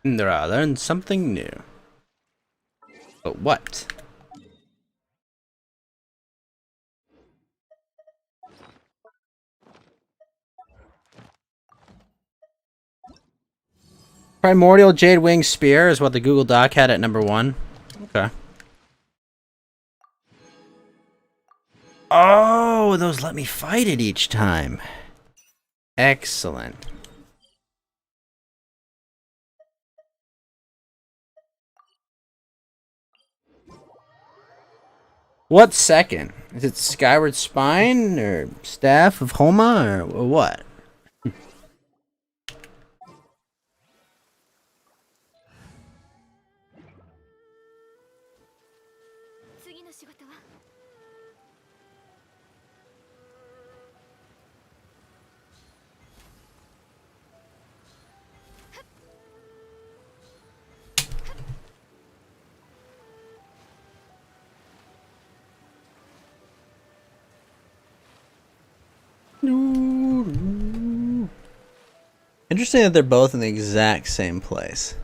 Indra, learn something new. But what? Primordial Jade Wing Spear is what the Google Doc had at number 1. Okay. Oh, those let me fight it each time. Excellent. What's second? Is it Skyward Spine or Staff of Homa or what? Interesting that they're both in the exact same place.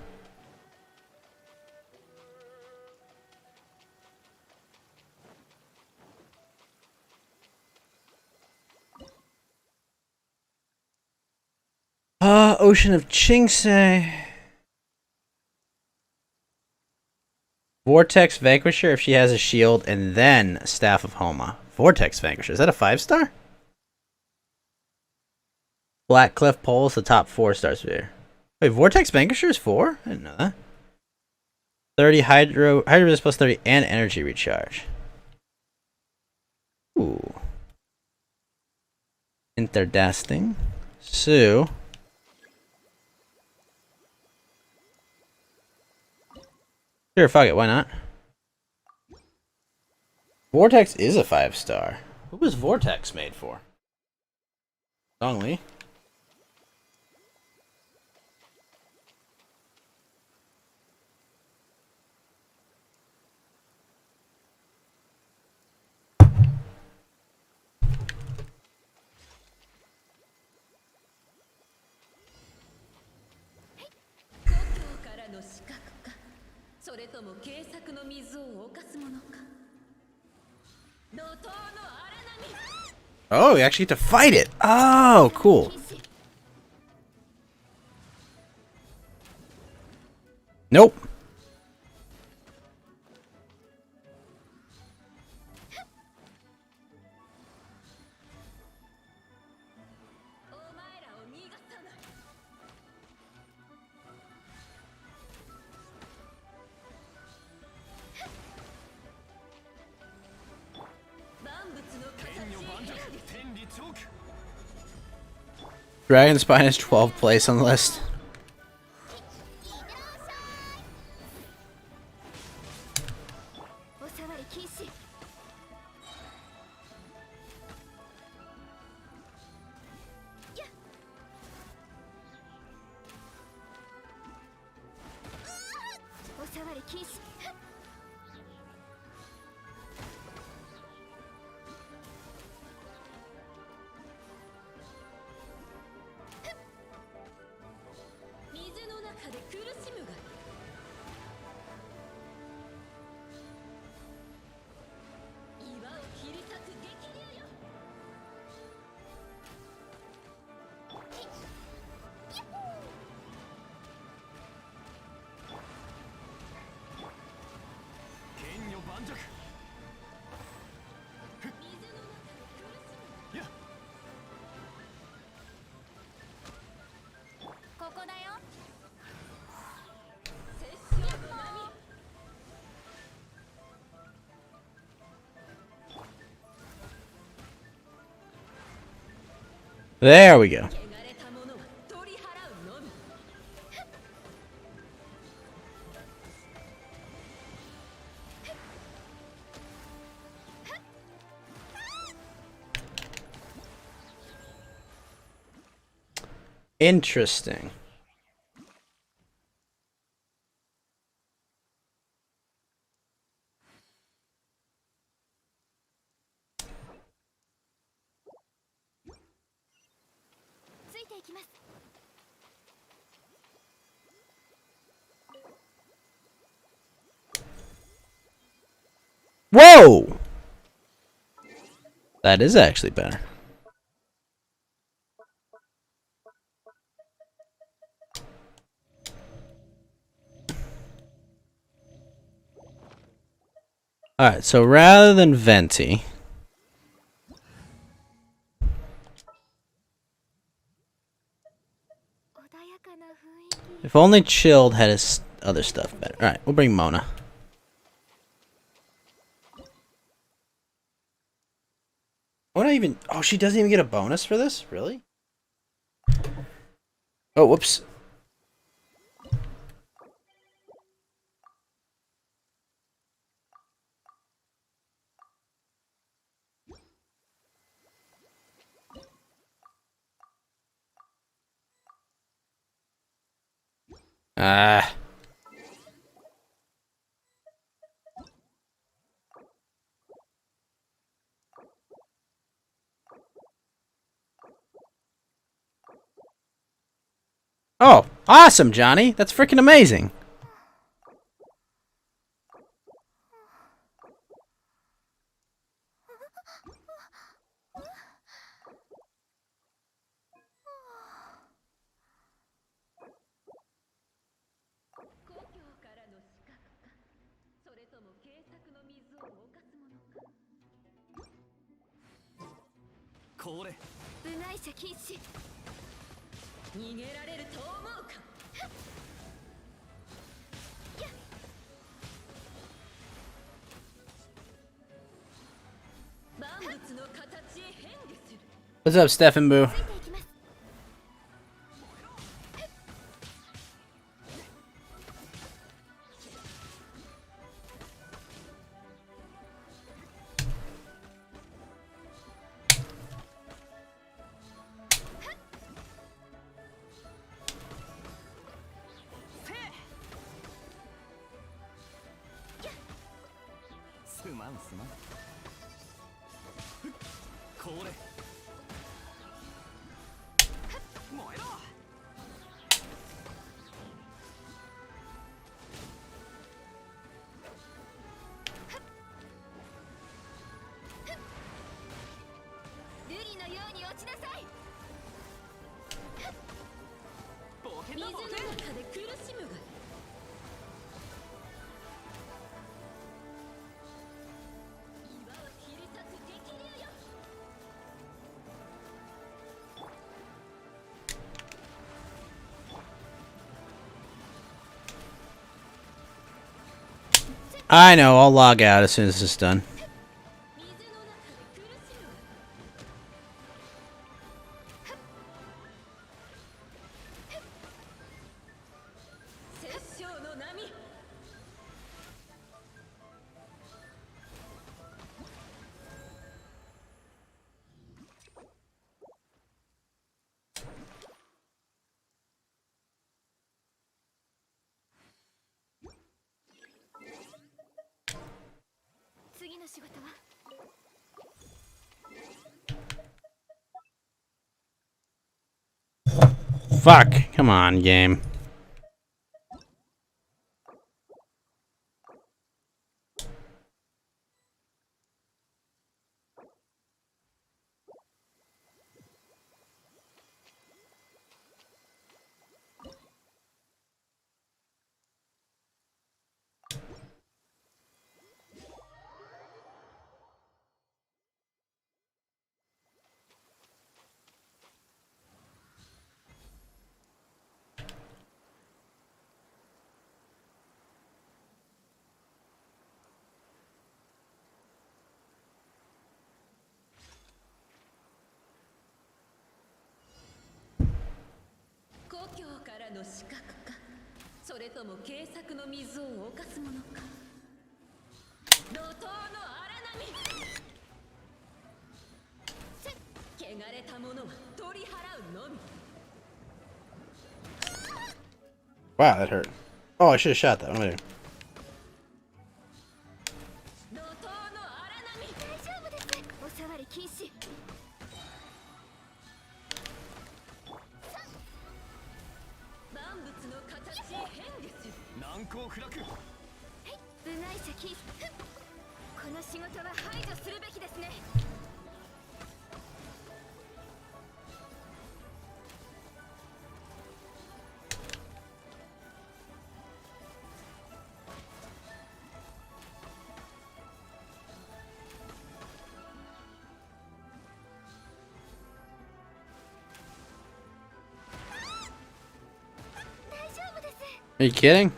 Ocean of Chingsei. Vortex Vanquisher if she has a shield, and then Staff of Homa. Vortex Vanquisher, is that a 5-star? Black Cliff Pole is the top 4-star sphere. Wait, Vortex Vanquisher is 4? I didn't know that. 30 Hydro resist plus 30 and energy recharge. Ooh. Interdasting. Sue. Sure, fuck it, why not? Vortex is a 5-star. What was Vortex made for? Dongli. Oh, we actually get to fight it. Oh, cool. Nope. Dragon Spine is 12th place on the list. There we go. Interesting. Whoa! That is actually better. Alright, so rather than Venti, if only Chilled had his other stuff better. Alright, we'll bring Mona. What even? Oh, she doesn't even get a bonus for this? Really? Oh, whoops. Ah. Oh, awesome, Johnny. That's freaking amazing. What's up, Stephen Boo? I know, I'll log out as soon as this is done. Fuck, come on, game. Wow, that hurt. Oh, I should have shot that. What am I doing? Are you kidding?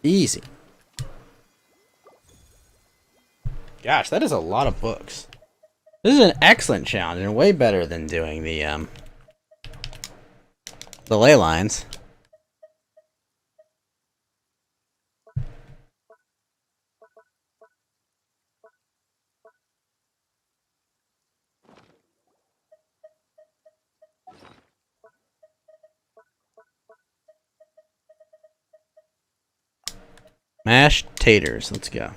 Easy. Gosh, that is a lot of books. This is an excellent challenge and way better than doing the ley lines. Mashed taters. Let's go.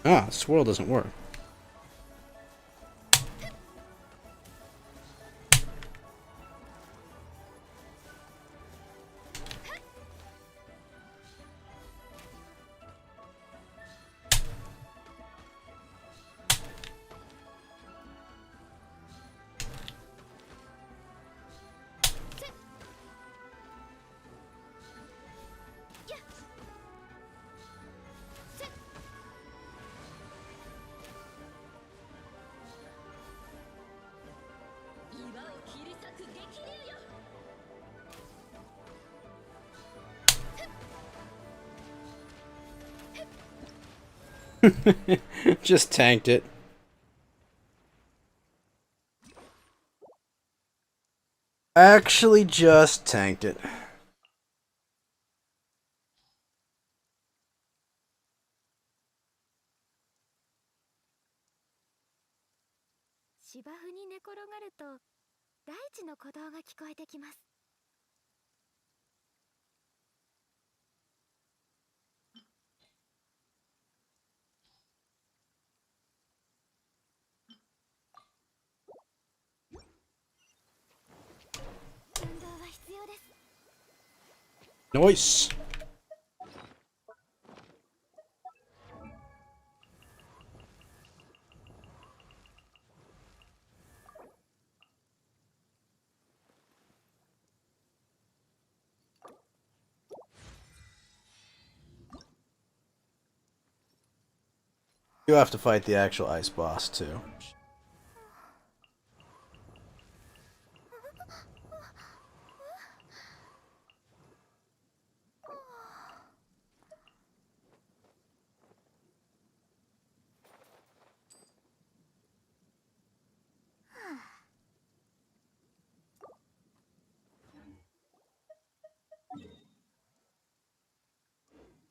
Ah, swirl doesn't work. Just tanked it. Actually just tanked it. Nice. You have to fight the actual ice boss too.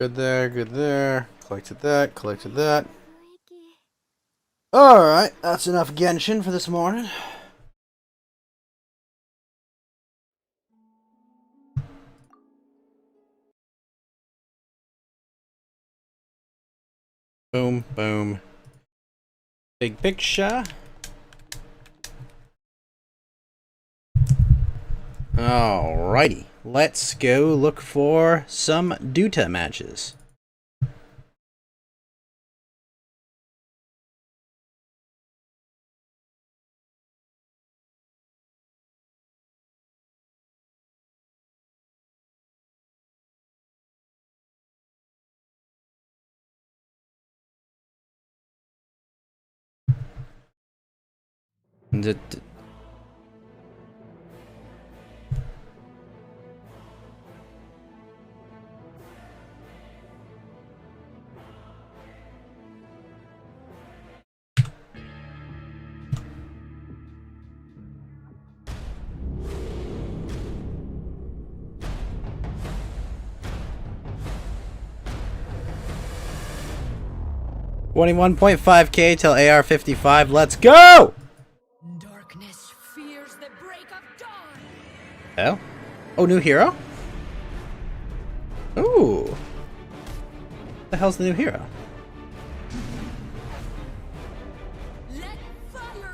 Good there, good there. Collected that, collected that. Alright, that's enough Genshin for this morning. Boom, boom. Big picture. Alrighty, let's go look for some Dota matches. $21.5K till AR-55. Let's go! Darkness fears the break of dawn. Oh? Oh, new hero? Ooh. What the hell's the new hero?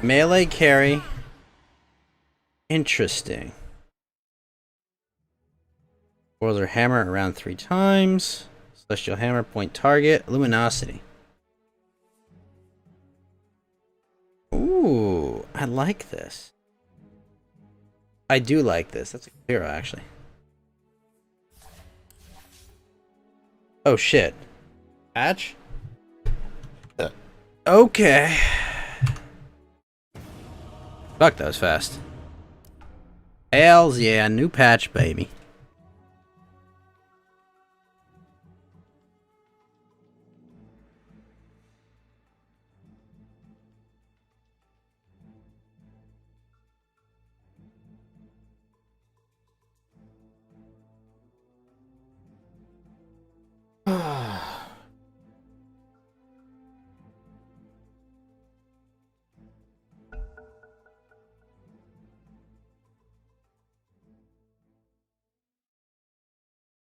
Melee carry. Interesting. Whirler hammer around 3 times. Celestial hammer, point target. Luminosity. Ooh, I like this. I do like this. That's a good hero, actually. Oh, shit. Patch? Okay. Fuck, that was fast. Hells yeah, new patch, baby.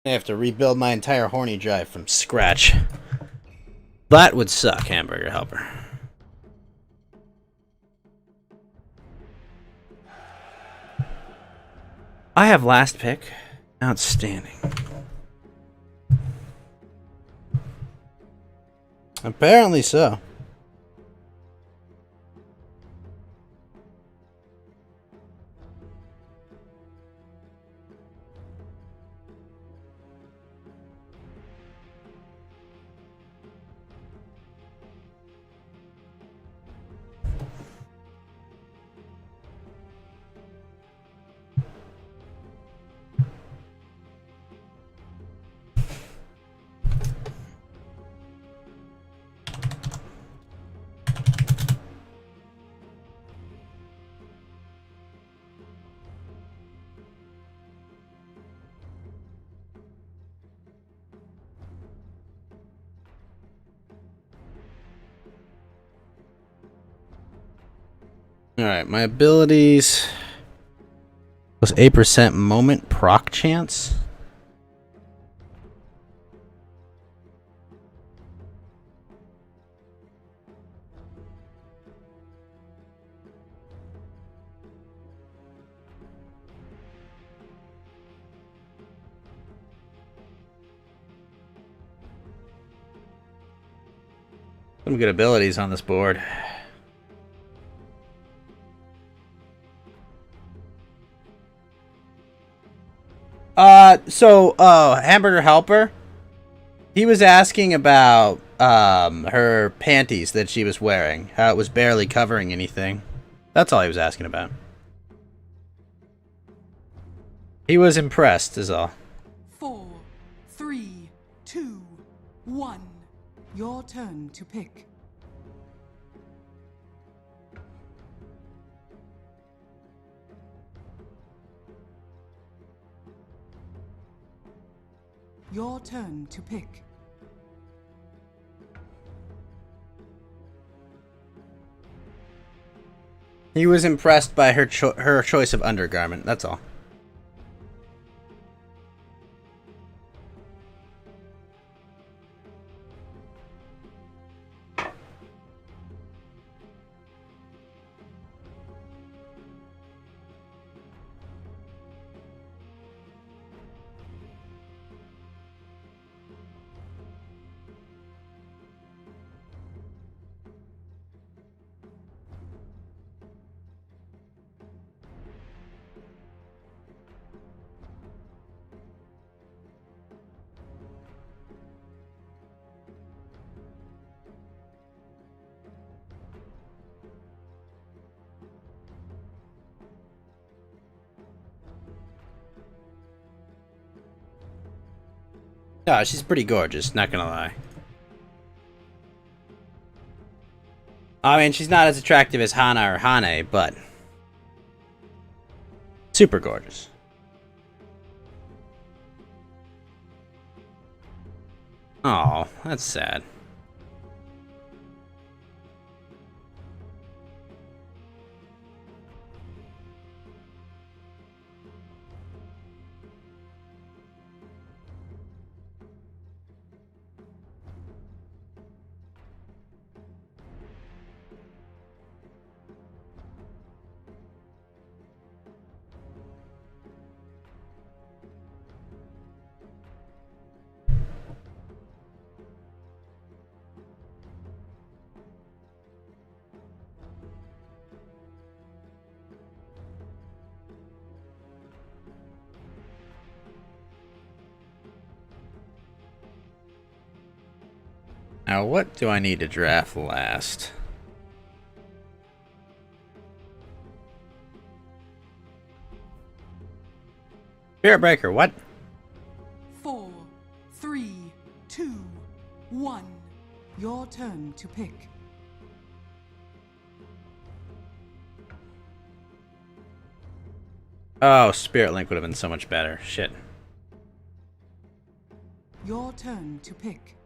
I have to rebuild my entire horny drive from scratch. That would suck, Hamburger Helper. I have last pick. Outstanding. Apparently so. Alright, my abilities was 8% moment proc chance. Some good abilities on this board. Hamburger Helper, he was asking about her panties that she was wearing, how it was barely covering anything. That's all he was asking about. He was impressed, is all. 4, 3, 2, 1. Your turn to pick. Your turn to pick. He was impressed by her choice of undergarment, that's all. Yeah, she's pretty gorgeous, not gonna lie. I mean, she's not as attractive as Hana or Hane, but super gorgeous. Oh, that's sad. Now, what do I need to draft last? Spirit Breaker, what? 4, 3, 2, 1. Your turn to pick. Oh, Spirit Link would have been so much better. Shit. Your turn to pick.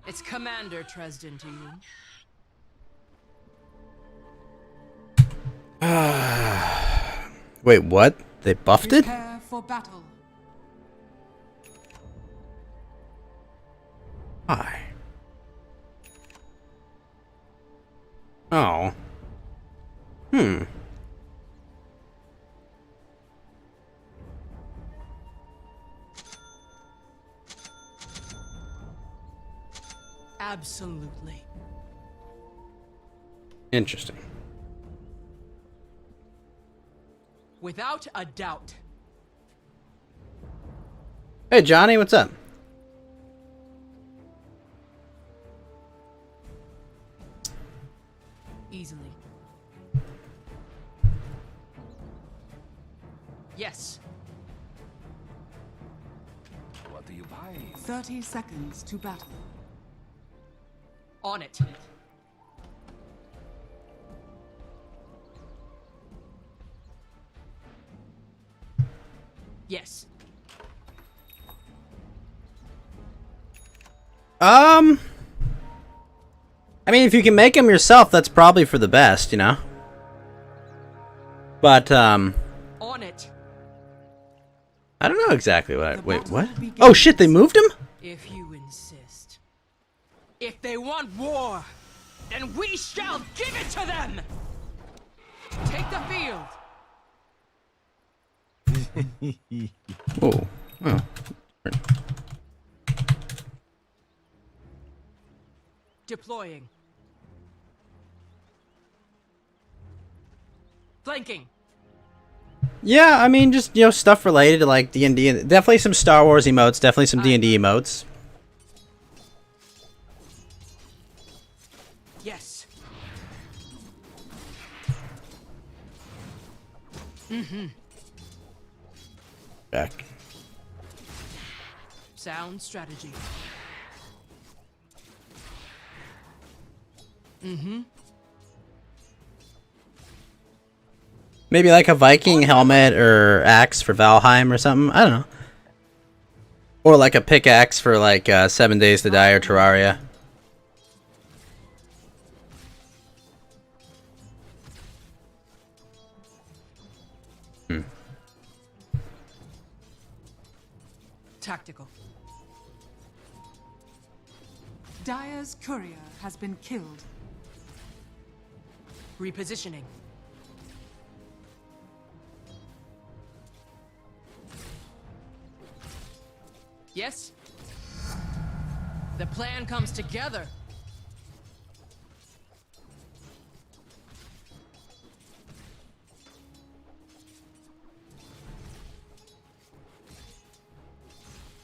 It's Commander Tresden to you. Wait, what? They buffed it? Prepare for battle. Why? Oh. Hmm. Absolutely. Interesting. Without a doubt. Hey, Johnny, what's up? Easily. Yes. What do you buy? 30 seconds to battle. On it. Yes. I mean, if you can make them yourself, that's probably for the best, you know? But, On it. I don't know exactly what wait, what? Oh shit, they moved him? If you insist. If they want war, then we shall give it to them! Take the field! Whoa. Oh. Deploying. Flanking. Yeah, I mean, just, you know, stuff related to, like, D&D. And definitely some Star Wars emotes, definitely some D&D emotes. Yes. Mm-hmm. Back. Sound strategy. Mm-hmm. Maybe like a Viking helmet or axe for Valheim or something. I don't know. Or like a pickaxe for like 7 Days to Die or Terraria. Tactical. Dire's courier has been killed. Repositioning. Yes? The plan comes together.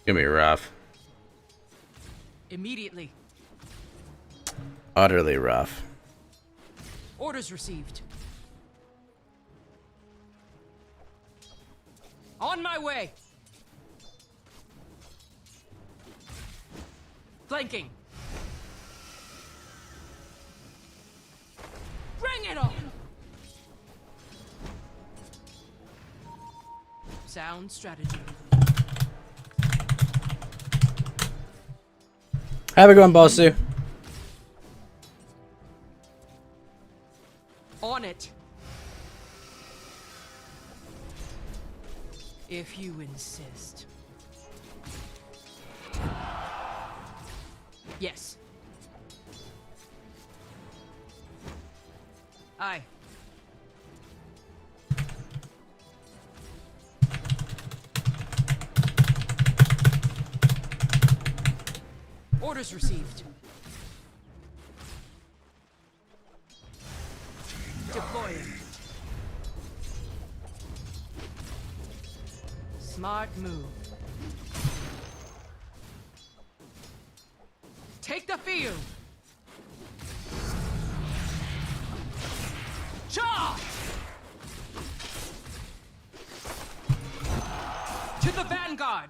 Gonna be rough. Immediately. Utterly rough. Orders received. On my way. Flanking. Bring it on. Sound strategy. Have a good one, Bosu. On it. If you insist. Yes. Aye. Orders received. Deploying. Smart move. Take the field. Charge! To the vanguard.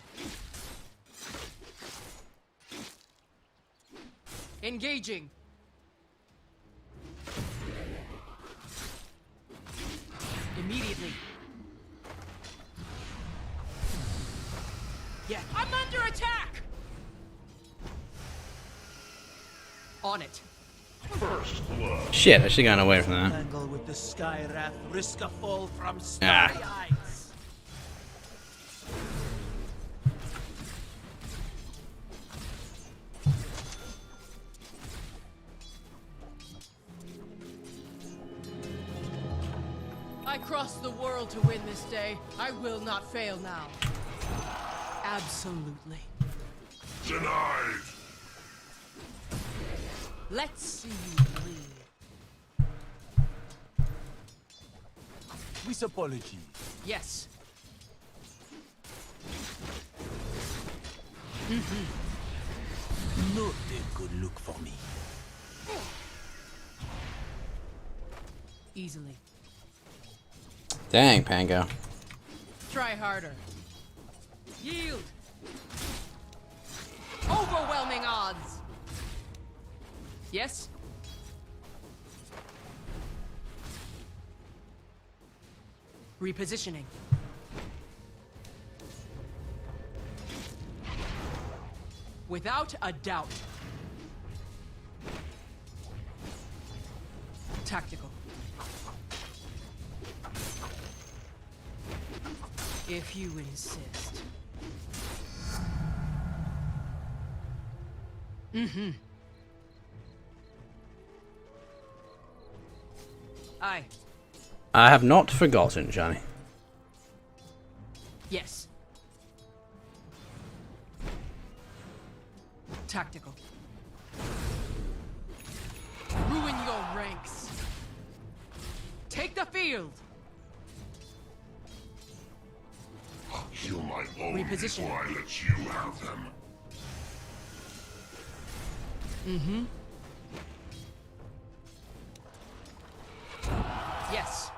Engaging. Immediately. Yeah, I'm under attack. On it. Shit, I should've gone away from that. Tangle with the sky wrath, risk a fall from Ah. starry eyes. I crossed the world to win this day. I will not fail now. Absolutely. Denied. Let's see you bleed. With apology. Yes. Not a good look for me. Easily. Dang, Pango. Try harder. Yield. Overwhelming odds. Yes. Repositioning. Without a doubt. Tactical. If you insist. Mm-hmm. Aye. I have not forgotten, Johnny. Yes. Tactical. Ruin your ranks. Take the field. Kill my own Reposition. before I let you have them. Mm-hmm. Yes.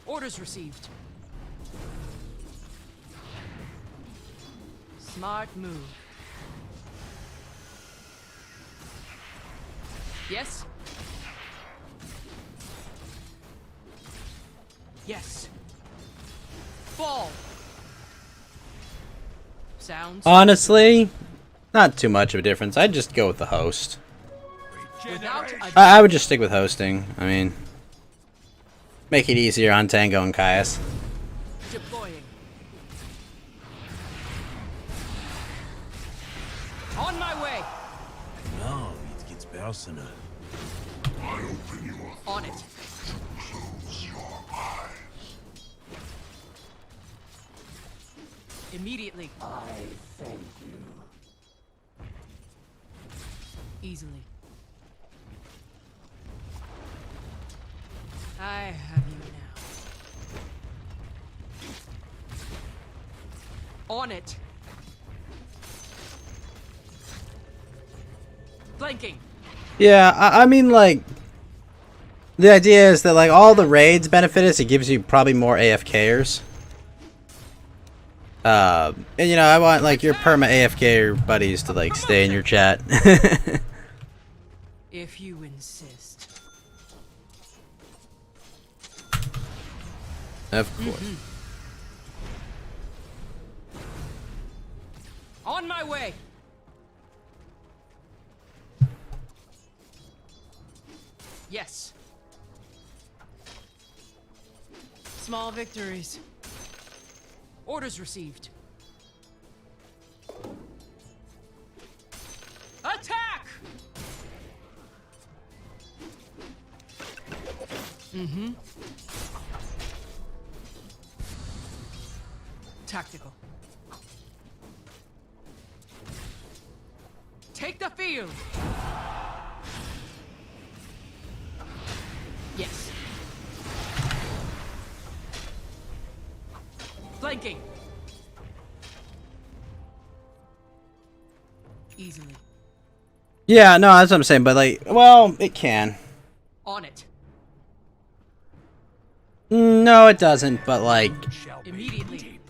Orders received. Smart move. Yes? Yes. Fall. Sounds. Honestly, not too much of a difference. I'd just go with the host. Without a I would just stick with hosting. I mean, make it easier on Tango and Caius. deploying. On my way. Now it gets personal. I open your On it. close your eyes. Immediately. I thank you. Easily. I have you now. On it. Flanking. Yeah, I mean, like, the idea is that, like, all the raids benefit is it gives you probably more AFKers. And, you know, I want, like, your perma AFK buddies to, like, stay in your chat. If you insist. Of course. On my way. Yes. Small victories. Orders received. Attack! Mm-hmm. Tactical. Take the field! Yes. Flanking. Easily. Yeah, no, that's what I'm saying, but, like, well, it can. On it. No, it doesn't, but, like, Immediately.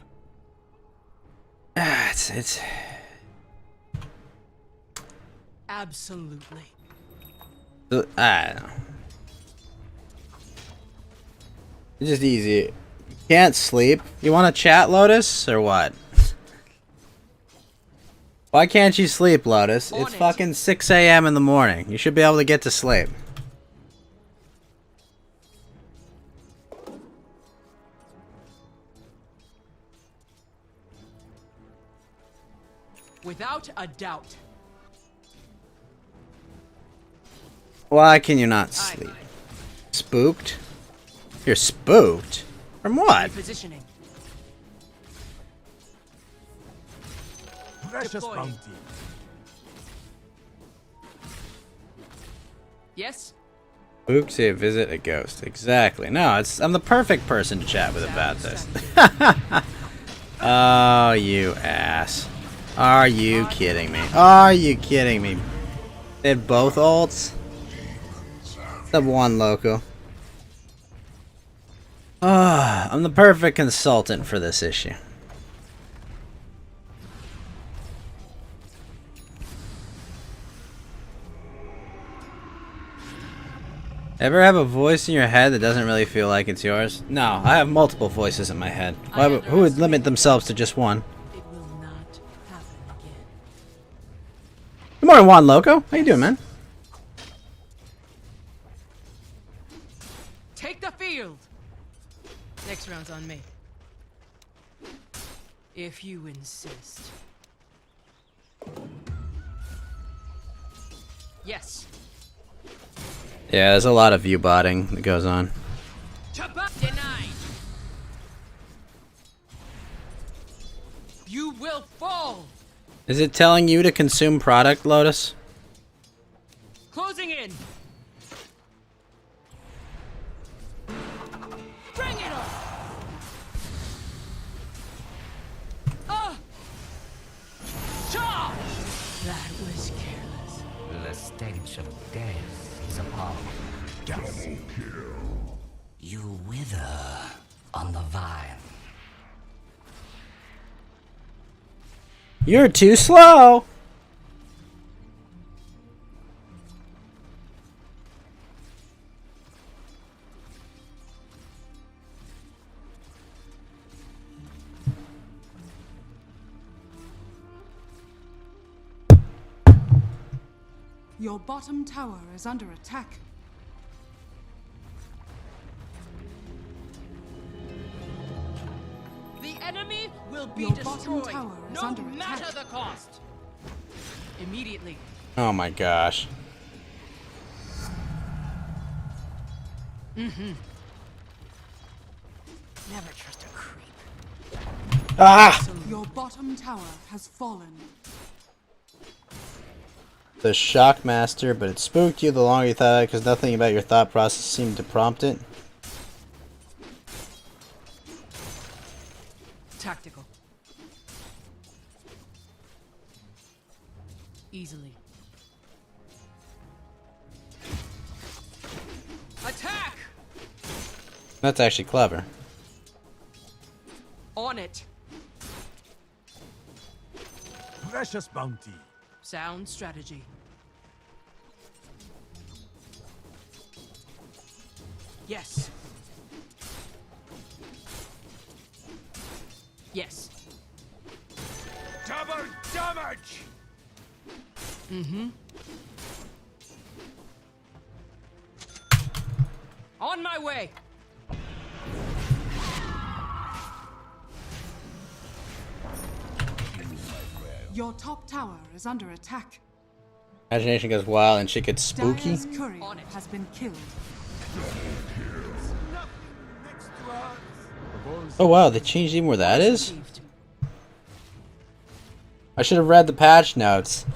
it's Absolutely. I don't know. It's just easy. You can't sleep. You want to chat, Lotus, or what? Why can't you sleep, Lotus? It's fucking 6 a.m. in the morning. You should be able to get to sleep. Without a doubt. Why can you not sleep? Spooked? You're spooked? From what? Repositioning. Precious Deploying. bounty. Yes? Booksy, visit a ghost. Exactly. No, I'm the perfect person to chat with about this. Oh, you ass. Are you kidding me? Are you kidding me? They had both ults? Sub 1 Loco. Ah, I'm the perfect consultant for this issue. Ever have a voice in your head that doesn't really feel like it's yours? No, I have multiple voices in my head. Who would limit themselves to just one? Good morning, Juan Loco. How you doing, man? Take the field. Next round's on me. If you insist. Yes. Yeah, there's a lot of view botting that goes on. Denied. You will fall. Is it telling you to consume product, Lotus? Closing in. Bring it on. Charge. That was careless. The stench of death is upon you. You wither on the vine. You're too slow. Your bottom tower is under attack. The enemy will be Your bottom destroyed, tower is no under matter attack. the cost. Immediately. Oh my gosh. Mm-hmm. Never trust a creep. Ah! Your bottom tower has fallen. The Shockmaster, but it spooked you the longer you thought because nothing about your thought process seemed to prompt it. Tactical. Easily. Attack! That's actually clever. On it. Precious bounty. Sound strategy. Yes. Yes. Double damage! Mm-hmm. On my way. Your top tower is under attack. Imagination goes wild and shit gets spooky. Dire's courier has been killed. Oh wow, they changed even where that is? I should have read the patch notes.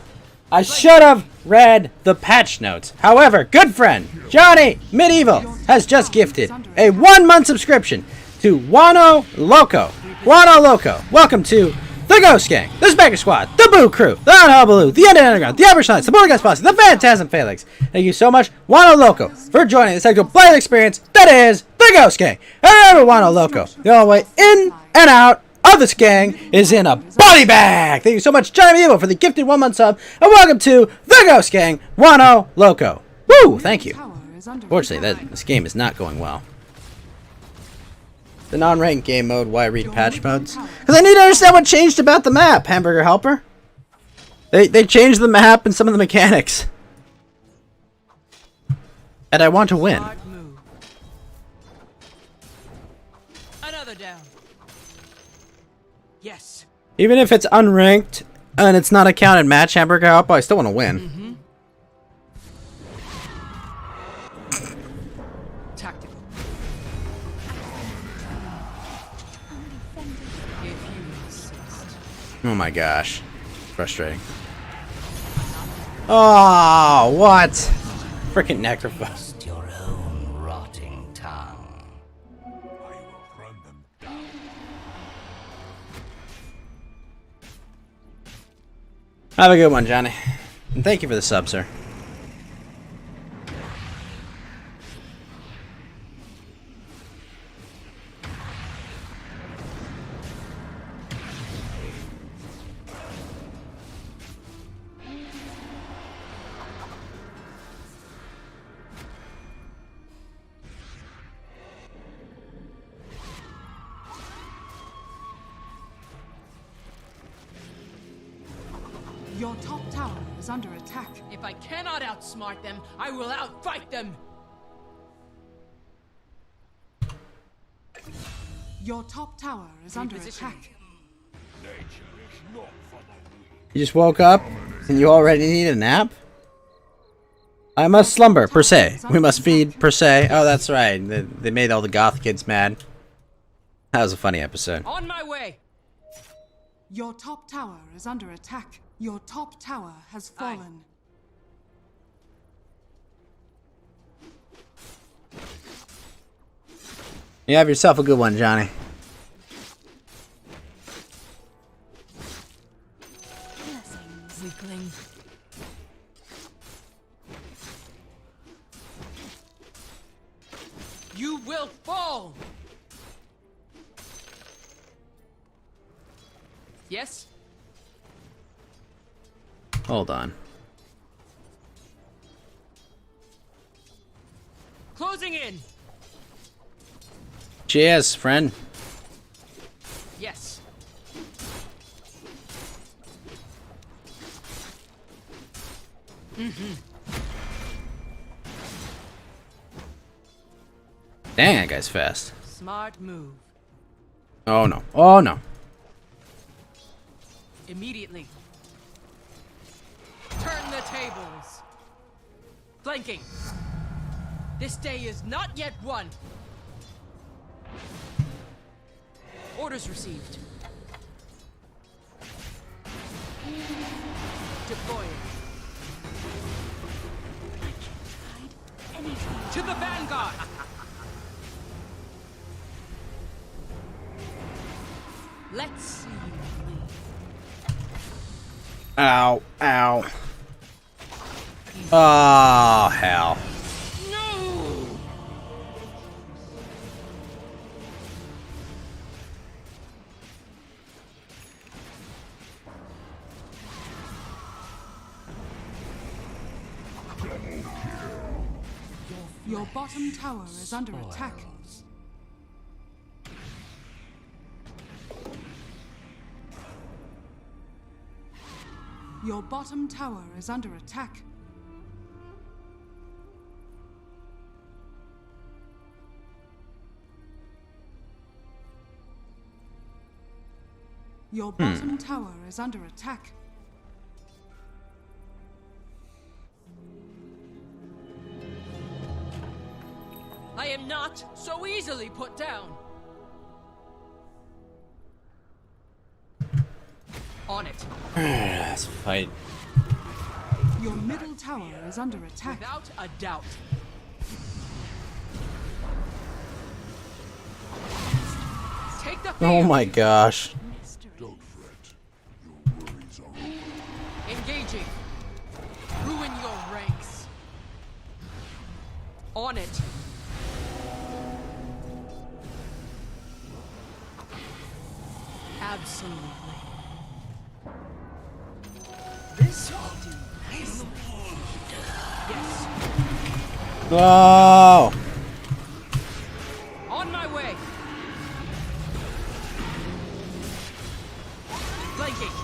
I should have read the patch notes. However, good friend Johnny Medieval has just gifted a 1-month subscription to Wano Loco. Wano Loco, welcome to the Ghost Gang, the Spectre Squad, the Boo Crew, the Unhubaloo, the Indian Underground, the Irish Knights, the Poltergeist Posse, the Phantasm Phalanx. Thank you so much, Wano Loco, for joining this technical playing experience that is the Ghost Gang. And remember, Wano Loco, the only way in and out of this gang is in a body bag. Thank you so much, Johnny Medieval, for the gifted 1-month sub, and welcome to the Ghost Gang, Wano Loco. Woo! Thank you. Fortunately, this game is not going well. The non-ranked game mode, why read patch modes? Because I need to understand what changed about the map, Hamburger Helper. They changed the map and some of the mechanics. And I want to win. Another down. Yes. Even if it's unranked and it's not a counted match, Hamburger Helper, I still want to win. Mm-hmm. Tactical. If you insist. Oh my gosh. Frustrating. Oh, what? Freaking Necrophos. Have a good one, Johnny. And thank you for the sub, sir. Your top tower is under attack. If I cannot outsmart them, I will outfight them! Your top tower is under attack. You just woke up and you already need a nap? I must slumber, per se. We must feed, per se. Oh, that's right. They made all the goth kids mad. That was a funny episode. On my way! Your top tower is under attack. Your top tower has fallen. You have yourself a good one, Johnny. Weakling. You will fall! Yes? Hold on. Closing in! Cheers, friend. Yes. Dang, that guy's fast. Smart move. Oh no. Oh no. Immediately. Turn the tables. Flanking. This day is not yet won. Orders received. Deploying. To the vanguard. Let's see you bleed. Ow. Ow. Oh, hell. No! Your bottom tower is under attack. Your bottom tower is under attack. Your bottom tower is under attack. I am not so easily put down. On it. Let's fight. Your middle tower is under attack. Without a doubt. Take the Oh my gosh. Engaging. Ruin your ranks. On it. Absolutely. This will do nicely. Yes. Oh. On my way. Flanking.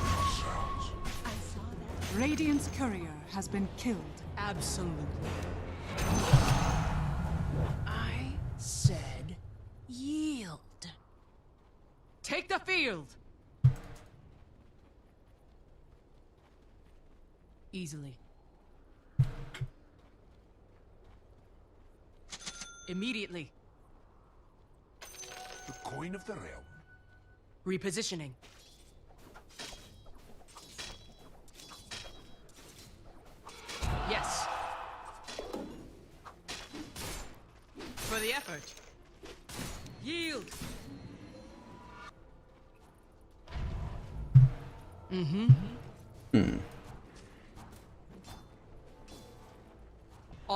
Radiant's courier has been killed. Absolutely. I said yield. Take the field. Easily. Immediately. The coin of the realm. Repositioning. Yes. For the effort. Yield.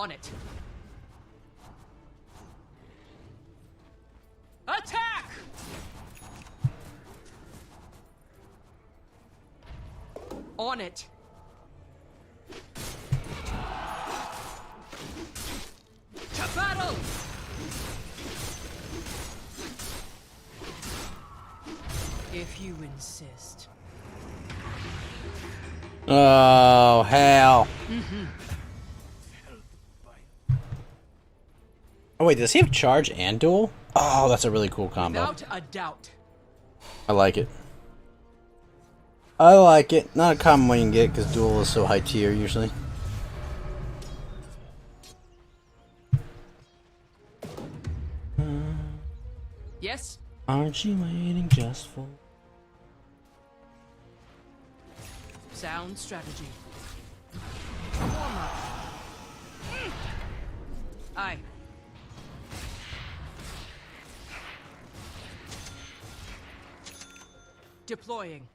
On it. Attack! On it. To battle! If you insist. Oh, hell. Oh, wait, does he have charge and duel? Oh, that's a really cool combo. Without a doubt. I like it. I like it. Not a common one you can get because duel is so high tier usually. Yes? Aren't you waiting just for... Sound strategy. Warm up. Aye. Deploying.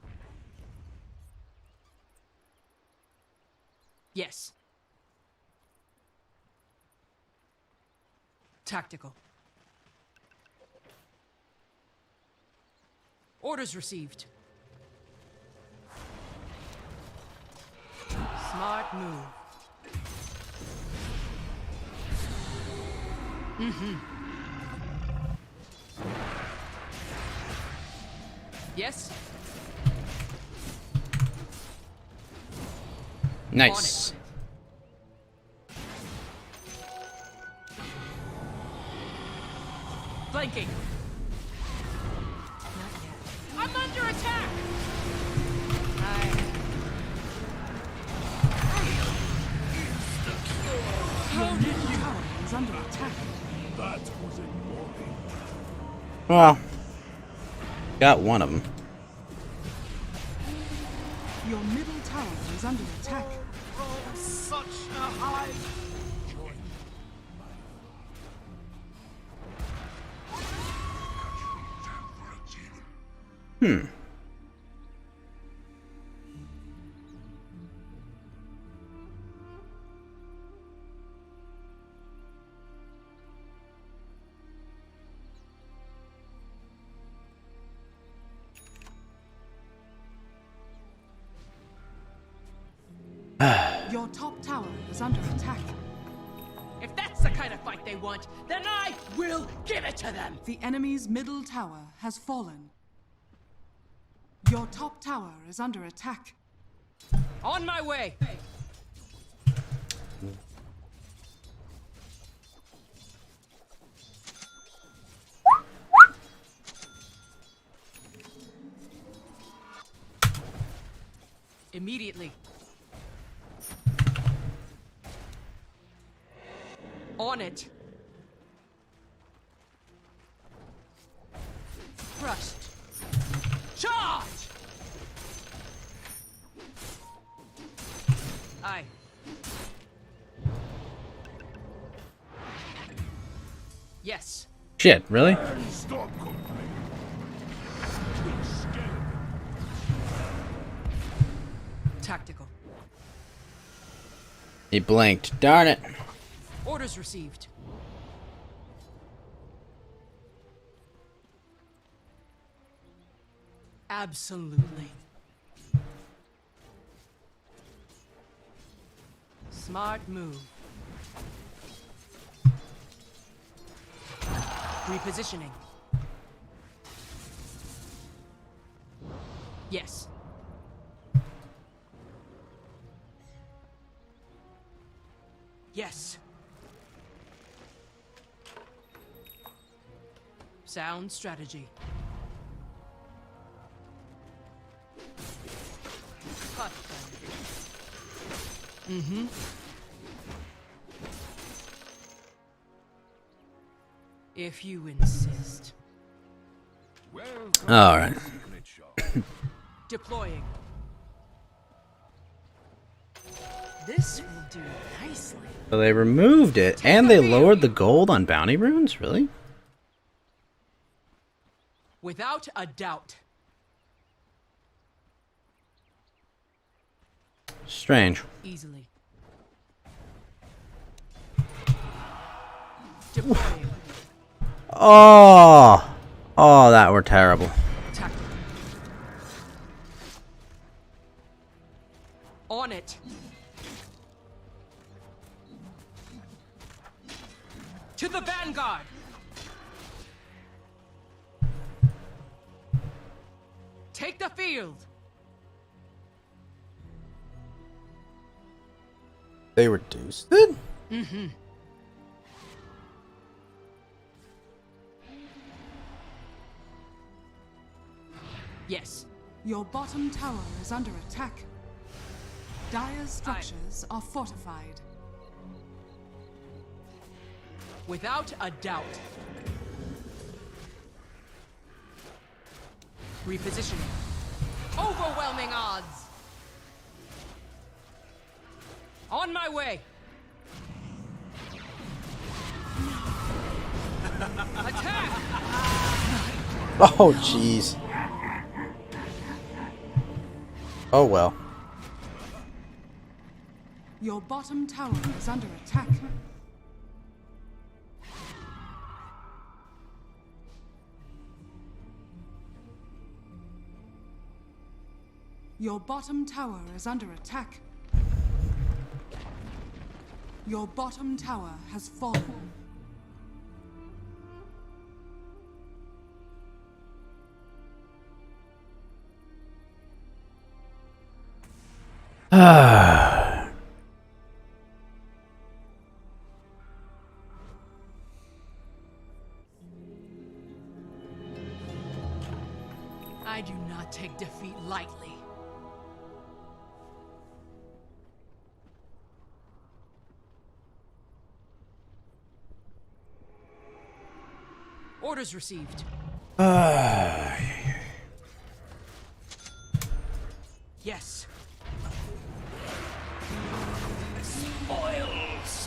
Yes. Tactical. Orders received. Smart move. Yes? Nice. Flanking. I'm under attack. How did you? Is under attack. That was annoying. Well, got one of them. Your middle tower is under attack. Oh, such a high. Hmm. Your top tower is under attack. If that's the kind of fight they want, then I will give it to them. The enemy's middle tower has fallen. Your top tower is under attack. On my way. Immediately. On it. Crushed. Charge! Aye. Yes. Shit, really? Stop complaining. Tactical. He blinked. Darn it. Orders received. Absolutely. Smart move. Repositioning. Yes. Yes. Sound strategy. Cut them. Mm-hmm. If you insist. All right. Deploying. This will do nicely. So they removed it, and they lowered the gold on bounty runes? Really? Without a doubt. Strange. Easily. Oh, oh, that were terrible. Attack. On it. To the vanguard. Take the field. They reduced it? Mm-hmm. Yes. Your bottom tower is under attack. Dire's structures are fortified. Without a doubt. Repositioning. Overwhelming odds. On my way. Attack! Oh, jeez. Oh, well. Your bottom tower is under attack. Your bottom tower is under attack. Your bottom tower has fallen. I do not take defeat lightly. Orders received. Yes.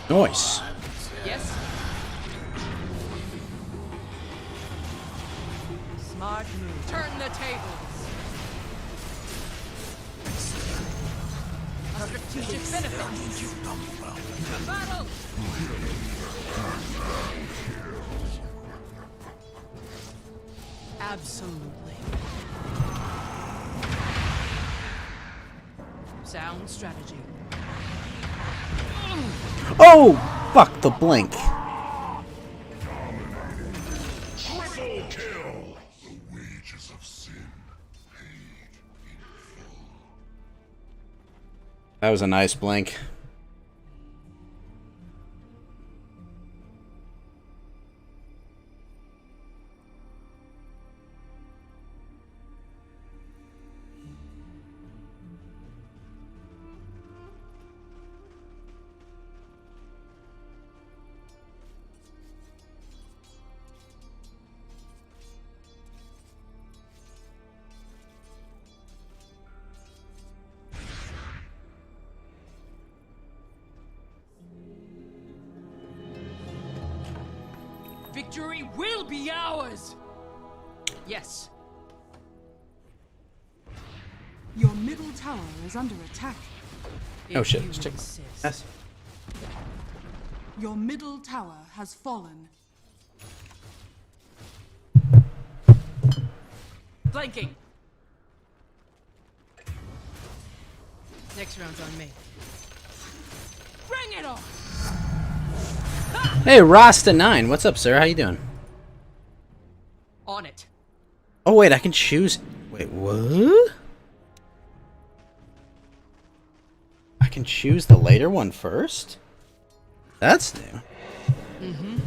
Nice. Yes. Smart move. Turn the tables. A strategic benefit. Battle. Absolutely. Sound strategy. Oh, fuck the blink. Triple kill. The wages of sin paid in full. That was a nice blink. Victory will be ours! Yes. Your middle tower is under attack. Oh shit. You Let's check. insist. Yes. Your middle tower has fallen. Flanking. Next round's on me. Bring it on! Hey, Rasta9. What's up, sir? How you doing? On it. Oh, wait. I can choose. Wait, what? I can choose the later one first? That's new. Mm-hmm.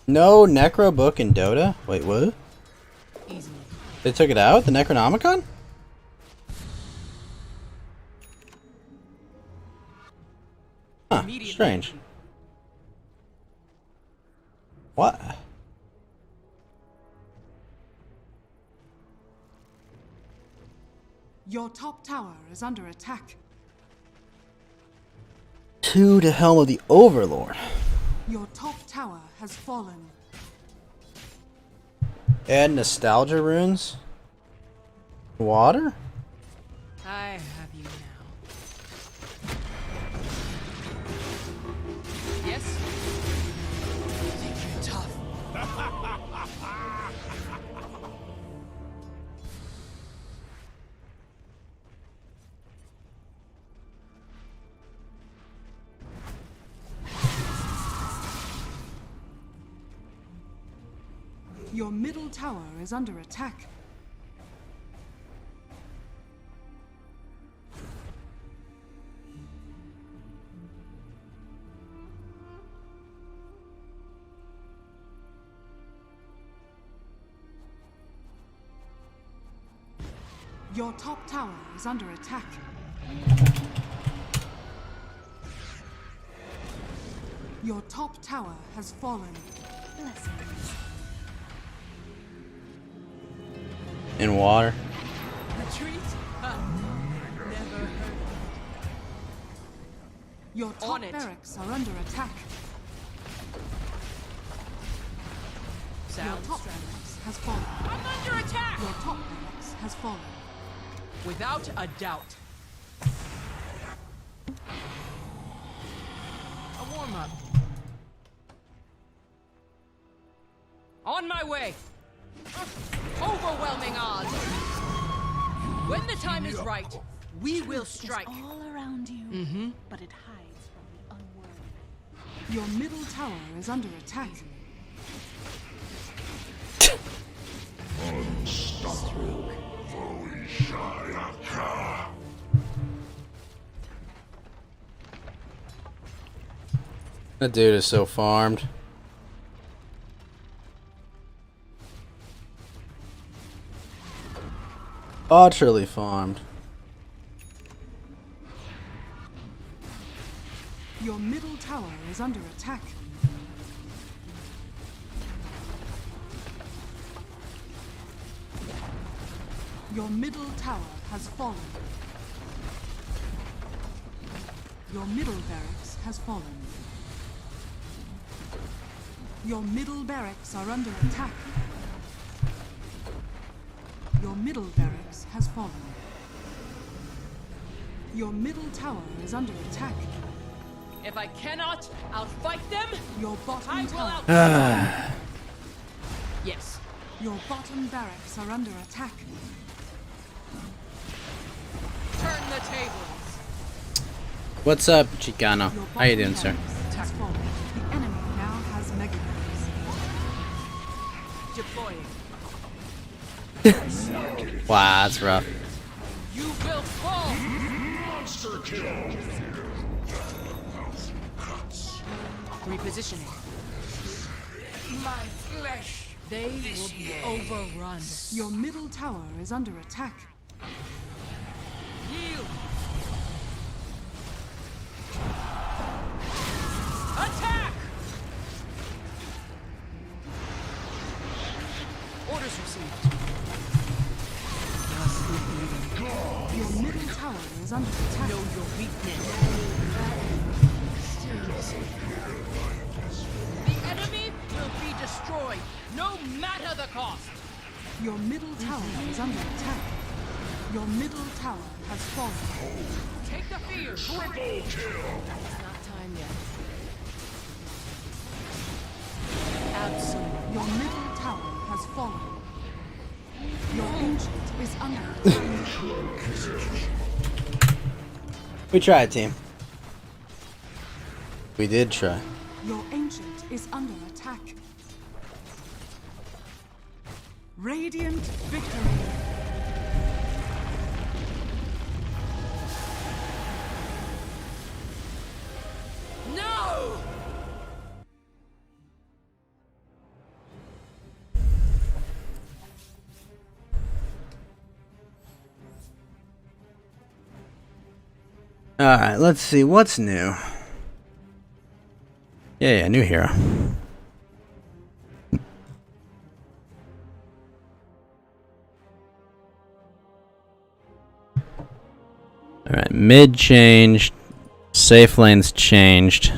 No Necro book in Dota? Wait, what? Easily. They took it out? The Necronomicon? Huh, strange. What? Your top tower is under attack. To the Helm of the Overlord. Your top tower has fallen. Add nostalgia runes. Water? I have you now. Yes? Your middle tower is under attack. Your top tower is under attack. Your top tower has fallen. Blessings. In water. Retreat? Never heard. Your top barracks are under attack. Your Sound top barracks has fallen. I'm under attack! Your top barracks has fallen. Without a doubt. A warm-up. On my way! Overwhelming odds! When the time is right, we will strike. It's all around you, but it hides from the unworthy. Your middle tower is under attack. That dude is so farmed. Utterly farmed. Your middle tower is under attack. Your middle tower has fallen. Your middle barracks has fallen. Your middle barracks are under attack. Your middle barracks has fallen. Your middle tower is under attack. If I cannot outfight them, Your bottom I will tower. out. Yes. Your bottom barracks are under attack. Turn the tables. What's up, Chicano? Your How you doing, bottom sir? barracks has fallen. The enemy now has mega Deploying. Wow, that's rough. You will fall. Monster kill. Repositioning. My flesh. They will be overrun. Your middle tower is under attack. Yield. Attack! Orders received. Your middle tower is under attack. Know your weakness. The enemy will be destroyed, no matter the cost. Your middle tower is under attack. Your middle tower has fallen. Take the fear. Triple kill. It's not time yet. Absolutely. Your middle tower has fallen. Your ancient is under attack. We tried, team. We did try. Your ancient is under attack. Radiant victory. No! Alright, let's see. What's new? Yeah, new hero. Alright, mid changed. Safe lanes changed.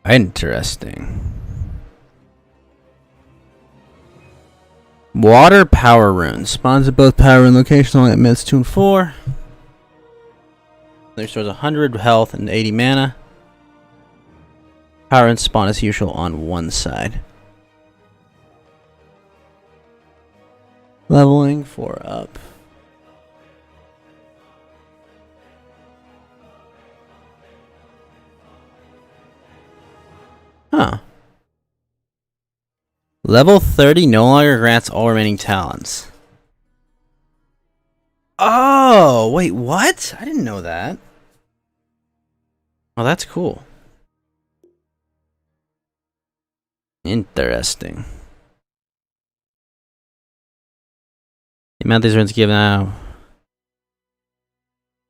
Interesting. Water power rune spawns at both power rune locations only at mids 2 and 4. Restores 100 health and 80 mana. Power and spawn as usual on one side. Leveling 4 up. Huh. Level 30 no longer grants all remaining talents. Oh, wait, what? I didn't know that. Oh, that's cool. Interesting. The amount these runes give now.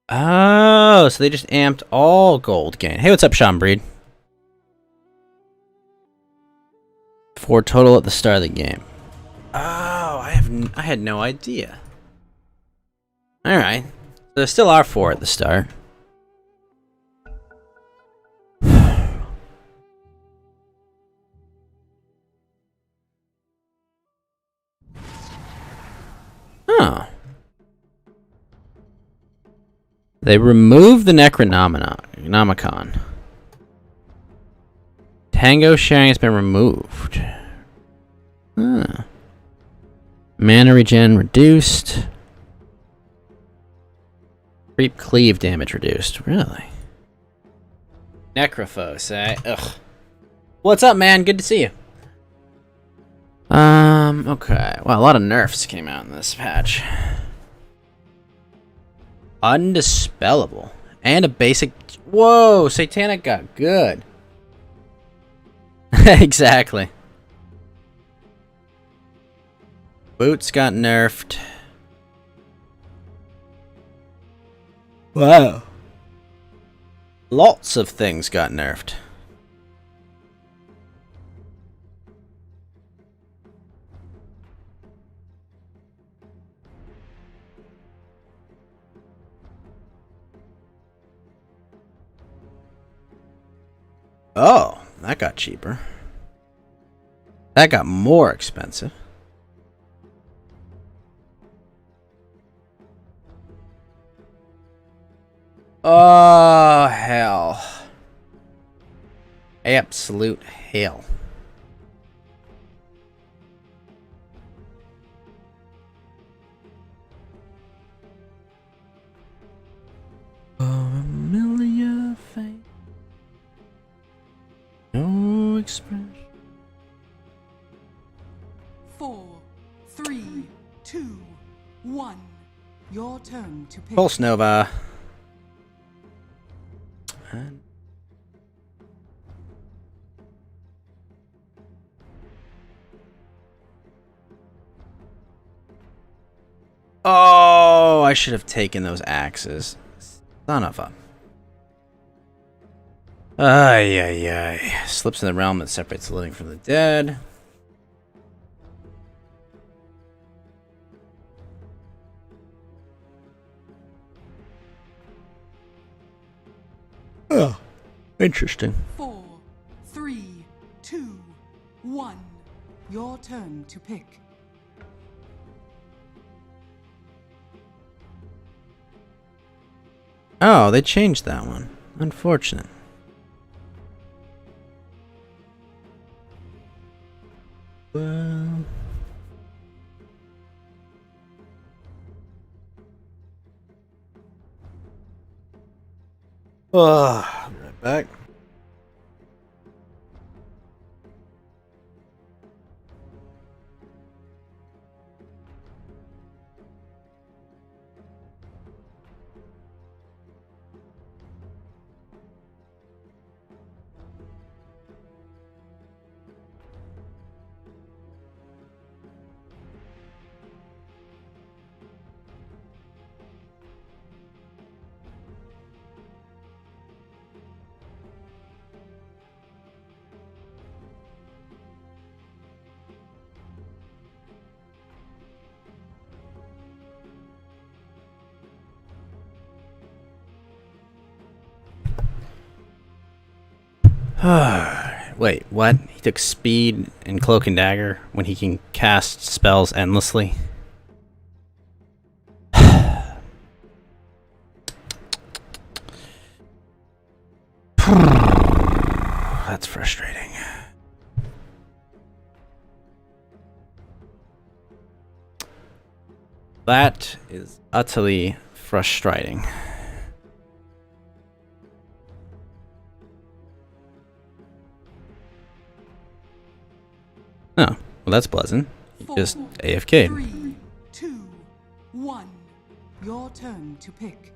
Oh, so they just amped all gold gain. Hey, what's up, Sean Breed? 4 total at the start of the game. Oh, I had no idea. All right, so there still are 4 at the start. Huh. They removed the Necronomicon. Tango sharing has been removed. Huh. Mana regen reduced. Creep cleave damage reduced. Really? Necrophos, eh? Ugh. What's up, man? Good to see you. Okay. Well, a lot of nerfs came out in this patch. Undispellable. And a basic... Whoa! Satanic got good. Exactly. Boots got nerfed. Wow. Lots of things got nerfed. Oh, that got cheaper. That got more expensive. Oh, hell. Absolute hell. Familiar face. No expression. 4, 3, 2, 1. Your turn to pick. Pulse Nova. Oh, I should have taken those axes. Son of a... Ay, ay, ay. Slips in the realm that separates the living from the dead. Oh, interesting. 4, 3, 2, 1. Your turn to pick. Oh, they changed that one. Unfortunate. Well... Oh, right back. Wait, what? He took speed and cloak and dagger when he can cast spells endlessly? that's frustrating. That is utterly frustrating. Oh, well, that's pleasant. Just AFK. 3, 2, 1. Your turn to pick.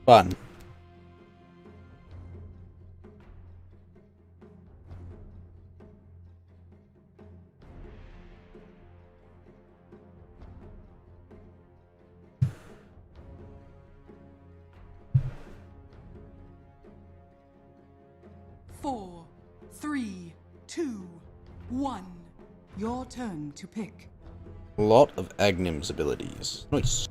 Fun. Four, 3, 2, 1. Your turn to pick. A lot of Agnim's abilities. Nice.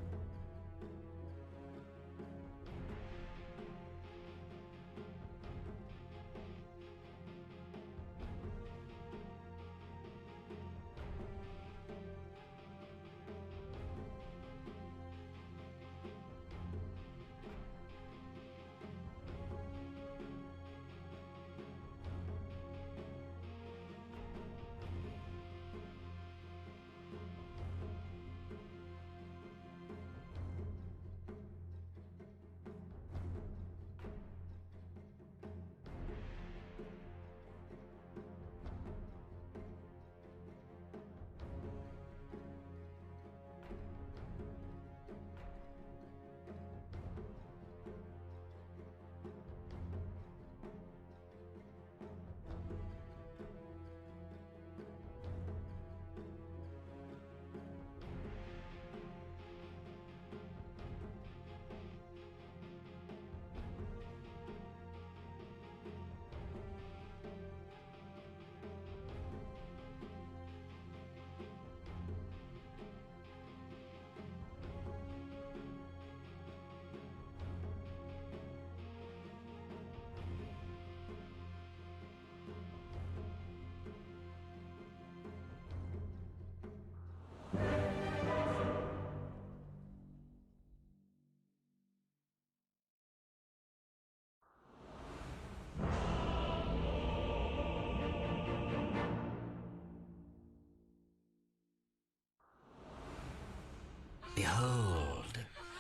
Behold,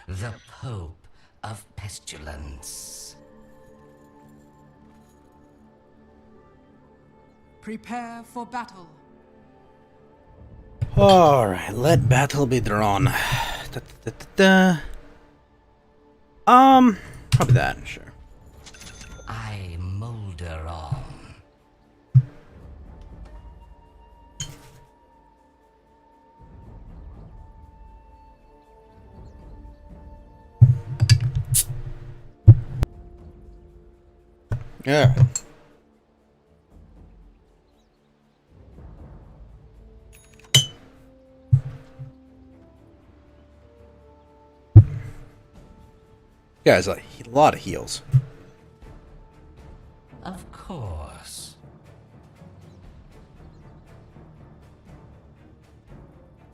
the Pope of Pestilence. Prepare for battle. Alright, let battle be drawn. Probably that, sure. I molder on. Yeah. Guys, a lot of heals. Of course.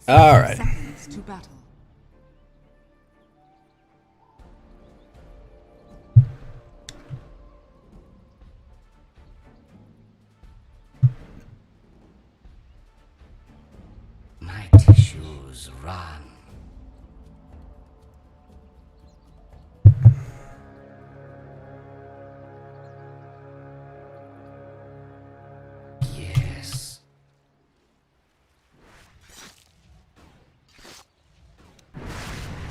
All right. Seconds to battle. My tissues run. Yes.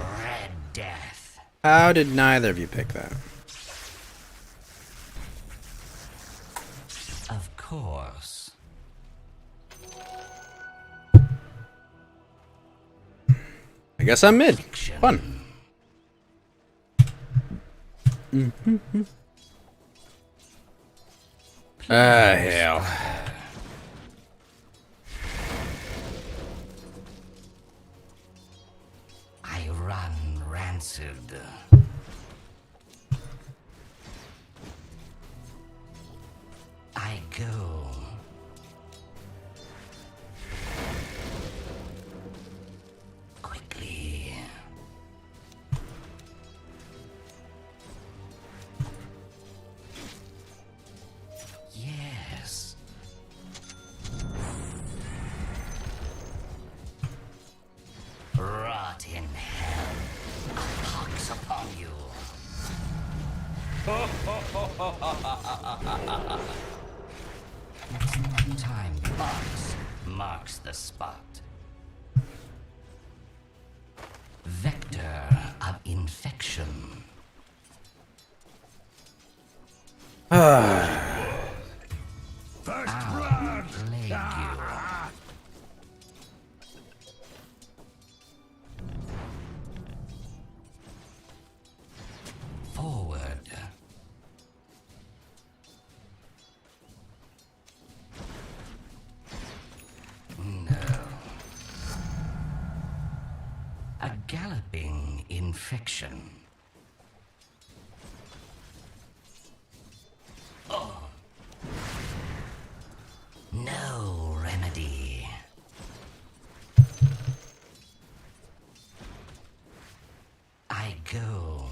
Red Death. How did neither of you pick that? Of course. I guess I'm mid. Fun. Hell. I run rancid. I go. Quickly. Yes. Rot in hell. A pox upon you. Time marks the spot. Vector of infection. Plague you. Forward. No. A galloping infection. Oh. No remedy. I go.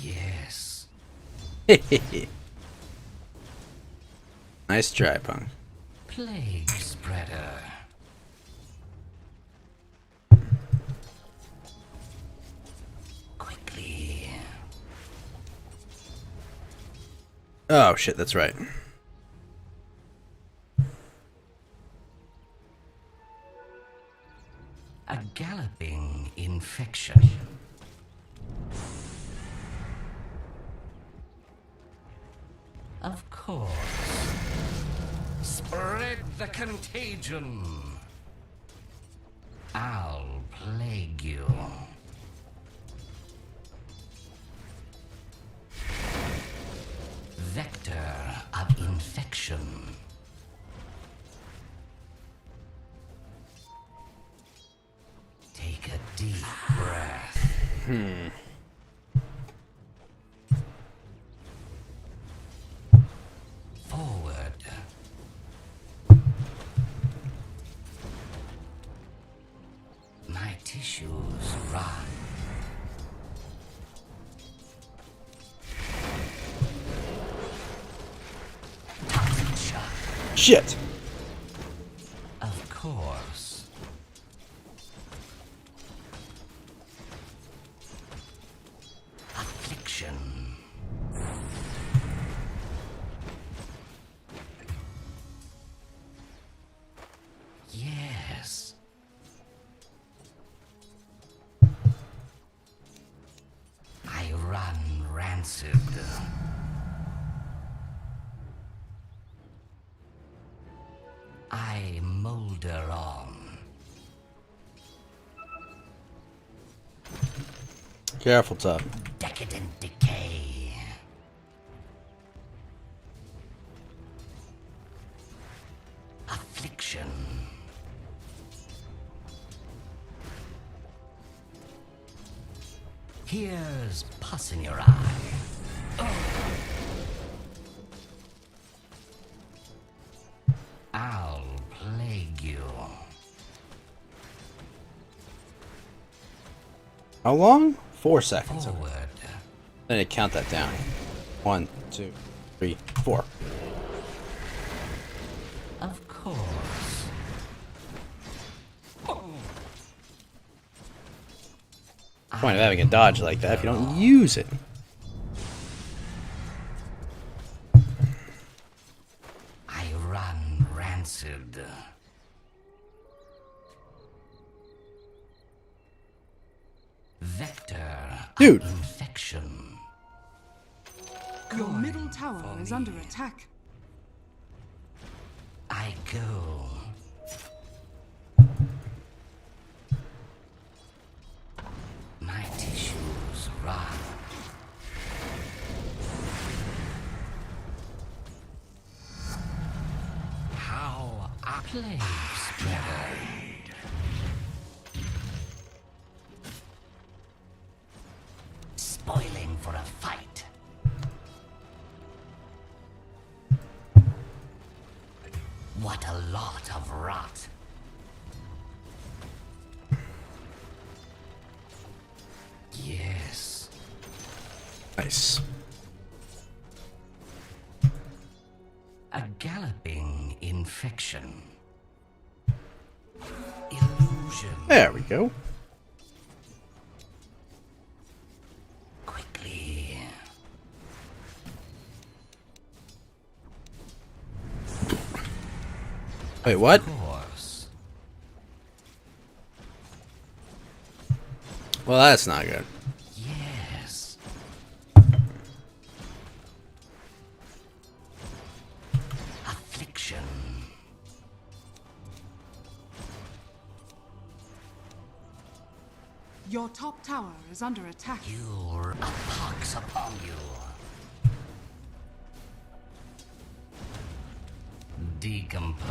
Yes. Nice try, Punk. Plague spreader. Quickly. Oh shit, that's right. A galloping infection. Of course. Spread the contagion. I'll plague you. Vector of infection. Take a deep breath. Forward. My tissues run. Toxic shock. Shit. Of course. Affliction. Yes. I run rancid. I molder on. Careful, Tough. Decadent decay. Affliction. Here's pus in your eye. I'll plague you. How long? 4 seconds. Forward. Then I count that down. 1, 2, 3, 4. Of course. Point of having a dodge like that if you don't use it. I run rancid. Vector Dude. of infection. Your middle tower is under attack. I go. My tissues run. How a plague spreader. What a lot of rot. Yes. Nice. A galloping infection. Illusion. There we go. Quickly. Wait, what? Of course. Well, that's not good. Yes. Affliction. Your top tower is under attack. You're a pox upon you. Decompose.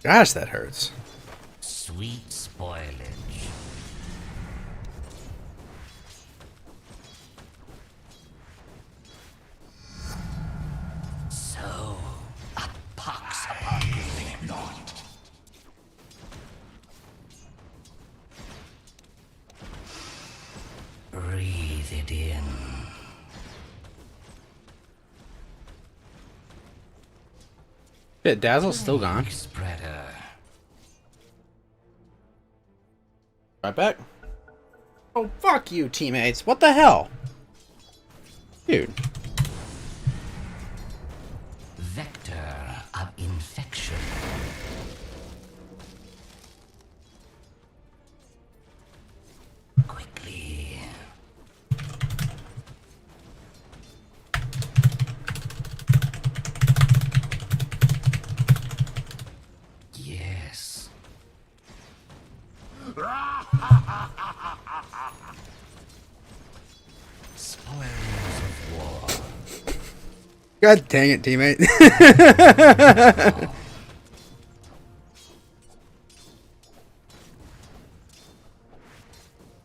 Gosh, that hurts. Sweet spoilage. So, a pox upon you. Think not. Breathe it in. Shit, Dazzle's still gone. Spreader. Right back. Oh, fuck you, teammates. What the hell? Dude. Vector of infection. Quickly. Yes. Spoils of war. God dang it, teammate.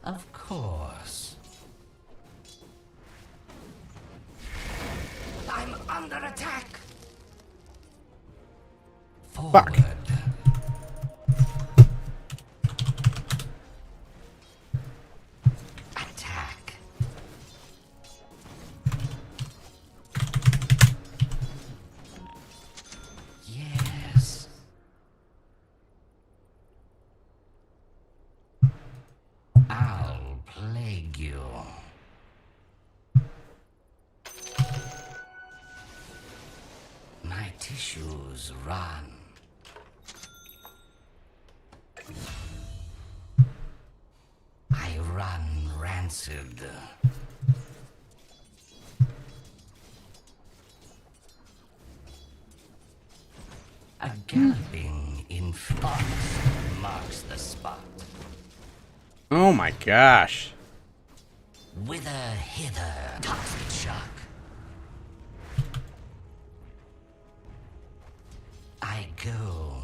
Of course. I'm under attack. Forward. Fuck. Attack. Yes. I'll plague you. My tissues run. I run rancid. A galloping influx marks the spot. Oh my gosh. Whither hither, toxic shock. I go.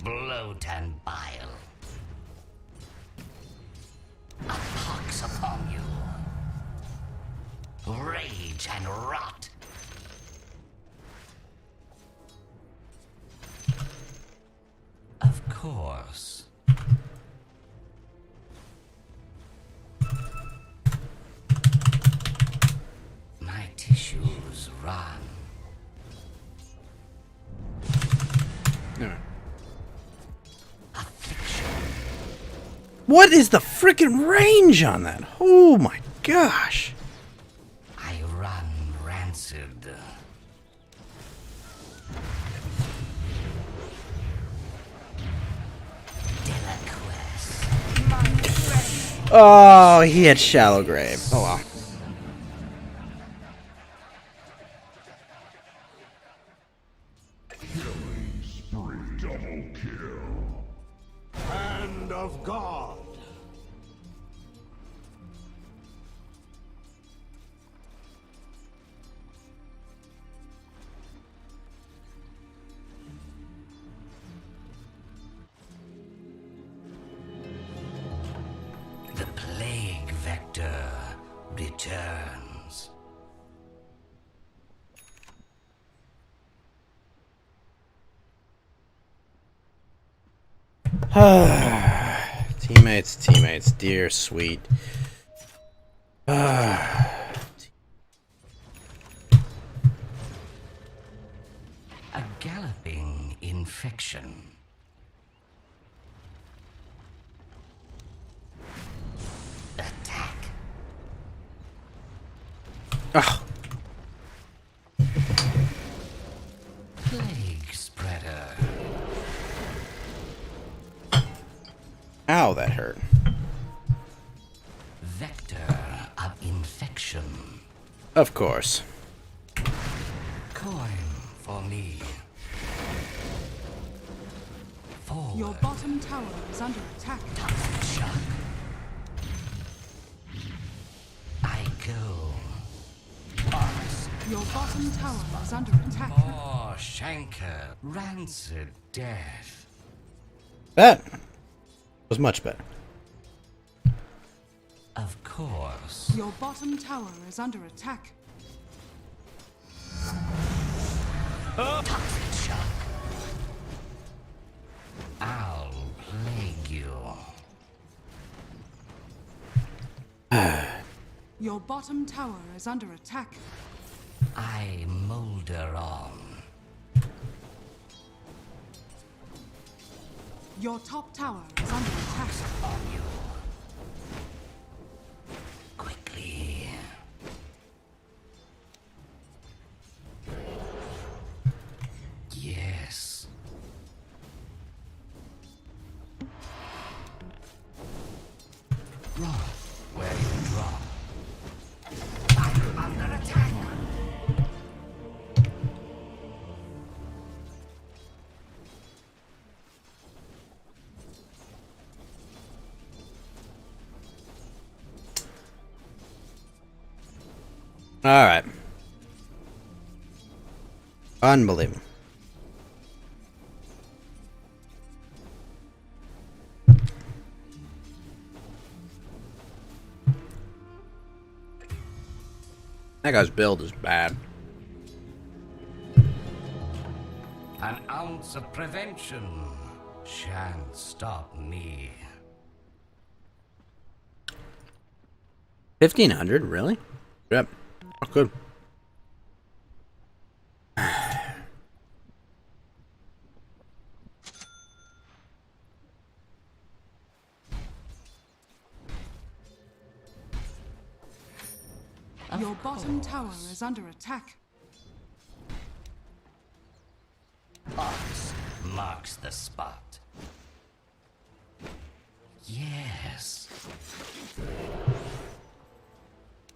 Bloat and bile. A pox upon you. Rage and rot. Of course. My tissues run. Alright. What is the freaking range on that? Oh my gosh. I run rancid. Oh, he had shallow grave. Oh well. Double kill. Hand of God. The returns. Teammates, dear sweet. A galloping infection. Attack. Ugh. Plague spreader. Ow, that hurt. Vector of infection. Of course. Coin for me. Forward. Your bottom tower is under attack. Shock. I go. Box. Your bottom tower is under attack. Oh, Shanker. Rancid death. That was much better. Of course. Your bottom tower is under attack. Toxic shock. I'll plague you. Your bottom tower is under attack. I molder on. Your top tower is under attack. On you. Quickly. Yes. Drop where you drop. I'm under attack. All right. Unbelievable. That guy's build is bad. An ounce of prevention shan't stop me. 1,500, really? Yep. Oh, good. Your bottom tower is under attack. Ox marks the spot. Yes.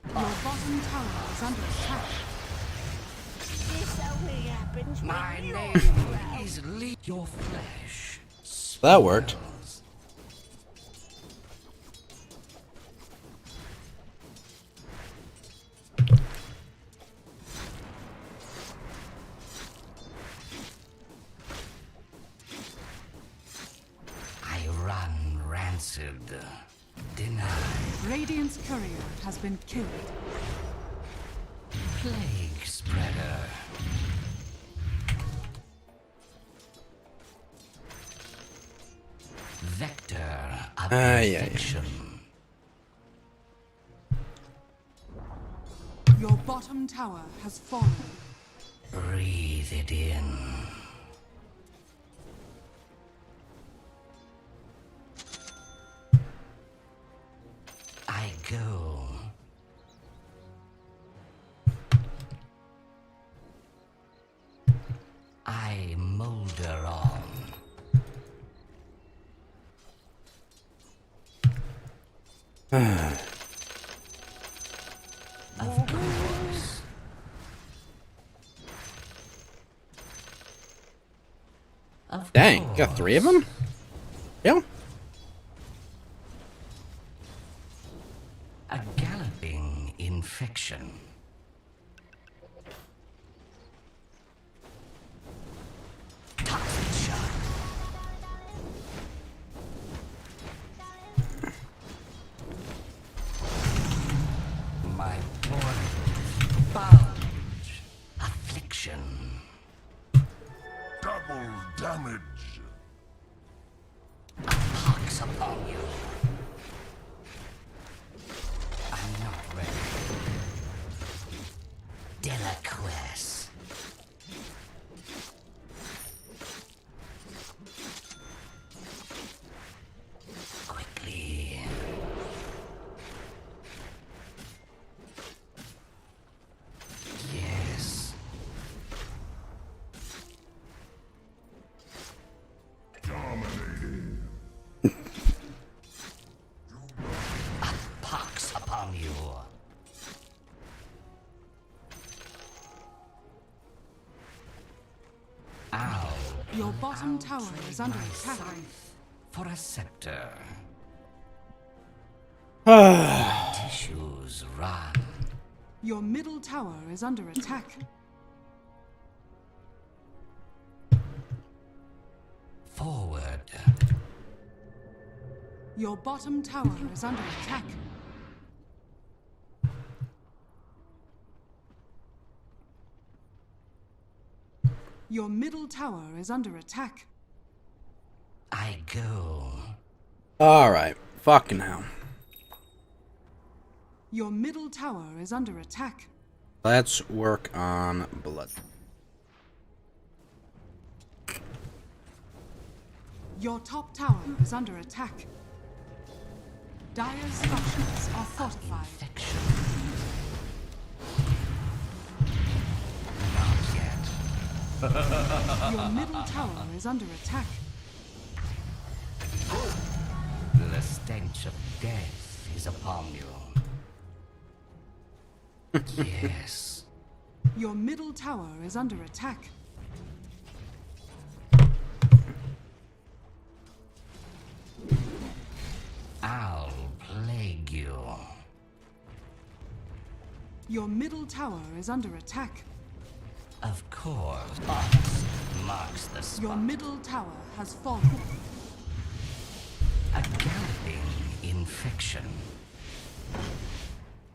Your bottom tower is under attack. This only happens My when you name is Your flesh. That worked. I run rancid. Denied. Radiant's courier has been killed. Plague spreader. Vector of infection. Your bottom tower has fallen. Breathe it in. I go. I molder on. Of course. Dang, got 3 of them? Yeah. A galloping infection. Toxic shock. My damage. Pox upon you. I'm not ready. Delaquest. Quickly. Yes. Dominating. A pox upon you. Ow. Your bottom tower is under attack. For a scepter. Ah. Tissues run. Your middle tower is under attack. Forward. Your bottom tower is under attack. Your middle tower is under attack. I go. Alright. Fucking hell. Your middle tower is under attack. Let's work on blood. Your top tower is under attack. Dire's structures are fortified. Your middle tower is under attack. The stench of death is upon you. Yes. Your middle tower is under attack. I'll plague you. Your middle tower is under attack. Of course. Marks the spot. Your middle tower has fallen. A galloping infection.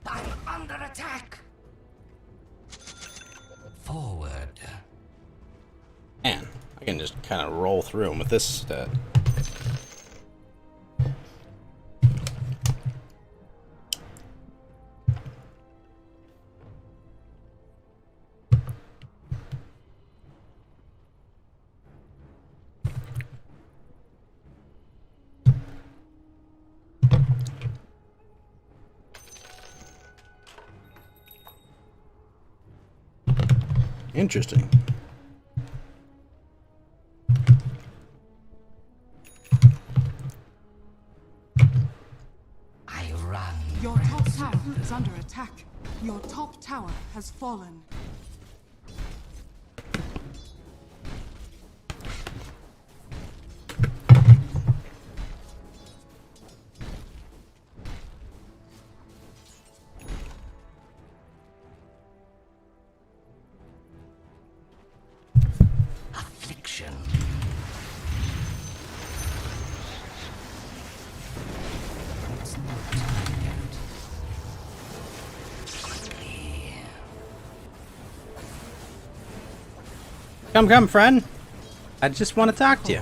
I'm under attack. Forward. Man, I can just kind of roll through them with this stat. Interesting. I run. Your top tower is under attack. Your top tower has fallen. Affliction. It's not time yet. Quickly. Come, friend. I just want to talk to you.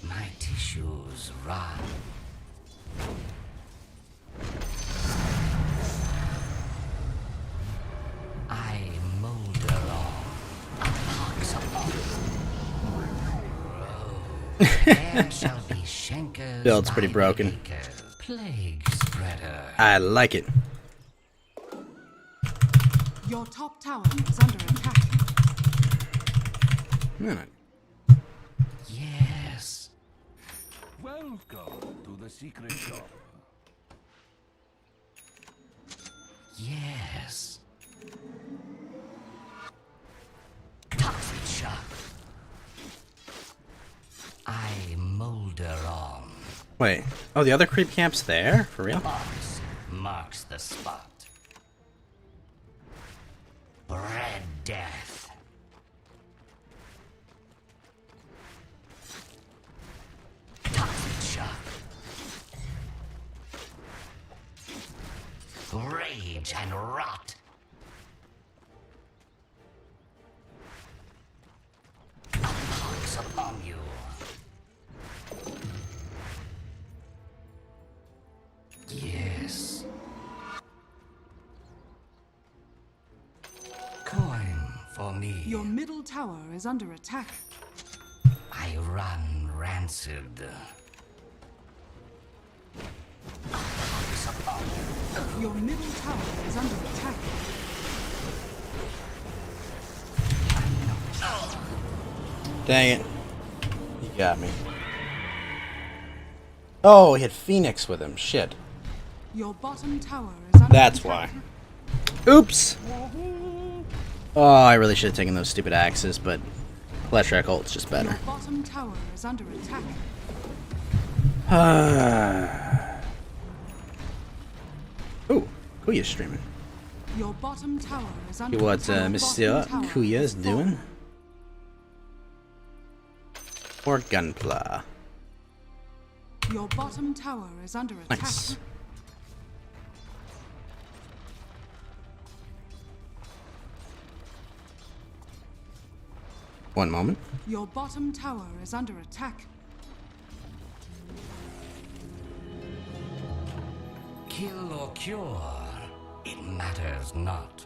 My tissues run. I molder on a pox upon there shall be Schenkers Build's pretty by the broken. acre, plague spreader. I like it. Your top tower is under attack. Man, Yes. Welcome to the secret shop. Yes. Toxic shock. I molder on. wait. Oh, the other creep camp's there? For real? Box marks the spot. Red death. Toxic shock. Rage and rot. me. Your middle tower is under attack. I run rancid. Your middle tower is under attack. Dang it. He got me. Oh, he had Phoenix with him. Shit. Your bottom tower is under That's attack. why. Oops! Oh, I really should have taken those stupid axes, but Fleshrack ult's just better. Your bottom tower is under attack. Ooh, Kuya's streaming. Your bottom tower is under See what attack. Mr. Bottom tower Kuya's is doing. Or Gunpla. Your bottom tower is under attack. Nice. One moment. Your bottom tower is under attack. Kill or cure, it matters not.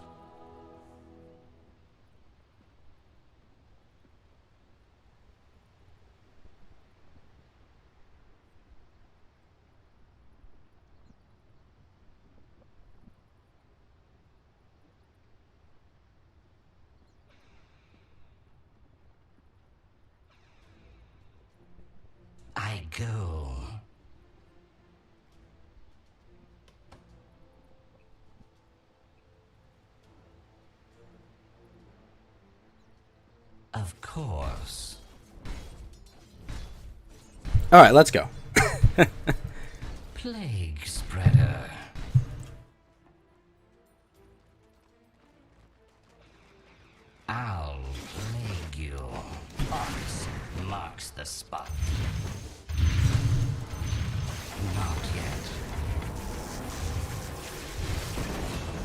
I go. Of course. Alright, let's go. Plague spreader. I'll plague you. Ox marks the spot. Not yet.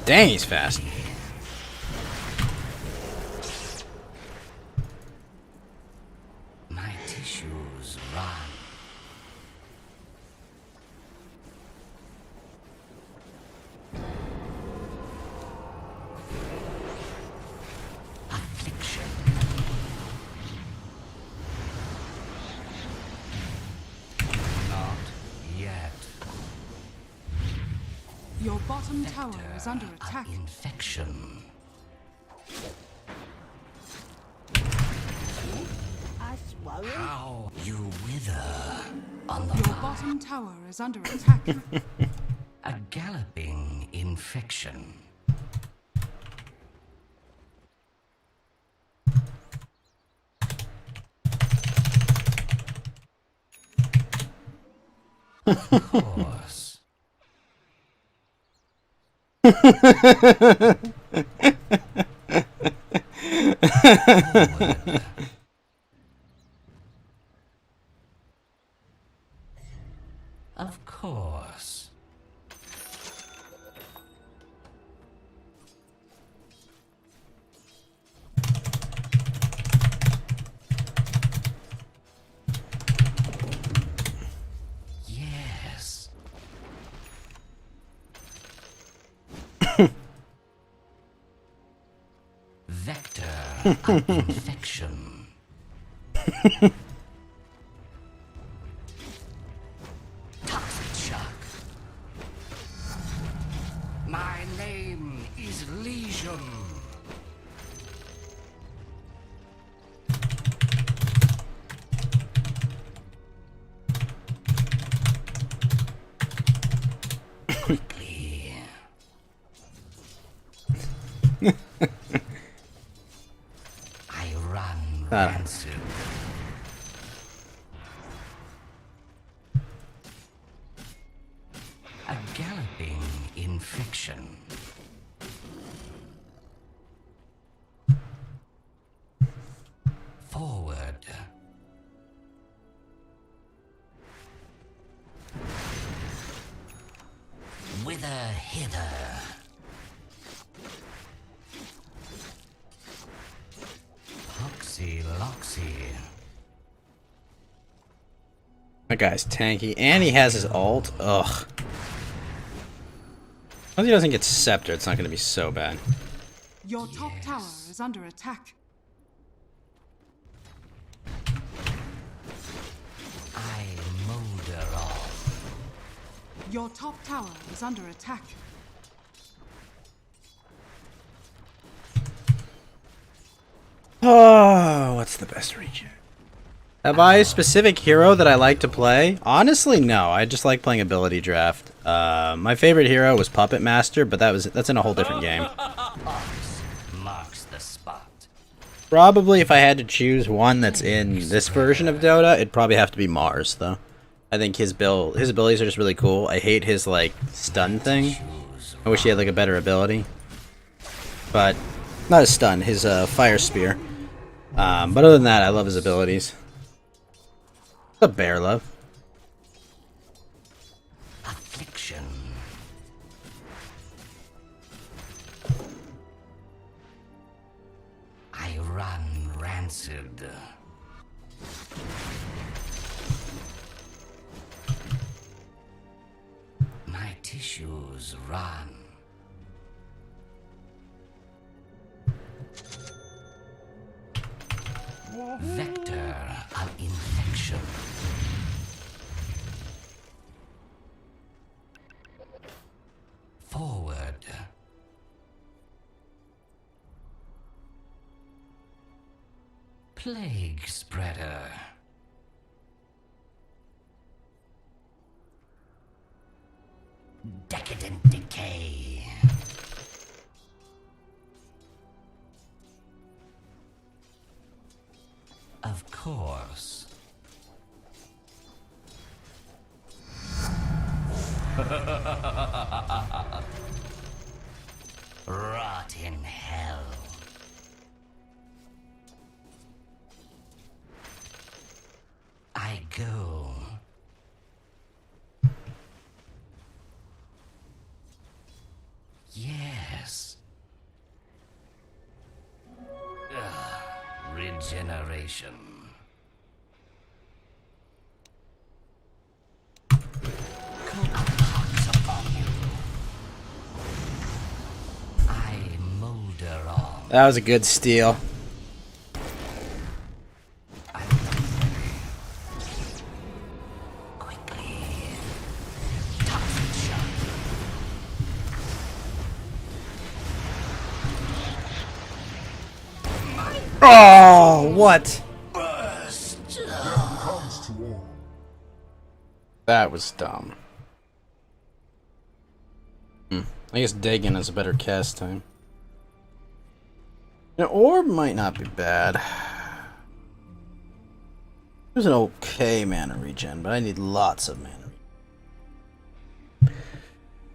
Dang, he's fast. My tissues run. Affliction. Not yet. Your bottom tower is under Vector attack. of infection. I swallow. How you wither on the Your path. bottom tower is under attack. A galloping infection. Of course. Forward. Of course. Yes. Vector of infection. Toxic shock. My name is Legion. Quickly. I run rancid. A galloping infection. Forward. Whither hither. Loxy, Loxy. That guy's tanky, and he has his ult. Ugh. Once he doesn't get Scepter, it's not going to be so bad. Your top tower is under attack. I molder off. Your top tower is under attack. Oh, what's the best region? Have I a specific hero that I like to play? Honestly, no. I just like playing ability draft. My favorite hero was Puppet Master, but that's in a whole different game. Marks the spot. Probably if I had to choose one that's in this version of Dota, it'd probably have to be Mars, though. I think his abilities are just really cool. I hate his, like, stun thing. I wish he had, like, a better ability. But, not his stun, his fire spear. But other than that, I love his abilities. What's up, Bear Love? Affliction. I run rancid. My tissues run. Vector of infection. Forward. Plague spreader. Decadent decay. Of course. Rot in hell. I go. Yes. Regeneration. I molder on. That was a good steal. Oh, what? That was dumb. I guess Dagon is a better cast time. An orb might not be bad. There's an okay mana regen, but I need lots of mana.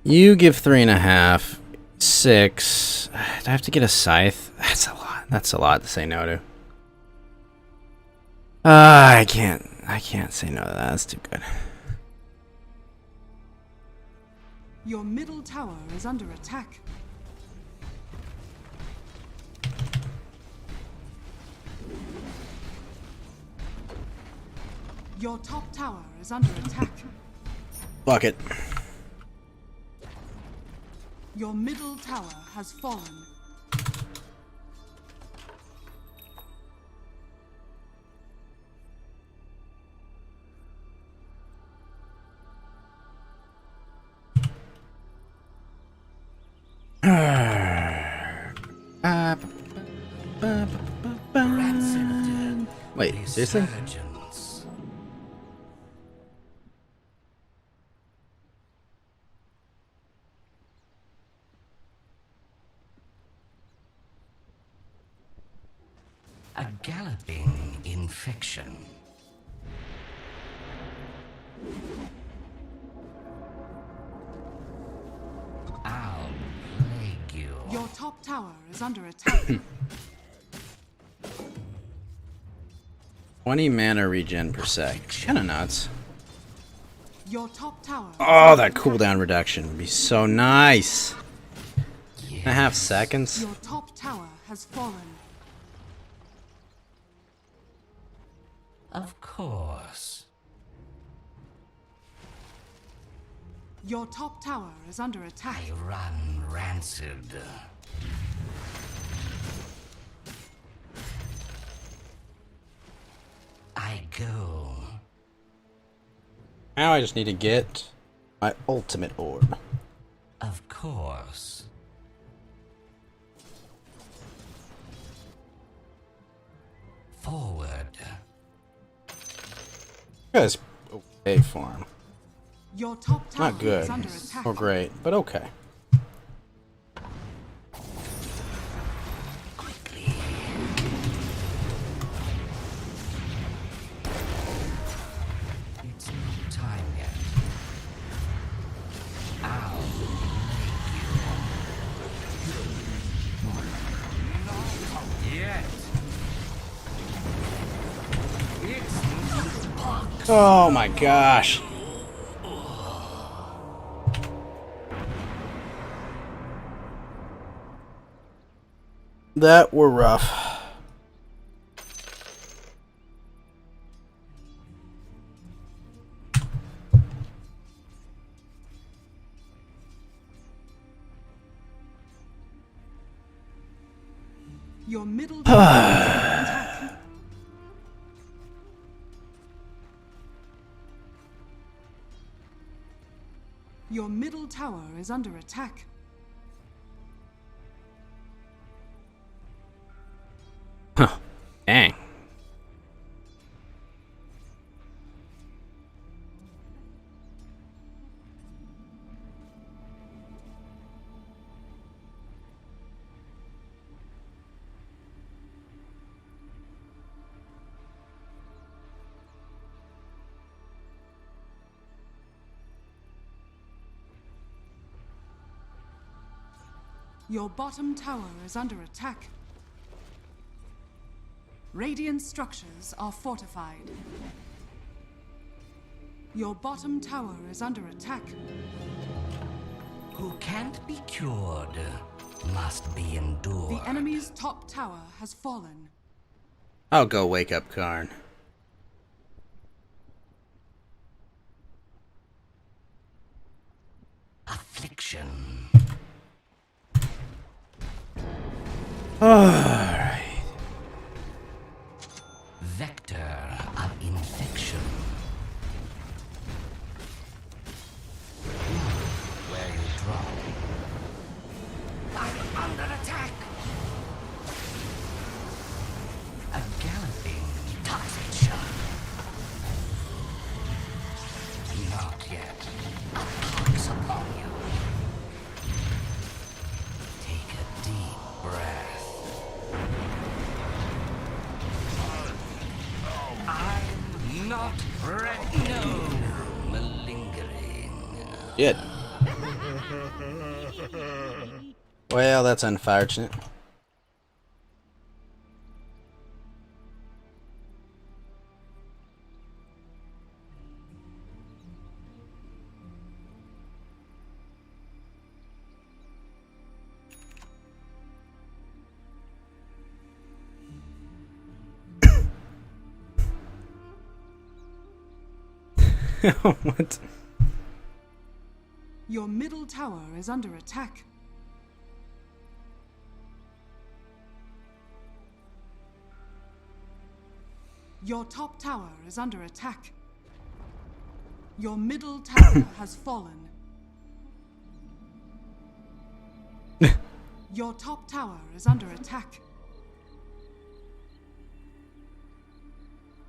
You give 3.5. 6. Do I have to get a scythe? That's a lot. That's a lot to say no to. I can't say no to that. That's too good. Your middle tower is under attack. Your top tower is under attack. Fuck it. Your middle tower has fallen. Wait, seriously? A galloping infection. I'll plague you. Your top tower is under attack. 20 mana regen per sec. Kinda nuts. Your top tower. Oh, that cooldown reduction would be so nice. 1.5 seconds. Your top tower has fallen. Of course. Your top tower is under attack. I run rancid. Now I just need to get my ultimate orb. Of course. Forward. Guys, okay farm. Your top tower Not good is under attack. or great, but okay. It's not time yet. I'll make you. Yet. It's Oh my gosh. That were rough. Your middle tower is under attack. Your middle tower is under attack. Dang. Your bottom tower is under attack. Radiant structures are fortified. Your bottom tower is under attack. Who can't be cured must be endured. The enemy's top tower has fallen. I'll go wake up Karn. Affliction. Alright. Vector of infection. Where you drop. I'm under attack. A galloping toxic shot. Not yet. A pox upon you. Take a deep breath. I'm not ready. No. Malingering. Shit. Well, that's unfortunate. What? Your middle tower is under attack. Your top tower is under attack. Your middle tower has fallen. Your top tower is under attack.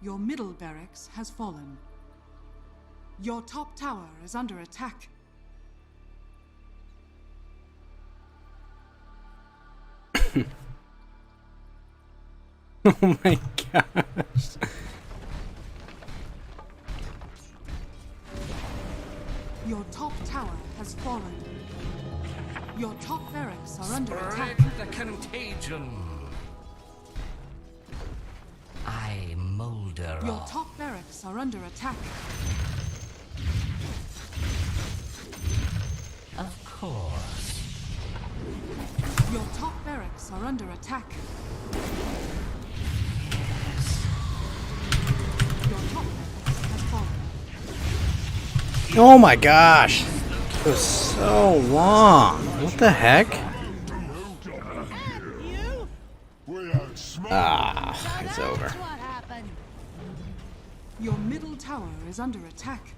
Your middle barracks has fallen. Your top tower is under attack. Oh my gosh. Your top tower has fallen. Your top barracks are under attack. Spread the contagion. I molder Your off. top barracks are under attack. Of course. Your top barracks are under attack. Your top barracks has fallen. Oh my gosh. It was so long. What the heck? Ah, it's over. Your middle tower is under attack.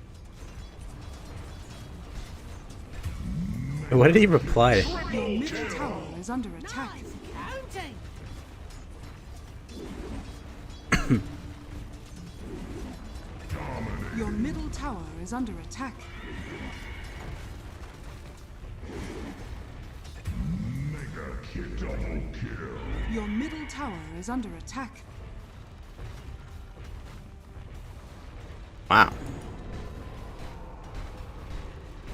What did he reply? Your middle tower is under attack. Your middle tower is under attack. Your middle tower is under attack. Wow.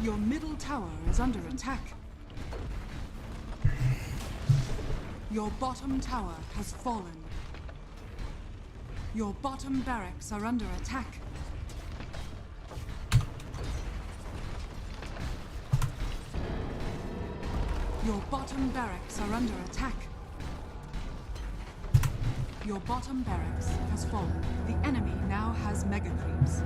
Your middle tower is under attack. Your bottom tower has fallen. Your bottom barracks are under attack. Your bottom barracks are under attack. Your bottom barracks has fallen. The enemy now has mega creeps.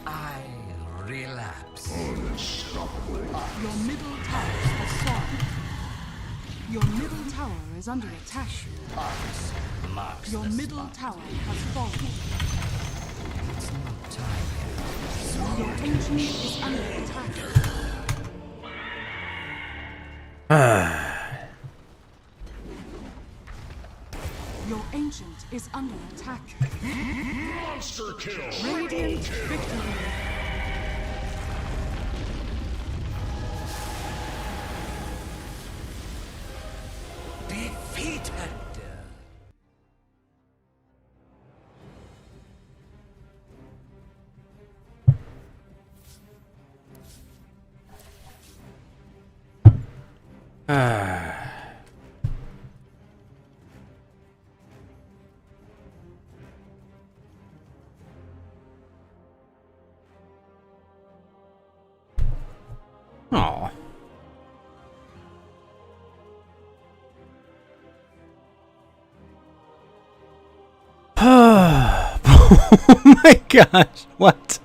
I relapse. Your middle tower has fallen. Your middle tower is under attack. Your middle tower has fallen. Your ancient is under attack. Your ancient is under attack. Monster kill. Radiant victory. Defeated. Aw. Oh my gosh, what?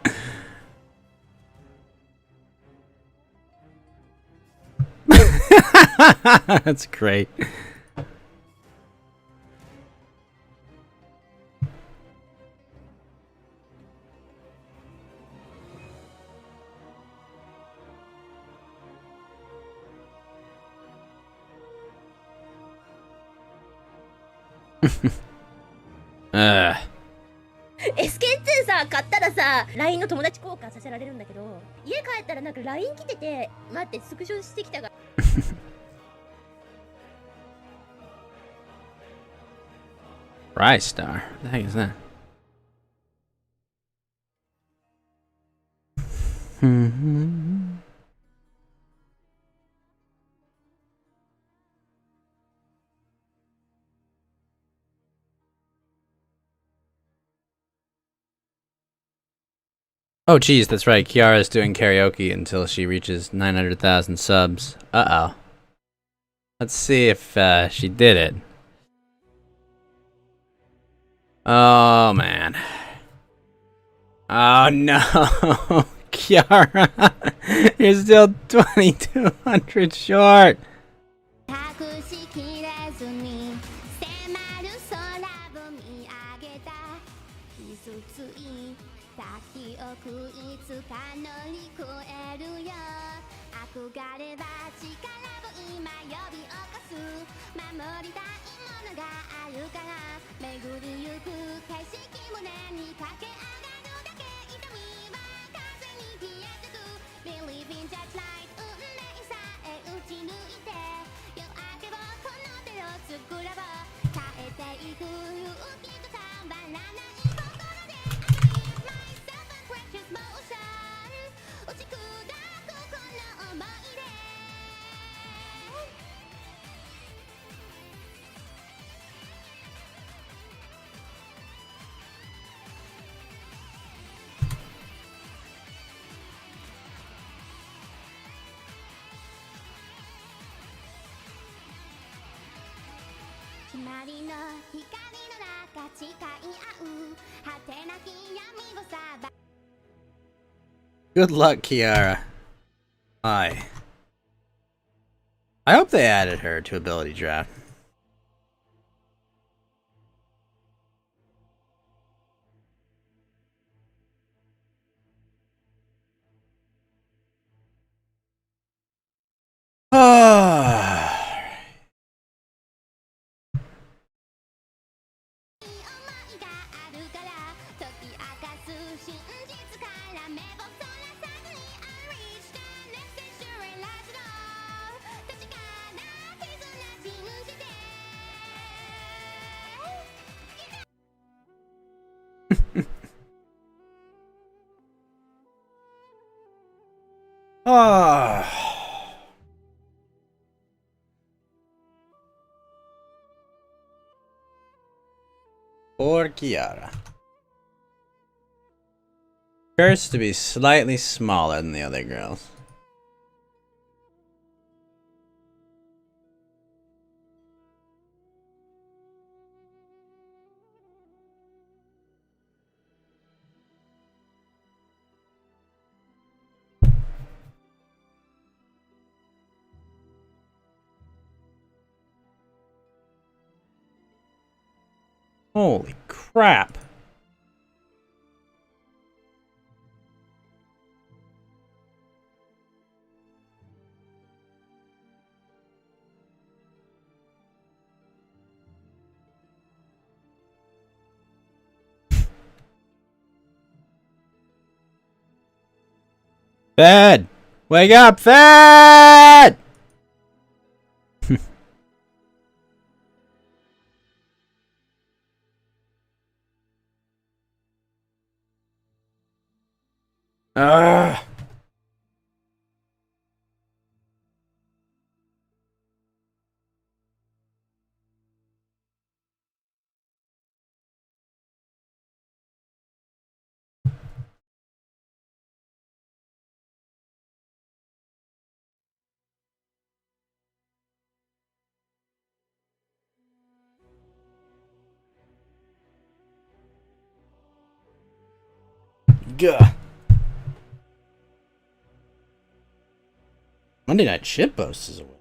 That's great. SK2 さ買ったらさ LINE の友達交換させられるんだけど家帰ったらなんか LINE 来てて待ってスクショしてきたがRise Star. What the heck is that? Oh, geez, that's right. Kiara's doing karaoke until she reaches 900,000 subs. Uh-oh. Let's see if she did it. Oh, man. Oh, no. Kiara, you're still 2,200 short. Good luck, Kiara. Bye. I hope they added her to ability draft. Poor Kiara. Cursed to be slightly smaller than the other girls. Holy crap. Fed! Wake up, Fed! Ugh. Gah. Monday Night Shitpost is away.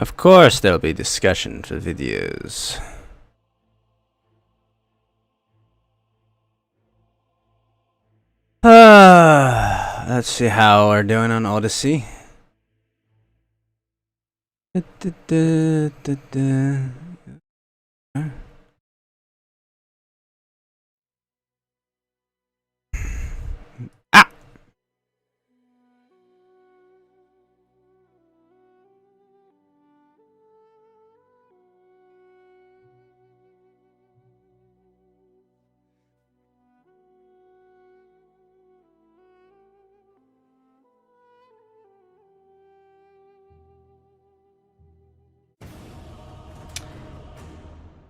Of course there'll be discussion for videos. Let's see how we're doing on Odyssey. Ah!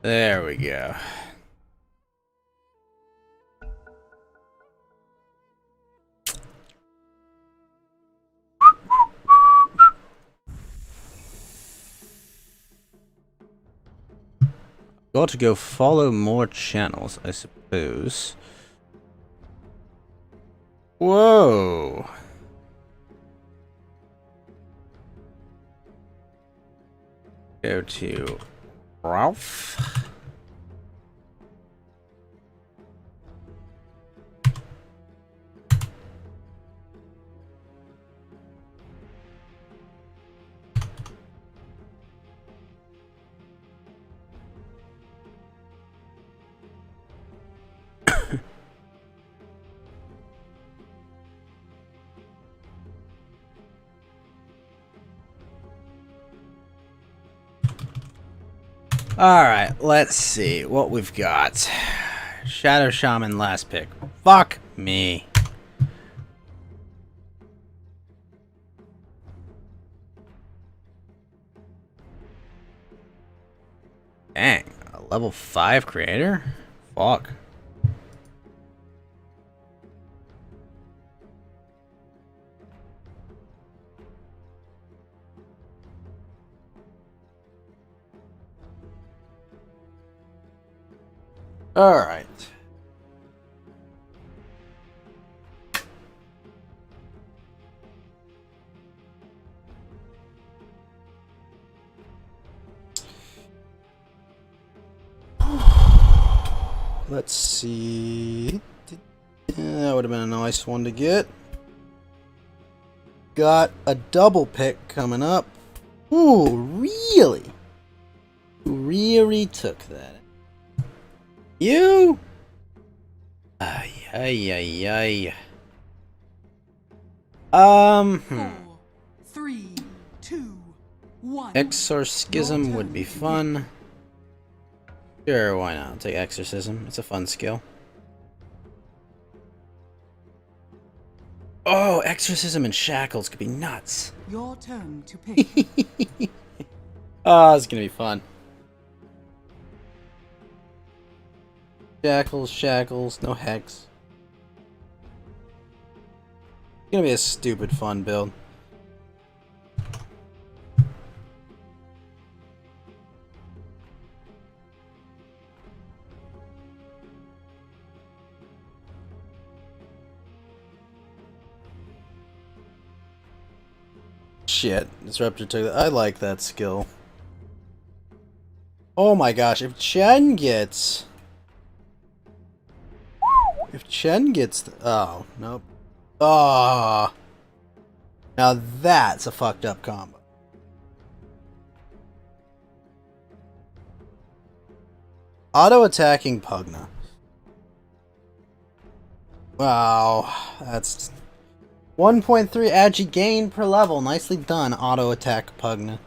There we go. Got to go follow more channels, I suppose. Whoa. Go to Ralph. Alright, let's see what we've got. Shadow Shaman last pick. Fuck me. Dang, a level 5 creator? Fuck. Alright. Let's see. That would have been a nice one to get. Got a double pick coming up. Ooh, really? Really took that. You? Ay, ay, ay, ay. 4, 3, 2, 1. Exorcism would be fun. Sure, why not? I'll take Exorcism. It's a fun skill. Oh, Exorcism and Shackles could be nuts. Your turn to pick. Oh, it's gonna be fun. Shackles, Shackles, no Hex. It's gonna be a stupid fun build. Shit, Disruptor took that. I like that skill. Oh my gosh, if Chen gets... If Chen gets... Oh, nope. Ah, now that's a fucked up combo. Auto-attacking Pugna. Wow, that's 1.3 agi gain per level. Nicely done, auto-attack Pugna.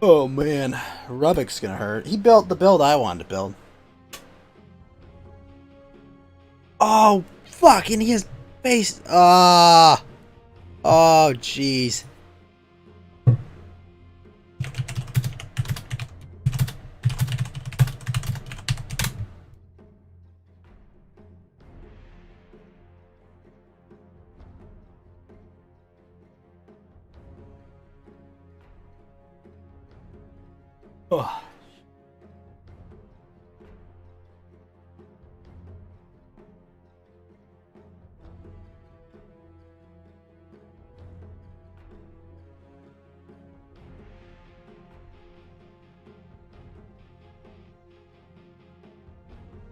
Oh man, Rubik's gonna hurt. He built the build I wanted to build. Oh, fuck, and he has base. Oh, jeez. Oh.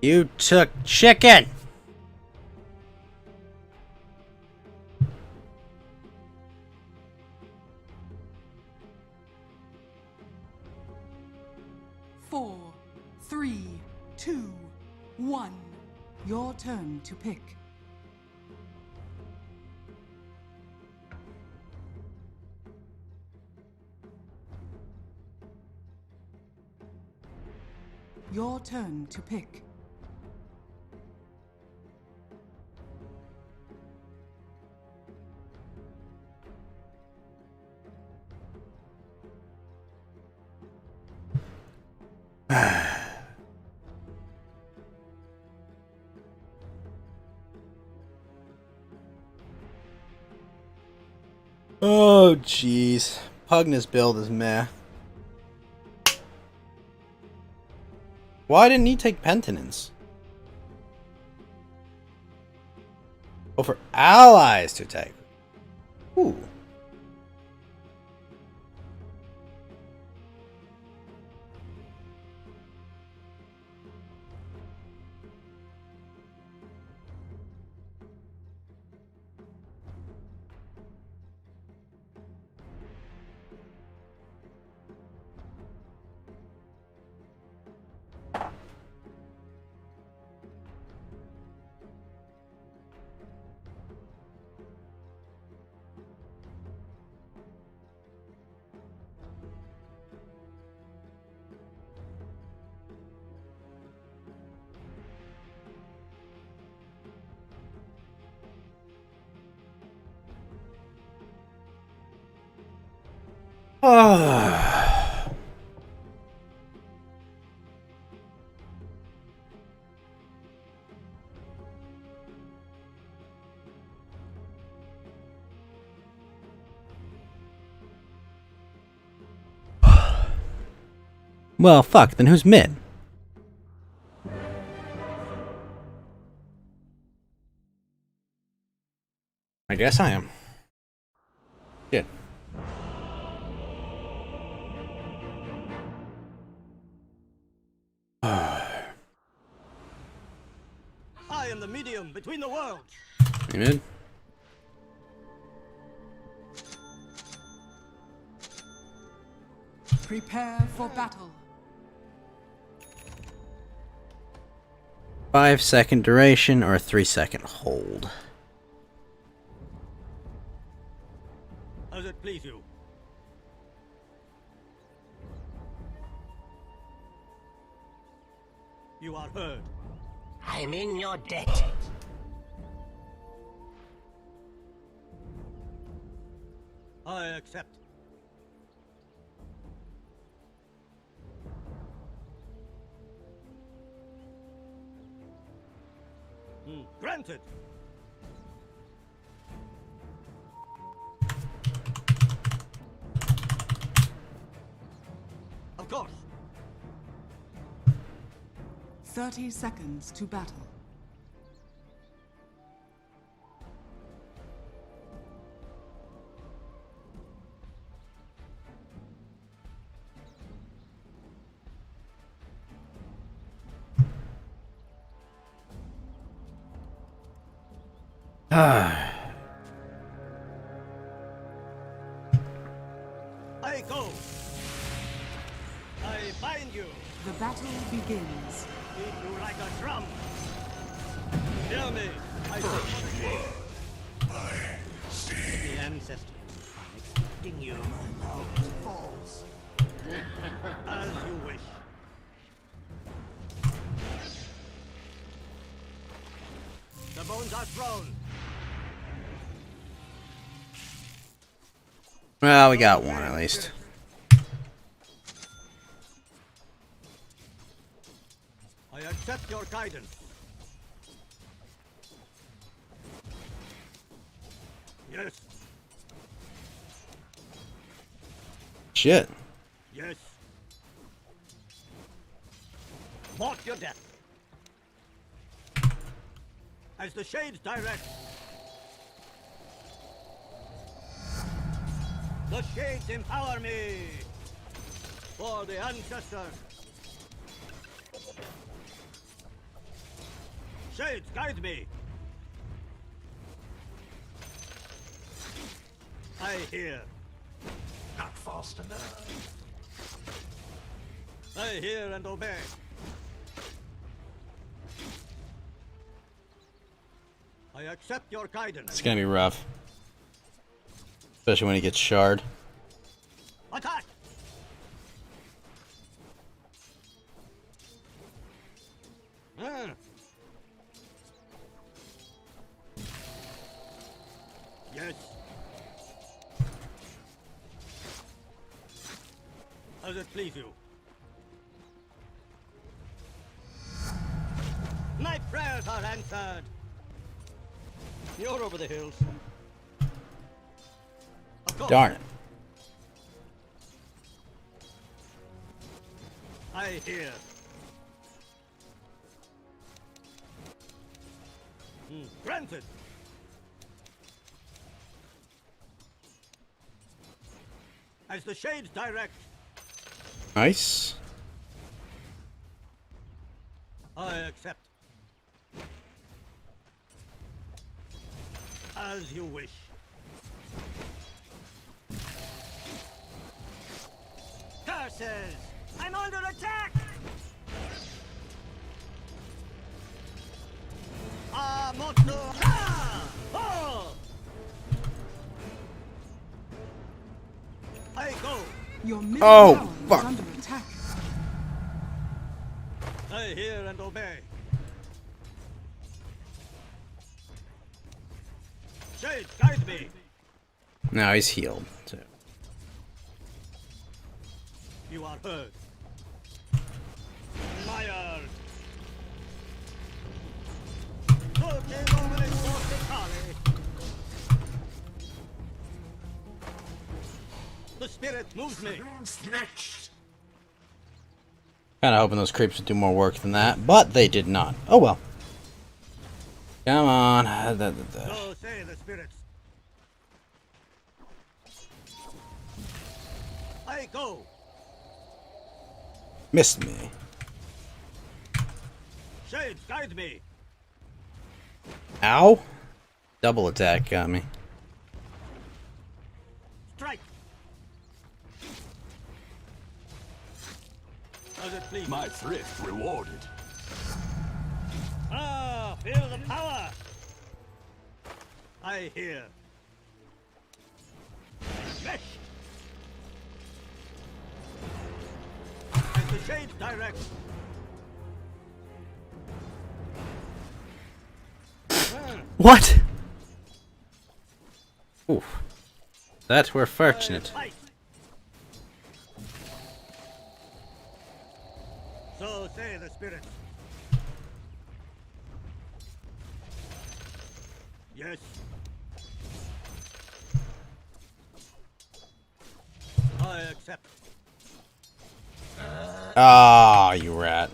You took chicken. Four, 3, 2, 1. Your turn to pick. Your turn to pick. Oh, jeez. Pugna's build is meh. Why didn't he take Penitence? Oh, for allies to take. Ooh. Well, fuck, then who's mid? I guess I am. Shit. I am the medium between the worlds. You mid? Prepare for battle. 5-second duration or a 3-second hold. As it please you. You are heard. I'm in your debt. I accept. Granted. Of course. 30 seconds to battle. I go. I bind you. The battle begins. Beat you like a drum. Hear me. I see. The ancestors are expecting you. Falls. As you wish. The bones are thrown. Well, we got one at least. I accept your guidance. Yes. Shit. Yes. Mark your death. As the shades direct. The shades empower me. For the ancestors. Shades, guide me. I hear. Not fast enough. I hear and obey. I accept your guidance. It's gonna be rough. Especially when he gets shard. Attack! Yes. As it please you. My prayers are answered. You're over the hills. Darn it. I hear. Granted. As the shades direct. Nice. I accept. As you wish. Curses! I'm under attack! Moto! Ah! Oh! I go! Your middle Oh, tower fuck. is under attack. I hear and obey. Shade, guide me! Now he's healed. So. You are heard. Mire. The spirit moves me. Kind of hoping those creeps would do more work than that, but they did not. Oh well. Come on. So say the spirits. I go. Missed me. Shades, guide me. Ow. Double attack got me. Strike. Does it please? My thrift rewarded. Ah, feel the power. I hear. Mesh. As the shades direct. What? Oof. That were fortunate. So say the spirits. Yes. I accept. Ah, you rat.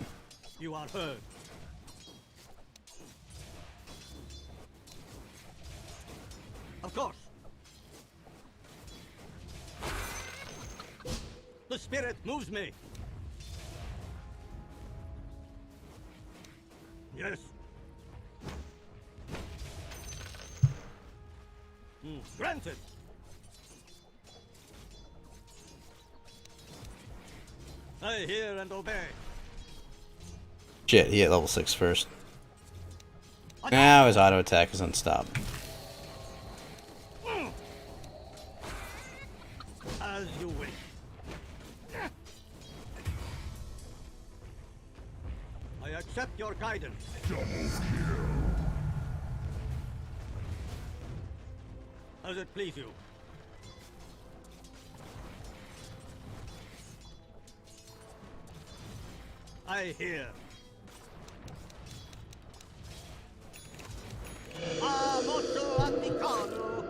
You are heard. Of course. The spirit moves me. Yes. Granted. I hear and obey. Shit, he hit level 6 first. Now his auto attack is unstopped. As you wish. I accept your guidance. As it please you. I hear. Mosso Anticano.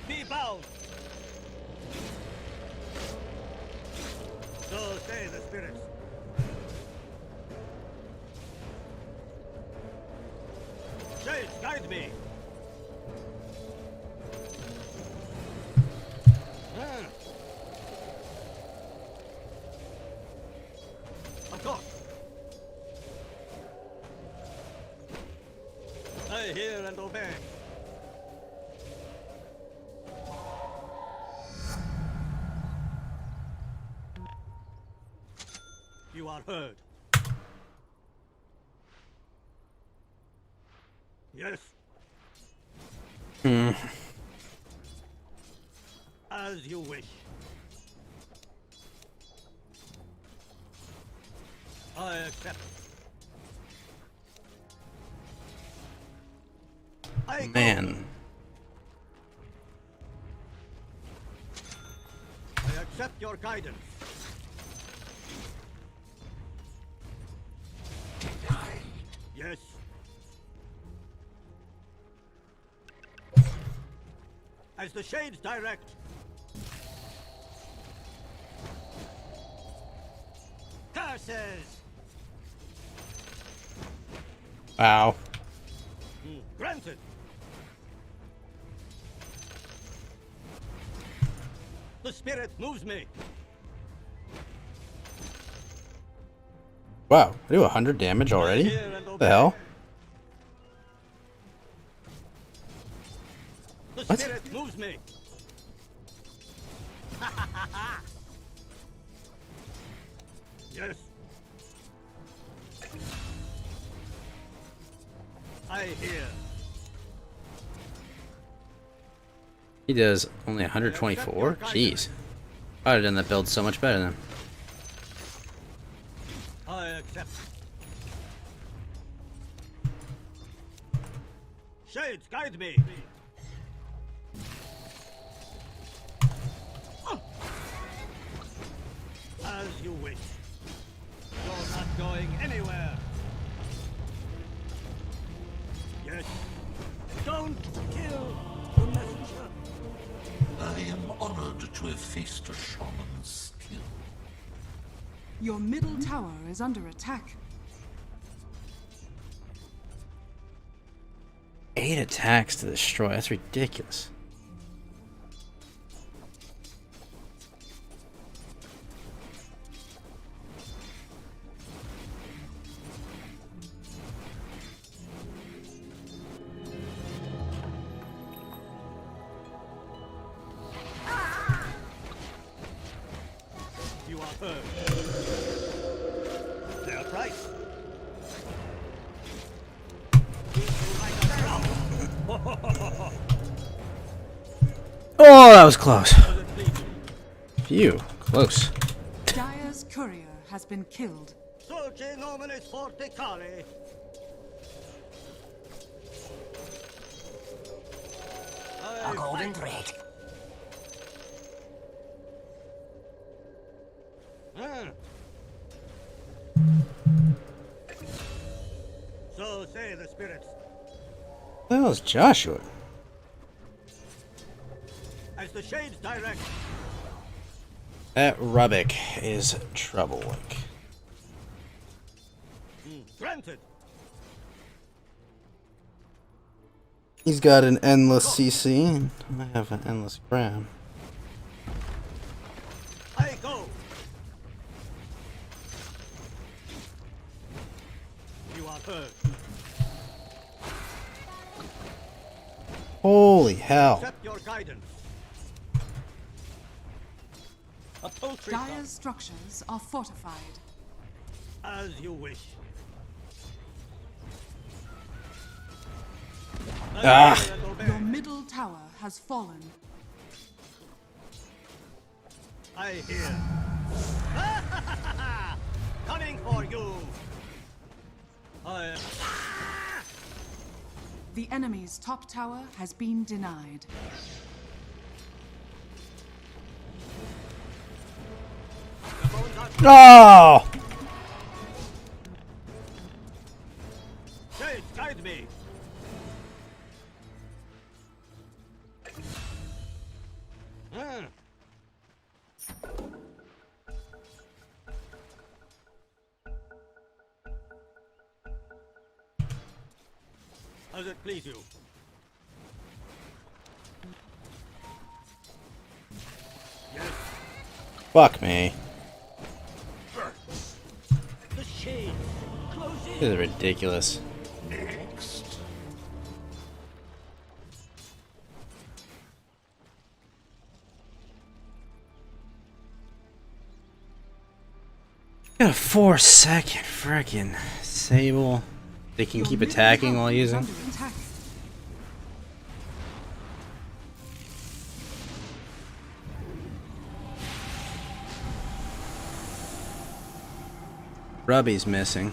Be bound. So say the spirits. Shades, guide me. Of course. I hear and obey. You are heard. Yes. As you wish. I accept. Man. I accept your guidance. Yes. As the shades direct. Curses. Wow. Granted. The spirit moves me. Wow, I do 100 damage already? What the hell? The spirit moves me. Yes. I hear. He does only 124? Jeez. I'd have done that build so much better then. I accept. Shades, guide me. As you wish. You're not going anywhere. Yes. Don't kill the messenger. I am honored to have faced a shaman's skill. Your middle tower is under attack. 8 attacks to destroy. That's ridiculous. You are heard. Their price. Oh, that was close. Phew, close. Dire's courier has been killed. Sorge nominis forte care. A golden thread. So say the spirits. What the hell is Joshua? As the shades direct. That Rubik is trouble. Granted. He's got an endless CC, and I have an endless gram. I go. You are heard. Holy hell. Accept your guidance. A poultry Dire's structures are fortified. as you wish. Ah. Your middle tower has fallen. I hear. Coming for you. The enemy's top tower has been denied. No! Shades, guide me. Does it please you? Yes. Fuck me. The shades. Close in. This is ridiculous. Next. Got a 4-second frickin' Sable. They can keep attacking while using. Rubby's missing.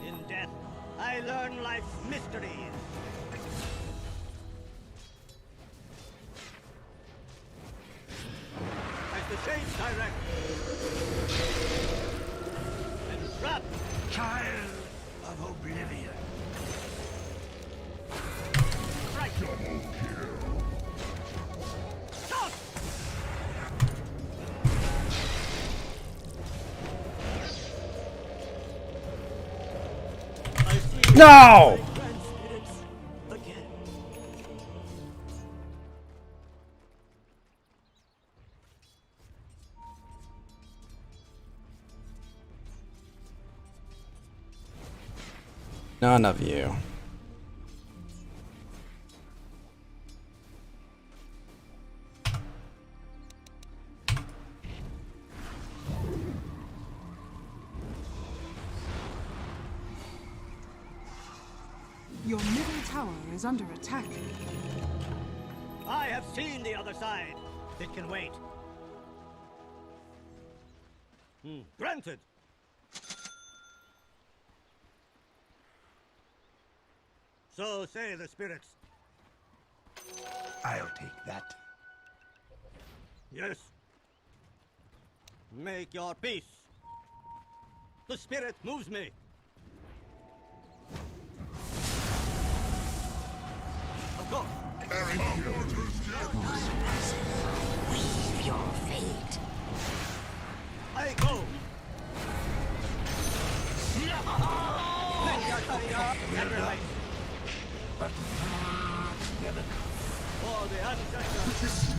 In death, I learn life's mysteries. As the shades direct. And trap. Child of Oblivion. Right. Double kill. Stop! No! None of you. Your middle tower is under attack. I have seen the other side. It can wait. Granted. So say the spirits. I'll take that. Yes. Make your peace. The spirit moves me. Of course. Weave your fate. I go. For the ancestors.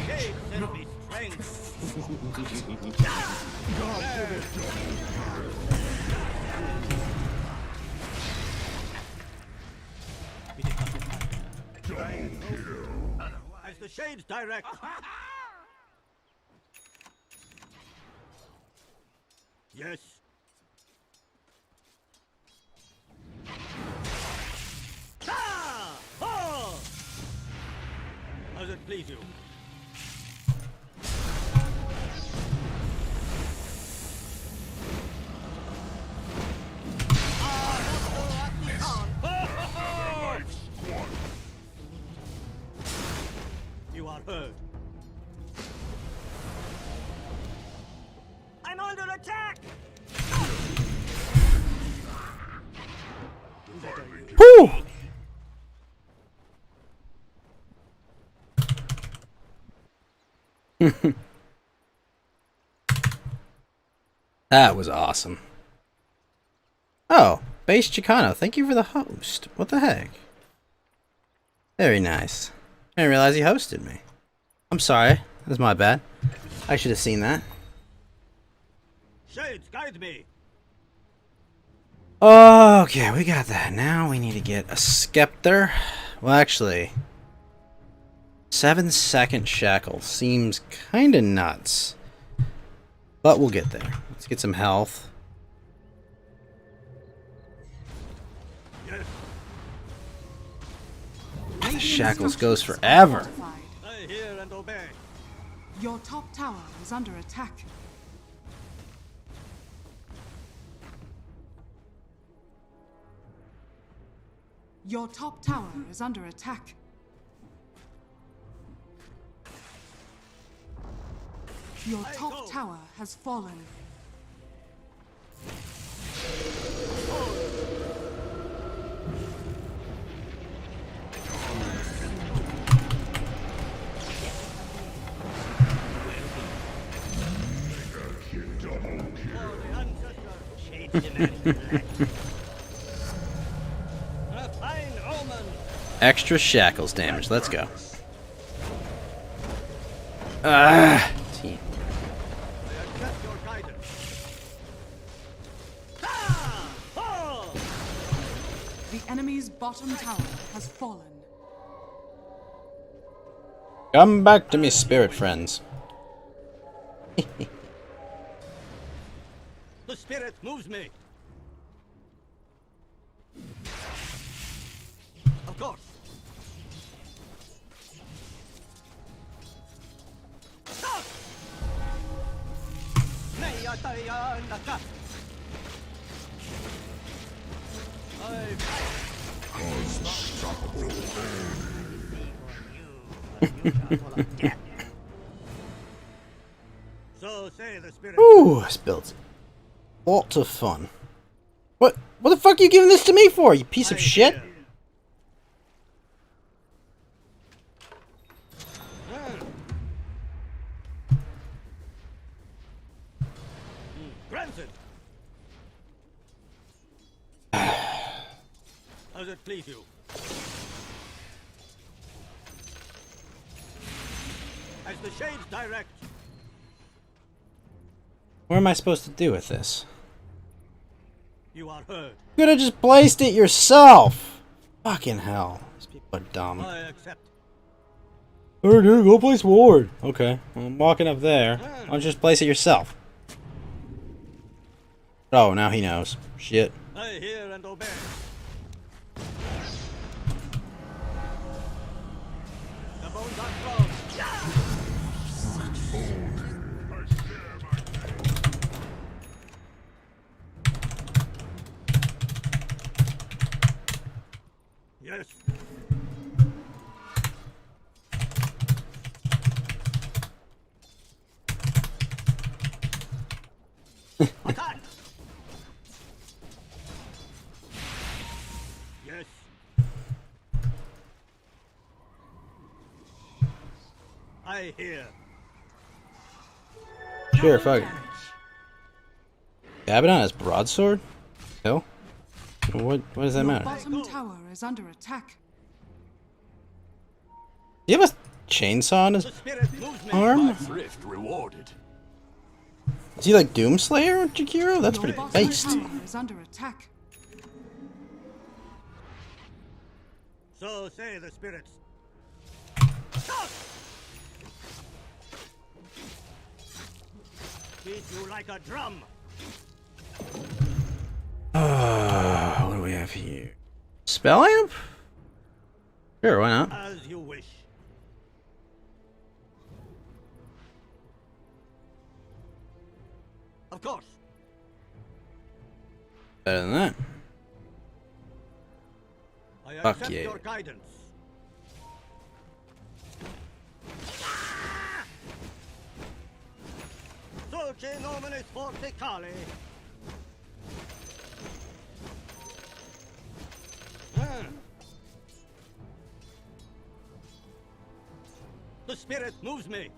Hey, send me strength. As the shades direct. Yes. Ah! Oh! Does it please you? You are heard. I'm under attack! Whew! That was awesome. Oh, Base Chicano, thank you for the host. What the heck? Very nice. I didn't realize he hosted me. I'm sorry. That's my bad. I should have seen that. Shades, guide me. Okay, we got that. Now we need to get a Scepter. Well, actually, 7-second shackle seems kind of nuts. But we'll get there. Let's get some health. The shackles goes forever. I hear and obey. Your top tower is under attack. Your top tower is under attack. Your top tower has fallen. Extra shackles damage. Let's go. Ah, team. The enemy's bottom tower has fallen. Come back to me, spirit friends. The spirit moves me. Of course. Stop! So say the spirit. Ooh, this build's lots of fun. What the fuck are you giving this to me for, you piece of shit? Granted. Does it please you? As the shades direct. What am I supposed to do with this? You are heard. You could have just placed it yourself. Fucking hell. These people are dumb. I accept. Alright, dude, go place ward. Okay, well, I'm walking up there. Why don't you just place it yourself? Oh, now he knows. Shit. I hear and obey. The bones are strong. Yes. Attack! Yes. I hear. Sure, fuck it. Abaddon has broadsword? No? What does that Your matter? bottom tower is under attack. Do you have a chainsaw on his arm? Thrift rewarded. Is he like Doomslayer, Jakiro? That's Your pretty bottom based. tower is under attack. So say the spirits. Beat you like a drum. What do we have here? Spell amp? Sure, why not? As you wish. Of course. Better than that. I Fuck accept yeah. your guidance. Dulce nominis forte cali. The spirit moves me.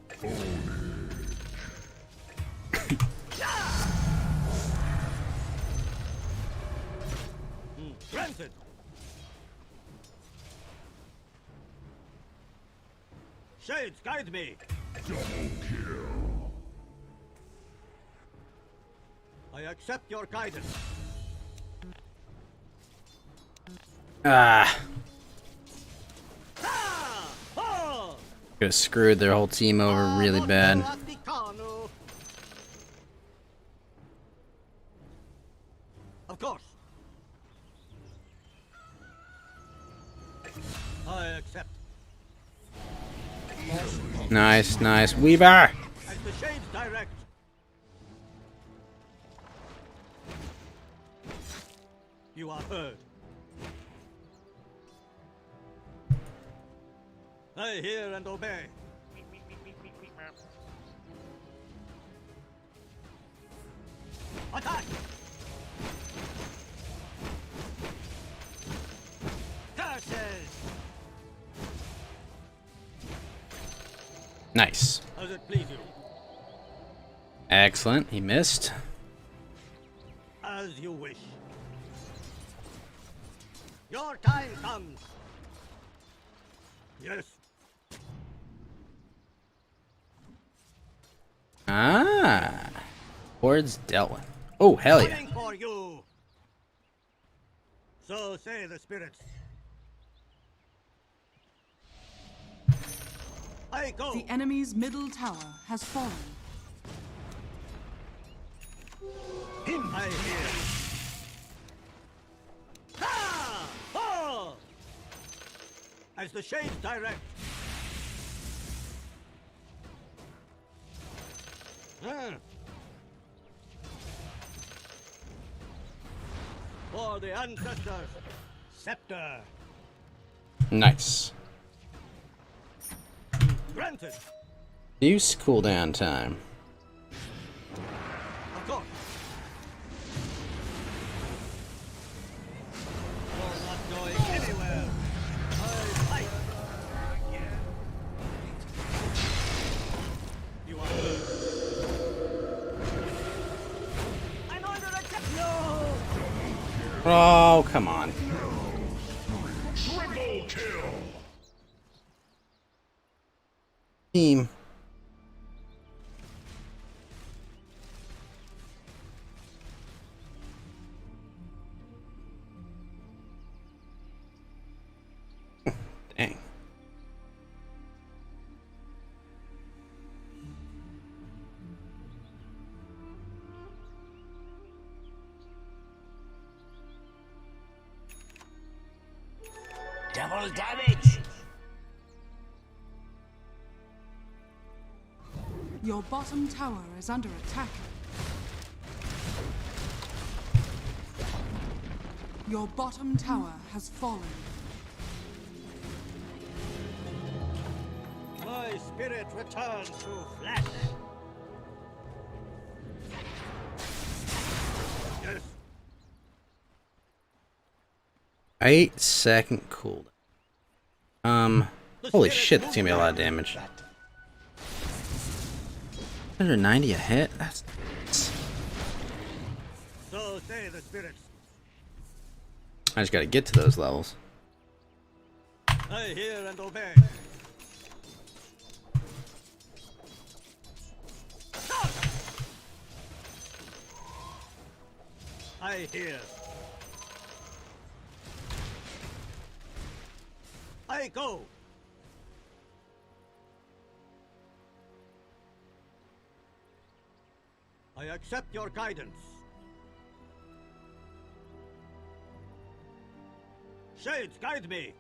Granted. Shades, guide me. Double kill. I accept your guidance. Ah. Oh! Could have screwed their whole team over really bad. Of course. I accept. Nice, nice. Weaver! As the shades direct. You are heard. I hear and obey. Attack! Curses! Nice. As it please you. Excellent. He missed. As you wish. Your time comes. Yes. Ah. Hordes dealt with. Oh, hell yeah. Coming for you. So say the spirits. I go. The enemy's middle tower has fallen. Him I hear. Ha! Oh! As the shades direct. For the ancestors, scepter. Nice. Granted. Use cooldown time. Of course. You're not going anywhere. I fight. You are hurt. I'm under attack. No. Oh, come on. Triple kill. Team. Dang. Double damage! Your bottom tower is under attack. Your bottom tower has fallen. My spirit returns to flesh. 8-second cooldown. Holy shit, that's gonna be a lot of damage. 190 a hit? That's So say the spirits. I just gotta get to those levels. I hear and obey. I hear. I go. I accept your guidance. Shades, guide me.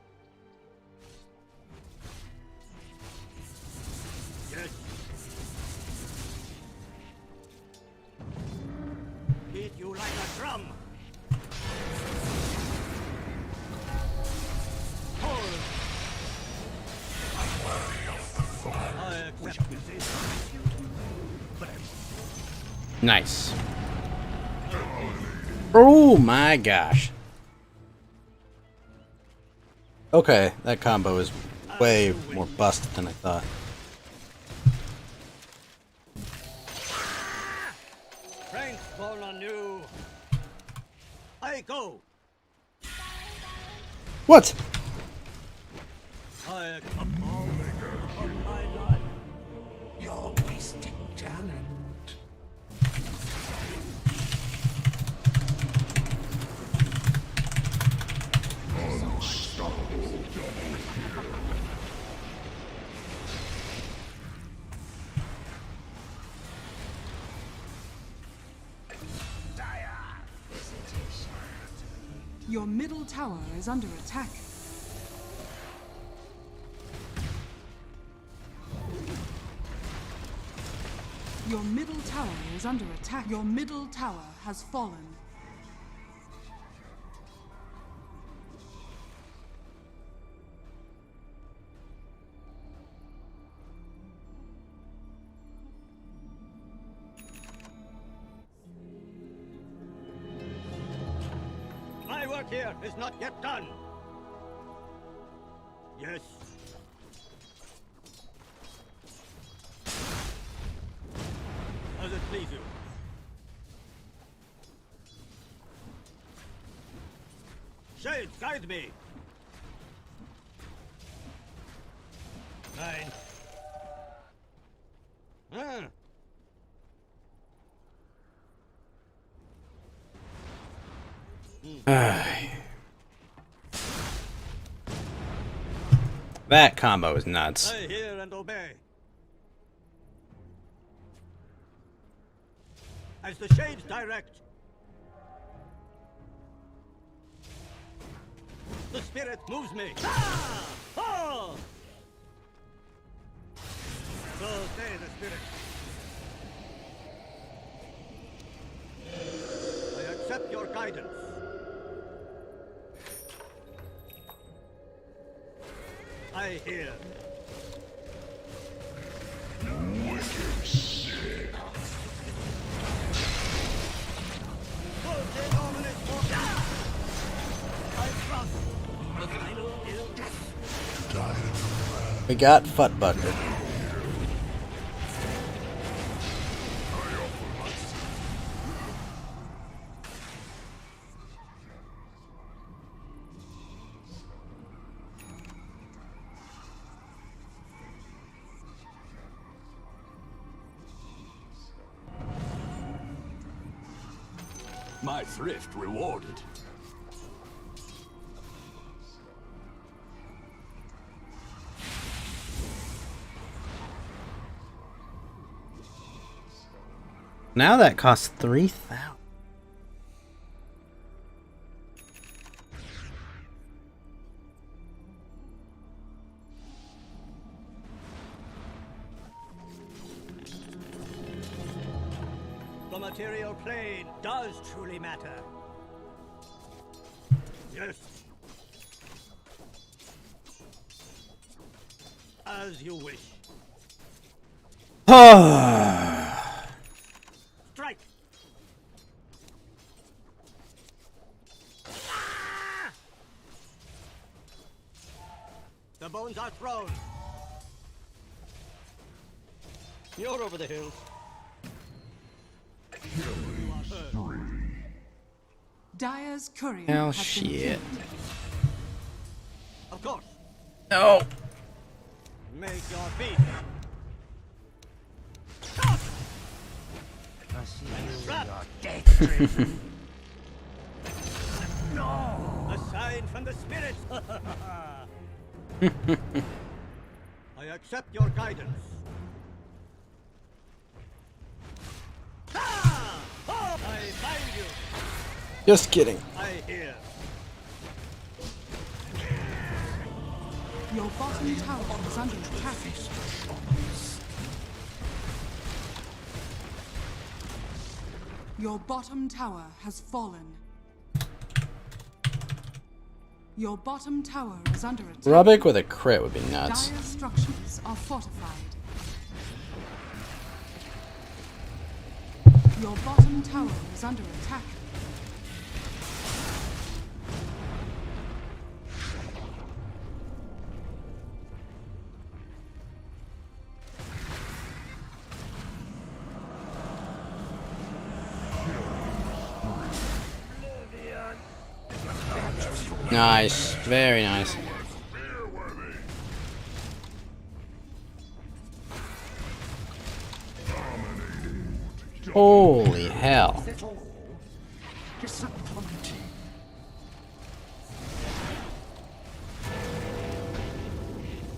Yes. Beat you like a drum. Hold. I accept this. Nice. Oh my gosh. Okay, that combo is way more busted than I thought. Strength fall on you. I go. What? I come on my life. You're wasting talent. Your middle tower is under attack. Your middle tower is under attack. Your middle tower has fallen. My work here is not yet done. Yes. As it please you. Shades, guide me. Nine. Ah. That combo is nuts. I hear and obey. As the shades direct. The spirit moves me. Ah! Oh! So say the spirit. I accept your guidance. I hear. Wicked sick. We got Foot Bucket. My thrift rewarded. Now that costs 3,000. The material plane does truly matter. Yes. As you wish. Strike. Ah! The bones are thrown. You're over the hills. Dire's courier. Oh has been shit. killed. Of course. No. Make your beat. No! A sign from the spirits! I accept your guidance. Ah! Oh, I find you. Just kidding. I hear. Your bottom tower is under attack. Your bottom tower has fallen. Your bottom tower is under attack. Rubik with a crit would be nuts. Dire structures are fortified. Your bottom tower is under attack. Nice. Very nice. Holy hell.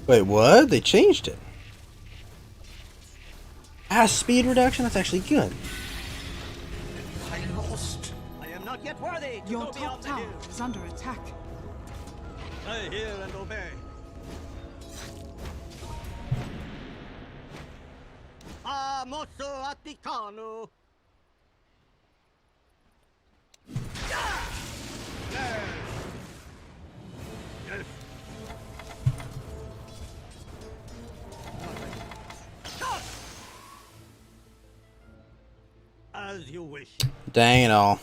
Wait, what? They changed it. Speed reduction? That's actually good. I lost. I am not yet worthy to Your go top beyond the tower hills. is under attack. I hear and obey. Amoso Atikano. Yes. As you wish. Dang it all.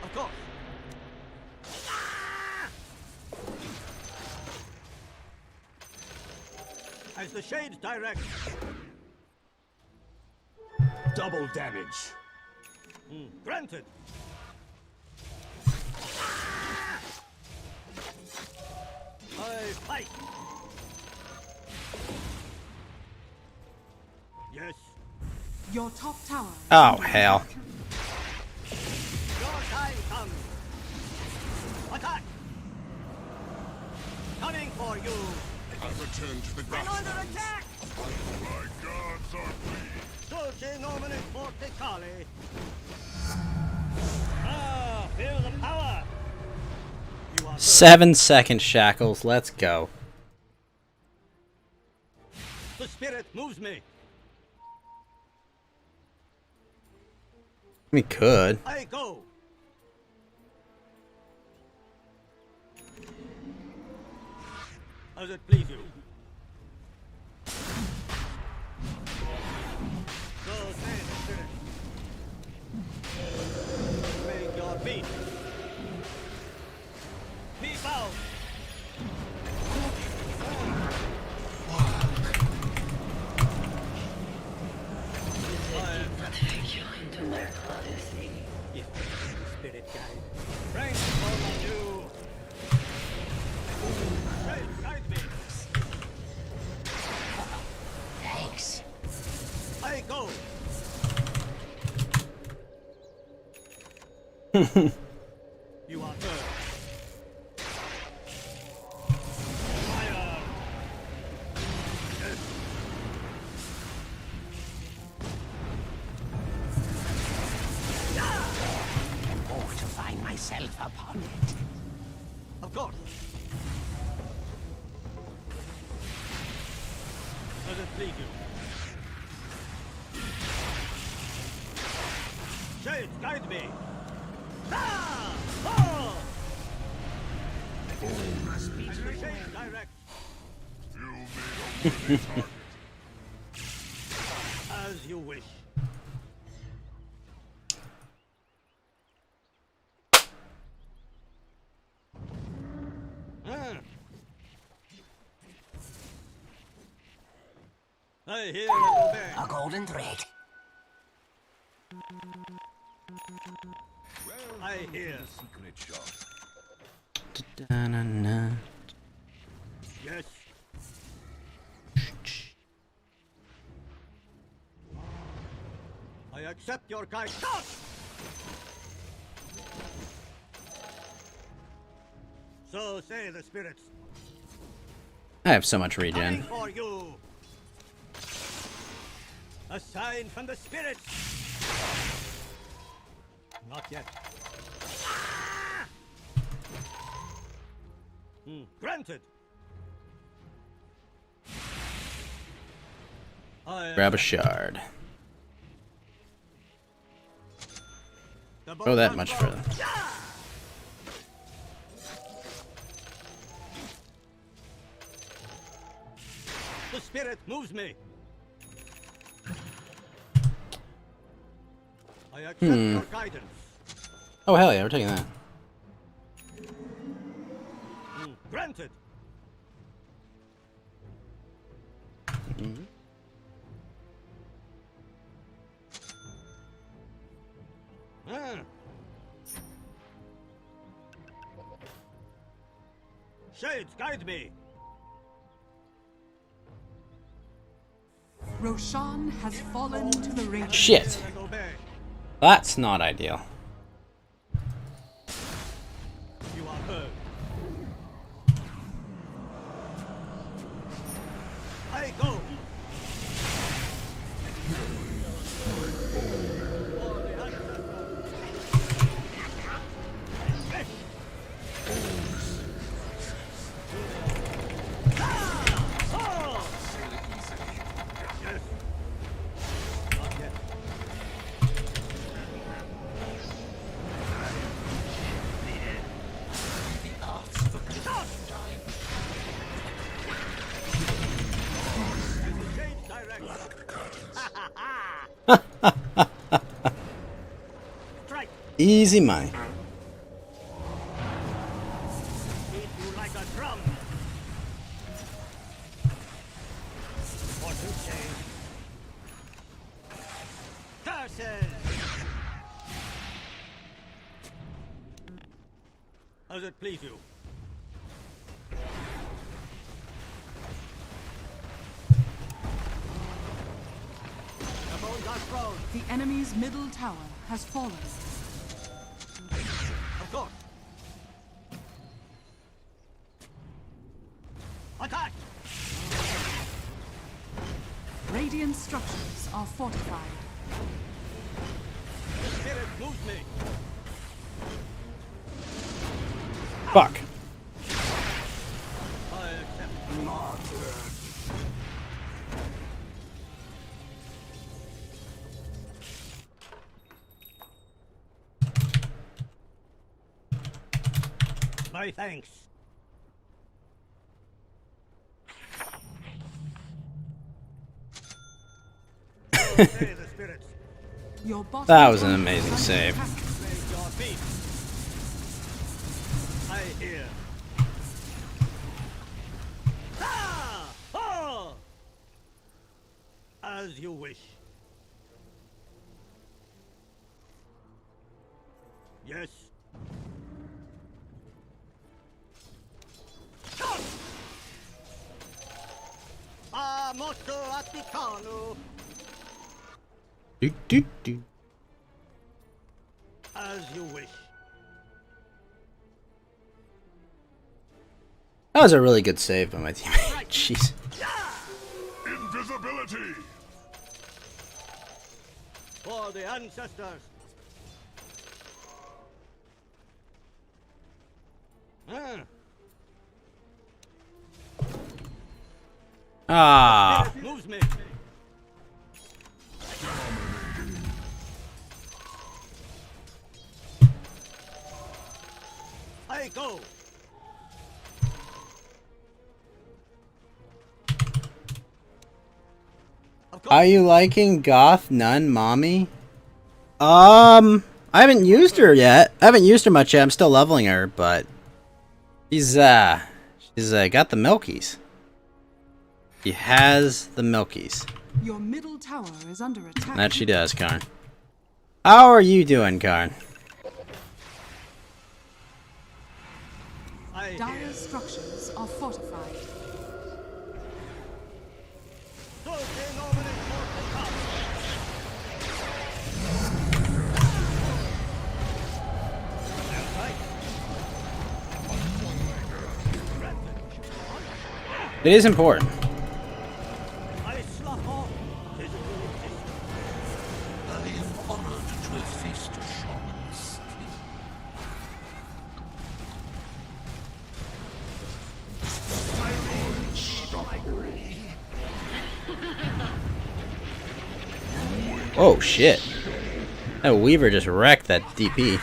Of course. As the shades direct. Double damage. Granted. I fight. Yes. Your top tower. Oh, hell. Your time comes. Attack. Coming for you. I return to the I'm under grasslands. attack. My gods are pleased. Dulce nomen forte cali. Ah, feel the power. You are 7-second shackles. Let's go. the spirit moves me. We could. I go. As it please you. So say the spirit. Make your beat. Be bound. If the spirit guide, bring all of you. Guide me. Thanks. I go. You are first. Fire. Yes. Mortify myself upon it. Of course. Does it please you? Shades, guide me. Ah! Oh! Shades direct. You made a worthy target. you wish. I hear and obey. A golden thread. I hear. Secret shop. Da-na-na. Yes. I accept your guidance. So say the spirits. I have so much Coming regen. for you. A sign from the spirits. Not yet. Granted. Grab a shard. Go that much further. The spirit moves me. I accept your guidance. Oh hell yeah, we're taking that. Granted. Shades, guide me. Roshan has fallen to the Radiant. Shit. That's not ideal. You are heard. I go. Easy money. Beat you like a drum. What you say? Curses! How's it please you? The bones are thrown. The enemy's middle tower has fallen. Of course. Attack! Radiant structures are fortified. The spirit moves me. Fuck. I accept. Martyr. My thanks. Say the spirits. Your bottom That was an tower amazing is save. under attack. Raise your feet. I hear. Ah! Oh! As you wish. Yes. Ah, molto atticano. Do, do, do. As you wish. That was a really good save by my teammate. Jeez. Invisibility. For the ancestors. Ah. Moves me. I go. Of Are you liking Goth Nun Mommy? I haven't used her yet. I haven't used her much yet. I'm still leveling her, but she's got the milkies. She has the milkies. Your middle tower is under attack. That she does, Karn. How are you doing, Karn? Dire structures are fortified. It is important. Oh shit. That Weaver just wrecked that DP.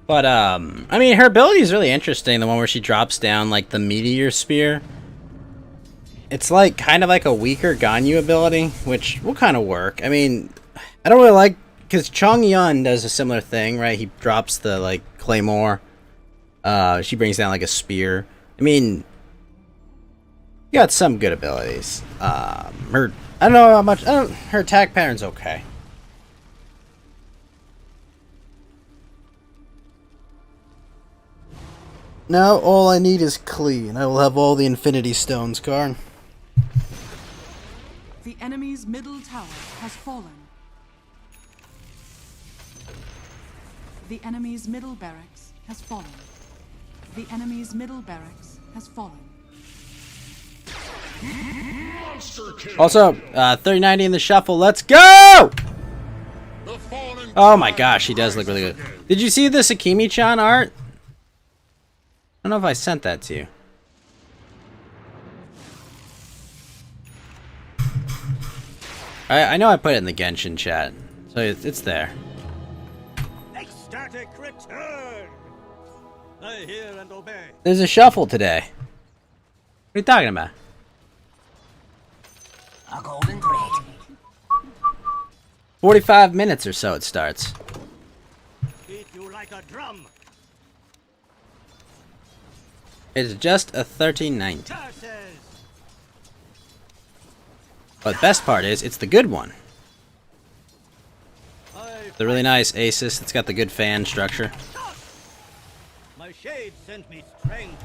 But I mean, her ability is really interesting, the one where she drops down like the meteor spear. It's like kind of like a weaker Ganyu ability, which will kind of work. I mean, I don't really like, because Chong Yun does a similar thing, right? He drops the like claymore. She brings down like a spear. I mean, you got some good abilities. I don't know how much. Her attack pattern's okay. Now all I need is Klee, and I will have all the Infinity Stones, Karn. The enemy's middle tower has fallen. The enemy's middle barracks has fallen. The enemy's middle barracks has fallen. Also, 3090 in the shuffle. Let's go! Oh my gosh, he does look really good. Did you see the Sakimi-chan art? I don't know if I sent that to you. I know I put it in the Genshin chat, so it's there. Ecstatic return. I hear and obey. There's a shuffle today. What are you talking about? A golden thread. 45 minutes or so it starts. Beat you like a drum. It's just a 1390. But the best part is, it's the good one. The really nice Asus. It's got the good fan structure. My shade sent me strength.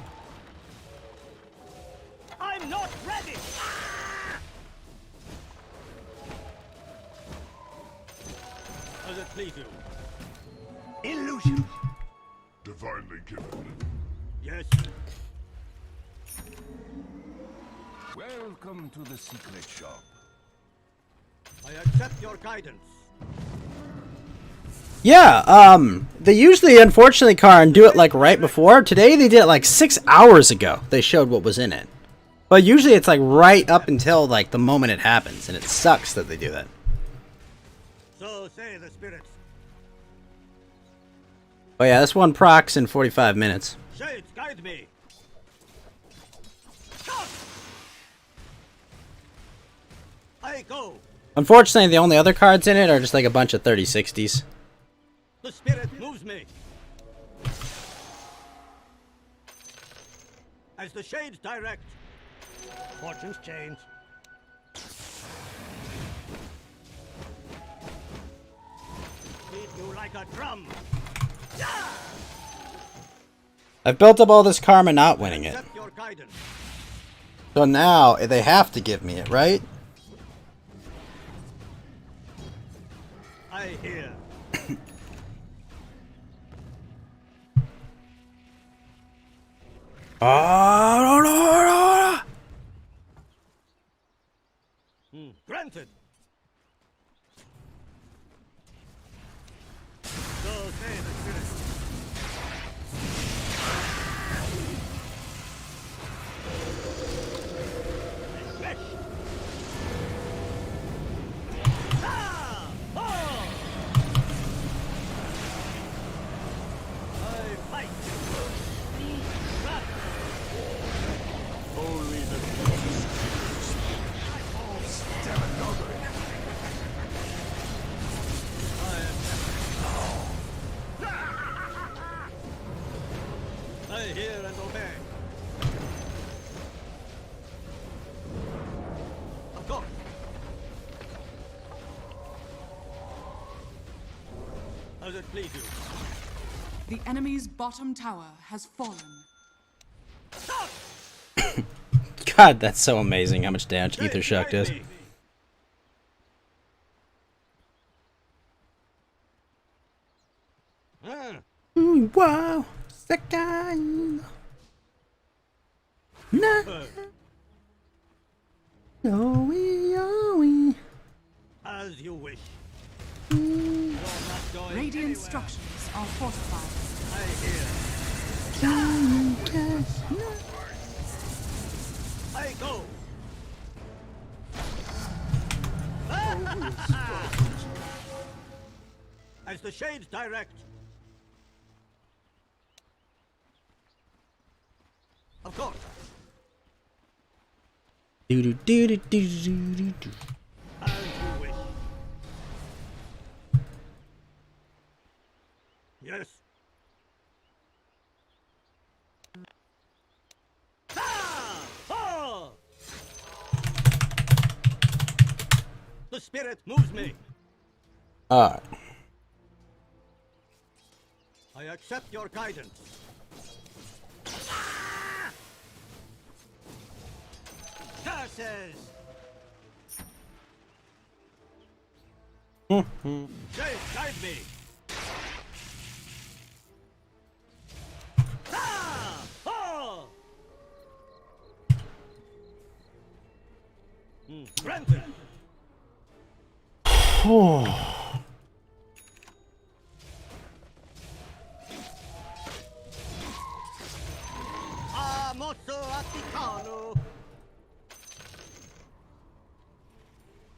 I'm not ready. Does it please you? Illusion. Divinely given. Yes. Welcome to the secret shop. I accept your guidance. Yeah, they usually, unfortunately, Karn, do it like right before. Today they did it like 6 hours ago. They showed what was in it. But usually it's like right up until like the moment it happens, and it sucks that they do that. So say the spirits. Oh yeah, this one procs in 45 minutes. Shades, guide me. I go. Unfortunately, the only other cards in it are just like a bunch of 3060s. The spirit moves me. As the shades direct, fortunes change. Beat you like a drum. I've built up all this karma not winning it. Accept your guidance. So now they have to give me it, right? I hear. Granted. So say the spirit. hear and obey. Of course. As it please you. The enemy's bottom tower has fallen. God, that's so amazing how much damage Ether Shock does. Wow, second. No. As you wish. Radiant structures are fortified. I go. As the shades direct. Of course. Do do do do do do do do. As you wish. Yes. The spirit moves me. Alright. I accept your guidance. Curses! Guide me! Granted! Oh.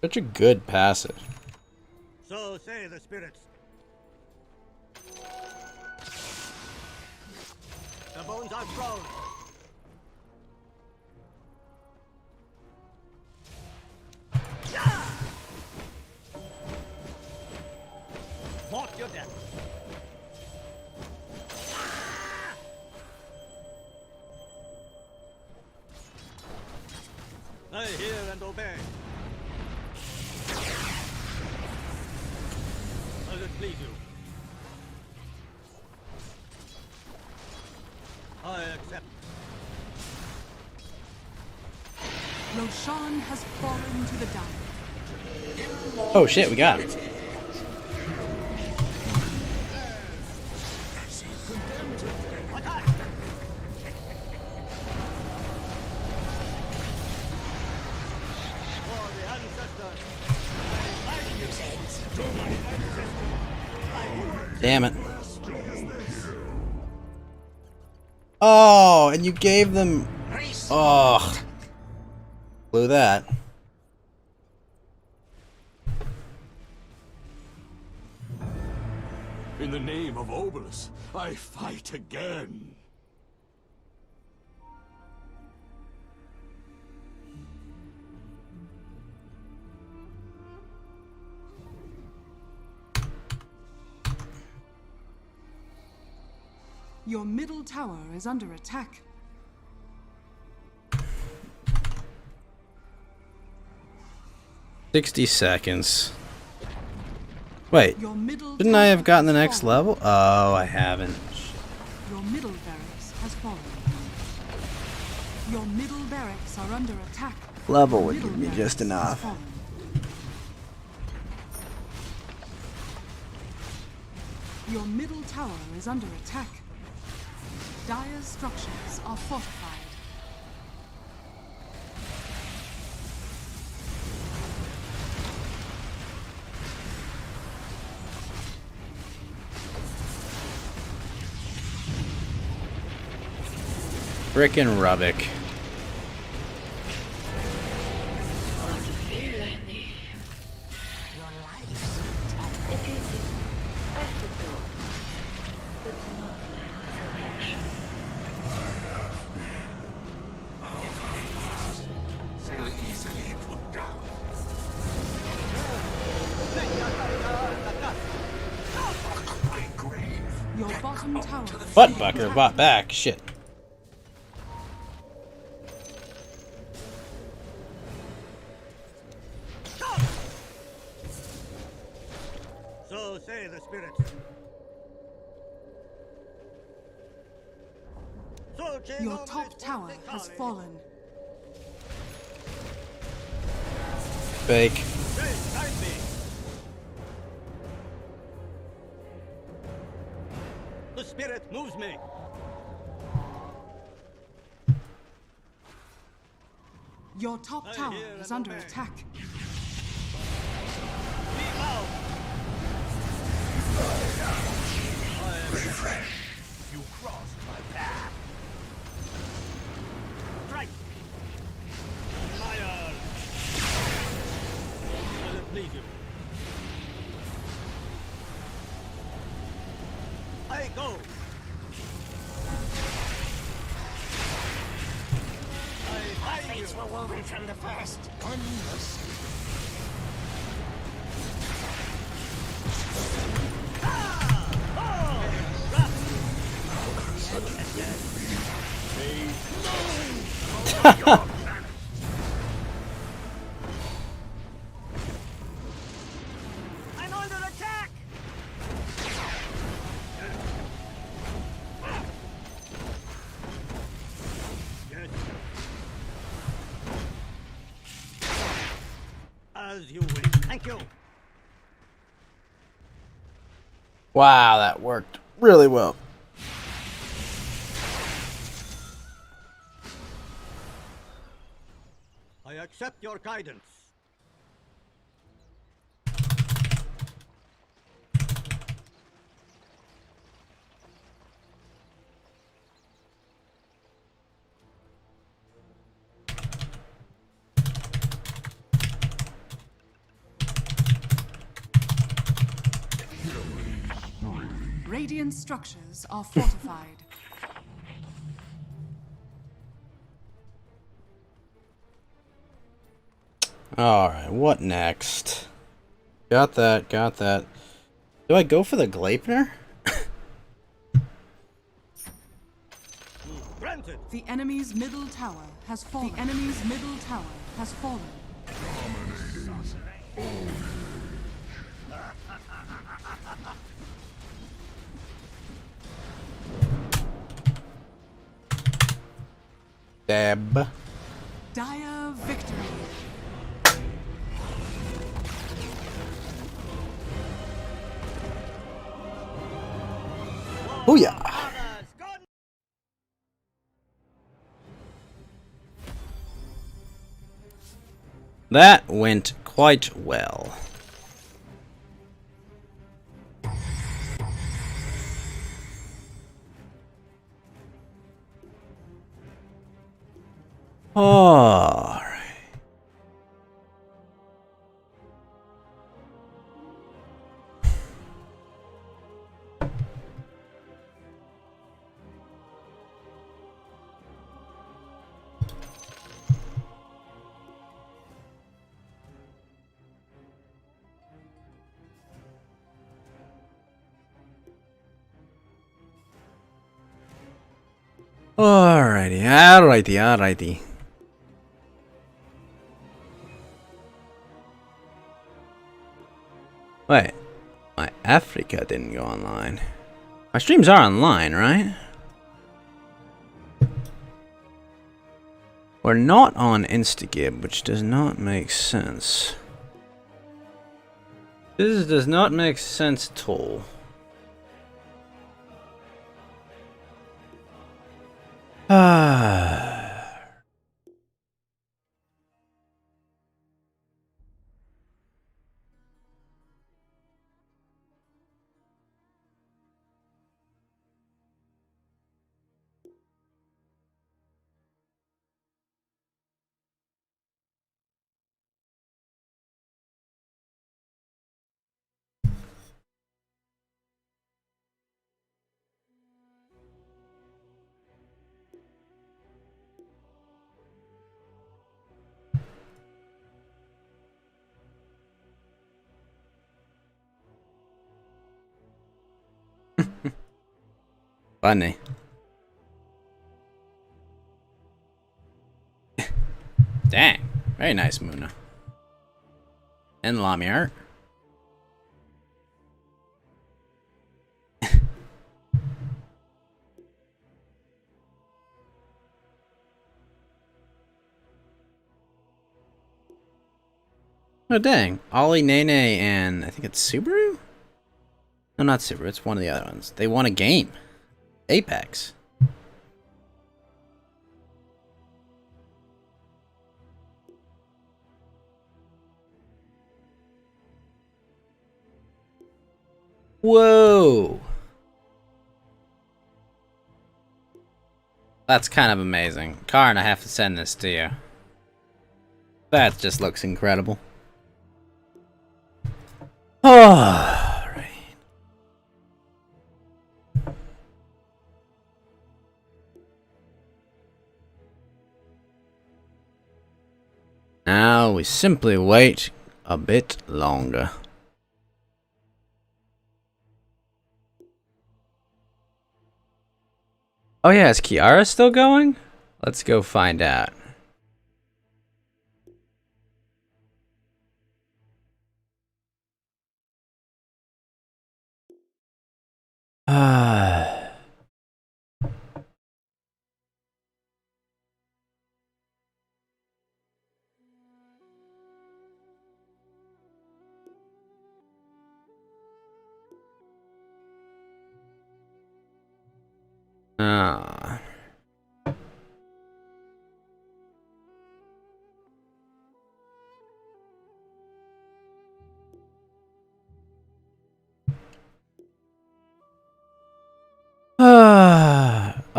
Such a good passive. So say the spirits. The bones are thrown. Mark your death. I hear and obey. As it please you. I accept. Roshan has fallen to the down. Oh shit, we got him. Damn it. Oh, and you gave them... Oh. Blew that. In the name of Obelus, I fight again. Your middle tower is under attack. $60. Wait, Your middle didn't I have tower gotten the has next fallen. level? Oh, I haven't. Your middle barracks has fallen. Your middle barracks are under attack. Level Your would middle give me barracks just has enough. fallen. Your middle tower is under attack. Dire's structures are fortified. Frickin' Rubik. Your bottom tower. Butt bucker bought back. Shit. So say the spirits. Your top tower has fallen. Fake. The spirit moves me. Your top tower is under attack. Refresh. You crossed my path. Strike. Fire. Does it please you? I go. Our fates were woven from the first. Unmerciful. I'm under attack. As you wish. Thank you. Wow, that worked really well. I accept your guidance. Radiant structures are fortified. Alright, what next? Got that, got that. Do I go for the Gleipnir? The enemy's middle tower has fallen. The enemy's middle tower has fallen. Dab. Dire victory. Booyah! That went quite well. All right. Alrighty, alrighty. Wait, my Africa didn't go online. My streams are online, right? We're not on Instagib, which does not make sense. This does not make sense at all. Ah. Funny. Dang. Very nice, Muna. And Lamiar. Oh dang. Ollie, Nene, and I think it's Subaru? No, not Subaru, it's one of the other ones. They won a game. Apex. Whoa! That's kind of amazing. Karn, I have to send this to you. That just looks incredible. Alright. Now we simply wait a bit longer. Oh yeah, is Kiara still going? Let's go find out. Ah.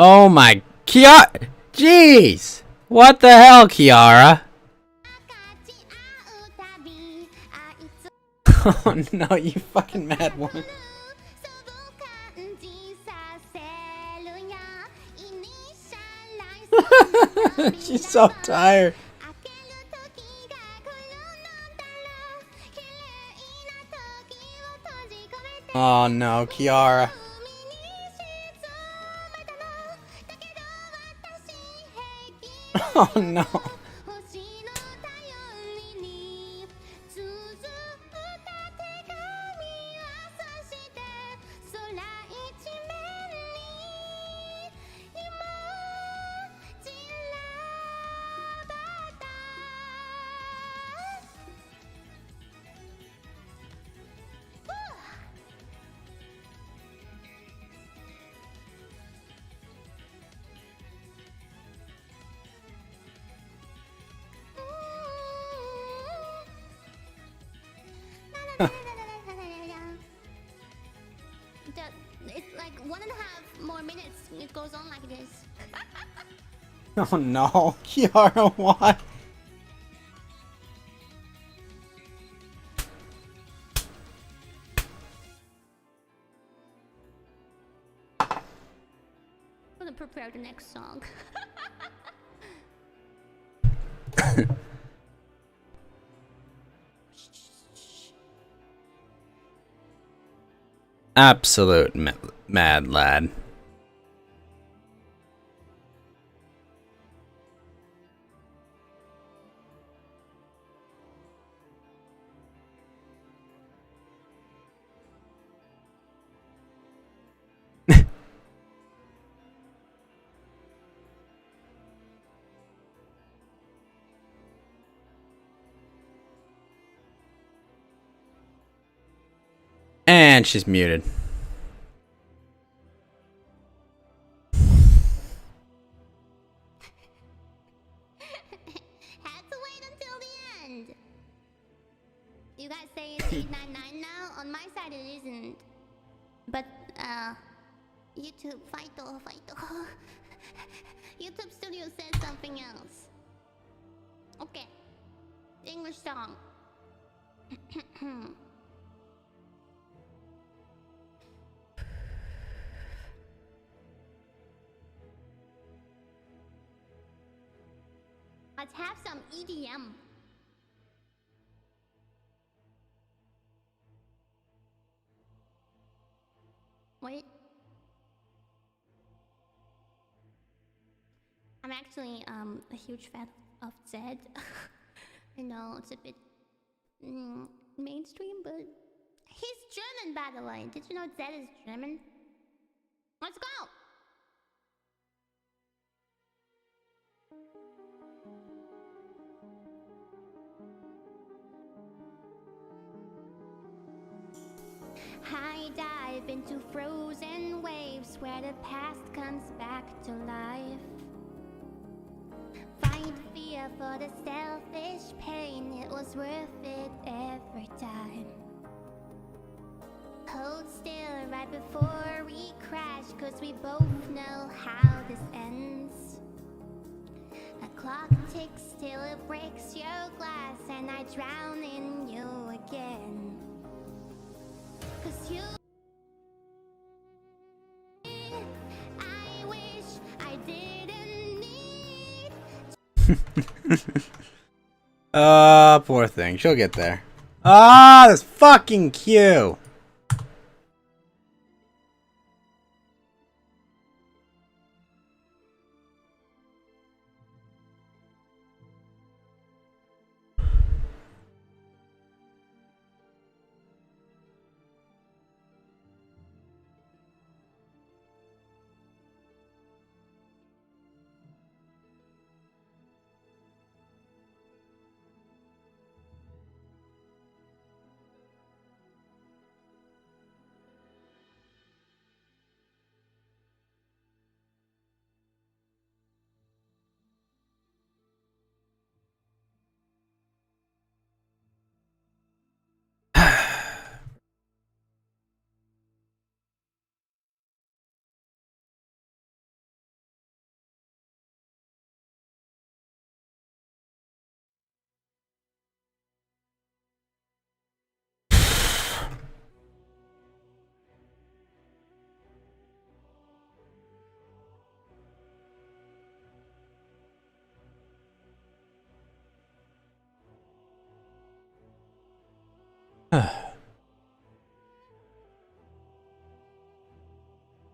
Oh my Kiara! Jeez! What the hell, Kiara? Oh no, you fucking mad woman. She's so tired. Oh no, Kiara. Oh no. It's like 1.5 more minutes. It goes on like this. Oh no, Kiara, why? I'm gonna prepare the next song. Absolute mad lad. And she's muted. Had to wait until the end. You guys say it's 899 now? On my side it isn't. But YouTube Fighto. YouTube Studio says something else. Okay. English song. Let's have some EDM. Wait. I'm actually a huge fan of Zed. I know it's a bit mainstream, but he's German, by the way. Did you know Zed is German? Let's go. dive into frozen waves where the past comes back to life. Find fear for the selfish pain, it was worth it every time. Hold still right before we crash, 'cause we both know how this ends. A clock ticks till it breaks your glass, and I drown in you again. 'Cause you, I wish I didn't need. Poor thing. She'll get there. Ah, this fucking Q.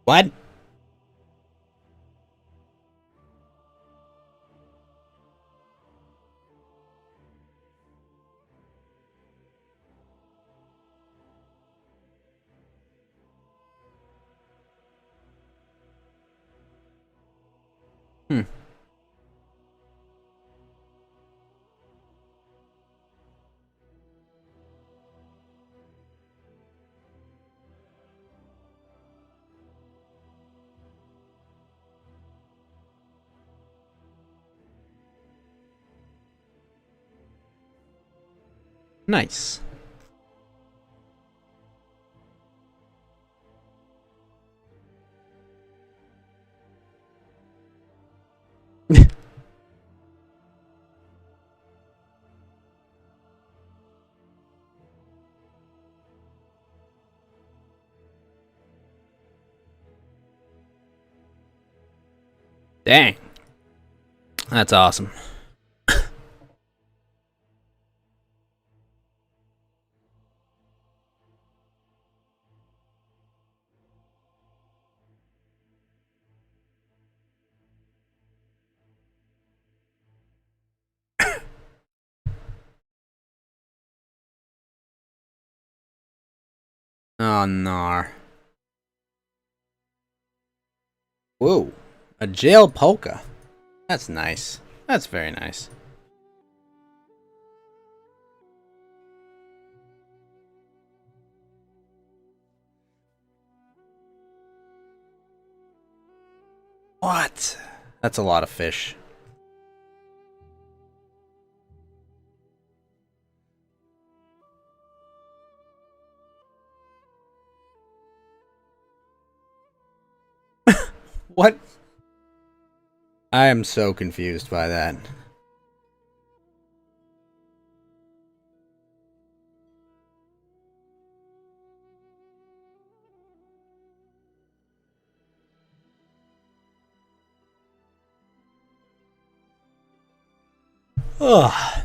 What? Hmm. Nice. Dang. That's awesome. Oh, nar. Whoa. A jail polka. That's nice. That's very nice. What? That's a lot of fish. What? I am so confused by that. Ugh.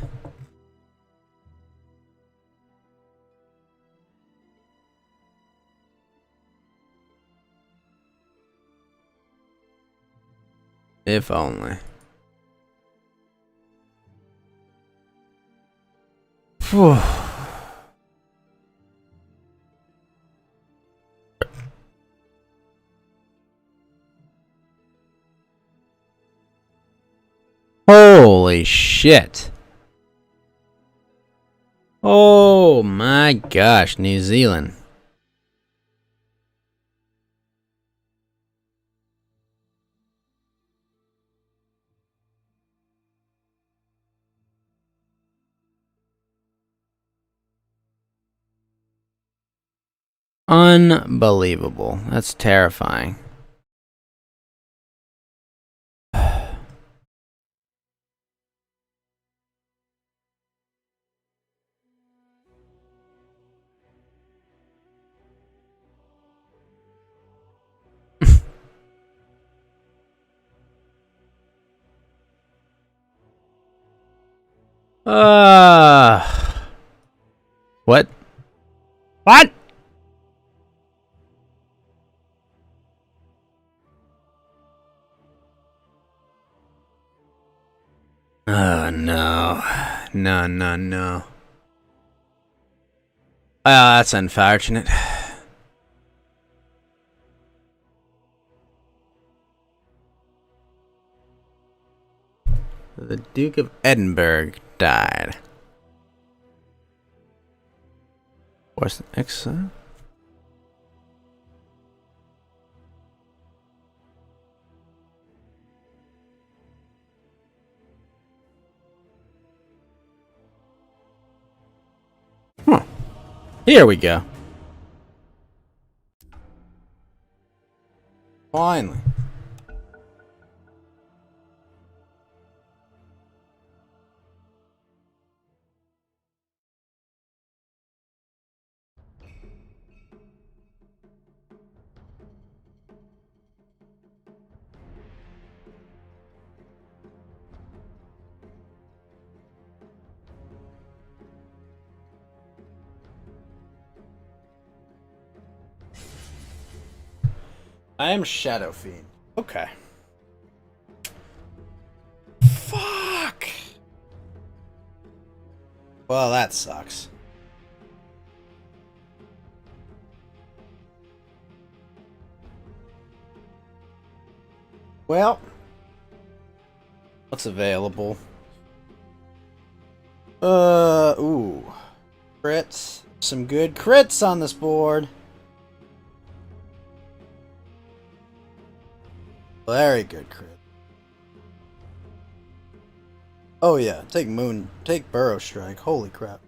If only. Phew. Holy shit. Oh my gosh, New Zealand. Unbelievable. That's terrifying. What? What? Oh, no. No, no, no. Well, that's unfortunate. The Duke of Edinburgh died. What's the next? Huh. Here we go. Finally. I am Shadow Fiend. Okay. Fuck. Well, that sucks. Well, what's available? Ooh. Crits. Some good crits on this board. Very good crit. Oh yeah, take Burrow Strike. Holy crap.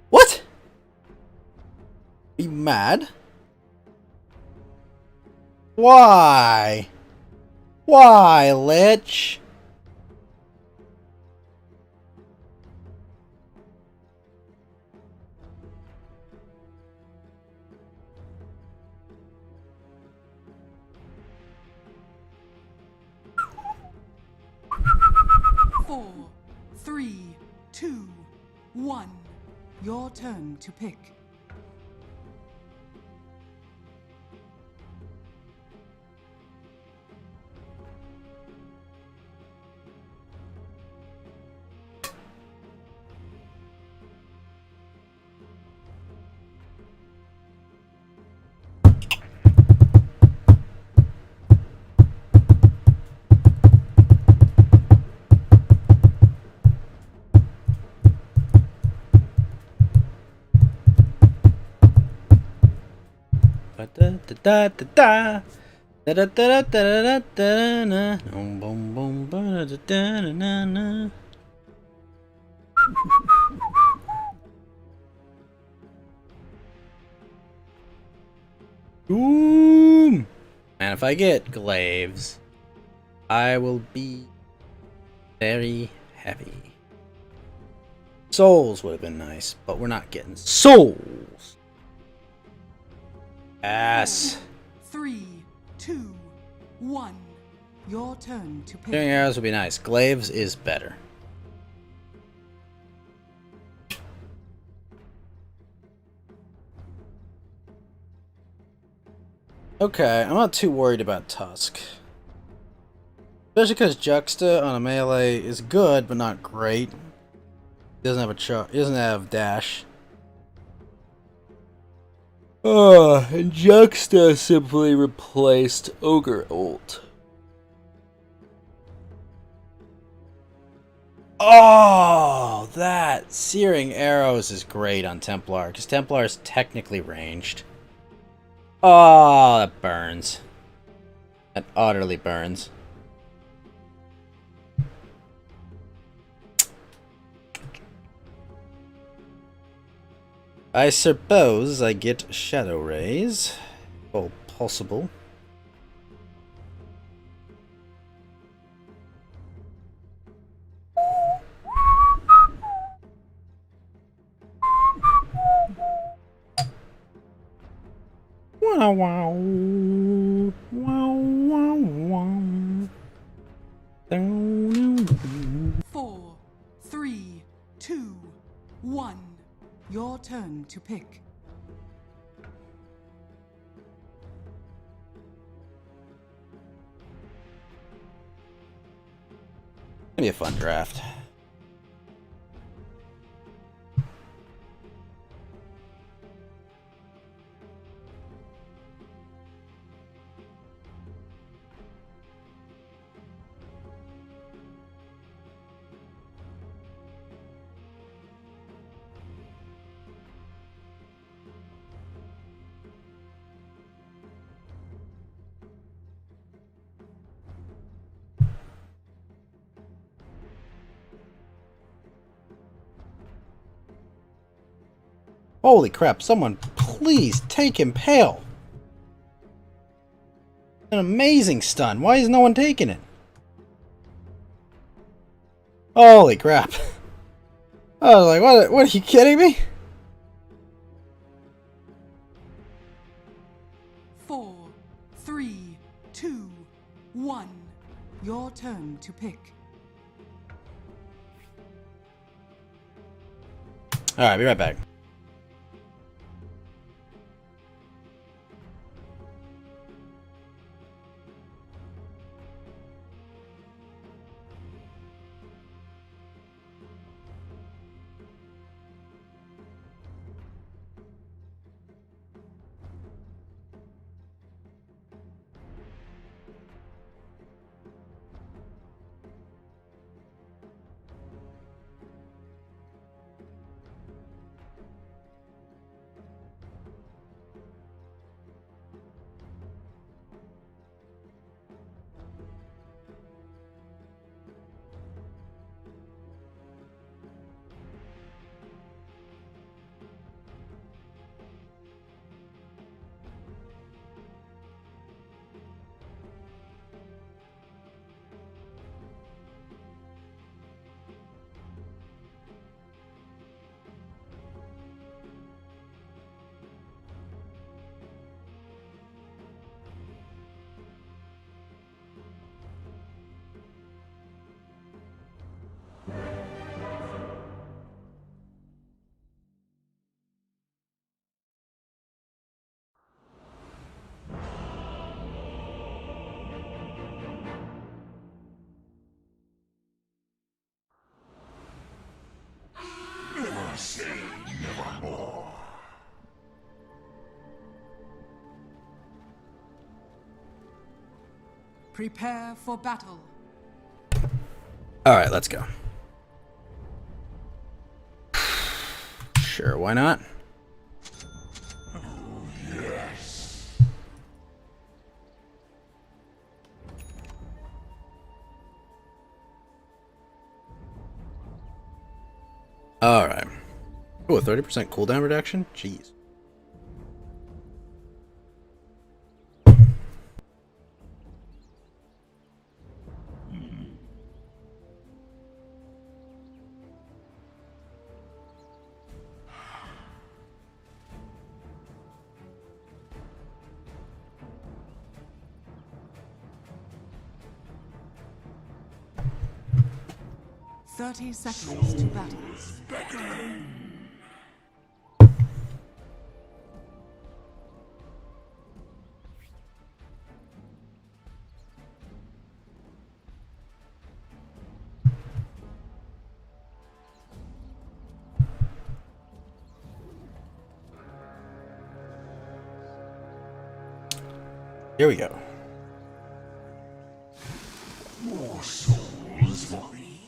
What? Are you mad? Why? Why, Lich? Four, three, two, one. Your turn to pick. Da da da da da da da da da da da. Boom boom boom da da da da da. Boom! And if I get glaives, I will be very happy. Souls would have been nice, but we're not getting souls. Yes. 3, 2, 1. Your turn to pick. Shooting arrows would be nice. Glaives is better. Okay, I'm not too worried about Tusk. Especially because Juxta on a melee is good, but not great. He doesn't have he doesn't have dash. And Juxta simply replaced Ogre ult. Oh, that Searing Arrows is great on Templar, because Templar is technically ranged. Oh, that burns. That utterly burns. I suppose I get Shadow Rays. Oh, possible. Wow, wow. Wow, wow, wow. 4, 3, 2, 1. Your turn to pick. Gonna be a fun draft. Holy crap, someone please take Impale. An amazing stun. Why is no one taking it? Holy crap. I was like, what are you kidding me? 4, 3, 2, 1. Your turn to pick. Alright, be right back. Never say nevermore. Prepare for battle. Alright, let's go. Sure, why not? Yes. Alright. Oh, a 30% cooldown reduction? Jeez. Thirty seconds to battle. Here we go. More souls for me.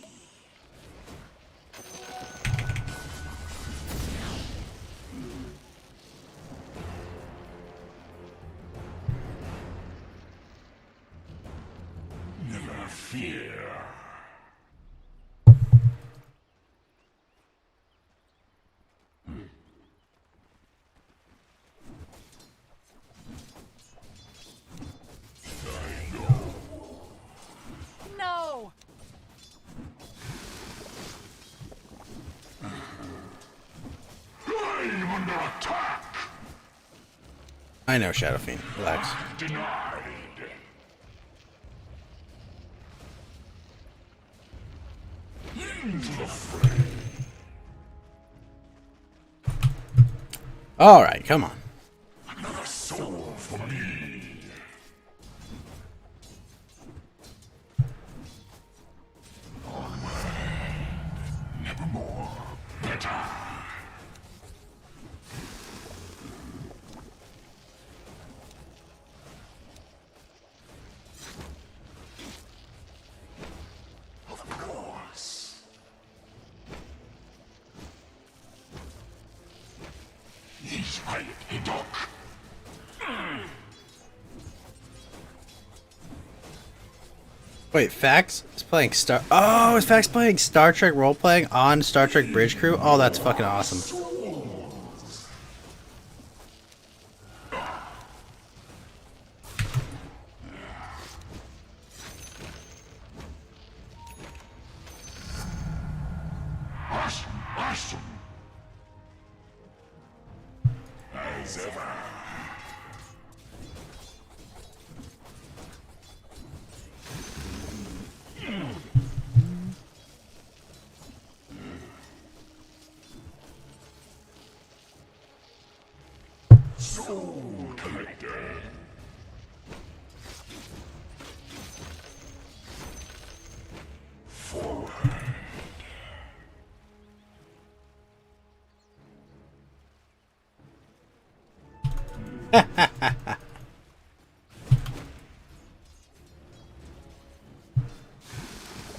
Never fear. I know, Shadowfiend. Relax. All right, come on. Another soul for me. Nevermore. Better. Of course. He's right, Hidok. Wait, Fax is playing Star. Oh, is Fax playing Star Trek role playing on Star Trek Bridge Crew? Oh, that's fucking awesome. Awesome. As ever. Soul Collector. Forward.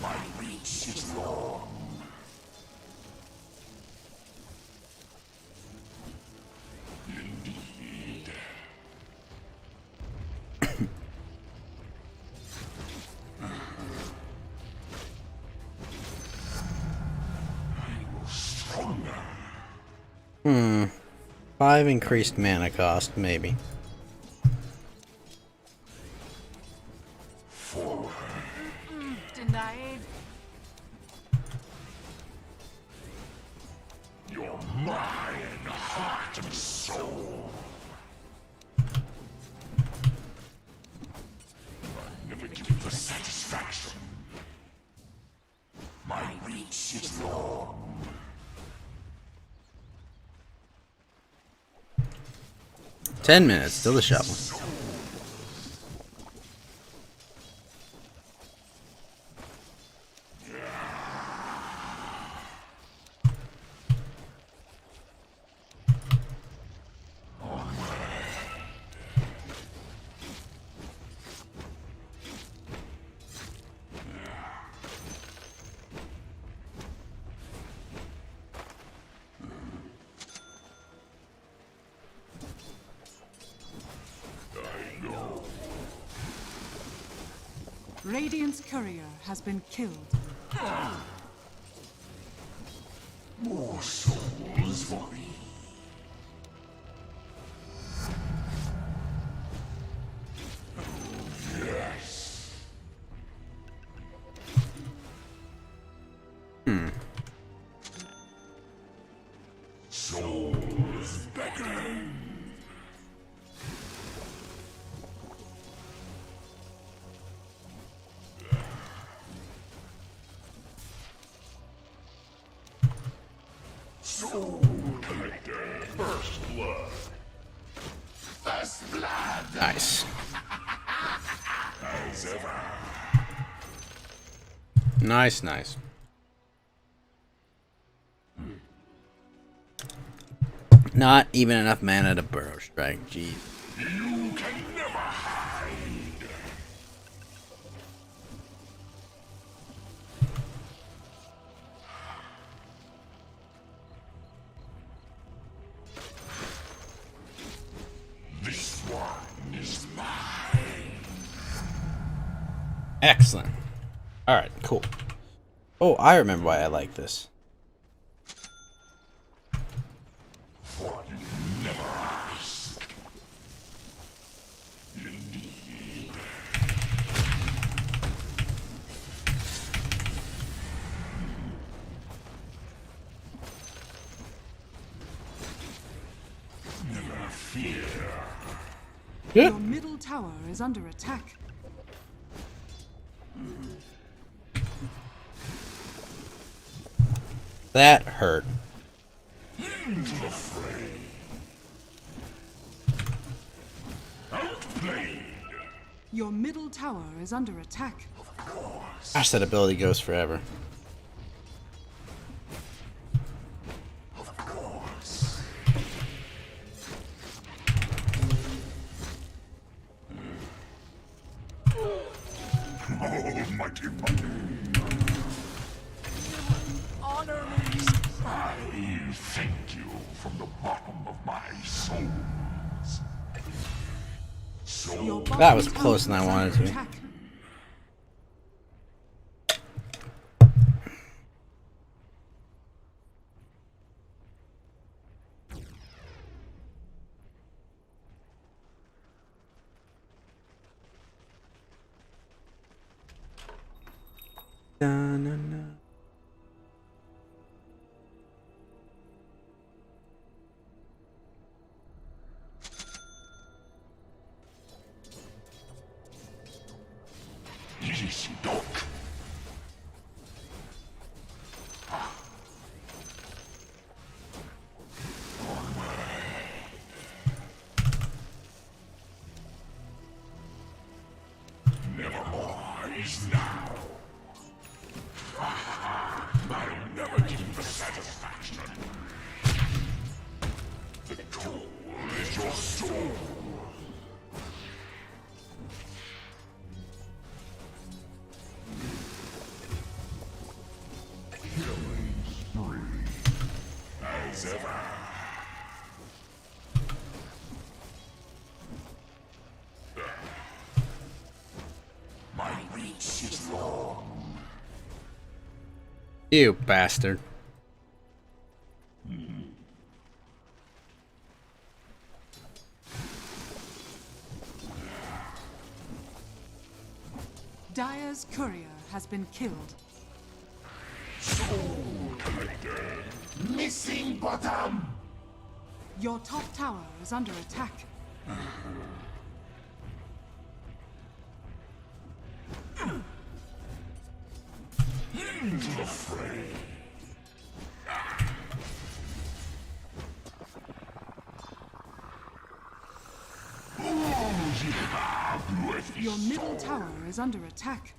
My reach is long. Indeed. Stronger. 5 increased mana cost, maybe. Forward. Denied. Your mind, heart, and soul. I never give you the satisfaction. My reach is long. 10 minutes till the shuffle. Radiant's courier has been killed. More souls for me. Oh, yes. Souls beckon. Soul Collector, First Blood. First Blood. Nice. As ever. Nice, nice. Not even enough mana to Burrow Strike. Jeez. You can never hide. This one is mine. Excellent. Alright, cool. Oh, I remember why I like this. For you never asked. Indeed. Your middle tower is under attack. That hurt. Into the fray. Outplayed. Your middle tower is under attack. Gosh, that ability goes forever. Of course. Almighty honor me. I thank you from the bottom of my souls. So That was closer than I wanted to. Easy, Doc. Never mind now. I'll never give you the satisfaction. The toll is your soul. Killing spree. As ever. My reach is long. You bastard. Dire's courier has been killed. Soul collector. Missing bottom. Your top tower is under attack. Into the fray. Your middle tower is under attack.